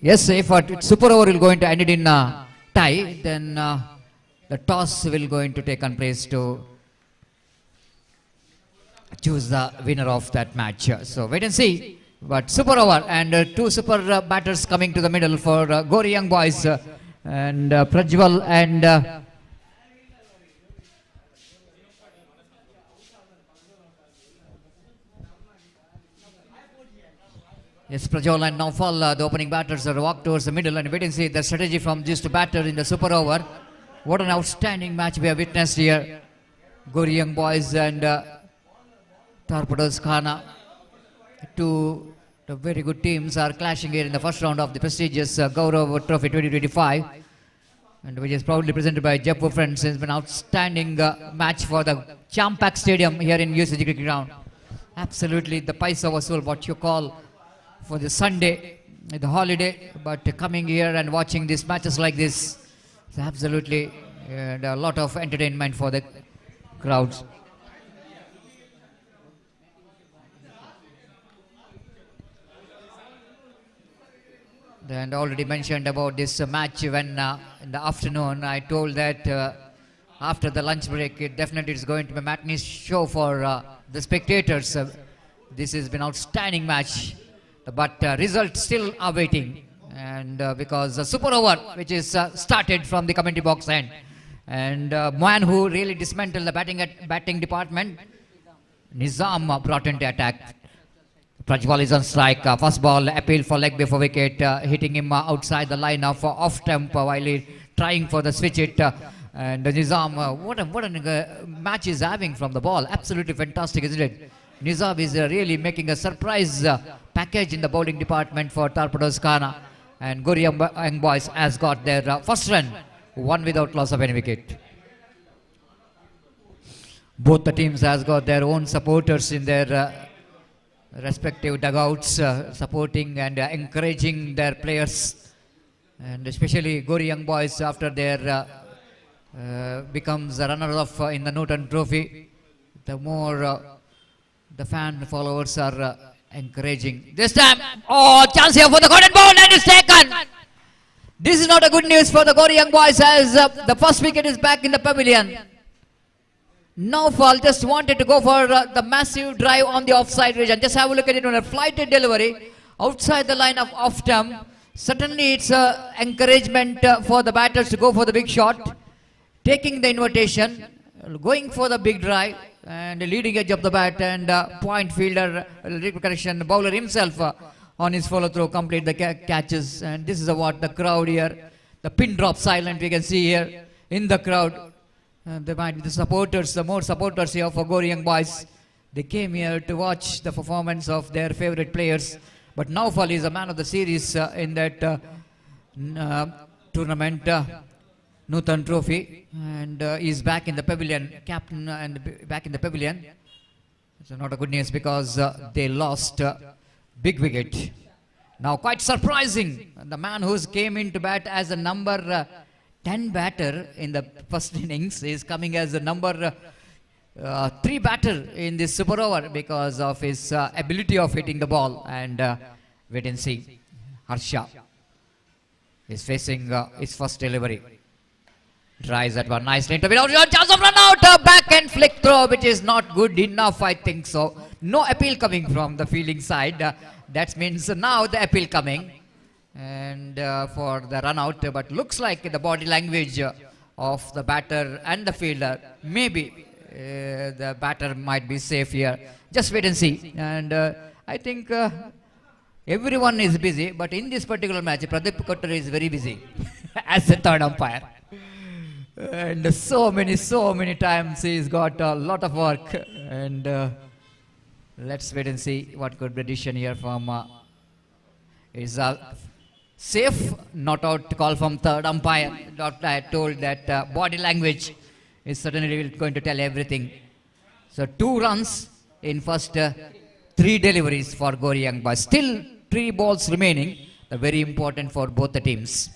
Yes, if super over will going to end it in tie, then the toss will going to take on place to choose the winner of that match. So wait and see. But super over, and 2 super batters coming to the middle for Gori Young Boys, and Prajwal and yes, Prajwal and Naufal, the opening batters, are walk towards the middle, and wait and see the strategy from these 2 batters in the super over. What an outstanding match we have witnessed here. Gori Young Boys and Torpedoes Khana, 2 the very good teams are clashing here in the first round of the prestigious Gaurav Trophy 2025, and which is proudly presented by Jeppu Friends. It's been an outstanding match for the Champak Stadium here in UCG Cricket Ground. Absolutely the paisa vasool, what you call, for the Sunday, the holiday, but coming here and watching these matches like this, it's absolutely a lot of entertainment for the crowds. And already mentioned about this match when in the afternoon I told that after the lunch break it definitely is going to be a matinee show for the spectators. This has been outstanding match, but results still are waiting, and because the super over which is started from the commentary box end, and man who really dismantled the batting department, Nizam brought into attack. Prajwal is on strike. First ball, appeal for leg before wicket, hitting him outside the line of off stump while he trying for the switch it. And Nizam, what a match is having from the ball. Absolutely fantastic, isn't it? Nizam is really making a surprise package in the bowling department for Torpedoes Khana. And Gori Young Boys has got their first run, one without loss of any wicket. Both the teams has got their own supporters in their respective dugouts, supporting and encouraging their players, and especially Gori Young Boys after their becomes a runner-up in the Newton Trophy. The more the fan followers are encouraging. This time, oh, chance here for the golden ball and it's taken. This is not a good news for the Gori Young Boys as the first wicket is back in the pavilion. No fall, just wanted to go for the massive drive on the offside region. Just have a look at it on a flighted delivery outside the line of off stump. Certainly it's encouragement for the batters to go for the big shot, taking the invitation, going for the big drive and the leading edge of the bat, and point fielder, correction, bowler himself on his follow through complete the catches. And this is what the crowd here, the pin drop silent we can see here in the crowd. There might be the supporters, the more supporters here for Gori Young Boys. They came here to watch the performance of their favorite players. But Naufal is a man of the series in that tournament, Newton Trophy, and is back in the pavilion, captain and back in the pavilion. So not a good news because they lost big wicket. Now quite surprising, the man who's came into bat as a number 10 batter in the first innings is coming as a number 3 batter in this super over because of his ability of hitting the ball. And wait and see. Harsha is facing his first delivery. Tries that one nicely into without chance of run out. Back and flick throw, which is not good enough, I think so. No appeal coming from the fielding side. That means now the appeal coming. And for the run out, but looks like the body language of the batter and the fielder, maybe the batter might be safe here. Just wait and see. And I think everyone is busy, but in this particular match, Pradeep Kottar is very busy as the third umpire. And so many times he's got a lot of work. And let's wait and see what could be decision here from is safe, not out call from third umpire. Doctor had told that body language is certainly going to tell everything. So 2 runs in first 3 deliveries for Gori Young Boys. Still 3 balls remaining, very important for both the teams.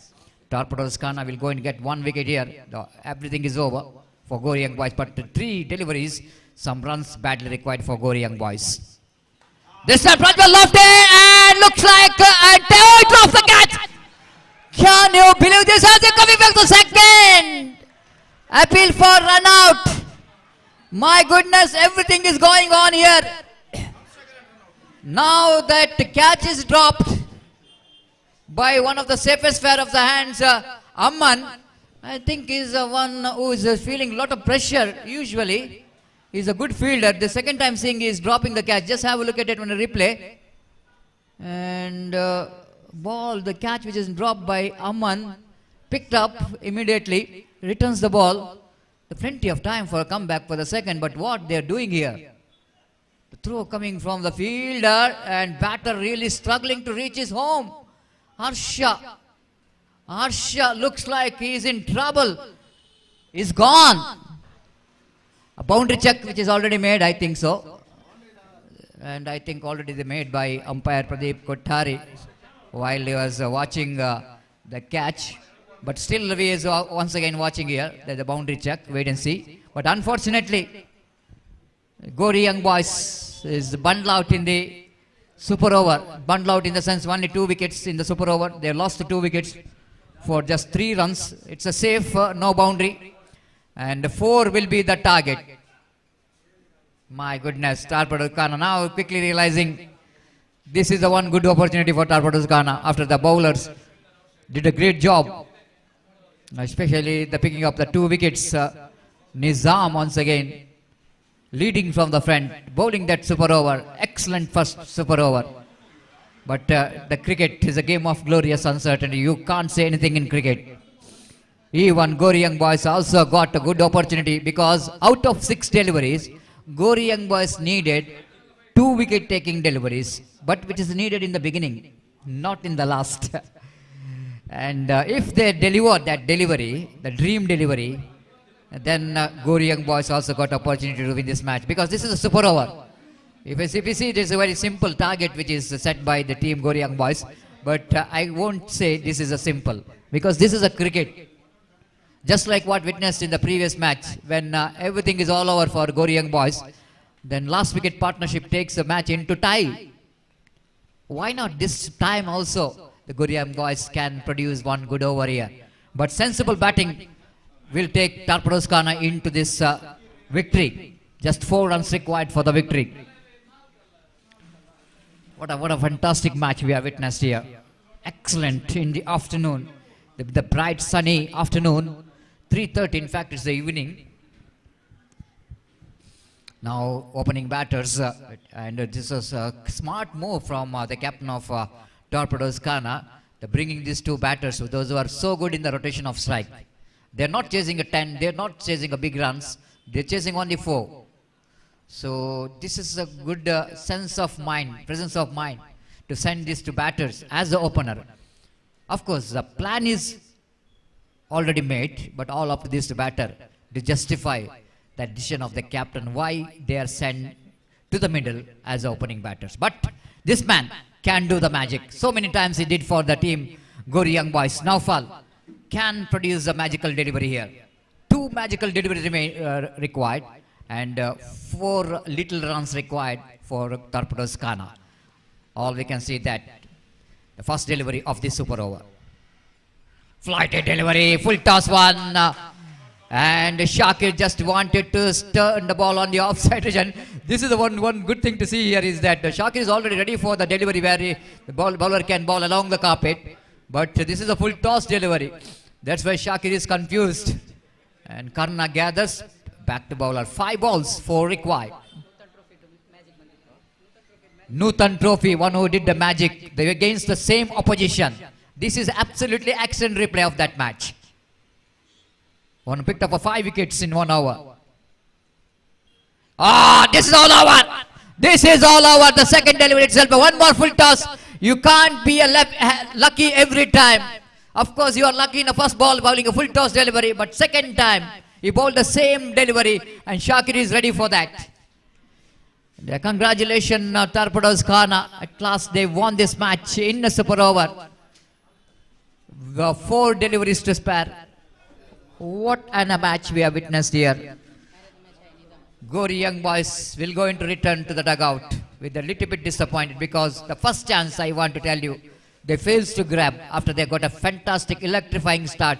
Torpedoes Khana will go and get 1 wicket here. Everything is over for Gori Young Boys, but 3 deliveries, some runs badly required for Gori Young Boys. This time Prajwal lofted and looks like it drops the catch. Can you believe this? As he coming back to second. Appeal for run out. My goodness, everything is going on here. Now that catch is dropped by one of the safest pair of the hands, Amman, I think is one who is feeling a lot of pressure usually. He's a good fielder. The second time seeing he is dropping the catch. Just have a look at it on a replay. And ball, the catch which is dropped by Amman, picked up immediately, returns the ball. Plenty of time for a comeback for the second, but what they are doing here? The throw coming from the fielder and batter really struggling to reach his home. Harsha looks like he is in trouble. He's gone. A boundary check which is already made, I think so. And I think already they made by umpire Pradeep Kothari while he was watching the catch. But still he is once again watching here. There's a boundary check, wait and see. But unfortunately, Gori Young Boys is bundled out in the super over. Bundled out in the sense only 2 wickets in the super over. They lost the 2 wickets for just 3 runs. It's a safe, no boundary. And 4 will be the target. My goodness, Torpedoes Khana now quickly realizing this is the one good opportunity for Torpedoes Khana after the bowlers did a great job. Especially the picking up the 2 wickets. Nizam once again leading from the front, bowling that super over. Excellent first super over. But the cricket is a game of glorious uncertainty. You can't say anything in cricket. Even Gori Young Boys also got a good opportunity because out of 6 deliveries, Gori Young Boys needed 2 wicket taking deliveries, but which is needed in the beginning, not in the last. And if they deliver that delivery, the dream delivery, then Gori Young Boys also got opportunity to win this match because this is a super over. If you see, it is a very simple target which is set by the team Gori Young Boys. But I won't say this is a simple because this is a cricket. Just like what witnessed in the previous match when everything is all over for Gori Young Boys, then last wicket partnership takes the match into tie. Why not this time also the Gori Young Boys can produce one good over here. But sensible batting will take Torpedoes Khana into this victory. Just 4 runs required for the victory. What a fantastic match we have witnessed here. Excellent in the afternoon. The bright sunny afternoon. 3:30 in fact it's the evening. Now opening batters and this is a smart move from the captain of Torpedoes Khana. They're bringing these 2 batters, those who are so good in the rotation of strike. They're not chasing a 10, they're not chasing a big runs, they're chasing only 4. So this is a good sense of mind, presence of mind to send these 2 batters as the opener. Of course, the plan is already made, but all up to this batter to justify that decision of the captain why they are sent to the middle as the opening batters. But this man can do the magic. So many times he did for the team Gori Young Boys. Naufal can produce a magical delivery here. 2 magical deliveries required and 4 little runs required for Torpedoes Khana. All we can see that the first delivery of this super over. Flighted delivery, full toss one. And Shakir just wanted to turn the ball on the offside region. This is the one good thing to see here is that Shakir is already ready for the delivery where the bowler can bowl along the carpet. But this is a full toss delivery. That's why Shakir is confused. And Karna gathers back to bowler. 5 balls, 4 required. Nutan Trophy, one who did the magic. They were against the same opposition. This is absolutely excellent replay of that match. One picked up 5 wickets in 1 hour. This is all over. This is all over. The second delivery itself. One more full toss. You can't be lucky every time. Of course, you are lucky in the first ball bowling a full toss delivery. But second time, he bowled the same delivery. And Shakir is ready for that. Congratulations, Torpedoes Khana. At last, they won this match in the super over. 4 deliveries to spare. What a match we have witnessed here. Gori Young Boys will go into return to the dugout with a little bit disappointed because the first chance, I want to tell you, they failed to grab after they got a fantastic electrifying start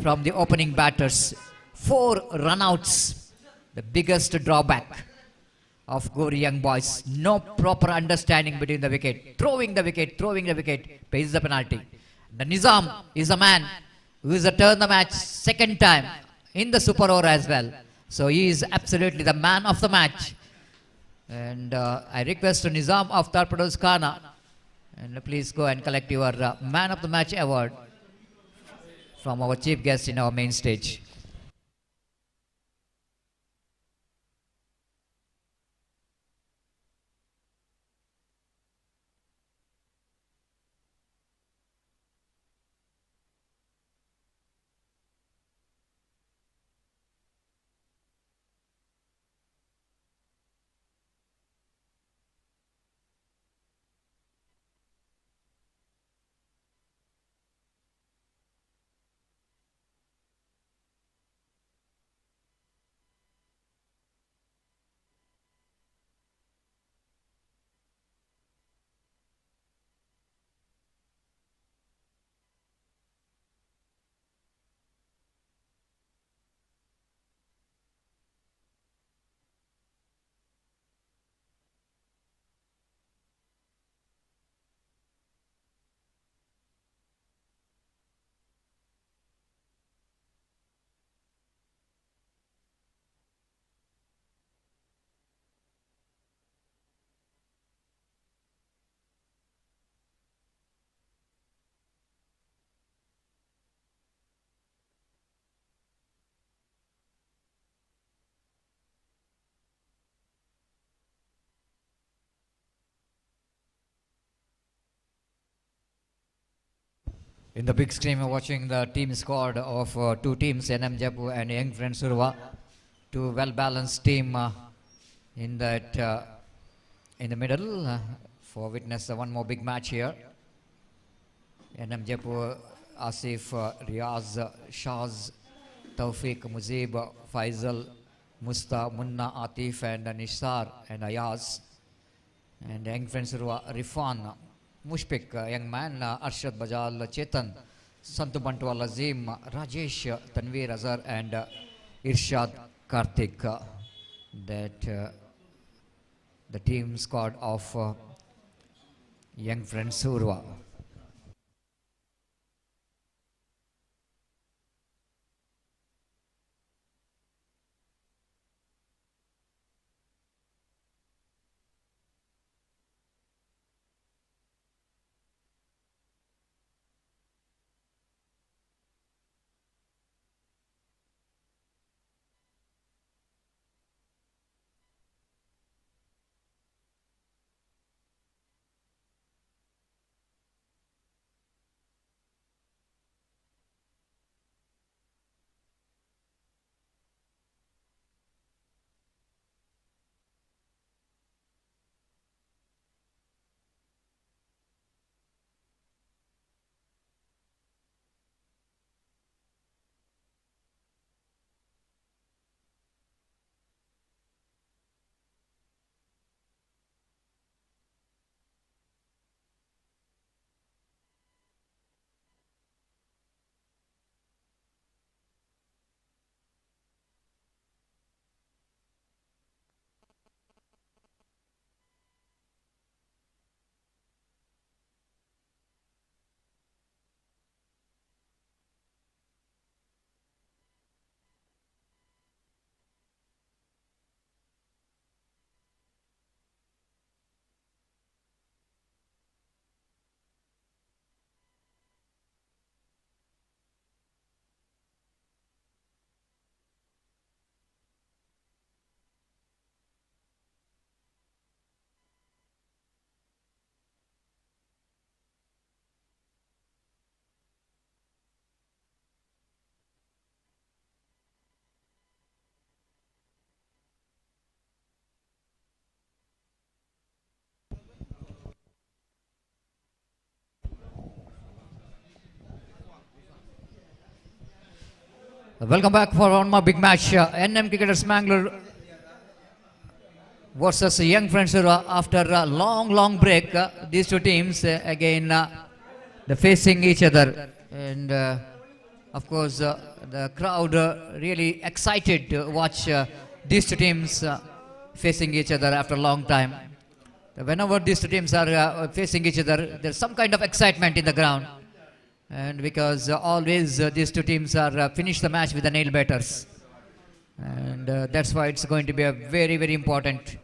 from the opening batters. 4 runouts, the biggest drawback of Gori Young Boys. No proper understanding between the wicket. Throwing the wicket, pays the penalty. The Nizam is a man who is a turn the match second time in the super over as well. So he is absolutely the man of the match. And I request Nizam of Torpedoes Khana, and please go and collect your man of the match award from our chief guest in our main stage. In the big screen, we're watching the team squad of two teams, NM Jeppu and Young Friends Urva. Two well-balanced team in that in the middle for witness one more big match here. NM Jeppu, Asif, Riaz, Shaz, Tawfiq, Muzib, Faisal, Musta, Munna, Atif, and Nishar and Ayaz. And Young Friends Urva, Rifan, Mushpik, young man, Arshad Bajal, Chetan, Santu Bantwal, Azim, Rajesh, Tanveer Azhar, and Irshad Karthik. That the team squad of Young Friends Urva. Welcome back for one more big match. NM Cricketers Mangalore versus Young Friends Urva. After a long break, these two teams again they're facing each other, and of course the crowd really excited to watch these two teams facing each other after a long time. Whenever these two teams are facing each other, there's some kind of excitement in the ground. And because always these two teams are finish the match with the nail batters, and that's why it's going to be a very important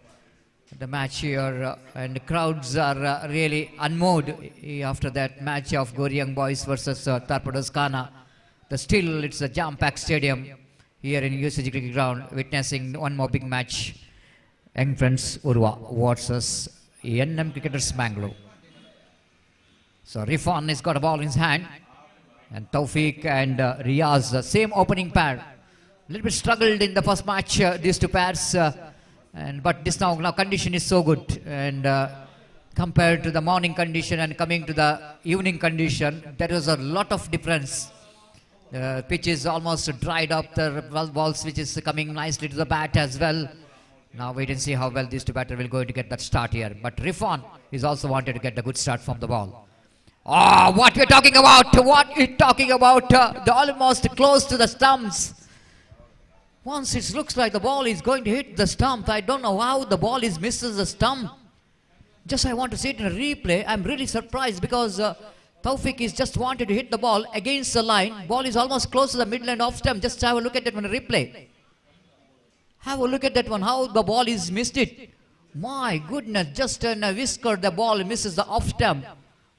the match here, and the crowds are really unmoved after that match of Goryang Boys versus Torpedoes Khana. Still it's a jam-packed stadium here in UCG Cricket Ground, witnessing one more big match, Young Friends Urva versus NM Cricketers Mangalore. So Rifan has got a ball in his hand, and Tawfiq and Riaz, the same opening pair. A little bit struggled in the first match, these two pairs, but this now condition is so good, and compared to the morning condition and coming to the evening condition, there is a lot of difference. The pitch is almost dried up, the balls which is coming nicely to the bat as well. Now wait and see how well these two batters will go to get that start here. But Rifan is also wanted to get a good start from the ball. Oh, what we're talking about, the almost close to the stumps. Once it looks like the ball is going to hit the stump, I don't know how the ball misses the stump. Just I want to see it in a replay. I'm really surprised because Tawfiq is just wanted to hit the ball against the line. Ball is almost close to the middle and off stump. Just have a look at that one, a replay. Have a look at that one, how the ball is missed it. My goodness, just in a whisker the ball misses the off stump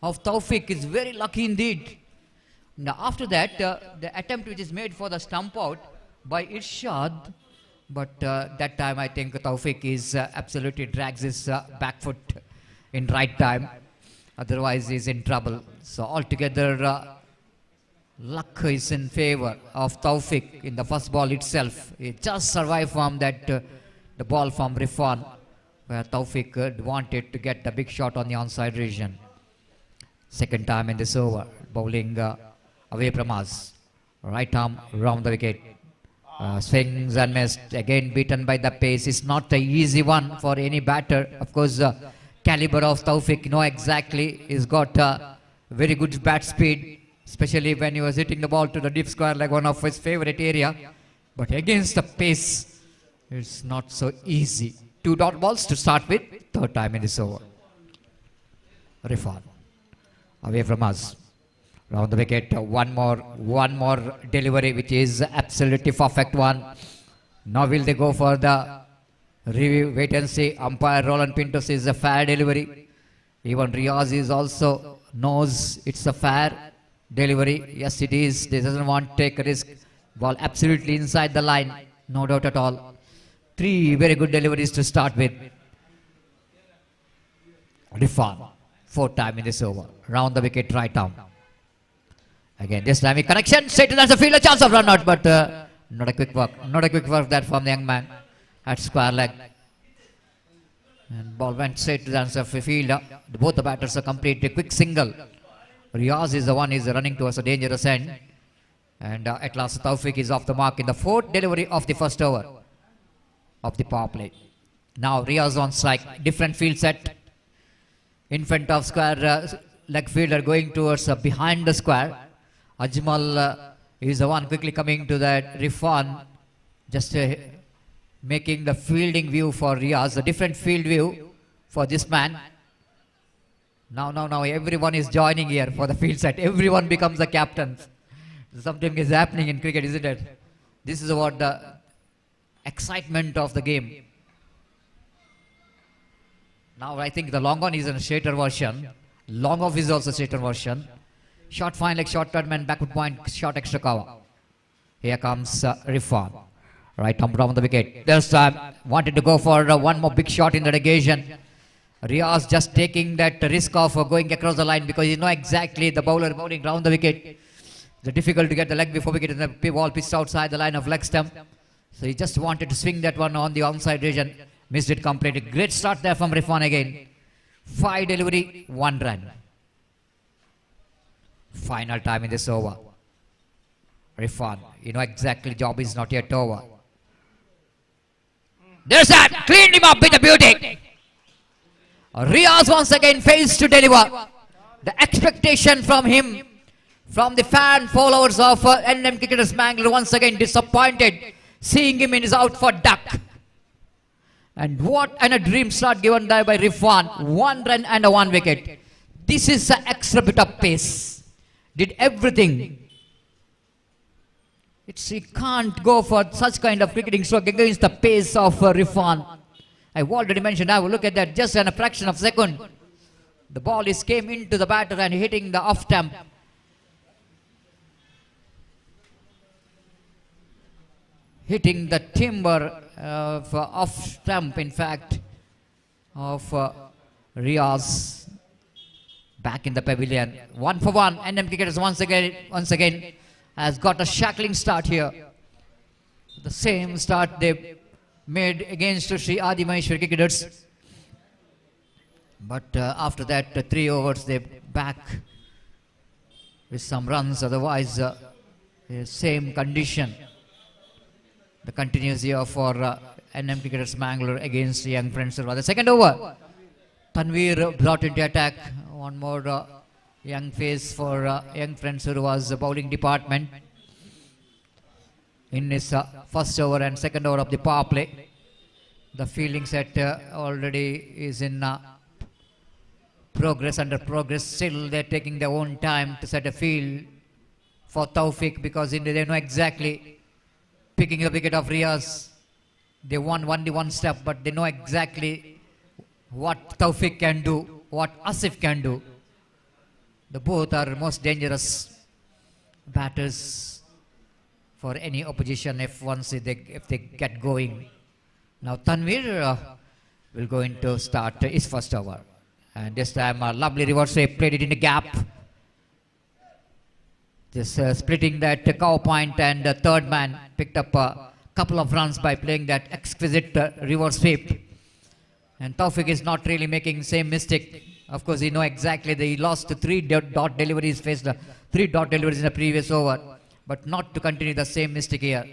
of Tawfiq. Is very lucky indeed. Now after that, the attempt which is made for the stump out by Irshad, but that time I think Tawfiq is absolutely drags his back foot in right time. Otherwise he's in trouble. So altogether Luck is in favor of Taufik in the first ball itself. He just survived from that the ball from Rifan, where Taufik wanted to get a big shot on the onside region. Second time in this over, bowling away from us. Right arm round the wicket. Swings and missed. Again beaten by the pace. It's not an easy one for any batter. Of course, caliber of Taufik, know exactly. He's got very good bat speed, especially when he was hitting the ball to the deep square like one of his favorite area. But against the pace, it's not so easy. 2 dot balls to start with. Third time in this over. Rifan away from us. Round the wicket, one more delivery, which is absolutely perfect one. Now will they go for the review? Wait and see. Umpire Roland Pinto says a fair delivery. Even Riaz is also knows it's a fair delivery. Yes, it is. They doesn't want to take a risk. Ball absolutely inside the line, no doubt at all. 3 very good deliveries to start with. Rifan, 4th time in this over. Round the wicket, right arm. Again, this time he connection, straight to the field, a chance of run out, but not a quick work. Not a quick work that from the young man at square leg. And ball went straight to the answer of the field. Both the batters are complete a quick single. Riaz is the one who is running towards a dangerous end. And at last Taufik is off the mark in the 4th delivery of the first over of the power play. Now Riaz on strike, different field set. In front of square leg fielder going towards behind the square. Ajmal is the one quickly coming to that Rifan, just making the fielding view for Riaz, a different field view for this man. Now everyone is joining here for the field set. Everyone becomes the captain. Something is happening in cricket, isn't it? This is what the excitement of the game. Now I think the long on is in a straighter version. Long off is also straighter version. Short fine leg, short third man, backward point, short extra cover. Here comes Rifan. Right arm round the wicket. This time wanted to go for one more big shot in the occasion. Riaz just taking that risk of going across the line because you know exactly the bowler bowling round the wicket. It's difficult to get the leg before wicket and the ball pitched outside the line of leg stump. So he just wanted to swing that one on the onside region. Missed it completely. Great start there from Rifan again. 5 delivery, 1 run. Final time in this over. Rifan, you know exactly job is not yet over. There's that! Cleaned him up with a beauty! Riaz once again fails to deliver. The expectation from him, from the fan followers of NM Cricketers Mangalore, once again disappointed, seeing him in his out for duck. And what a dream start given there by Rifan. 1 run and a 1 wicket. This is an extra bit of pace. Did everything. You can't go for such kind of cricketing stroke against the pace of Rifan. I've already mentioned, now look at that, just in a fraction of a second. The ball came into the batter and hitting the off stump. Hitting the timber off stump, in fact, of Riaz. Back in the pavilion. 1 for 1. NM Cricketers once again has got a shackling start here. The same start they made against Sri Adi Maheshwar Cricketers. But after that, 3 overs they back with some runs. Otherwise, same condition. The continuous here for NM Cricketers Mangalore against young friends. The second over, Tanveer brought into attack. One more young face for young friends who was bowling department in his first over and second over of the power play. The fielding set already is in progress, under progress. Still they're taking their own time to set a field for Taufik because they know exactly picking the wicket of Riaz. They won only 1 step, but they know exactly what Taufik can do, what Asif can do. The both are most dangerous batters for any opposition if they get going. Now Tanveer will going to start his first over, and this time a lovely reverse sweep, played it in the gap. Just splitting that cow point, and the third man picked up a couple of runs by playing that exquisite reverse sweep. And Taufik is not really making same mistake. Of course, he know exactly that he lost three dot deliveries, faced three dot deliveries in the previous over, but not to continue the same mistake here.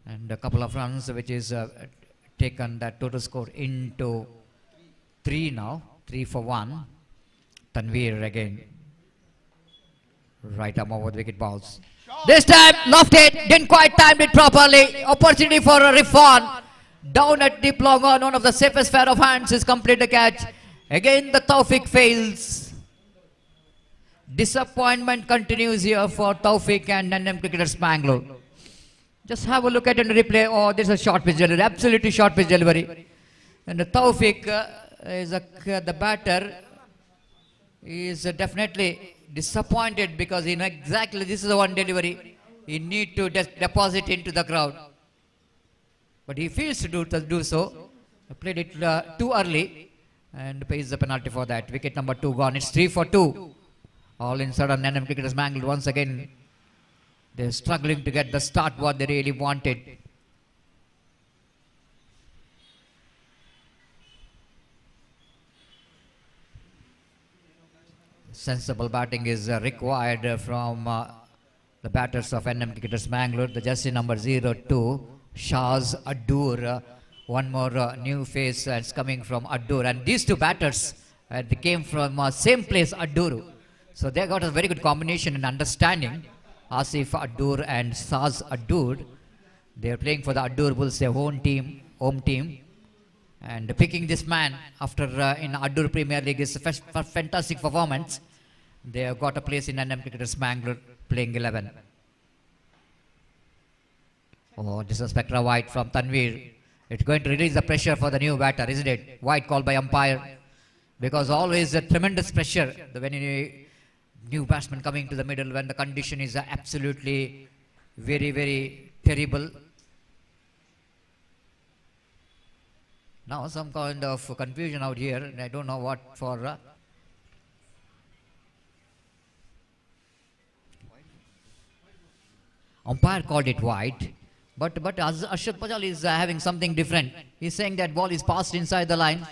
And a couple of runs, which is taken that total score into 3 now, 3 for 1. Tanveer again. Right arm over the wicket balls. This time, lofted, didn't quite time it properly. Opportunity for a refund. Down at deep long on, one of the safest pair of hands is complete the catch. Again, the Taufik fails. Disappointment continues here for Taufik and NM Cricketers Mangalore. Just have a look at it in the replay. Oh, this is a short pitch delivery, absolutely short pitch delivery. And the Taufik is the batter is definitely disappointed because he knows exactly this is the one delivery he need to deposit into the crowd. But he fails to do so. He played it too early and pays the penalty for that. Wicket number 2 gone. It's 3 for 2. All in sudden, NM Cricketers Mangalore once again. They're struggling to get the start what they really wanted. Sensible batting is required from the batters of NM Cricketers Mangalore. The jersey number 02, Shaz Adur. One more new face that's coming from Adur. And these two batters, they came from same place, Adur. So they got a very good combination and understanding. Asif Adur and Shaz Adur. They are playing for the Adur Bulls, their home team. And picking this man after in Adur Premier League is a fantastic performance. They have got a place in NM Cricketers Mangalore playing 11. Oh, this is spectra wide from Tanveer. It's going to release the pressure for the new batter, isn't it? Wide call by umpire. Because always a tremendous pressure when a new batsman coming to the middle when the condition is absolutely very, very terrible. Now some kind of confusion out here, and I don't know what for. Umpire called it wide, but Ashok Pajal is having something different. He's saying that ball is passed inside the line.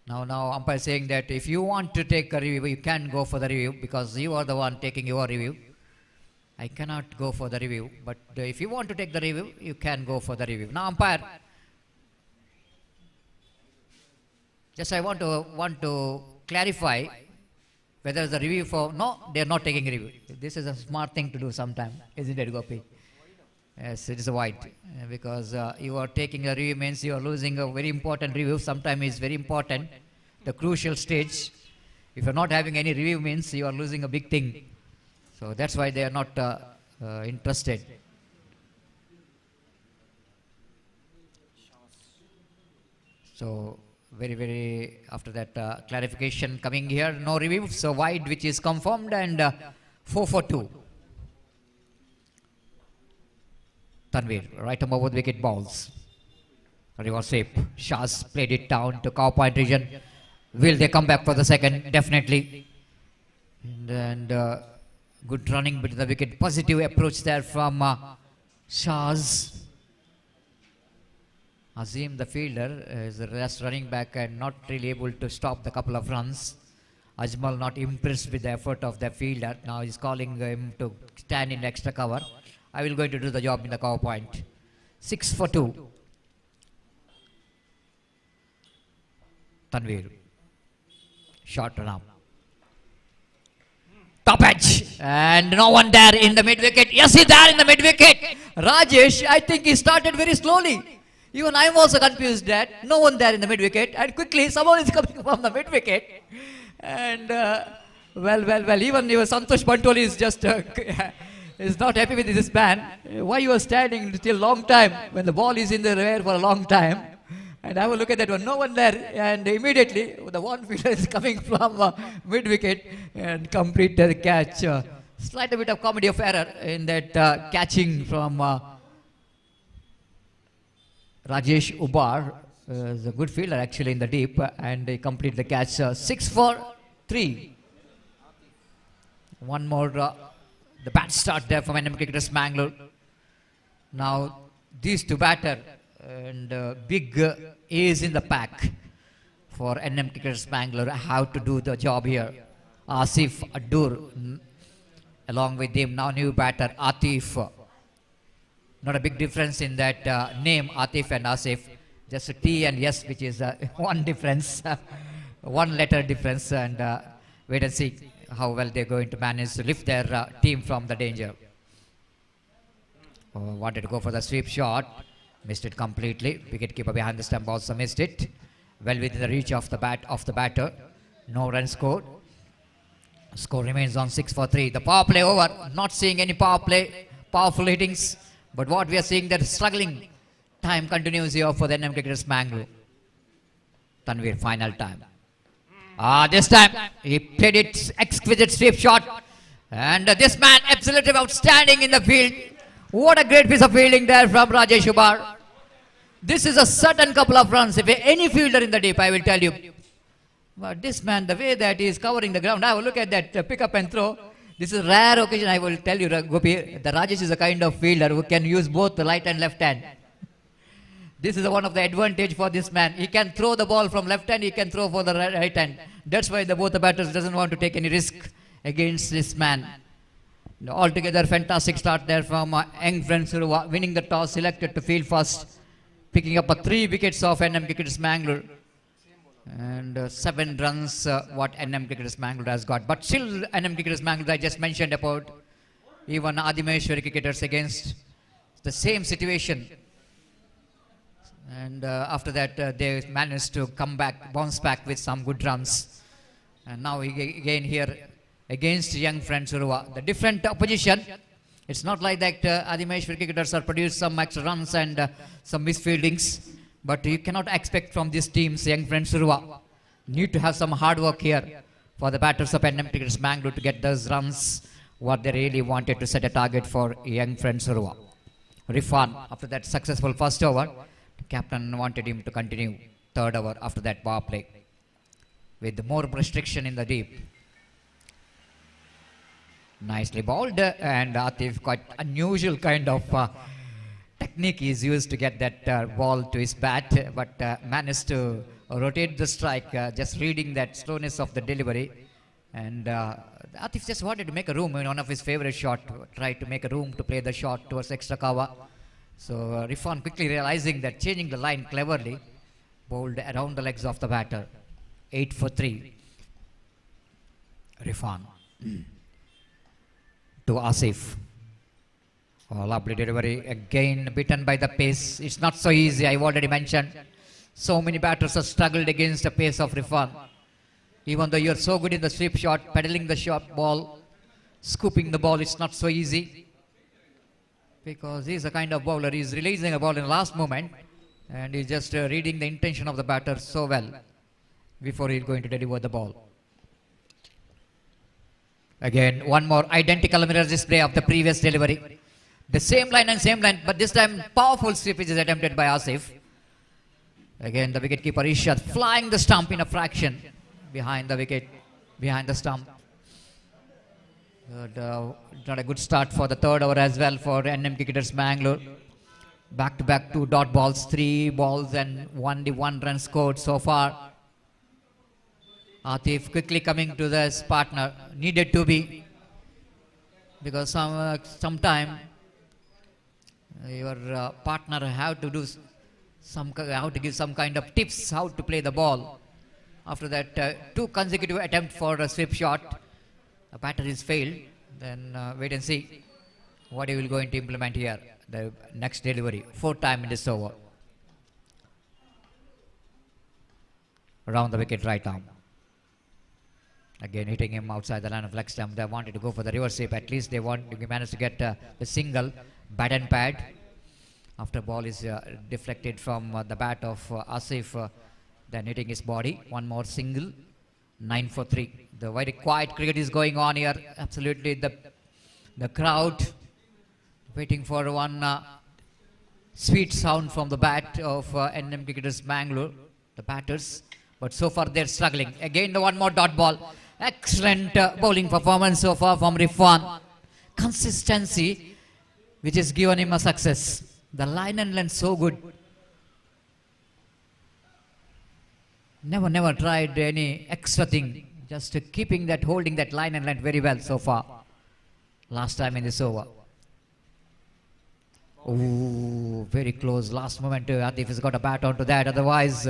Now umpire saying that if you want to take a review, you can go for the review because you are the one taking your review. I cannot go for the review, but if you want to take the review, you can go for the review. Now umpire, just I want to clarify whether the review for, no, they are not taking review. This is a smart thing to do sometime, isn't it, Gopi? Yes, it is a wide because you are taking a review means you are losing a very important review. Sometimes it's very important, the crucial stage. If you're not having any review means you are losing a big thing. So that's why they are not interested. So very after that clarification coming here, no review. So wide which is confirmed and 4 for 2. Tanveer, right arm over the wicket balls. Reverse sweep. Shah's played it down to cow point region. Will they come back for the second? Definitely. And good running between the wicket. Positive approach there from Shah's. Azim, the fielder, is just running back and not really able to stop the couple of runs. Ajmal not impressed with the effort of the fielder. Now he's calling him to stand in extra cover. I will going to do the job in the cover point. 6 for 2. Tanveer. Short run up. Top edge. And no one there in the mid wicket. Yes, he's there in the mid wicket. Rajesh, I think he started very slowly. Even I am also confused that no one there in the mid wicket. And quickly someone is coming from the mid wicket. And well. Even Santosh Bantoli is just is not happy with this ban. Why you are standing till long time when the ball is in the air for a long time? And I will look at that one. No one there. And immediately the one fielder is coming from mid wicket and complete the catch. Slight bit of comedy of error in that catching from Rajesh Ubar. is a good fielder actually in the deep, and he completed the catch. 6 for 3. One more, the bat start there from NM Cricketers Mangalore. Now these two batter and big A's in the pack for NM Cricketers Mangalore have to do the job here. Asif Adur, along with him now new batter Atif. Not a big difference in that name, Atif and Asif. Just a T and S, which is one difference, one letter difference, and wait and see how well they're going to manage to lift their team from the danger. Wanted to go for the sweep shot, missed it completely. Wicketkeeper behind the stump also missed it. Well within the reach of the batter. No run scored. Score remains on 6 for 3. The power play over. Not seeing any powerful hittings. But what we are seeing, that struggling time continues here for the NM Cricketers Mangalore. Tanvir, final time. This time he played it exquisite sweep shot. And this man absolutely outstanding in the field. What a great piece of fielding there from Rajesh Ubar. This is a certain couple of runs. If any fielder in the deep, I will tell you. But this man, the way that he is covering the ground, I will look at that pick up and throw. This is a rare occasion, I will tell you, Gopi. The Rajesh is a kind of fielder who can use both the right and left hand. This is one of the advantage for this man. He can throw the ball from left hand, he can throw for the right hand. That's why both the batters doesn't want to take any risk against this man. Altogether, fantastic start there from young friends who are winning the toss, selected to field first, picking up 3 wickets of NM Cricketers Mangalore. And 7 runs what NM Cricketers Mangalore has got. But still NM Cricketers Mangalore, I just mentioned about even Adimeshwari cricketers against the same situation. And after that they managed to come back, bounce back with some good runs. And now again here against young friends Urua. The different opposition. It's not like that Adimeshwari cricketers are produced some extra runs and some misfieldings. But you cannot expect from these teams, young friends Urua. Need to have some hard work here for the batters of NM Cricketers Mangalore to get those runs what they really wanted to set a target for young friends Urua. Rifan, after that successful first over, the captain wanted him to continue third over after that power play with more restriction in the deep. Nicely bowled, and Atif, quite unusual kind of technique is used to get that ball to his bat, but managed to rotate the strike, just reading that slowness of the delivery. And Atif just wanted to make a room in one of his favorite shot, tried to make a room to play the shot towards extra cover. So Rifan quickly realizing that, changing the line cleverly, bowled around the legs of the batter. 8 for 3. Rifan to Asif. Oh, lovely delivery, again beaten by the pace. It's not so easy, I've already mentioned. So many batters have struggled against the pace of Rifan. Even though you're so good in the sweep shot, pedaling the short ball, scooping the ball, it's not so easy. Because he's a kind of bowler, he's releasing a ball in the last moment, and he's just reading the intention of the batter so well before he's going to deliver the ball. Again, one more identical mirror display of the previous delivery. The same line and same line, but this time powerful sweepage is attempted by Asif. Again, the wicketkeeper Ishad flying the stump in a fraction behind the wicket, behind the stump. But, not a good start for the third over as well for NM Cricketers Mangalore. Back-to-back 2 dot balls, 3 balls and 1 run scored so far. Atif quickly coming to his partner, needed to be, because sometime your partner have to do how to give some kind of tips how to play the ball. After that 2 consecutive attempts for a sweep shot, the batter is failed. Then wait and see what he will going to implement here. The next delivery, 4th time in this over. Around the wicket right arm. Again hitting him outside the line of leg stump. They wanted to go for the reverse sweep. At least they managed to get the single bat and pad. After ball is deflected from the bat of Asif, then hitting his body. One more single. 9 for 3. The very quiet cricket is going on here. Absolutely the crowd waiting for one sweet sound from the bat of NM Cricketers Mangalore, the batters. But so far they're struggling. Again the one more dot ball. Excellent bowling performance so far from Rifan. Consistency which has given him a success. The line and length so good. Never tried any extra thing. Just keeping that, holding that line and length very well so far. Last time in this over. Oh, very close. Last moment, Atif has got a bat onto that. Otherwise,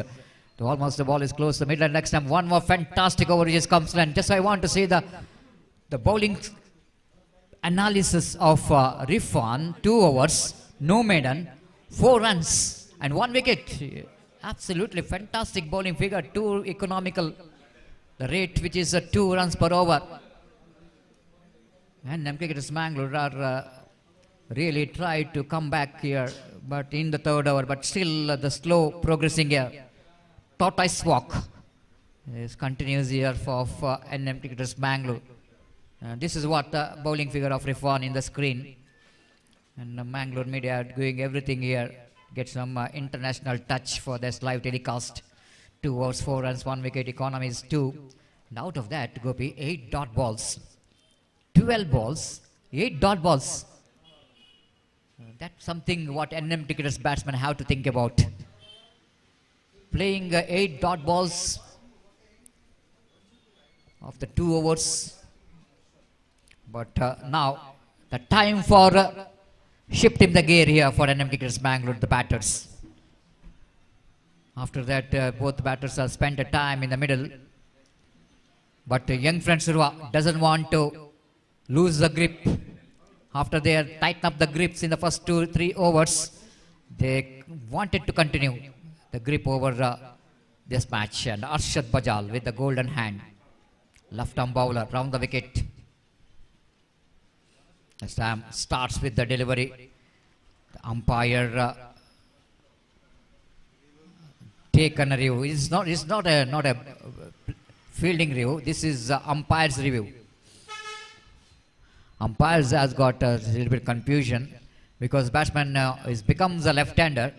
almost the ball is close. The middle and next time, one more fantastic over which just comes in. Just I want to say the bowling analysis of Rifan, 2 overs, no maiden, 4 runs and 1 wicket. Absolutely fantastic bowling figure, 2 economical. The rate which is 2 runs per over. And NM Cricketers Mangalore are really tried to come back here, but in the 3rd over, but still the slow progressing here. Tortoise walk is continues here for NM Cricketers Mangalore. This is what the bowling figure of Rifan in the screen. And the Mangalore media are doing everything here. Get some international touch for this live telecast. 2 overs, 4 runs, 1 wicket, economy is 2. And out of that, Gopi, 8 dot balls. 12 balls, 8 dot balls. That's something what NM Cricketers batsmen have to think about. Playing 8 dot balls of the 2 overs. But now, the time for shifting the gear here for NM Cricketers Mangalore, the batters. After that, both batters have spent a time in the middle. But young friend Surwa doesn't want to lose the grip. After they tighten up the grips in the first 2-3 overs, they wanted to continue the grip over this match. And Arshad Bajal with the golden hand. Left arm bowler round the wicket. This time starts with the delivery. The umpire taken a review. It's not a fielding review. This is umpire's review. Umpires has got a little bit confusion because batsman becomes a left-hander,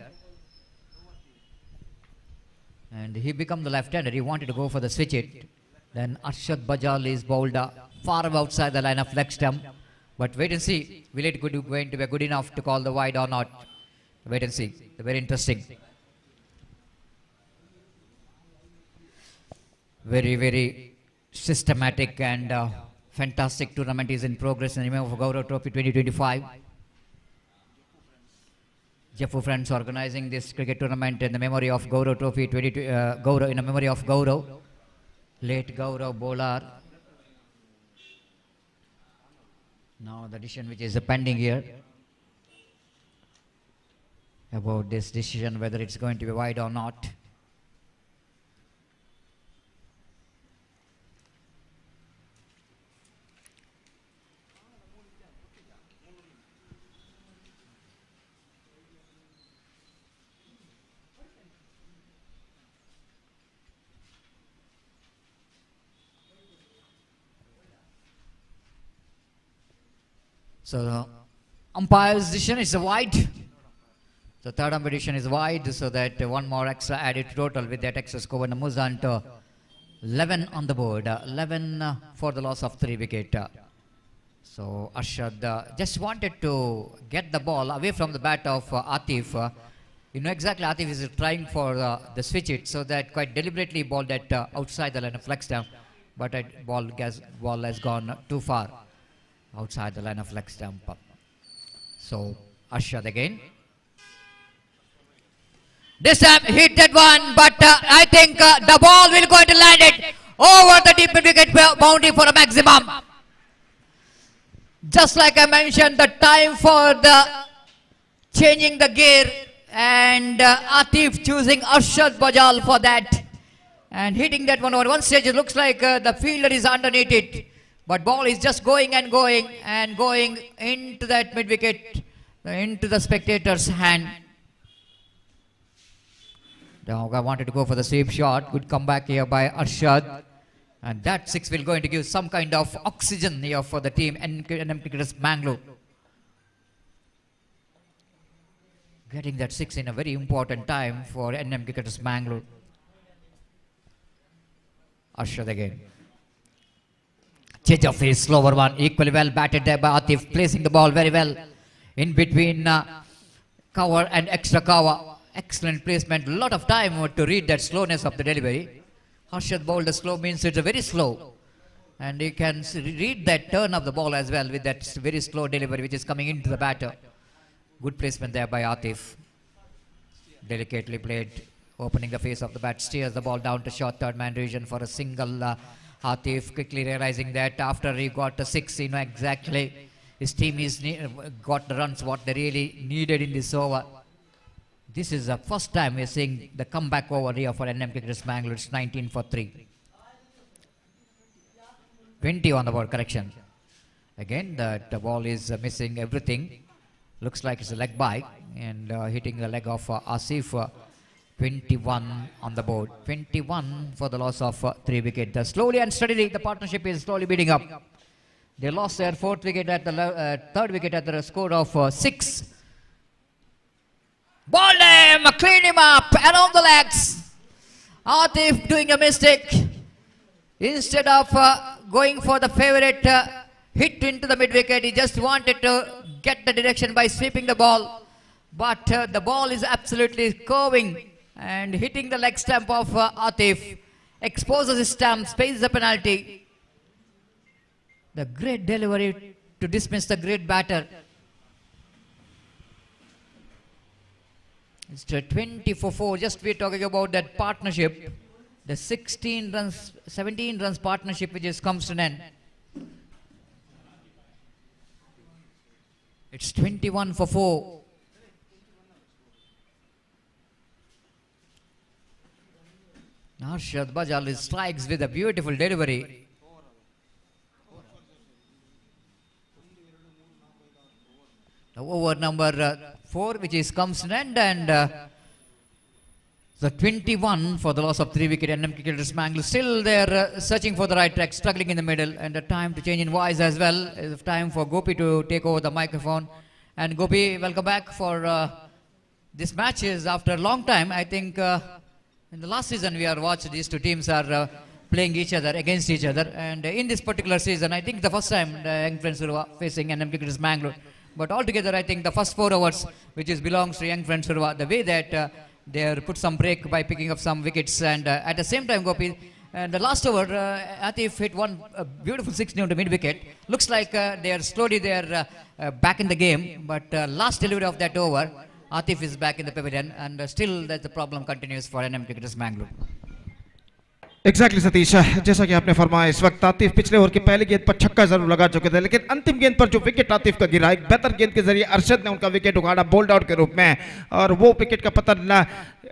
and he becomes the left-hander. He wanted to go for the switch it. Then Arshad Bajal is bowled far outside the line of leg stump. But wait and see. Will it going to be good enough to call the wide or not? Wait and see. Very interesting. Very systematic and fantastic tournament is in progress in the name of Gaurav Trophy 2025. Jeppu friends organizing this cricket tournament in the memory of Gaurav Trophy 20, in the memory of Gaurav, late Gaurav Bolar. Now the decision which is pending here about this decision, whether it's going to be wide or not. So the umpire's decision is wide. The 3rd umpire decision is wide, so that one more extra added total with that extra score and moves on to 11 on the board. 11 for the loss of 3 wicket. So Arshad just wanted to get the ball away from the bat of Atif. You know exactly Atif is trying for the switch it, so that quite deliberately balled that outside the line of leg stump, but that ball has gone too far outside the line of leg stump. So Arshad again. This time hit that one, but I think the ball will going to land it over the deep wicket boundary for a maximum. Just like I mentioned, the time for the changing the gear, and Atif choosing Arshad Bajal for that and hitting that one over one stage. It looks like the fielder is underneath it, but ball is just going and going into that mid wicket, into the spectator's hand. Now I wanted to go for the sweep shot. Good comeback here by Arshad. And that 6 will going to give some kind of oxygen here for the team NM Cricketers Mangalore. Getting that 6 in a very important time for NM Cricketers Mangalore. Arshad again. Change of his slower one, equally well batted there by Atif, placing the ball very well in between cover and extra cover. Excellent placement, lot of time to read that slowness of the delivery. Harshad bowled the slow means it's a very slow. And you can read that turn of the ball as well with that very slow delivery which is coming into the batter. Good placement there by Atif. Delicately played, opening the face of the bat, steers the ball down to short third man region for a single. Atif quickly realizing that after he got a 6, exactly his team is got the runs what they really needed in this over. This is the first time we're seeing the comeback over here for NM Cricketers Mangalore. It's 19 for 3. 20 on the board, correction. Again, the ball is missing everything. Looks like it's a leg bite and hitting the leg of Asif. 21 on the board. 21 for the loss of 3 wickets. Slowly and steadily, the partnership is slowly beating up. They lost their 4th wicket at the 3rd wicket at the score of 6. Ball him, clean him up, around the legs. Atif doing a mistake. Instead of going for the favorite hit into the mid wicket, he just wanted to get the direction by sweeping the ball. But the ball is absolutely curving and hitting the leg stump of Atif. Exposes his stump, spaces the penalty. The great delivery to dismiss the great batter. It's 20 for 4. Just we're talking about that partnership. The 16 runs, 17 runs partnership which is comes to an end. It's 21 for 4. Arshad Bajal strikes with a beautiful delivery. The over number 4 which is comes to an end, and the 21 for the loss of 3 wicket. NM Cricketers Mangalore still they're searching for the right track, struggling in the middle, and the time to change in voice as well. It's time for Gopi to take over the microphone. And Gopi, welcome back for this match is after a long time. I think in the last season we are watched these two teams are playing each other against each other, and in this particular season I think the first time the Young Friends Surva facing NM Cricketers Mangalore. But altogether I think the first 4 overs which is belongs to Young Friends Surva, the way that they put some break by picking up some wickets, and at the same time Gopi, the last over Atif hit one beautiful 6 near to mid wicket. Looks like they are slowly back in the game, but last delivery of that over Atif is back in the pavilion, and still that the problem continues for NM Cricketers Mangalore. Exactly Satish, जैसा कि आपने फरमाया इस वक्त आतिफ पिछले over की पहली गेंद पर छक्का जरूर लगा चुके थे, लेकिन अंतिम गेंद पर जो विकेट आतिफ का गिरा एक बेहतर गेंद के जरिए अरशद ने उनका विकेट उखाड़ा बोल्ड आउट के रूप में, और वो विकेट का पतन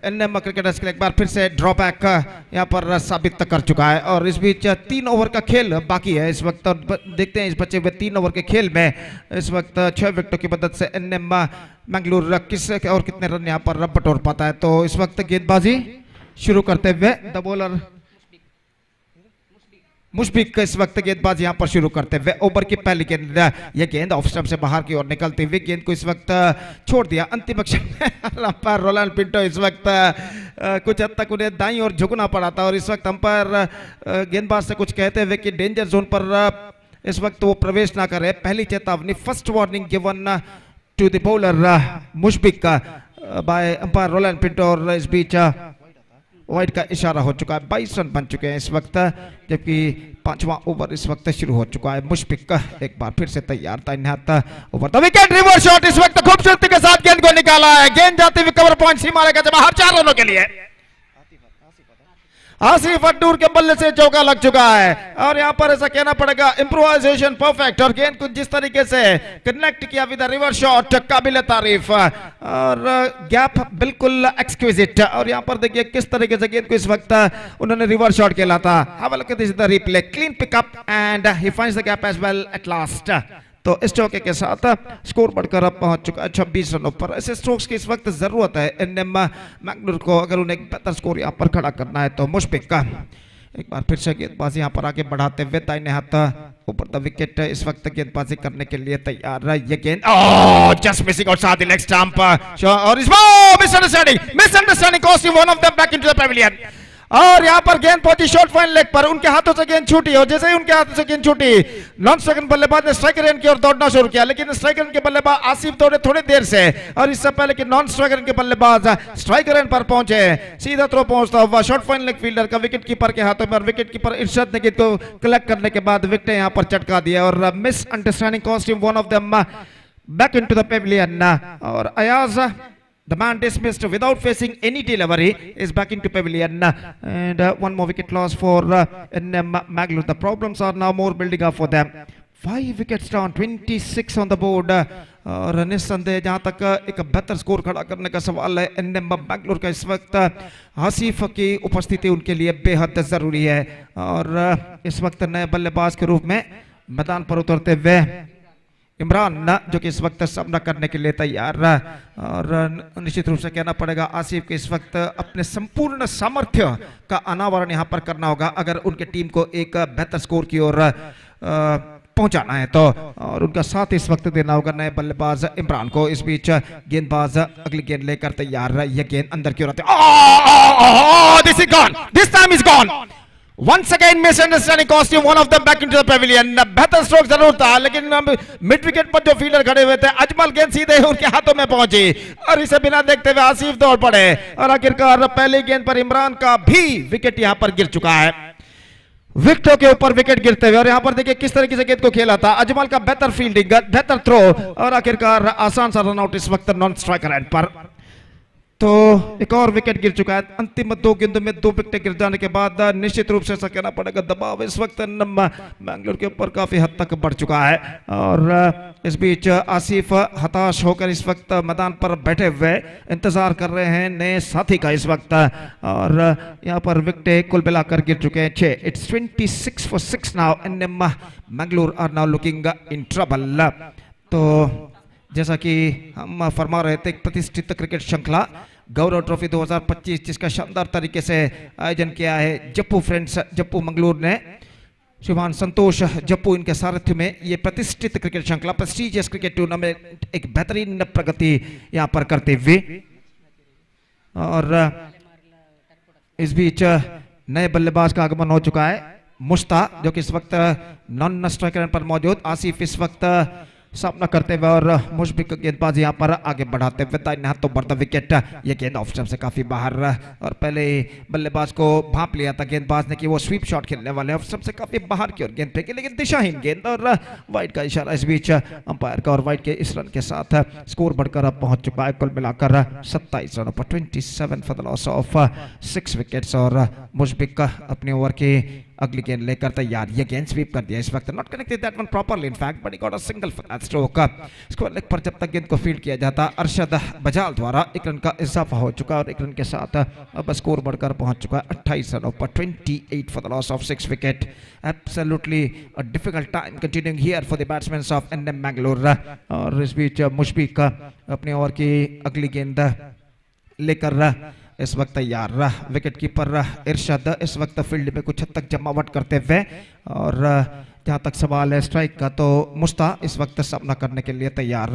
एनएम क्रिकेटर्स के लिए एक बार फिर से ड्रॉबैक यहाँ पर साबित कर चुका है। और इस बीच 3 ओवर का खेल बाकी है इस वक्त, और देखते हैं इस बचे हुए 3 ओवर के खेल में इस वक्त 6 विकेटों की मदद से एनएम मैंगलोर किस और कितने रन यहाँ पर बटोर पाता है। तो इस वक्त गेंदबाजी शुरू करते हुए द बॉलर मुशफिक इस वक्त गेंदबाजी यहां पर शुरू करते हुए ओवर की पहली गेंद, यह गेंद ऑफ स्टंप से बाहर की ओर निकलती हुई गेंद को इस वक्त छोड़ दिया। अंतिम अक्षर में अंपायर रोलांड पिंटो इस वक्त कुछ हद तक उन्हें दाईं ओर झुकना पड़ा था, और इस वक्त अंपायर गेंदबाज से कुछ कहते हुए कि डेंजर जोन पर इस वक्त वो प्रवेश ना करे। पहली चेतावनी, first warning given to the bowler Mushfiq by umpire Roland Pinto, और इस बीच वाइड का इशारा हो चुका है। 22 रन बन चुके हैं इस वक्त, जबकि 5वां ओवर इस वक्त शुरू हो चुका है। मुशफिक एक बार फिर से तैयार था over the wicket, reverse shot इस वक्त खूबसूरती के साथ गेंद को निकाला है। गेंद जाती हुई कवर पॉइंट सीमा रेखा से बाहर 4 रनों के लिए। आसिफ अड्डूर के बल्ले से चौका लग चुका है, और यहां पर ऐसा कहना पड़ेगा इंप्रोवाइजेशन परफेक्ट, और गेंद को जिस तरीके से कनेक्ट किया विद रिवर्स शॉट काबिल तारीफ, और गैप बिल्कुल एक्सक्विजिट। और यहां पर देखिए किस तरीके से गेंद को इस वक्त उन्होंने रिवर्स शॉट खेला था। Have a look at this the replay, clean pickup and he finds the gap as well at last. तो इस चौके के साथ स्कोर बढ़कर अब पहुंच चुका है 26 रनों पर। ऐसे स्ट्रोक्स की इस वक्त जरूरत है एनएम मैंगलोर को, अगर उन्हें एक बेहतर स्कोर यहां पर खड़ा करना है। तो मुशफिक का एक बार फिर से गेंदबाजी यहां पर आगे बढ़ाते हुए दाहिने हाथ ऊपर द विकेट इस वक्त गेंदबाजी करने के लिए तैयार है ये गेंद just missing outside the leg stump और इस misunderstanding cost one of them back into the Pavilion और यहां पर गेंद पहुंची शॉर्ट फाइन लेग पर उनके हाथों से गेंद छूटी और जैसे ही उनके हाथों से गेंद छूटी नॉन स्ट्राइकर बल्लेबाज ने स्ट्राइकर एंड की ओर दौड़ना शुरू किया लेकिन स्ट्राइकर के बल्लेबाज आसिफ दौड़े थोड़ी देर से और इससे पहले कि नॉन स्ट्राइकर के बल्लेबाज स्ट्राइकर एंड पर पहुंचे सीधा थ्रो पहुंचता हुआ शॉर्ट फाइन लेग फील्डर का विकेट कीपर के हाथों में और विकेट कीपर इरशाद ने गेंद को कलेक्ट करने के बाद विकेट यहां पर चटका दिया और misunderstanding cost him one of them back into the Pavilion और Ayaz the man dismissed without facing any delivery is back into pavilion and one more wicket loss for Mangalore. The problems are now more building up for them. 5 wickets down, 26 on the board. और निस्संदेह जहाँ तक एक बेहतर score खड़ा करने का सवाल है मैंगलोर का इस वक्त आसिफ की उपस्थिति उनके लिए बेहद जरूरी है और इस वक्त नए बल्लेबाज के रूप में मैदान पर उतरते हुए इमरान जो कि इस वक्त सामना करने के लिए तैयार है और निश्चित रूप से कहना पड़ेगा आसिफ के इस वक्त अपने संपूर्ण सामर्थ्य का अनावरण यहां पर करना होगा अगर उनके टीम को एक बेहतर स्कोर की ओर पहुंचाना है तो और उनका साथ इस वक्त देना होगा नए बल्लेबाज इमरान को इस बीच गेंदबाज अगली गेंद लेकर तैयार है यह गेंद अंदर की ओर आती this is gone this time is gone Once again misunderstanding cost him one of them back into the pavilion. बेहतर स्ट्रोक जरूर था लेकिन मिड विकेट पर जो फील्डर खड़े हुए थे अजमल गेंद सीधे उनके हाथों में पहुंची और इसे बिना देखते हुए आसिफ दौड़ पड़े और आखिरकार पहली गेंद पर इमरान का भी विकेट यहां पर गिर चुका है विकेटों के ऊपर विकेट गिरते हुए और यहां पर देखिए किस तरीके से गेंद को खेला था अजमल का बेहतर फील्डिंग बेहतर थ्रो और आखिरकार आसान सा रन आउट इस वक्त नॉन स्ट्राइकर एंड पर तो एक और विकेट गिर चुका है अंतिम 2 गेंदों में 2 विकेट गिर जाने के बाद निश्चित रूप से ऐसा कहना पड़ेगा दबाव इस वक्त मैंगलोर के ऊपर काफी हद तक बढ़ चुका है और इस बीच आसिफ हताश होकर इस वक्त मैदान पर बैठे हुए इंतजार कर रहे हैं नए साथी का इस वक्त और यहां पर विकेट कुल मिलाकर गिर चुके हैं 6 it's 26 for 6 now and Mangalore are now looking in trouble तो जैसा कि हम फरमा रहे थे एक प्रतिष्ठित क्रिकेट श्रृंखला गौरव ट्रॉफी 2025 जिसका शानदार तरीके से आयोजन किया है जप्पू फ्रेंड्स जप्पू मंगलूर ने श्रीमान संतोष जप्पू इनके सारथ्य में ये प्रतिष्ठित क्रिकेट श्रृंखला प्रेस्टीजियस क्रिकेट टूर्नामेंट एक बेहतरीन प्रगति यहाँ पर करते हुए और इस बीच नए बल्लेबाज का आगमन हो चुका है मुश्ता जो कि इस वक्त नॉन स्ट्राइकर पर मौजूद आसिफ इस वक्त सामना करते हुए और मुशफिक गेंदबाज यहाँ पर आगे बढ़ाते हुए दाहिने हाथों पर द विकेट ये गेंद ऑफ स्टंप से काफी बाहर और पहले बल्लेबाज को भांप लिया था गेंदबाज ने कि वो स्वीप शॉट खेलने वाले ऑफ स्टंप से काफी बाहर की ओर गेंद फेंकी लेकिन दिशाहीन गेंद और वाइड का इशारा इस बीच अंपायर का और वाइड के इस रन के साथ स्कोर बढ़कर अब पहुंच चुका है कुल मिलाकर 27 रनों पर 27 for the loss of 6 wickets और मुशफिक अपने ओवर के अगली गेंद लेकर तैयार ये गेंद स्वीप कर दिया इस वक्त not connected that one properly in fact but he got a single for that stroke score leg पर जब तक गेंद को फील्ड किया जाता अरशद बजाल द्वारा 1 रन का इजाफा हो चुका और 1 रन के साथ अब स्कोर बढ़कर पहुंच चुका है 28 रनों पर 28 for the loss of 6 wicket absolutely a difficult time continuing here for the batsman of NM Mangalore और इस बीच मुशफिक अपने ओवर की अगली गेंद लेकर इस वक्त तैयार विकेट कीपर इरशाद इस वक्त फील्ड में कुछ हद तक जमावट करते हुए और जहां तक सवाल है स्ट्राइक का तो मुस्ता इस वक्त सामना करने के लिए तैयार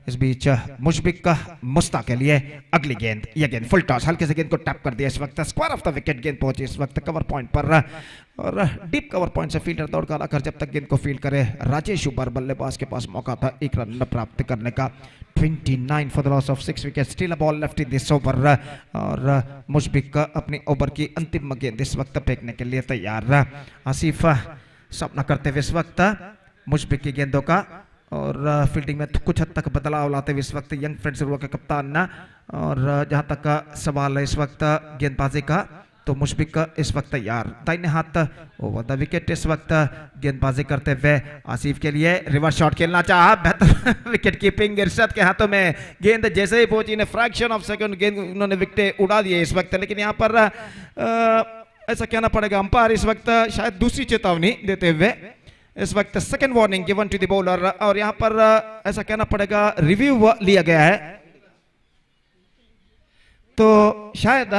इस बीच मुशफिक का मुस्ता के लिए अगली गेंद ये गेंद फुल टॉस हल्के से गेंद को टैप कर दिया इस वक्त स्क्वायर ऑफ द विकेट गेंद पहुंची इस वक्त कवर पॉइंट पर और डीप कवर पॉइंट से फील्डर दौड़ कर आकर जब तक गेंद को फील्ड करे राजेश उबर बल्लेबाज के पास मौका था 1 रन प्राप्त करने का 29 for the loss of 6 wicket still a ball left in this over और मुशफिक अपनी ओवर की अंतिम गेंद इस वक्त फेंकने के लिए तैयार आसिफ सामना करते हुए इस वक्त मुशफिक की गेंदों का और फील्डिंग में कुछ हद तक बदलाव लाते हुए इस वक्त यंग फ्रेंड्स के कप्तान और जहां तक सवाल है इस वक्त गेंदबाजी का तो मुशफिक इस वक्त तैयार दाहिने हाथ ओवर द विकेट इस वक्त गेंदबाजी करते हुए आसिफ के लिए रिवर्स शॉट खेलना चाहा बेहतर विकेट कीपिंग इरशाद के हाथों में गेंद जैसे ही पहुंची ने फ्रैक्शन ऑफ सेकंड गेंद उन्होंने विकेट उड़ा दिए इस वक्त लेकिन यहाँ पर ऐसा कहना पड़ेगा अंपायर इस वक्त शायद दूसरी चेतावनी देते हुए इस वक्त second warning given to the bowler और यहाँ पर ऐसा कहना पड़ेगा रिव्यू लिया गया है तो शायद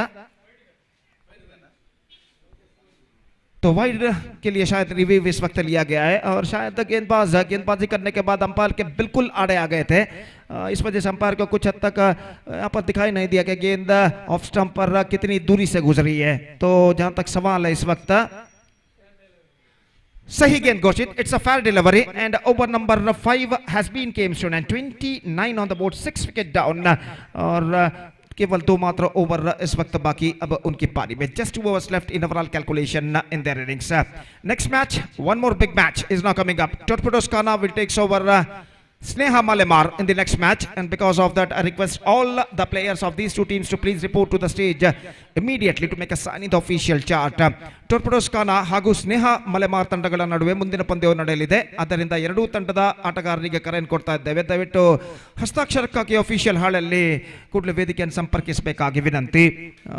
तो वाइड के लिए शायद रिव्यू इस वक्त लिया गया है और शायद गेंदबाजी करने के बाद अंपायर के बिल्कुल आड़े आ गए थे। इस वजह से अंपायर को कुछ हद तक यहाँ पर दिखाई नहीं दिया कि गेंद ऑफ स्टंप पर कितनी दूरी से गुजरी है। तो जहां तक सवाल है इस वक्त सही गेंद घोषित, it's a fair delivery and over number 5 has been केम स्टून and 29 on the board, 6 wicket down और केवल 2 मात्र ओवर इस वक्त बाकी अब उनकी पारी में। Just 2 overs left in overall calculation in their innings. Next match, one more big match is now coming up. Torpedoes Kana will takes over Sneha Malemar in the next match, and because of that I request all the players of these two teams to please report to the stage immediately to make a sign in the official chart. Torpedoes Kana ಹಾಗೂ ಸ್ನೇಹ ಮಲೆಮಾರ್ ತಂಡಗಳ ನಡುವೆ ಮುಂದಿನ ಪಂದ್ಯವು ನಡೆಯಲಿದೆ. ಆದ್ದರಿಂದ ಎರಡೂ ತಂಡದ ಆಟಗಾರರಿಗೆ ಕರೆಯನ್ನು ಕೊಡ್ತಾ ಇದ್ದೇವೆ, ದಯವಿಟ್ಟು ಹಸ್ತಾಕ್ಷರಕ್ಕಾಗಿ ಅಫಿಷಿಯಲ್ ಹಾಳಲ್ಲಿ ಕೂಡಲೇ ವೇದಿಕೆಯನ್ನು संपर्किसಬೇಕಾಗಿ विनंती।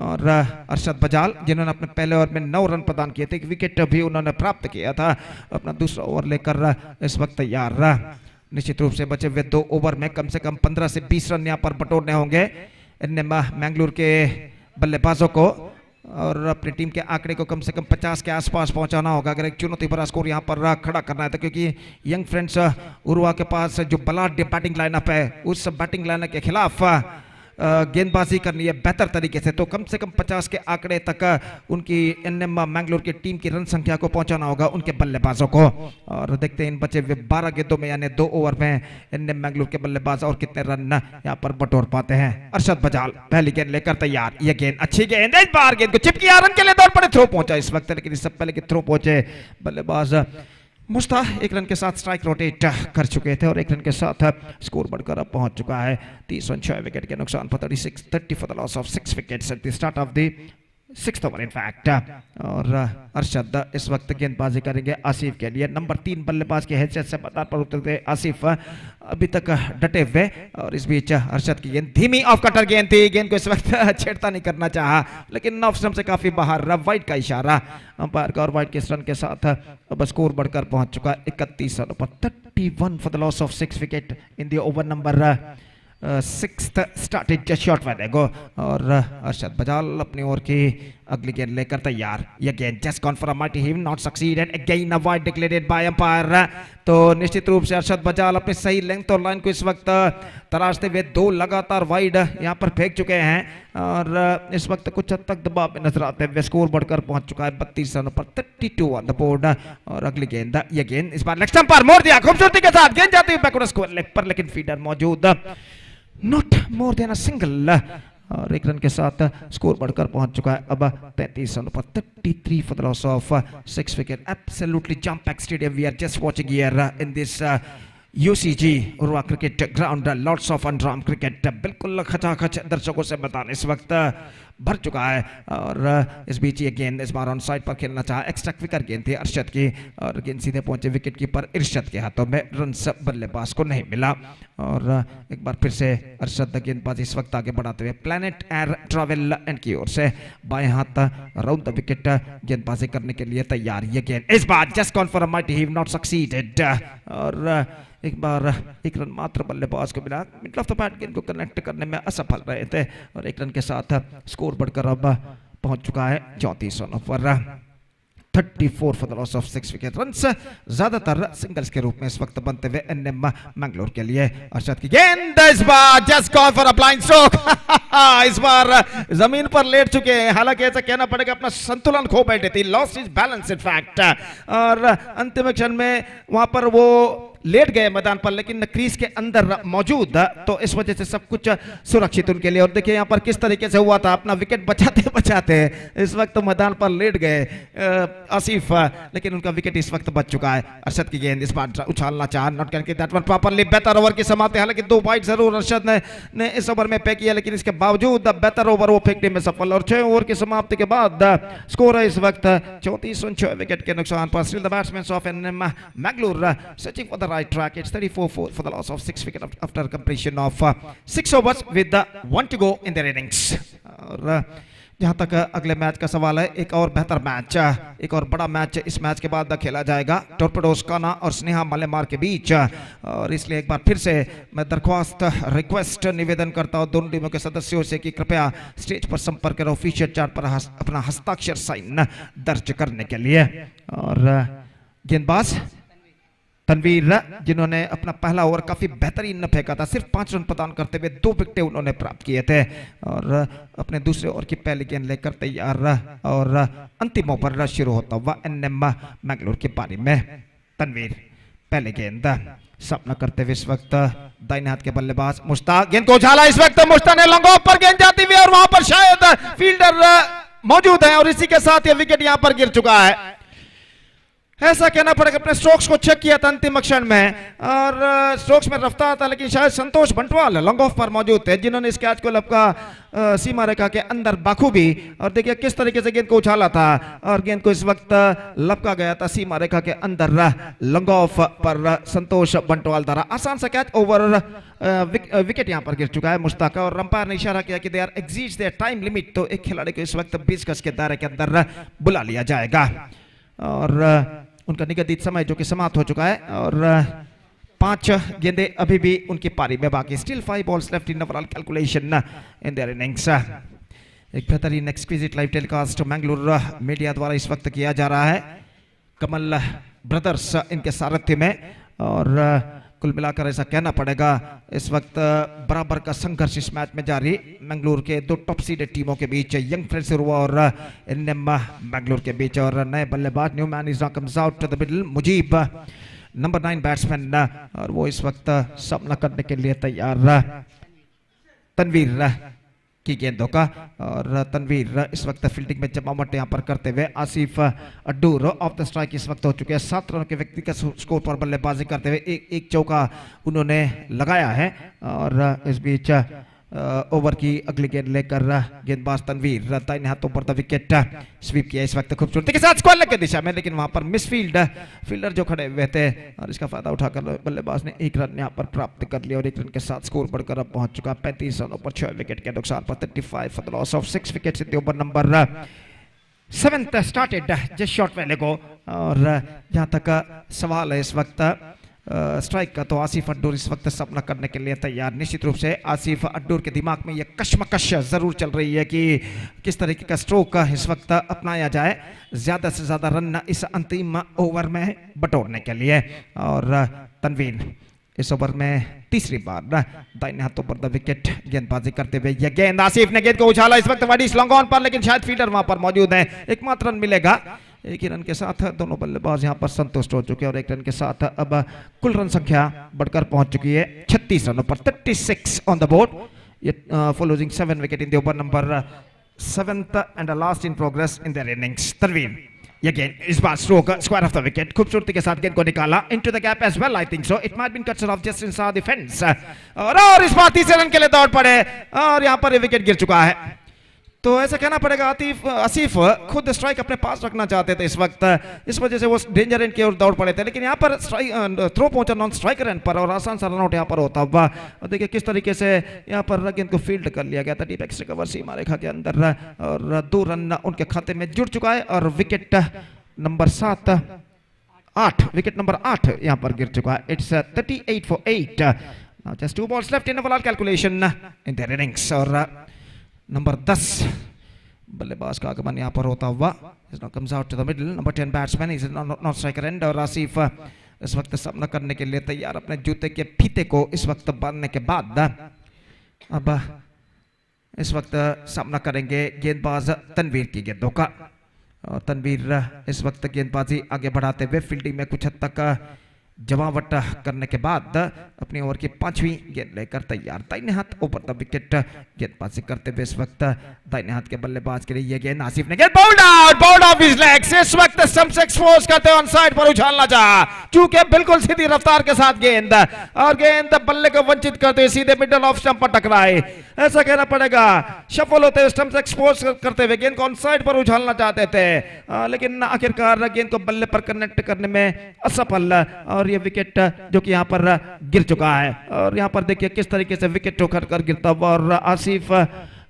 और अरशद बजाल जिन्होंने अपने पहले ओवर में 9 रन प्रदान किए थे, विकेट भी उन्होंने प्राप्त किया था, अपना दूसरा ओवर लेकर इस वक्त तैयार। निश्चित रूप से बचे हुए 2 ओवर में कम से कम 15 से 20 रन यहाँ पर बटोरने होंगे मैंगलोर के बल्लेबाजों को और अपनी टीम के आंकड़े को कम से कम 50 के आसपास पहुंचाना होगा अगर एक चुनौती भरा स्कोर यहाँ पर खड़ा करना है तो, क्योंकि यंग फ्रेंड्स उरुआ के पास जो बलाढ्य बैटिंग लाइनअप है उस बैटिंग लाइनअप के खिलाफ गेंदबाजी करनी है बेहतर तरीके से। तो कम से कम 50 के आंकड़े तक उनकी एनएम मैंगलोर की टीम की रन संख्या को पहुंचाना होगा उनके बल्लेबाजों को। और देखते हैं इन बचे हुए 12 गेंदों में यानी 2 ओवर में एनएम मैंगलोर के बल्लेबाज और कितने रन यहाँ पर बटोर पाते हैं। अरशद बजाल पहली गेंद लेकर तैयार, यह गेंद अच्छी गेंद है, इस बार गेंद को चिपकी, रन के लिए दौड़ पड़े, थ्रो पहुंचा इस वक्त, लेकिन इससे पहले कि थ्रो पहुंचे बल्लेबाज मुस्ता 1 रन के साथ स्ट्राइक रोटेट कर चुके थे और 1 रन के साथ स्कोर बढ़कर अब पहुंच चुका है 30 रन 6 विकेट के नुकसान पर 30 for the loss of 6 wickets eight the start of the 6th over in fact. और अरशद इस वक्त गेंदबाजी करेंगे आसिफ के लिए, नंबर 3 बल्लेबाज की हैसियत से मैदान पर उतरते आसिफ अभी तक डटे हुए। और इस बीच अरशद की गेंद धीमी ऑफ कटर गेंद थी, गेंद को इस वक्त छेड़ता नहीं करना चाहा लेकिन ऑफ स्टंप से काफी बाहर, वाइड का इशारा अंपायर का और वाइड के रन के साथ अब स्कोर बढ़कर पहुंच चुका 31 रनों पर 31 for the loss of 6 wicket in the over number 6th started just short while ago। और अरशद बजाल अपनी ओर की अगली गेंद लेकर तैयार, यह गेंद just gone for a mighty hit, not succeeded, again a wide declared by umpire. तो निश्चित रूप से अरशद बजाल अपनी सही लेंथ और लाइन को इस वक्त तराशते हुए 2 लगातार वाइड यहाँ पर फेंक चुके हैं और इस वक्त कुछ हद तक दबाव में नजर आते हुए स्कोर बढ़कर पहुंच चुका है 32 रनों पर 32 ऑन द बोर्ड। और अगली गेंद, यह गेंद इस बार लेग स्टंप पर मोड़ दिया खूबसूरती के साथ, गेंद जाती है बैकवर्ड स्क्वायर लेग पर लेकिन फीडर मौजूद, not more than a single. और 1 रन के साथ स्कोर बढ़कर पहुंच चुका है अब 33 रनों पर 33 for the loss of 6 wicket. Absolutely jam packed stadium we are just watching here in this UCG Urwa cricket ground, lots of अनड्राम क्रिकेट, बिल्कुल खचाखच दर्शकों से मैदान इस वक्त भर चुका है। और इस बीच ये गेंद इस बार ऑन साइड पर खेलना चाहा, एक्स्ट्रा क्विकर गेंद थी अरशद की और गेंद सीधे पहुंचे विकेट कीपर इरशद के हाथों में, रन बल्लेबाज को नहीं मिला। और एक बार फिर से अरशद गेंदबाजी इस वक्त आगे बढ़ाते हुए प्लैनेट एयर ट्रैवल एंड की ओर से बाएं हाथ राउंड द विकेट गेंदबाजी करने के लिए तैयार, ये गेंद इस बार just gone for a mighty hit, not succeeded. और एक बार 1 रन मात्र बल्लेबाज को मिला, मिडल ऑफ द बैट गेंद को कनेक्ट करने में असफल रहे थे और 1 रन के साथ स्कोर बढ़कर अब पहुंच चुका है 34 रनों पर 34 for the loss of 6 wicket. Runs ज्यादातर सिंगल्स के रूप में इस वक्त बनते हुए एनएम मैंगलोर के लिए। अरशद की गेंद इस बार just gone for a blind stroke, इस बार जमीन पर लेट चुके हैं, हालांकि ऐसा कहना पड़ेगा अपना संतुलन खो बैठे थे, lost his balance in fact. और अंतिम क्षण में वहां पर वो लेट गए मैदान पर लेकिन क्रीज के अंदर मौजूद, तो इस वजह से सब कुछ सुरक्षित उनके लिए। और देखिए यहाँ पर किस तरीके से हुआ था, अपना विकेट बचाते बचाते इस वक्त मैदान पर लेट गए आसिफ, लेकिन उनका विकेट इस वक्त बच चुका है। अरशद की गेंद इस बार उछालना चाहा, नॉट करके दैट वन प्रॉपर्ली, बेहतर ओवर की समाप्ति, हालांकि 2 वाइड जरूर अरशद ने इस ओवर में फेंक किया लेकिन इसके बावजूद बेहतर ओवर वो फेंकने में सफल। और 6 ओवर की समाप्ति के बाद स्कोर है इस वक्त 34 रन 6 विकेट के नुकसान पर। Still the batsman of NM Mangalore searching for the right track. It's 34 for the loss of 6 wicket after completion of 6 overs with 1 to go in their innings. और जहां तक अगले मैच का सवाल है, एक और बेहतर मैच, एक और बड़ा मैच इस मैच के बाद खेला जाएगा टॉर्पेडोस काना और स्नेहा मलेमार के बीच। और इसलिए एक बार फिर से मैं दरख्वास्त, रिक्वेस्ट, निवेदन करता हूं दोनों टीमों के सदस्यों से कि कृपया स्टेज पर संपर्क करें ऑफिशियल चार्ट पर अपना हस्ताक्षर साइन दर्ज करने के लिए। और गेंदबाज तनवीर, जिन्होंने अपना पहला ओवर काफी बेहतरीन फेंका था, सिर्फ 5 रन प्रदान करते हुए 2 विकेटें उन्होंने प्राप्त किए थे। और अपने दूसरे ओवर की पहली गेंद लेकर तैयार और अंतिम ओवर शुरू होता हुआ एनएम मैंगलोर की पारी में तनवीर पहले गेंद सामना करते हुए इस वक्त दाहिने हाथ के बल्लेबाज मुश्ताक, गेंद को उछाला इस वक्त मुश्ताक ने, लॉन्ग ऑफ पर गेंद जाती हुई और वहां पर शायद फील्डर मौजूद है और इसी के साथ ये विकेट यहां पर गिर चुका है। ऐसा कहना पड़ेगा, अपने स्ट्रोक्स को चेक किया था अंतिम क्षण में और स्ट्रोक्स में रफ्तार था, लेकिन शायद संतोष बंटवाल लॉन्ग ऑफ पर मौजूद थे जिन्होंने इस कैच को लपका सीमा रेखा के अंदर बाखूबी। और देखिए किस तरीके से गेंद को उछाला था और गेंद को इस वक्त लपका गया था सीमा रेखा के अंदर लॉन्ग ऑफ पर संतोष बंटवाल द्वारा। आसान सा कैच, ओवर विकेट यहां पर गिर चुका है मुश्ताक का। और अंपायर ने इशारा किया कि they are exceeds their time limit, तो एक खिलाड़ी को इस वक्त 20 गज के दायरे के अंदर बुला लिया जाएगा। और उनका निगदित समय जो कि समाप्त हो चुका है और 5 गेंदें अभी भी उनकी पारी में बाकी। Still 5 balls left in overall calculation in their innings. एक बेहतरीन exquisite live telecast Mangalore media द्वारा इस वक्त किया जा रहा है, कमल ब्रदर्स इनके सारथ्य में। और कुल मिलाकर ऐसा कहना पड़ेगा इस वक्त बराबर का संघर्ष इस मैच में जारी, मैंगलोर के 2 टॉप सीडेड टीमों के बीच, यंग फ्रेंड्स और एनएम मैंगलोर के बीच। और नए बल्लेबाज new man is comes out to the middle, Mujib number 9 batsman, और वो इस वक्त सामना करने के लिए तैयार तनवीर की गेंदों का। और तनवीर इस वक्त फील्डिंग में जमावट यहां पर करते हुए आसिफ अड्डूर ऑफ द स्ट्राइक इस वक्त हो चुके हैं। 7 रनों के व्यक्तिगत स्कोर पर बल्लेबाजी करते हुए एक चौका उन्होंने लगाया है। और इस बीच ओवर की अगली गेंद लेकर गेंदबाज तनवीर दाहिने हाथों पर विकेट स्वीप किया इस वक्त खूबसूरती के साथ स्क्वायर लेग की दिशा में, लेकिन वहां पर मिसफील्ड फील्डर जो खड़े हुए थे और इसका फायदा उठाकर बल्लेबाज ने 1 रन यहां पर प्राप्त कर लिया और 1 रन के साथ स्कोर बढ़कर अब पहुंच चुका 35 रनों पर 6 विकेट के नुकसान पर 35 for the loss of 6 wickets in the over number 7 started just shot पहले को। और जहां तक सवाल है इस वक्त स्ट्राइक का, तो आसिफ अड्डूर इस वक्त सामना करने के लिए तैयार। निश्चित रूप से आसिफ अड्डूर के दिमाग में यह कश्मकश जरूर चल रही है कि किस तरीके का स्ट्रोक इस वक्त अपनाया जाए ज्यादा से ज्यादा रन इस अंतिम ओवर में बटोरने के लिए। और तनवीर इस ओवर में तीसरी बार दाहिने हाथों पर द विकेट गेंदबाजी करते हुए यह गेंद, आसिफ ने गेंद को उछाला इस वक्त वाइड लॉन्ग ऑन पर, लेकिन शायद फील्डर वहां पर मौजूद है। एकमात्र रन मिलेगा, 1 ही रन के साथ दोनों बल्लेबाज यहां पर संतुष्ट हो चुके हैं और 1 रन के साथ अब कुल रन संख्या बढ़कर पहुंच चुकी है 36 रनों पर, 36 ऑन द बोर्ड। ये for losing 7 wicket in the over number 7th and last in progress in their innings. Tanveer ये गेंद इस बार stroke square off the wicket, खूबसूरती के साथ गेंद को निकाला into the gap as well, I think so it might been cut off just inside the fence. और इस बार तीसरे रन के लिए दौड़ पड़े और यहां पर विकेट गिर चुका है। तो ऐसा कहना पड़ेगा आसिफ खुद स्ट्राइक अपने पास रखना चाहते थे इस वक्त, इस वजह से वो डेंजर एंड की ओर दौड़ पड़े थे, लेकिन यहाँ पर थ्रो पहुंचा नॉन स्ट्राइकर एंड पर और आसान सा रन आउट यहाँ पर होता हुआ। और देखिए किस तरीके से यहाँ पर गेंद को फील्ड कर लिया गया था, डीप एक्स रिकवर सीमा रेखा के अंदर और 2 रन उनके खाते में जुड़ चुका है। और विकेट नंबर 8 विकेट नंबर 8 यहाँ पर गिर चुका है। It's 38 for 8। Now just 2 balls left in overall calculation in their innings। और नंबर 10 बल्लेबाज का आगमन यहां पर होता हुआ comes out to the middle, number 10 batsman is not striker end. और आसिफ इस वक्त सामना करने के लिए तैयार, अपने जूते के फीते को इस वक्त बांधने के बाद अब इस वक्त सामना करेंगे गेंदबाज तनवीर की गेंदों का। और तनवीर इस वक्त गेंदबाजी आगे बढ़ाते हुए फील्डिंग में कुछ हद तक जमावट करने के बाद अपनी ओवर की 5वीं गेंद लेकर तैयार, दाहिने हाथ ऊपर द विकेट गेंदबाजी करते हुए इस वक्त दाहिने हाथ के बल्लेबाज के लिए यह गेंद, आसिफ ने गेंद बाउल्ड ऑफ हिज लेग्स, इस वक्त स्टंप्स एक्सपोज करते ऑन साइड पर उछालना चाहा, चूंकि बिल्कुल सीधी रफ्तार के साथ गेंद और गेंद बल्ले को वंचित करते हुए सीधे मिडल ऑफ स्टंप पर टकराए। ऐसा कहना पड़ेगा सफल होते हुए स्टंप्स एक्सपोज करते हुए गेंद को ऑन साइड पर उछालना चाहते थे, लेकिन आखिरकार गेंद को बल्ले पर कनेक्ट करने में असफल और ये विकेट जो कि यहाँ पर गिर चुका है। और यहाँ पर देखिए किस तरीके से विकेट ठोकर कर गिरता हुआ और आसिफ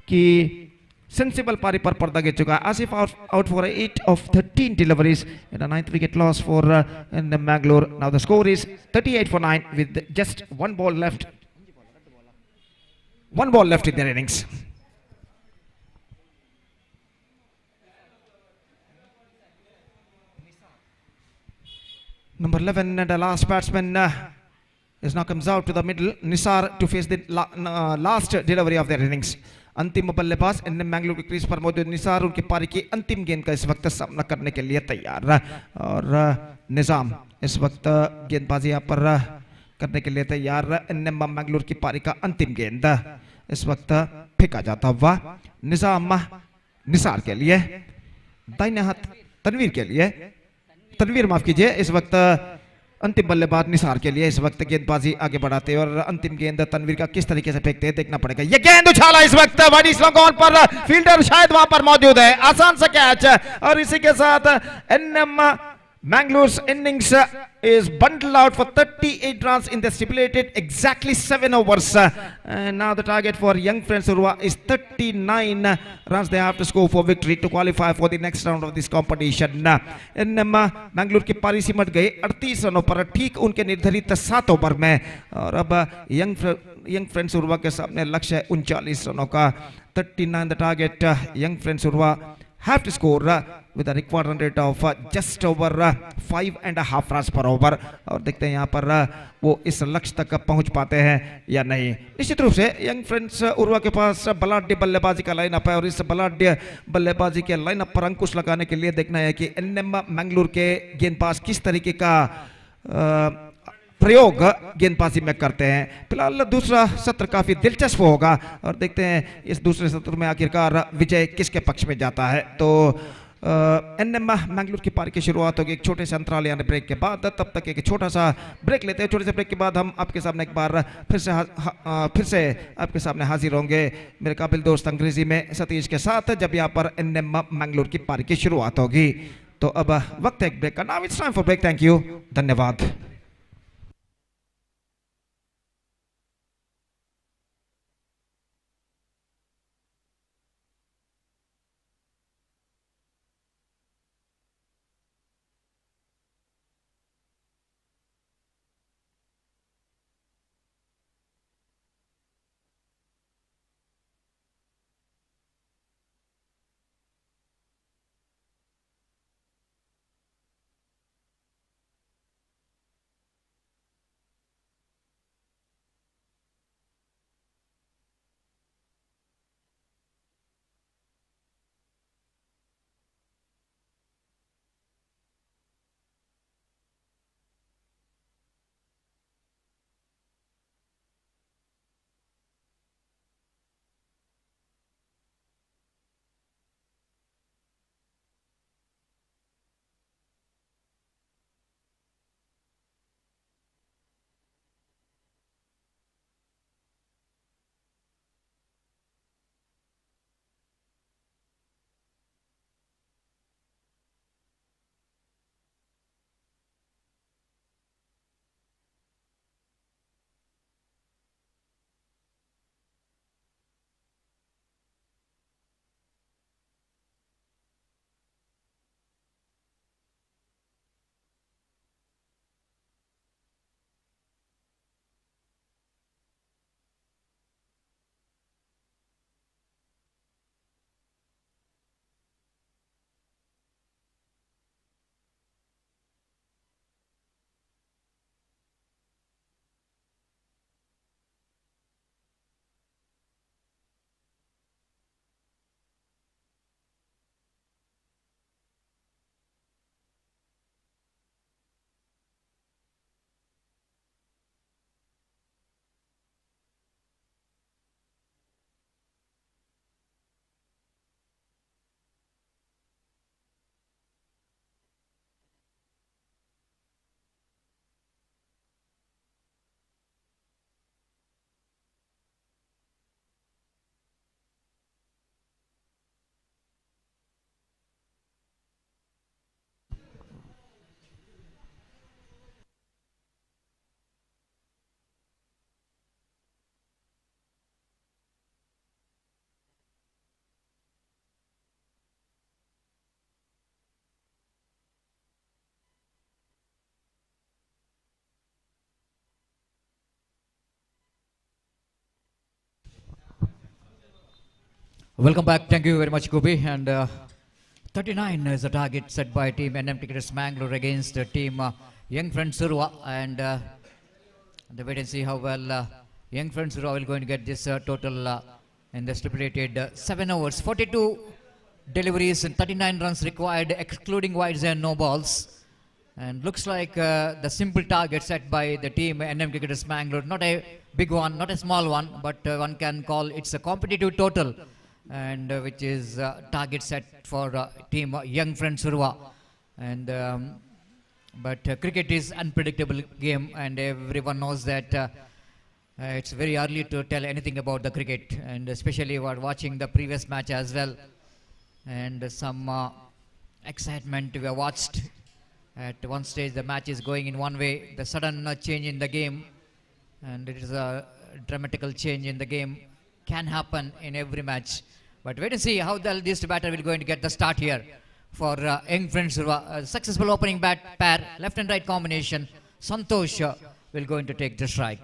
की sensible पारी पर पर्दा गिर चुका है. Asif out for 8 of 13 deliveries and a 9th wicket loss for in Mangalore. Now the score is 38 for 9 with just one ball left. One ball left in their innings. Number 11 and the last batsman is now comes out to the middle. Nisar to face the last delivery of their innings. अंतिम बल्लेबाज इन मैंगलोर के crease पर मौजूद निसार उनकी पारी की अंतिम गेंद का इस वक्त सामना करने के लिए तैयार और निजाम इस वक्त गेंदबाजी यहाँ पर करने के लिए तैयार. इन मैंगलोर की पारी का अंतिम गेंद इस वक्त फेंका जाता हुआ निजाम निसार के लिए, दाहिने हाथ तनवीर के लिए, तनवीर माफ कीजिए, इस वक्त अंतिम बल्लेबाज निसार के लिए इस वक्त गेंदबाजी आगे बढ़ाते हैं और अंतिम गेंद तनवीर का किस तरीके से फेंकते हैं देखना पड़ेगा. ये गेंद उछाला इस वक्त बड़ी स्लो ऑन पर, फील्डर शायद वहां पर मौजूद है, आसान सा कैच और इसी के साथ NM Mangalore's innings is bundled out for 38 runs in the stipulated exactly 7 overs. And now the target for young friends Urwa is 39 runs they have to score for victory to qualify for the next round of this competition. In Mangalore की पारी सिमट गई 38 रनों पर ठीक उनके निर्धारित 7 over में और अब young friends Urwa के सामने लक्ष्य है 39 रनों का. 39 the target. Young friends Urwa have to score with a required run rate of just over 5.5 runs per over और देखते हैं यहाँ पर वो इस लक्ष्य तक पहुँच पाते हैं या नहीं. निश्चित रूप से यंग फ्रेंड्स उर्वा के पास बलाढ्य बल्लेबाजी का लाइनअप है और इस बलाढ्य बल्लेबाजी के लाइनअप पर अंकुश लगाने के लिए देखना है कि एनएम मैंगलोर के गेंदबाज किस तरीके का प्रयोग गेंदबाजी में करते हैं. फिलहाल दूसरा सत्र काफी दिलचस्प होगा और देखते हैं इस दूसरे सत्र में आखिरकार विजय किसके पक्ष में जाता है. तो एनएम मैंगलोर की पारी की शुरुआत होगी एक छोटे से अंतराल यानी ब्रेक के बाद. तब तक एक छोटा सा ब्रेक लेते हैं. छोटे से ब्रेक के बाद हम आपके सामने एक बार फिर से आपके सामने हाजिर होंगे मेरे काबिल दोस्त अंग्रेजी में सतीश के साथ जब यहाँ पर एनएम मैंगलोर की पारी की शुरुआत होगी. तो अब वक्त है एक ब्रेक का. Now it's time for break. Thank you, धन्यवाद. Welcome back. Thank you very much, Gopi. And 39 is the target set by team NM Cricketers Mangalore against team Young Friends Surwa. And the wait and see how well Young Friends Surwa will going to get this total in the stipulated 7 overs. 42 deliveries and 39 runs required, excluding wides and no balls. And looks like the simple target set by the team NM Cricketers Mangalore. Not a big one, not a small one, but one can call it's a competitive total. And which is target set for team Young Friends Surwa. And but cricket is unpredictable game, and everyone knows that it's very early to tell anything about the cricket, and especially while watching the previous match as well. And some excitement we have watched. At one stage the match is going in one way, the sudden change in the game, and it is a dramatical change in the game can happen in every match. But wait and see how this batter will going to get the start here for Young Friends. Successful opening pair, left and right combination. Santosh will going to take the strike.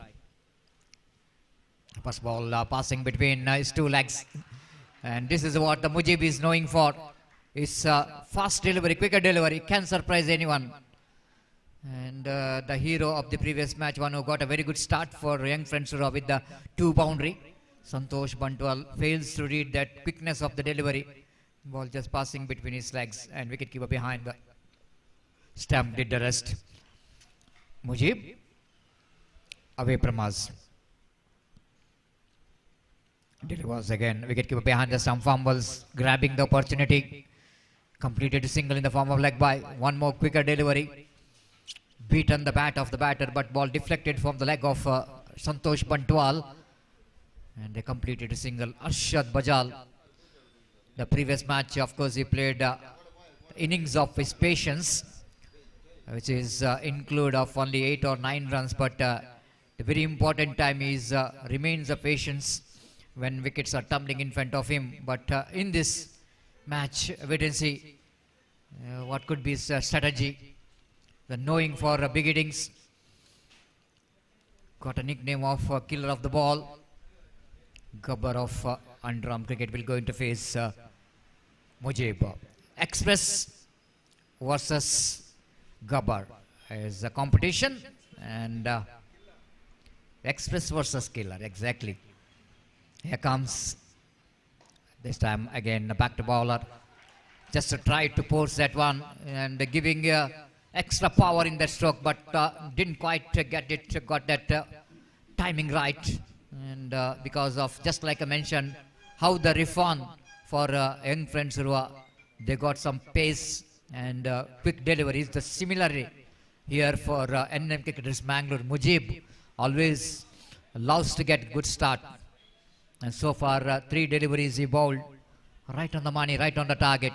First ball passing between his two legs. And this is what the Mujib is knowing for. His fast delivery, quicker delivery, can surprise anyone. And the hero of the previous match, one who got a very good start for Young Friends with the 2 boundary. Santosh Bantwal fails to read that quickness of the delivery. Ball just passing between his legs, and wicketkeeper behind the stump did the rest. Mujib away from us. Delivers again. Wicketkeeper behind the stump, fumbles, grabbing the opportunity. Completed a single in the form of leg by. One more quicker delivery. Beaten the bat of the batter, but ball deflected from the leg of Santosh Bantwal. And they completed a single. Arshad Bajal. The previous match, of course, he played innings of his patience, which is include of only 8 or 9 runs. But the very important time is remains of patience when wickets are tumbling in front of him. But in this match, wait and see what could be his strategy. The knowing for big innings. Got a nickname of killer of the ball. Gabbar of underarm cricket will go into face Mujib. Express versus Gabbar is a competition, and Express versus killer, exactly. Here comes this time again back to bowler, just to try to force that one and giving extra power in that stroke, but didn't quite get it, got that timing right. And because of, just like I mentioned, how the refund for Young Friends Surwa, they got some pace and quick deliveries. The similarly here for NM Cricketers Mangalore, Mujib always loves to get good start. And so far 3 deliveries he bowled right on the money, right on the target.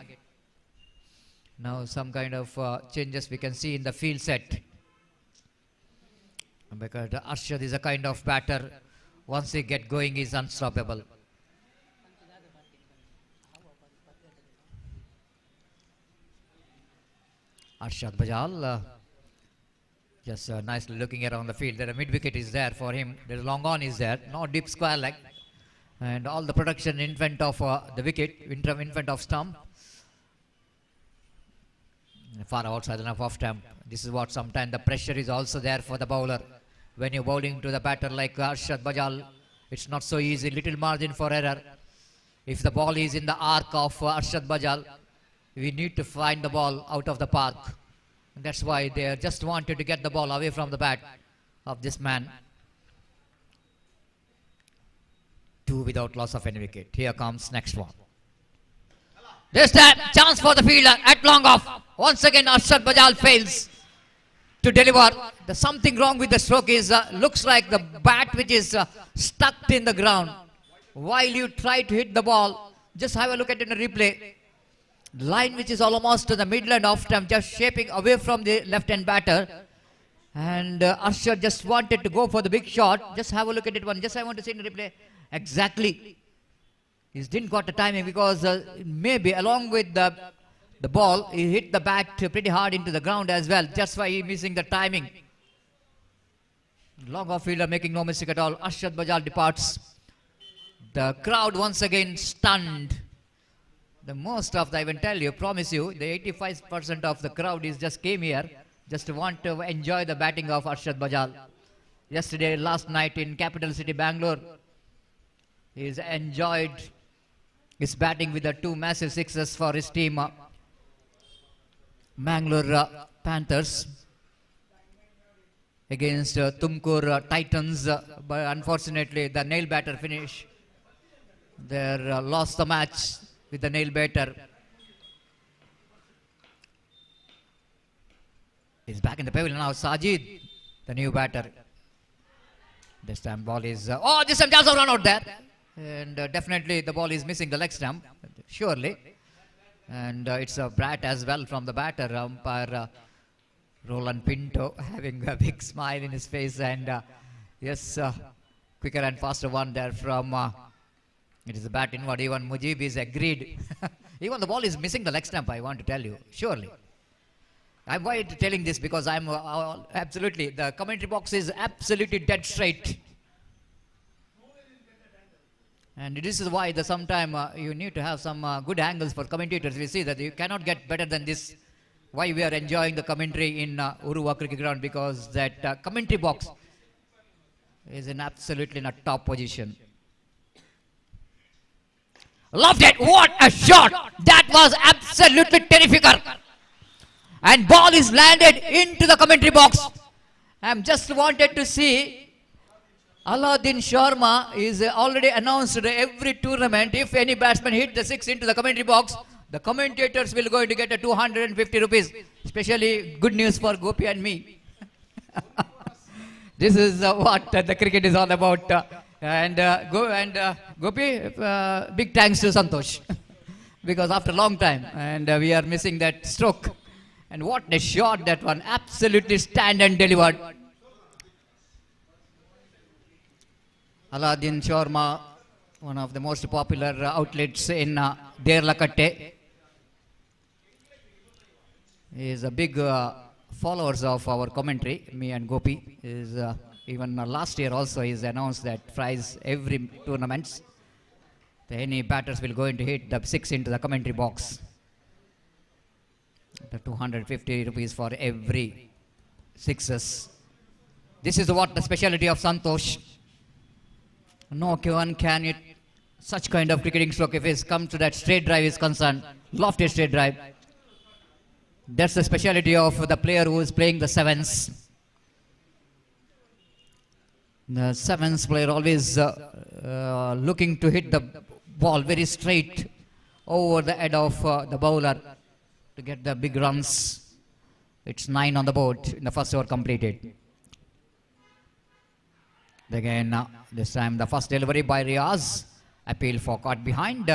Now some kind of changes we can see in the field set, because Arshad is a kind of batter. Once he get going, he is unstoppable. Arshad Bajal just nicely looking around the field. There a mid wicket is there for him. There is long on is there. No deep square leg. And all the protection in front of the wicket, in front of stump. Far outside enough off stump. This is what sometimes the pressure is also there for the bowler. When you're bowling to the batter like Arshad Bajal, it's not so easy. Little margin for error. If the ball is in the arc of Arshad Bajal, we need to find the ball out of the park. And that's why they just wanted to get the ball away from the bat of this man. 2 without loss of any wicket. Here comes next one. This time, chance for the fielder at long off. Once again, Arshad Bajal fails to deliver. There's something wrong with the stroke. Is looks like the bat which is stuck in the ground while you try to hit the ball. Just have a look at it in a replay. Line which is almost to the midland off stump, just shaping away from the left-hand batter. And Arshad just wanted to go for the big shot. Just have a look at it one. Just I want to see in the replay. Exactly. He didn't got the timing, because maybe along with the ball, he hit the bat pretty hard into the ground as well. Just why he missing the timing. Long off fielder making no mistake at all. Arshad Bajal departs. The crowd once again stunned. The most of the, I will tell you, promise you, the 85% of the crowd is just came here just to want to enjoy the batting of Arshad Bajal. Yesterday, last night in capital city Bangalore, he's enjoyed his batting with the two massive sixes for his team, Mangalore Panthers, against Tumkur Titans, but unfortunately the nail batter finish. They lost the match with the nail batter. He's back in the pavilion now. Sajid, the new batter. This time ball is... this time just run out there. And definitely the ball is missing the leg stump. Surely. And it's a brat as well from the batter. Umpire Roland Pinto having a big smile in his face. And yes, quicker and faster one there from... it is a bat inward. Even Mujib is agreed. Even the ball is missing the leg stump, I want to tell you. Surely. I'm why telling this because I'm absolutely, the commentary box is absolutely dead straight. And this is why sometime you need to have some good angles for commentators. We see that you cannot get better than this. Why we are enjoying the commentary in Uruva cricket ground, because that commentary box is absolutely in a top position. Loved it. What a shot. That was absolutely terrific. And ball is landed into the commentary box. I'm just wanted to see. Alauddin Sharma is already announced every tournament. If any batsman hit the six into the commentary box, the commentators will going to get a 250 rupees. Especially good news for Gopi and me. This is what the cricket is all about. Gopi, big thanks to Santosh. Because after a long time, and we are missing that stroke. And what a shot that one. Absolutely stand and delivered. Alauddin Sharma, one of the most popular outlets in Derlakatte. He is a big followers of our commentary, me and Gopi. Is even last year also he announced that prize every tournaments. Any batters will going to hit the six into the commentary box. The 250 rupees for every sixes. This is what the speciality of Santosh. No one can hit such kind of cricketing stroke if it's come to that straight drive is concerned. Lofty straight drive. That's the speciality of the player who is playing the sevens. The sevens player always looking to hit the ball very straight over the head of the bowler to get the big runs. It's 9 on the board in the first over completed. Again, this time the first delivery by Riaz. Appeal for caught behind.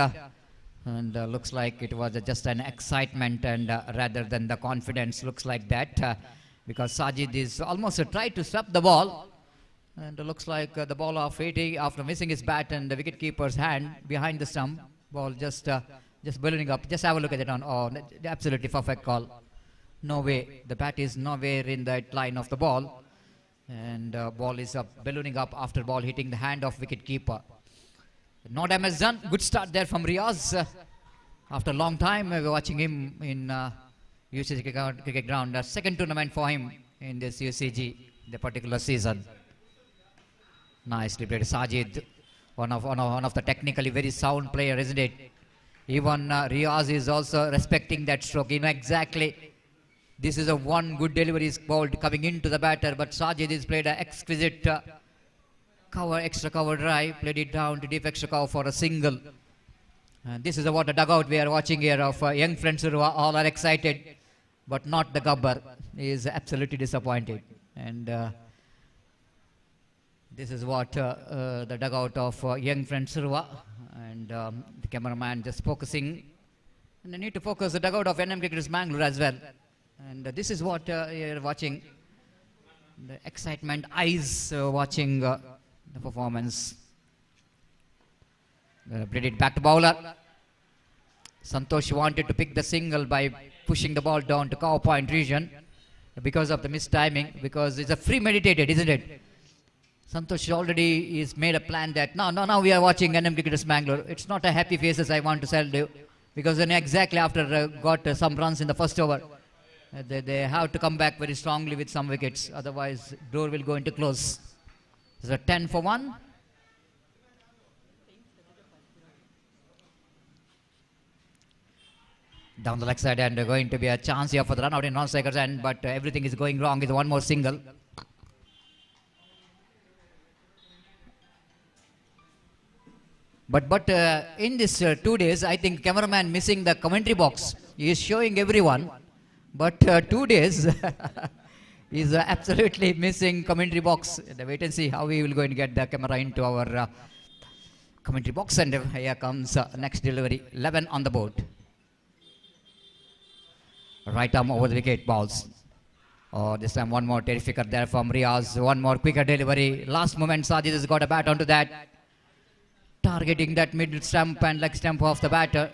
And looks like it was just an excitement and rather than the confidence. Looks like that. Because Sajid is almost tried to stop the ball. And looks like the ball of 80 after missing his bat and the wicketkeeper's hand behind the stump. Ball just ballooning up. Just have a look at it on. Oh, absolutely perfect call. No way. The bat is nowhere in that line of the ball. And ball is ballooning up after ball hitting the hand of wicketkeeper. No damage done. Good start there from Riaz. After a long time, we were watching him in UCG cricket ground. Second tournament for him in this UCG, the particular season. Nicely played. Sajid, one of the technically very sound player, isn't it? Even Riaz is also respecting that stroke. You know exactly. This is a one good delivery is bowled coming into the batter, but Sajid has played an exquisite extra cover drive, played it down to deep extra cover for a single. This is what the dugout we are watching here of young friends who all are excited, but not the Gabbar. He is absolutely disappointed. And this is what the dugout of young friends Surwa and the cameraman just focusing. And they need to focus the dugout of NM Cricketers Mangalore as well. And this is what you're watching. The excitement eyes watching the performance. Played it back to bowler. Santosh wanted to pick the single by pushing the ball down to cover point region because of the missed timing, because it's a free meditated, isn't it? Santosh already is made a plan that now we are watching NM Cricketers Mangalore. It's not a happy faces I want to tell you, because then exactly after got some runs in the first over, they have to come back very strongly with some wickets. Otherwise, door will go into close. It's a 10 for 1. Down the leg side, and going to be a chance here for the run out in non-strikers end, but everything is going wrong. It's one more single. But in this 2 days, I think cameraman missing the commentary box. He is showing everyone, but 2 days is absolutely missing commentary box. Wait and see how we will going to get the camera into our commentary box. And here comes next delivery. 11 on the board. Right arm over the wicket balls. Oh, this time one more terrific there from Riaz. One more quicker delivery. Last moment, Sajid has got a bat onto that. Targeting that middle stump and leg stump of the batter.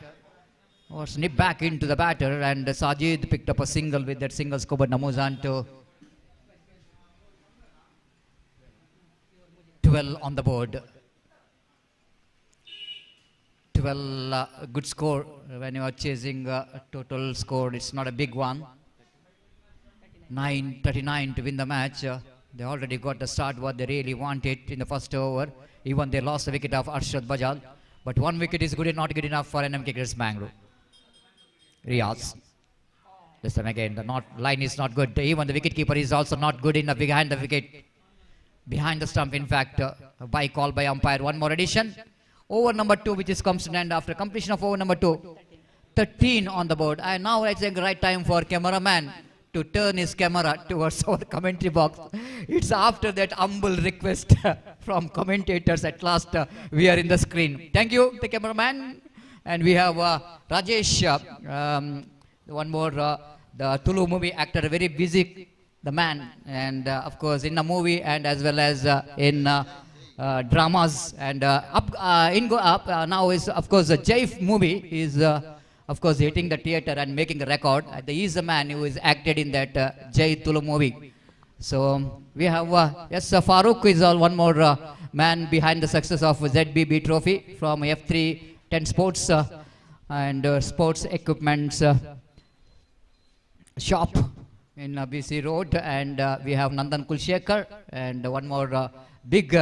Or snip back into the batter, and Sajid picked up a single with that single scope, but Namuzan to 12 on the board. 12 good score when you are chasing a total score. It's not a big one. 9:39 to win the match. They already got the start what they really wanted in the first over. Even they lost the wicket of Arshad Bajal. But one wicket is not good enough for NM Cricketers Mangalore. Riyaz. This time again, the line is not good. Even the wicketkeeper is also not good enough behind the wicket. Behind the stump, in fact, by call by umpire. One more addition. Over number 2, which is comes to an end after completion of over number 2. 13 on the board. And now I think right time for cameraman to turn his camera towards our commentary box. It's after that humble request from commentators. At last we are in the screen. Thank you, the cameraman. And we have Rajesh, one more, the Tulu movie actor, very busy, the man. And of course in the movie and as well as in dramas. And now is of course the Jaif movie is of course hitting the theater and making a record. He is the man who is acted in that Jai Tulu movie. So we have Farooq is one more man behind the success of ZBB trophy from F3 10 Sports and Sports Equipments shop in BC Road. And we have Nandan Kulshekar and one more big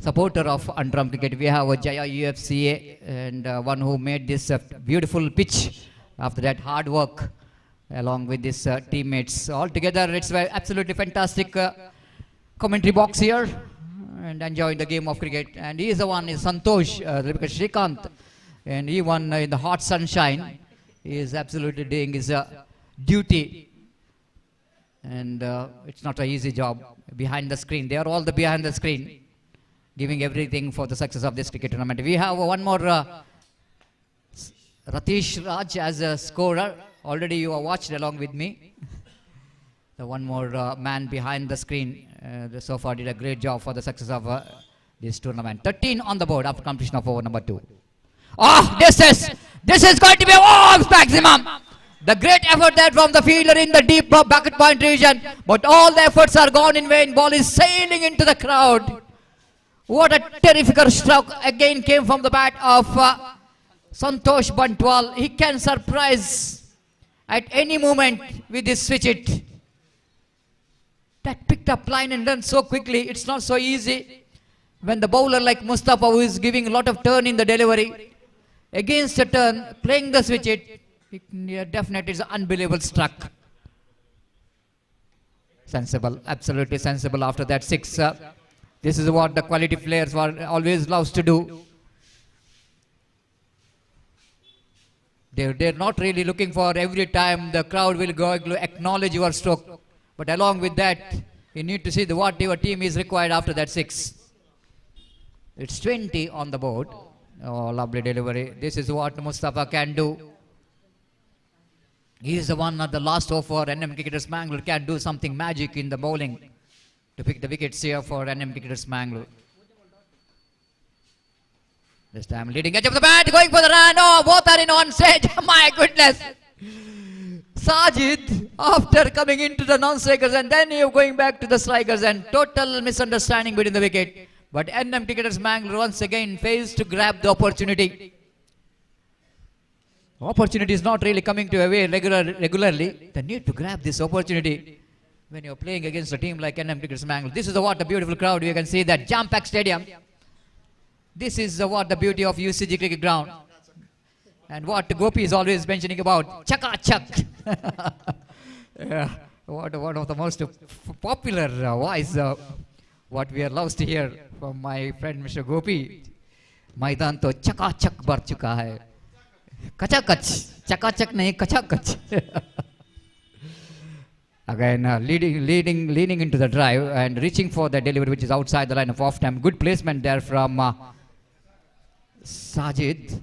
supporter of Underarm cricket. We have Jaya UFCA and one who made this beautiful pitch after that hard work along with his teammates. Altogether, it's absolutely fantastic commentary box here and enjoying the game of cricket. And he is the one, is Santosh, because Shrikant, and even in the hot sunshine, he is absolutely doing his duty. And it's not an easy job behind the screen. They are all behind the screen, giving everything for the success of this cricket tournament. We have one more Ratish Raj as a scorer. Already you have watched along with me. The one more man behind the screen so far did a great job for the success of this tournament. 13 on the board after completion of over number 2. Oh, this is going to be maximum. The great effort there from the fielder in the deep bucket point region, but all the efforts are gone in vain. Ball is sailing into the crowd. What a terrific stroke again came from the bat of Santosh Bantwal. He can surprise at any moment with this switch it. That picked up line and run so quickly. It's not so easy when the bowler like Mustafa, who is giving a lot of turn in the delivery, against a turn, playing the switch it definitely is unbelievable struck. Sensible, absolutely sensible after that 6. This is what the quality players always loves to do. They're not really looking for every time the crowd will go to acknowledge your stroke. But along with that, you need to see what your team is required after that 6. It's 20 on the board. Oh, lovely delivery. This is what Mustafa can do. He is the one at the last over for NM Cricketers Mangalore, can do something magic in the bowling to pick the wickets here for NM Cricketers Mangalore. This time leading edge of the bat, going for the run. Oh, both are in on stage. My goodness. Sajid After coming into the non-strikers and then you're going back to the strikers and total misunderstanding between the wicket. But NM Cricketers Mangalore once again fails to grab the opportunity. Opportunity is not really coming to away regularly. They need to grab this opportunity when you're playing against a team like NM Cricketers Mangalore. This is what a beautiful crowd. You can see that jam-packed stadium. This is what the beauty of UCG cricket ground. And what Gopi is always mentioning about, chaka-chak. Yeah, one of the most popular voice, what we are loves to hear from my friend Mr. Gopi. Maidan to chaka-chak bar chuka hai. Kachakach, chaka-chak nahi, kachakach. Again, leaning into the drive and reaching for the delivery, which is outside the line of off-time. Good placement there from Sajid.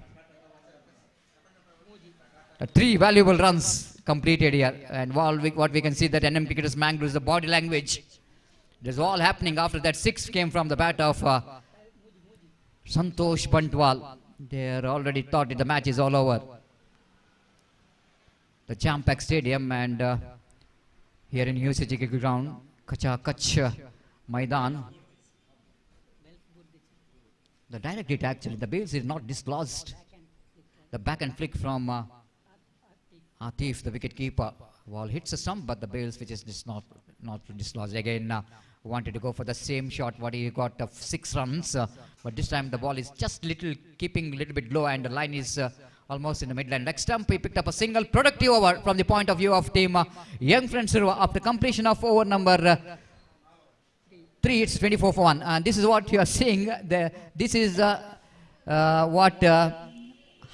3 valuable runs completed here, and what we can see that NM Cricketers Mangalore is the body language. It is all happening after that 6 came from the bat of Santosh Bantwal. They are already thought that the match is all over. The jam-packed stadium and here in UCG cricket ground, Kach Maidan. The direct hit actually, the bales is not dislodged. The back and flick from Atif, the wicket keeper, ball hits a stump, but the bales which is not dislodged. Again, wanted to go for the same shot what he got of 6 runs, but this time the ball is just keeping a little bit low, and the line is almost in the midline. Next stump, he picked up a single productive over from the point of view of team Young Friends after completion of over number 3. It's 24 for 1, and this is what you are seeing. This is what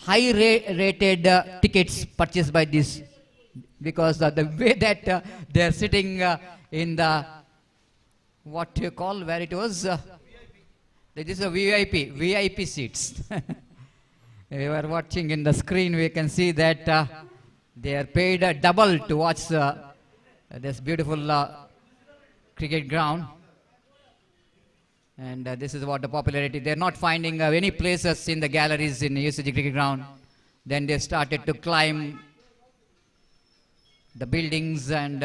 high rated tickets purchased by this, because the way that they are sitting in the what you call where it was this is a VIP seats. We were watching in the screen, we can see that they are paid double to watch this beautiful cricket ground. And this is what the popularity. They're not finding any places in the galleries in UCG cricket ground. Then they started to climb the buildings and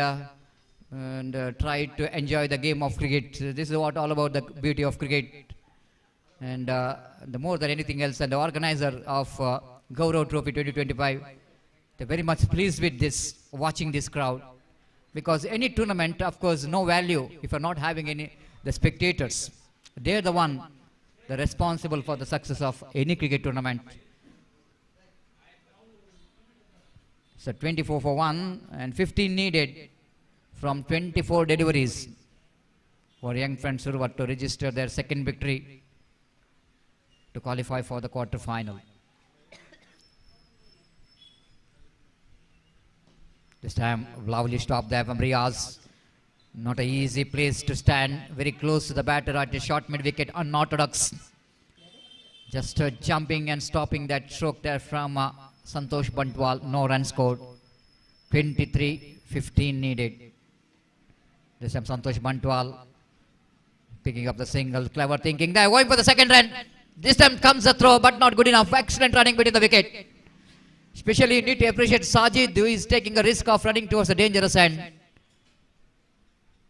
try to enjoy the game of cricket. This is what all about the beauty of cricket. And the more than anything else, and the organizer of Gaurav Trophy 2025, they're very much pleased with this, watching this crowd. Because any tournament, of course, no value if you're not having the spectators. They're the one, the responsible for the success of any cricket tournament. So 24 for 1 and 15 needed from 24 deliveries for Young Friends Suruvat to register their second victory to qualify for the quarter-final. This time, lovely stop there from Riaz. Not an easy place to stand, very close to the batter at the short mid-wicket, unorthodox. Just jumping and stopping that stroke there from Santosh Bantwal, no run scored. 23-15 needed. This time Santosh Bantwal picking up the single, clever thinking there, going for the second run. This time comes a throw, but not good enough. Excellent running between the wicket. Especially you need to appreciate Sajid, who is taking a risk of running towards the dangerous end.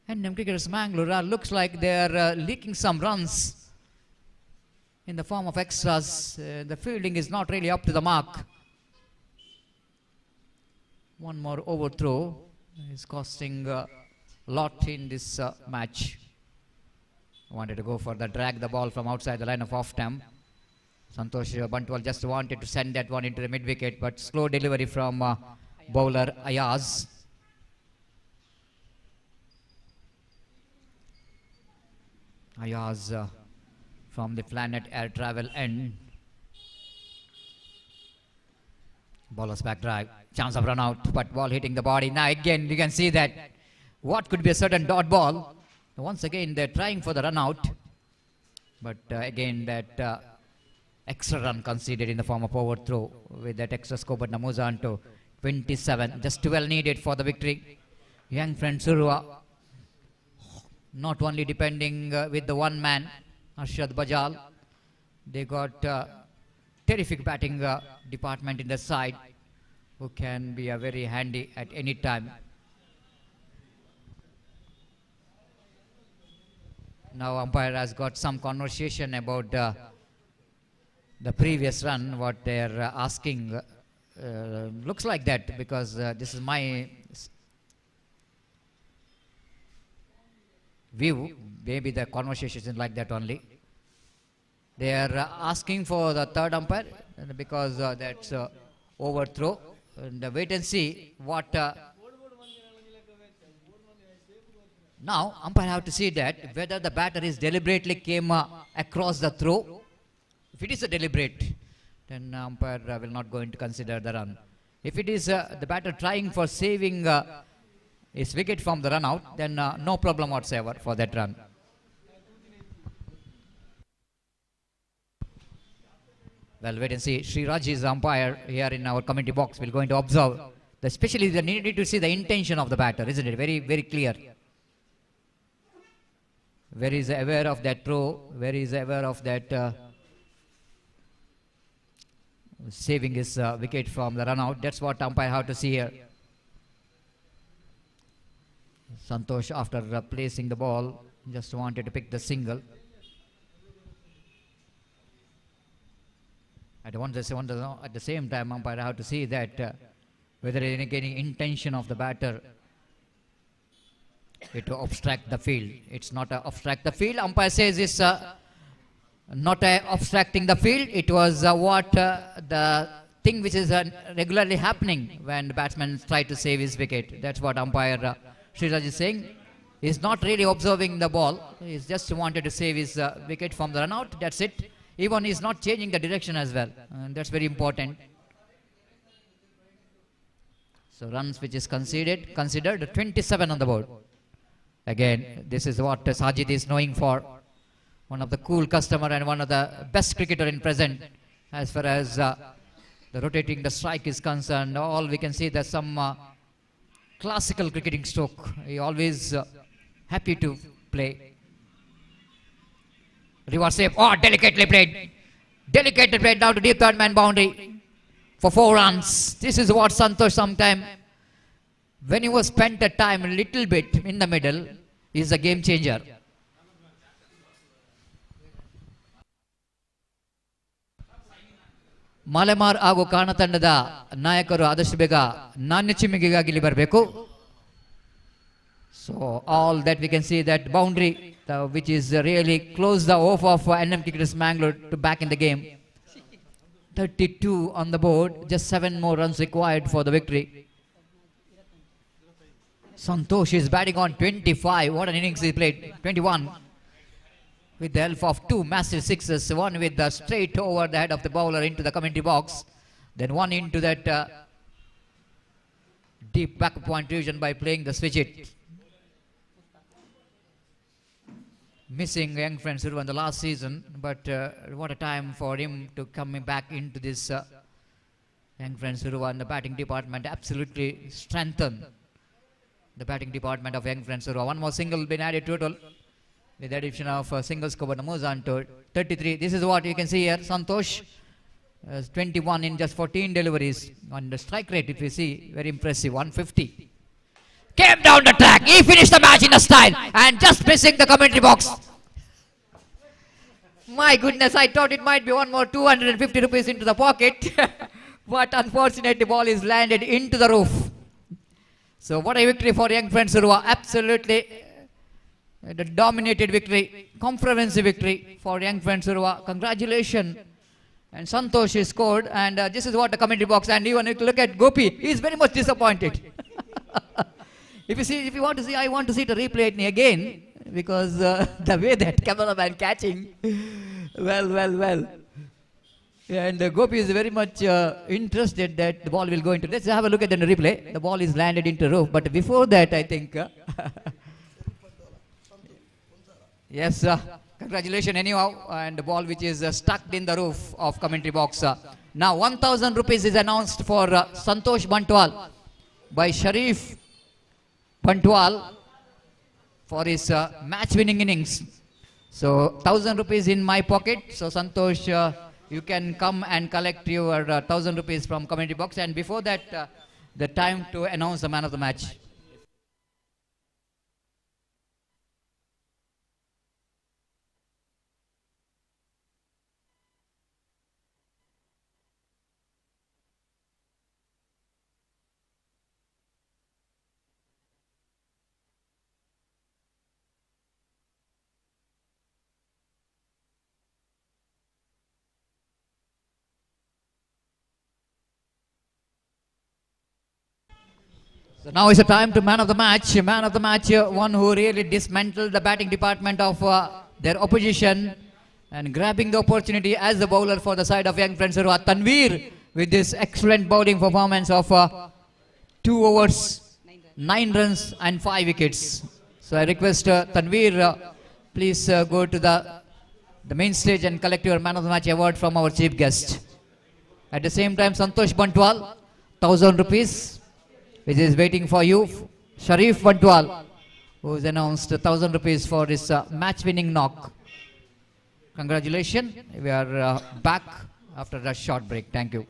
And NM Cricketers Mangalore looks like they are leaking some runs in the form of extras. The fielding is not really up to the mark. One more overthrow is costing a lot in this match. Wanted to go for the drag the ball from outside the line of off-stump. Santosh Bantwal just wanted to send that one into the mid-wicket, but slow delivery from bowler Ayaz. Ayaz from the Planet Air Travel end. Bowler's back drive, chance of run out, but ball hitting the body. Now again you can see that what could be a certain dot ball. Once again they're trying for the run out, but again that extra run conceded in the form of overthrow with that extra scope at Namuzan to 27. Just 12 needed for the victory. Young Friends Surua not only depending with the one man, Arshad Bajal, they got terrific batting department in the side who can be very handy at any time. Now umpire has got some conversation about the previous run, what they're asking. Looks like that because this is my view. Maybe the conversation is like that only. They are asking for the third umpire because that's overthrow. And wait and see what. Now umpire have to see that whether the batter is deliberately came across the throw. If it is a deliberate, then umpire will not going to consider the run. If it is the batter trying for saving his wicket from the run out, then no problem whatsoever for that run. Well, wait and see. Sriraj is umpire here in our commentary box. We're going to observe. Especially the need to see the intention of the batter, isn't it? Very, very clear. Where is aware of that throw? Where is aware of that saving his wicket from the run out? That's what umpire have to see here. Santosh, after placing the ball, just wanted to pick the single. At the same time, umpire have to see that whether any intention of the batter to obstruct the field. It's not obstruct the field. Umpire says it's not obstructing the field. It was the thing which is regularly happening when the batsman try to save his wicket. That's what umpire Sriraj is saying. He's not really observing the ball. He's just wanted to save his wicket from the run out. That's it. Even he's not changing the direction as well. And that's very important. So runs which is considered 27 on the board. Again, this is what Sajid is knowing for. One of the cool customer and one of the best cricketer in present as far as the rotating the strike is concerned. All we can see there's some classical cricketing stroke. He always happy to play. Reverse save. Oh, delicately played. Delicately played down to deep third man boundary for 4 runs. This is what Santosh sometime, when he was spent the time a little bit in the middle, is a game changer. ಮಾಲೆಮಾರ್ ಹಾಗೂ ಕಾಣ ತಂಡದ ನಾಯಕರು ಆದಷ್ಟು ಬೇಗ ನಾಣ್ಯ ಚಿಮ್ಮಿಗೆಗಾಗಿ ಇಲ್ಲಿ ಬರಬೇಕು. So all that we can see that boundary which is really close the off of NM Cricketers Mangalore to back in the game. 32 on the board, just 7 more runs required for the victory. Santosh is batting on 25. What an innings he played. 21 with the help of 2 massive sixes. One with the straight over the head of the bowler into the commentary box. Then one into that deep back point region by playing the switch hit. Missing young friend Surva in the last season, but what a time for him to coming back into this young friend Surva in the batting department. Absolutely strengthen the batting department of young friend Surva. One more single been added total with the addition of singles covered moves on to 33. This is what you can see here. Santosh 21 in just 14 deliveries. On the strike rate, if you see, very impressive, 150. Came down the track. He finished the match in a style and just missing the commentary box. My goodness, I thought it might be one more 250 rupees into the pocket. But unfortunately, the ball is landed into the roof. So what a victory for young friend Surva. Absolutely the dominated victory, comprehensive victory for young friend Surva. Congratulations. And Santosh is scored, and this is what the commentary box. And even if you look at Gopi, he is very much disappointed. If you want to see, I want to see the replay again, because the way that cameraman catching, well. And Gopi is very much interested that the ball will go into. Let's have a look at the replay. The ball is landed into roof, but before that, I think. Yes, congratulations anyhow, and the ball which is stuck in the roof of commentary box. Now 1,000 rupees is announced for Santosh Bantwal by Sharif Bantwal for his match-winning innings. So 1,000 rupees in my pocket. So Santosh, you can come and collect your 1,000 rupees from commentary box. And before that, the time to announce the man of the match. So now is the time to man of the match. Man of the match, one who really dismantled the batting department of their opposition and grabbing the opportunity as the bowler for the side of young friends Tanveer with this excellent bowling performance of 2 overs, 9 runs and 5 wickets. So I request Tanveer, please go to the main stage and collect your man of the match award from our chief guest. At the same time, Santosh Bantwal, 1,000 rupees, which is waiting for you. Sharif Bantwal, who has announced 1,000 rupees for his match-winning knock. Congratulations. We are back after a short break. Thank you.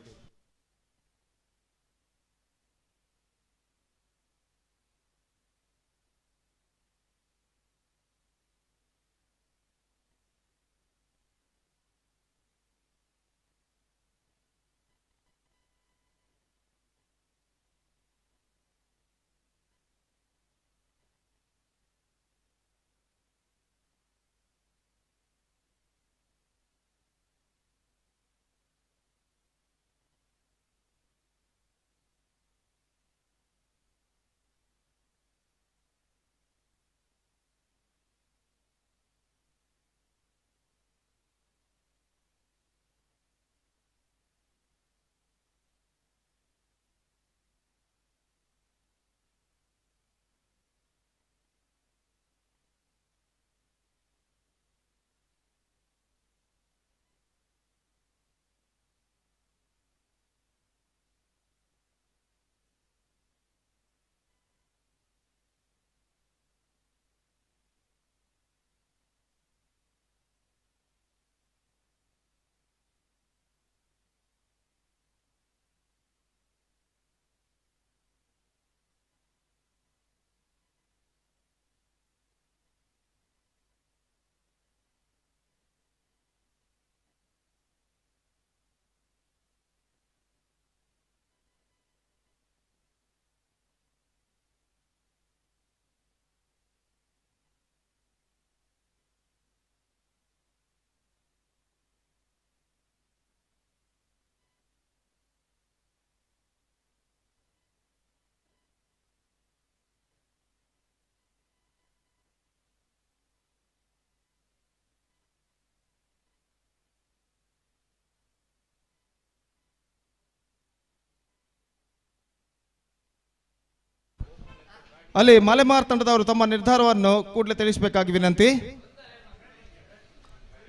ಅಲ್ಲಿ ಮಲೆಮಾರ್ ತಂಡದವರು ತಮ್ಮ ನಿರ್ಧಾರವನ್ನು ಕೂಡಲೇ ತಿಳಿಸಬೇಕಾಗಿ ವಿನಂತಿ.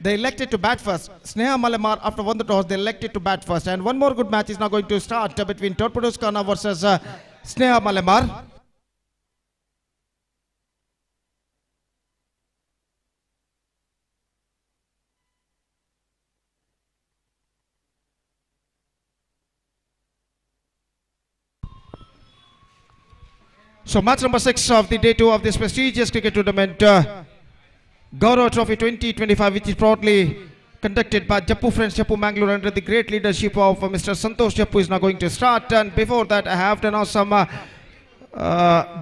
They elected to bat first. Sneha Malemar, after won the toss, they elected to bat first. And one more good match is now going to start between Torpedoes Khana versus Sneha Malemar. So match number 6 of the day 2 of this prestigious cricket tournament, Gaurav Trophy 2025, which is proudly conducted by Jeppu Friends, Jeppu Mangalore, under the great leadership of Mr. Santosh Jeppu, is now going to start. And before that, I have to announce some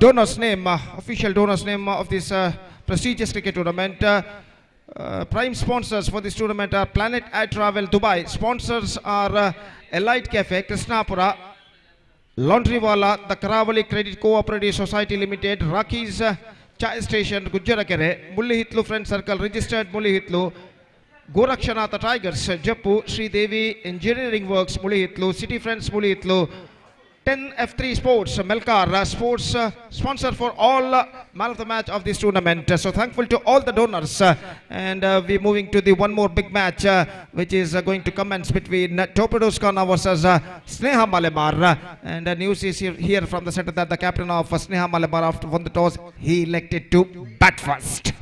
donors' name, official donors' name of this prestigious cricket tournament. Prime sponsors for this tournament are Planet Eye Travel Dubai. Sponsors are Elite Cafe, Krishnapura, Laundrywala, the Karavali Credit Cooperative Society Limited, Rockies Chai Station, Gujarakere, Mullihitlu Friend Circle, registered Mullihitlu, Gorakshanatha Tigers, Jeppu, Sri Devi Engineering Works, Mullihitlu, City Friends Mullihitlu, 10 F3 Sports, Melkar Sports, sponsor for all man of the match of this tournament. So thankful to all the donors, and we're moving to the one more big match, which is going to commence between Torpedoes Khana versus Sneha Malemar. And news is here from the center that the captain of Sneha Malemar, after won the toss, he elected to bat first.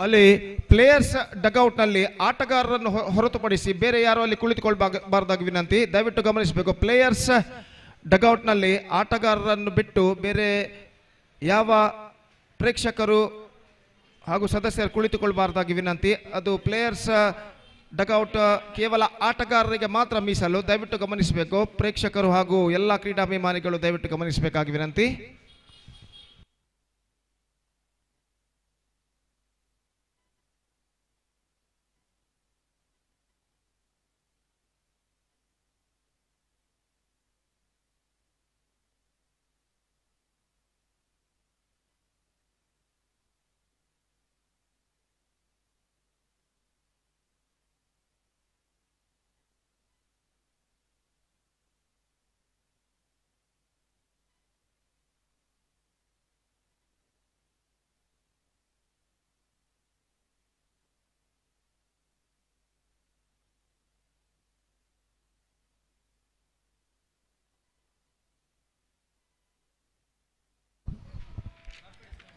ಅಲ್ಲಿ players dugout ನಲ್ಲಿ ಆಟಗಾರರನ್ನು ಹೊರತುಪಡಿಸಿ ಬೇರೆ ಯಾರು ಅಲ್ಲಿ ಕುಳಿತುಕೊಳ್ಳಬಾರದಾಗಿ ವಿನಂತಿ. ದಯವಿಟ್ಟು ಗಮನಿಸಬೇಕು, ಪ್ಲೇಯರ್ಸ್ ಡಗೌಟ್ ನಲ್ಲಿ ಆಟಗಾರರನ್ನು ಬಿಟ್ಟು ಬೇರೆ ಯಾವ ಪ್ರೇಕ್ಷಕರು ಹಾಗೂ ಸದಸ್ಯರು ಕುಳಿತುಕೊಳ್ಳಬಾರದಾಗಿ ವಿನಂತಿ. ಅದು ಪ್ಲೇಯರ್ಸ್ ಡಗೌಟ್ ಕೇವಲ ಆಟಗಾರರಿಗೆ ಮಾತ್ರ ಮೀಸಲು. ದಯವಿಟ್ಟು ಗಮನಿಸಬೇಕು, ಪ್ರೇಕ್ಷಕರು ಹಾಗೂ ಎಲ್ಲ ಕ್ರೀಡಾಭಿಮಾನಿಗಳು ದಯವಿಟ್ಟು ಗಮನಿಸಬೇಕಾಗಿ ವಿನಂತಿ.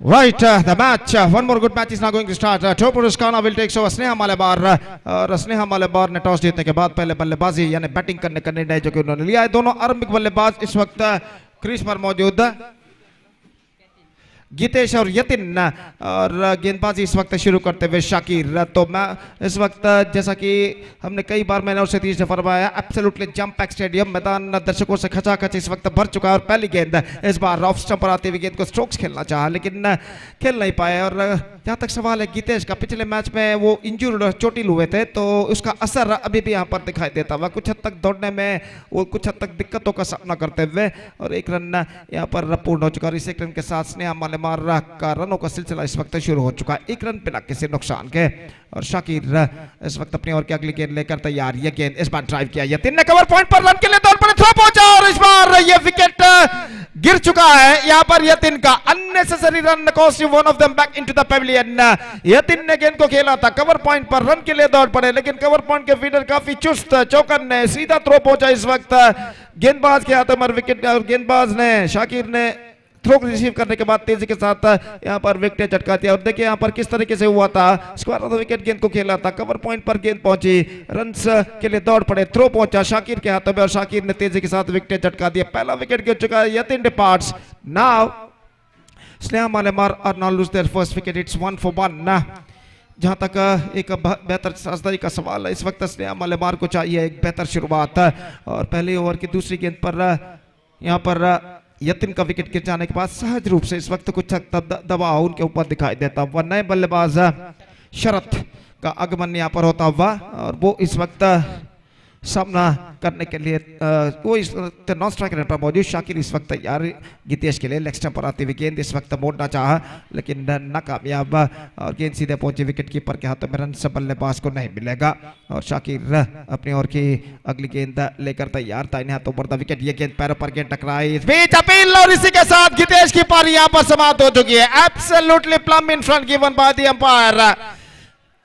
Right, the match, one more good match is now going to start. Topuruskana will take over Sneha Malabar. Sneha Malabar ने टॉस जीतने के बाद पहले बल्लेबाजी यानी बैटिंग करने का निर्णय जो कि उन्होंने लिया है. दोनों आरंभिक बल्लेबाज इस वक्त क्रीज पर मौजूद, गीतेश और यतिन, और गेंदबाजी इस वक्त शुरू करते हुए शाकिर. तो मैं इस वक्त जैसा कि हमने कई बार मैंने और सतीश ने फरमाया, एब्सोल्युटली जंप पैक स्टेडियम, मैदान दर्शकों से खचाखच इस वक्त भर चुका है. और पहली गेंद इस बार ऑफ स्टंप पर आते हुए गेंद को स्ट्रोक्स खेलना चाहा लेकिन खेल नहीं पाए. और जहाँ तक सवाल है गीतेश का, पिछले मैच में वो इंजर्ड चोटिल हुए थे तो उसका असर अभी भी यहाँ पर दिखाई देता हुआ. कुछ हद तक दौड़ने में वो कुछ हद तक दिक्कतों का सामना करते हुए, और एक रन यहाँ पर पूर्ण हो चुका. और इस एक रन के साथ स्नेहा मालेमार का रनों का सिलसिला इस वक्त शुरू हो चुका है, एक रन बिना किसी नुकसान के. और शाकिर इस वक्त अपनी ओर की अगली गेंद लेकर तैयार. ये गेंद इस बार ड्राइव किया, यतिन ने कवर पॉइंट पर रन के लिए दौड़ पर थ्रो पहुंचा और इस बार ये विकेट गिर चुका है. यहाँ पर यतिन का unnecessary run costing one of them back into the Pavilion. Yatin ने गेंद को खेला था, कवर पॉइंट पर रन के लिए दौड़ पड़े लेकिन कवर पॉइंट के फील्डर काफी चुस्त, चौकन्ने, सीधा थ्रो पहुंचा इस वक्त गेंदबाज के हाथों में विकेट. और गेंदबाज ने, शाकिर ने थ्रो रिसीव करने के बाद तेजी के साथ यहाँ पर विकेट झटका दिया. और देखिए यहाँ पर किस तरीके से हुआ था, स्क्वायर ऑफ द विकेट गेंद को खेला था, कवर पॉइंट पर गेंद पहुंची, रन्स के लिए दौड़ पड़े, थ्रो पहुंचा शाकिर के हाथों में और शाकिर ने तेजी के साथ विकेट झटका दिया. पहला विकेट गिर चुका है. Yatin departs now. Sneha Malemar are now lose their first wicket. It's 1 for 1. जहां तक एक बेहतर साझेदारी का सवाल है, इस वक्त स्नेहा मालेमार को चाहिए एक बेहतर शुरुआत. और पहले ओवर की दूसरी गेंद पर यहाँ पर यतिन का विकेट गिर जाने के बाद सहज रूप से इस वक्त कुछ दबाव उनके ऊपर दिखाई देता हुआ. नए बल्लेबाज शरत का आगमन यहाँ पर होता हुआ और वो इस वक्त सामना करने के लिए वो इस वक्त नॉन स्ट्राइकर पर मौजूद. शाकिर इस वक्त तैयार गीतेश के लिए. लेग स्टंप पर आती हुई गेंद इस वक्त मोड़ना चाहा लेकिन नाकामयाब, और गेंद सीधे पहुंची विकेट कीपर के हाथों में. रन से बल्लेबाज को नहीं मिलेगा और शाकिर अपनी ओर की अगली गेंद लेकर तैयार. दाहिने हाथों पर द विकेट. ये गेंद पैरों पर गेंद टकराई, इस बीच अपील और इसी के साथ गीतेश की पारी यहाँ पर समाप्त हो चुकी है. Absolutely plum in front given by the umpire.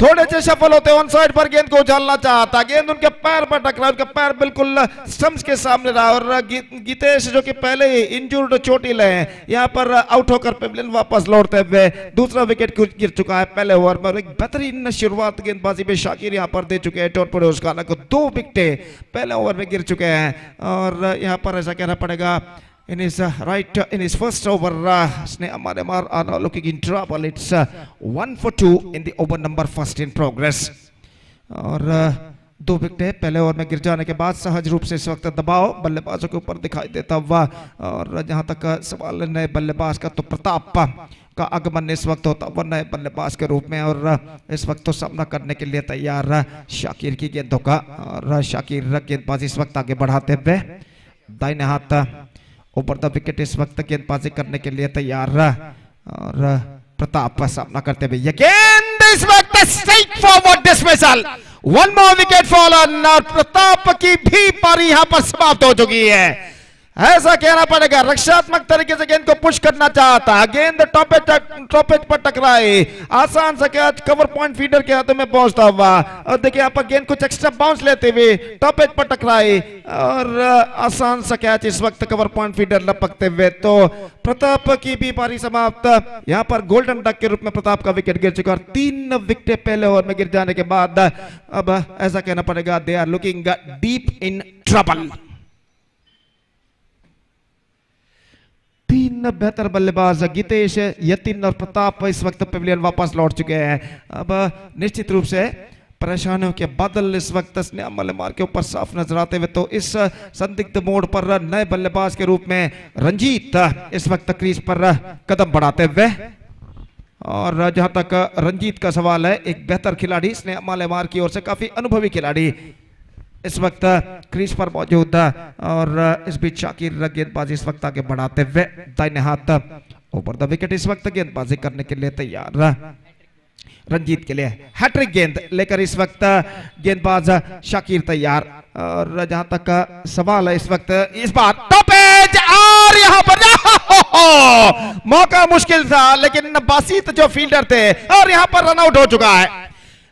थोड़े से सफल होते ऑन साइड पर गेंद को उछालना चाहता, गेंद उनके पैर पर टकरा, उनका पैर बिल्कुल स्टंप्स के सामने रहा. और गीतेश जो कि पहले ही इंजर्ड चोटिल है, यहाँ पर आउट होकर पेविलियन वापस लौटते हुए दूसरा विकेट गिर चुका है पहले ओवर में. और एक बेहतरीन शुरुआत गेंदबाजी में शाकिर यहाँ पर दे चुके हैं. टोरपुरुस्काना को 2 विकेटें पहले ओवर में गिर चुके हैं. और यहाँ पर ऐसा कहना पड़ेगा, in his in his first over, Sneha Malemar are now looking in trouble. It's 1 for 2 in the over number first in progress. और 2 विकेट पहले ओवर में गिर जाने के बाद सहज रूप से इस वक्त दबाव बल्लेबाजों के ऊपर दिखाई देता हुआ. और जहां तक सवाल नए बल्लेबाज का, तो प्रताप का आगमन इस वक्त होता हुआ नए बल्लेबाज के रूप में. और इस वक्त तो सामना करने के लिए तैयार शाकिर की गेंदों का. और शाकिर गेंदबाजी इस वक्त आगे बढ़ाते हुए दाहिने हाथ ऊपर द विकेट इस वक्त गेंदबाजी करने के लिए तैयार. और प्रताप का सामना करते हुए ये गेंद इस वक्त straight forward dismissal. 1 more wicket fallen और प्रताप की भी पारी यहां पर समाप्त हो चुकी है. ऐसा कहना पड़ेगा, रक्षात्मक तरीके से गेंद को पुश करना चाहता, गेंद टॉप एज पर टकराई, आसान सा कैच कवर पॉइंट फील्डर के हाथों में पहुंचता हुआ, और देखिए यहाँ पर गेंद कुछ एक्स्ट्रा बाउंस लेते हुए टॉप एज पर टकराई और आसान सा कैच इस वक्त कवर पॉइंट फील्डर लपकते हुए। तो प्रताप की भी पारी समाप्त। यहाँ पर गोल्डन डक के रूप में प्रताप का विकेट गिर चुका और 3 विकेट पहले ओवर में गिर जाने के बाद अब ऐसा कहना पड़ेगा they are looking deep in trouble. 3 बेहतर बल्लेबाज गीतेश, यतिन और प्रताप इस वक्त पवेलियन वापस लौट चुके हैं। अब निश्चित रूप से परेशानियों के बादल इस वक्त स्नेहा मल्लेमार के ऊपर साफ नजर आते हुए, तो इस संदिग्ध मोड़ पर नए बल्लेबाज के रूप में रंजीत इस वक्त क्रीज पर कदम बढ़ाते हुए, और जहां तक रंजीत का सवाल है, एक बेहतर खिलाड़ी स्नेहा मल्लेमार की ओर से, काफी अनुभवी खिलाड़ी इस वक्त क्रीज पर मौजूद, और इस बीच शाकिर गेंदबाजी इस वक्त आगे बढ़ाते हुए दाहिने हाथ ऊपर द विकेट इस वक्त गेंदबाजी करने के लिए तैयार। रंजीत के लिए हैट्रिक गेंद लेकर इस वक्त गेंदबाज शाकिर तैयार, और जहां तक सवाल है इस वक्त, इस बार टॉप एज, और यहां पर मौका मुश्किल था, लेकिन बासित जो फील्डर थे, और यहां पर रन आउट हो चुका है,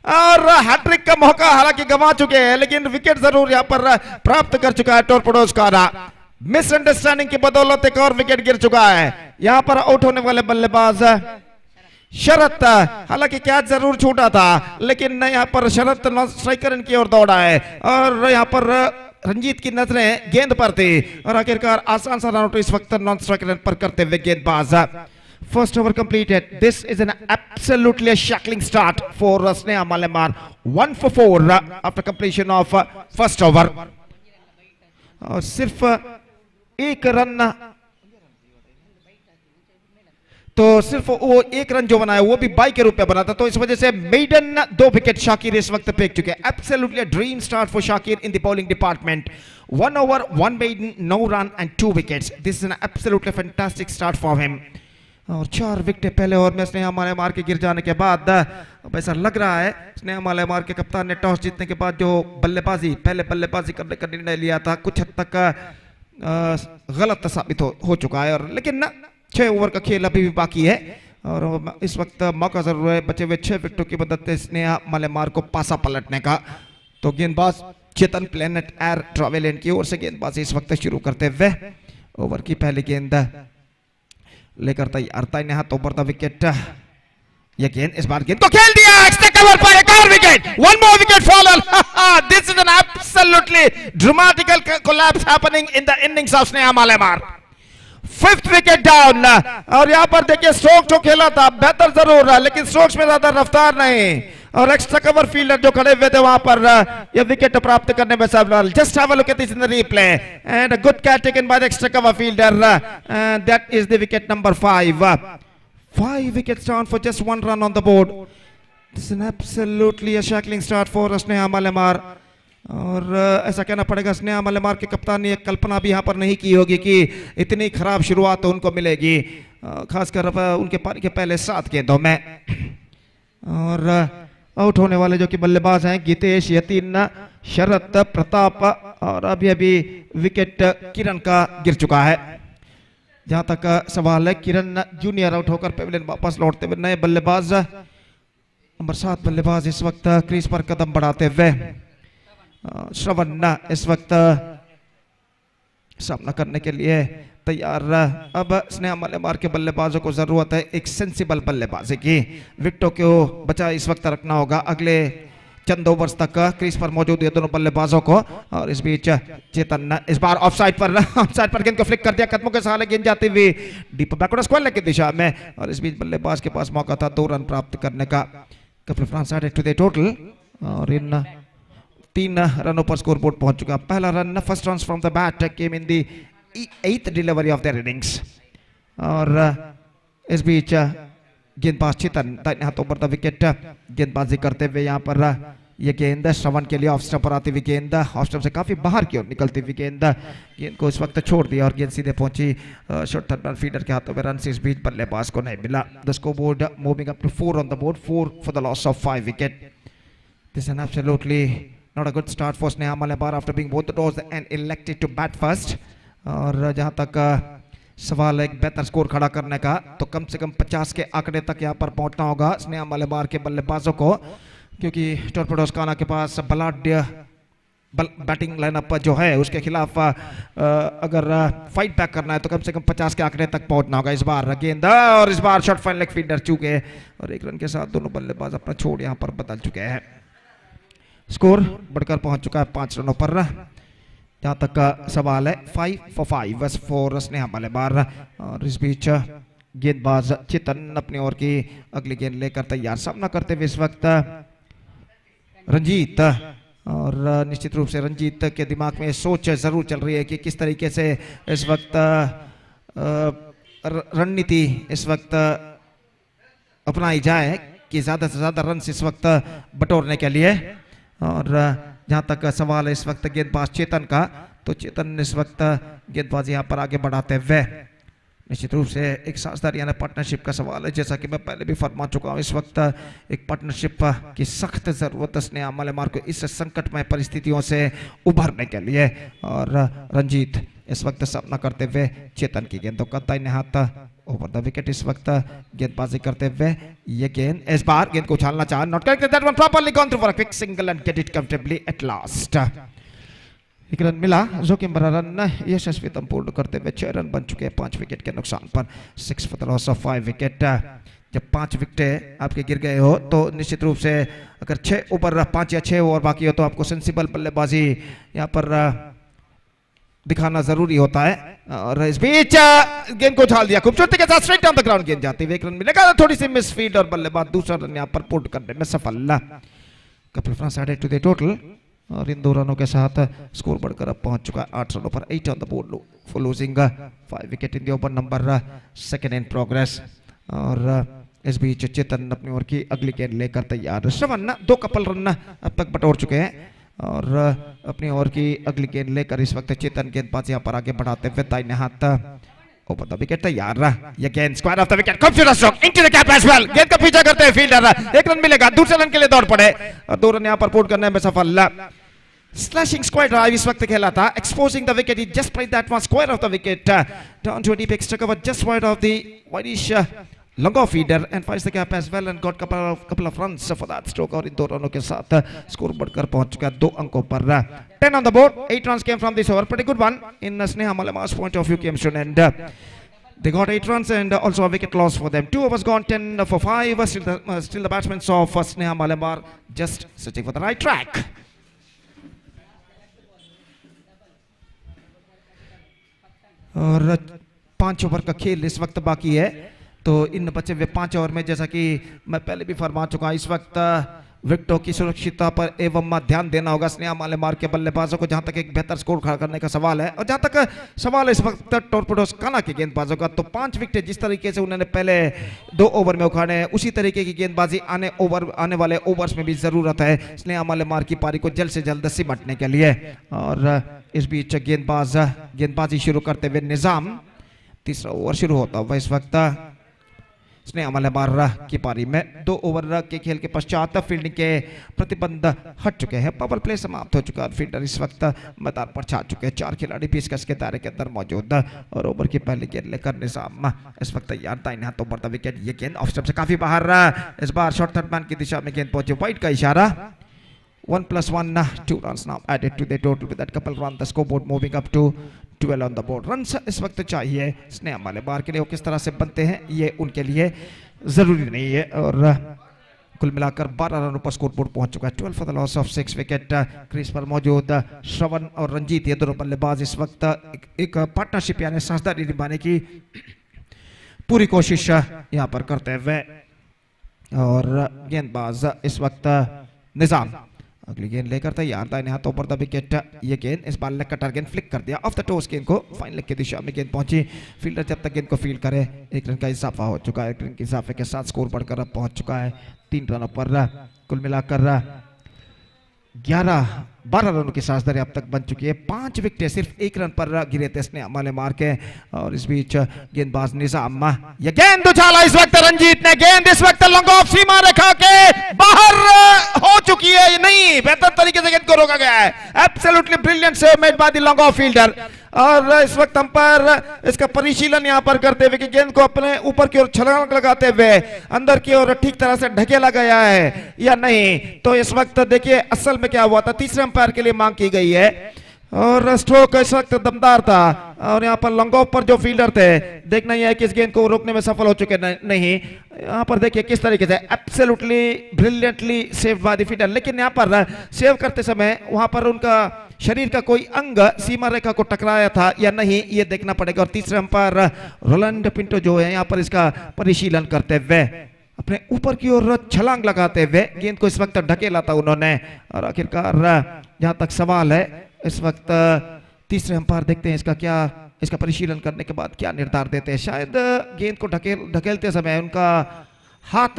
और हैट्रिक का मौका हालांकि गंवा चुके हैं, लेकिन विकेट जरूर यहां पर प्राप्त कर चुका है टोरपीडोज का। मिसअंडरस्टैंडिंग की बदौलत एक और विकेट गिर चुका है। यहां पर आउट होने वाले बल्लेबाज शरत, हालांकि कैच जरूर छूटा था, लेकिन यहां पर शरत नॉन स्ट्राइकर की ओर दौड़ा है, और यहां पर रंजीत की नजरें गेंद पर थी, और आखिरकार आसान सा रन आउट इस वक्त नॉन स्ट्राइकर पर करते हुए गेंदबाज। First over completed. This is an absolutely shackling start for Sneha Mallemaar. 1 for 4 after completion of first over. और सिर्फ एक रन, तो सिर्फ वो एक रन जो बनाया वो भी बाई के रूप में बना था, तो इस वजह से मेडन 2 विकेट शाकिर इस वक्त फेंक चुके हैं। Absolutely a dream start for Shakir in the bowling department. 1 over, 1 maiden, no run and 2 wickets. This is an absolutely fantastic start for him. और 4 विकेट पहले ओवर में स्नेहा मल्लेमार के गिर जाने के बाद अब ऐसा लग रहा है स्नेहा मल्लेमार के कप्तान ने टॉस जीतने के बाद जो पहले बल्लेबाजी करने का निर्णय लिया था, कुछ हद तक गलत साबित हो चुका है, और लेकिन 6 ओवर का खेल अभी भी बाकी है, और इस वक्त मौका जरूर है बचे हुए 6 विकेटों की मदद से स्नेहा मल्लेमार को पासा पलटने का। तो गेंदबाज चेतन प्लेनेट एयर ट्रैवलियन की ओर से गेंदबाजी इस वक्त शुरू करते हुए ओवर की पहली गेंद लेकर तैयार, दाहिने हाथ ऊपर द विकेट, ये गेंद इस बार गेंद को खेल दिया, एक्स्ट्रा कवर पर एक और wicket, 1 more wicket fallen. This is an absolutely dramatical collapse happening in the innings of Sneha Mallemaar. 5th wicket down, और यहाँ पर देखिए स्ट्रोक जो खेला था बेहतर जरूर रहा, लेकिन स्ट्रोक्स में ज्यादा रफ्तार नहीं, और एक्स्ट्रा कवर फील्डर जो खड़े हुए थे वहां पर ये विकेट प्राप्त करने में सफल। Just have a look at this in the replay and a good catch taken by the extra cover fielder, that is the wicket number 5. 5 wickets down for just 1 run on the board. This is an absolutely a shackling start for Sneha Mallemaar, और ऐसा कहना पड़ेगा स्नेहा मल्लेमार के कप्तान ने एक कल्पना भी यहाँ पर नहीं की होगी कि इतनी खराब शुरुआत तो उनको मिलेगी, खासकर उनके पारी के पहले 7 गेंदों में। और आउट होने वाले जो कि बल्लेबाज हैं गीतेश, यतिन, शरत, प्रताप, और अभी विकेट किरण का गिर चुका है। जहां तक सवाल है, किरण जूनियर आउट होकर पवेलियन वापस लौटते हुए नए बल्लेबाज नंबर 7 बल्लेबाज इस वक्त क्रीज पर कदम बढ़ाते हुए, श्रवण इस वक्त सामना करने के लिए तैयार। अब स्नेहा मल्लेमार के बल्लेबाजों को जरूरत है एक सेंसिबल बल्लेबाजी की, विकेटों को बचा इस वक्त रखना होगा अगले चंद ओवर्स तक क्रीज पर मौजूद ये दोनों बल्लेबाजों को। और इस बीच चेतन इस बार ऑफसाइड पर गेंद को फ्लिक कर दिया, कदमों के सहारे गेंद जाती हुई डीप बैकवर्ड स्क्वायर की दिशा में, और इस बीच बल्लेबाज के पास मौका था 2 रन प्राप्त करने का। Couple of runs added to the total, और इन 3 रनों पर स्कोर बोर्ड पहुंच चुका। पहला run, first run from the bat came in the 8th delivery of their innings, और इस बीच गेंदबाज चेतन दाहिने हाथों पर द विकेट गेंदबाजी करते हुए यहाँ पर ये गेंद श्रवण के लिए ऑफ स्टंप पर आती हुई गेंद, ऑफ स्टंप से काफी बाहर की ओर निकलती हुई गेंद को इस वक्त छोड़ दिया और गेंद सीधे पहुंची शॉर्ट थर्ड फील्डर के हाथों में। रन से इस बीच बल्लेबाज को नहीं मिला। The score board moving up to 4 on the board, 4 for the loss of 5 wicket. This is an absolutely not a good start for Sneha Mallemaar after being both the doors and elected to bat first. और जहां तक सवाल है एक बेहतर score खड़ा करने का, तो कम से कम 50 के आंकड़े तक यहां पर पहुंचना होगा स्नेहा मलेमार के बल्लेबाजों को, क्योंकि टॉर्पेडोज काना के पास बलाढ्य बैटिंग लाइनअप जो है उसके खिलाफ अगर फाइट बैक करना है तो कम से कम 50 के आंकड़े तक पहुंचना होगा। इस बार गेंद और इस बार शॉट फाइन लेग फील्डर चूके और 1 रन के साथ दोनों बल्लेबाज अपना छोड़ यहां पर बदल चुके हैं। स्कोर बढ़कर पहुंच चुका है 5 रनों पर। जहां तक का सवाल है 5 for 5 बस फॉर स्नेहा मलेमार। और इस बीच गेंदबाज चेतन अपनी ओर की अगली गेंद लेकर तैयार, सामना करते हुए इस वक्त रंजीत। और निश्चित रूप से रंजीत के दिमाग में सोच जरूर चल रही है कि किस तरीके से इस वक्त रणनीति इस वक्त अपनाई जाए कि ज्यादा से ज्यादा रन इस वक्त बटोरने के लिए। और जहां तक सवाल है इस वक्त गेंदबाज चेतन का, तो चेतन इस वक्त गेंदबाजी यहां पर आगे बढ़ाते हुए निश्चित रूप से एक साझेदारी यानी पार्टनरशिप का सवाल है। जैसा कि मैं पहले भी फरमा चुका हूं, इस वक्त एक पार्टनरशिप की सख्त जरूरत है स्नेहा मलेमार को इस संकटमय परिस्थितियों से उभरने के लिए। और रंजीत इस वक्त सामना करते हुए चेतन की गेंदों का दाहिने हाथ ओवर द विकेट इस वक्त गेंदबाजी करते हुए ये गेंद इस बार गेंद को उछालना चाहा, not correct, that one properly gone through for a quick single and get it comfortably at last. 1 run मिला, जोखिम भरा रन यशस्वीतम पूर्ण करते हुए 6 रन बन चुके हैं 5 विकेट के नुकसान पर। 6 for the loss of 5 wicket. जब 5 विकेट आपके गिर गए हो तो निश्चित रूप से अगर 6 ओवर 5 या 6 ओवर बाकी हो तो आपको सेंसिबल बल्लेबाजी यहाँ पर दिखाना जरूरी होता है। और इस बीच गेंद को उछाल दिया खूबसूरती के साथ, स्ट्रेट डाउन द ग्राउंड गेंद जाती हुई 1 रन मिलेगा। थोड़ी सी मिस फील्ड और बल्लेबाज दूसरा रन यहाँ पर पुट करने में सफल। Couple of runs added to the total और इन 2 रनों के साथ स्कोर बढ़कर अब पहुंच चुका है 8 रनों पर। 8 on the board for losing 5 wicket in the over number 2 in progress. और इस बीच चेतन अपनी ओर की अगली गेंद लेकर तैयार। श्रवण 2 कपल रन अब तक बटोर चुके हैं और अपनी ओर की अगली गेंद लेकर इस वक्त चेतन गेंदबाज यहाँ पर आगे बढ़ाते हुए दाहिने हाथ ओवर द विकेट तैयार। ये गेंद स्क्वायर ऑफ द विकेट, खूबसूरत stroke into the gap as well. गेंद का पीछा करते हैं फील्डर, 1 रन मिलेगा, दूसरे रन के लिए दौड़ पड़े और 2 रन यहाँ पर पुट करने में सफल। Slashing square drive इस वक्त खेला था, exposing the wicket. He just played that one square of the wicket down to a deep extra cover just wide of the whitish long off feeder and finds the cap as well and got couple of runs for that stroke. और इन 2 रनों के साथ score बढ़कर पहुंच चुका है 2 अंकों पर। 10 on the board, 8 runs came from this over. Pretty good one in Sneha Malemar's point of view came to an end. They got 8 runs and also a wicket loss for them. 2 overs gone, 10 for 5. Still the batsmen of Sneha Malemar just searching for the right track. और 5 over का खेल इस वक्त बाकी है, तो इन बचे हुए 5 ओवर में जैसा कि मैं पहले भी फरमा चुका, इस वक्त विकेटों की सुरक्षितता पर एवं ध्यान देना होगा स्नेहा मालेमार के बल्लेबाजों को, जहां तक एक बेहतर स्कोर खड़ा करने का सवाल है। और जहां तक सवाल है इस वक्त टॉर्पेडोज काना के गेंदबाजों का, तो 5 विकेट जिस तरीके से उन्होंने पहले 2 ओवर में उखाड़े हैं उसी तरीके की गेंदबाजी आने वाले ओवर्स में भी जरूरत है स्नेहा मालेमार की पारी को जल्द से जल्द सिमटने के लिए। और इस बीच गेंदबाजी शुरू करते हुए निजाम, तीसरा ओवर शुरू होता हुआ इस वक्त स्नेहा मलेमार की पारी में। 2 ओवर के खेल के पश्चात फील्डिंग के प्रतिबंध हट चुके हैं, पावर प्ले समाप्त हो चुका है, फील्डर इस वक्त मैदान पर छा चुके हैं। 4 खिलाड़ी पेशकश के दायरे के अंदर मौजूद और ओवर की पहली गेंद लेकर निजाम इस वक्त तैयार, दाहिने हाथ ओवर द विकेट। ये गेंद ऑफ स्टंप से काफी बाहर, इस बार शॉर्ट थर्ड मैन की दिशा में गेंद पहुंची, वाइड का इशारा। 1+1, 2 runs now added to the total with that couple run the scoreboard moving up to 12 on the board. runs इस वक्त चाहिए स्नेहा मालेमार के लिए, वो किस तरह से बनते हैं ये उनके लिए जरूरी नहीं है। और कुल मिलाकर 12 रनों पर स्कोरबोर्ड पहुंच चुका है। 12 for the loss of 6 wicket. Crease पर मौजूद श्रवण और रंजीत, ये दोनों बल्लेबाज इस वक्त एक पार्टनरशिप यानी साझेदारी निभाने की पूरी कोशिश यहाँ पर करते हुए। और गेंदबाज इस वक्त निजाम अगली गेंद लेकर तैयार, दाहिने हाथ ऊपर द विकेट। ये गेंद इस बार लेग कटर गेंद फ्लिक कर दिया ऑफ द टोस, गेंद को फाइन लेग की दिशा में गेंद पहुंची, फील्डर जब तक गेंद को फील्ड करे 1 रन का इजाफा हो चुका है। 1 रन के इजाफे के साथ स्कोर बढ़कर अब पहुंच चुका है 3 रनों पर। कुल मिलाकर 12 रनों की साझेदारी अब तक बन चुकी है। 5 विकेट सिर्फ 1 रन पर गिरे थे स्नेहा मालेमार के। और इस बीच गेंदबाज निजाम, ये गेंद उछाला इस वक्त रंजीत ने, गेंद इस वक्त लॉन्ग ऑफ सीमा रेखा के बाहर हो चुकी है, नहीं बेहतर तरीके से गेंद को रोका गया है। Absolutely brilliant save made by the long off fielder. और इस वक्त अंपायर इसका परिशीलन यहाँ पर करते हुए कि गेंद को अपने ऊपर की ओर छलांग लगाते हुए अंदर की ओर ठीक तरह से ढकेला गया है या नहीं। तो इस वक्त देखिए असल में क्या हुआ था, तीसरे अंपायर के लिए मांग की गई है और स्ट्रोक इस वक्त दमदार था और यहाँ पर लॉन्ग ऑफ पर जो फील्डर थे देखना यह है कि इस गेंद को रोकने में सफल हो चुके नहीं। यहाँ पर देखिए किस तरीके से absolutely brilliantly save bye the fielder, लेकिन यहाँ पर सेव करते समय वहां पर उनका शरीर का कोई अंग सीमा रेखा को टकराया था या नहीं ये देखना पड़ेगा। और तीसरे अंपायर रोलैंड पिंटो जो है यहाँ पर इसका परिशीलन करते हुए अपने ऊपर की ओर छलांग लगाते हुए गेंद को इस वक्त ढकेला था उन्होंने। और आखिरकार जहां तक सवाल है इस वक्त तीसरे अंपायर देखते हैं इसका परिशीलन करने के बाद क्या निर्धार देते हैं। शायद गेंद को ढकेलते समय उनका हाथ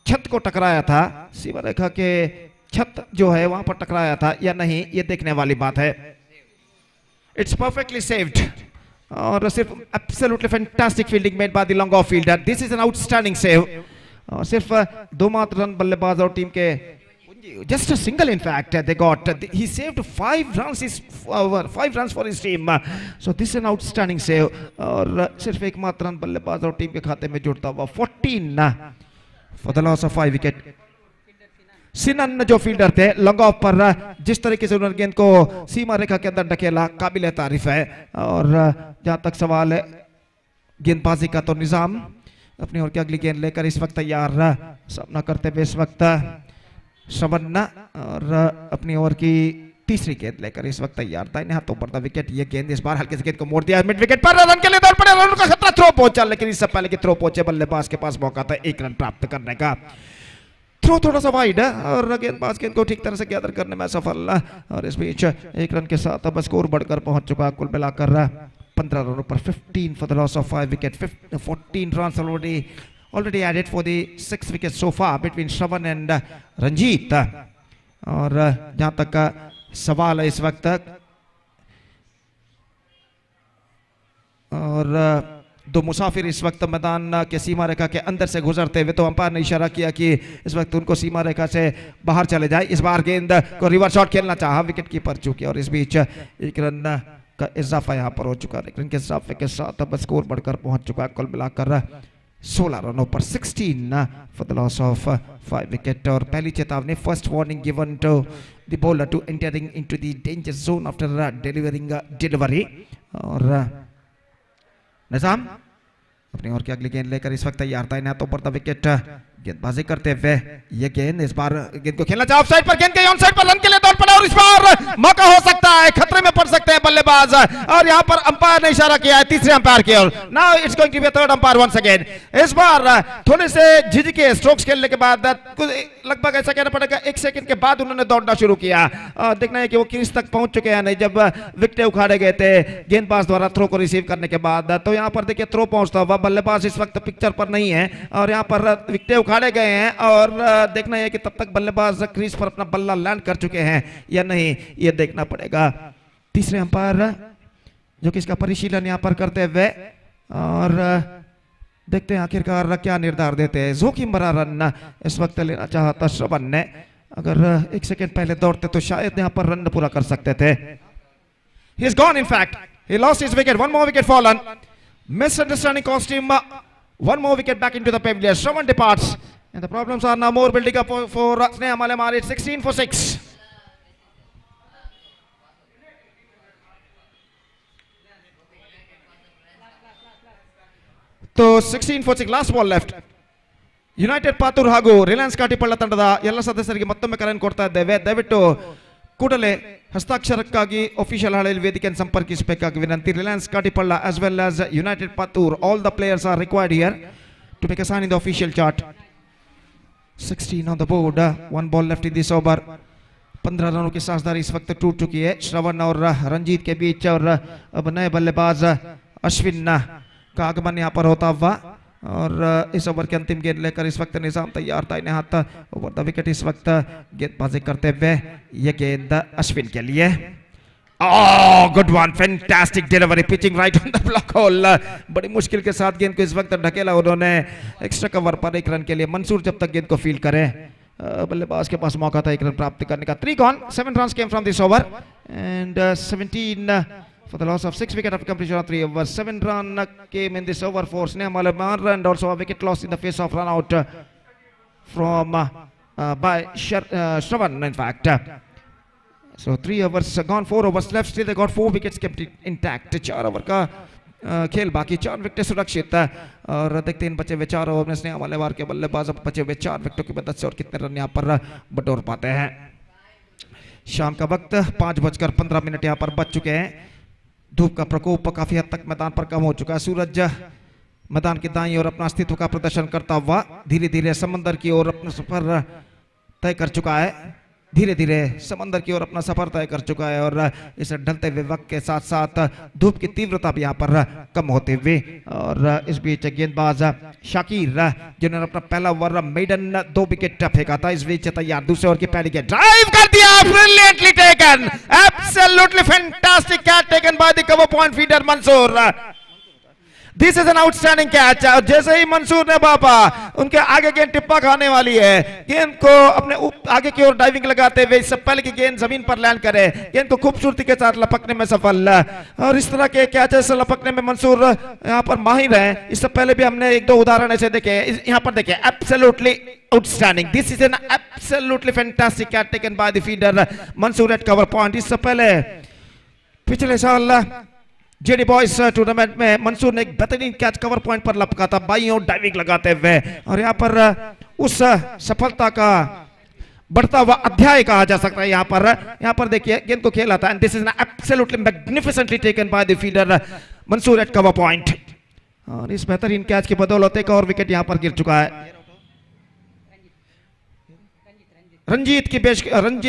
छत को टकराया था, सीमा रेखा के छत जो है वहां पर टकराया था या नहीं ये देखने वाली बात है। इट्स परफेक्टली सेव्ड और सिर्फ absolutely fantastic fielding made by the long off fielder. This is an outstanding save और सिर्फ 2 मात्र रन बल्लेबाज और टीम के just a single in fact they got he saved 5 runs for his team, so this is an outstanding save और सिर्फ 1 मात्र run बल्लेबाज और टीम के खाते में जुड़ता हुआ 14 for the loss of 5 wicket। सिनन जो फील्डर थे लॉन्ग ऑफ पर जिस तरीके से उन्होंने गेंद को सीमा रेखा के अंदर ढकेला काबिल तारीफ है। और जहां तक सवाल है गेंदबाजी का तो निजाम अपनी ओर की अगली गेंद लेकर इस वक्त तैयार सामना करते हुए इस वक्त श्रवण और अपनी ओवर की तीसरी गेंद लेकर इस वक्त तैयार था। हाथों पर था विकेट, ये गेंद इस बार हल्के से गेंद को मोड़ दिया मिड विकेट पर, रन के लिए दौड़ पड़े, रन का खतरा, थ्रो पहुंचा लेकिन इससे पहले कि थ्रो पहुंचे बल्लेबाज के पास मौका था 1 रन प्राप्त करने का। थ्रो थोड़ा सा वाइड है और गेंदबाज गेंद को ठीक तरह से गैदर करने में सफल और इस बीच 1 रन के साथ अब स्कोर बढ़कर पहुंच चुका कुल मिलाकर 15 रनों पर 15 for the loss of 5 wicket. 14 run already added for the 6 wickets so far between Shravan and Ranjit। और जहां तक का सवाल है इस वक्त और 2 मुसाफिर इस वक्त मैदान के सीमा रेखा के अंदर से गुजरते हुए तो अंपायर ने इशारा किया कि इस वक्त उनको सीमा रेखा से बाहर चले जाए। इस बार गेंद को रिवर्स शॉट खेलना चाहा विकेट कीपर चूके और इस बीच 1 रन का इजाफा यहां पर हो चुका। 1 रन के इजाफे के साथ अब स्कोर बढ़कर पहुंच चुका है कुल मिलाकर 16 रनों पर 16 for the loss of 5 wicket। और पहली चेतावनी first warning given to the bowler to entering into the danger zone after delivering delivery. और निजाम अपनी ओर की अगली गेंद लेकर इस वक्त तैयार था। तो पर विकेट गेंदबाजी करते हुए ये गेंद इस बार गेंद को खेलना चाहा ऑफसाइड पर, गेंद के ऑन साइड पर रन के लिए दौड़ पड़ा और इस बार मौका हो सकता है, खतरे में पड़ सकते हैं बल्लेबाज। और यहां पर अंपायर ने इशारा किया है तीसरे अंपायर की ओर। Now it's going to be third umpire once again. इस बार थोड़े से झिझके स्ट्रोक्स खेलने के बाद लगभग ऐसा कहना पड़ेगा 1 सेकंड के बाद उन्होंने दौड़ना शुरू किया। देखना है कि वो क्रीज तक पहुंच चुके हैं नहीं जब विकेट उखाड़े गए थे गेंदबाज द्वारा थ्रो को रिसीव करने के बाद। तो यहाँ पर देखिए थ्रो पहुंचता हुआ बल्लेबाज इस वक्त पिक्चर पर नहीं है और यहाँ पर विकेट उखाड़े गए हैं और देखना है कि तब तक बल्लेबाज क्रीज पर अपना बल्ला लैंड कर चुके हैं या नहीं ये देखना पड़ेगा। तीसरे अंपायर जो कि इसका परिशीलन यहाँ पर करते हुए और देखते हैं आखिरकार क्या निर्धार देते हैं। जोखिम भरा रन इस वक्त लेना चाहता श्रवण ने, अगर 1 सेकंड पहले दौड़ते तो शायद यहाँ पर रन पूरा कर सकते थे। He is gone in fact. He lost his wicket. 1 more wicket fallen. Misunderstanding cost him 1 more wicket back into the pavilion. Shravan departs and the problems are now more building up for Sneha Malamar. It's 16 for 6. So 16 for 6, last ball left. United Pathuru ಹಾಗೂ ರಿಲಯನ್ಸ್ ಕಾಟಿಪಳ್ಳ ತಂಡದ ಎಲ್ಲ ಸದಸ್ಯರಿಗೆ ಮತ್ತೊಮ್ಮೆ ಕರೆಯನ್ನು ಕೊಡ್ತಾ ಇದ್ದೇವೆ. ದಯವಿಟ್ಟು ಕೂಡಲೇ ಹಸ್ತಾಕ್ಷರಕ್ಕಾಗಿ ಅಫಿಷಿಯಲ್ ಹಾಳೆಯಲ್ಲಿ ವೇದಿಕೆಯನ್ನು ಸಂಪರ್ಕಿಸಬೇಕಾಗಿ ವಿನಂತಿ. Reliance Katipalla as well as United Pathur, all the players are required here to make a sign in the official chart. 16 on the board, 1 ball left in this over. 15 रनों की साझेदारी इस वक्त टूट चुकी है श्रवण और रंजीत के बीच और अब नए बल्लेबाज अश्विन का आगमन यहाँ पर होता हुआ और इस ओवर के अंतिम गेंद लेकर इस वक्त निजाम तैयार था। इन्हें हाथ ओवर द विकेट इस वक्त गेंदबाजी करते हुए ये गेंद अश्विन के लिए। Good one, fantastic delivery, pitching right on the block whole. बड़ी मुश्किल के साथ गेंद को इस वक्त ढकेला उन्होंने एक्स्ट्रा कवर पर 1 रन के लिए। मंसूर जब तक गेंद को फील्ड करे बल्लेबाज के पास मौका था 1 रन प्राप्त करने का। 3 gone, 7 runs came from this over and 17 for the loss of 6 wicket after completion of 3 overs. 7 run came in this over for Sneha Malamar, and also a wicket loss in the face of run out from by Shravan, in fact. So 3 overs gone, 4 overs left. Still they got 4 wickets kept intact. 4 over का खेल बाकी, 4 wicket सुरक्षित और देखते हैं बचे हुए 4 over में स्नेहा मालेवार के बल्लेबाज अब बचे हुए 4 विकेटों की मदद से और कितने रन यहाँ पर बटोर पाते हैं। शाम का वक्त 5:15 यहाँ पर बच चुके हैं। धूप का प्रकोप काफी हद तक मैदान पर कम हो चुका है। सूरज मैदान के दाईं ओर अपना अस्तित्व का प्रदर्शन करता हुआ धीरे धीरे समंदर की ओर अपना सफर तय कर चुका है। धीरे धीरे समंदर की ओर अपना सफर तय कर चुका है और इस ढलते हुए वक्त के साथ साथ धूप की तीव्रता भी यहाँ पर कम होते हुए, और इस बीच गेंदबाज शाकिर जिन्होंने अपना पहला ओवर मेडन 2 विकेट फेंका था, इस बीच तैयार दूसरे ओवर की पहली गेंद ड्राइव कर दिया, brilliantly taken, absolutely fantastic catch taken by the cover point fielder Mansoor. This is an outstanding catch. जैसे ही मंसूर ने बापा उनके आगे गेंद टिप्पा खाने वाली है, गेंद को अपने आगे की ओर डाइविंग लगाते हुए इससे पहले की गेंद जमीन पर लैंड करे, गेंद को खूबसूरती के साथ लपकने में सफल। और इस तरह के कैचेस लपकने में मंसूर यहाँ पर माहिर है। इससे पहले भी हमने 1-2 उदाहरण ऐसे देखे, यहाँ पर देखे, absolutely outstanding. This is an absolutely fantastic catch taken by the fielder Mansoor at cover point. इससे पहले पिछले साल जेडी बॉयज टूर्नामेंट में मंसूर ने एक बेहतरीन कैच कवर पॉइंट पर लपका था, बाईं ओर डाइविंग लगाते हुए, और यहाँ पर उस सफलता का बढ़ता हुआ अध्याय कहा जा सकता है। यहाँ पर देखिए गेंद को खेला था, and this is an absolutely magnificently taken by the fielder Mansoor at cover point. और इस बेहतरीन कैच की बदौलत एक और विकेट यहाँ पर गिर चुका है। रंजीत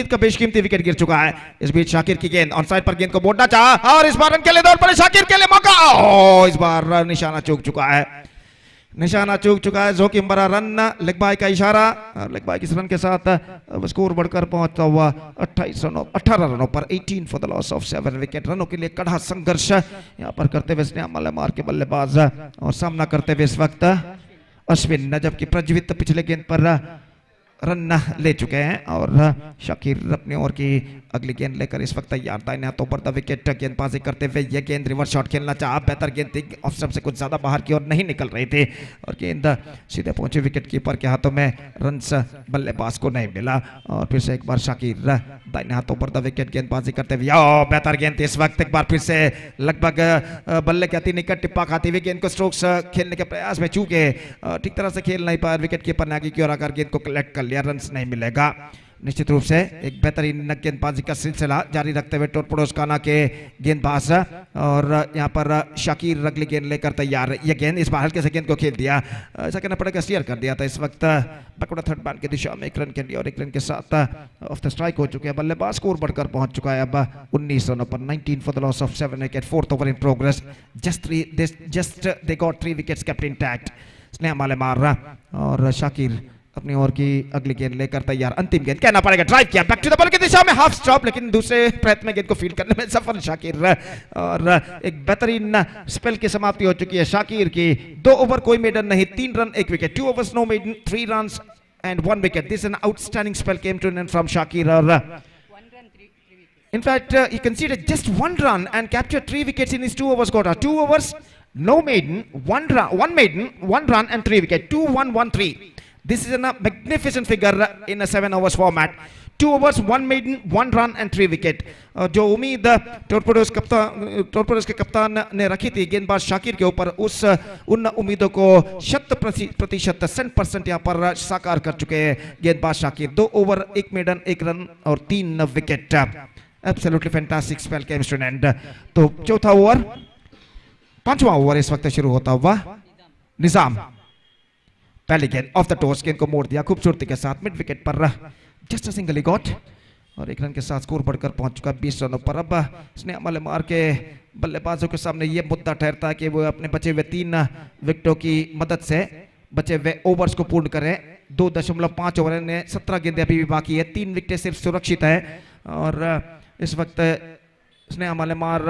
का बेशकीमती विकेट गिर चुका है। इस बीच शाकिर की गेंद ऑन साइड पर, गेंद को मोड़ना चाहा और इस बार रन के लिए दौड़ पड़े शाकिर के लिए मौका, इस बार निशाना चूक चुका है। जोखिम भरा रन, लेग बाय का इशारा, लेग बाय किस रन के साथ स्कोर बढ़कर पहुंचता हुआ 18 रनों पर 18 for the loss of 7 wicket. रनों के लिए कड़ा संघर्ष यहाँ पर करते हुए स्नेहा मालेवार के बल्लेबाज और सामना करते हुए इस वक्त अश्विन, जबकि प्रज्वलित पिछले गेंद पर रन ले चुके हैं और शाकिर अपनी ओर की अगली गेंद लेकर इस वक्त तैयार था। इन्हें तो ऊपर विकेट गेंदबाजी करते हुए ये गेंद रिवर्स शॉट खेलना चाहा, बेहतर गेंद थी, ऑफ स्टंप से कुछ ज्यादा बाहर की ओर नहीं निकल रही थी और गेंद सीधे पहुंची विकेट कीपर के हाथों में, रन्स बल्लेबाज को नहीं मिला। और फिर से एक बार शाकिर दाहिने हाथों पर विकेट गेंदबाजी करते हुए, बेहतर गेंद थी इस वक्त, एक बार फिर से लगभग बल्ले के अति निकट टिप्पा खाती हुई गेंद को स्ट्रोक्स खेलने के प्रयास में चूके ठीक तरह से खेल नहीं पाया, विकेट कीपर ने आगे की ओर आकर गेंद को कलेक्ट कर लिया, रन्स नहीं मिलेगा। निश्चित रूप से एक बेहतरीन गेंदबाजी का सिलसिला जारी रखते हुए टोरपड़ोसकाना के गेंदबाज, और यहाँ पर शाकिर अगली गेंद लेकर तैयार। ये गेंद इस बार हल्के से गेंद को खेल दिया, ऐसा कहना पड़ेगा स्टीयर कर दिया था इस वक्त बैकवर्ड थर्ड बैन की दिशा में, 1 रन के लिए और 1 रन के साथ ऑफ द स्ट्राइक हो चुके हैं। बल्लेबाज स्कोर बढ़कर पहुंच चुका है अब 19 रनों पर, 19 for the loss of 7 wicket, 4th over in progress, just they got 3 wickets kept intact. Sneha Malewar और शाकिर अपनी ओर की अगली गेंद लेकर तैयार। अंतिम गेंद कहना पड़ेगा, ड्राइव किया बैक टू द बॉल की दिशा में, हाफ स्टॉप, लेकिन दूसरे प्रयत्न में गेंद को फील्ड करने में सफल शाकिर, और एक बेहतरीन स्पेल की समाप्ति हो चुकी है शाकिर की। 2 ओवर कोई मेडन नहीं, 3 run 1 wicket, 2 overs no maiden, 3 runs and 1 wicket. This is an outstanding spell came to an end from Shakir. In fact, he conceded just 1 run and captured 3 wickets in his 2 overs quota. 2 overs, no maiden, 1 run and 3 wicket. 2-1-1-3. This is a magnificent figure in a 7 overs format. 2 overs, 1 maiden, 1 run and 3 wicket. जो उम्मीद टोरपीडोस के कप्तान ने रखी थी गेंदबाज शाकिर के ऊपर, उन उम्मीदों को 100% यहाँ पर साकार कर चुके हैं गेंदबाज शाकिर। 2 ओवर, 1 मेडन, 1 रन और 3 wicket. Absolutely fantastic spell came to an end. तो चौथा ओवर, 5वां ओवर इस वक्त शुरू होता हुआ। निजाम पहली गेंद ऑफ द टॉस, गेंद को मोड़ दिया खूबसूरती के साथ मिड विकेट पर, just a single he got, और 1 रन के साथ स्कोर बढ़कर पहुंच चुका 20 रनों पर। अब स्नेहा मालेवार के बल्लेबाजों के सामने यह मुद्दा ठहरता है कि वो अपने बचे हुए 3 विकेटों की मदद से बचे हुए ओवर्स को पूर्ण करें। 2.5 ओवर में 17 गेंदें अभी भी बाकी है, 3 विकेटें सिर्फ सुरक्षित है, और इस वक्त स्नेहा मालेवार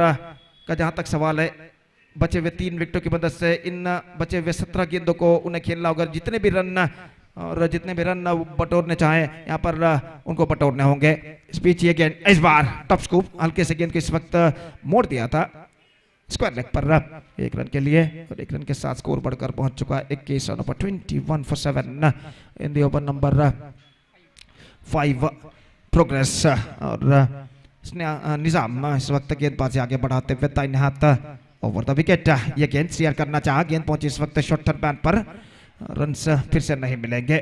का जहां तक सवाल है, बचे हुए 3 विकेटों की मदद से इन बचे हुए 17 गेंदों को उन्हें खेलना होगा। जितने भी रन और जितने भी रन बटोरने चाहे यहाँ पर उनको बटोरने होंगे। स्पीच ये गेंद इस बार टॉप स्कूप, हल्के से गेंद को इस वक्त मोड़ दिया था स्क्वायर लेग पर 1 रन के लिए, और 1 रन के साथ स्कोर बढ़कर पहुंच चुका है 21 रनों पर 21 for 7 in the over number 5 progress. और निजाम इस वक्त गेंदबाजी आगे बढ़ाते हुए दाहिने हाथ ओवर द विकेट, ये गेंद शेयर करना चाहा, गेंद पहुंची इस वक्त शॉर्ट टर्न बैन पर, रन फिर से नहीं मिलेंगे।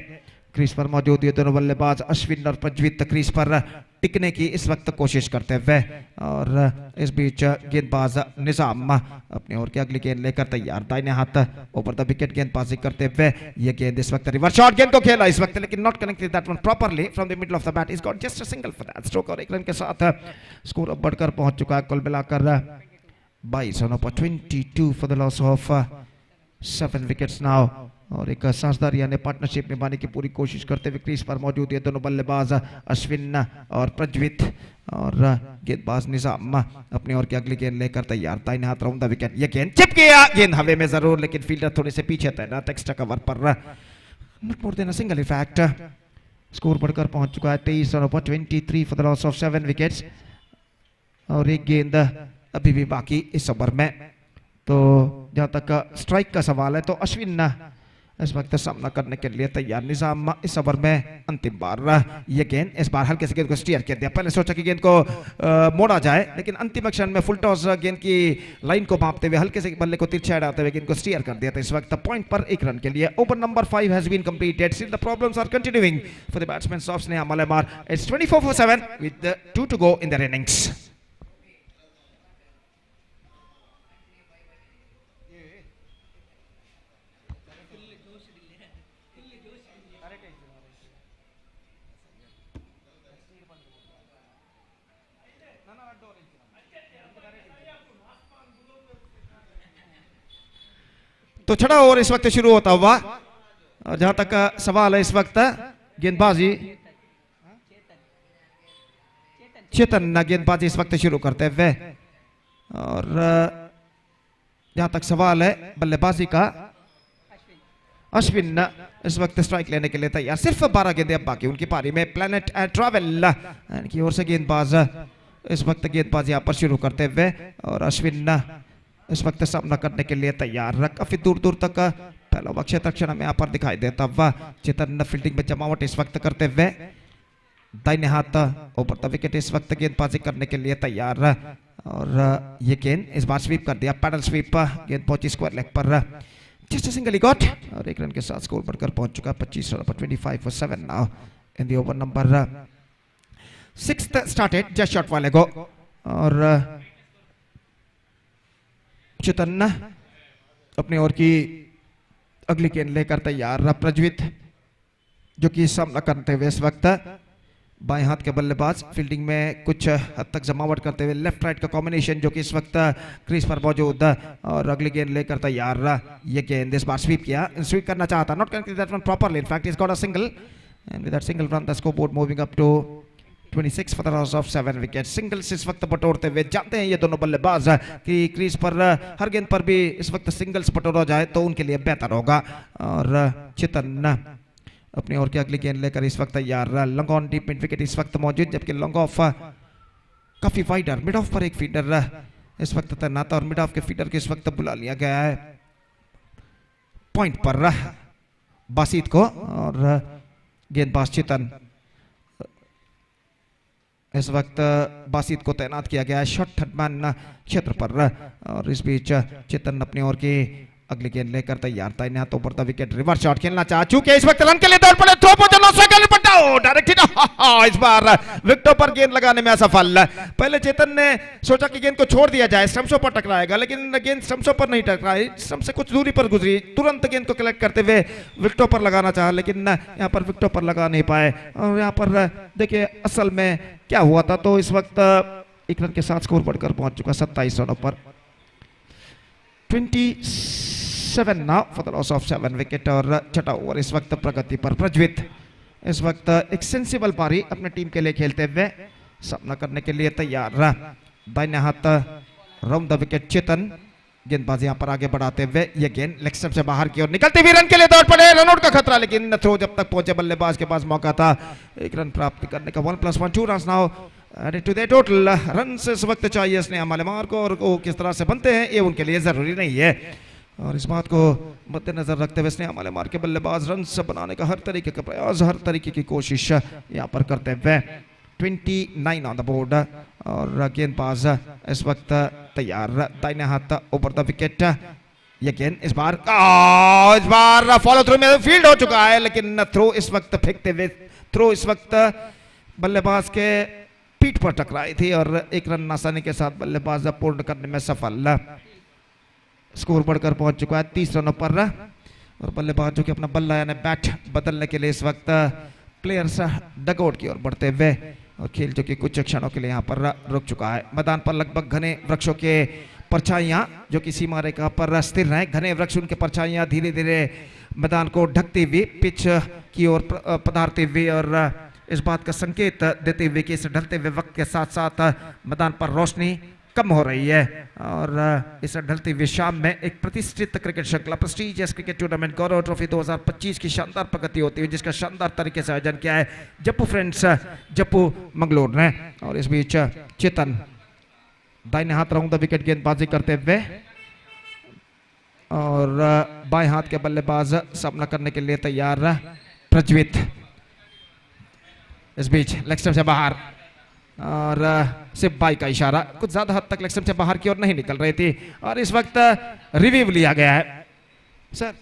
क्रीज पर मौजूद ये दोनों बल्लेबाज अश्विन और प्रज्वित क्रीज पर टिकने की इस वक्त कोशिश करते हुए, और इस बीच गेंदबाज निजाम अपने ओर की अगली गेंद लेकर तैयार, दाहिने हाथ ओवर द विकेट गेंदबाजी करते हुए, ये गेंद इस वक्त रिवर्स शॉट गेंद को खेला इस वक्त, लेकिन not connected that one properly from the middle of the bat, is got just a single for that stroke, और 1 रन के साथ स्कोर अब बढ़कर पहुंच चुका है कुल मिलाकर 22 रनों पर 22 for the loss of 7 wickets now. और एक साझेदार यानी पार्टनरशिप निभाने की पूरी कोशिश करते हुए क्रीज पर मौजूद ये दोनों बल्लेबाज अश्विन और प्रज्वित, और गेंदबाज निजाम अपनी ओर की अगली गेंद लेकर तैयार, दाहिने हाथ राउंड द विकेट, ये गेंद चिप गया, गेंद हवे में जरूर, लेकिन फील्डर थोड़े से पीछे तैनात एक्स्ट्रा कवर पर, not more than a single effect. Score बढ़कर पहुंच चुका है 23 रनों पर 23 for the loss of 7 wickets, और एक गेंद अभी भी बाकी इस ओवर में। तो जहां तक स्ट्राइक का सवाल है तो अश्विन इस वक्त सामना करने के लिए तैयार, निजाम इस ओवर में अंतिम बार, ये गेंद इस बार हल्के से गेंद को स्टीयर कर दिया, पहले सोचा कि गेंद को मोड़ा जाए, लेकिन अंतिम क्षण में फुल टॉस गेंद की लाइन को मापते हुए हल्के से बल्ले को तिरछा अड़ाते हुए गेंद को स्टीयर कर दिया था इस वक्त। पॉइंट पर 1 रन के लिए over number 5 has been completed, still the problems are continuing for the batsman of Sneha Malabar. It's 24 for 7 with 2 to go in their innings. तो छठा ओवर इस वक्त शुरू होता हुआ, और जहां तक सवाल है इस वक्त गेंदबाजी चेतन गेंदबाजी इस वक्त शुरू करते हुए, और जहां तक सवाल है बल्लेबाजी का अश्विन इस वक्त स्ट्राइक लेने के लिए तैयार, सिर्फ 12 गेंदें अब बाकी उनकी पारी में। प्लैनेट ट्रैवल की ओर से गेंदबाज इस वक्त गेंदबाजी यहां पर शुरू करते हुए, और अश्विन इस वक्त सामना करने के लिए तैयार, काफी दूर दूर तक पहला क्षेत्र क्षण हमें यहाँ पर दिखाई देता हुआ। चेतन फील्डिंग में जमावट इस वक्त करते हुए, दाहिने हाथ ओवर द विकेट इस वक्त गेंदबाजी करने के लिए तैयार, और ये गेंद इस बार स्वीप कर दिया, पैडल स्वीप, गेंद पहुंची स्क्वायर लेग पर, जस्ट सिंगल ही गॉट, और 1 रन के साथ स्कोर बढ़कर पहुंच चुका है 25 रन पर 25 for 7 now in the over number 6 started just shot वाले को। और चेतन अपनी ओर की अगली गेंद लेकर तैयार, प्रज्वित जो कि सामना करते हुए इस वक्त बाएं हाथ के बल्लेबाज, फील्डिंग में कुछ हद तक जमावट करते हुए, लेफ्ट राइट का कॉम्बिनेशन जो कि इस वक्त क्रीज पर मौजूद, और अगली गेंद लेकर तैयार, ये गेंद इस बार स्वीप किया, स्वीप करना चाहता, not connected that one properly, in fact is got a single, and with that single run the scoreboard moving up to 26 for the loss of 7 wicket. Singles इस वक्त बटोरते हुए जानते हैं ये दोनों बल्लेबाज कि क्रीज पर हर गेंद पर भी इस वक्त सिंगल्स बटोरा जाए तो उनके लिए बेहतर होगा, और चेतन अपनी ओर की अगली गेंद लेकर इस वक्त तैयार, long on deep mid wicket इस वक्त मौजूद, जबकि लॉन्ग ऑफ काफी वाइडर मिड ऑफ पर एक फीडर इस वक्त तैनात, और मिड ऑफ के फीडर को इस वक्त बुला लिया गया है पॉइंट पर बासित को, और गेंदबाज चेतन इस वक्त बासित को तैनात किया गया है शॉर्ट थर्ड मैन क्षेत्र पर, और इस बीच चेतन अपनी ओर की अगली गेंद लेकर तैयार, दाहिने हाथ ऊपर द विकेट, रिवर्स शॉट खेलना चाह चुके इस वक्त रन के लिए दौड़ पड़े, थ्रो पर चलो सेकंड पट्टा डायरेक्ट हिट, इस बार विकेटों पर गेंद लगाने में असफल। पहले चेतन ने सोचा कि गेंद को छोड़ दिया जाए, स्टंप्सों पर टकराएगा, लेकिन गेंद स्टंप्सों पर नहीं टकराई, स्टंप से कुछ दूरी पर गुजरी, तुरंत गेंद को कलेक्ट करते हुए विकेटों पर लगाना चाहा, लेकिन यहाँ पर विकेटों पर लगा नहीं पाए। और यहाँ पर देखिए असल में क्या हुआ था, तो इस वक्त 1 रन के साथ स्कोर बढ़कर पहुंच चुका 27 रनों पर 27 now for the loss of 7 wicket, और छठा ओवर इस वक्त प्रगति पर। प्रज्वित इस वक्त एक सेंसिबल पारी अपने टीम के लिए खेलते हुए सामना करने के लिए तैयार, दाहिने हाथ राउंड द विकेट चेतन, गेंदबाजी यहाँ पर आगे बढ़ाते हुए ये गेंद लेग स्टंप से बाहर की ओर निकलती हुई रन के लिए दौड़ पड़े, रनआउट का खतरा, लेकिन थ्रो जब तक पहुंचे बल्लेबाज के पास मौका था एक रन प्राप्त करने का। 1+1 2 runs now added to the total. Run से इस वक्त चाहिए स्नेहा मलेमार को, और वो किस तरह से बनते हैं ये उनके लिए जरूरी नहीं है, और इस बात को मद्देनजर रखते हुए स्नेहा मलेमार के बल्लेबाज रन से बनाने का हर तरीके का प्रयास, हर तरीके की कोशिश यहाँ पर करते हुए। 29 ऑन द बोर्ड, और गेंदबाज इस वक्त तैयार, दाहिने हाथ ऊपर द विकेट। ये गेंद इस बार फॉलो थ्रू में फील्ड हो चुका है, लेकिन थ्रो इस वक्त फेंकते हुए थ्रो इस वक्त बल्लेबाज के पीठ पर टकराई थी, और एक रन आसानी के साथ बल्लेबाज पूर्ण करने में सफल। स्कोर बढ़कर पहुंच चुका है 30 रनों पर, और बल्लेबाज जो कि अपना बल्ला यानी बैट बदलने के लिए इस वक्त प्लेयर्स डगआउट की ओर बढ़ते हुए, और खेल जो कि कुछ क्षणों के लिए यहाँ पर रुक चुका है। मैदान पर लगभग घने वृक्षों के परछाइयाँ जो कि सीमा रेखा पर स्थिर हैं, घने वृक्ष उनके परछाइयाँ धीरे धीरे मैदान को ढकती हुई पिच की ओर पधारती हुई, और इस बात का संकेत देते हुए कि इस ढलते हुए वक्त के साथ साथ मैदान पर रोशनी कम हो रही है, और इस ढलती हुई शाम में एक प्रतिष्ठित क्रिकेट श्रृंखला prestigious cricket tournament Gaurav trophy 2025 की शानदार प्रगति होती है, जिसका शानदार तरीके से आयोजन किया है जप्पू फ्रेंड्स जप्पू मंगलोर ने। और इस बीच चेतन दाहिने हाथ राउंड द विकेट गेंदबाजी करते हुए, और बाएं हाथ के बल्लेबाज सामना करने के लिए तैयार प्रज्वित। इस बीच लेग स्टंप से बाहर, और सिर्फ बाई का इशारा, कुछ ज्यादा हद तक लेग स्टंप से बाहर की ओर नहीं निकल रही थी, और इस वक्त रिव्यू लिया गया है सर,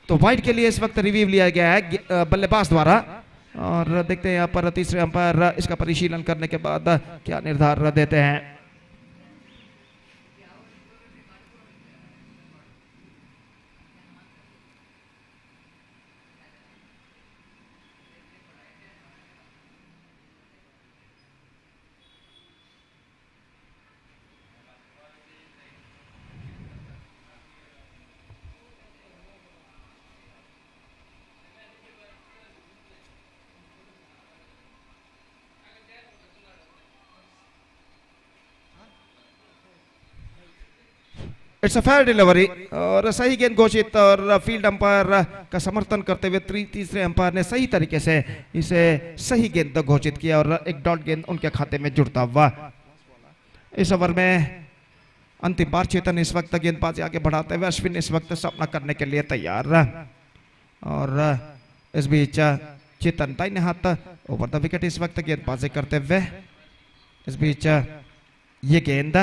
तो वाइड के लिए इस वक्त रिव्यू लिया गया है बल्लेबाज द्वारा, और देखते हैं यहाँ पर तीसरे अंपायर इसका परिशीलन करने के बाद क्या निर्धार देते हैं। इट्स अ फेयर डिलीवरी, और सही गेंद घोषित, और फील्ड अंपायर का समर्थन करते हुए तीसरे अंपायर ने सही तरीके से इसे सही गेंद घोषित किया, और एक डॉट गेंद उनके खाते में जुड़ता हुआ। इस ओवर में अंतिम बार चेतन इस वक्त गेंदबाजी आगे बढ़ाते हुए, अश्विन इस वक्त सामना करने के लिए तैयार, और इस बीच चेतन दाहिने हाथ ओवर द विकेट इस वक्त गेंदबाजी करते हुए। इस बीच ये गेंद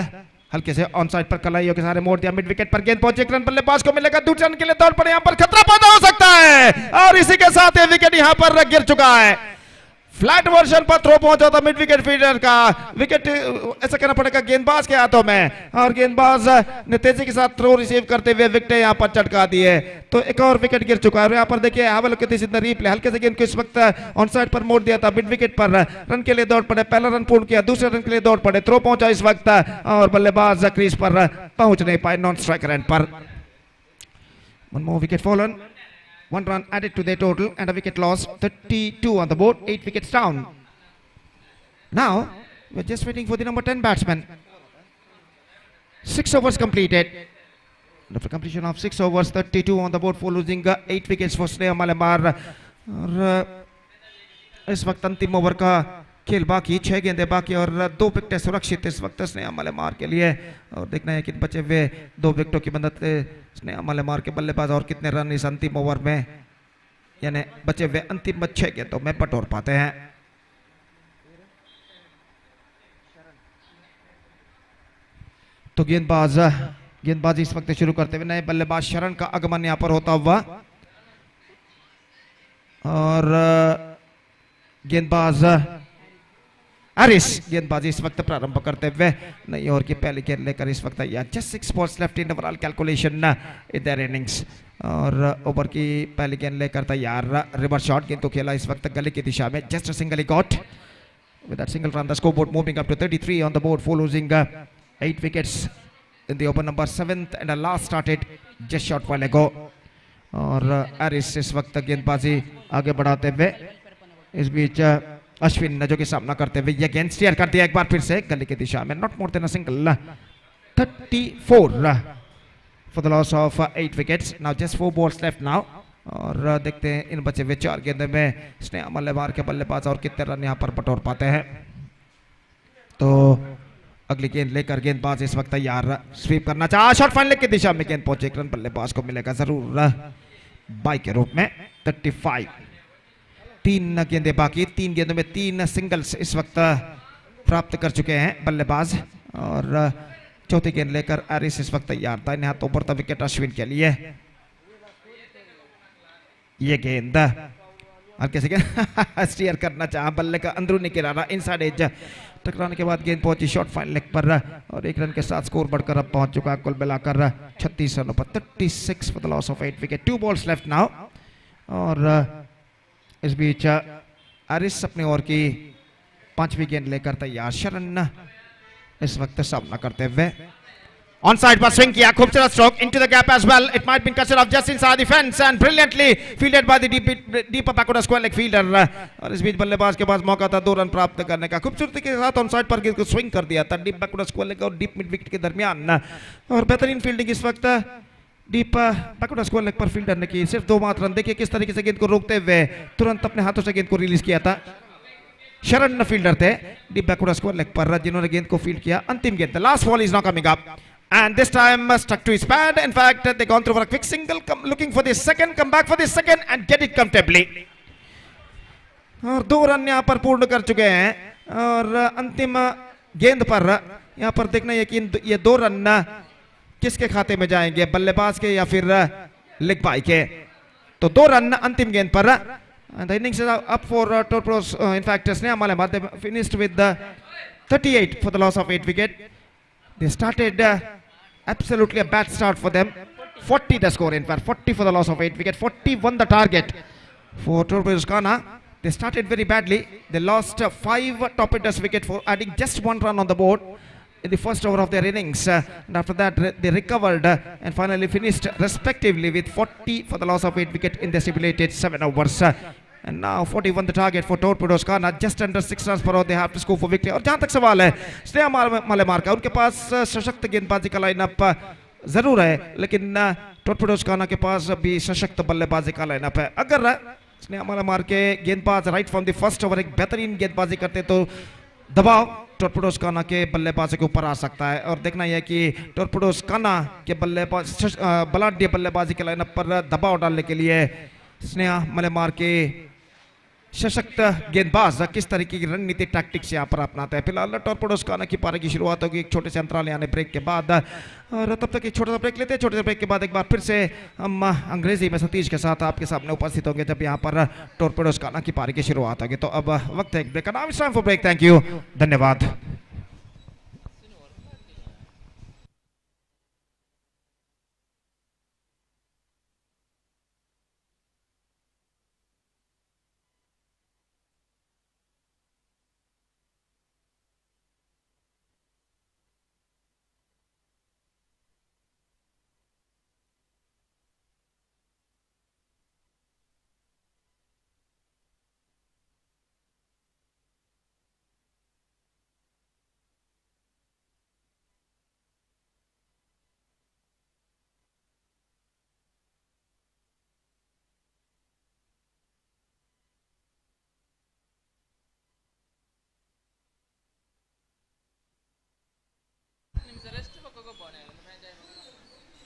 हल्के से ऑन साइड पर कलाइयों के सारे मोड़ दिया, मिड विकेट पर गेंद पहुंचे, एक रन बल्लेबाज को मिलेगा, दूसरे रन के लिए दौड़ पड़े, यहाँ पर खतरा पैदा हो सकता है, और इसी के साथ ये विकेट यहाँ पर गिर चुका है। फ्लैट वर्जन पर थ्रो पहुंचा था मिड विकेट फील्डर का, विकेट ऐसा कहना पड़ेगा गेंदबाज के हाथों में, और गेंदबाज ने तेजी के साथ थ्रो रिसीव करते हुए विकेट यहाँ पर चटका दिए, तो एक और विकेट गिर चुका है। और यहाँ पर देखिए हैवल के सीधा रीप्ले, हल्के से गेंद को इस वक्त ऑन साइड पर मोड़ दिया था, मिड विकेट पर रन के लिए दौड़ पड़े, पहला रन पूर्ण किया, दूसरे रन के लिए दौड़ पड़े, थ्रो पहुंचा इस वक्त, और बल्लेबाज क्रीज पर पहुंच नहीं पाए नॉन स्ट्राइकर एंड पर। One more wicket fallen, 1 run added to their total and a wicket loss, 32 on the board, 8 wickets down. Now, we're just waiting for the number 10 batsman. 6 overs completed. After completion of 6 overs, 32 on the board for losing 8 wickets for Sneha Malamar. और इस वक्त अंतिम over का खेल बाकी, 6 गेंदें बाकी और 2 विकेटें सुरक्षित इस वक्त स्नेहा मलेमार के लिए, और देखना है कि बचे हुए 2 विकेटों की मदद से स्नेहा मलेमार के बल्लेबाज और कितने रन इस अंतिम ओवर में, यानी बचे हुए अंतिम 6 गेंदों में बटोर पाते हैं। तो गेंदबाजी इस वक्त शुरू करते हुए नए बल्लेबाज शरण का आगमन यहां पर होता हुआ, और गेंदबाज एरिस गेंदबाजी इस वक्त प्रारंभ करते हुए नई ओवर की पहली गेंद लेकर इस वक्त तैयार। Just 6 balls left in overall calculation in their innings, और ओवर की पहली गेंद लेकर तैयार। रिवर्स शॉट गेंद को खेला इस वक्त गली की दिशा में, just a single got with that single run the scoreboard moving up to 33 on the board for losing 8 wickets in the over number 7th and a last started just short while ago। और एरिस इस वक्त गेंदबाजी आगे बढ़ाते हुए, इस बीच अश्विन जो कि सामना करते हुए ये गेंद स्टीयर कर दिया एक बार फिर से गली की दिशा में, not more than a single 34 for the loss of 8 wickets. Now just 4 balls left now. और देखते हैं इन बचे हुए 4 गेंदों में स्नेहा मल्लेमार के बल्लेबाज और कितने रन यहाँ पर बटोर पाते हैं. तो अगली गेंद लेकर गेंदबाज इस वक्त तैयार, स्वीप करना चाहा, शॉट फाइनल की दिशा में गेंद पहुंचे, एक रन बल्लेबाज को मिलेगा जरूर बाई के रूप में. 35. 3 गेंदें बाकी, 3 गेंदों में 3 सिंगल्स इस वक्त प्राप्त कर चुके हैं बल्लेबाज. और चौथी गेंद लेकर एरिस इस वक्त तैयार था. यहाँ तो उभरता विकेट अश्विन के लिए. ये गेंद और किसी गेंद स्टीयर करना चाहा, बल्ले का अंदरूनी किनारा इनसाइड एज टकराने के बाद गेंद पहुंची शॉर्ट फाइन लेग पर और 1 रन के साथ स्कोर बढ़कर अब पहुंच चुका है कुल मिलाकर 36 रनों पर. 36 for the loss of 8 wicket. 2 balls left now. और इस बीच एरिस अपनी ओर की 5वीं गेंद लेकर तैयार. शरण इस वक्त सामना करते हुए ऑन साइड पर स्विंग किया, खूबसूरत stroke into the gap as well. It might been cut off just inside the fence and brilliantly fielded by the deep backward square leg fielder. और इस बीच बल्लेबाज के पास मौका था 2 रन प्राप्त करने का. खूबसूरती के साथ ऑन साइड पर गेंद को स्विंग कर दिया था डीप बैकवर्ड स्क्वायर लेग और डीप मिड विकेट के दरमियान. और बेहतरीन फील्डिंग इस वक्त डीप बैकवर्ड स्क्वायर लेग पर फील्डर ने की. सिर्फ 2 मात्र रन. देखिए किस तरीके से गेंद को रोकते हुए तुरंत अपने हाथों से गेंद को रिलीज किया था. शरण फील्डर थे डीप बैकवर्ड स्क्वायर लेग पर जिन्होंने गेंद को फील्ड किया. अंतिम गेंद, the last ball is now coming up and this time stuck to his pad. In fact, they gone through for a quick single, looking for the second, come back for the second and get it comfortably. और 2 run यहाँ पर पूर्ण कर चुके हैं. और अंतिम गेंद पर यहाँ पर देखना है कि ये 2 रन किसके खाते में जाएंगे, बल्लेबाज के या फिर लेग बाई के. तो 2 रन अंतिम गेंद पर. The innings is up for Torpedoes. In fact, Sneha Mallemaar, they finished with 38 for the loss of 8 wicket. They started absolutely a bad start for them. 40 the score, in fact 40 for the loss of 8 wicket. 41 the target for Torpedoes Ghana. They started very badly. They lost 5 Torpedoes wicket for adding just 1 run on the board in the first over of their innings. And after that they recovered and finally finished respectively with 40 for the loss of 8 wicket in the stipulated 7 overs. And now 41 the target for Torpedoes Ghana. Just under 6 runs per over they have to score for victory. और जहाँ तक सवाल है स्नेहा मल्लेमार का, उनके पास सशक्त गेंदबाजी का लाइनअप जरूर है, लेकिन टॉर्पेडोज गाना के पास भी सशक्त बल्लेबाजी का लाइनअप है. अगर स्नेहा मल्लेमार के गेंदबाज right from the first over एक बेहतरीन गेंदबाजी करते तो दबाव टॉर्पेडोज गाना के बल्लेबाजों के ऊपर आ सकता है. और देखना यह कि टॉर्पेडोज गाना के बल्लेबाज बलाढ्य बल्लेबाजी के लाइनअप पर दबाव डालने के लिए स्नेहा मल्लेमार के सशक्त गेंदबाज किस तरीके की रणनीति टैक्टिक्स यहाँ पर अपनाते हैं. फिलहाल टॉर्पेडोज गाना की पारी की शुरुआत होगी एक छोटे से अंतराल यानी ब्रेक के बाद. और तब तक एक छोटा सा ब्रेक लेते हैं. छोटे से ब्रेक के बाद एक बार फिर से हम अंग्रेजी में सतीश के साथ आपके सामने उपस्थित होंगे जब यहाँ पर टॉर्पेडोज गाना की पारी की शुरुआत होगी. तो अब वक्त है एक ब्रेक का. Now it's time for break. Thank you, धन्यवाद.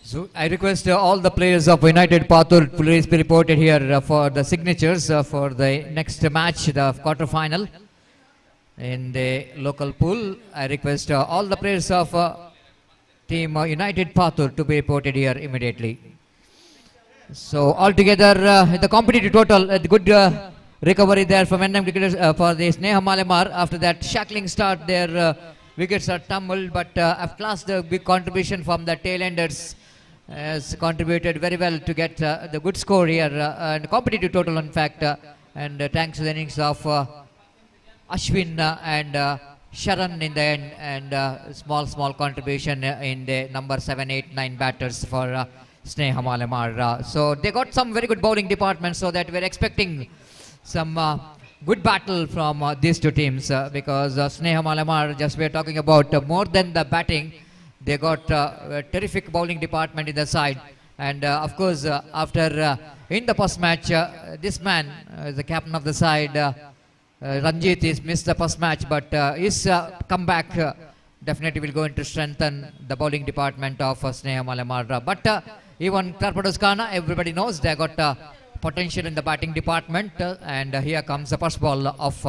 So I request all the players of United Pathur please be reported here for the signatures for the next match, the quarterfinal in the local pool. I request all the players of team United Pathur to be reported here immediately. So altogether the competitive total, good recovery there from NM cricketers for the Sneha Mallemaar. After that shackling start, their wickets are tumbled, but I've classed the big contribution from the tail-enders has contributed very well to get the good score here and competitive total in fact and thanks to the innings of Ashwin and Sharan in the end and small contribution in the number 7, 8, 9 batters for Sneha Mallemaar. So they got some very good bowling department, so that we're expecting some good battle from these two teams because Sneha Mallemaar, just we're talking about more than the batting, They got a terrific bowling department in the side. And of course, after in the first match, this man, the captain of the side, Ranjit, is missed the first match, but his comeback definitely will going to strengthen the bowling department of Sneha Malamara. But even Torpedoes Khana, everybody knows they got potential in the batting department. And here comes the first ball of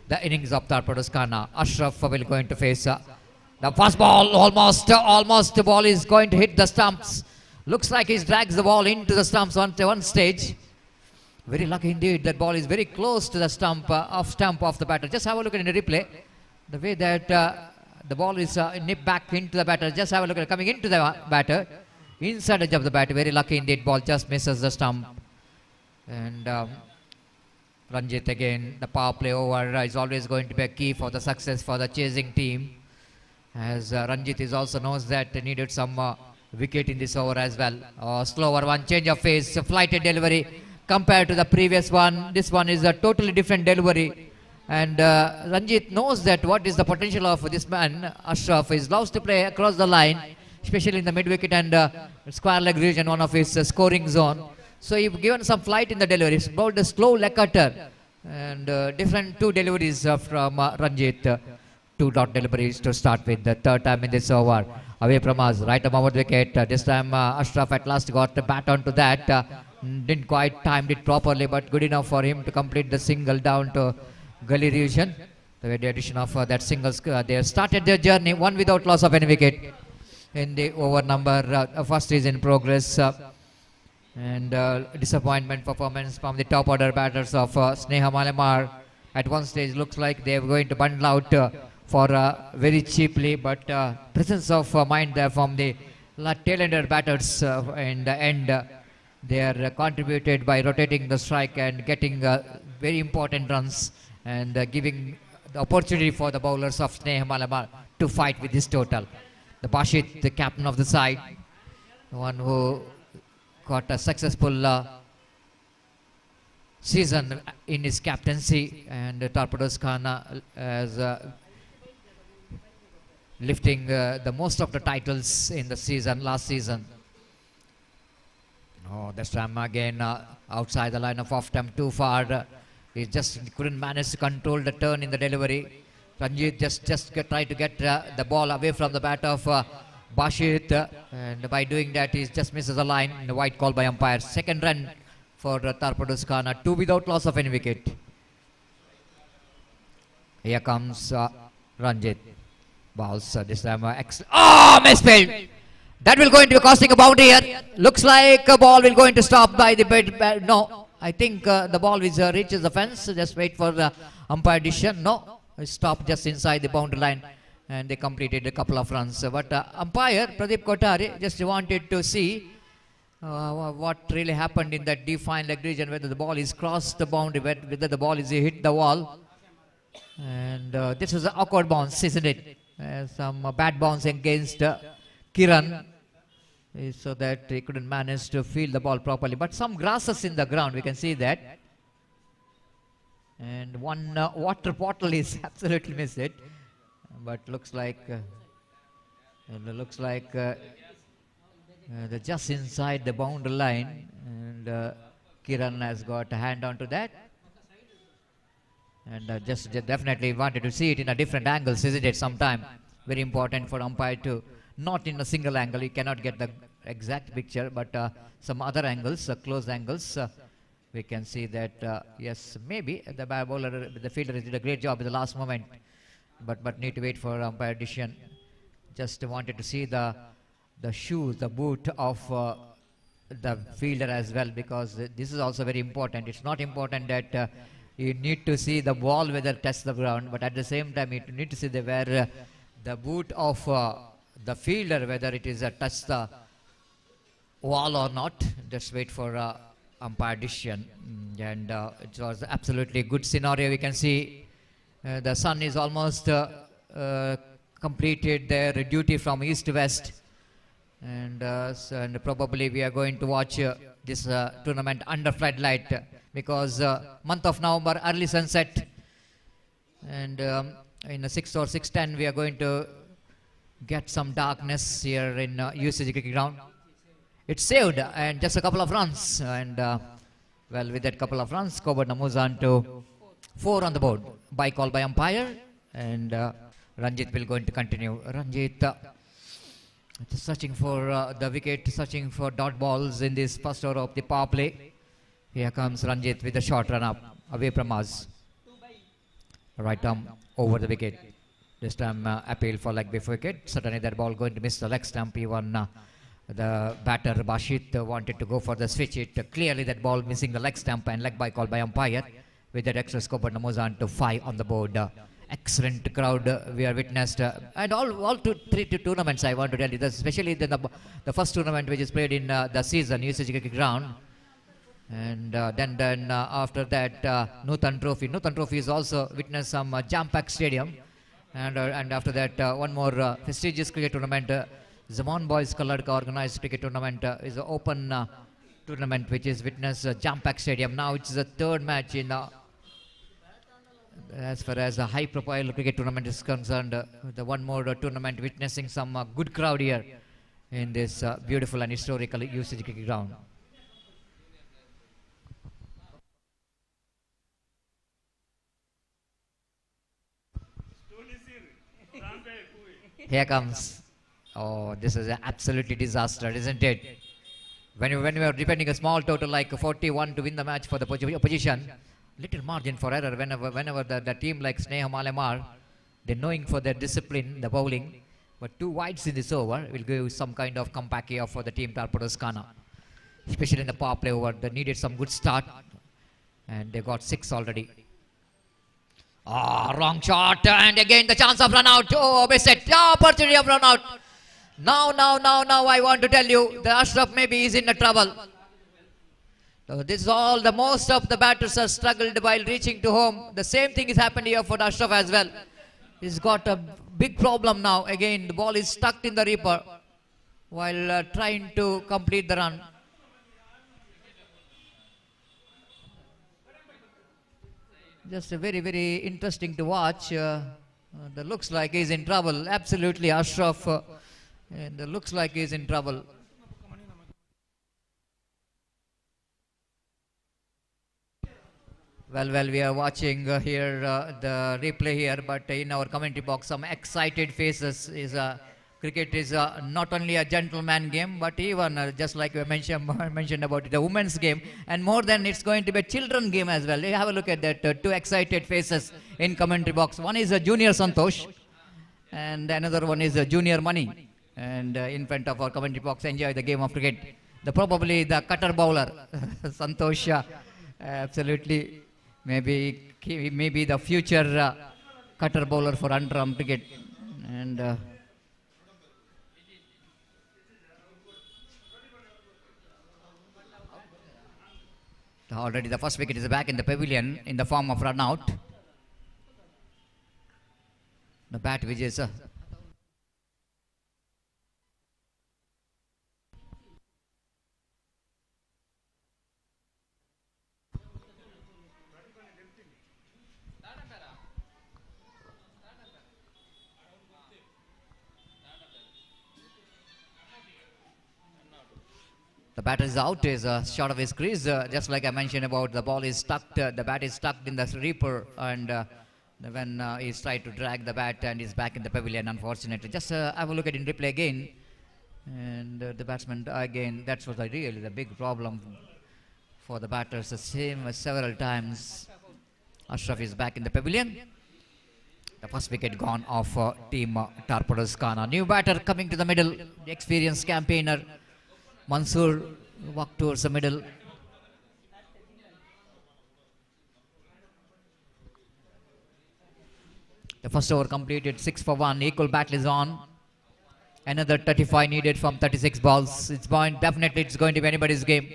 the innings of Torpedoes Khana. Ashraf will going to face the first ball. Almost the ball is going to hit the stumps. Looks like he drags the ball into the stumps on one stage. Very lucky indeed. That ball is very close to the stump of the batter. Just have a look at the replay. The way that the ball is nipped back into the batter. Just have a look at it coming into the batter. Inside edge of the batter. Very lucky indeed. Ball just misses the stump. And Ranjit again. The power play over is always going to be a key for the success for the chasing team. As Ranjit is also knows that they needed some wicket in this over as well. Slower one, change of phase, flighted delivery compared to the previous one. This one is a totally different delivery. And Ranjit knows that what is the potential of this man, Ashraf. He loves to play across the line, especially in the mid-wicket and square leg region, one of his scoring zone. So he given some flight in the delivery. It's about a slow leg cutter. And different two deliveries from Ranjit. Two dot deliveries to start with. The third time in this over. Away from us, right above the wicket. This time Ashraf at last got the bat onto that. Didn't quite timed it properly, but good enough for him to complete the single down to gully region. The addition of that single, they started their journey, one without loss of any wicket. In the over number, first is in progress. And disappointment performance from the top order batters of Sneha Malamar. At one stage looks like they are going to bundle out for very cheaply, but presence of mind there from the tail-ender batters in the end. They are contributed by rotating the strike and getting very important runs and giving the opportunity for the bowlers of Sneha Malamar to fight with this total. The Bashit, the captain of the side, the one who got a successful season in his captaincy, and Torpedoes Khana as lifting the most of the titles in the season, last season. Oh, this time again outside the line of off stump too far. He just couldn't manage to control the turn in the delivery. Ranjit just tried to get the ball away from the bat of Bashit, and by doing that he just misses the line. The white call by umpire. Second run for Torpedoes Khana, two without loss of any wicket. Here comes Ranjit. Balls this time misfield. That will going to be costing a boundary here. Looks like a ball will going to stop by the bed. No, I think the ball which reaches the fence. Just wait for the umpire decision. No, it stopped just inside the boundary line, and they completed a couple of runs. But umpire Pradeep Kothari just wanted to see what really happened in that defined leg region, whether the ball is crossed the boundary, whether the ball is hit the wall. And this was an awkward bounce, isn't it? Some bad bounce against Kiran, so that he couldn't manage to field the ball properly. But some grasses in the ground, we can see that. And one water bottle is absolutely missed it. But looks like they're just inside the boundary line, and Kiran has got a hand onto that. And just definitely wanted to see it in a different angles, isn't it? Sometime very important for umpire to not in a single angle. You cannot get the exact picture, but some other angles, close angles. We can see that yes, maybe the bowler, the fielder did a great job in the last moment, but need to wait for umpire decision. Just wanted to see the shoes, the boot of the fielder as well, because this is also very important. It's not important that you need to see the ball whether it touches the ground, but at the same time you need to see where the boot of the fielder, whether it is touch the wall or not. Just wait for umpire decision. And it was absolutely good scenario. We can see the sun is almost completed their duty from east to west, and probably we are going to watch this tournament under floodlight, because month of November, early sunset, and in 6 or 6:10 we are going to get some darkness here in UCG cricket ground. It's saved and just a couple of runs. And well, with that couple of runs, Kobarna moves on to 4 on the board. By call by umpire. And Ranjit will going to continue. Ranjit searching for the wicket, searching for dot balls in this first over of the power play. Here comes Ranjit with a short run up away from us. Right arm over the wicket. This time appeal for leg before wicket. Certainly that ball going to miss the leg stump. Even the batter Bashit wanted to go for the switch. It clearly that ball missing the leg stump and leg by call by umpire. With that extra scope, but moves on to 5 on the board. Excellent crowd we are witnessed. And all three tournaments I want to tell you. Especially the first tournament which is played in the season, UCG cricket ground. And then after that, Nutan Trophy. Nutan Trophy is also witnessed some jam-packed stadium. And after that, one more prestigious cricket tournament. Zaman Boys Colored organized cricket tournament is an open tournament which is witnessed jam-packed stadium. Now it's the third match in as far as a high-profile cricket tournament is concerned. The one more tournament witnessing some good crowd here in this beautiful and historical UCG cricket ground. Here comes. Oh, this is an absolutely disaster, isn't it? When you are defending a small total like 41 to win the match for the opposition, little margin for error whenever the team like Sneha Malamar, they're knowing for their discipline, the bowling, but 2 wides in this over will give some kind of comeback here for the team Torpedoes Khana. Especially in the power play over, they needed some good start and they got 6 already. Ah, wrong shot, and again the chance of run out. Oh, missed it. Oh, opportunity of run out. Now, I want to tell you, the Ashraf maybe is in the trouble. So this is all, the most of the batters have struggled while reaching to home. The same thing is happened here for the Ashraf as well. He's got a big problem now. Again, the ball is stuck in the reaper while trying to complete the run. Just very interesting to watch. The looks like he's in trouble. Absolutely, Ashraf. And the looks like he's in trouble. Well, we are watching here the replay here, but in our commentary box, some excited faces. Cricket is not only a gentleman game, but even just like we mentioned about it, the women's game, and more than it's going to be a children game as well. You have a look at that, 2 excited faces in commentary box. One is a Junior Santosh, and another one is a Junior Money. And in front of our commentary box, enjoy the game of cricket. Probably the cutter bowler, Santosh, absolutely, maybe the future cutter bowler for under-arm cricket. And already the first wicket is back in the pavilion in the form of run out. The bat which is the batter is out, is short of his crease. Just like I mentioned about the ball is stuck, the bat is stuck in the reaper, and when he's tried to drag the bat and he's back in the pavilion, unfortunately. Just have a look at it in replay again. And the batsman again, that's what really the big problem for the batters. The same as several times. Ashraf is back in the pavilion. The first wicket gone off team Torpedoes Khana. New batter coming to the middle, the experienced campaigner Mansoor walked towards the middle. The first over completed, 6 for 1. Equal battle is on. Another 35 needed from 36 balls. Definitely it's going to be anybody's game.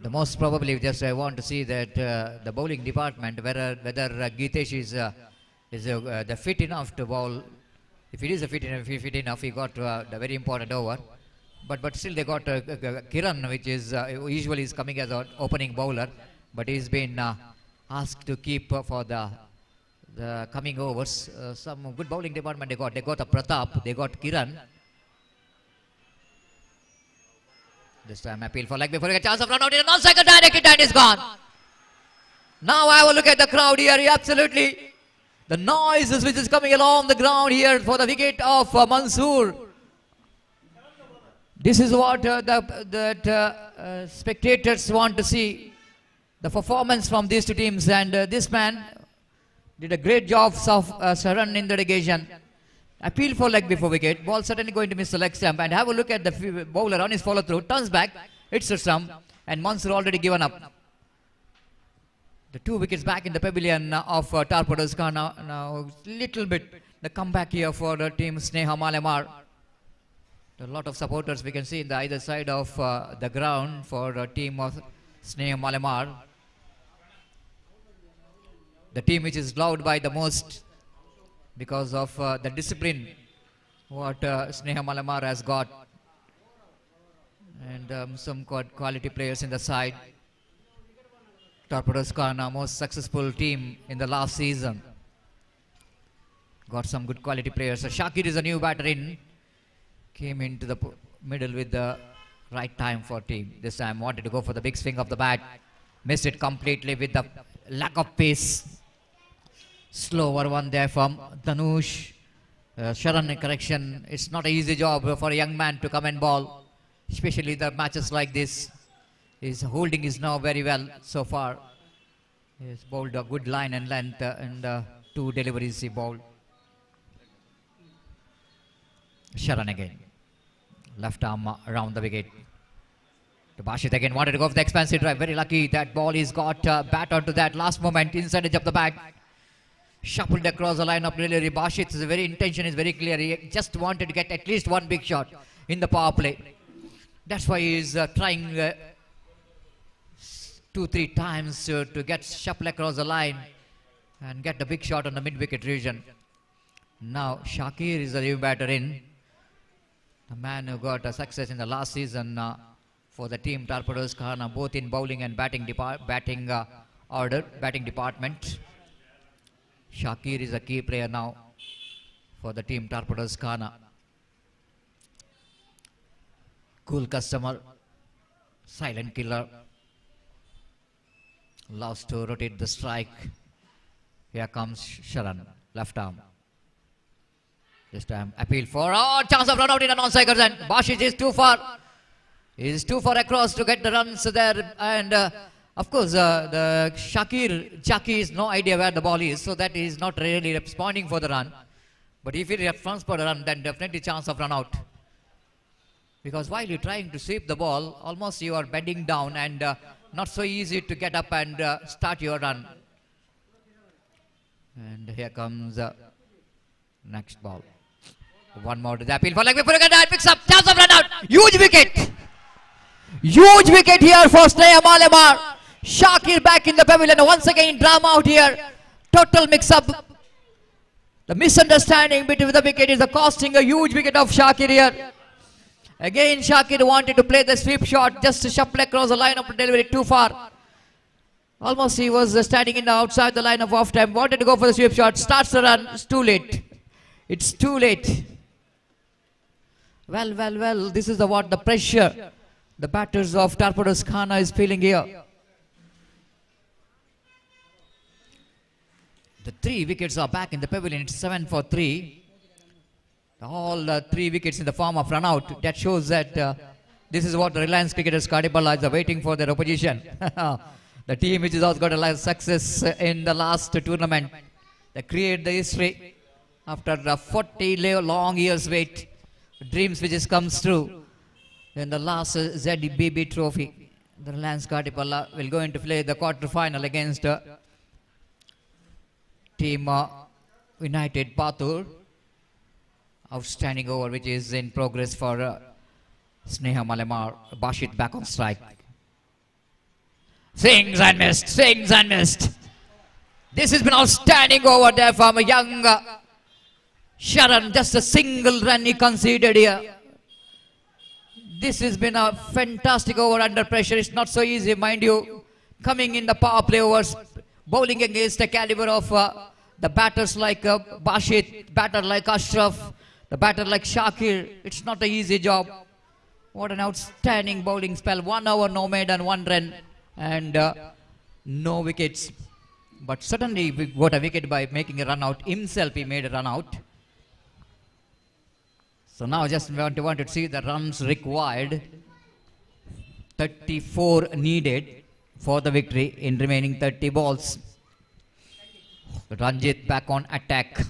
The most probably, just I want to see that the bowling department, whether Geetesh is the fit enough to bowl. If it is fit enough, he got the very important over. But still they got Kiran, which is usually is coming as an opening bowler, but he's been asked to keep for the coming overs. Some good bowling department they got. They got a Pratap, they got Kiran. This time appeal for leg before a chance of run out in a non-cycle directed and is gone. Now I will look at the crowd here. Absolutely, the noises which is coming along the ground here for the wicket of Mansoor. This is what spectators want to see. The performance from these two teams, and this man did a great job of Saran in the occasion. Appeal for leg before wicket. Ball certainly going to miss the leg stump. And have a look at the bowler on his follow through. Turns back, hits a stump, and Mansoor already given up. The 2 wickets back in the pavilion of Torpedoes Khana. Now little bit the comeback here for the team Sneha Malamar. A lot of supporters we can see in the either side of the ground for the team of Sneha Malamar. The team which is loved by the most because of the discipline what Sneha Malamar has got, and some quality players in the side. Torpedoes Khana, most successful team in the last season. Got some good quality players. So Shakir is a new batter in. Came into the middle with the right time for team. This time wanted to go for the big swing of the bat. Missed it completely with the lack of pace. Slower one there from Dhanush. Sharan, correction. It's not an easy job for a young man to come and bowl. Especially the matches like this. His holding is now very well so far. He has bowled a good line and length and 2 deliveries he bowled. Sharan again. Left arm around the wicket. To Bashit again. Wanted to go for the expansive drive. Very lucky that ball is got bat onto that last moment. Inside edge of the back. Shuffled across the line of delivery. Bashit's very intention is very clear. He just wanted to get at least 1 big shot in the power play. That's why he is trying 2-3 times to get shuffle across the line and get the big shot on the mid-wicket region. Now Shakir is the new batter in. The man who got a success in the last season for the team Torpedoes Khana, both in bowling and batting department. Shakir is a key player now for the team Torpedoes Khana. Cool customer, silent killer. Loves to rotate the strike. Here comes Sharan, left arm. This time appeal for chance of run out in a non-cycle, and Bashit is too far. He is too far across to get the runs there, and of course the Jackie is no idea where the ball is, so that he is not really responding for the run. But if he responds for the run, then definitely chance of run out. Because while you're trying to sweep the ball, almost you are bending down and not so easy to get up and start your run. And here comes next ball. One more to the appeal for leg before that picks up chance of run out. Huge wicket. Huge wicket here for Sneha Malamar. Shakir back in the pavilion. Once again drama out here. Total mix up. The misunderstanding between the wicket is costing a huge wicket of Shakir here. Again Shakir wanted to play the sweep shot just to shuffle across the line of delivery too far. Almost he was standing in the outside the line of off time. Wanted to go for the sweep shot. Starts the run. It's too late. It's too late. Well. This is what the pressure the batters of Torpedoes Khana is feeling here. The 3 wickets are back in the pavilion. It's 7 for 3. All 3 wickets in the form of run out. That shows that this is what the Reliance cricketers Kadipala is waiting for their opposition. The team which has also got a lot of success in the last tournament. They create the history after 40 long years wait. Dreams which comes true in the last ZBB trophy. The Reliance Kadipala will go into play the quarter-final against team United Patur. Outstanding over which is in progress for Sneha Malamar. Bashit back on strike. Swings and missed. This has been outstanding over there from a young Sharan. Just a single run he conceded here. This has been a fantastic over under pressure. It's not so easy, mind you. Coming in the power play overs, bowling against the caliber of the batters like Bashit, batter like Ashraf, the batter like Shakir. It's not an easy job. What an outstanding bowling spell. 1 over, no made and 1 run and no wickets. But certainly we got a wicket by making a run out. Himself he made a run out. So now just want to see the runs required. 34 needed for the victory in remaining 30 balls. Ranjit back on attack.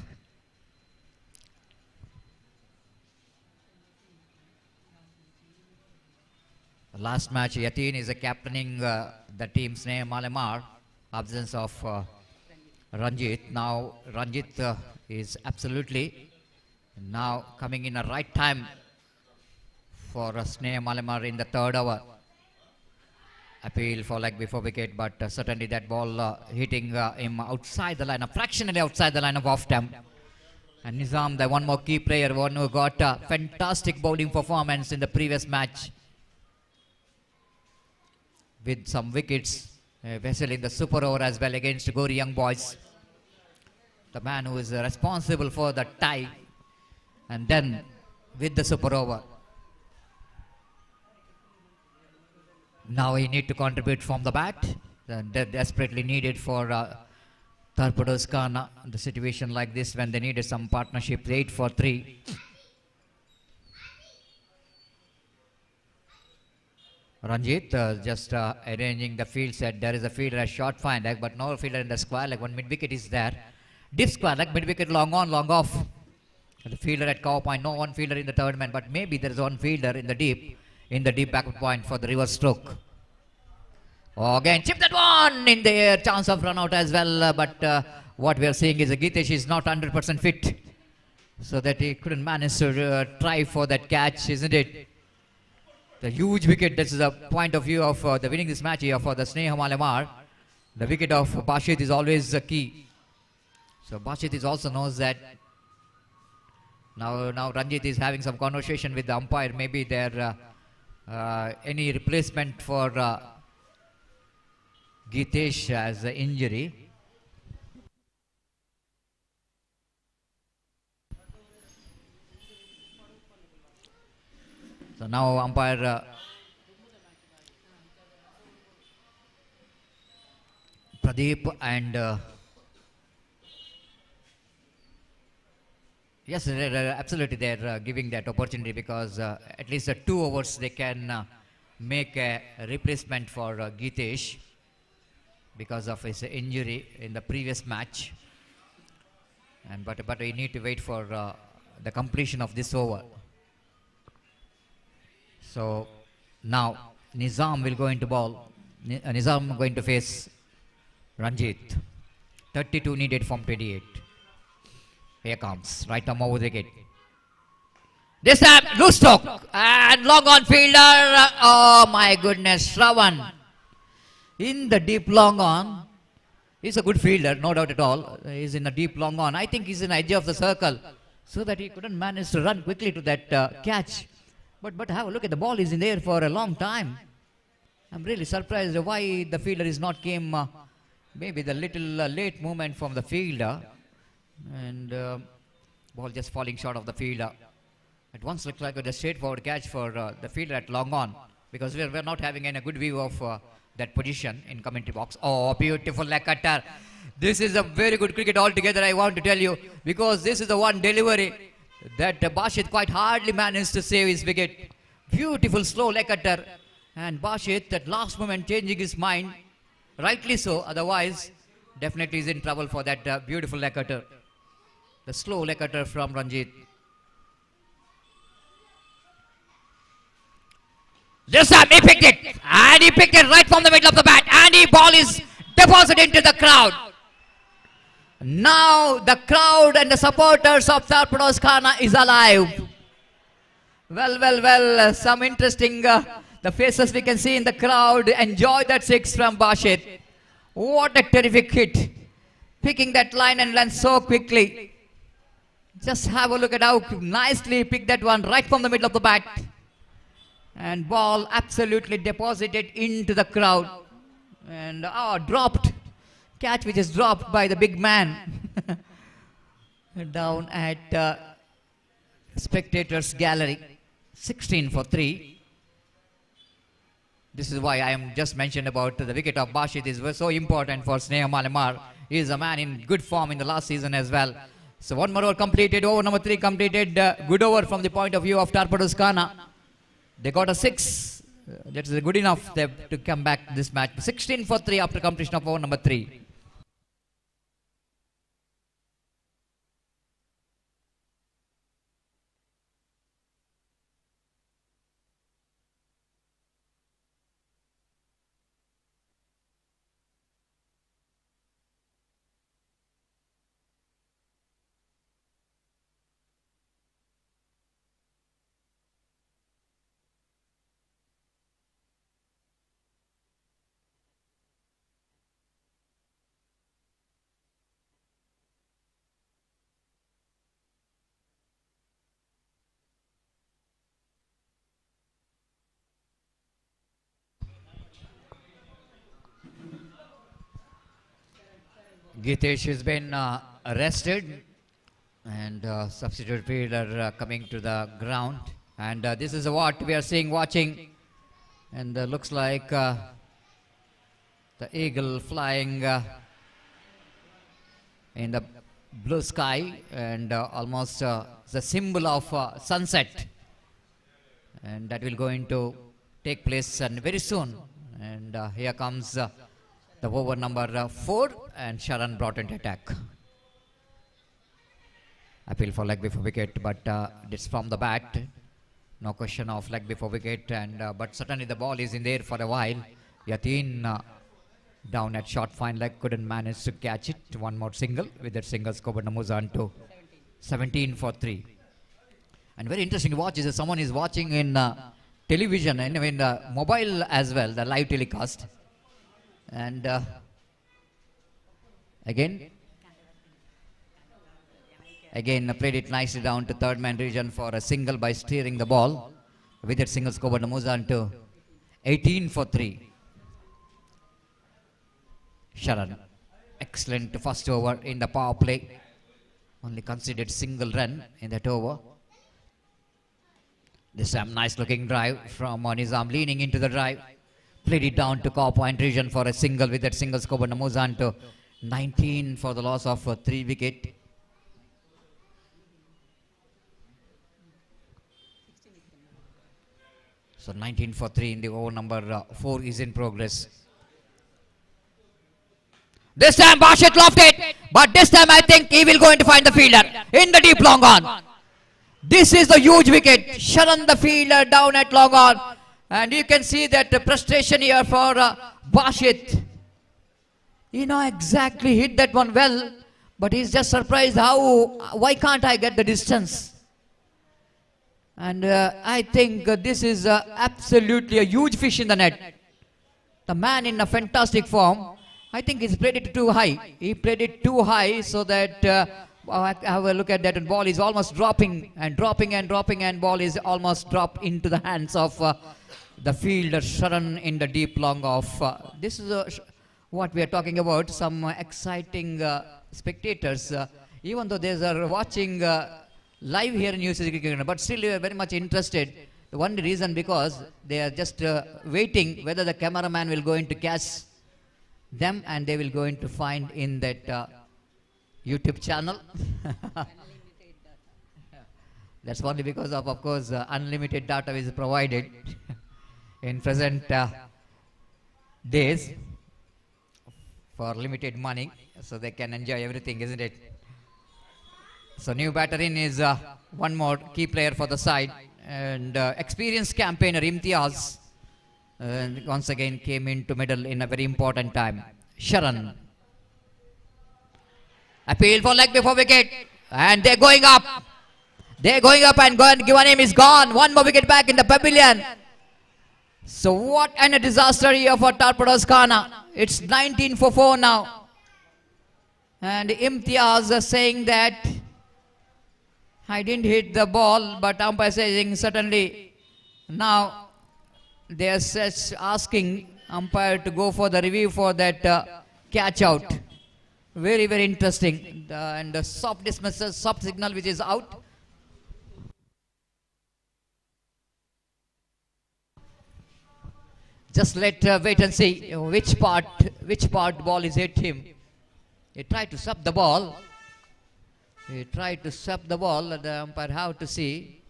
The last match, Yatin is captaining the team's name, Malamar. Absence of Ranjit. Now Ranjit is absolutely now coming in a right time for Sneha Malamar in the 3rd over. Appeal for leg before wicket, but certainly that ball hitting him outside the line, fractionally outside the line of off stump. And Nizam, the one more key player, one who got a fantastic bowling performance in the previous match with some wickets, vessel in the super over as well against Gori Young Boys. The man who is responsible for the tie, and then with the super over. Now he need to contribute from the bat. They're desperately needed for Torpedoes Khana. The situation like this when they needed some partnership. 8 for 3. Ranjit just arranging the field set. There is a fielder at short fine leg, but no fielder in the square leg. One mid wicket is there. Deep square leg, mid wicket long on, long off. The fielder at cover point. No one fielder in the third man, but maybe there is one fielder in the deep backward point for the reverse stroke. Oh, again chip that one in the air, chance of run out as well, but what we are seeing is Gitesh is not 100% fit, so that he couldn't manage to try for that catch, isn't it? The huge wicket. This is a point of view of the winning this match here for the Sneha Malamar. The wicket of Bashit is always key, so Bashit is also knows that. Now Ranjit is having some conversation with the umpire. Maybe there any replacement for Gitesh as an injury. So now umpire Pradeep and yes, absolutely they're giving that opportunity because at least 2 overs they can make a replacement for Gitesh because of his injury in the previous match. And but we need to wait for the completion of this over. So now Nizam will go into ball. Nizam going to face Ranjit. 32 needed from 28. Here comes right arm over the wicket. This time loose stroke and long on fielder. Oh my goodness, Shravan in the deep long on. He's a good fielder, no doubt at all. He's in a deep long on. I think he's in the edge of the circle, so that he couldn't manage to run quickly to that catch. But have a look at the ball is in there for a long time. I'm really surprised why the fielder is not came. Maybe the little late movement from the fielder, and ball just falling short of the fielder. It once looked like a straightforward catch for the fielder at long on, because we're not having any good view of that position in commentary box. Oh, beautiful leg cutter. This is a very good cricket altogether, I want to tell you, because this is the one delivery that Bashit quite hardly managed to save his wicket. Beautiful slow leg cutter, and Bashit at last moment changing his mind, rightly so, otherwise definitely is in trouble for that beautiful leg cutter. The slow leg cutter from Ranjit. This time he picked it, and he picked it right from the middle of the bat, and the ball is deposited into the crowd. Now the crowd and the supporters of Torpedoes Khana is alive. Well, some interesting the faces we can see in the crowd. Enjoy that 6 from Bashit. What a terrific hit. Picking that line and land so quickly. Just have a look at how nicely he picked that one right from the middle of the bat. And ball absolutely deposited into the crowd. And dropped. Catch which is dropped by the big man. Down at spectators gallery. 16 for 3. This is why I am just mentioned about the wicket of Bashit is so important for Sneha Malamar. He is a man in good form in the last season as well. So one more over completed, over number 3 completed. Good over from the point of view of Torpedoes Khana. They got a 6. That is good enough to come back this match. 16 for 3 after completion of over number 3. Gitesh has been arrested and substitute fielder coming to the ground. And this is what we are watching. And looks like the eagle flying in the blue sky and almost the symbol of sunset. And that will going to take place very soon. And here comes the over number 4 and Sharan brought into attack. Appeal for leg before wicket, but it's from the bat. No question of leg before wicket, and but certainly the ball is in there for a while. Yatin down at short fine leg, couldn't manage to catch it. One more single, with that single scored Namuzan to 17 for 3. And very interesting to watch is that someone is watching in television and in mobile as well, the live telecast. And again played it nicely down to third man region for a single by steering the ball. With that single scored Namuzan to 18 for 3. Sharan, excellent first over in the power play. Only conceded single run in that over. This time nice looking drive from Nizam, leaning into the drive. Played it down to core point region for a single. With that single scored Namuzan to 19 for the loss of 3 wicket. So 19 for 3 in the over number 4 is in progress. This time Bashit lofted it, but this time I think he will going to find the fielder in the deep long on. This is the huge wicket. Sharan the fielder down at long on. And you can see that the frustration here for Bashit. You know exactly hit that one well, but he's just surprised why can't I get the distance? And I think this is absolutely a huge fish in the net. The man in a fantastic form. I think he's played it too high. He played it too high so that have a look at that, and ball is almost dropping and dropping and dropping, and ball is almost dropped into the hands of the fielder Sharan in the deep long off. This is what we are talking about. Some exciting spectators, even though they are watching live here in UCC Cricket, but still they are very much interested. The one reason because they are just waiting whether the cameraman will go into catch them, and they will go into find in that YouTube channel. That's only because of course, unlimited data is provided in present days for limited money, so they can enjoy everything, isn't it? So new batter in is one more key player for the side, and experienced campaigner Imtiaz once again came into middle in a very important time. Sharan. Appeal for leg before wicket, and they're going up. They're going up, and Givanim is gone. One more wicket back in the pavilion. So what a disaster here for Torpedoes Khana. It's 19 for 4 now. And Imtiaz is saying that I didn't hit the ball, but umpire saying certainly now they are asking umpire to go for the review for that catch out. Very, very interesting. And the soft dismissal, soft signal which is out. Just let wait and see which part ball is hit him. He tried to sub the ball. The umpire have to see,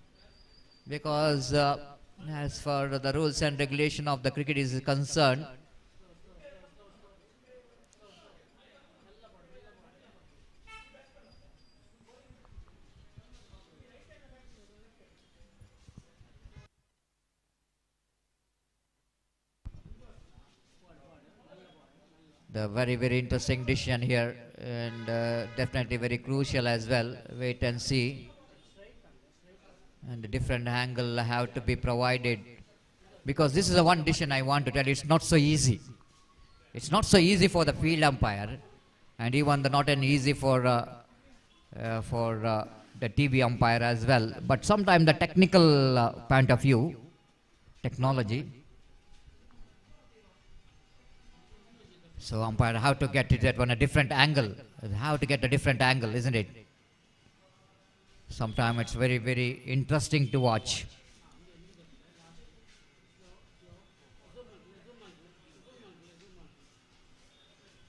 because as for the rules and regulation of the cricket is concerned, the very, very interesting decision here, and definitely very crucial as well. Wait and see. And a different angle have to be provided, because this is the one decision I want to tell you, it's not so easy. It's not so easy for the field umpire, and even not an easy for the TV umpire as well. But sometimes the technical point of view, technology. So umpire how to get it at a different angle. How to get a different angle, isn't it? Sometimes it's very, very interesting to watch.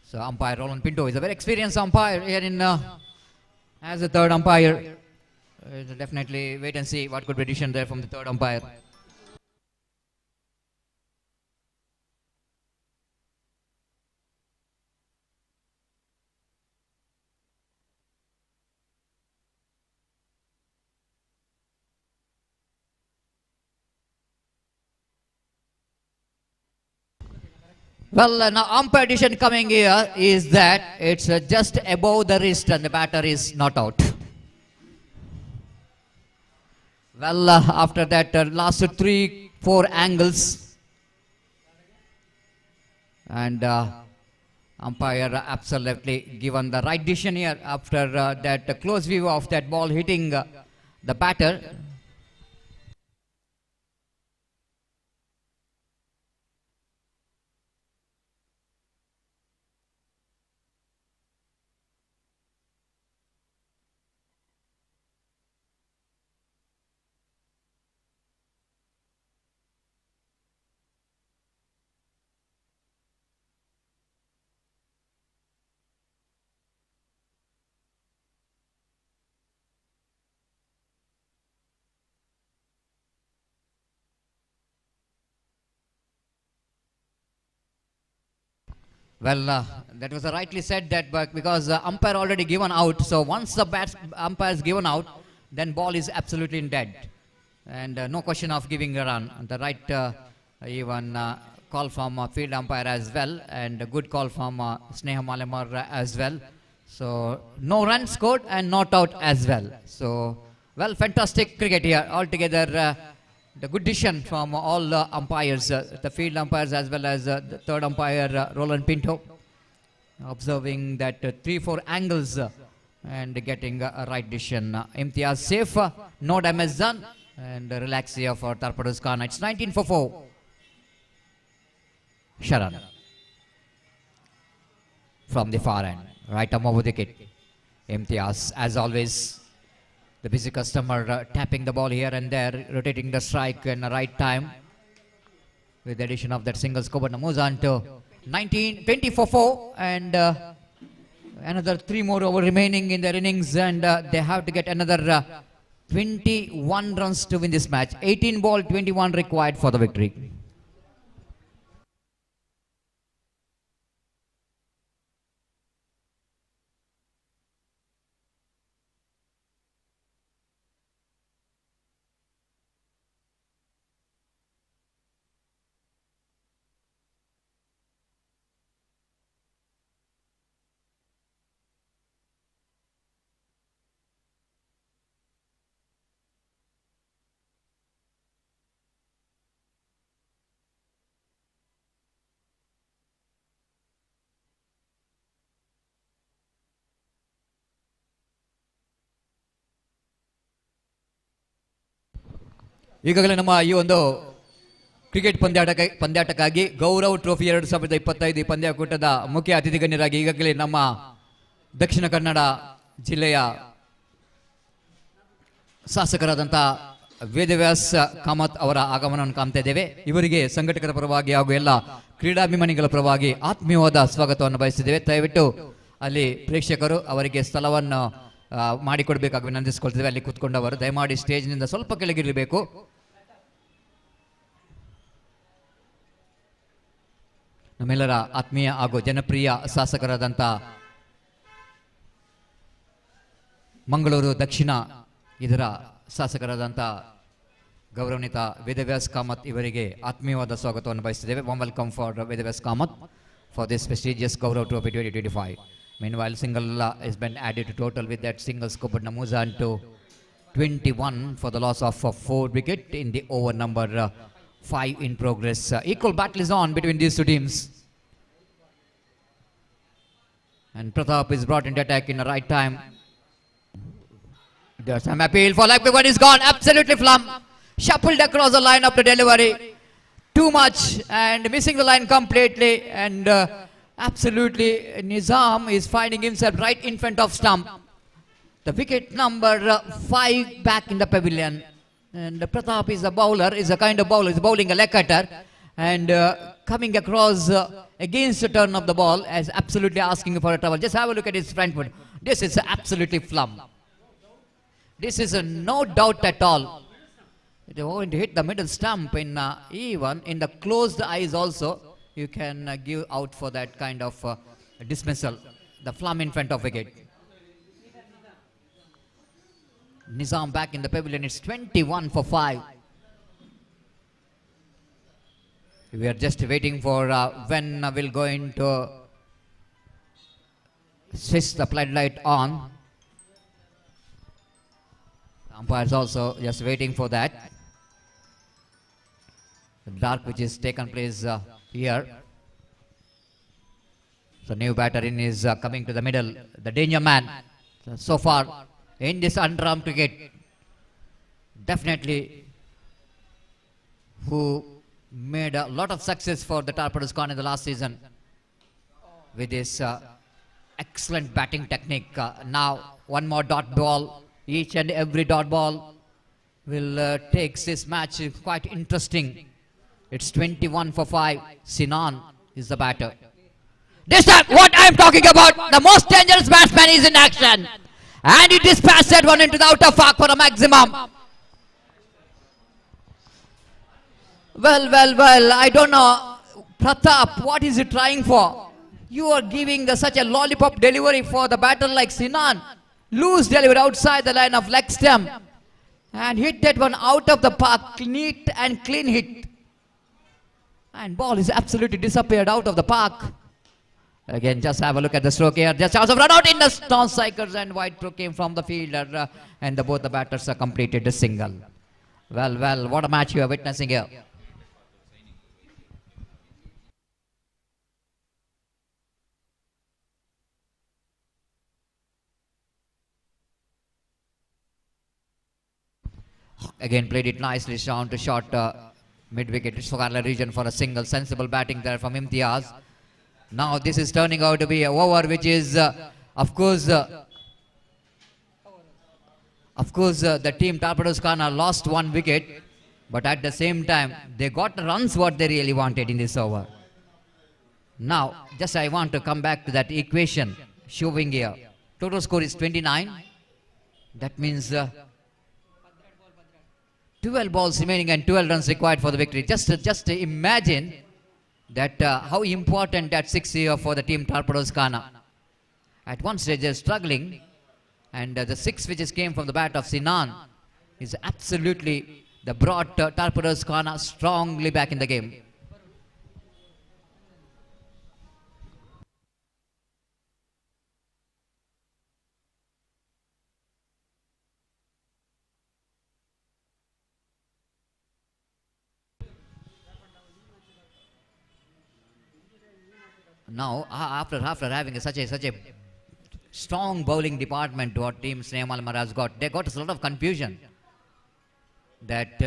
So umpire Roland Pinto is a very experienced umpire here in as a third umpire. Definitely wait and see what could be decision there from the third umpire. Well, now umpire decision coming here is that it's just above the wrist and the batter is not out. Well, after that last 3-4 angles, and umpire absolutely given the right decision here after that close view of that ball hitting the batter. Well, that was rightly said that, but because umpire already given out, so once the umpire is given out, then ball is absolutely in dead, and no question of giving a run. The right even call from field umpire as well, and a good call from Sneha Malamar as well. So no run scored and not out as well. So well, fantastic cricket here altogether. The good decision from all umpires, the field umpires as well as the third umpire Roland Pinto, observing that 3-4 angles and getting a right decision. Imtiaz safe, no damage done, and relax here for Tarpados Khan. It's 19 for 4. Sharan from the far end, right arm over the wicket. Imtiaz, as always, the busy customer tapping the ball here and there, rotating the strike in the right time with the addition of that single score. But moves on to 20 for 4, and another 3 more over remaining in their innings, and they have to get another 21 runs to win this match. 18 ball, 21 required for the victory. ಈಗಾಗಲೇ ನಮ್ಮ ಈ ಒಂದು cricket ಪಂದ್ಯಾಟಕ್ಕಾಗಿ Gaurav trophy 2025 ಪಂದ್ಯಾಕೂಟದ ಮುಖ್ಯ ಅತಿಥಿ ಗಣ್ಯರಾಗಿ ಈಗಾಗಲೇ ನಮ್ಮ ದಕ್ಷಿಣ ಕನ್ನಡ ಜಿಲ್ಲೆಯ ಶಾಸಕರಾದಂಥ ವೇದವ್ಯಾಸ್ ಕಾಮತ್ ಅವರ ಆಗಮನವನ್ನು ಕಾಣ್ತಾ ಇದ್ದೇವೆ. ಇವರಿಗೆ ಸಂಘಟಕರ ಪರವಾಗಿ ಹಾಗೂ ಎಲ್ಲ ಕ್ರೀಡಾಭಿಮಾನಿಗಳ ಪರವಾಗಿ ಆತ್ಮೀಯವಾದ ಸ್ವಾಗತವನ್ನು ಬಯಸಿದ್ದೇವೆ. ದಯವಿಟ್ಟು ಅಲ್ಲಿ ಪ್ರೇಕ್ಷಕರು ಅವರಿಗೆ ಸ್ಥಳವನ್ನು ಮಾಡಿಕೊಡ್ಬೇಕಾಗಿ ವಿನಂತಿಸಿಕೊಳ್ತಿದ್ದೇವೆ. ಅಲ್ಲಿ ಕೂತ್ಕೊಂಡವರು ದಯಮಾಡಿ ಸ್ಟೇಜ್ನಿಂದ ಸ್ವಲ್ಪ ಕೆಳಗಿರಬೇಕು. ನಮ್ಮೆಲ್ಲರ ಆತ್ಮೀಯ ಹಾಗೂ ಜನಪ್ರಿಯ ಶಾಸಕರಾದಂಥ ಮಂಗಳೂರು ದಕ್ಷಿಣ ಇದರ ಶಾಸಕರಾದಂಥ ಗೌರವಾನ್ವಿತ ವೇದವ್ಯಾಸ್ ಕಾಮತ್ ಇವರಿಗೆ ಆತ್ಮೀಯವಾದ ಸ್ವಾಗತವನ್ನು ಬಯಸಿದ್ದೇವೆ. Warm welcome for Vedavyas Kamath for this prestigious Gaurav trophy 2025. Meanwhile, single has been added to total with that single scope but Namuzan to 21 for the loss of 4 wicket in the over number 5 in progress. Equal battle is on between these two teams. And Pratap is brought into attack in the right time. There's some appeal for like one is gone. Absolutely flum. Shuffled across the line of the delivery. Too much and missing the line completely. And absolutely Nizam is finding himself right in front of stump. The wicket number 5 back in the pavilion. And Pratap is a bowler, is a kind of bowler, is bowling a leg cutter. And coming across against the turn of the ball as absolutely asking for a trouble. Just have a look at his front foot. This is absolutely flum. This is no doubt at all. It is going to hit the middle stump in even in the closed eyes also. You can give out for that kind of dismissal. The flum in front of wicket. Nizam back in the pavilion. It's 21 for 5. We are just waiting for when we'll go into switch the floodlight on. The umpires also just waiting for that. The dark which is taken place here. So new batter in is coming to the middle. The danger man. So far in this underarm cricket, definitely who made a lot of success for the Torpedoes Khan in the last season with this excellent batting technique. Now one more dot ball. Each and every dot ball will take this match quite interesting. It's 21 for 5. Sinan is the batter. This time, what I am talking about, the most dangerous batsman is in action. And he dispatched that one into the outer park for a maximum. Well, I don't know. Pratap, what is he trying for? You are giving such a lollipop delivery for the batter like Sinan. Loose delivery outside the line of leg stump. And hit that one out of the park. Neat and clean hit. And ball is absolutely disappeared out of the park. Again, just have a look at the stroke here. Just chance of run out in the non cycles and wide throw came from the fielder. And both the batters are completed a single. Well, what a match you are witnessing here. Again played it nicely down to short mid-wicket Sugarla region for a single. Sensible batting there from Imtiaz. Now this is turning out to be a over which is of course the team Torpedoes Khan lost 1 wicket, but at the same time they got the runs what they really wanted in this over. Now just I want to come back to that equation showing here. Total score is 29. That means 12 balls remaining and 12 runs required for the victory. Just imagine that how important that 6 here for the team Torpedoes Khan. At one stage they're struggling, and the 6 which came from the bat of Sinan is absolutely the brought Torpedoes Khan strongly back in the game. Now, after having such a strong bowling department, what team Sneha Malmar has got, they got a lot of confusion. That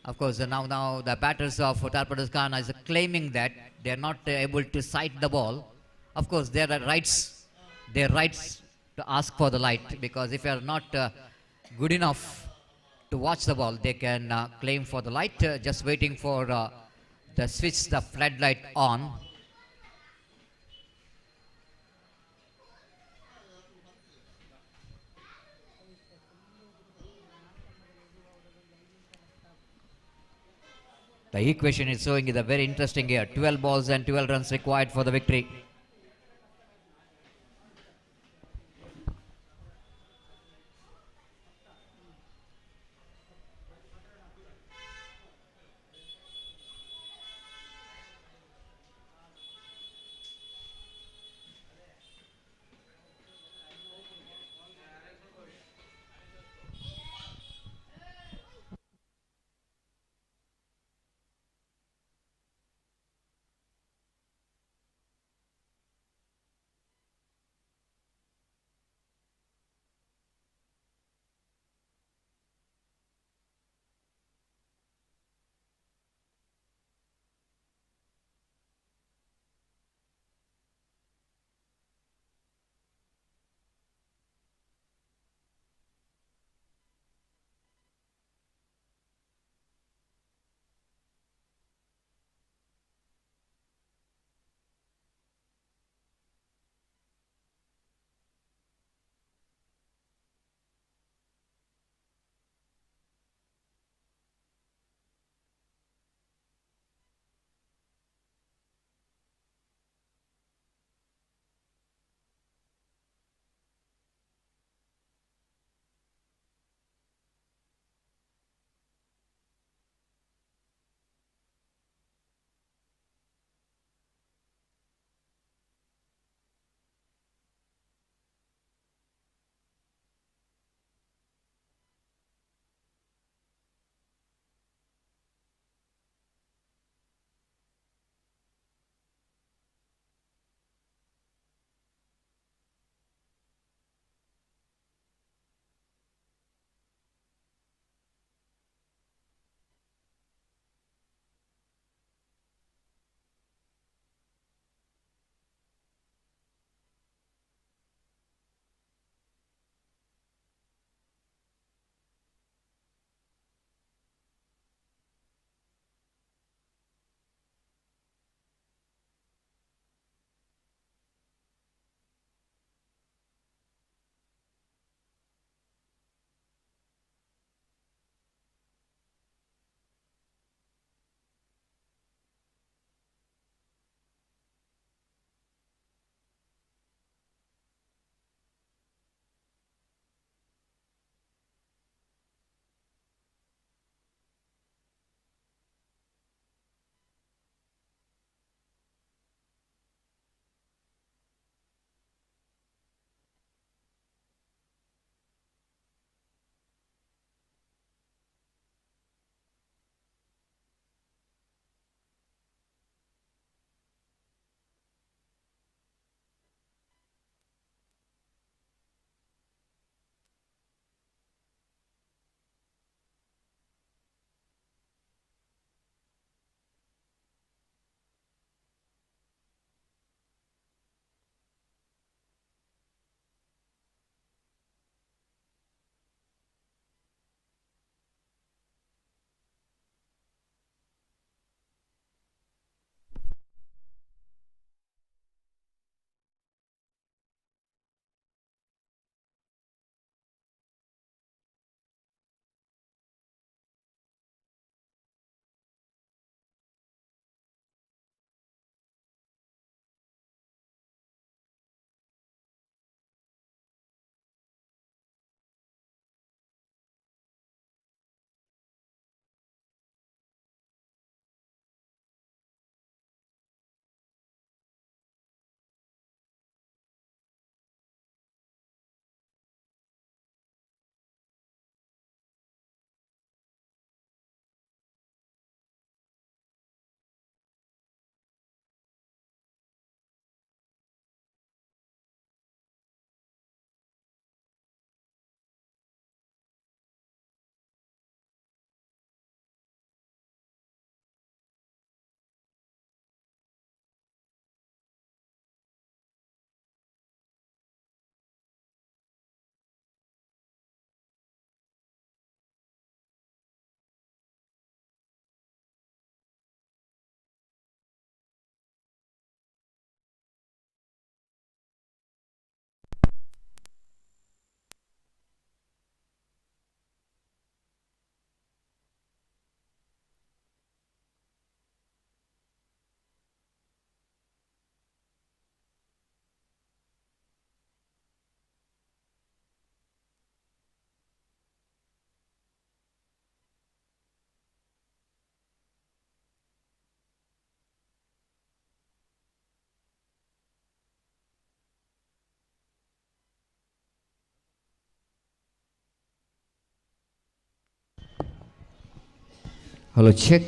Of course, now the batters of Uttar Khan is claiming that they are not able to sight the ball. Of course, their rights to ask for the light, because if you are not good enough to watch the ball, they can claim for the light. Just waiting for the switch the floodlight on. The equation is showing is a very interesting here. 12 balls and 12 runs required for the victory. Hello, check.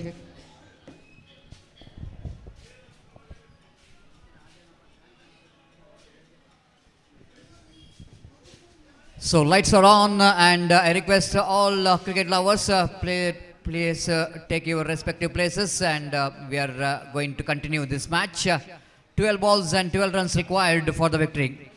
So lights are on, and I request all cricket lovers, please take your respective places, and we are going to continue this match. 12 balls and 12 runs required for the victory.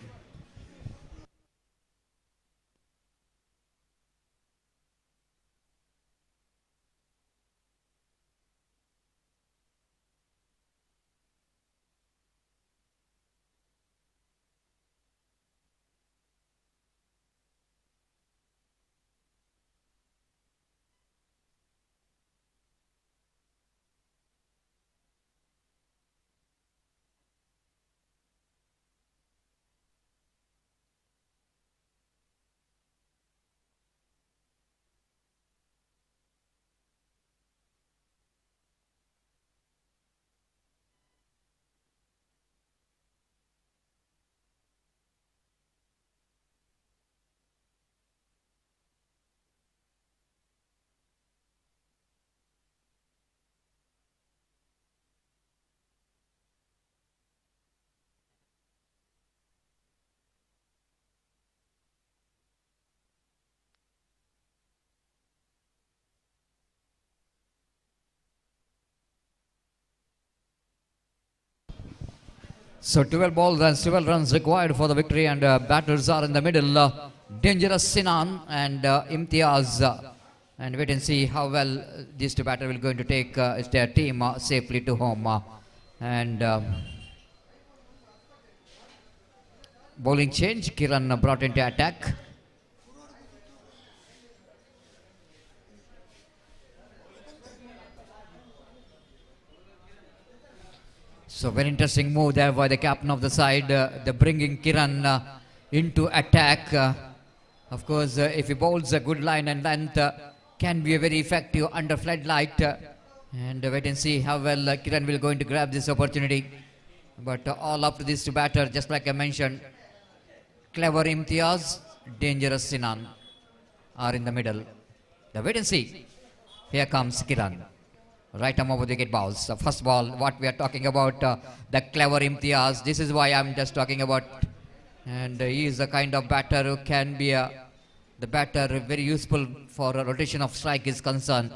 So 12 balls and 12 runs required for the victory, and batters are in the middle. Dangerous Sinan and Imtiaz. And wait and see how well these two batters will going to take their team safely to home. And bowling change, Kiran brought into attack. So very interesting move there by the captain of the side, the bringing Kiran into attack. Of course, if he bowls a good line and length, can be a very effective under floodlight. And wait and see how well Kiran will going to grab this opportunity. But all up to this to batter, just like I mentioned, clever Imtiaz, dangerous Sinan are in the middle. The wait and see. Here comes Kiran. Right arm over the wicket balls. First ball, what we are talking about, the clever Imtiaz. This is why I'm just talking about. And he is the kind of batter who can be the batter very useful for a rotation of strike is concerned.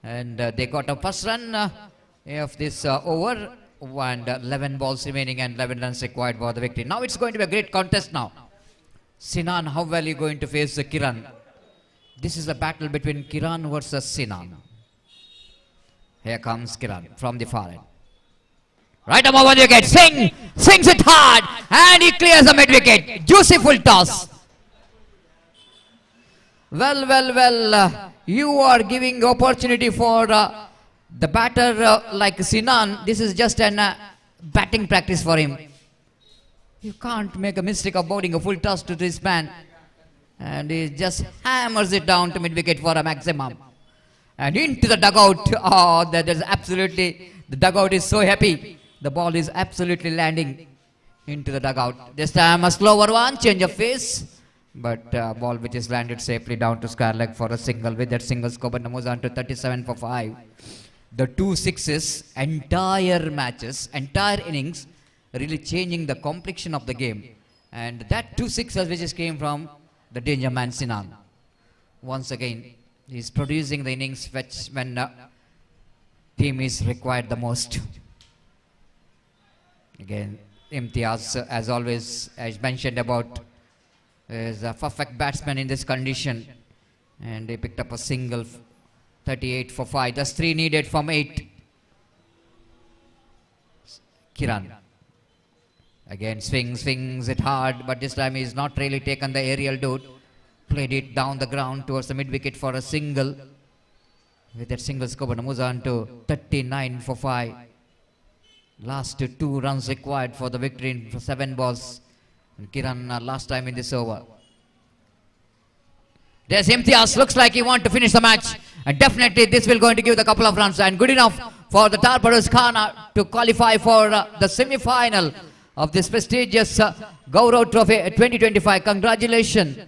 And they got a first run of this over, and 11 balls remaining and 11 runs required for the victory. Now it's going to be a great contest now. Sinan, how well are you going to face Kiran? This is a battle between Kiran versus Sinan. Here comes Kiran from the far end. Right arm over the wicket. Swings it hard, and he clears the mid wicket. Juicy full toss. Well, you are giving opportunity for the batter like Sinan. This is just an batting practice for him. You can't make a mistake of bowling a full toss to this man. And he just hammers it down to mid wicket for a maximum. And into the dugout. Oh, that is absolutely, the dugout is so happy. The ball is absolutely landing into the dugout. This time a slower one, change of face. But ball which is landed safely down to square leg for a single. With that single, Skoban moves on to 37 for 5. The 2 sixes, entire matches, entire innings, really changing the complexion of the game. And that 2 sixes which came from the danger man Sinan. Once again, he is producing the innings which when team is required the most. Again, Imtiaz, as always, as mentioned about, is a perfect batsman in this condition. And he picked up a single, 38 for 5. That's 3 needed from 8. Kiran. Again, swings it hard, but this time he's not really taken the aerial dude. Played it down the ground towards the mid wicket for a single. With that single, Skoban moves on to 39 for 5. Last 2 runs required for the victory in 7 balls. And Kiran last time in this over. There's Imtiaz. Looks like he wants to finish the match. And definitely this will going to give the couple of runs. And good enough for the Tarpados Khana to qualify for the semi-final of this prestigious Gaurav Trophy 2025. Congratulations.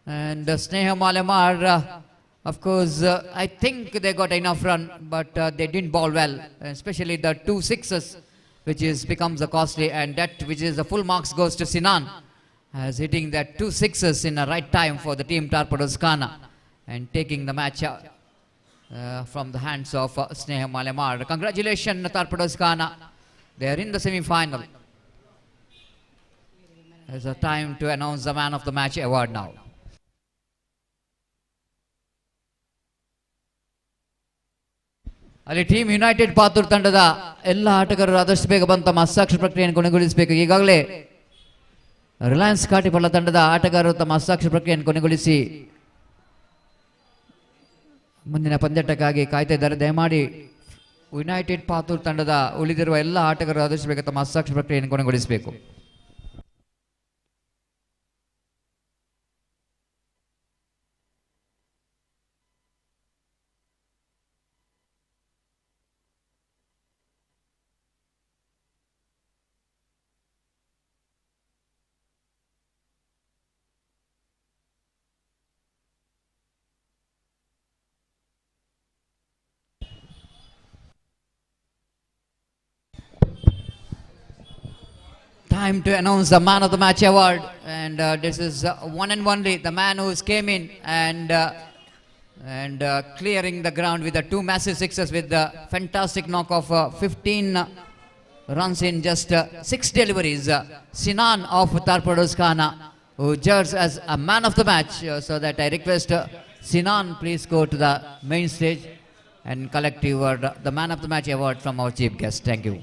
And Sneha Malamar Of course, I think they got enough run, but they didn't bowl well, especially the two sixes, which is becomes a costly, and that which is the full marks goes to Sinan, as hitting that two sixes in the right time for the team Torpedoes Khana, and taking the match from the hands of Sneha Malemar. Congratulations, Torpedoes Khana. They are in the semi-final. It's a time to announce the man of the match award now. ಅಲ್ಲಿ team United Pathur ತಂಡದ ಎಲ್ಲ ಆಟಗಾರರು ಆದಷ್ಟು ಬೇಗ ಬಂದು ತಮ್ಮ ಹಸ್ತಾಕ್ಷರ ಪ್ರಕ್ರಿಯೆಯನ್ನು ಕೊನೆಗೊಳಿಸಬೇಕು. ಈಗಾಗಲೇ ರಿಲಯನ್ಸ್ ಕಾಟಿಪಳ್ಳ ತಂಡದ ಆಟಗಾರರು ತಮ್ಮ ಹಸ್ತಾಕ್ಷರ ಪ್ರಕ್ರಿಯೆಯನ್ನು ಕೊನೆಗೊಳಿಸಿ ಮುಂದಿನ ಪಂದ್ಯಾಟಕ್ಕಾಗಿ ಕಾಯ್ತಾ ಇದ್ದಾರೆ. ದಯಮಾಡಿ ಯುನೈಟೆಡ್ ಪಾತೂರ್ ತಂಡದ ಉಳಿದಿರುವ ಎಲ್ಲ ಆಟಗಾರರು ಆದಷ್ಟು ಬೇಗ ತಮ್ಮ ಹಸ್ತಾಕ್ಷರ ಪ್ರಕ್ರಿಯೆಯನ್ನು ಕೊನೆಗೊಳಿಸಬೇಕು. Time to announce the man of the match award, and this is one and only the man who came in and clearing the ground with the two massive sixes with the fantastic knock of 15 runs in just 6 deliveries. Sinan of Torpedoes Khana, who judged as a man of the match. So that I request Sinan, please go to the main stage and collect your the man of the match award from our chief guest. Thank you.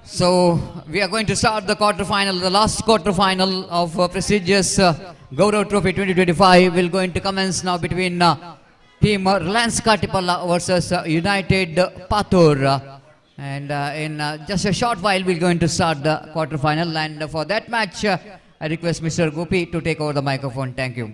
So we are going to start the quarterfinal, the last quarterfinal of prestigious Gaurav Trophy 2025 will going to commence now between team Reliance Katipalla versus United Pathur. And in just a short while we're going to start the quarterfinal, and for that match I request Mr. Gopi to take over the microphone. Thank you.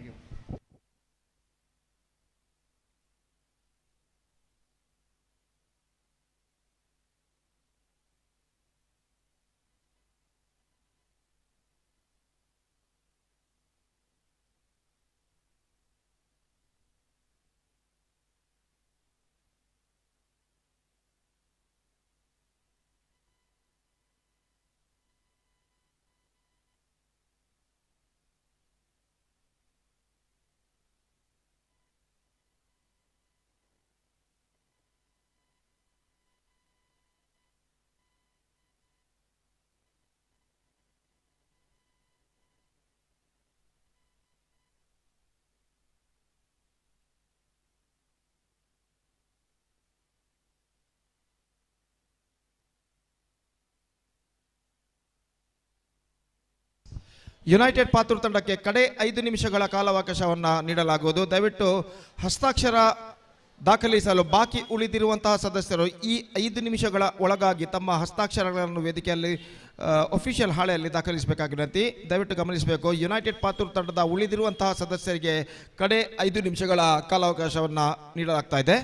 United Pathur ತಂಡಕ್ಕೆ ಕಡೆ 5 ನಿಮಿಷಗಳ ಕಾಲಾವಕಾಶವನ್ನು ನೀಡಲಾಗುವುದು. ದಯವಿಟ್ಟು ಹಸ್ತಾಕ್ಷರ ದಾಖಲಿಸಲು ಬಾಕಿ ಉಳಿದಿರುವಂತಹ ಸದಸ್ಯರು ಈ 5 ನಿಮಿಷಗಳ ಒಳಗಾಗಿ ತಮ್ಮ ಹಸ್ತಾಕ್ಷರಗಳನ್ನು ವೇದಿಕೆಯಲ್ಲಿ ಅಫಿಷಿಯಲ್ ಹಾಳೆಯಲ್ಲಿ ದಾಖಲಿಸಬೇಕಾಗಿ ವಿನಂತಿ. ದಯವಿಟ್ಟು ಗಮನಿಸಬೇಕು, ಯುನೈಟೆಡ್ ಪಾತೂರ್ ತಂಡದ ಉಳಿದಿರುವಂತಹ ಸದಸ್ಯರಿಗೆ ಕಡೆ 5 ನಿಮಿಷಗಳ ಕಾಲಾವಕಾಶವನ್ನು ನೀಡಲಾಗ್ತಾ ಇದೆ.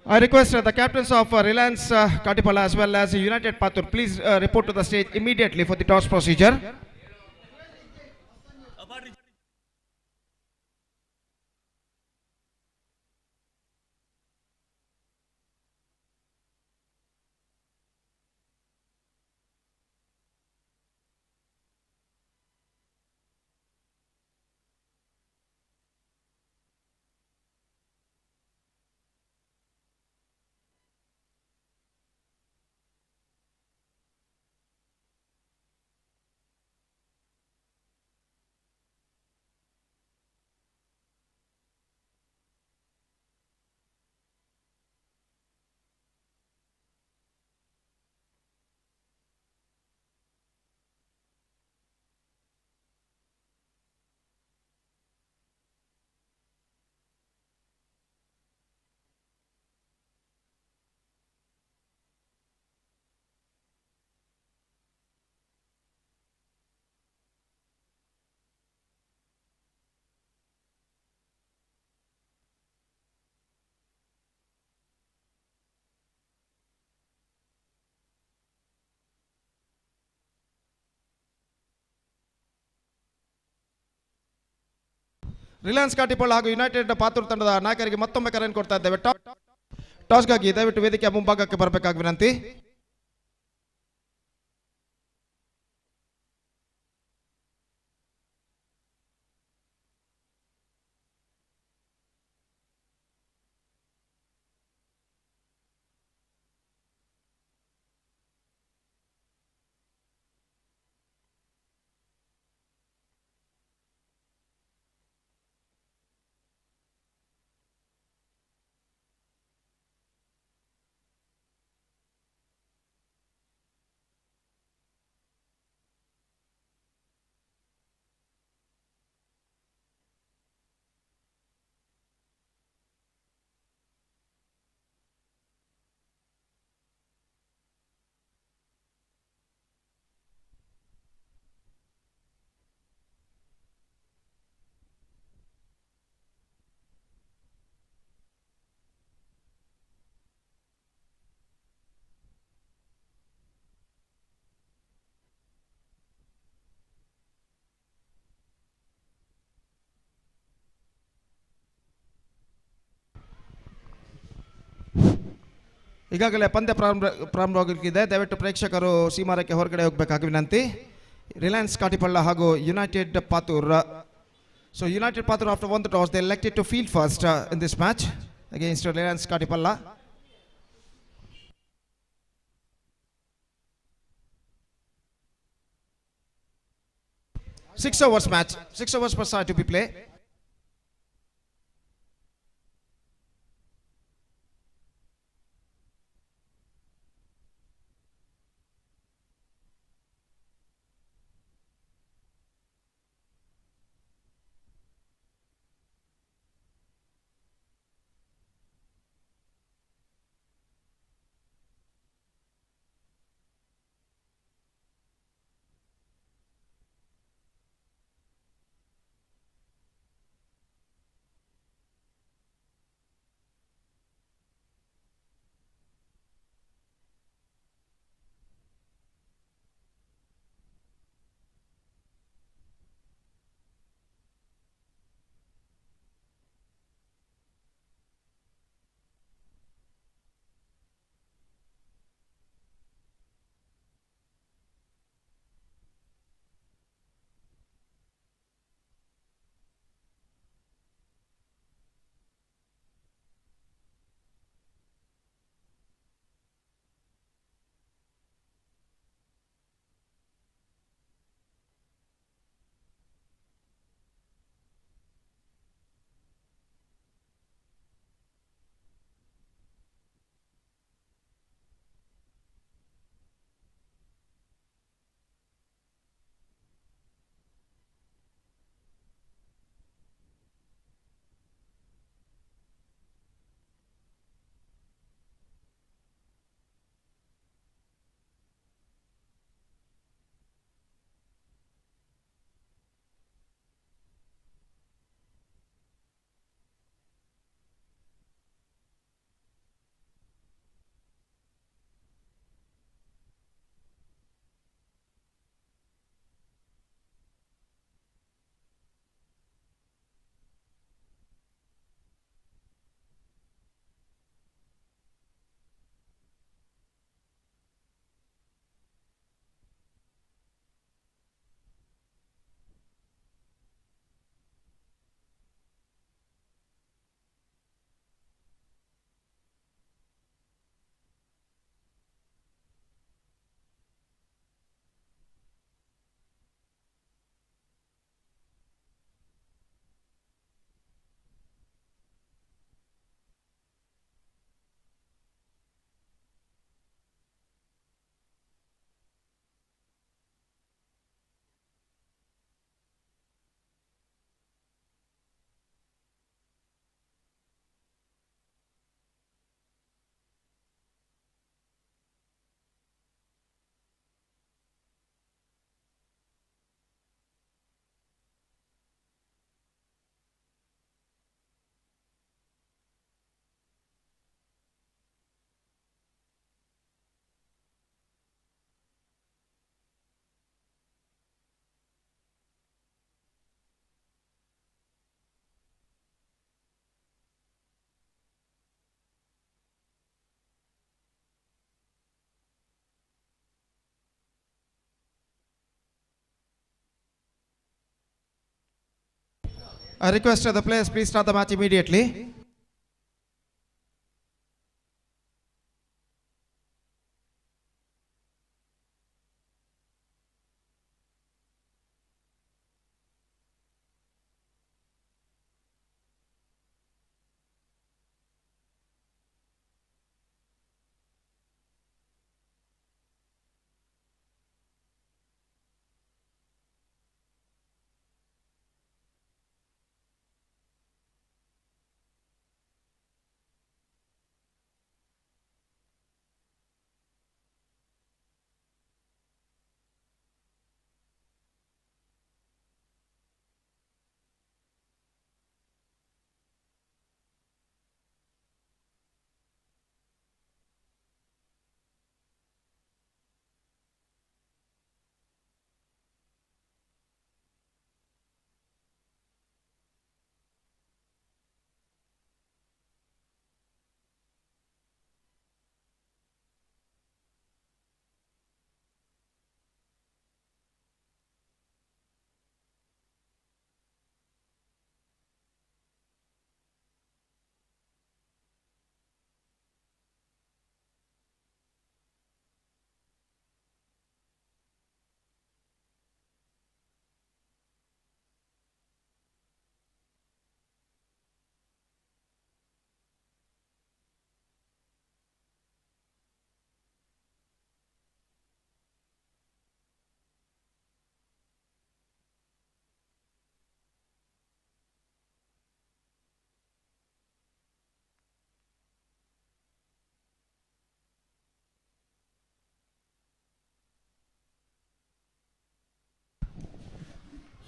I request the captains of Reliance Katipala as well as United Patur, please report to the stage immediately for the toss procedure. Reliance Katipalla ಹಾಗೂ ಯುನೈಟೆಡ್ ಪಾತೂರು ತಂಡದ ನಾಯಕರಿಗೆ ಮತ್ತೊಮ್ಮೆ ಕರೆಯನ್ನು ಕೊಡ್ತಾ ಇದ್ದೇವೆ. ಟಾಸ್ಗಾಗಿ ದಯವಿಟ್ಟು ವೇದಿಕೆಯ ಮುಂಭಾಗಕ್ಕೆ ಬರಬೇಕಾಗಿ ವಿನಂತಿ. ಈಗಾಗಲೇ ಪಂದ್ಯ ಪ್ರಾರಂಭವಾಗಲಿದೆ. ದಯವಿಟ್ಟು ಪ್ರೇಕ್ಷಕರು ಸೀಮಾರಕ್ಕೆ ಹೊರಗಡೆ ಹೋಗಬೇಕಾಗಿ ವಿನಂತಿ. ರಿಲಯನ್ಸ್ ಕಾಟಿಪಳ್ಳ ಹಾಗೂ United Pathur. So United Patur, after won the toss, they elected to field first in this match against Reliance Katipalla. Six overs match, 6 overs per side to be played. I request the players please start the match immediately.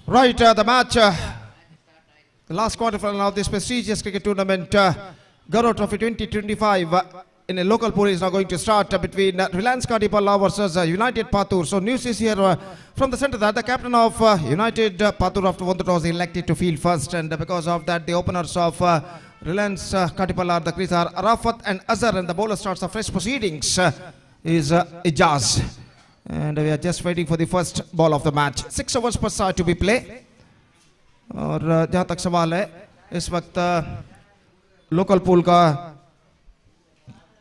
Right, the match, the last quarterfinal of this prestigious cricket tournament, Gaurav Trophy 2025, in a local pool is now going to start between Reliance Katipalla versus United Patur. So news is here from the centre that the captain of United Patur after won the toss elected to field first, and because of that the openers of Reliance Katipalla are the crease are Arafat and Azhar, and the bowler starts the fresh proceedings is Ijaz. And we are just waiting for the first ball of the match. 6 overs per side to be play. और जहाँ तक सवाल है इस वक्त local pool का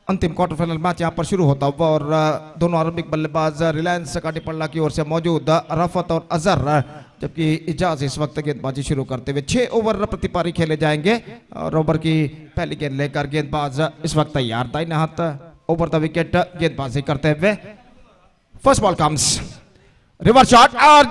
अंतिम quarter final match यहाँ पर शुरू होता हुआ और दोनों आरंभिक बल्लेबाज रिलायंस काटीपल्ला की ओर से मौजूद अराफत और अजहर, जबकि इजाज इस वक्त गेंदबाजी शुरू करते हुए 6 ओवर प्रति पारी खेले जाएंगे और ओवर की पहली गेंद लेकर गेंदबाज इस वक्त तैयार, दाहिने हाथ ओवर द विकेट गेंदबाजी करते हुए. First ball comes. Reverse shot और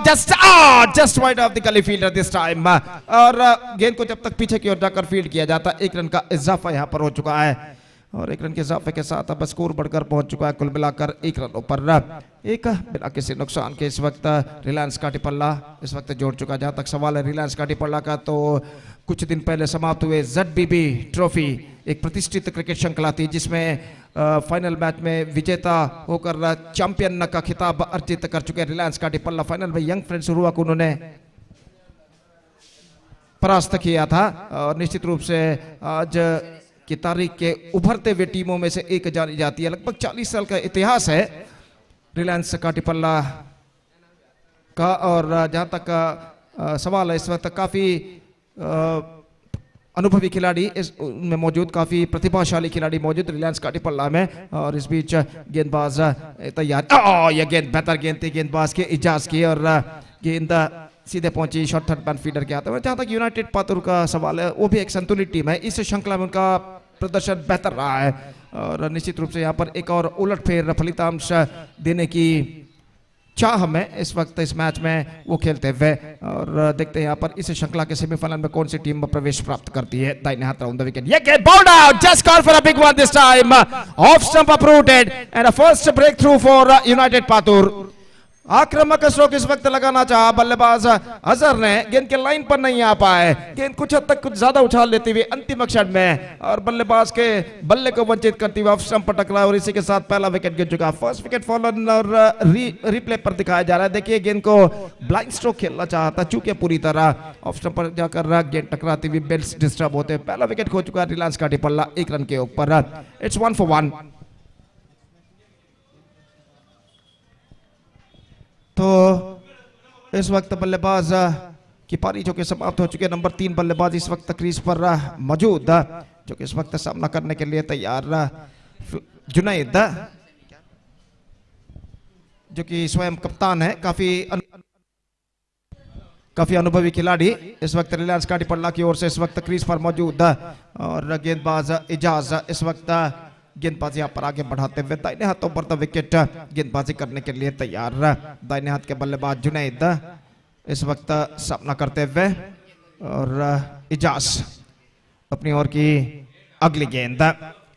just wide of the gully fielder this time. और गेंद को जब तक पीछे की ओर जाकर फील्ड किया जाता, 1 रन का इजाफा यहाँ पर हो चुका है और 1 रन के इजाफे के साथ अब स्कोर बढ़कर पहुंच चुका है कुल मिलाकर 1 रनों पर. एक बिना किसी नुकसान के इस वक्त रिलायंस काटीपल्ला इस वक्त जोड़ चुका. जहां तक सवाल है रिलायंस काटीपल्ला का, तो कुछ दिन पहले समाप्त हुए ZBB ट्रॉफी एक प्रतिष्ठित क्रिकेट श्रृंखला थी जिसमें फाइनल मैच में विजेता होकर चैंपियन का खिताब अर्जित कर चुके रिलायंस काटीपल्ला. फाइनल में यंग फ्रेंड्स हुआ को उन्होंने परास्त किया था और निश्चित रूप से आज की तारीख के उभरते हुए टीमों में से एक जानी जाती है. लगभग 40 साल का इतिहास है रिलायंस काटीपल्ला का और जहां तक सवाल है इस वक्त काफी अनुभवी खिलाड़ी इसमें मौजूद, काफी प्रतिभाशाली खिलाड़ी मौजूद रिलायंस काटीपल्ला में. और इस बीच गेंदबाज तैयार, यह गेंद बेहतर गेंद थी गेंदबाज के इजाज की और गेंद सीधे पहुंची शॉर्ट थर्ड मैन फीडर के हाथ में. जहां तक यूनाइटेड पातुर का सवाल है, वो भी एक संतुलित टीम है, इस श्रृंखला में उनका प्रदर्शन बेहतर रहा है और निश्चित रूप से यहाँ पर एक और उलटफेर फलितांश देने की चाह में इस वक्त इस मैच में वो खेलते हुए. और देखते हैं यहाँ पर इस श्रृंखला के सेमीफाइनल में कौन सी टीम प्रवेश प्राप्त करती है. दाहिने हाथ राउंड द विकेट, ये गेंद bowled out, just call for a big one this time, off stump uprooted and a first breakthrough for United Patur. आक्रामक स्ट्रोक इस वक्त लगाना चाहा बल्लेबाज अजहर ने, गेंद के लाइन पर नहीं आ पाए, गेंद कुछ हद तक कुछ ज्यादा उछाल लेते हुए अंतिम क्षण में और बल्लेबाज के बल्ले को वंचित करते हुए ऑफ स्टंप पर टकरा और इसी के साथ पहला विकेट गिर चुका. फर्स्ट विकेट फॉलन और रिप्ले पर दिखाया जा रहा है. देखिए गेंद को ब्लाइंड स्ट्रोक खेलना चाहता, चूंकि पूरी तरह ऑफ स्टंप पर जाकर गेंद टकराती हुई बेल्स डिस्टर्ब होते. पहला विकेट खो चुका है रिलायंस काटीपल्ला 1 रन के ऊपर. It's 1 for 1. तो इस वक्त बल्लेबाज की पारी जो कि समाप्त हो चुकी है। नंबर 3 बल्लेबाज इस वक्त क्रीज पर मौजूद, जो कि इस वक्त सामना करने के लिए तैयार जुनैद, जो कि स्वयं कप्तान है, काफी अनुभवी खिलाड़ी। इस वक्त रिलायंस काटीपल्ला की ओर से इस वक्त क्रीज पर मौजूद, और गेंदबाज इजाज इस वक्त गेंदबाजी यहाँ पर आगे बढ़ाते हुए दाहिने हाथों पर द विकेट गेंदबाजी करने के लिए तैयार। दाहिने हाथ के बल्लेबाज जुनैद इस वक्त सामना करते हुए, और इजाज अपनी ओर की अगली गेंद।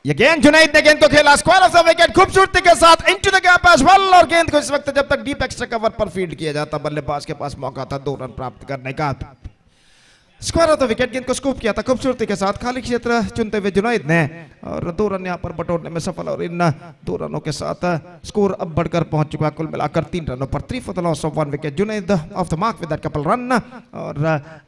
ये गेंद जुनैद ने गेंद को खेला स्क्वायर ऑफ द विकेट खूबसूरती के साथ into the gap as well, और गेंद को इस वक्त जब तक डीप एक्स्ट्रा कवर पर फील्ड किया जाता बल्लेबाज के पास मौका था 2 रन प्राप्त करने का। स्क्वायर ऑफ द विकेट गेंद को स्कूप किया था खूबसूरती के साथ खाली क्षेत्र चुनते हुए जुनैद ने, और 2 रन यहां पर बटोरने में सफल, और इन 2 रनों के साथ स्कोर अब बढ़कर पहुंच चुका है कुल मिलाकर 3 रनों पर। 3 for the loss of 1 wicket, Junaid of the mark with that couple run, और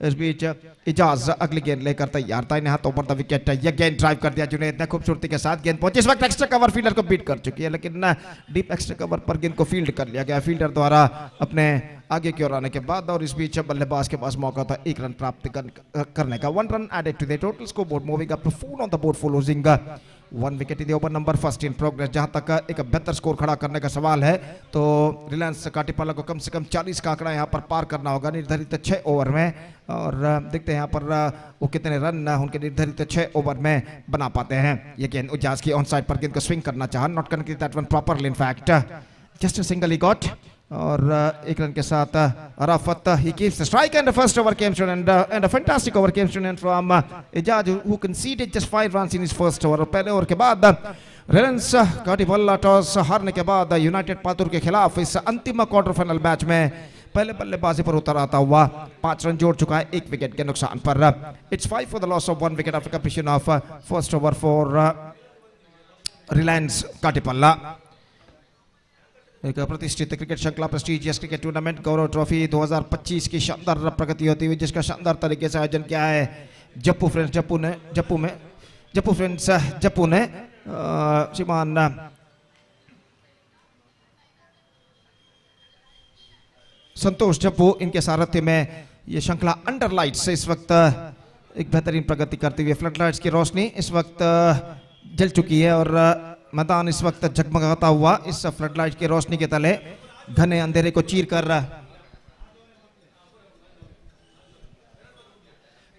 इस बीच इजाज अगली गेंद लेकर तैयार। दाहिने हाथों पर द विकेट, यह गेंद ड्राइव कर दिया जुनैद ने खूबसूरती के साथ। गेंद पहुंची इस वक्त एक्स्ट्रा कवर फील्डर को बीट कर चुकी है, लेकिन डीप एक्स्ट्रा कवर पर गेंद को फील्ड कर लिया गया फील्डर द्वारा अपने आगे की ओर आने के बाद, और इस बीच बल्लेबाज के पास मौका था 1 रन प्राप्त करने का। 1 run added to the total scoreboard, moving up to 4 on the board for losing 1 wicket in the over number first in progress। जहां तक एक बेहतर स्कोर खड़ा करने का सवाल है तो रिलायंस काटीपाला को कम से कम 40 का आंकड़ा यहां पर पार करना होगा निर्धारित 6 ओवर में, और देखते हैं यहां पर वो कितने रन उनके निर्धारित 6 ओवर में बना पाते हैं। ये गेंद उजाज की ऑन साइड पर गेंद को स्विंग करना चाहा, not connected that one properly, in fact just a single he got, और 1 रन के साथ Arafat he keeps the strike, and the first over came to and a fantastic over came to from Ijaz, who conceded just 5 runs in his first over। पहले over के बाद Reliance काटीपल्ला toss हारने के बाद United Patur के खिलाफ इस अंतिम क्वार्टर फाइनल मैच में पहले बल्लेबाजी पर उतर आता हुआ 5 रन जोड़ चुका है 1 विकेट के नुकसान पर। It's 5 for the loss of 1 wicket after completion of first over for Reliance Katipalla. एक प्रतिष्ठित क्रिकेट श्रृंखला prestigious cricket tournament Gaurav trophy 2025 की शानदार प्रगति होती हुई, जिसका शानदार तरीके से आयोजन किया है जप्पू फ्रेंड्स जप्पू ने श्रीमान संतोष जप्पू इनके सारथ्य में ये श्रृंखला अंडर लाइट से इस वक्त एक बेहतरीन प्रगति करती हुई। फ्लड लाइट्स की रोशनी इस वक्त जल चुकी है, और मैदान इस वक्त जगमगाता हुआ इस फ्लड लाइट की रोशनी के तले घने अंधेरे को चीर कर,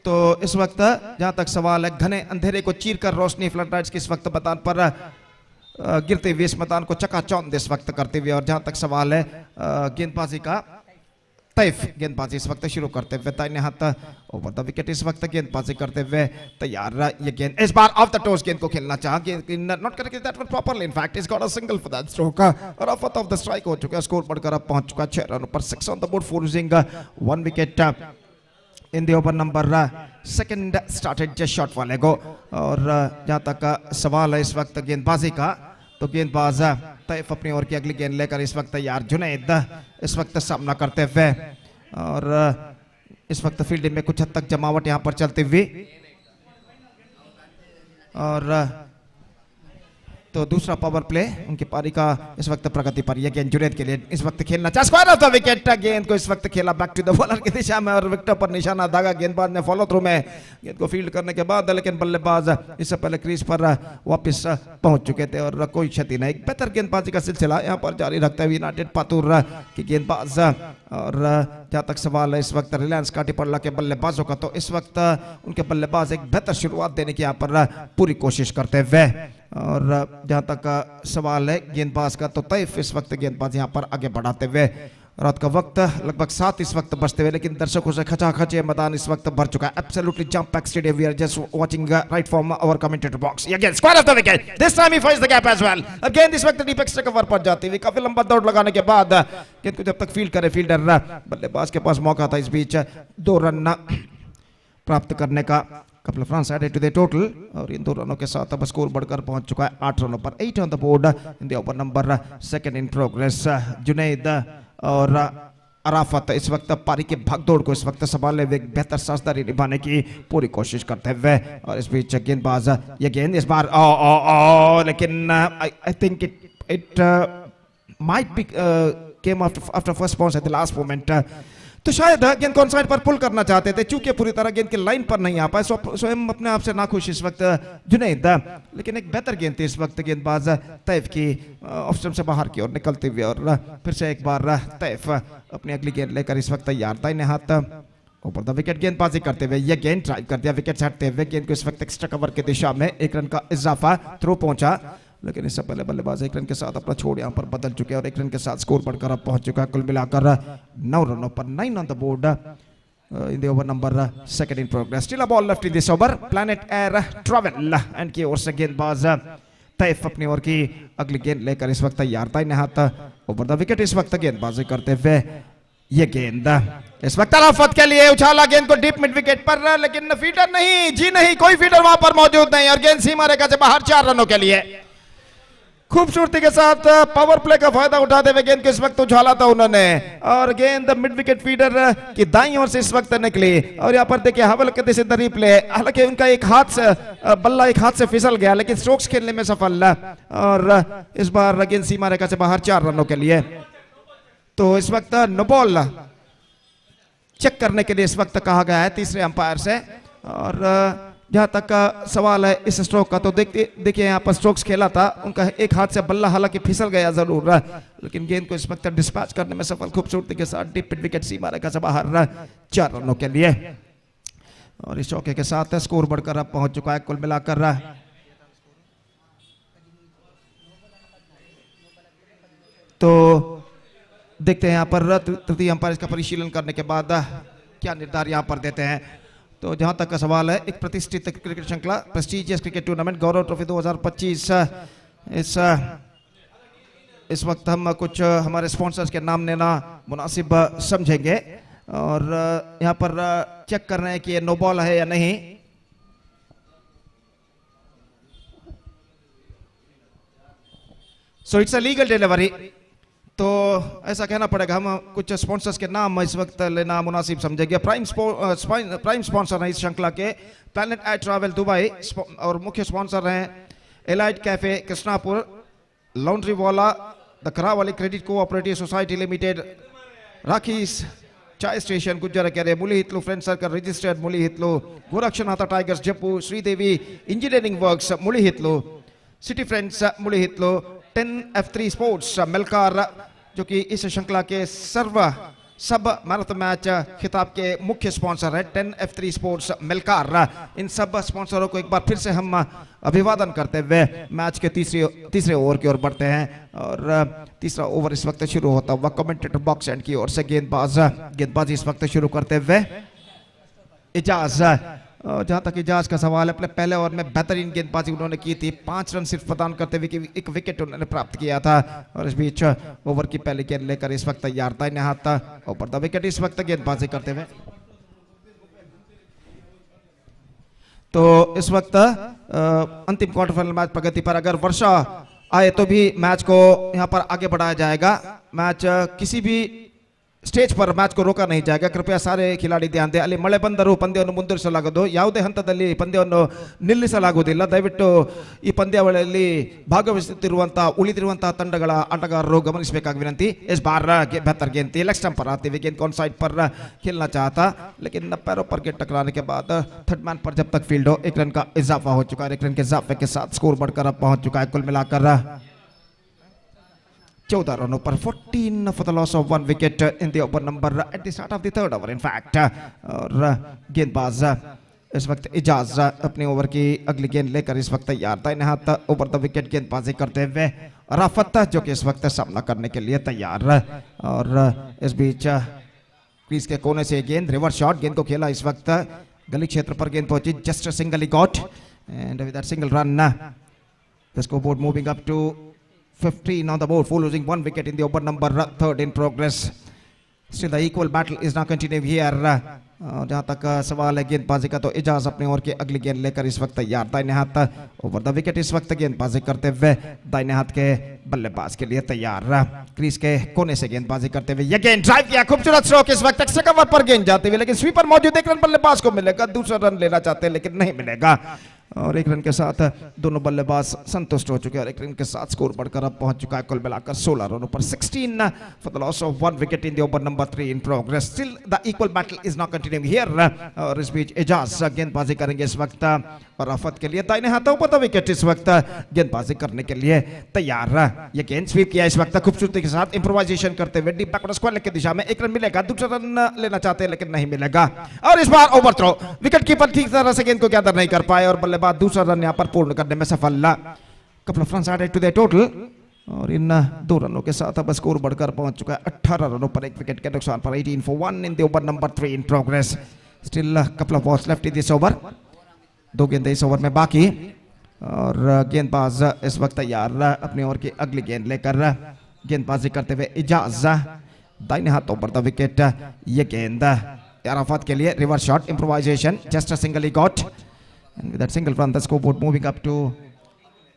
तो इस वक्त जहां तक सवाल है घने अंधेरे को चीर कर रोशनी फ्लड लाइट्स की इस वक्त मैदान पर गिरते हुए इस मैदान को चकाचौंध इस वक्त करते हुए, और जहां तक सवाल है गेंदबाजी का तैफ गेंदबाजी इस वक्त शुरू करते हुए दाहिने हाथ ओवर द विकेट इस वक्त गेंदबाजी करते हुए तैयार। ये गेंद इस बार ऑफ द टॉस गेंद को खेलना चाहा, not correct that one properly, in fact is got a single for that stroke, और ऑफ द स्ट्राइक हो चुका है। स्कोर बढ़कर अब पहुंच चुका है 6 रनों पर, 6 on the board for losing 1 wicket in the over number second started just shot वाले को। और जहां तक सवाल है इस वक्त गेंदबाजी का, तो गेंदबाज तैफ अपनी ओर की अगली गेंद लेकर इस वक्त तैयार। जुनैद इस वक्त सामना करते हुए, और इस वक्त फील्डिंग में कुछ हद तक जमावट यहां पर चलती हुई, और तो दूसरा पावर प्ले उनकी पारी का इस वक्त प्रगति पर। यह गेंद जुनैद के लिए इस वक्त खेलना चाहा, स्क्वायर ऑफ द विकेट, गेंद को इस वक्त खेला बैक टू द बॉलर की दिशा में, और विकेट पर निशाना दागा। गेंदबाज ने फॉलो थ्रू में गेंद को फील्ड करने के बाद, लेकिन बल्लेबाज इससे पहले क्रीज पर वापस पहुंच चुके थे, और कोई क्षति नहीं। बेहतर गेंदबाजी का सिलसिला यहां पर जारी रखते हुए यूनाइटेड पातुर की गेंदबाज, और जहां तक सवाल है इस वक्त रिलायंस काटीपल्ला के बल्लेबाजों का, तो इस वक्त उनके बल्लेबाज एक बेहतर शुरुआत देने की यहां पर पूरी कोशिश करते हुए, और जहां तक सवाल है गेंदबाज का, तो तैफ इस वक्त गेंदबाज यहां पर आगे बढ़ाते हुए। रात का वक्त लगभग 7 इस वक्त बचते हुए, लेकिन दर्शकों से खचाखच ये मैदान इस वक्त भर चुका है। Absolutely jam packed stadium, we are just watching right from our commentator box. Again square off the wicket, this time he finds the gap as well. Again इस वक्त डीप एक्स्ट्रा कवर पर जाती हुई, काफी लंबा दौड़ लगाने के बाद गेंद को जब तक फील्ड करे फील्डर, बल्लेबाज के पास मौका था इस बीच 2 रन प्राप्त करने का। couple of runs added to the total, और इन 2 रनों के साथ अब स्कोर बढ़कर पहुंच चुका है 8 रनों पर। 8 on the board in the over number second in progress। Junaid और अराफत इस वक्त पारी के भागदौड़ को इस वक्त संभालने हुए बेहतर साझेदारी निभाने की पूरी कोशिश करते हुए, और इस बीच गेंदबाज ये गेंद इस बार लेकिन I think it might be came after first bounce at the last moment। तो शायद गेंद को ऑन साइड पर पुल करना चाहते थे, चूंकि पूरी तरह गेंद की लाइन पर नहीं आ पाए, स्वयं अपने आप से नाखुश इस वक्त जुनैद। लेकिन एक बेहतर गेंद थी इस वक्त गेंदबाज तैफ की ऑफ स्टंप से बाहर की ओर निकलते हुए, और फिर से एक बार तैफ अपनी अगली गेंद लेकर इस वक्त तैयार। दाहिने हाथ ऊपर द विकेट गेंदबाजी करते हुए ये गेंद ड्राइव कर दिया विकेट से हटते हुए। गेंद को इस वक्त एक्स्ट्रा कवर की दिशा में 1 रन का इजाफा, थ्रो पहुंचा, लेकिन इससे पहले बल्लेबाज 1 रन के साथ अपना छोड़ यहां पर बदल चुके हैं और 1 रन के साथ स्कोर बढ़कर अब पहुंच चुका है कुल मिलाकर 9 रनों पर, 9 on the board in the over number 2 in progress. Still a ball left in this over, planet air travel and की ओर से गेंदबाज तैफ अपनी ओर की अगली गेंद लेकर इस वक्त तैयार। दाहिने हाथ ऊपर द विकेट इस वक्त गेंदबाजी करते हुए ये गेंद इस वक्त तलाफत के लिए उछाला गेंद को डीप मिड विकेट पर, लेकिन फीडर नहीं, जी नहीं, कोई फीडर वहां पर मौजूद नहीं और गेंद सीमा रेखा से बाहर 4 रनों के लिए। खूबसूरती के साथ पावर प्ले का फायदा उठाते हुए गेंद को इस वक्त उछाला था उन्होंने और गेंद मिड विकेट फीडर की दाईं ओर से इस वक्त निकली। और यहाँ पर देखिए हवल के दिस रिप्ले, हालांकि उनका एक हाथ से बल्ला एक हाथ से फिसल गया, लेकिन स्ट्रोक्स खेलने में सफल और इस बार गेंद सीमा रेखा से बाहर 4 रनों के लिए। तो इस वक्त नो बॉल चेक करने के लिए इस वक्त कहा गया है तीसरे अंपायर से। और जहां तक का सवाल है इस स्ट्रोक का, तो देखिए यहाँ पर स्ट्रोक्स खेला था, उनका एक हाथ से बल्ला हालांकि फिसल गया जरूर, लेकिन गेंद को इस वक्त डिस्पैच करने में सफल खूबसूरती के साथ डीप मिड विकेट सीमा रेखा से बाहर 4 रनों के लिए। और इस चौके के साथ स्कोर बढ़कर अब पहुंच चुका है कुल मिलाकर तो देखते हैं यहाँ पर तृतीय अंपायर इसका परिशीलन करने के बाद क्या निर्धार यहाँ पर देते हैं। तो जहां तक का सवाल है, एक प्रतिष्ठित क्रिकेट श्रृंखला prestigious cricket tournament Gaurav trophy 2025, इस वक्त हम कुछ हमारे स्पॉन्सर्स के नाम लेना मुनासिब समझेंगे और यहाँ पर चेक कर रहे हैं कि ये नो बॉल है या नहीं। So it's a legal delivery, तो ऐसा कहना पड़ेगा, हम कुछ स्पॉन्सर्स के नाम इस वक्त लेना मुनासिब समझेंगे। प्राइम स्पॉन्सर है इस श्रृंखला के प्लैनेट एयर ट्रैवल दुबई और मुख्य स्पॉन्सर हैं एलाइट कैफे कृष्णापुर, लॉन्ड्री वाला, the Karavali credit cooperative society limited, Rakhi's chai station Gujjar केरे, मुली हितलू friend circle registered Muli Hitlu, Gorakshanath tigers Jeppu, Sridevi engineering works Muli Hitlu, city friends मुली हितलू, 10F3 स्पोर्ट्स मिलकर जो कि इस श्रृंखला के सब मैराथन मैच खिताब के मुख्य स्पॉन्सर है। 10F3 स्पोर्ट्स मिलकर इन सब स्पॉन्सरों को एक बार फिर से हम अभिवादन करते हुए मैच के तीसरे ओवर की ओर बढ़ते हैं और तीसरा ओवर इस वक्त शुरू होता हुआ कमेंटेटर बॉक्स एंड की ओर से गेंदबाजी इस वक्त शुरू करते हुए इजाज। जहां तक इजाज का सवाल है, अपने पहले ओवर में बेहतरीन गेंदबाजी उन्होंने की थी, 5 रन सिर्फ प्रदान करते हुए एक विकेट उन्होंने प्राप्त किया था और इस बीच ओवर की पहली गेंद लेकर इस वक्त तैयार था इन्हें हाथ ऊपर द विकेट इस वक्त गेंदबाजी करते हुए। तो इस वक्त अंतिम क्वार्टर फाइनल मैच प्रगति पर, अगर वर्षा आए तो भी मैच को यहां पर आगे बढ़ाया जाएगा। मैच किसी भी ಸ್ಟೇಜ್ पर ಮ್ಯಾಚ್ को रोका नहीं जाएगा, कृपया सारे खिलाड़ी ध्यान दें। ಅಲ್ಲಿ ಮಳೆ ಬಂದರೂ ಪಂದ್ಯವನ್ನು ಮುಂದುವರಿಸಲಾಗುವುದು, ಯಾವುದೇ ಹಂತದಲ್ಲಿ ಪಂದ್ಯವನ್ನು ನಿಲ್ಲಿಸಲಾಗುವುದಿಲ್ಲ। ದಯವಿಟ್ಟು ಈ ಪಂದ್ಯಾವಳಿಯಲ್ಲಿ ಭಾಗವಹಿಸುತ್ತಿರುವಂತಹ ಉಳಿದಿರುವಂತಹ ತಂಡಗಳ ಆಟಗಾರರು ಗಮನಿಸಬೇಕಾಗಿ ವಿನಂತಿ। इस बार बेहतर गेंद थी, लेग स्टंप पर आती हुई गेंद को ऑन साइड पर खेलना चाहता, लेकिन पैरों पर गेंद टकराने के बाद थर्ड मैन पर जब तक फील्ड हो 1 रन का इजाफा हो चुका है। 1 रन के इजाफे के साथ स्कोर बढ़कर अब पहुंच चुका है कुल मिलाकर 14 रनों पर, 14 for the loss of 1 wicket in the over number at the start of the third over in fact। और गेंदबाज इस वक्त इजाज अपने ओवर की अगली गेंद लेकर इस वक्त तैयार था इन्हें हाथ ओवर द विकेट गेंदबाजी करते हुए राफत जो कि इस वक्त सामना करने के लिए तैयार। और इस बीच क्रीज के कोने से गेंद रिवर्स शॉट, गेंद को खेला इस वक्त गली क्षेत्र पर, गेंद पहुंची just single he got and with that single run the scoreboard moving up to 15 on the board for losing 1 wicket in the over number 3 in progress। Still the equal battle is now continuing here। जहां तक सवाल है गेंदबाजी का, तो इजाज अपने over के अगली गेंद लेकर इस वक्त तैयार, दाहिने हाथ ओवर द विकेट इस वक्त गेंदबाजी करते हुए दाहिने हाथ के बल्लेबाज के लिए तैयार। क्रीज के कोने से गेंदबाजी करते हुए ये गेंद ड्राइव किया, खूबसूरत स्ट्रोक इस वक्त कवर पर गेंद जाती हुई, लेकिन स्वीपर मौजूद 1 रन बल्लेबाज को मिलेगा, दूसरा रन लेना चाहते हैं लेकिन नहीं मिलेगा। और 1 रन के साथ दोनों बल्लेबाज संतुष्ट हो चुके हैं और 1 रन के साथ स्कोर बढ़कर अब पहुंच चुका है कुल मिलाकर 16 रनों पर 16 for the loss of 1 wicket in the over number 3 in progress. Still the equal battle is now continuing here. और इस बीच एजाज गेंदबाजी करेंगे इस वक्त और आफत के लिए दाहिने हाथों पर तो विकेट इस वक्त गेंदबाजी करने के लिए तैयार। ये गेंद स्वीप किया इस वक्त खूबसूरती के साथ इंप्रोवाइजेशन करते हुए डीप बैकवर्ड स्क्वायर की दिशा में 1 रन मिलेगा, दूसरा रन लेना चाहते हैं लेकिन नहीं मिलेगा और इस बार ओवर थ्रो। विकेट कीपर ठीक तरह से गेंद को गैदर नहीं कर पाए और बल्लेबाज दूसरा रन यहां पर पूर्ण करने में सफल। Couple of runs added to the total और इन 2 रनों के साथ अब स्कोर बढ़कर पहुंच चुका है 18 रनों पर 1 विकेट के नुकसान पर 18 for 1 in the over number 3 in progress. Still couple of balls left in this over, 2 गेंदें इस ओवर में बाकी और गेंदबाज इस वक्त तैयार अपनी ओर की अगली गेंद लेकर गेंदबाजी करते हुए इजाज दाहिने हाथों पर द विकेट। ये गेंद अराफत के लिए reverse shot improvisation, just a single he got and with that single run the scoreboard moving up to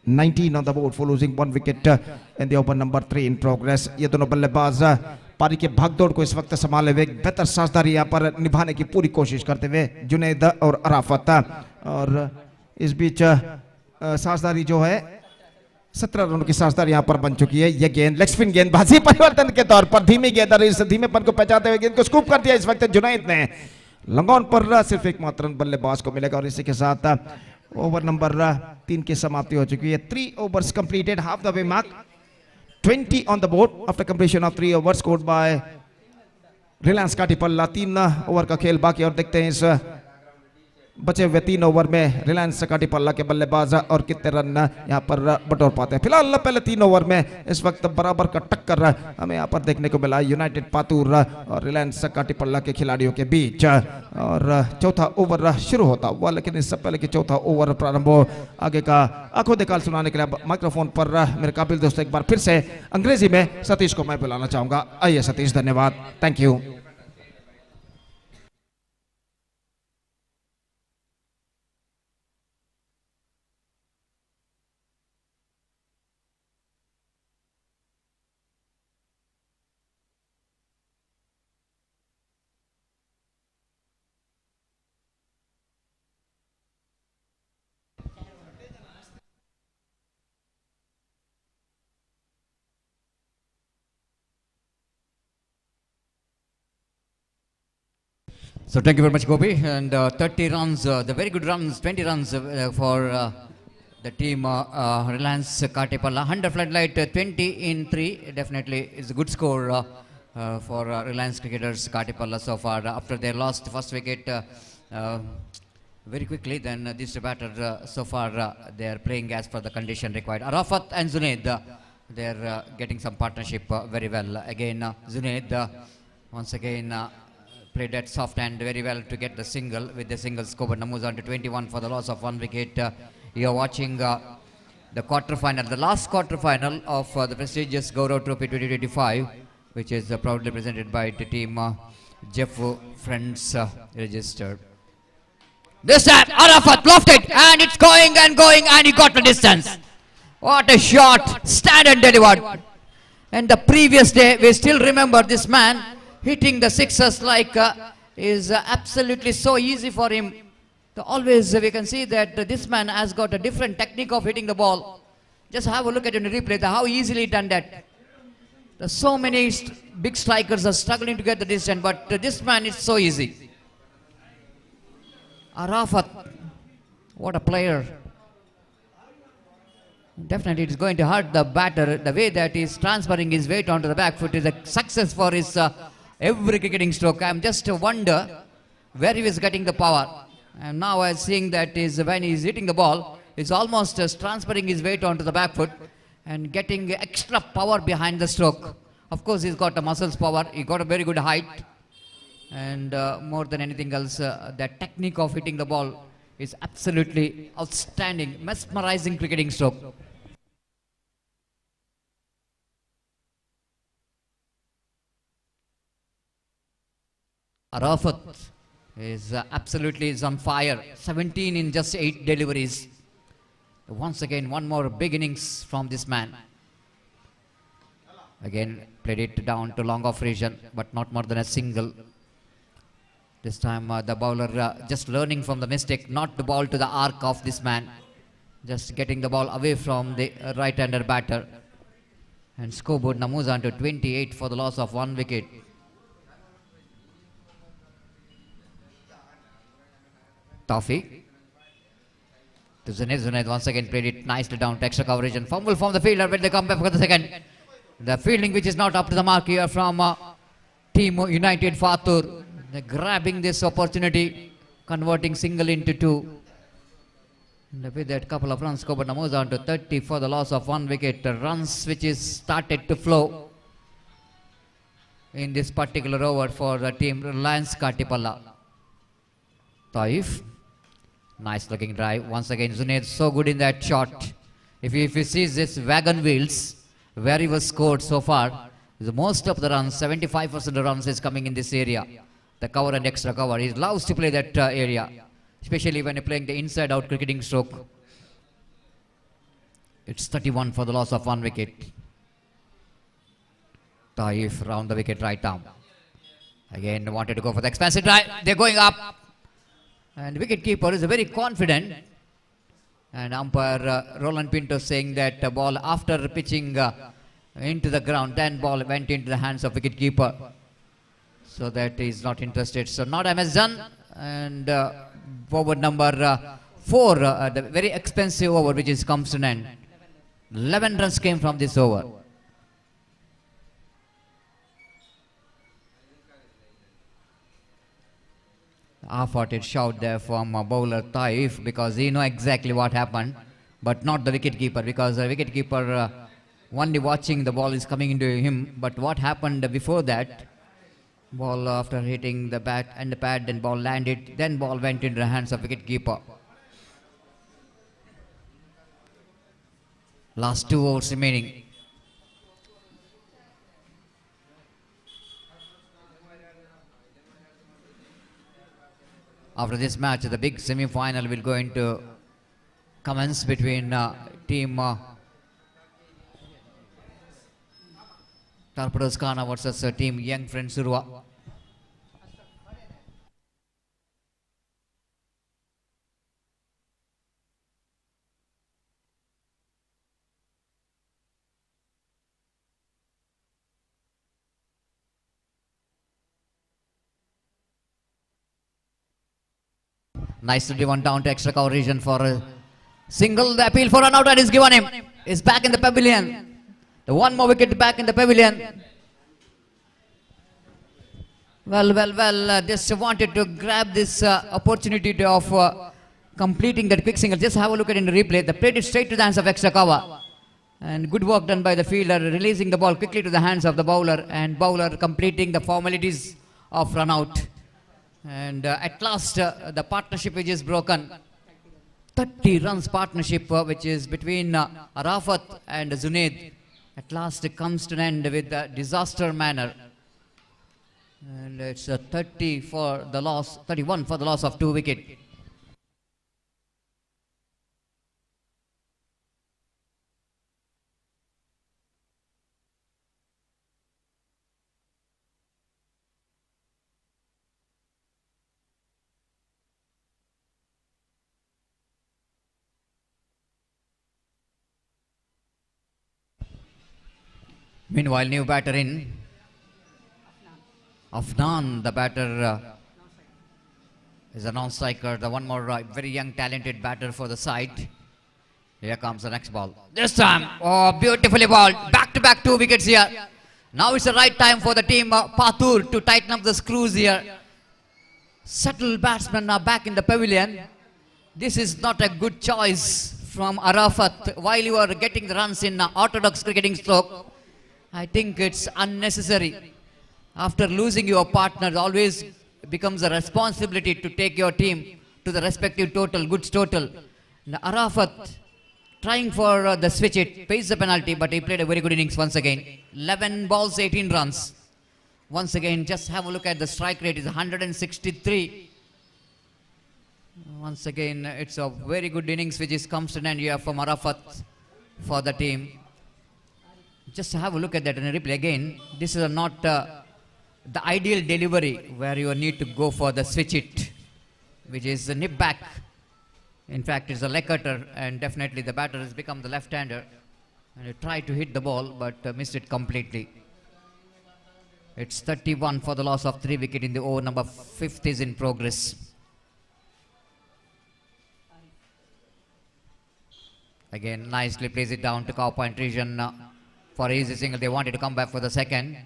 19 on the board for losing 1 wicket in the over number 3 in progress. ये दोनों बल्लेबाज पारी के भागदौड़ को इस वक्त संभाले हुए बेहतर साझेदारी यहाँ पर निभाने की पूरी कोशिश करते हुए जुनैद और अराफत और इस बीच साझेदारी जो है 17 रनों की साझेदारी यहाँ पर बन चुकी है। ये गेंद लेग स्पिन गेंदबाजी परिवर्तन के तौर पर धीमी गेंद और इस धीमेपन को पहचानते हुए गेंद को स्कूप कर दिया इस वक्त जुनैद ने। लंगॉन पर सिर्फ एक मात्र बल्लेबाज को मिलेगा और इसी के साथ ओवर नंबर 3 की समाप्ति हो चुकी है। 3 overs completed, half the way mark, 20 on the board after completion of 3 overs scored by Reliance Katipalla. 3 over का खेल बाकी और देखते हैं इस बचे हुए 3 ओवर में रिलायंस काटीपल्ला के बल्लेबाज और कितने रन यहाँ पर बटोर पाते हैं। फिलहाल पहले 3 ओवर में इस वक्त बराबर का टक्कर हमें यहाँ पर देखने को मिला यूनाइटेड पातूर और रिलायंस काटीपल्ला के खिलाड़ियों के बीच और चौथा ओवर शुरू होता हुआ, लेकिन इससे पहले कि चौथा ओवर प्रारंभ हो आगे का आंखों देखाल सुनाने के लिए माइक्रोफोन पर मेरे काबिल दोस्त एक बार फिर से अंग्रेजी में सतीश को मैं बुलाना चाहूंगा। आइए सतीश, धन्यवाद, thank you. So thank you very much, Gopi. And 30 runs, the very good runs, 20 runs for the team Reliance Katepalla. 100 floodlight, 20 in 3. Definitely is a good score for Reliance cricketers Katepalla so far. After they lost the first wicket very quickly, then this batter so far they are playing as per the condition required. Arafat and Zunaid, they are getting some partnership very well. Again, Zunaid once again played that soft hand very well to get the single with the single score, but moves on to 21 for the loss of 1 wicket. You are watching the quarterfinal, the last quarterfinal of the prestigious Gaurav Trophy 2025, which is proudly presented by the team Jeppu Friends registered. This time Arafat lofted and it's going and he got the distance. What a shot, stand and delivered. And the previous day we still remember this man hitting the sixes like is absolutely so easy for him. Always we can see that this man has got a different technique of hitting the ball. Just have a look at it in the replay, how easily he done that. So many big strikers are struggling to get the distance, but this man is so easy. Arafat, what a player. Definitely it is going to hurt the batter. The way that he is transferring his weight onto the back foot is a success for his every cricketing stroke. I am just wonder where he is getting the power. And now I am seeing that is when he is hitting the ball, he is almost transferring his weight onto the back foot and getting extra power behind the stroke. Of course, he's got a muscles power. He got a very good height, and more than anything else, that technique of hitting the ball is absolutely outstanding, mesmerizing cricketing stroke. Arafat is absolutely on fire. 17 in just 8 deliveries. Once again, one more big innings from this man. Again, played it down to long off region, but not more than a single. This time the bowler just learning from the mistake, not the ball to the arc of this man. Just getting the ball away from the right-hander batter. And scoreboard now moves on to 28 for the loss of 1 wicket. Toffee. To Zunaid. Zunaid once again played it nicely down to extra coverage and fumble from the fielder when they come back for the second. The fielding which is not up to the mark here from Team United Fatur. They're grabbing this opportunity, converting single into 2. And with that couple of runs, scoreboard now moves on to 30 for the loss of 1 wicket. The runs which is started to flow in this particular over for the team Reliance Katipalla. Taif. Nice looking drive. Once again, Zunaid so good in that shot. If you see this wagon wheels, where he was scored so far, the most of the runs, 75% of the runs is coming in this area. The cover and extra cover. He loves to play that area, especially when you're playing the inside out cricketing stroke. It's 31 for the loss of 1 wicket. Taif round the wicket right down. Again wanted to go for the expansive drive. They're going up. And wicket keeper is very confident. And umpire Roland Pinto saying that the ball after pitching into the ground, then ball went into the hands of wicket keeper. So that is not interested. So not MS done. And forward number 4, the very expensive over which is comes to an end. 11 runs came from this over. Half-hearted shout there from bowler Taif because he know exactly what happened, but not the wicket keeper, because the wicket keeper only watching the ball is coming into him. But what happened before that? Ball after hitting the bat and the pad, then ball landed, then ball went into the hands of wicket keeper. Last 2 overs remaining. After this match, the big semi-final will go into commence between team Torpedoes Khana versus team Young Friends Surwa. Nicely driven down to extra cover region for a single. The appeal for an out and is given him. Is back in the pavilion. The one more wicket back in the pavilion. Well, just wanted to grab this opportunity of completing that quick single. Just have a look at it in the replay. They played it straight to the hands of extra cover. And good work done by the fielder, releasing the ball quickly to the hands of the bowler, and bowler completing the formalities of run out. And at last, the partnership which is broken. 30 runs partnership which is between Arafat and Zunaid. At last it comes to an end with a disaster manner. And it's 30 for the loss, 31 for the loss of 2 wickets. Meanwhile, new batter in. Afnan, the batter, is a non-striker. The one more very young, talented batter for the side. Here comes the next ball. This time, oh, beautifully balled. Back-to-back 2 wickets here. Now it's the right time for the team Patur to tighten up the screws here. Subtle batsmen are back in the pavilion. This is not a good choice from Arafat. While you are getting the runs in orthodox cricketing stroke, I think it's unnecessary. After losing your partner, always becomes a responsibility to take your team to the respective total, goods total. Now, Arafat trying for the switch it, pays the penalty, but he played a very good innings once again. 11 balls, 18 runs. Once again, just have a look at the strike rate, is 163. Once again, it's a very good innings which is comes to an end here from Arafat for the team. Just have a look at that in a replay again. This is not the ideal delivery where you need to go for the switch it, which is the nip back. In fact, it's a leg cutter, and definitely the batter has become the left-hander. And he tried to hit the ball, but missed it completely. It's 31 for the loss of 3 wicket in the over. Number 5th is in progress. Again, nicely plays it down to cow point region for easy single. They wanted to come back for the second.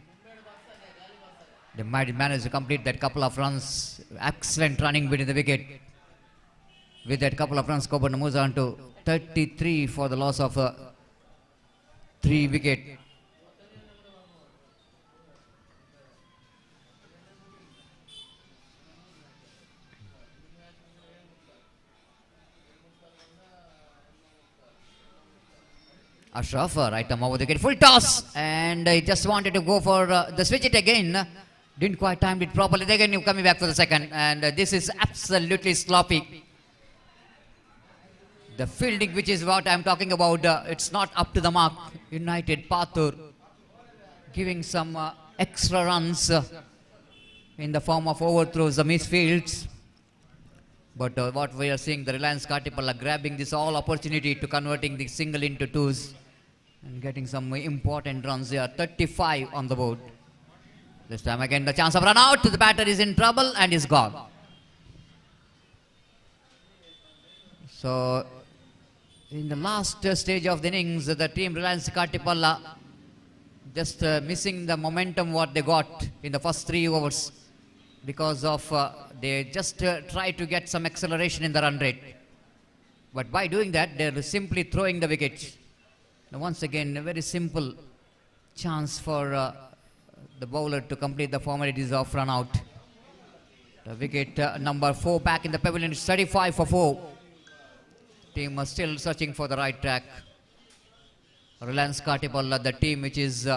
They might manage to complete that couple of runs. Excellent running between the wicket. With that couple of runs, Coburn moves on to 33 for the loss of 3 wicket. Ashraf, right arm over the wicket, full toss, and he just wanted to go for the switch it again. Didn't quite time it properly. Again, coming back for the second, and this is absolutely sloppy. The fielding, which is what I'm talking about, it's not up to the mark. United Pathur giving some extra runs in the form of overthrows, the misfields. But what we are seeing, the Reliance Katipalla grabbing this all opportunity to converting the single into twos and getting some important runs here. 35 on the board. This time again the chance of run out. The batter is in trouble and is gone. So in the last stage of the innings, the team Reliance Katipalla just missing the momentum what they got in the first 3 overs because of they just try to get some acceleration in the run rate. But by doing that, they're simply throwing the wickets. Now once again, a very simple chance for the bowler to complete the formalities of run out. The wicket number 4 back in the pavilion is 35 for 4. Team are still searching for the right track. Reliance Katipalla, the team which is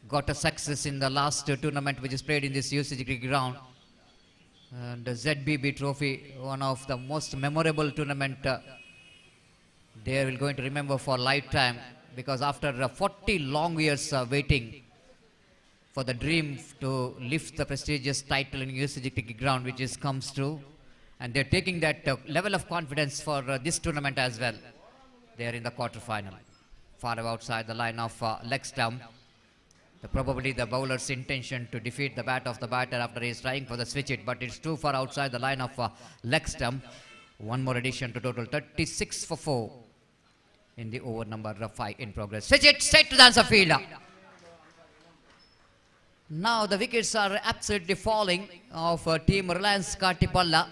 got a success in the last tournament which is played in this UCG cricket ground. And the ZBB trophy, one of the most memorable tournament they are going to remember for lifetime, because after 40 long years waiting for the dream to lift the prestigious title in UCG cricket ground, which is comes true, and they're taking that level of confidence for this tournament as well. They are in the quarter-final, far outside the line of leg stump. Probably the bowler's intention to defeat the bat of the batter after he is trying for the switch it, but it's too far outside the line of leg stump. One more addition to total 36 for 4 in the over number 5 in progress. Switch it straight to the answer fielder. Now the wickets are absolutely falling of team Reliance Katipalla.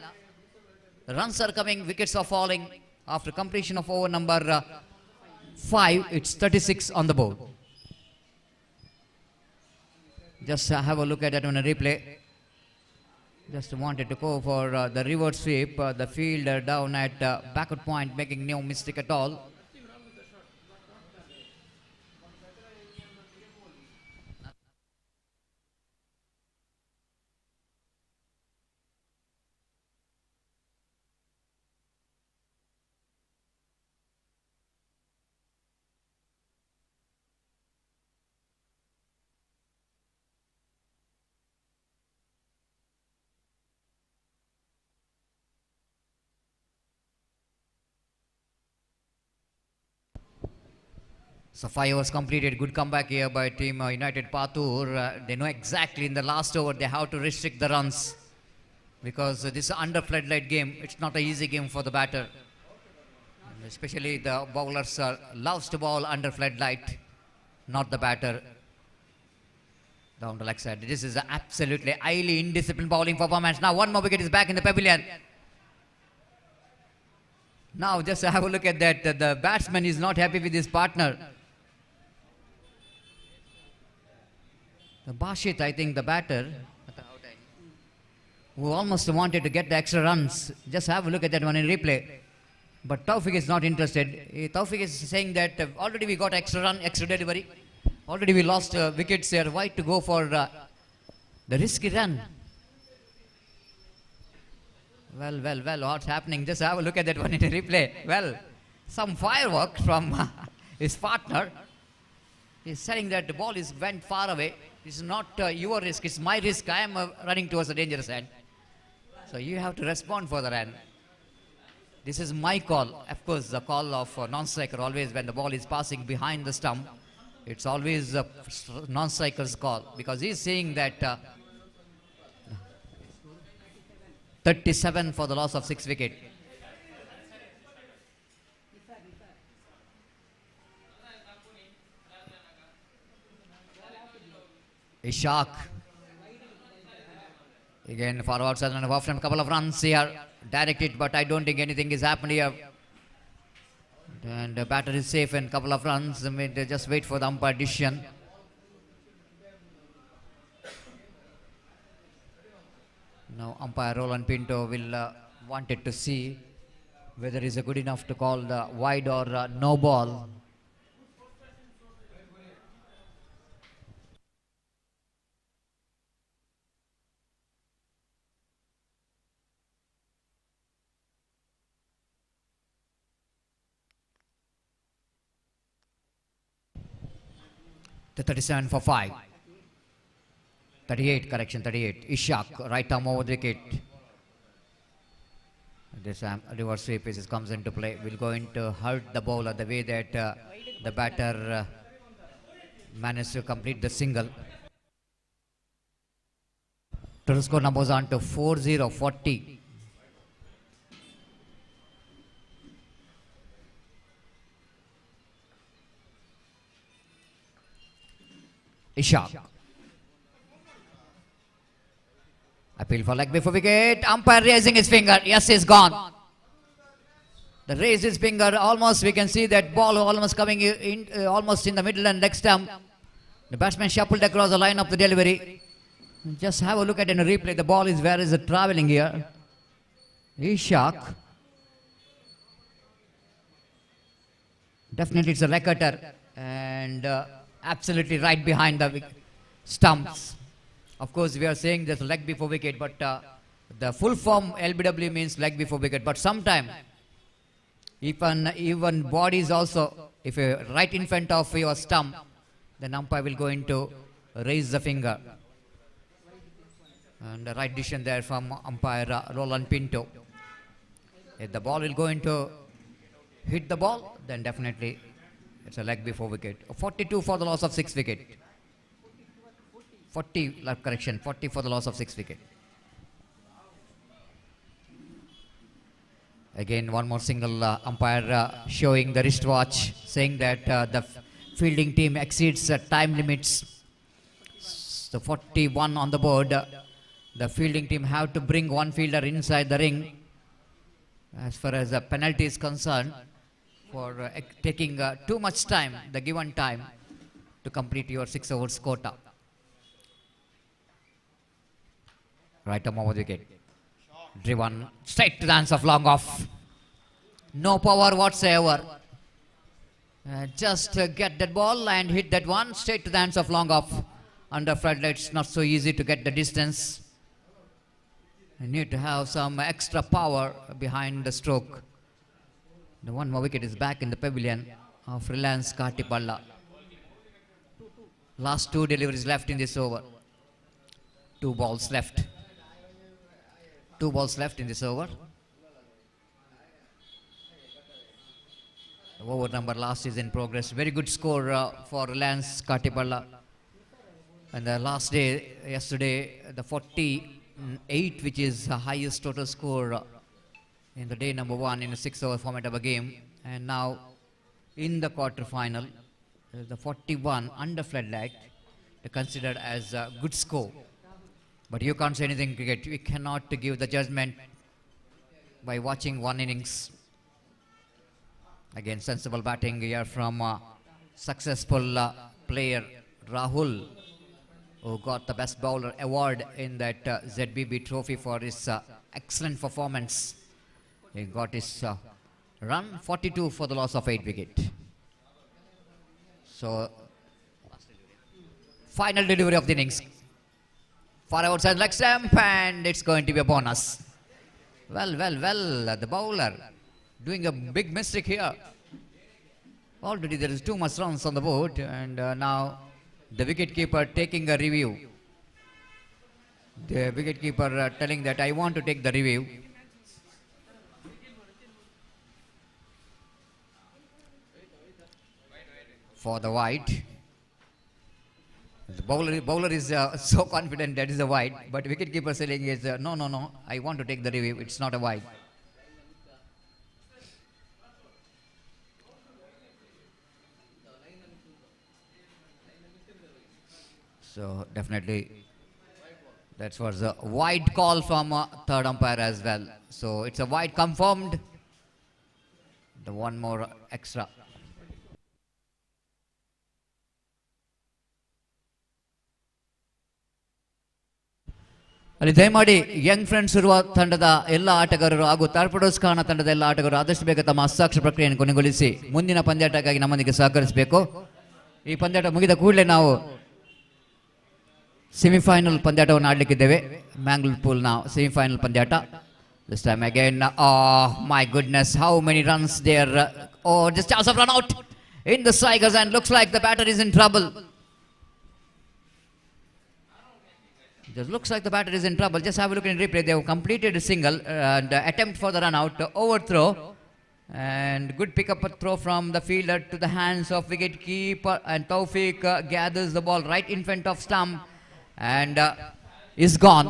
Runs are coming, wickets are falling. After completion of over number 5, it's 36 on the board. Just have a look at that on a replay. Just wanted to go for the reverse sweep. The fielder down at backward point making no mistake at all. So 5 overs completed. Good comeback here by team United Pathur. They know exactly in the last over they have to restrict the runs, because this is under floodlight game. It's not an easy game for the batter. And especially the bowlers loves to bowl under floodlight, not the batter. Down the leg side. This is absolutely highly indisciplined bowling performance. Now one more wicket is back in the pavilion. Now just have a look at that. The batsman is not happy with his partner. The Bashit, I think the batter, who almost wanted to get the extra runs. Just have a look at that one in replay. But Taufik is not interested. Taufik is saying that already we got extra run, extra delivery. Already we lost wickets here. Why to go for the risky run? Well, what's happening? Just have a look at that one in a replay. Well, some fireworks from his partner. He's saying that the ball went far away. This is not your risk, it's my risk. I am running towards the dangerous end. So you have to respond for the end. This is my call. Of course, the call of non-striker always when the ball is passing behind the stump. It's always a non-striker's call because he's saying that 37 for the loss of 6 wicket. Ishaq. Again, forward side and off and a couple of runs here. Directed, but I don't think anything is happening here. And the batter is safe and couple of runs. I mean, they just wait for the umpire decision. Now umpire Roland Pinto will wanted to see whether is good enough to call the wide or no ball. The 37 for 5. 38, correction, 38. Ishaq, right arm over the wicket. This reverse sweep comes into play. Will going to hurt the bowler the way that the batter managed to complete the single. Total score numbers on to 4-0, 40. Ishaq. Appeal for leg before wicket. Umpire raising his finger. Yes, he's gone. The raise his finger. Almost we can see that ball almost coming in, almost in the middle and leg stump. The batsman shuffled across the line of the delivery. Just have a look at it in a replay. The ball is where is it traveling here? Ishaq. Definitely it's a leg cutter and absolutely right behind the stumps. Of course, we are saying there's leg before wicket, but the full form LBW means leg before wicket. But sometimes, even bodies also, if you're right in front of your stump, then umpire will go into raise the finger. And the right decision there from umpire Roland Pinto. If the ball will go into hit the ball, then definitely it's a leg before wicket. 42 for the loss of 6 wicket. 40 for the loss of 6 wicket. Again, one more single umpire showing the wristwatch, saying that the fielding team exceeds time limits. So 41 on the board. The fielding team have to bring one fielder inside the ring. As far as the penalty is concerned, for taking too much time, the given time, to complete your 6 overs quota. Right arm over the wicket. Driven straight to the hands of long off. No power whatsoever. Just get that ball and hit that one straight to the hands of long off. Under floodlights, not so easy to get the distance. You need to have some extra power behind the stroke. The one more wicket is back in the pavilion of Reliance Katipalla. Last 2 deliveries left in this over. 2 balls left. 2 balls left in this over. The over number last is in progress. Very good score for Reliance Katipalla. And the last day, yesterday, the 48, which is the highest total score in the day number 1 in a 6-over format of a game. And now in the quarterfinal, the 41 under floodlight considered as a good score. But you can't say anything cricket. We cannot give the judgment by watching one innings. Again, sensible batting here from successful player Rahul, who got the best bowler award in that ZBB trophy for his excellent performance. He got his run, 42 for the loss of 8 wicket. So, final delivery of the innings. Far outside leg stump, and it's going to be a bonus. Well, the bowler doing a big mistake here. Already there is too much runs on the board, and now The wicketkeeper taking a review. The wicketkeeper telling that I want to take the review. For the wide. The bowler is so confident that is a wide, but wicketkeeper saying is no, I want to take the review. It's not a wide. So definitely that was a wide call from third umpire as well. So it's a wide confirmed. The one more extra. ಅಲ್ಲಿ ದಯಮಾಡಿ Young friends ಇರುವ ತಂಡದ ಎಲ್ಲ ಆಟಗಾರರು ಹಾಗೂ ಟಾರ್ಪೆಡೋಸ್ ಖಾನ ತಂಡದ ಎಲ್ಲ ಆಟಗಾರರು ಆದಷ್ಟು ಬೇಗ ತಮ್ಮ ಹಸ್ತಾಕ್ಷರ ಪ್ರಕ್ರಿಯೆಯನ್ನು ಕೊನೆಗೊಳಿಸಿ ಮುಂದಿನ ಪಂದ್ಯಾಟಕ್ಕಾಗಿ ನಮ್ಮೊಂದಿಗೆ ಸಹಕರಿಸಬೇಕು. ಈ ಪಂದ್ಯಾಟ ಮುಗಿದ ಕೂಡಲೇ ನಾವು ಸೆಮಿಫೈನಲ್ ಪಂದ್ಯಾಟವನ್ನು ಆಡಲಿಕ್ಕಿದ್ದೇವೆ. ಮ್ಯಾಂಗ್ಳೂರ್ ಪೂಲ್ನ ಸೆಮಿಫೈನಲ್ ಪಂದ್ಯಾಟ. This time again, oh my goodness, how many runs there. Oh, just chance of run out in the strikers and looks like the batter is in trouble. Just looks like the batter is in trouble. Just have a look in replay. They have completed a single and attempt for the run out, overthrow, and good pick up a throw from the fielder to the hands of wicket keeper, and Taufik gathers the ball right in front of stump and is gone.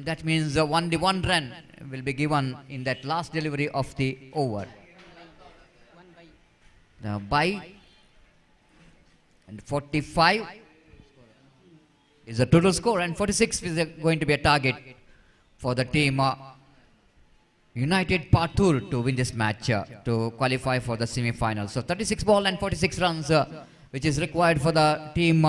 That means only one run will be given in that last delivery of the over. The by and 45 is the total score, and 46 is going to be a target for the team United Patur to win this match to qualify for the semi-final. So 36 ball and 46 runs which is required for the team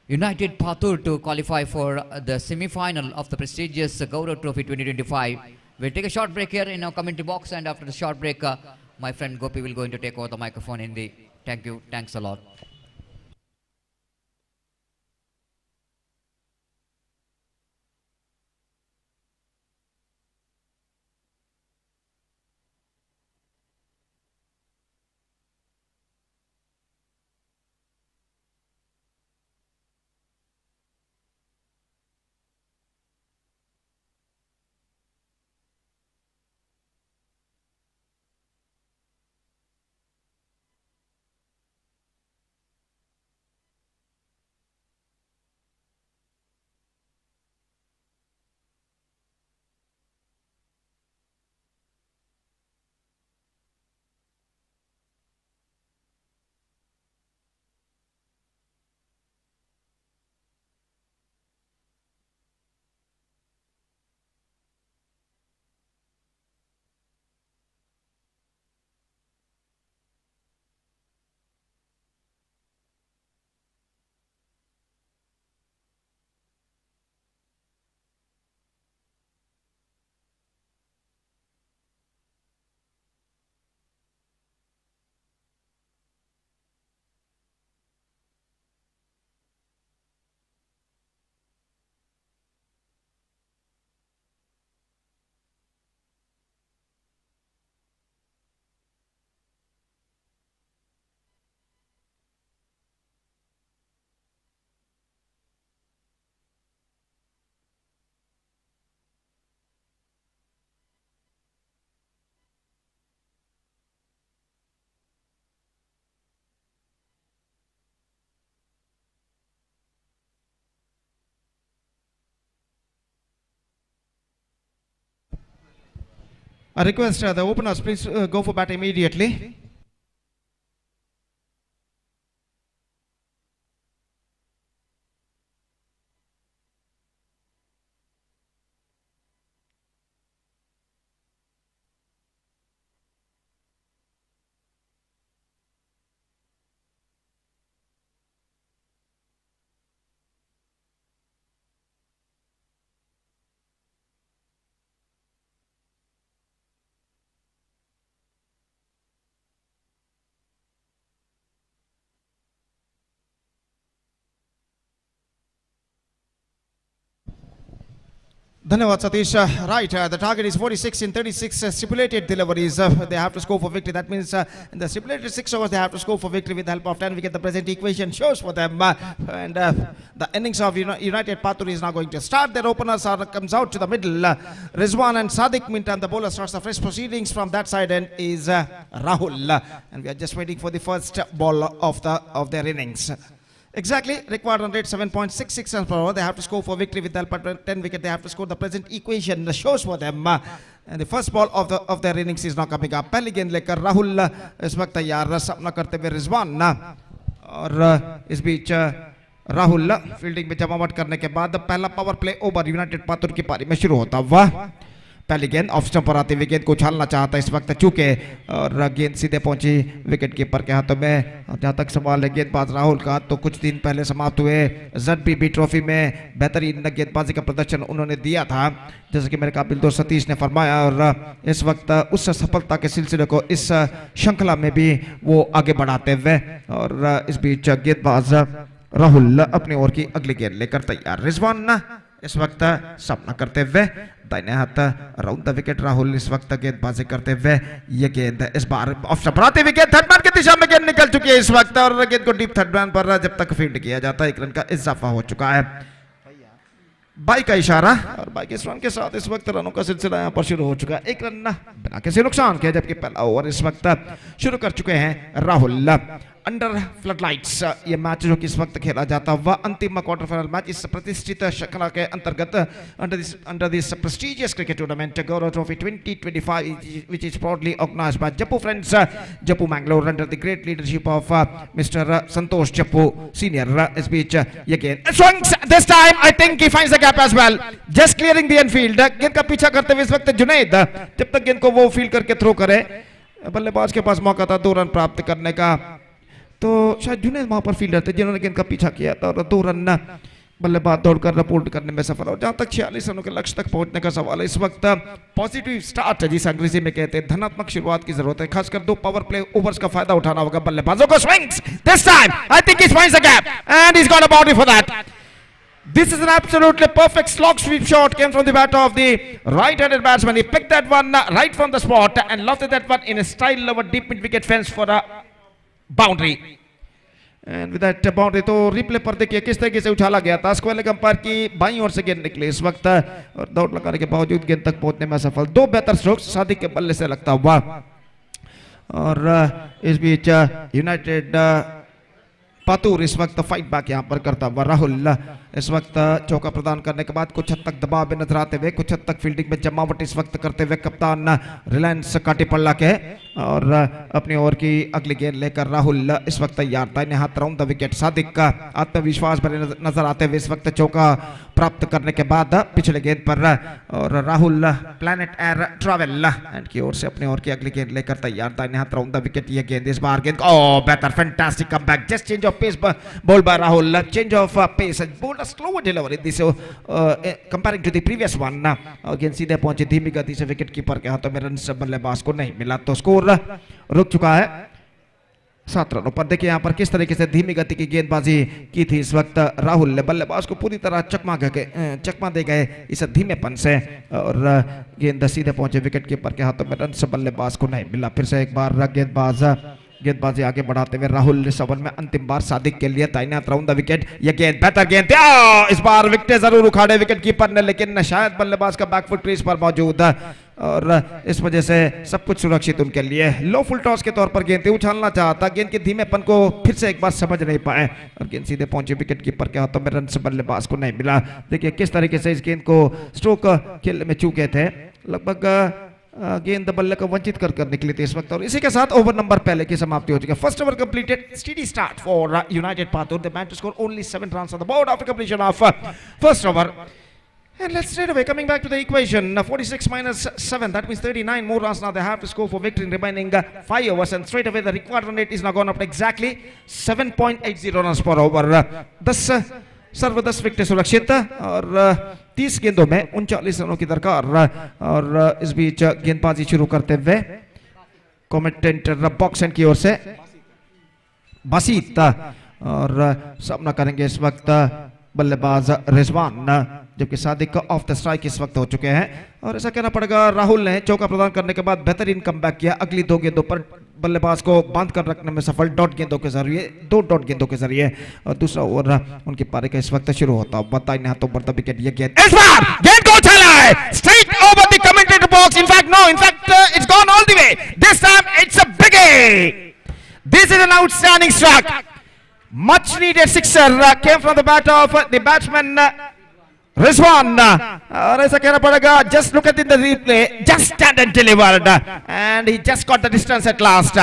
United Patur to qualify for the semi-final of the prestigious Gaurav Trophy 2025. We'll take a short break here in our commentary box, and after the short break my friend Gopi will going to take over the microphone in the thank you, thanks a lot. I request the openers please go for bat immediately. धन्यवाद Satish. Right, the target is 46 in 36 stipulated deliveries. They have to score for victory. That means in the stipulated 6 overs they have to score for victory with the help of 10 wickets. The present equation shows for them. And the innings of United Patur is now going to start. Their openers comes out to the middle. Rizwan and Sadiq. Meantime, the bowler starts the fresh proceedings from that side and is Rahul. And we are just waiting for the first ball of their innings. Exactly, required run rate 7.66 runs per over. They have to score for victory with the help of 10 wicket. They have to score. The present equation shows for them. And the first ball of their innings is now coming up. पहली गेंद लेकर राहुल इस वक्त तैयार सामना करते हुए रिजवान और इस बीच राहुल फील्डिंग में जमावट करने के बाद पहला power play over United Patur की पारी में शुरू होता हुआ. पहली गेंद ऑफ स्टंप पर आती विकेट को उछालना चाहता इस वक्त चूके और गेंद सीधे पहुंची विकेट कीपर के हाथों में. जहां तक सवाल है गेंदबाज राहुल का, तो कुछ दिन पहले समाप्त हुए ZBB ट्रॉफी में बेहतरीन गेंदबाजी का प्रदर्शन उन्होंने दिया था, जैसे कि मेरे काबिल दोस्त सतीश ने फरमाया. और इस वक्त उस सफलता के सिलसिले को इस श्रृंखला में भी वो आगे बढ़ाते हुए. और इस बीच गेंदबाज राहुल अपनी ओर की अगली गेंद लेकर तैयार. रिजवान इस वक्त सामना करते हुए दाहिने हाथ राउंड द विकेट. राहुल इस वक्त गेंदबाजी करते हुए ये गेंद इस बार ऑफ स्टंप पर आती विकेट थर्ड मैन की दिशा में गेंद निकल चुकी है इस वक्त और गेंद को डीप थर्ड मैन पर जब तक फील्ड किया जाता है 1 रन का इजाफा हो चुका है. बाई का इशारा और बाई के रन के साथ इस वक्त रनों का सिलसिला यहाँ पर शुरू हो चुका है. 1 रन बिना किसी नुकसान के, जबकि पहला ओवर इस वक्त शुरू कर चुके हैं राहुल. अंडर फ्लड लाइट्स ये मैच जो कि इस वक्त खेला जाता हुआ अंतिम क्वार्टर फाइनल मैच इस प्रतिष्ठित श्रृंखला के अंतर्गत under this prestigious cricket tournament Gaurav trophy 2025 which is proudly organized by Jeppu friends Jeppu Mangalore under the great leadership of Mr. Santosh Jeppu senior. इस बीच ये गेंद swings this time I think he finds the gap as well, just clearing the infield. गेंद का पीछा करते हुए इस वक्त जुनैद जब तक गेंद को वो फील्ड करके थ्रो करे, बल्लेबाज के पास मौका था 2 रन प्राप्त करने का, तो शायद जुनैद वहां पर फील्डर थे जिन्होंने गेंद का पीछा किया था और 2 रन बल्लेबाज दौड़कर रिपोर्ट करने में सफल. और जहां तक 46 रनों के लक्ष्य तक पहुंचने का सवाल है, इस वक्त पॉजिटिव स्टार्ट है जिसे अंग्रेजी में कहते हैं, धनात्मक शुरुआत की जरूरत है. खासकर 2 पावर प्ले ओवर्स का फायदा उठाना होगा बल्लेबाजों को. Swings this time I think he finds the gap and he is got a boundary for that. This is an absolutely perfect slog sweep shot, came from the bat of the right-handed batsman. He picked that one right from the spot and lofted that one in a style of a deep mid-wicket fence for a boundary. And with that boundary, तो replay पर देखिए किस तरीके से उछाला गया था. Square leg umpire की बाईं ओर से गेंद निकली इस वक्त और दौड़ लगाने के बावजूद गेंद तक पहुंचने में असफल. 2 बेहतर स्ट्रोक्स सादिक के बल्ले से लगता हुआ. और इस बीच यूनाइटेड पातुर इस वक्त फाइट बैक यहां पर करता हुआ. राहुल इस वक्त चौका प्रदान करने के बाद कुछ हद तक दबाव में नजर आते हुए, कुछ हद तक फील्डिंग में जमावट इस वक्त करते हुए कप्तान रिलायंस काटीपल्ला के. और अपनी ओर की अगली गेंद लेकर राहुल इस वक्त तैयार. दाहिने हाथ राउंड द विकेट. सादिक का आत्मविश्वास भरे नजर आते हुए इस वक्त चौका प्राप्त करने के बाद पिछले गेंद पर और Rahul planet air travel and की ओर से अपनी ओर की अगली गेंद लेकर तैयार. दाहिने हाथ राउंड द विकेट. ये गेंद इस बार गेंद बेहतर fantastic comeback. Just change of pace bowled by Rahul. Change of pace and bowled a slower delivery this comparing to the previous one. Again सीधे पहुंचे धीमी गति से विकेट कीपर के हाथों में रन बल्लेबाज को नहीं मिला, तो स्कोर रुक चुका है 7 रनों पर. देखिए यहाँ पर किस तरीके से धीमी गति की गेंदबाजी की थी इस वक्त राहुल ने. बल्लेबाज को पूरी तरह चकमा दे गए इस धीमेपन से और गेंद सीधे पहुंचे विकेट कीपर के हाथों में रन बल्लेबाज को नहीं मिला. फिर से एक बार गेंदबाजी आगे बढ़ाते हुए राहुल इस ओवर में अंतिम बार सादिक के लिए दाहिने हाथ राउंड द विकेट. ये गेंद बेहतर गेंद इस बार विकेट जरूर उखाड़े विकेट कीपर ने, लेकिन शायद बल्लेबाज का बैकफुट क्रीज पर मौजूद और इस वजह से सब कुछ सुरक्षित उनके लिए. लो फुल टॉस के तौर पर गेंद उछालना चाहता, गेंद के धीमेपन को फिर से एक बार समझ नहीं पाए और गेंद सीधे पहुंचे विकेट कीपर के हाथों में रन बल्लेबाज को नहीं मिला. देखिए किस तरीके से इस गेंद को स्ट्रोक खेलने में चूके थे. लगभग गेंद बल्ले को वंचित कर निकली थी इस वक्त. और इसी के साथ ओवर नंबर पहले की समाप्ति हो चुकी है. First over completed. Steady start for United Patur. The man to score only 7 runs on the board after completion of first over. And let's straight away coming back to the equation. 46 minus 7, that means 39 more runs now they have to score for victory in remaining 5 overs, and straight away the required run rate is now gone up to exactly 7.80 runs per over. 10 wicket सुरक्षित और 30 गेंदों में 39 रनों की दरकार. और इस बीच गेंदबाजी शुरू करते हुए कमेंटेटर बॉक्स एंड की ओर से बासीत और सामना करेंगे इस वक्त बल्लेबाज रिजवान. जबकि सादिक ऑफ द स्ट्राइक इस वक्त हो चुके हैं। और ऐसा कहना पड़ेगा राहुल ने चौका प्रदान करने के बाद बेहतरीन कमबैक किया, अगली 2 गेंदों पर बल्लेबाज को बांध कर रखने में सफल, डॉट गेंदों के जरिए 2 डॉट गेंदों के जरिए। और दूसरा ओवर उनकी पारी का इस वक्त शुरू होता है। बताइए हाथों पर द विकेट, ये गेंद इस बार गेंद को उछाला है straight over the commentator box, in fact it's gone all the way, this time it's a big hit, this is an outstanding strike, much needed sixer came from the bat of the batsman Rizwan, और ऐसा कहना पड़ेगा just look at in the replay, just stand and delivered and he just got the distance at last।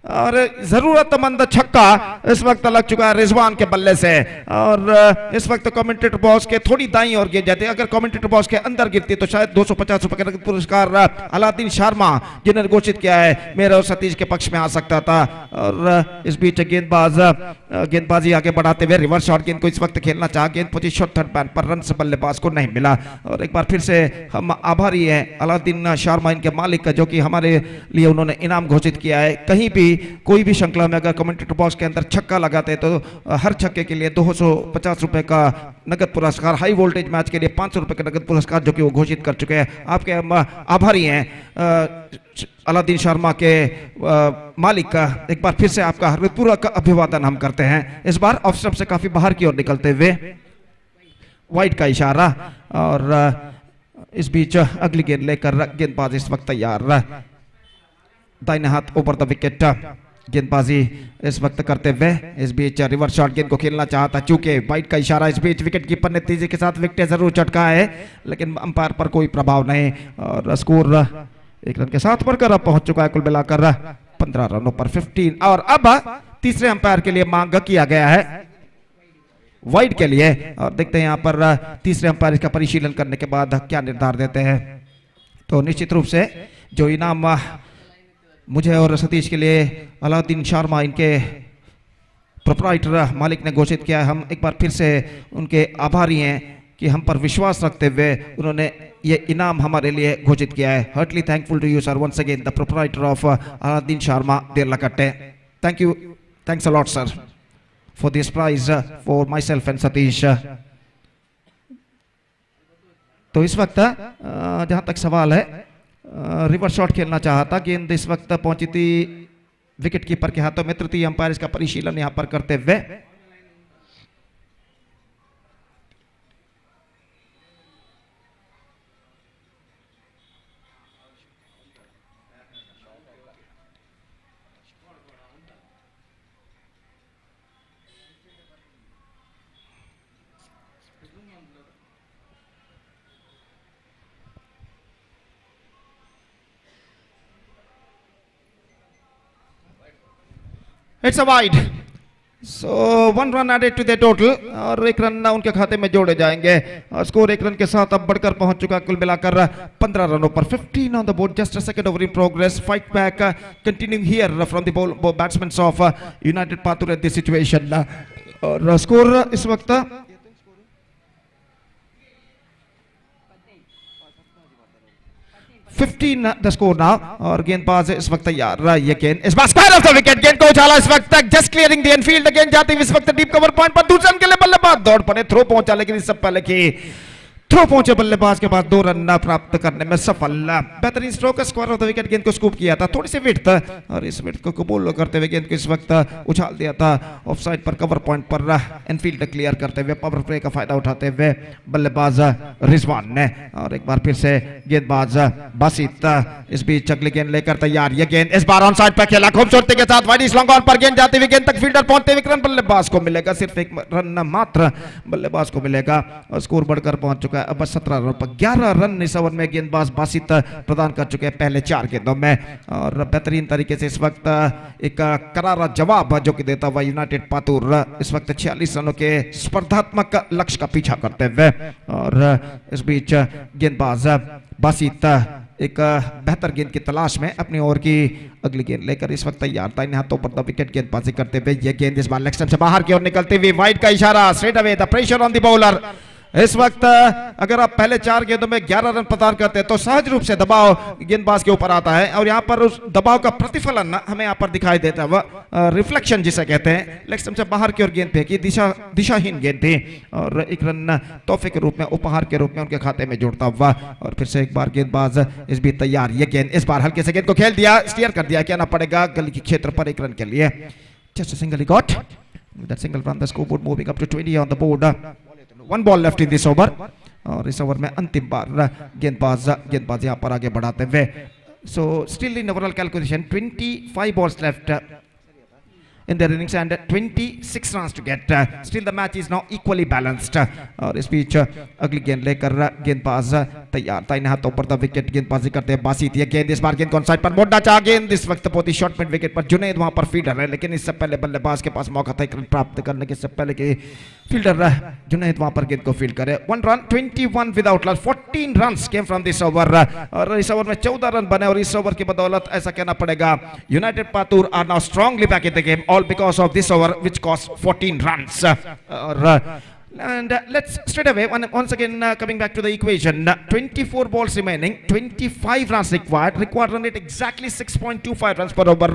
और जरूरतमंद छक्का इस वक्त लग चुका है रिजवान के बल्ले से। और इस वक्त कमेंटेटर बॉक्स के थोड़ी दाईं ओर गिर जाती है, अगर कमेंटेटर बॉक्स के अंदर गिरती तो शायद 250 रुपए का पुरस्कार अलादीन शर्मा जिन्होंने घोषित किया है मेरे और सतीश के पक्ष में आ सकता था। और इस बीच गेंदबाजी आगे बढ़ाते हुए रिवर्स शॉट गेंद को इस वक्त खेलना चाहा, गेंद पहुंची शॉर्ट थर्ड पैन पर, रन से बल्लेबाज को नहीं मिला। और एक बार फिर से हम आभारी हैं अलादीन शर्मा इनके मालिक का, जो कि हमारे लिए उन्होंने इनाम घोषित किया है। कहीं भी कोई भी श्रृंखला में अगर कमेंटेटर बॉक्स के अंदर छक्का लगाते हैं तो हर छक्के के लिए 250 रुपए का नगद पुरस्कार, हाई वोल्टेज मैच के लिए 500 रुपए का नगद पुरस्कार जो कि वो घोषित कर चुके हैं। आपके हम आभारी हैं अलादीन शर्मा के मालिक का। एक बार फिर से आपका हृदयपूर्वक अभिवादन हम करते हैं। इस बार ऑफ स्टंप से काफी बाहर की ओर निकलते हुए वाइड का इशारा। और इस बीच अगली गेंद लेकर गेंदबाज इस वक्त तैयार, दाहिने हाथ ऊपर द विकेट गेंदबाजी इस वक्त करते हुए। इस बीच रिवर्स शॉट गेंद को खेलना चाहता, चूंकि वाइड का इशारा, इस बीच विकेट कीपर ने तेजी के साथ विकेट जरूर चटका है लेकिन अंपायर पर कोई प्रभाव नहीं। और स्कोर 1 रन के साथ बढ़कर अब पहुंच चुका है कुल मिलाकर 15 रनों पर 15। और अब तीसरे अंपायर के लिए मांग किया गया है वाइड के लिए। और देखते हैं यहाँ पर तीसरे अंपायर इसका परिशीलन करने के बाद क्या निर्धार देते हैं। तो निश्चित रूप से जो इनाम मुझे और सतीश के लिए अलादीन शर्मा इनके प्रोप्राइटर मालिक ने घोषित किया है, हम एक बार फिर से उनके आभारी हैं कि हम पर विश्वास रखते हुए उन्होंने ये इनाम हमारे लिए घोषित किया है। Heartily thankful to you sir, once again the proprietor of Aladin Sharma Derlakatte. Thank you, thanks a lot sir for this prize for myself and Satish. तो इस वक्त जहां तक सवाल है, रिवर्स शॉट खेलना चाहता, गेंद इस वक्त पहुंची थी विकेट कीपर के हाथों में। तृतीय अंपायर इसका परिशीलन यहां पर करते हुए it's a wide, so 1 run added to the total और 1 रन उनके खाते में जोड़े जाएंगे। और स्कोर 1 रन के साथ अब बढ़कर पहुंच चुका कुल मिलाकर 15 रनों पर 15 on the board. Just a second over in progress, fight back continuing here from the batsman of United Patur eight this situation. और स्कोर इस वक्त 15 द स्कोर नाउ। और गेंदबाज इस वक्त तैयार, ये गेंद इस bar square off the wicket, गेंद को उछाला इस वक्त तक, जस्ट क्लियरिंग द इनफील्ड, गेंद जाती हुई इस वक्त डीप कवर पॉइंट पर, दूसरे रन के लिए बल्लेबाज दौड़ पड़े, थ्रो पहुंचा लेकिन इससे पहले की थ्रो पहुंचे बल्लेबाज के पास 2 रन प्राप्त करने में सफल। बेहतरीन stroke, square off the wicket, गेंद को स्कूप किया था, थोड़ी सी विड्थ और इस विड्थ को कबूल करते हुए गेंद को इस वक्त उछाल दिया था ऑफ साइड पर, कवर पॉइंट पर इनफील्ड क्लियर करते हुए, पावर प्ले का फायदा उठाते हुए बल्लेबाज रिजवान ने। और एक बार फिर से गेंदबाज बासित इस बीच अगली गेंद लेकर तैयार, ये गेंद इस बार ऑन साइड पर खेला खूबसूरती के साथ, वाइड लॉन्ग ऑन पर गेंद जाती हुई, गेंद तक फील्डर पहुंचते हुए रन बल्लेबाज को मिलेगा, सिर्फ 1 रन मात्र बल्लेबाज को मिलेगा। और स्कोर बढ़कर पहुंच चुका है अब 17 रन पर। 11 रन इस ओवर में गेंदबाज बासित प्रदान कर चुके हैं पहले 4 गेंदों में। और बेहतरीन तरीके से इस वक्त एक करारा जवाब जो कि देता हुआ यूनाइटेड पातुर इस वक्त 46 रनों के स्पर्धात्मक लक्ष्य का पीछा करते हुए। और इस बीच गेंदबाज बासित एक बेहतर गेंद की तलाश में अपनी ओर की अगली गेंद लेकर इस वक्त तैयार था, इन हाथों पर द विकेट गेंदबाजी करते हुए। ये गेंद इस बार लेग स्टंप से बाहर की ओर निकलते हुए, वाइड का इशारा, straight away the pressure on the bowler इस वक्त अगर आप पहले 4 गेंदों में 11 रन प्रदान करते हैं तो सहज रूप से दबाव गेंदबाज के ऊपर आता है, और यहाँ पर उस दबाव का प्रतिफलन हमें यहाँ पर दिखाई देता है, वह रिफ्लेक्शन जिसे कहते हैं। लेग स्टंप से बाहर की ओर गेंद फेंकी, दिशाहीन गेंद थी, और एक रन तोहफे के रूप में, उपहार के रूप में उनके खाते में जुड़ता हुआ। और फिर से एक बार गेंदबाज इस भी तैयार, ये गेंद इस बार हल्के से गेंद को खेल दिया, स्टीयर कर दिया, क्या ना पड़ेगा गली के क्षेत्र पर 1 रन के लिए। Just a single he got. With that single run, the scoreboard moving up to 20 on the board. 1 ball left in this over. और इस ओवर में अंतिम बार गेंदबाज यहाँ पर आगे बढ़ाते हुए। So still in overall calculation, 25 balls left in their innings and 26 runs to get. Still the match is now equally balanced. और इस बीच अगली गेंद लेकर गेंदबाज तैयार, दाहिने हाथों पर द विकेट गेंदबाजी करते हैं बासित। ये गेंद इस बार गेंद को साइड पर मोड़ना चाहा, गेंद इस वक्त बहुत ही शॉर्ट मिड विकेट पर, जुनैद वहां पर फील्डर है, लेकिन इससे पहले बल्लेबाज के पास मौका था एक रन प्राप्त करने के, इससे पहले कि फील्डर जुनैद वहां पर गेंद को फील्ड करे। 1 run 21 without loss, 14 runs came from this over, और इस ओवर में 14 रन बने, और इस ओवर की बदौलत ऐसा कहना पड़ेगा United Patur are now strongly back in the game, all because of this over which cost 14 runs. And let's straight away once again coming back to the equation. 24 balls remaining, 25 runs required run rate exactly 6.25 runs per over.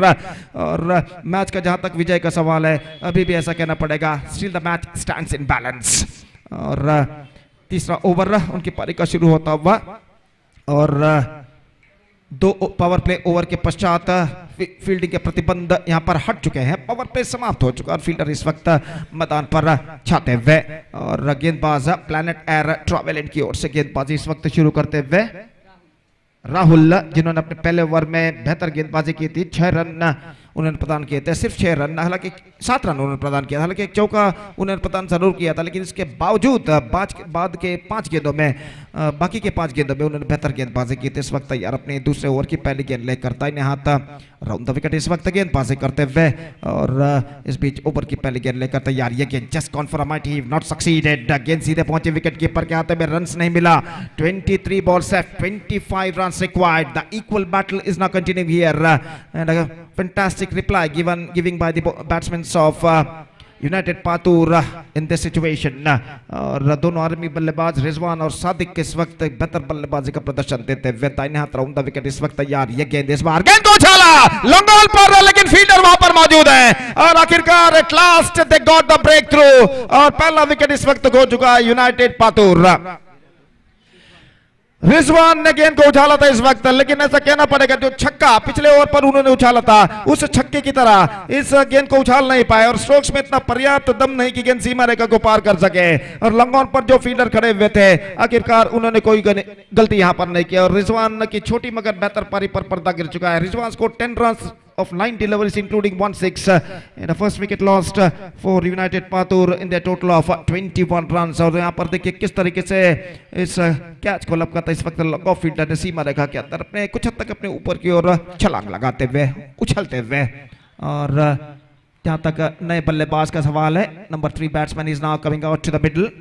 और match का जहां तक विजय का सवाल है, अभी भी ऐसा कहना पड़ेगा still the match stands in balance. और तीसरा ओवर उनकी पारी का शुरू होता हुआ, और 2 पावर प्ले ओवर के पश्चात फील्डिंग के प्रतिबंध यहां पर हट चुके हैं, पावर प्ले समाप्त हो चुका, और फील्डर इस वक्त मैदान पर छाते हुए, और गेंदबाज प्लैनेट एयर ट्रैवल की ओर से गेंदबाजी इस वक्त शुरू करते हुए राहुल, जिन्होंने अपने पहले ओवर में बेहतर गेंदबाजी की थी, 6 रन उन्होंने प्रदान किए थे, सिर्फ 6 रन, हालांकि 7 रन उन्होंने प्रदान किया, हालांकि एक चौका उन्होंने प्रदान जरूर किया था, लेकिन इसके बावजूद बाद के 5 गेंदों में, बाकी के 5 गेंदों में उन्होंने बेहतर गेंदबाजी की थी। इस वक्त यार अपने दूसरे ओवर की पहली गेंद लेकर दाहिने हाथ राउंड द विकेट इस वक्त गेंदबाजी करते हुए, और इस बीच ओवर की पहली गेंद लेकर तैयार, ये गेंद just gone for a might, he not succeeded, गेंद सीधे पहुंचे विकेट कीपर के हाथ में, रन्स नहीं मिला। 23 balls left, 25 runs required. The equal battle is now continuing here, and a fantastic reply giving by the batsmen of United Patur in this situation. और दोनों आर्मी बल्लेबाज रिजवान और सादिक इस वक्त बेहतर बल्लेबाजी का प्रदर्शन देते हुए, दाहिने हाथ राउंड द विकेट इस वक्त तैयार, ये गेंद इस बार गेंद को उछाला लॉन्ग ऑन पर, लेकिन फील्डर वहां पर मौजूद है, और आखिरकार at last they got the breakthrough, और पहला विकेट इस वक्त खो चुका है यूनाइटेड पातूर। रिजवान ने गेंद को उछाला था इस वक्त, लेकिन ऐसा कहना पड़ेगा जो छक्का पिछले ओवर पर उन्होंने उछाला था, उस छक्के की तरह इस गेंद को उछाल नहीं पाए, और स्ट्रोक्स में इतना पर्याप्त दम नहीं कि गेंद सीमा रेखा को पार कर सके, और लॉन्ग ऑन पर जो फील्डर खड़े हुए थे आखिरकार उन्होंने कोई गलती यहां पर नहीं की, और रिजवान की छोटी मगर बेहतर पारी पर पर्दा गिर चुका है। रिजवान को 10 runs of 9 deliveries including 1 6 and the first wicket lost for United Patur in their total of 21 runs। और यहाँ पर देखिए किस तरीके से इस कैच को लपका था इस वक्त लॉन्ग फील्डर ने सीमा रेखा के अंदर अपने कुछ हद तक अपने ऊपर की ओर छलांग लगाते हुए, उछलते हुए। और जहाँ तक नए बल्लेबाज का सवाल है, number 3 batsman is now coming out to the middle,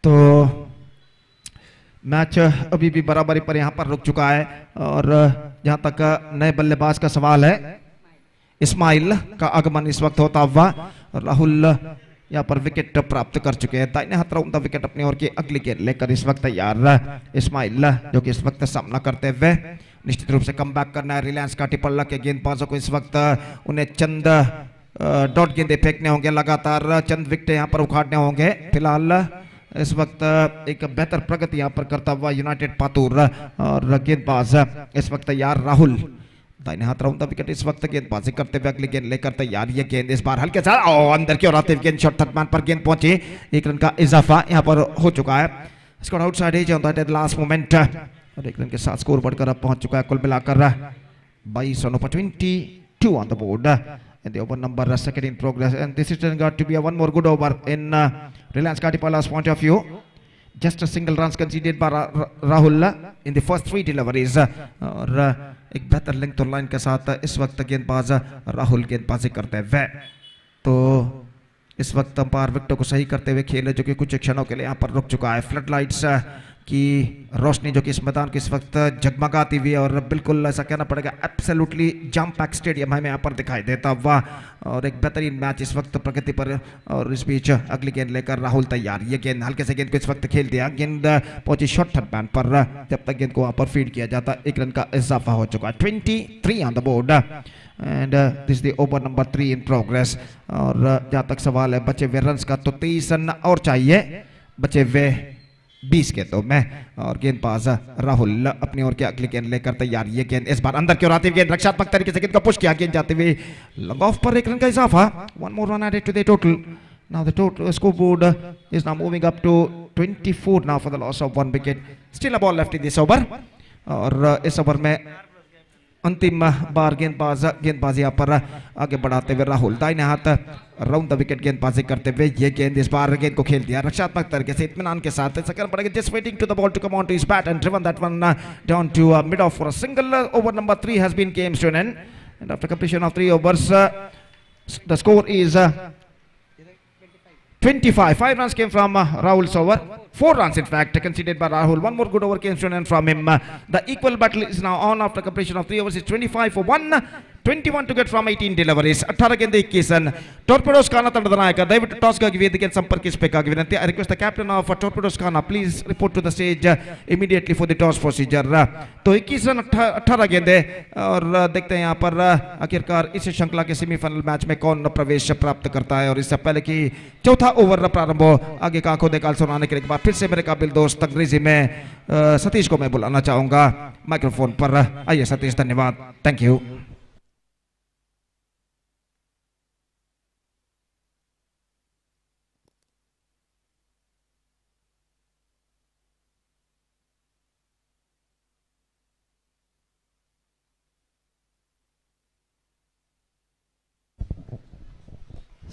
तो मैच अभी भी बराबरी पर यहाँ पर रुक चुका है। और जहां तक नए बल्लेबाज का सवाल है, इस्माइल का आगमन इस वक्त होता हुआ, राहुल यहाँ पर विकेट प्राप्त कर चुके हैं, दाहिने हाथ राउंड द विकेट अपनी ओर की अगली गेंद लेकर इस वक्त तैयार इस्माइल, जो कि इस वक्त सामना करते हुए निश्चित रूप से कम बैक करना है। रिलायंस का टिपल्ला के गेंदबाजों को इस वक्त उन्हें चंद डॉट गेंदे फेंकने होंगे, लगातार चंद विकेट यहाँ पर उखाड़ने होंगे। फिलहाल इस वक्त एक बेहतर प्रगति यहाँ पर करता हुआ यूनाइटेड पातूर, और गेंदबाज इस वक्त तैयार राहुल, दाहिने हाथ राउंड द विकेट इस वक्त गेंदबाजी करते हुए अगली गेंद लेकर तैयार, ये गेंद इस बार हल्के से अंदर की ओर आते हुए गेंद शॉर्ट थर्ड मैन पर गेंद पहुंची, 1 रन का इजाफा यहाँ पर हो चुका है। Score outside edge on that last moment, और 1 रन के साथ स्कोर बढ़कर अब पहुंच चुका है कुल मिलाकर 22 रनों पर 22 on the board. And the over number second in progress, and this is turning out to be a one more good over in Reliance Katipala's point of view. Just a single runs conceded by Rahul in the first 3 deliveries, और एक बेहतर link और line के साथ इस वक्त गेंदबाज राहुल गेंदबाजी करते हुए, तो इस वक्त अंपायर विकेटों को सही करते हुए खेल जो कि कुछ क्षणों के लिए यहाँ पर रुक चुका है। फ्लड लाइट्स की रोशनी जो कि इस मैदान की इस वक्त जगमगाती हुई है और बिल्कुल ऐसा कहना पड़ेगा एब्सोल्युटली जम पैक स्टेडियम हमें यहाँ पर दिखाई देता हुआ और एक बेहतरीन मैच इस वक्त प्रगति पर। और इस बीच अगली गेंद लेकर राहुल तैयार। ये गेंद हल्के से गेंद को इस वक्त खेल दिया, गेंद पहुंची शॉर्ट थर्ड मैन पर, जब तक गेंद को वहाँ पर फीड किया जाता 1 रन का इजाफा हो चुका है। 23 on the board and this the over number 3 in progress. और जहाँ तक सवाल है बचे हुए रन का तो 23 रन और चाहिए, बचे हुए 20 गेंदों में। और गेंदबाज राहुल अपनी ओर के अगली गेंद लेकर तैयार। ये गेंद इस बार अंदर की ओर आती हुई गेंद रक्षात्मक तरीके से गेंद को पुश किया, गेंद जाते हुए लॉन्ग ऑफ पर 1 रन का इजाफा। 1 more run added to the total. Now the total scoreboard is now moving up to 24 now for the loss of 1 wicket. Still a ball left in this over. और इस over में अंतिम बार गेंदबाजी यहाँ पर आगे बढ़ाते हुए राहुल दाहिने हाथ राउंड द विकेट गेंदबाजी करते हुए ये गेंद इस बार गेंद को खेल दिया रक्षात्मक तरीके से इत्मीनान के साथ। सेकंड पड़ेगा just waiting to the ball to come on to his bat and driven that one down to mid off for a single. Over number 3 has been comes to an end and after completion of 3 overs the score is 25. 5 runs came from Rahul's over. 4 runs, in fact, conceded by Rahul. 1 more good over came from him. The equal battle is now on after completion of 3 overs. It's 25 for 1. 21 to get from 18 deliveries. 18 ಗೆಂದು 21 run. ಟೋರ್ಪೆಡೋಸ್ ಖಾನ ತಂಡದ ನಾಯಕ ದಯವಿಟ್ಟು toss ಗಾಗಿ ವೇದಿಕೆಯನ್ನು ಸಂಪರ್ಕಿಸಬೇಕಾಗಿ ವಿನಂತಿ. I request the captain of Torpedoes Khana please report to the stage immediately for the toss procedure. तो 21 run 18 गेंदे और देखते हैं यहाँ पर आखिरकार इस श्रृंखला के सेमीफाइनल मैच में कौन प्रवेश प्राप्त करता है। और इससे पहले कि चौथा ओवर प्रारंभ हो आगे का आंखों देखा सुनाने के बाद फिर से मेरे काबिल दोस्त अंग्रेजी में सतीश को मैं बुलाना चाहूंगा माइक्रोफोन पर। आइए सतीश, धन्यवाद, thank you.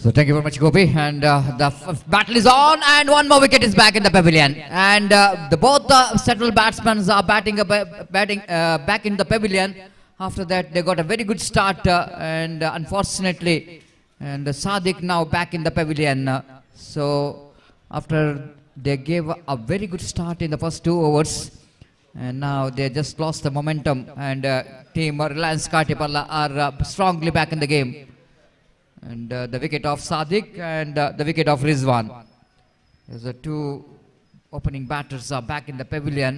So thank you very much, Gopi. And the battle is on, and 1 more wicket is back in the pavilion. And both the settled batsmen are batting back in the pavilion. After that, they got a very good start, and unfortunately, and Sadiq now back in the pavilion. So after they gave a very good start in the first 2 overs, and now they just lost the momentum. And team Reliance Katipalla are strongly back in the game. And the wicket of Sadiq and the wicket of Rizwan. As the 2 opening batters are back in the pavilion.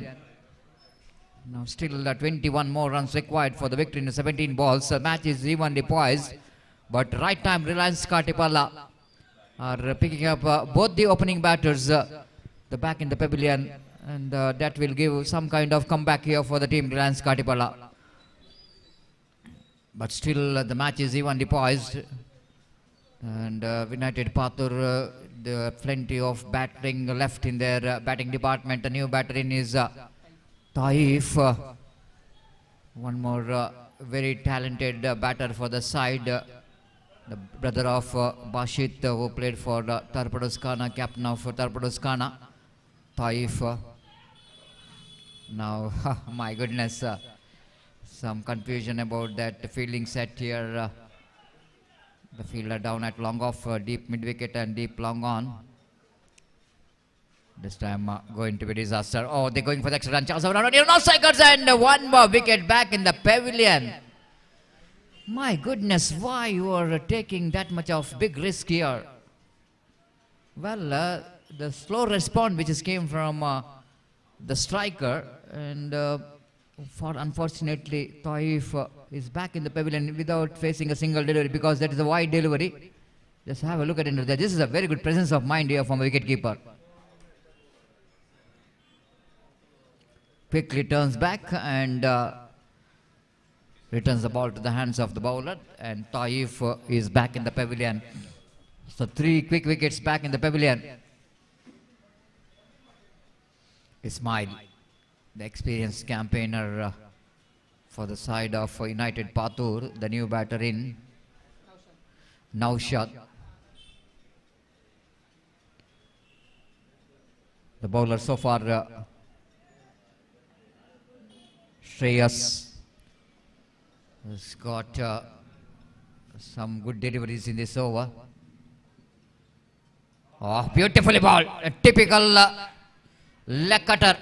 Now still 21 more runs required for the victory in the 17 balls. The match is evenly poised. But right time Reliance Katipalla are picking up both the opening batters the back in the pavilion. And that will give some kind of comeback here for the team Reliance Katipalla. But still the match is evenly poised. And United Pathur, there are plenty of batting left in their batting department. The new batter in is Taif. One more very talented batter for the side. The brother of Bashit who played for Torpedoes Khana, captain of Torpedoes Khana. Taif. Now, my goodness, some confusion about that fielding set here. The fielder down at long off, deep mid wicket and deep long on. This time going to be disaster. Oh, they're going for the extra run. Chance of no strikers and 1 more wicket back in the pavilion. My goodness, why you are taking that much of big risk here? Well, the slow response which came from the striker, and for unfortunately Taif is back in the pavilion without facing a single delivery, because that is a wide delivery. Just have a look at it. This is a very good presence of mind here from a wicketkeeper. Quickly turns back and returns the ball to the hands of the bowler, and Taif is back in the pavilion. So 3 quick wickets back in the pavilion. Ismail, the experienced campaigner for the side of United Pathur, the new batter in Naushad. The bowler so far, Shreyas, has got some good deliveries in this over. Oh, beautifully bowled. A typical leg cutter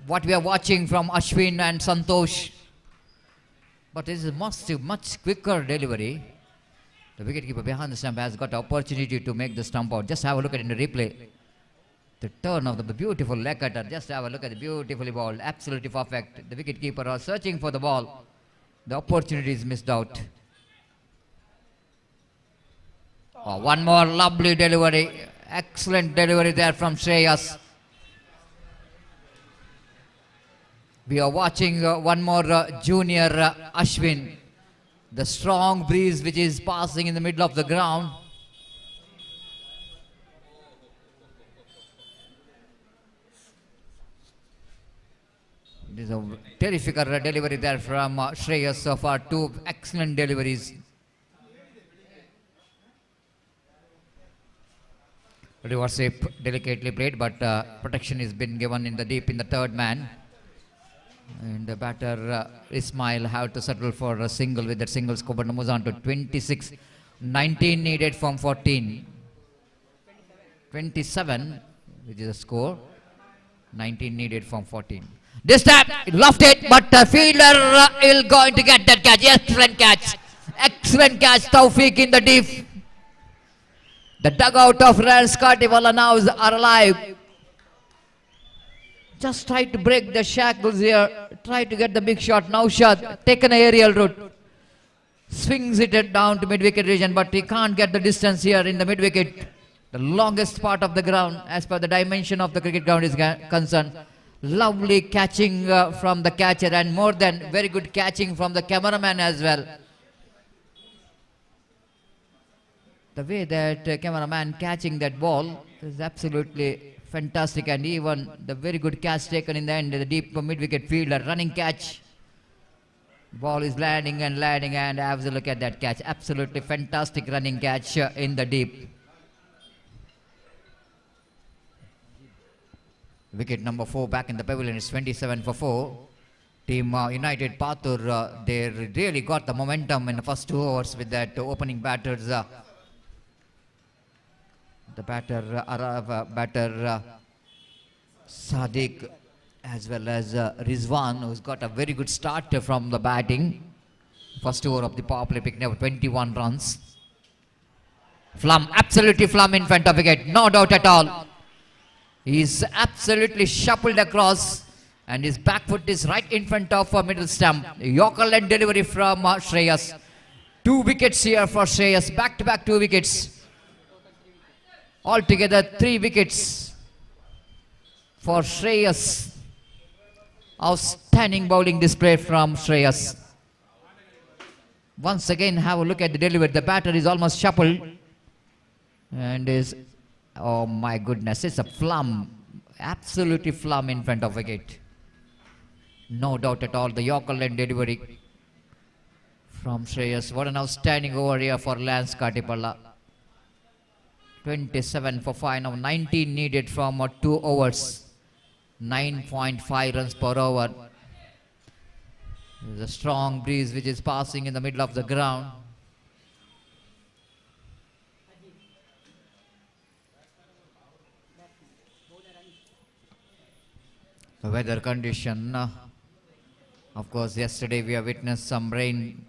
what we are watching from Ashwin and Santosh. But it is a much quicker delivery. The wicketkeeper behind the stump has got the opportunity to make the stump out. Just have a look at it in the replay. The turn of the beautiful leg cutter. Just have a look at the beautifully ball. Absolutely perfect. The wicketkeeper are searching for the ball. The opportunity is missed out. Oh, one more lovely delivery. Excellent delivery there from Shreyas. We are watching one more junior Ashwin. The strong breeze which is passing in the middle of the ground. It is a terrific delivery there from Shreyas so far. Two excellent deliveries. Reverse sweep delicately played, but protection has been given in the deep in the third man. And the batter Ismail have to settle for a single with that single score, but moves on to 26. 19 needed from 14. 27, which is a score. 19 needed from 14. This time, lofted it, but the fielder is going to get that catch. Excellent catch. Excellent catch, Tawfiq in the deep. The dugout of Rans Katiwala now are alive. Just try to break the shackles here. Try to get the big shot. Naushad taken an aerial route. Swings it down to mid-wicket region, but he can't get the distance here in the mid-wicket. The longest part of the ground as per the dimension of the cricket ground is concerned. Lovely catching from the catcher, and more than very good catching from the cameraman as well. The way that cameraman catching that ball is absolutely fantastic, and even the very good catch taken in the end, the deep mid-wicket fielder, running catch. Ball is landing, and have a look at that catch. Absolutely fantastic running catch in the deep. Wicket number 4 back in the pavilion is 27 for 4. Team United Pathur, they really got the momentum in the first 2 overs with that opening batters. The batter Sadiq as well as Rizwan, who's got a very good start from the batting. First over of the power play, picking up 21 runs. Flum, absolutely flum in front of wicket, no doubt at all. He's absolutely shuffled across, and his back foot is right in front of a middle stump. Yorker led delivery from Shreyas. 2 wickets here for Shreyas, back-to-back 2 wickets. Altogether 3 wickets for Shreyas. Outstanding bowling display from Shreyas. Once again, have a look at the delivery. The batter is almost shuffled and is, oh my goodness, it's a flum. Absolutely flum in front of wicket. No doubt at all, the Yorker led delivery from Shreyas. What an outstanding over here for Lance Katipalla. 27 for 5 now, 19 needed from 2 overs. 9.5 runs per over. There's a strong breeze which is passing in the middle of the ground. The weather condition, of course, yesterday we have witnessed some rain,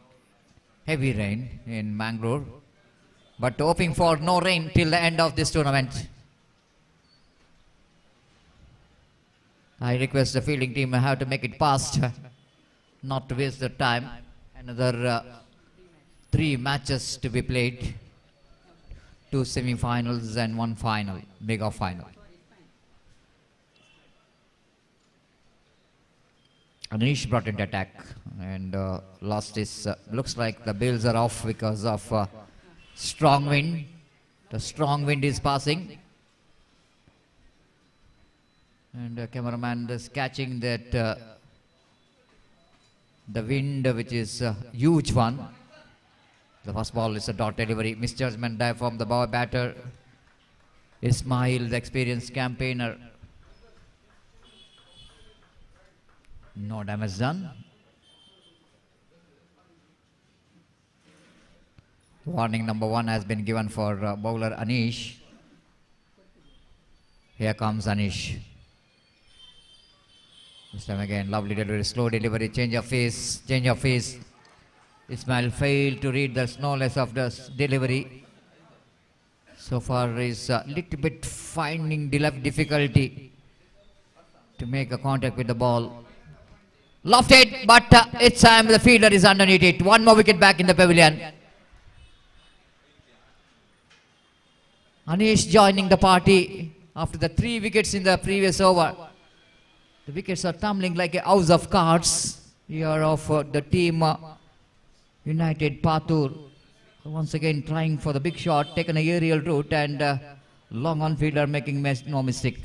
heavy rain in Mangalore, but hoping for no rain till the end of this tournament. I request the fielding team have to make it fast, not to waste the time. Another 3 matches to be played, 2 semi-finals and 1 final, mega final. Anish brought into attack and lost his, looks like the bails are off because of strong wind. The strong wind is passing. And the cameraman is catching that the wind, which is a huge one. The first ball is a dot delivery. Misjudgment dive from the ball batter Ismail, the experienced campaigner. No damage done. Warning number 1 has been given for bowler Anish. Here comes Anish. This time again, lovely delivery, slow delivery, change of pace. Ismail failed to read the slowness of the delivery. So far is a little bit finding difficulty to make a contact with the ball. Lofted, but it's time the fielder is underneath it. One more wicket back in the pavilion. Anish joining the party after the 3 wickets in the previous over. The wickets are tumbling like a house of cards here of the team United Patur. Once again trying for the big shot, taken a aerial route and long on fielder making no mistake.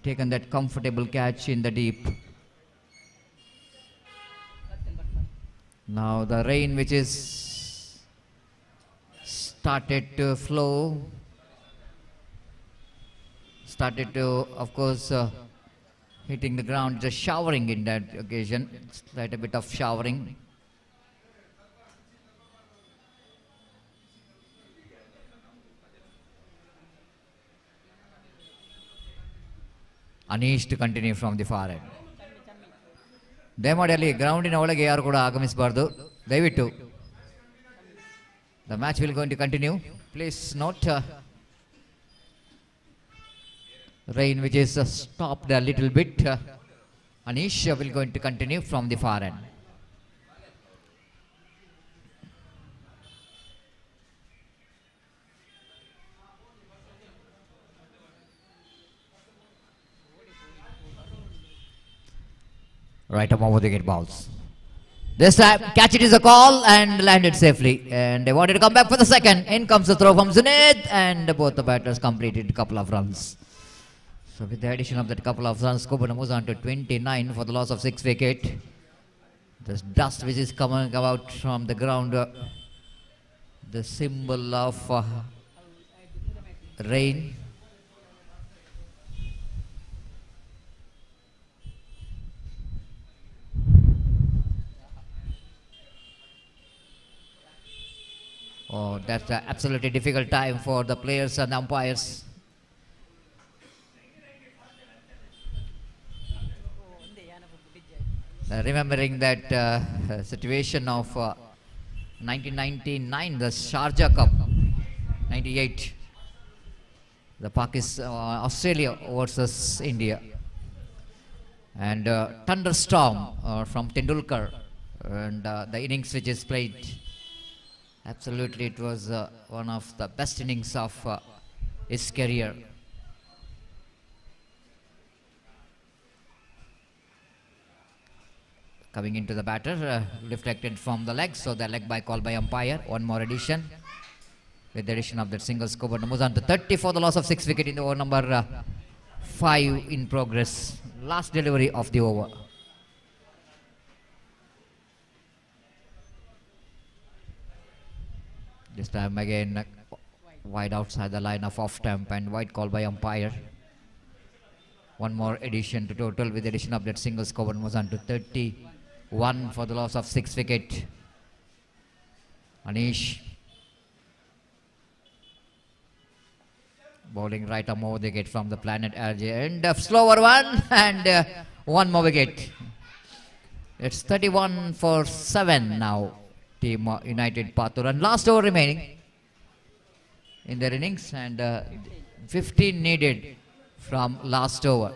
Taken that comfortable catch in the deep. Now the rain which is started to flow, started to of course hitting the ground, just showering in that occasion, slight a bit of showering. Anish to continue from the far end. ದಯಮಾಡಿ ಗ್ರೌಂಡಿನ ಒಳಗೆ ಯಾರು ಕೂಡ ಆಗಮಿಸಬಾರ್ದು ದಯವಿಟ್ಟು. The match will going to continue. Please note rain which is stopped a little bit. Anish will going to continue from the far end. Right up over the wicket balls. This time, catch it is a call and landed safely. And they wanted to come back for the second. In comes the throw from Zunaid, and both the batters completed a couple of runs. So with the addition of that couple of runs, Kubana moves on to 29 for the loss of 6 wicket. This dust which is coming out from the ground, the symbol of rain. Oh, that's an absolutely difficult time for the players and umpires. Remembering that situation of 1999, the Sharjah Cup, 98, the Pakistan, Australia versus India, and thunderstorm from Tendulkar, and the innings which is played. Absolutely, it was one of the best innings of his career. Coming into the batter, reflected from the leg, so the leg by call by umpire. One more addition. With the addition of that single score, moves on to 30 for the loss of 6 wicket in the over number 5 in progress. Last delivery of the over. This time again wide outside the line of off stump and wide call by umpire. One more addition to total with the addition of that single score, moves on to 31 for the loss of 6 wicket. Anish bowling right arm over the wicket from the Planet RJ, and a slower one, and one more wicket. It's 31 for 7 now. Team United Patur, and last over remaining in their innings, and 15 needed from last over.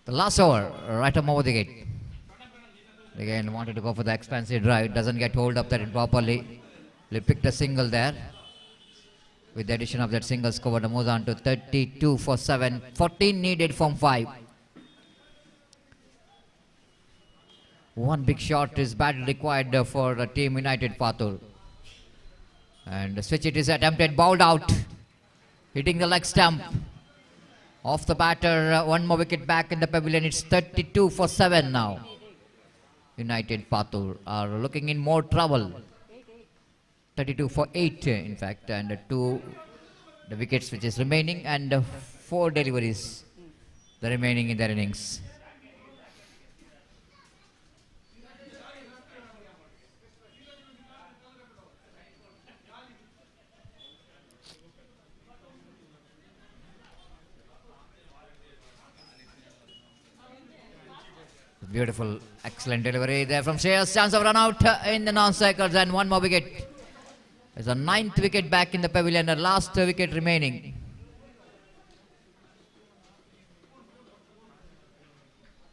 The last over, right up over the gate. Again, wanted to go for the expansive drive. Doesn't get hold up that properly. They picked a single there. With the addition of that single score, the moves on to 32 for 7. 14 needed from 5. One big shot is badly required for the Team United Patur. And the switch it is attempted, bowled out. Hitting the leg stump. Off the batter, one more wicket back in the pavilion. It's 32 for 7 now. United Patur are looking in more trouble. 32 for 8 in fact, and 2 the wickets which is remaining, and 4 deliveries the remaining in their innings. Beautiful, excellent delivery there from Shreyas. Chance of run out in the non-cycles, and one more wicket. There's a 9th wicket back in the pavilion, the last wicket remaining.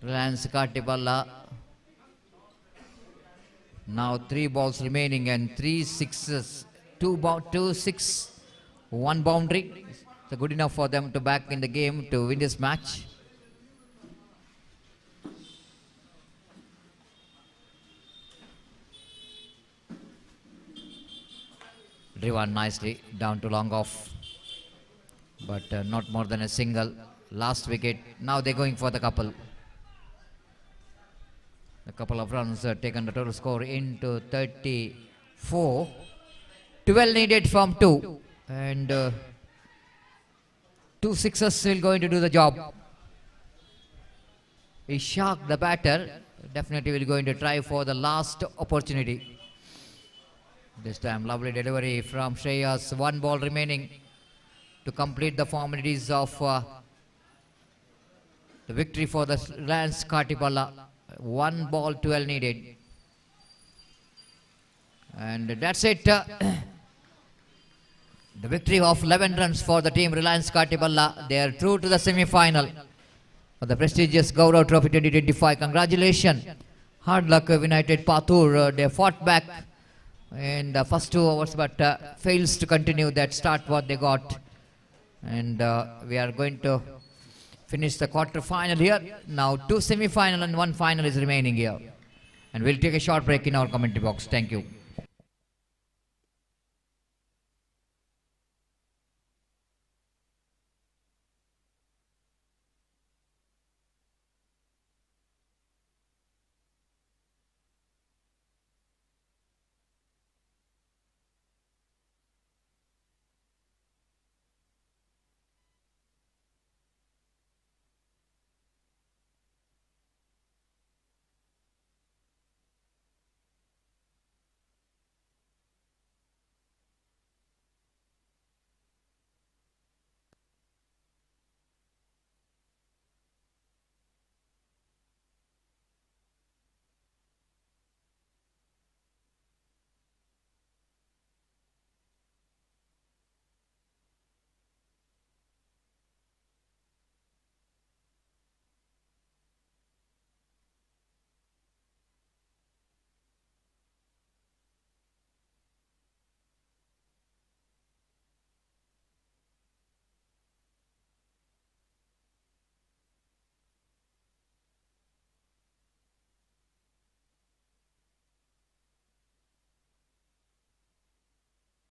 Reliance Katipalla. Now 3 balls remaining and 3 sixes, 2 6, 1 boundary. So good enough for them to back in the game to win this match. Driven nicely down to long off, but not more than a single. Last wicket. Now they're going for the couple. A couple of runs taken the total score into 34. 12 needed from 2, and 2 sixes will going to do the job. Ishaq, the batter, definitely will going to try for the last opportunity. This time lovely delivery from Shreyas. 1 ball remaining to complete the formalities of the victory for the Reliance Katipalla. 1 ball, 12 needed. And that's it. The victory of 11 runs for the team Reliance Katipalla. They are through to the semi-final for the prestigious Gaurav Trophy 2025. Congratulations. Hard luck United Patur. They fought back in the first 2 overs, but fails to continue that start what they got. And we are going to finish the quarter-final here. Now 2 semi-final and 1 final is remaining here. And we'll take a short break in our commentary box. Thank you.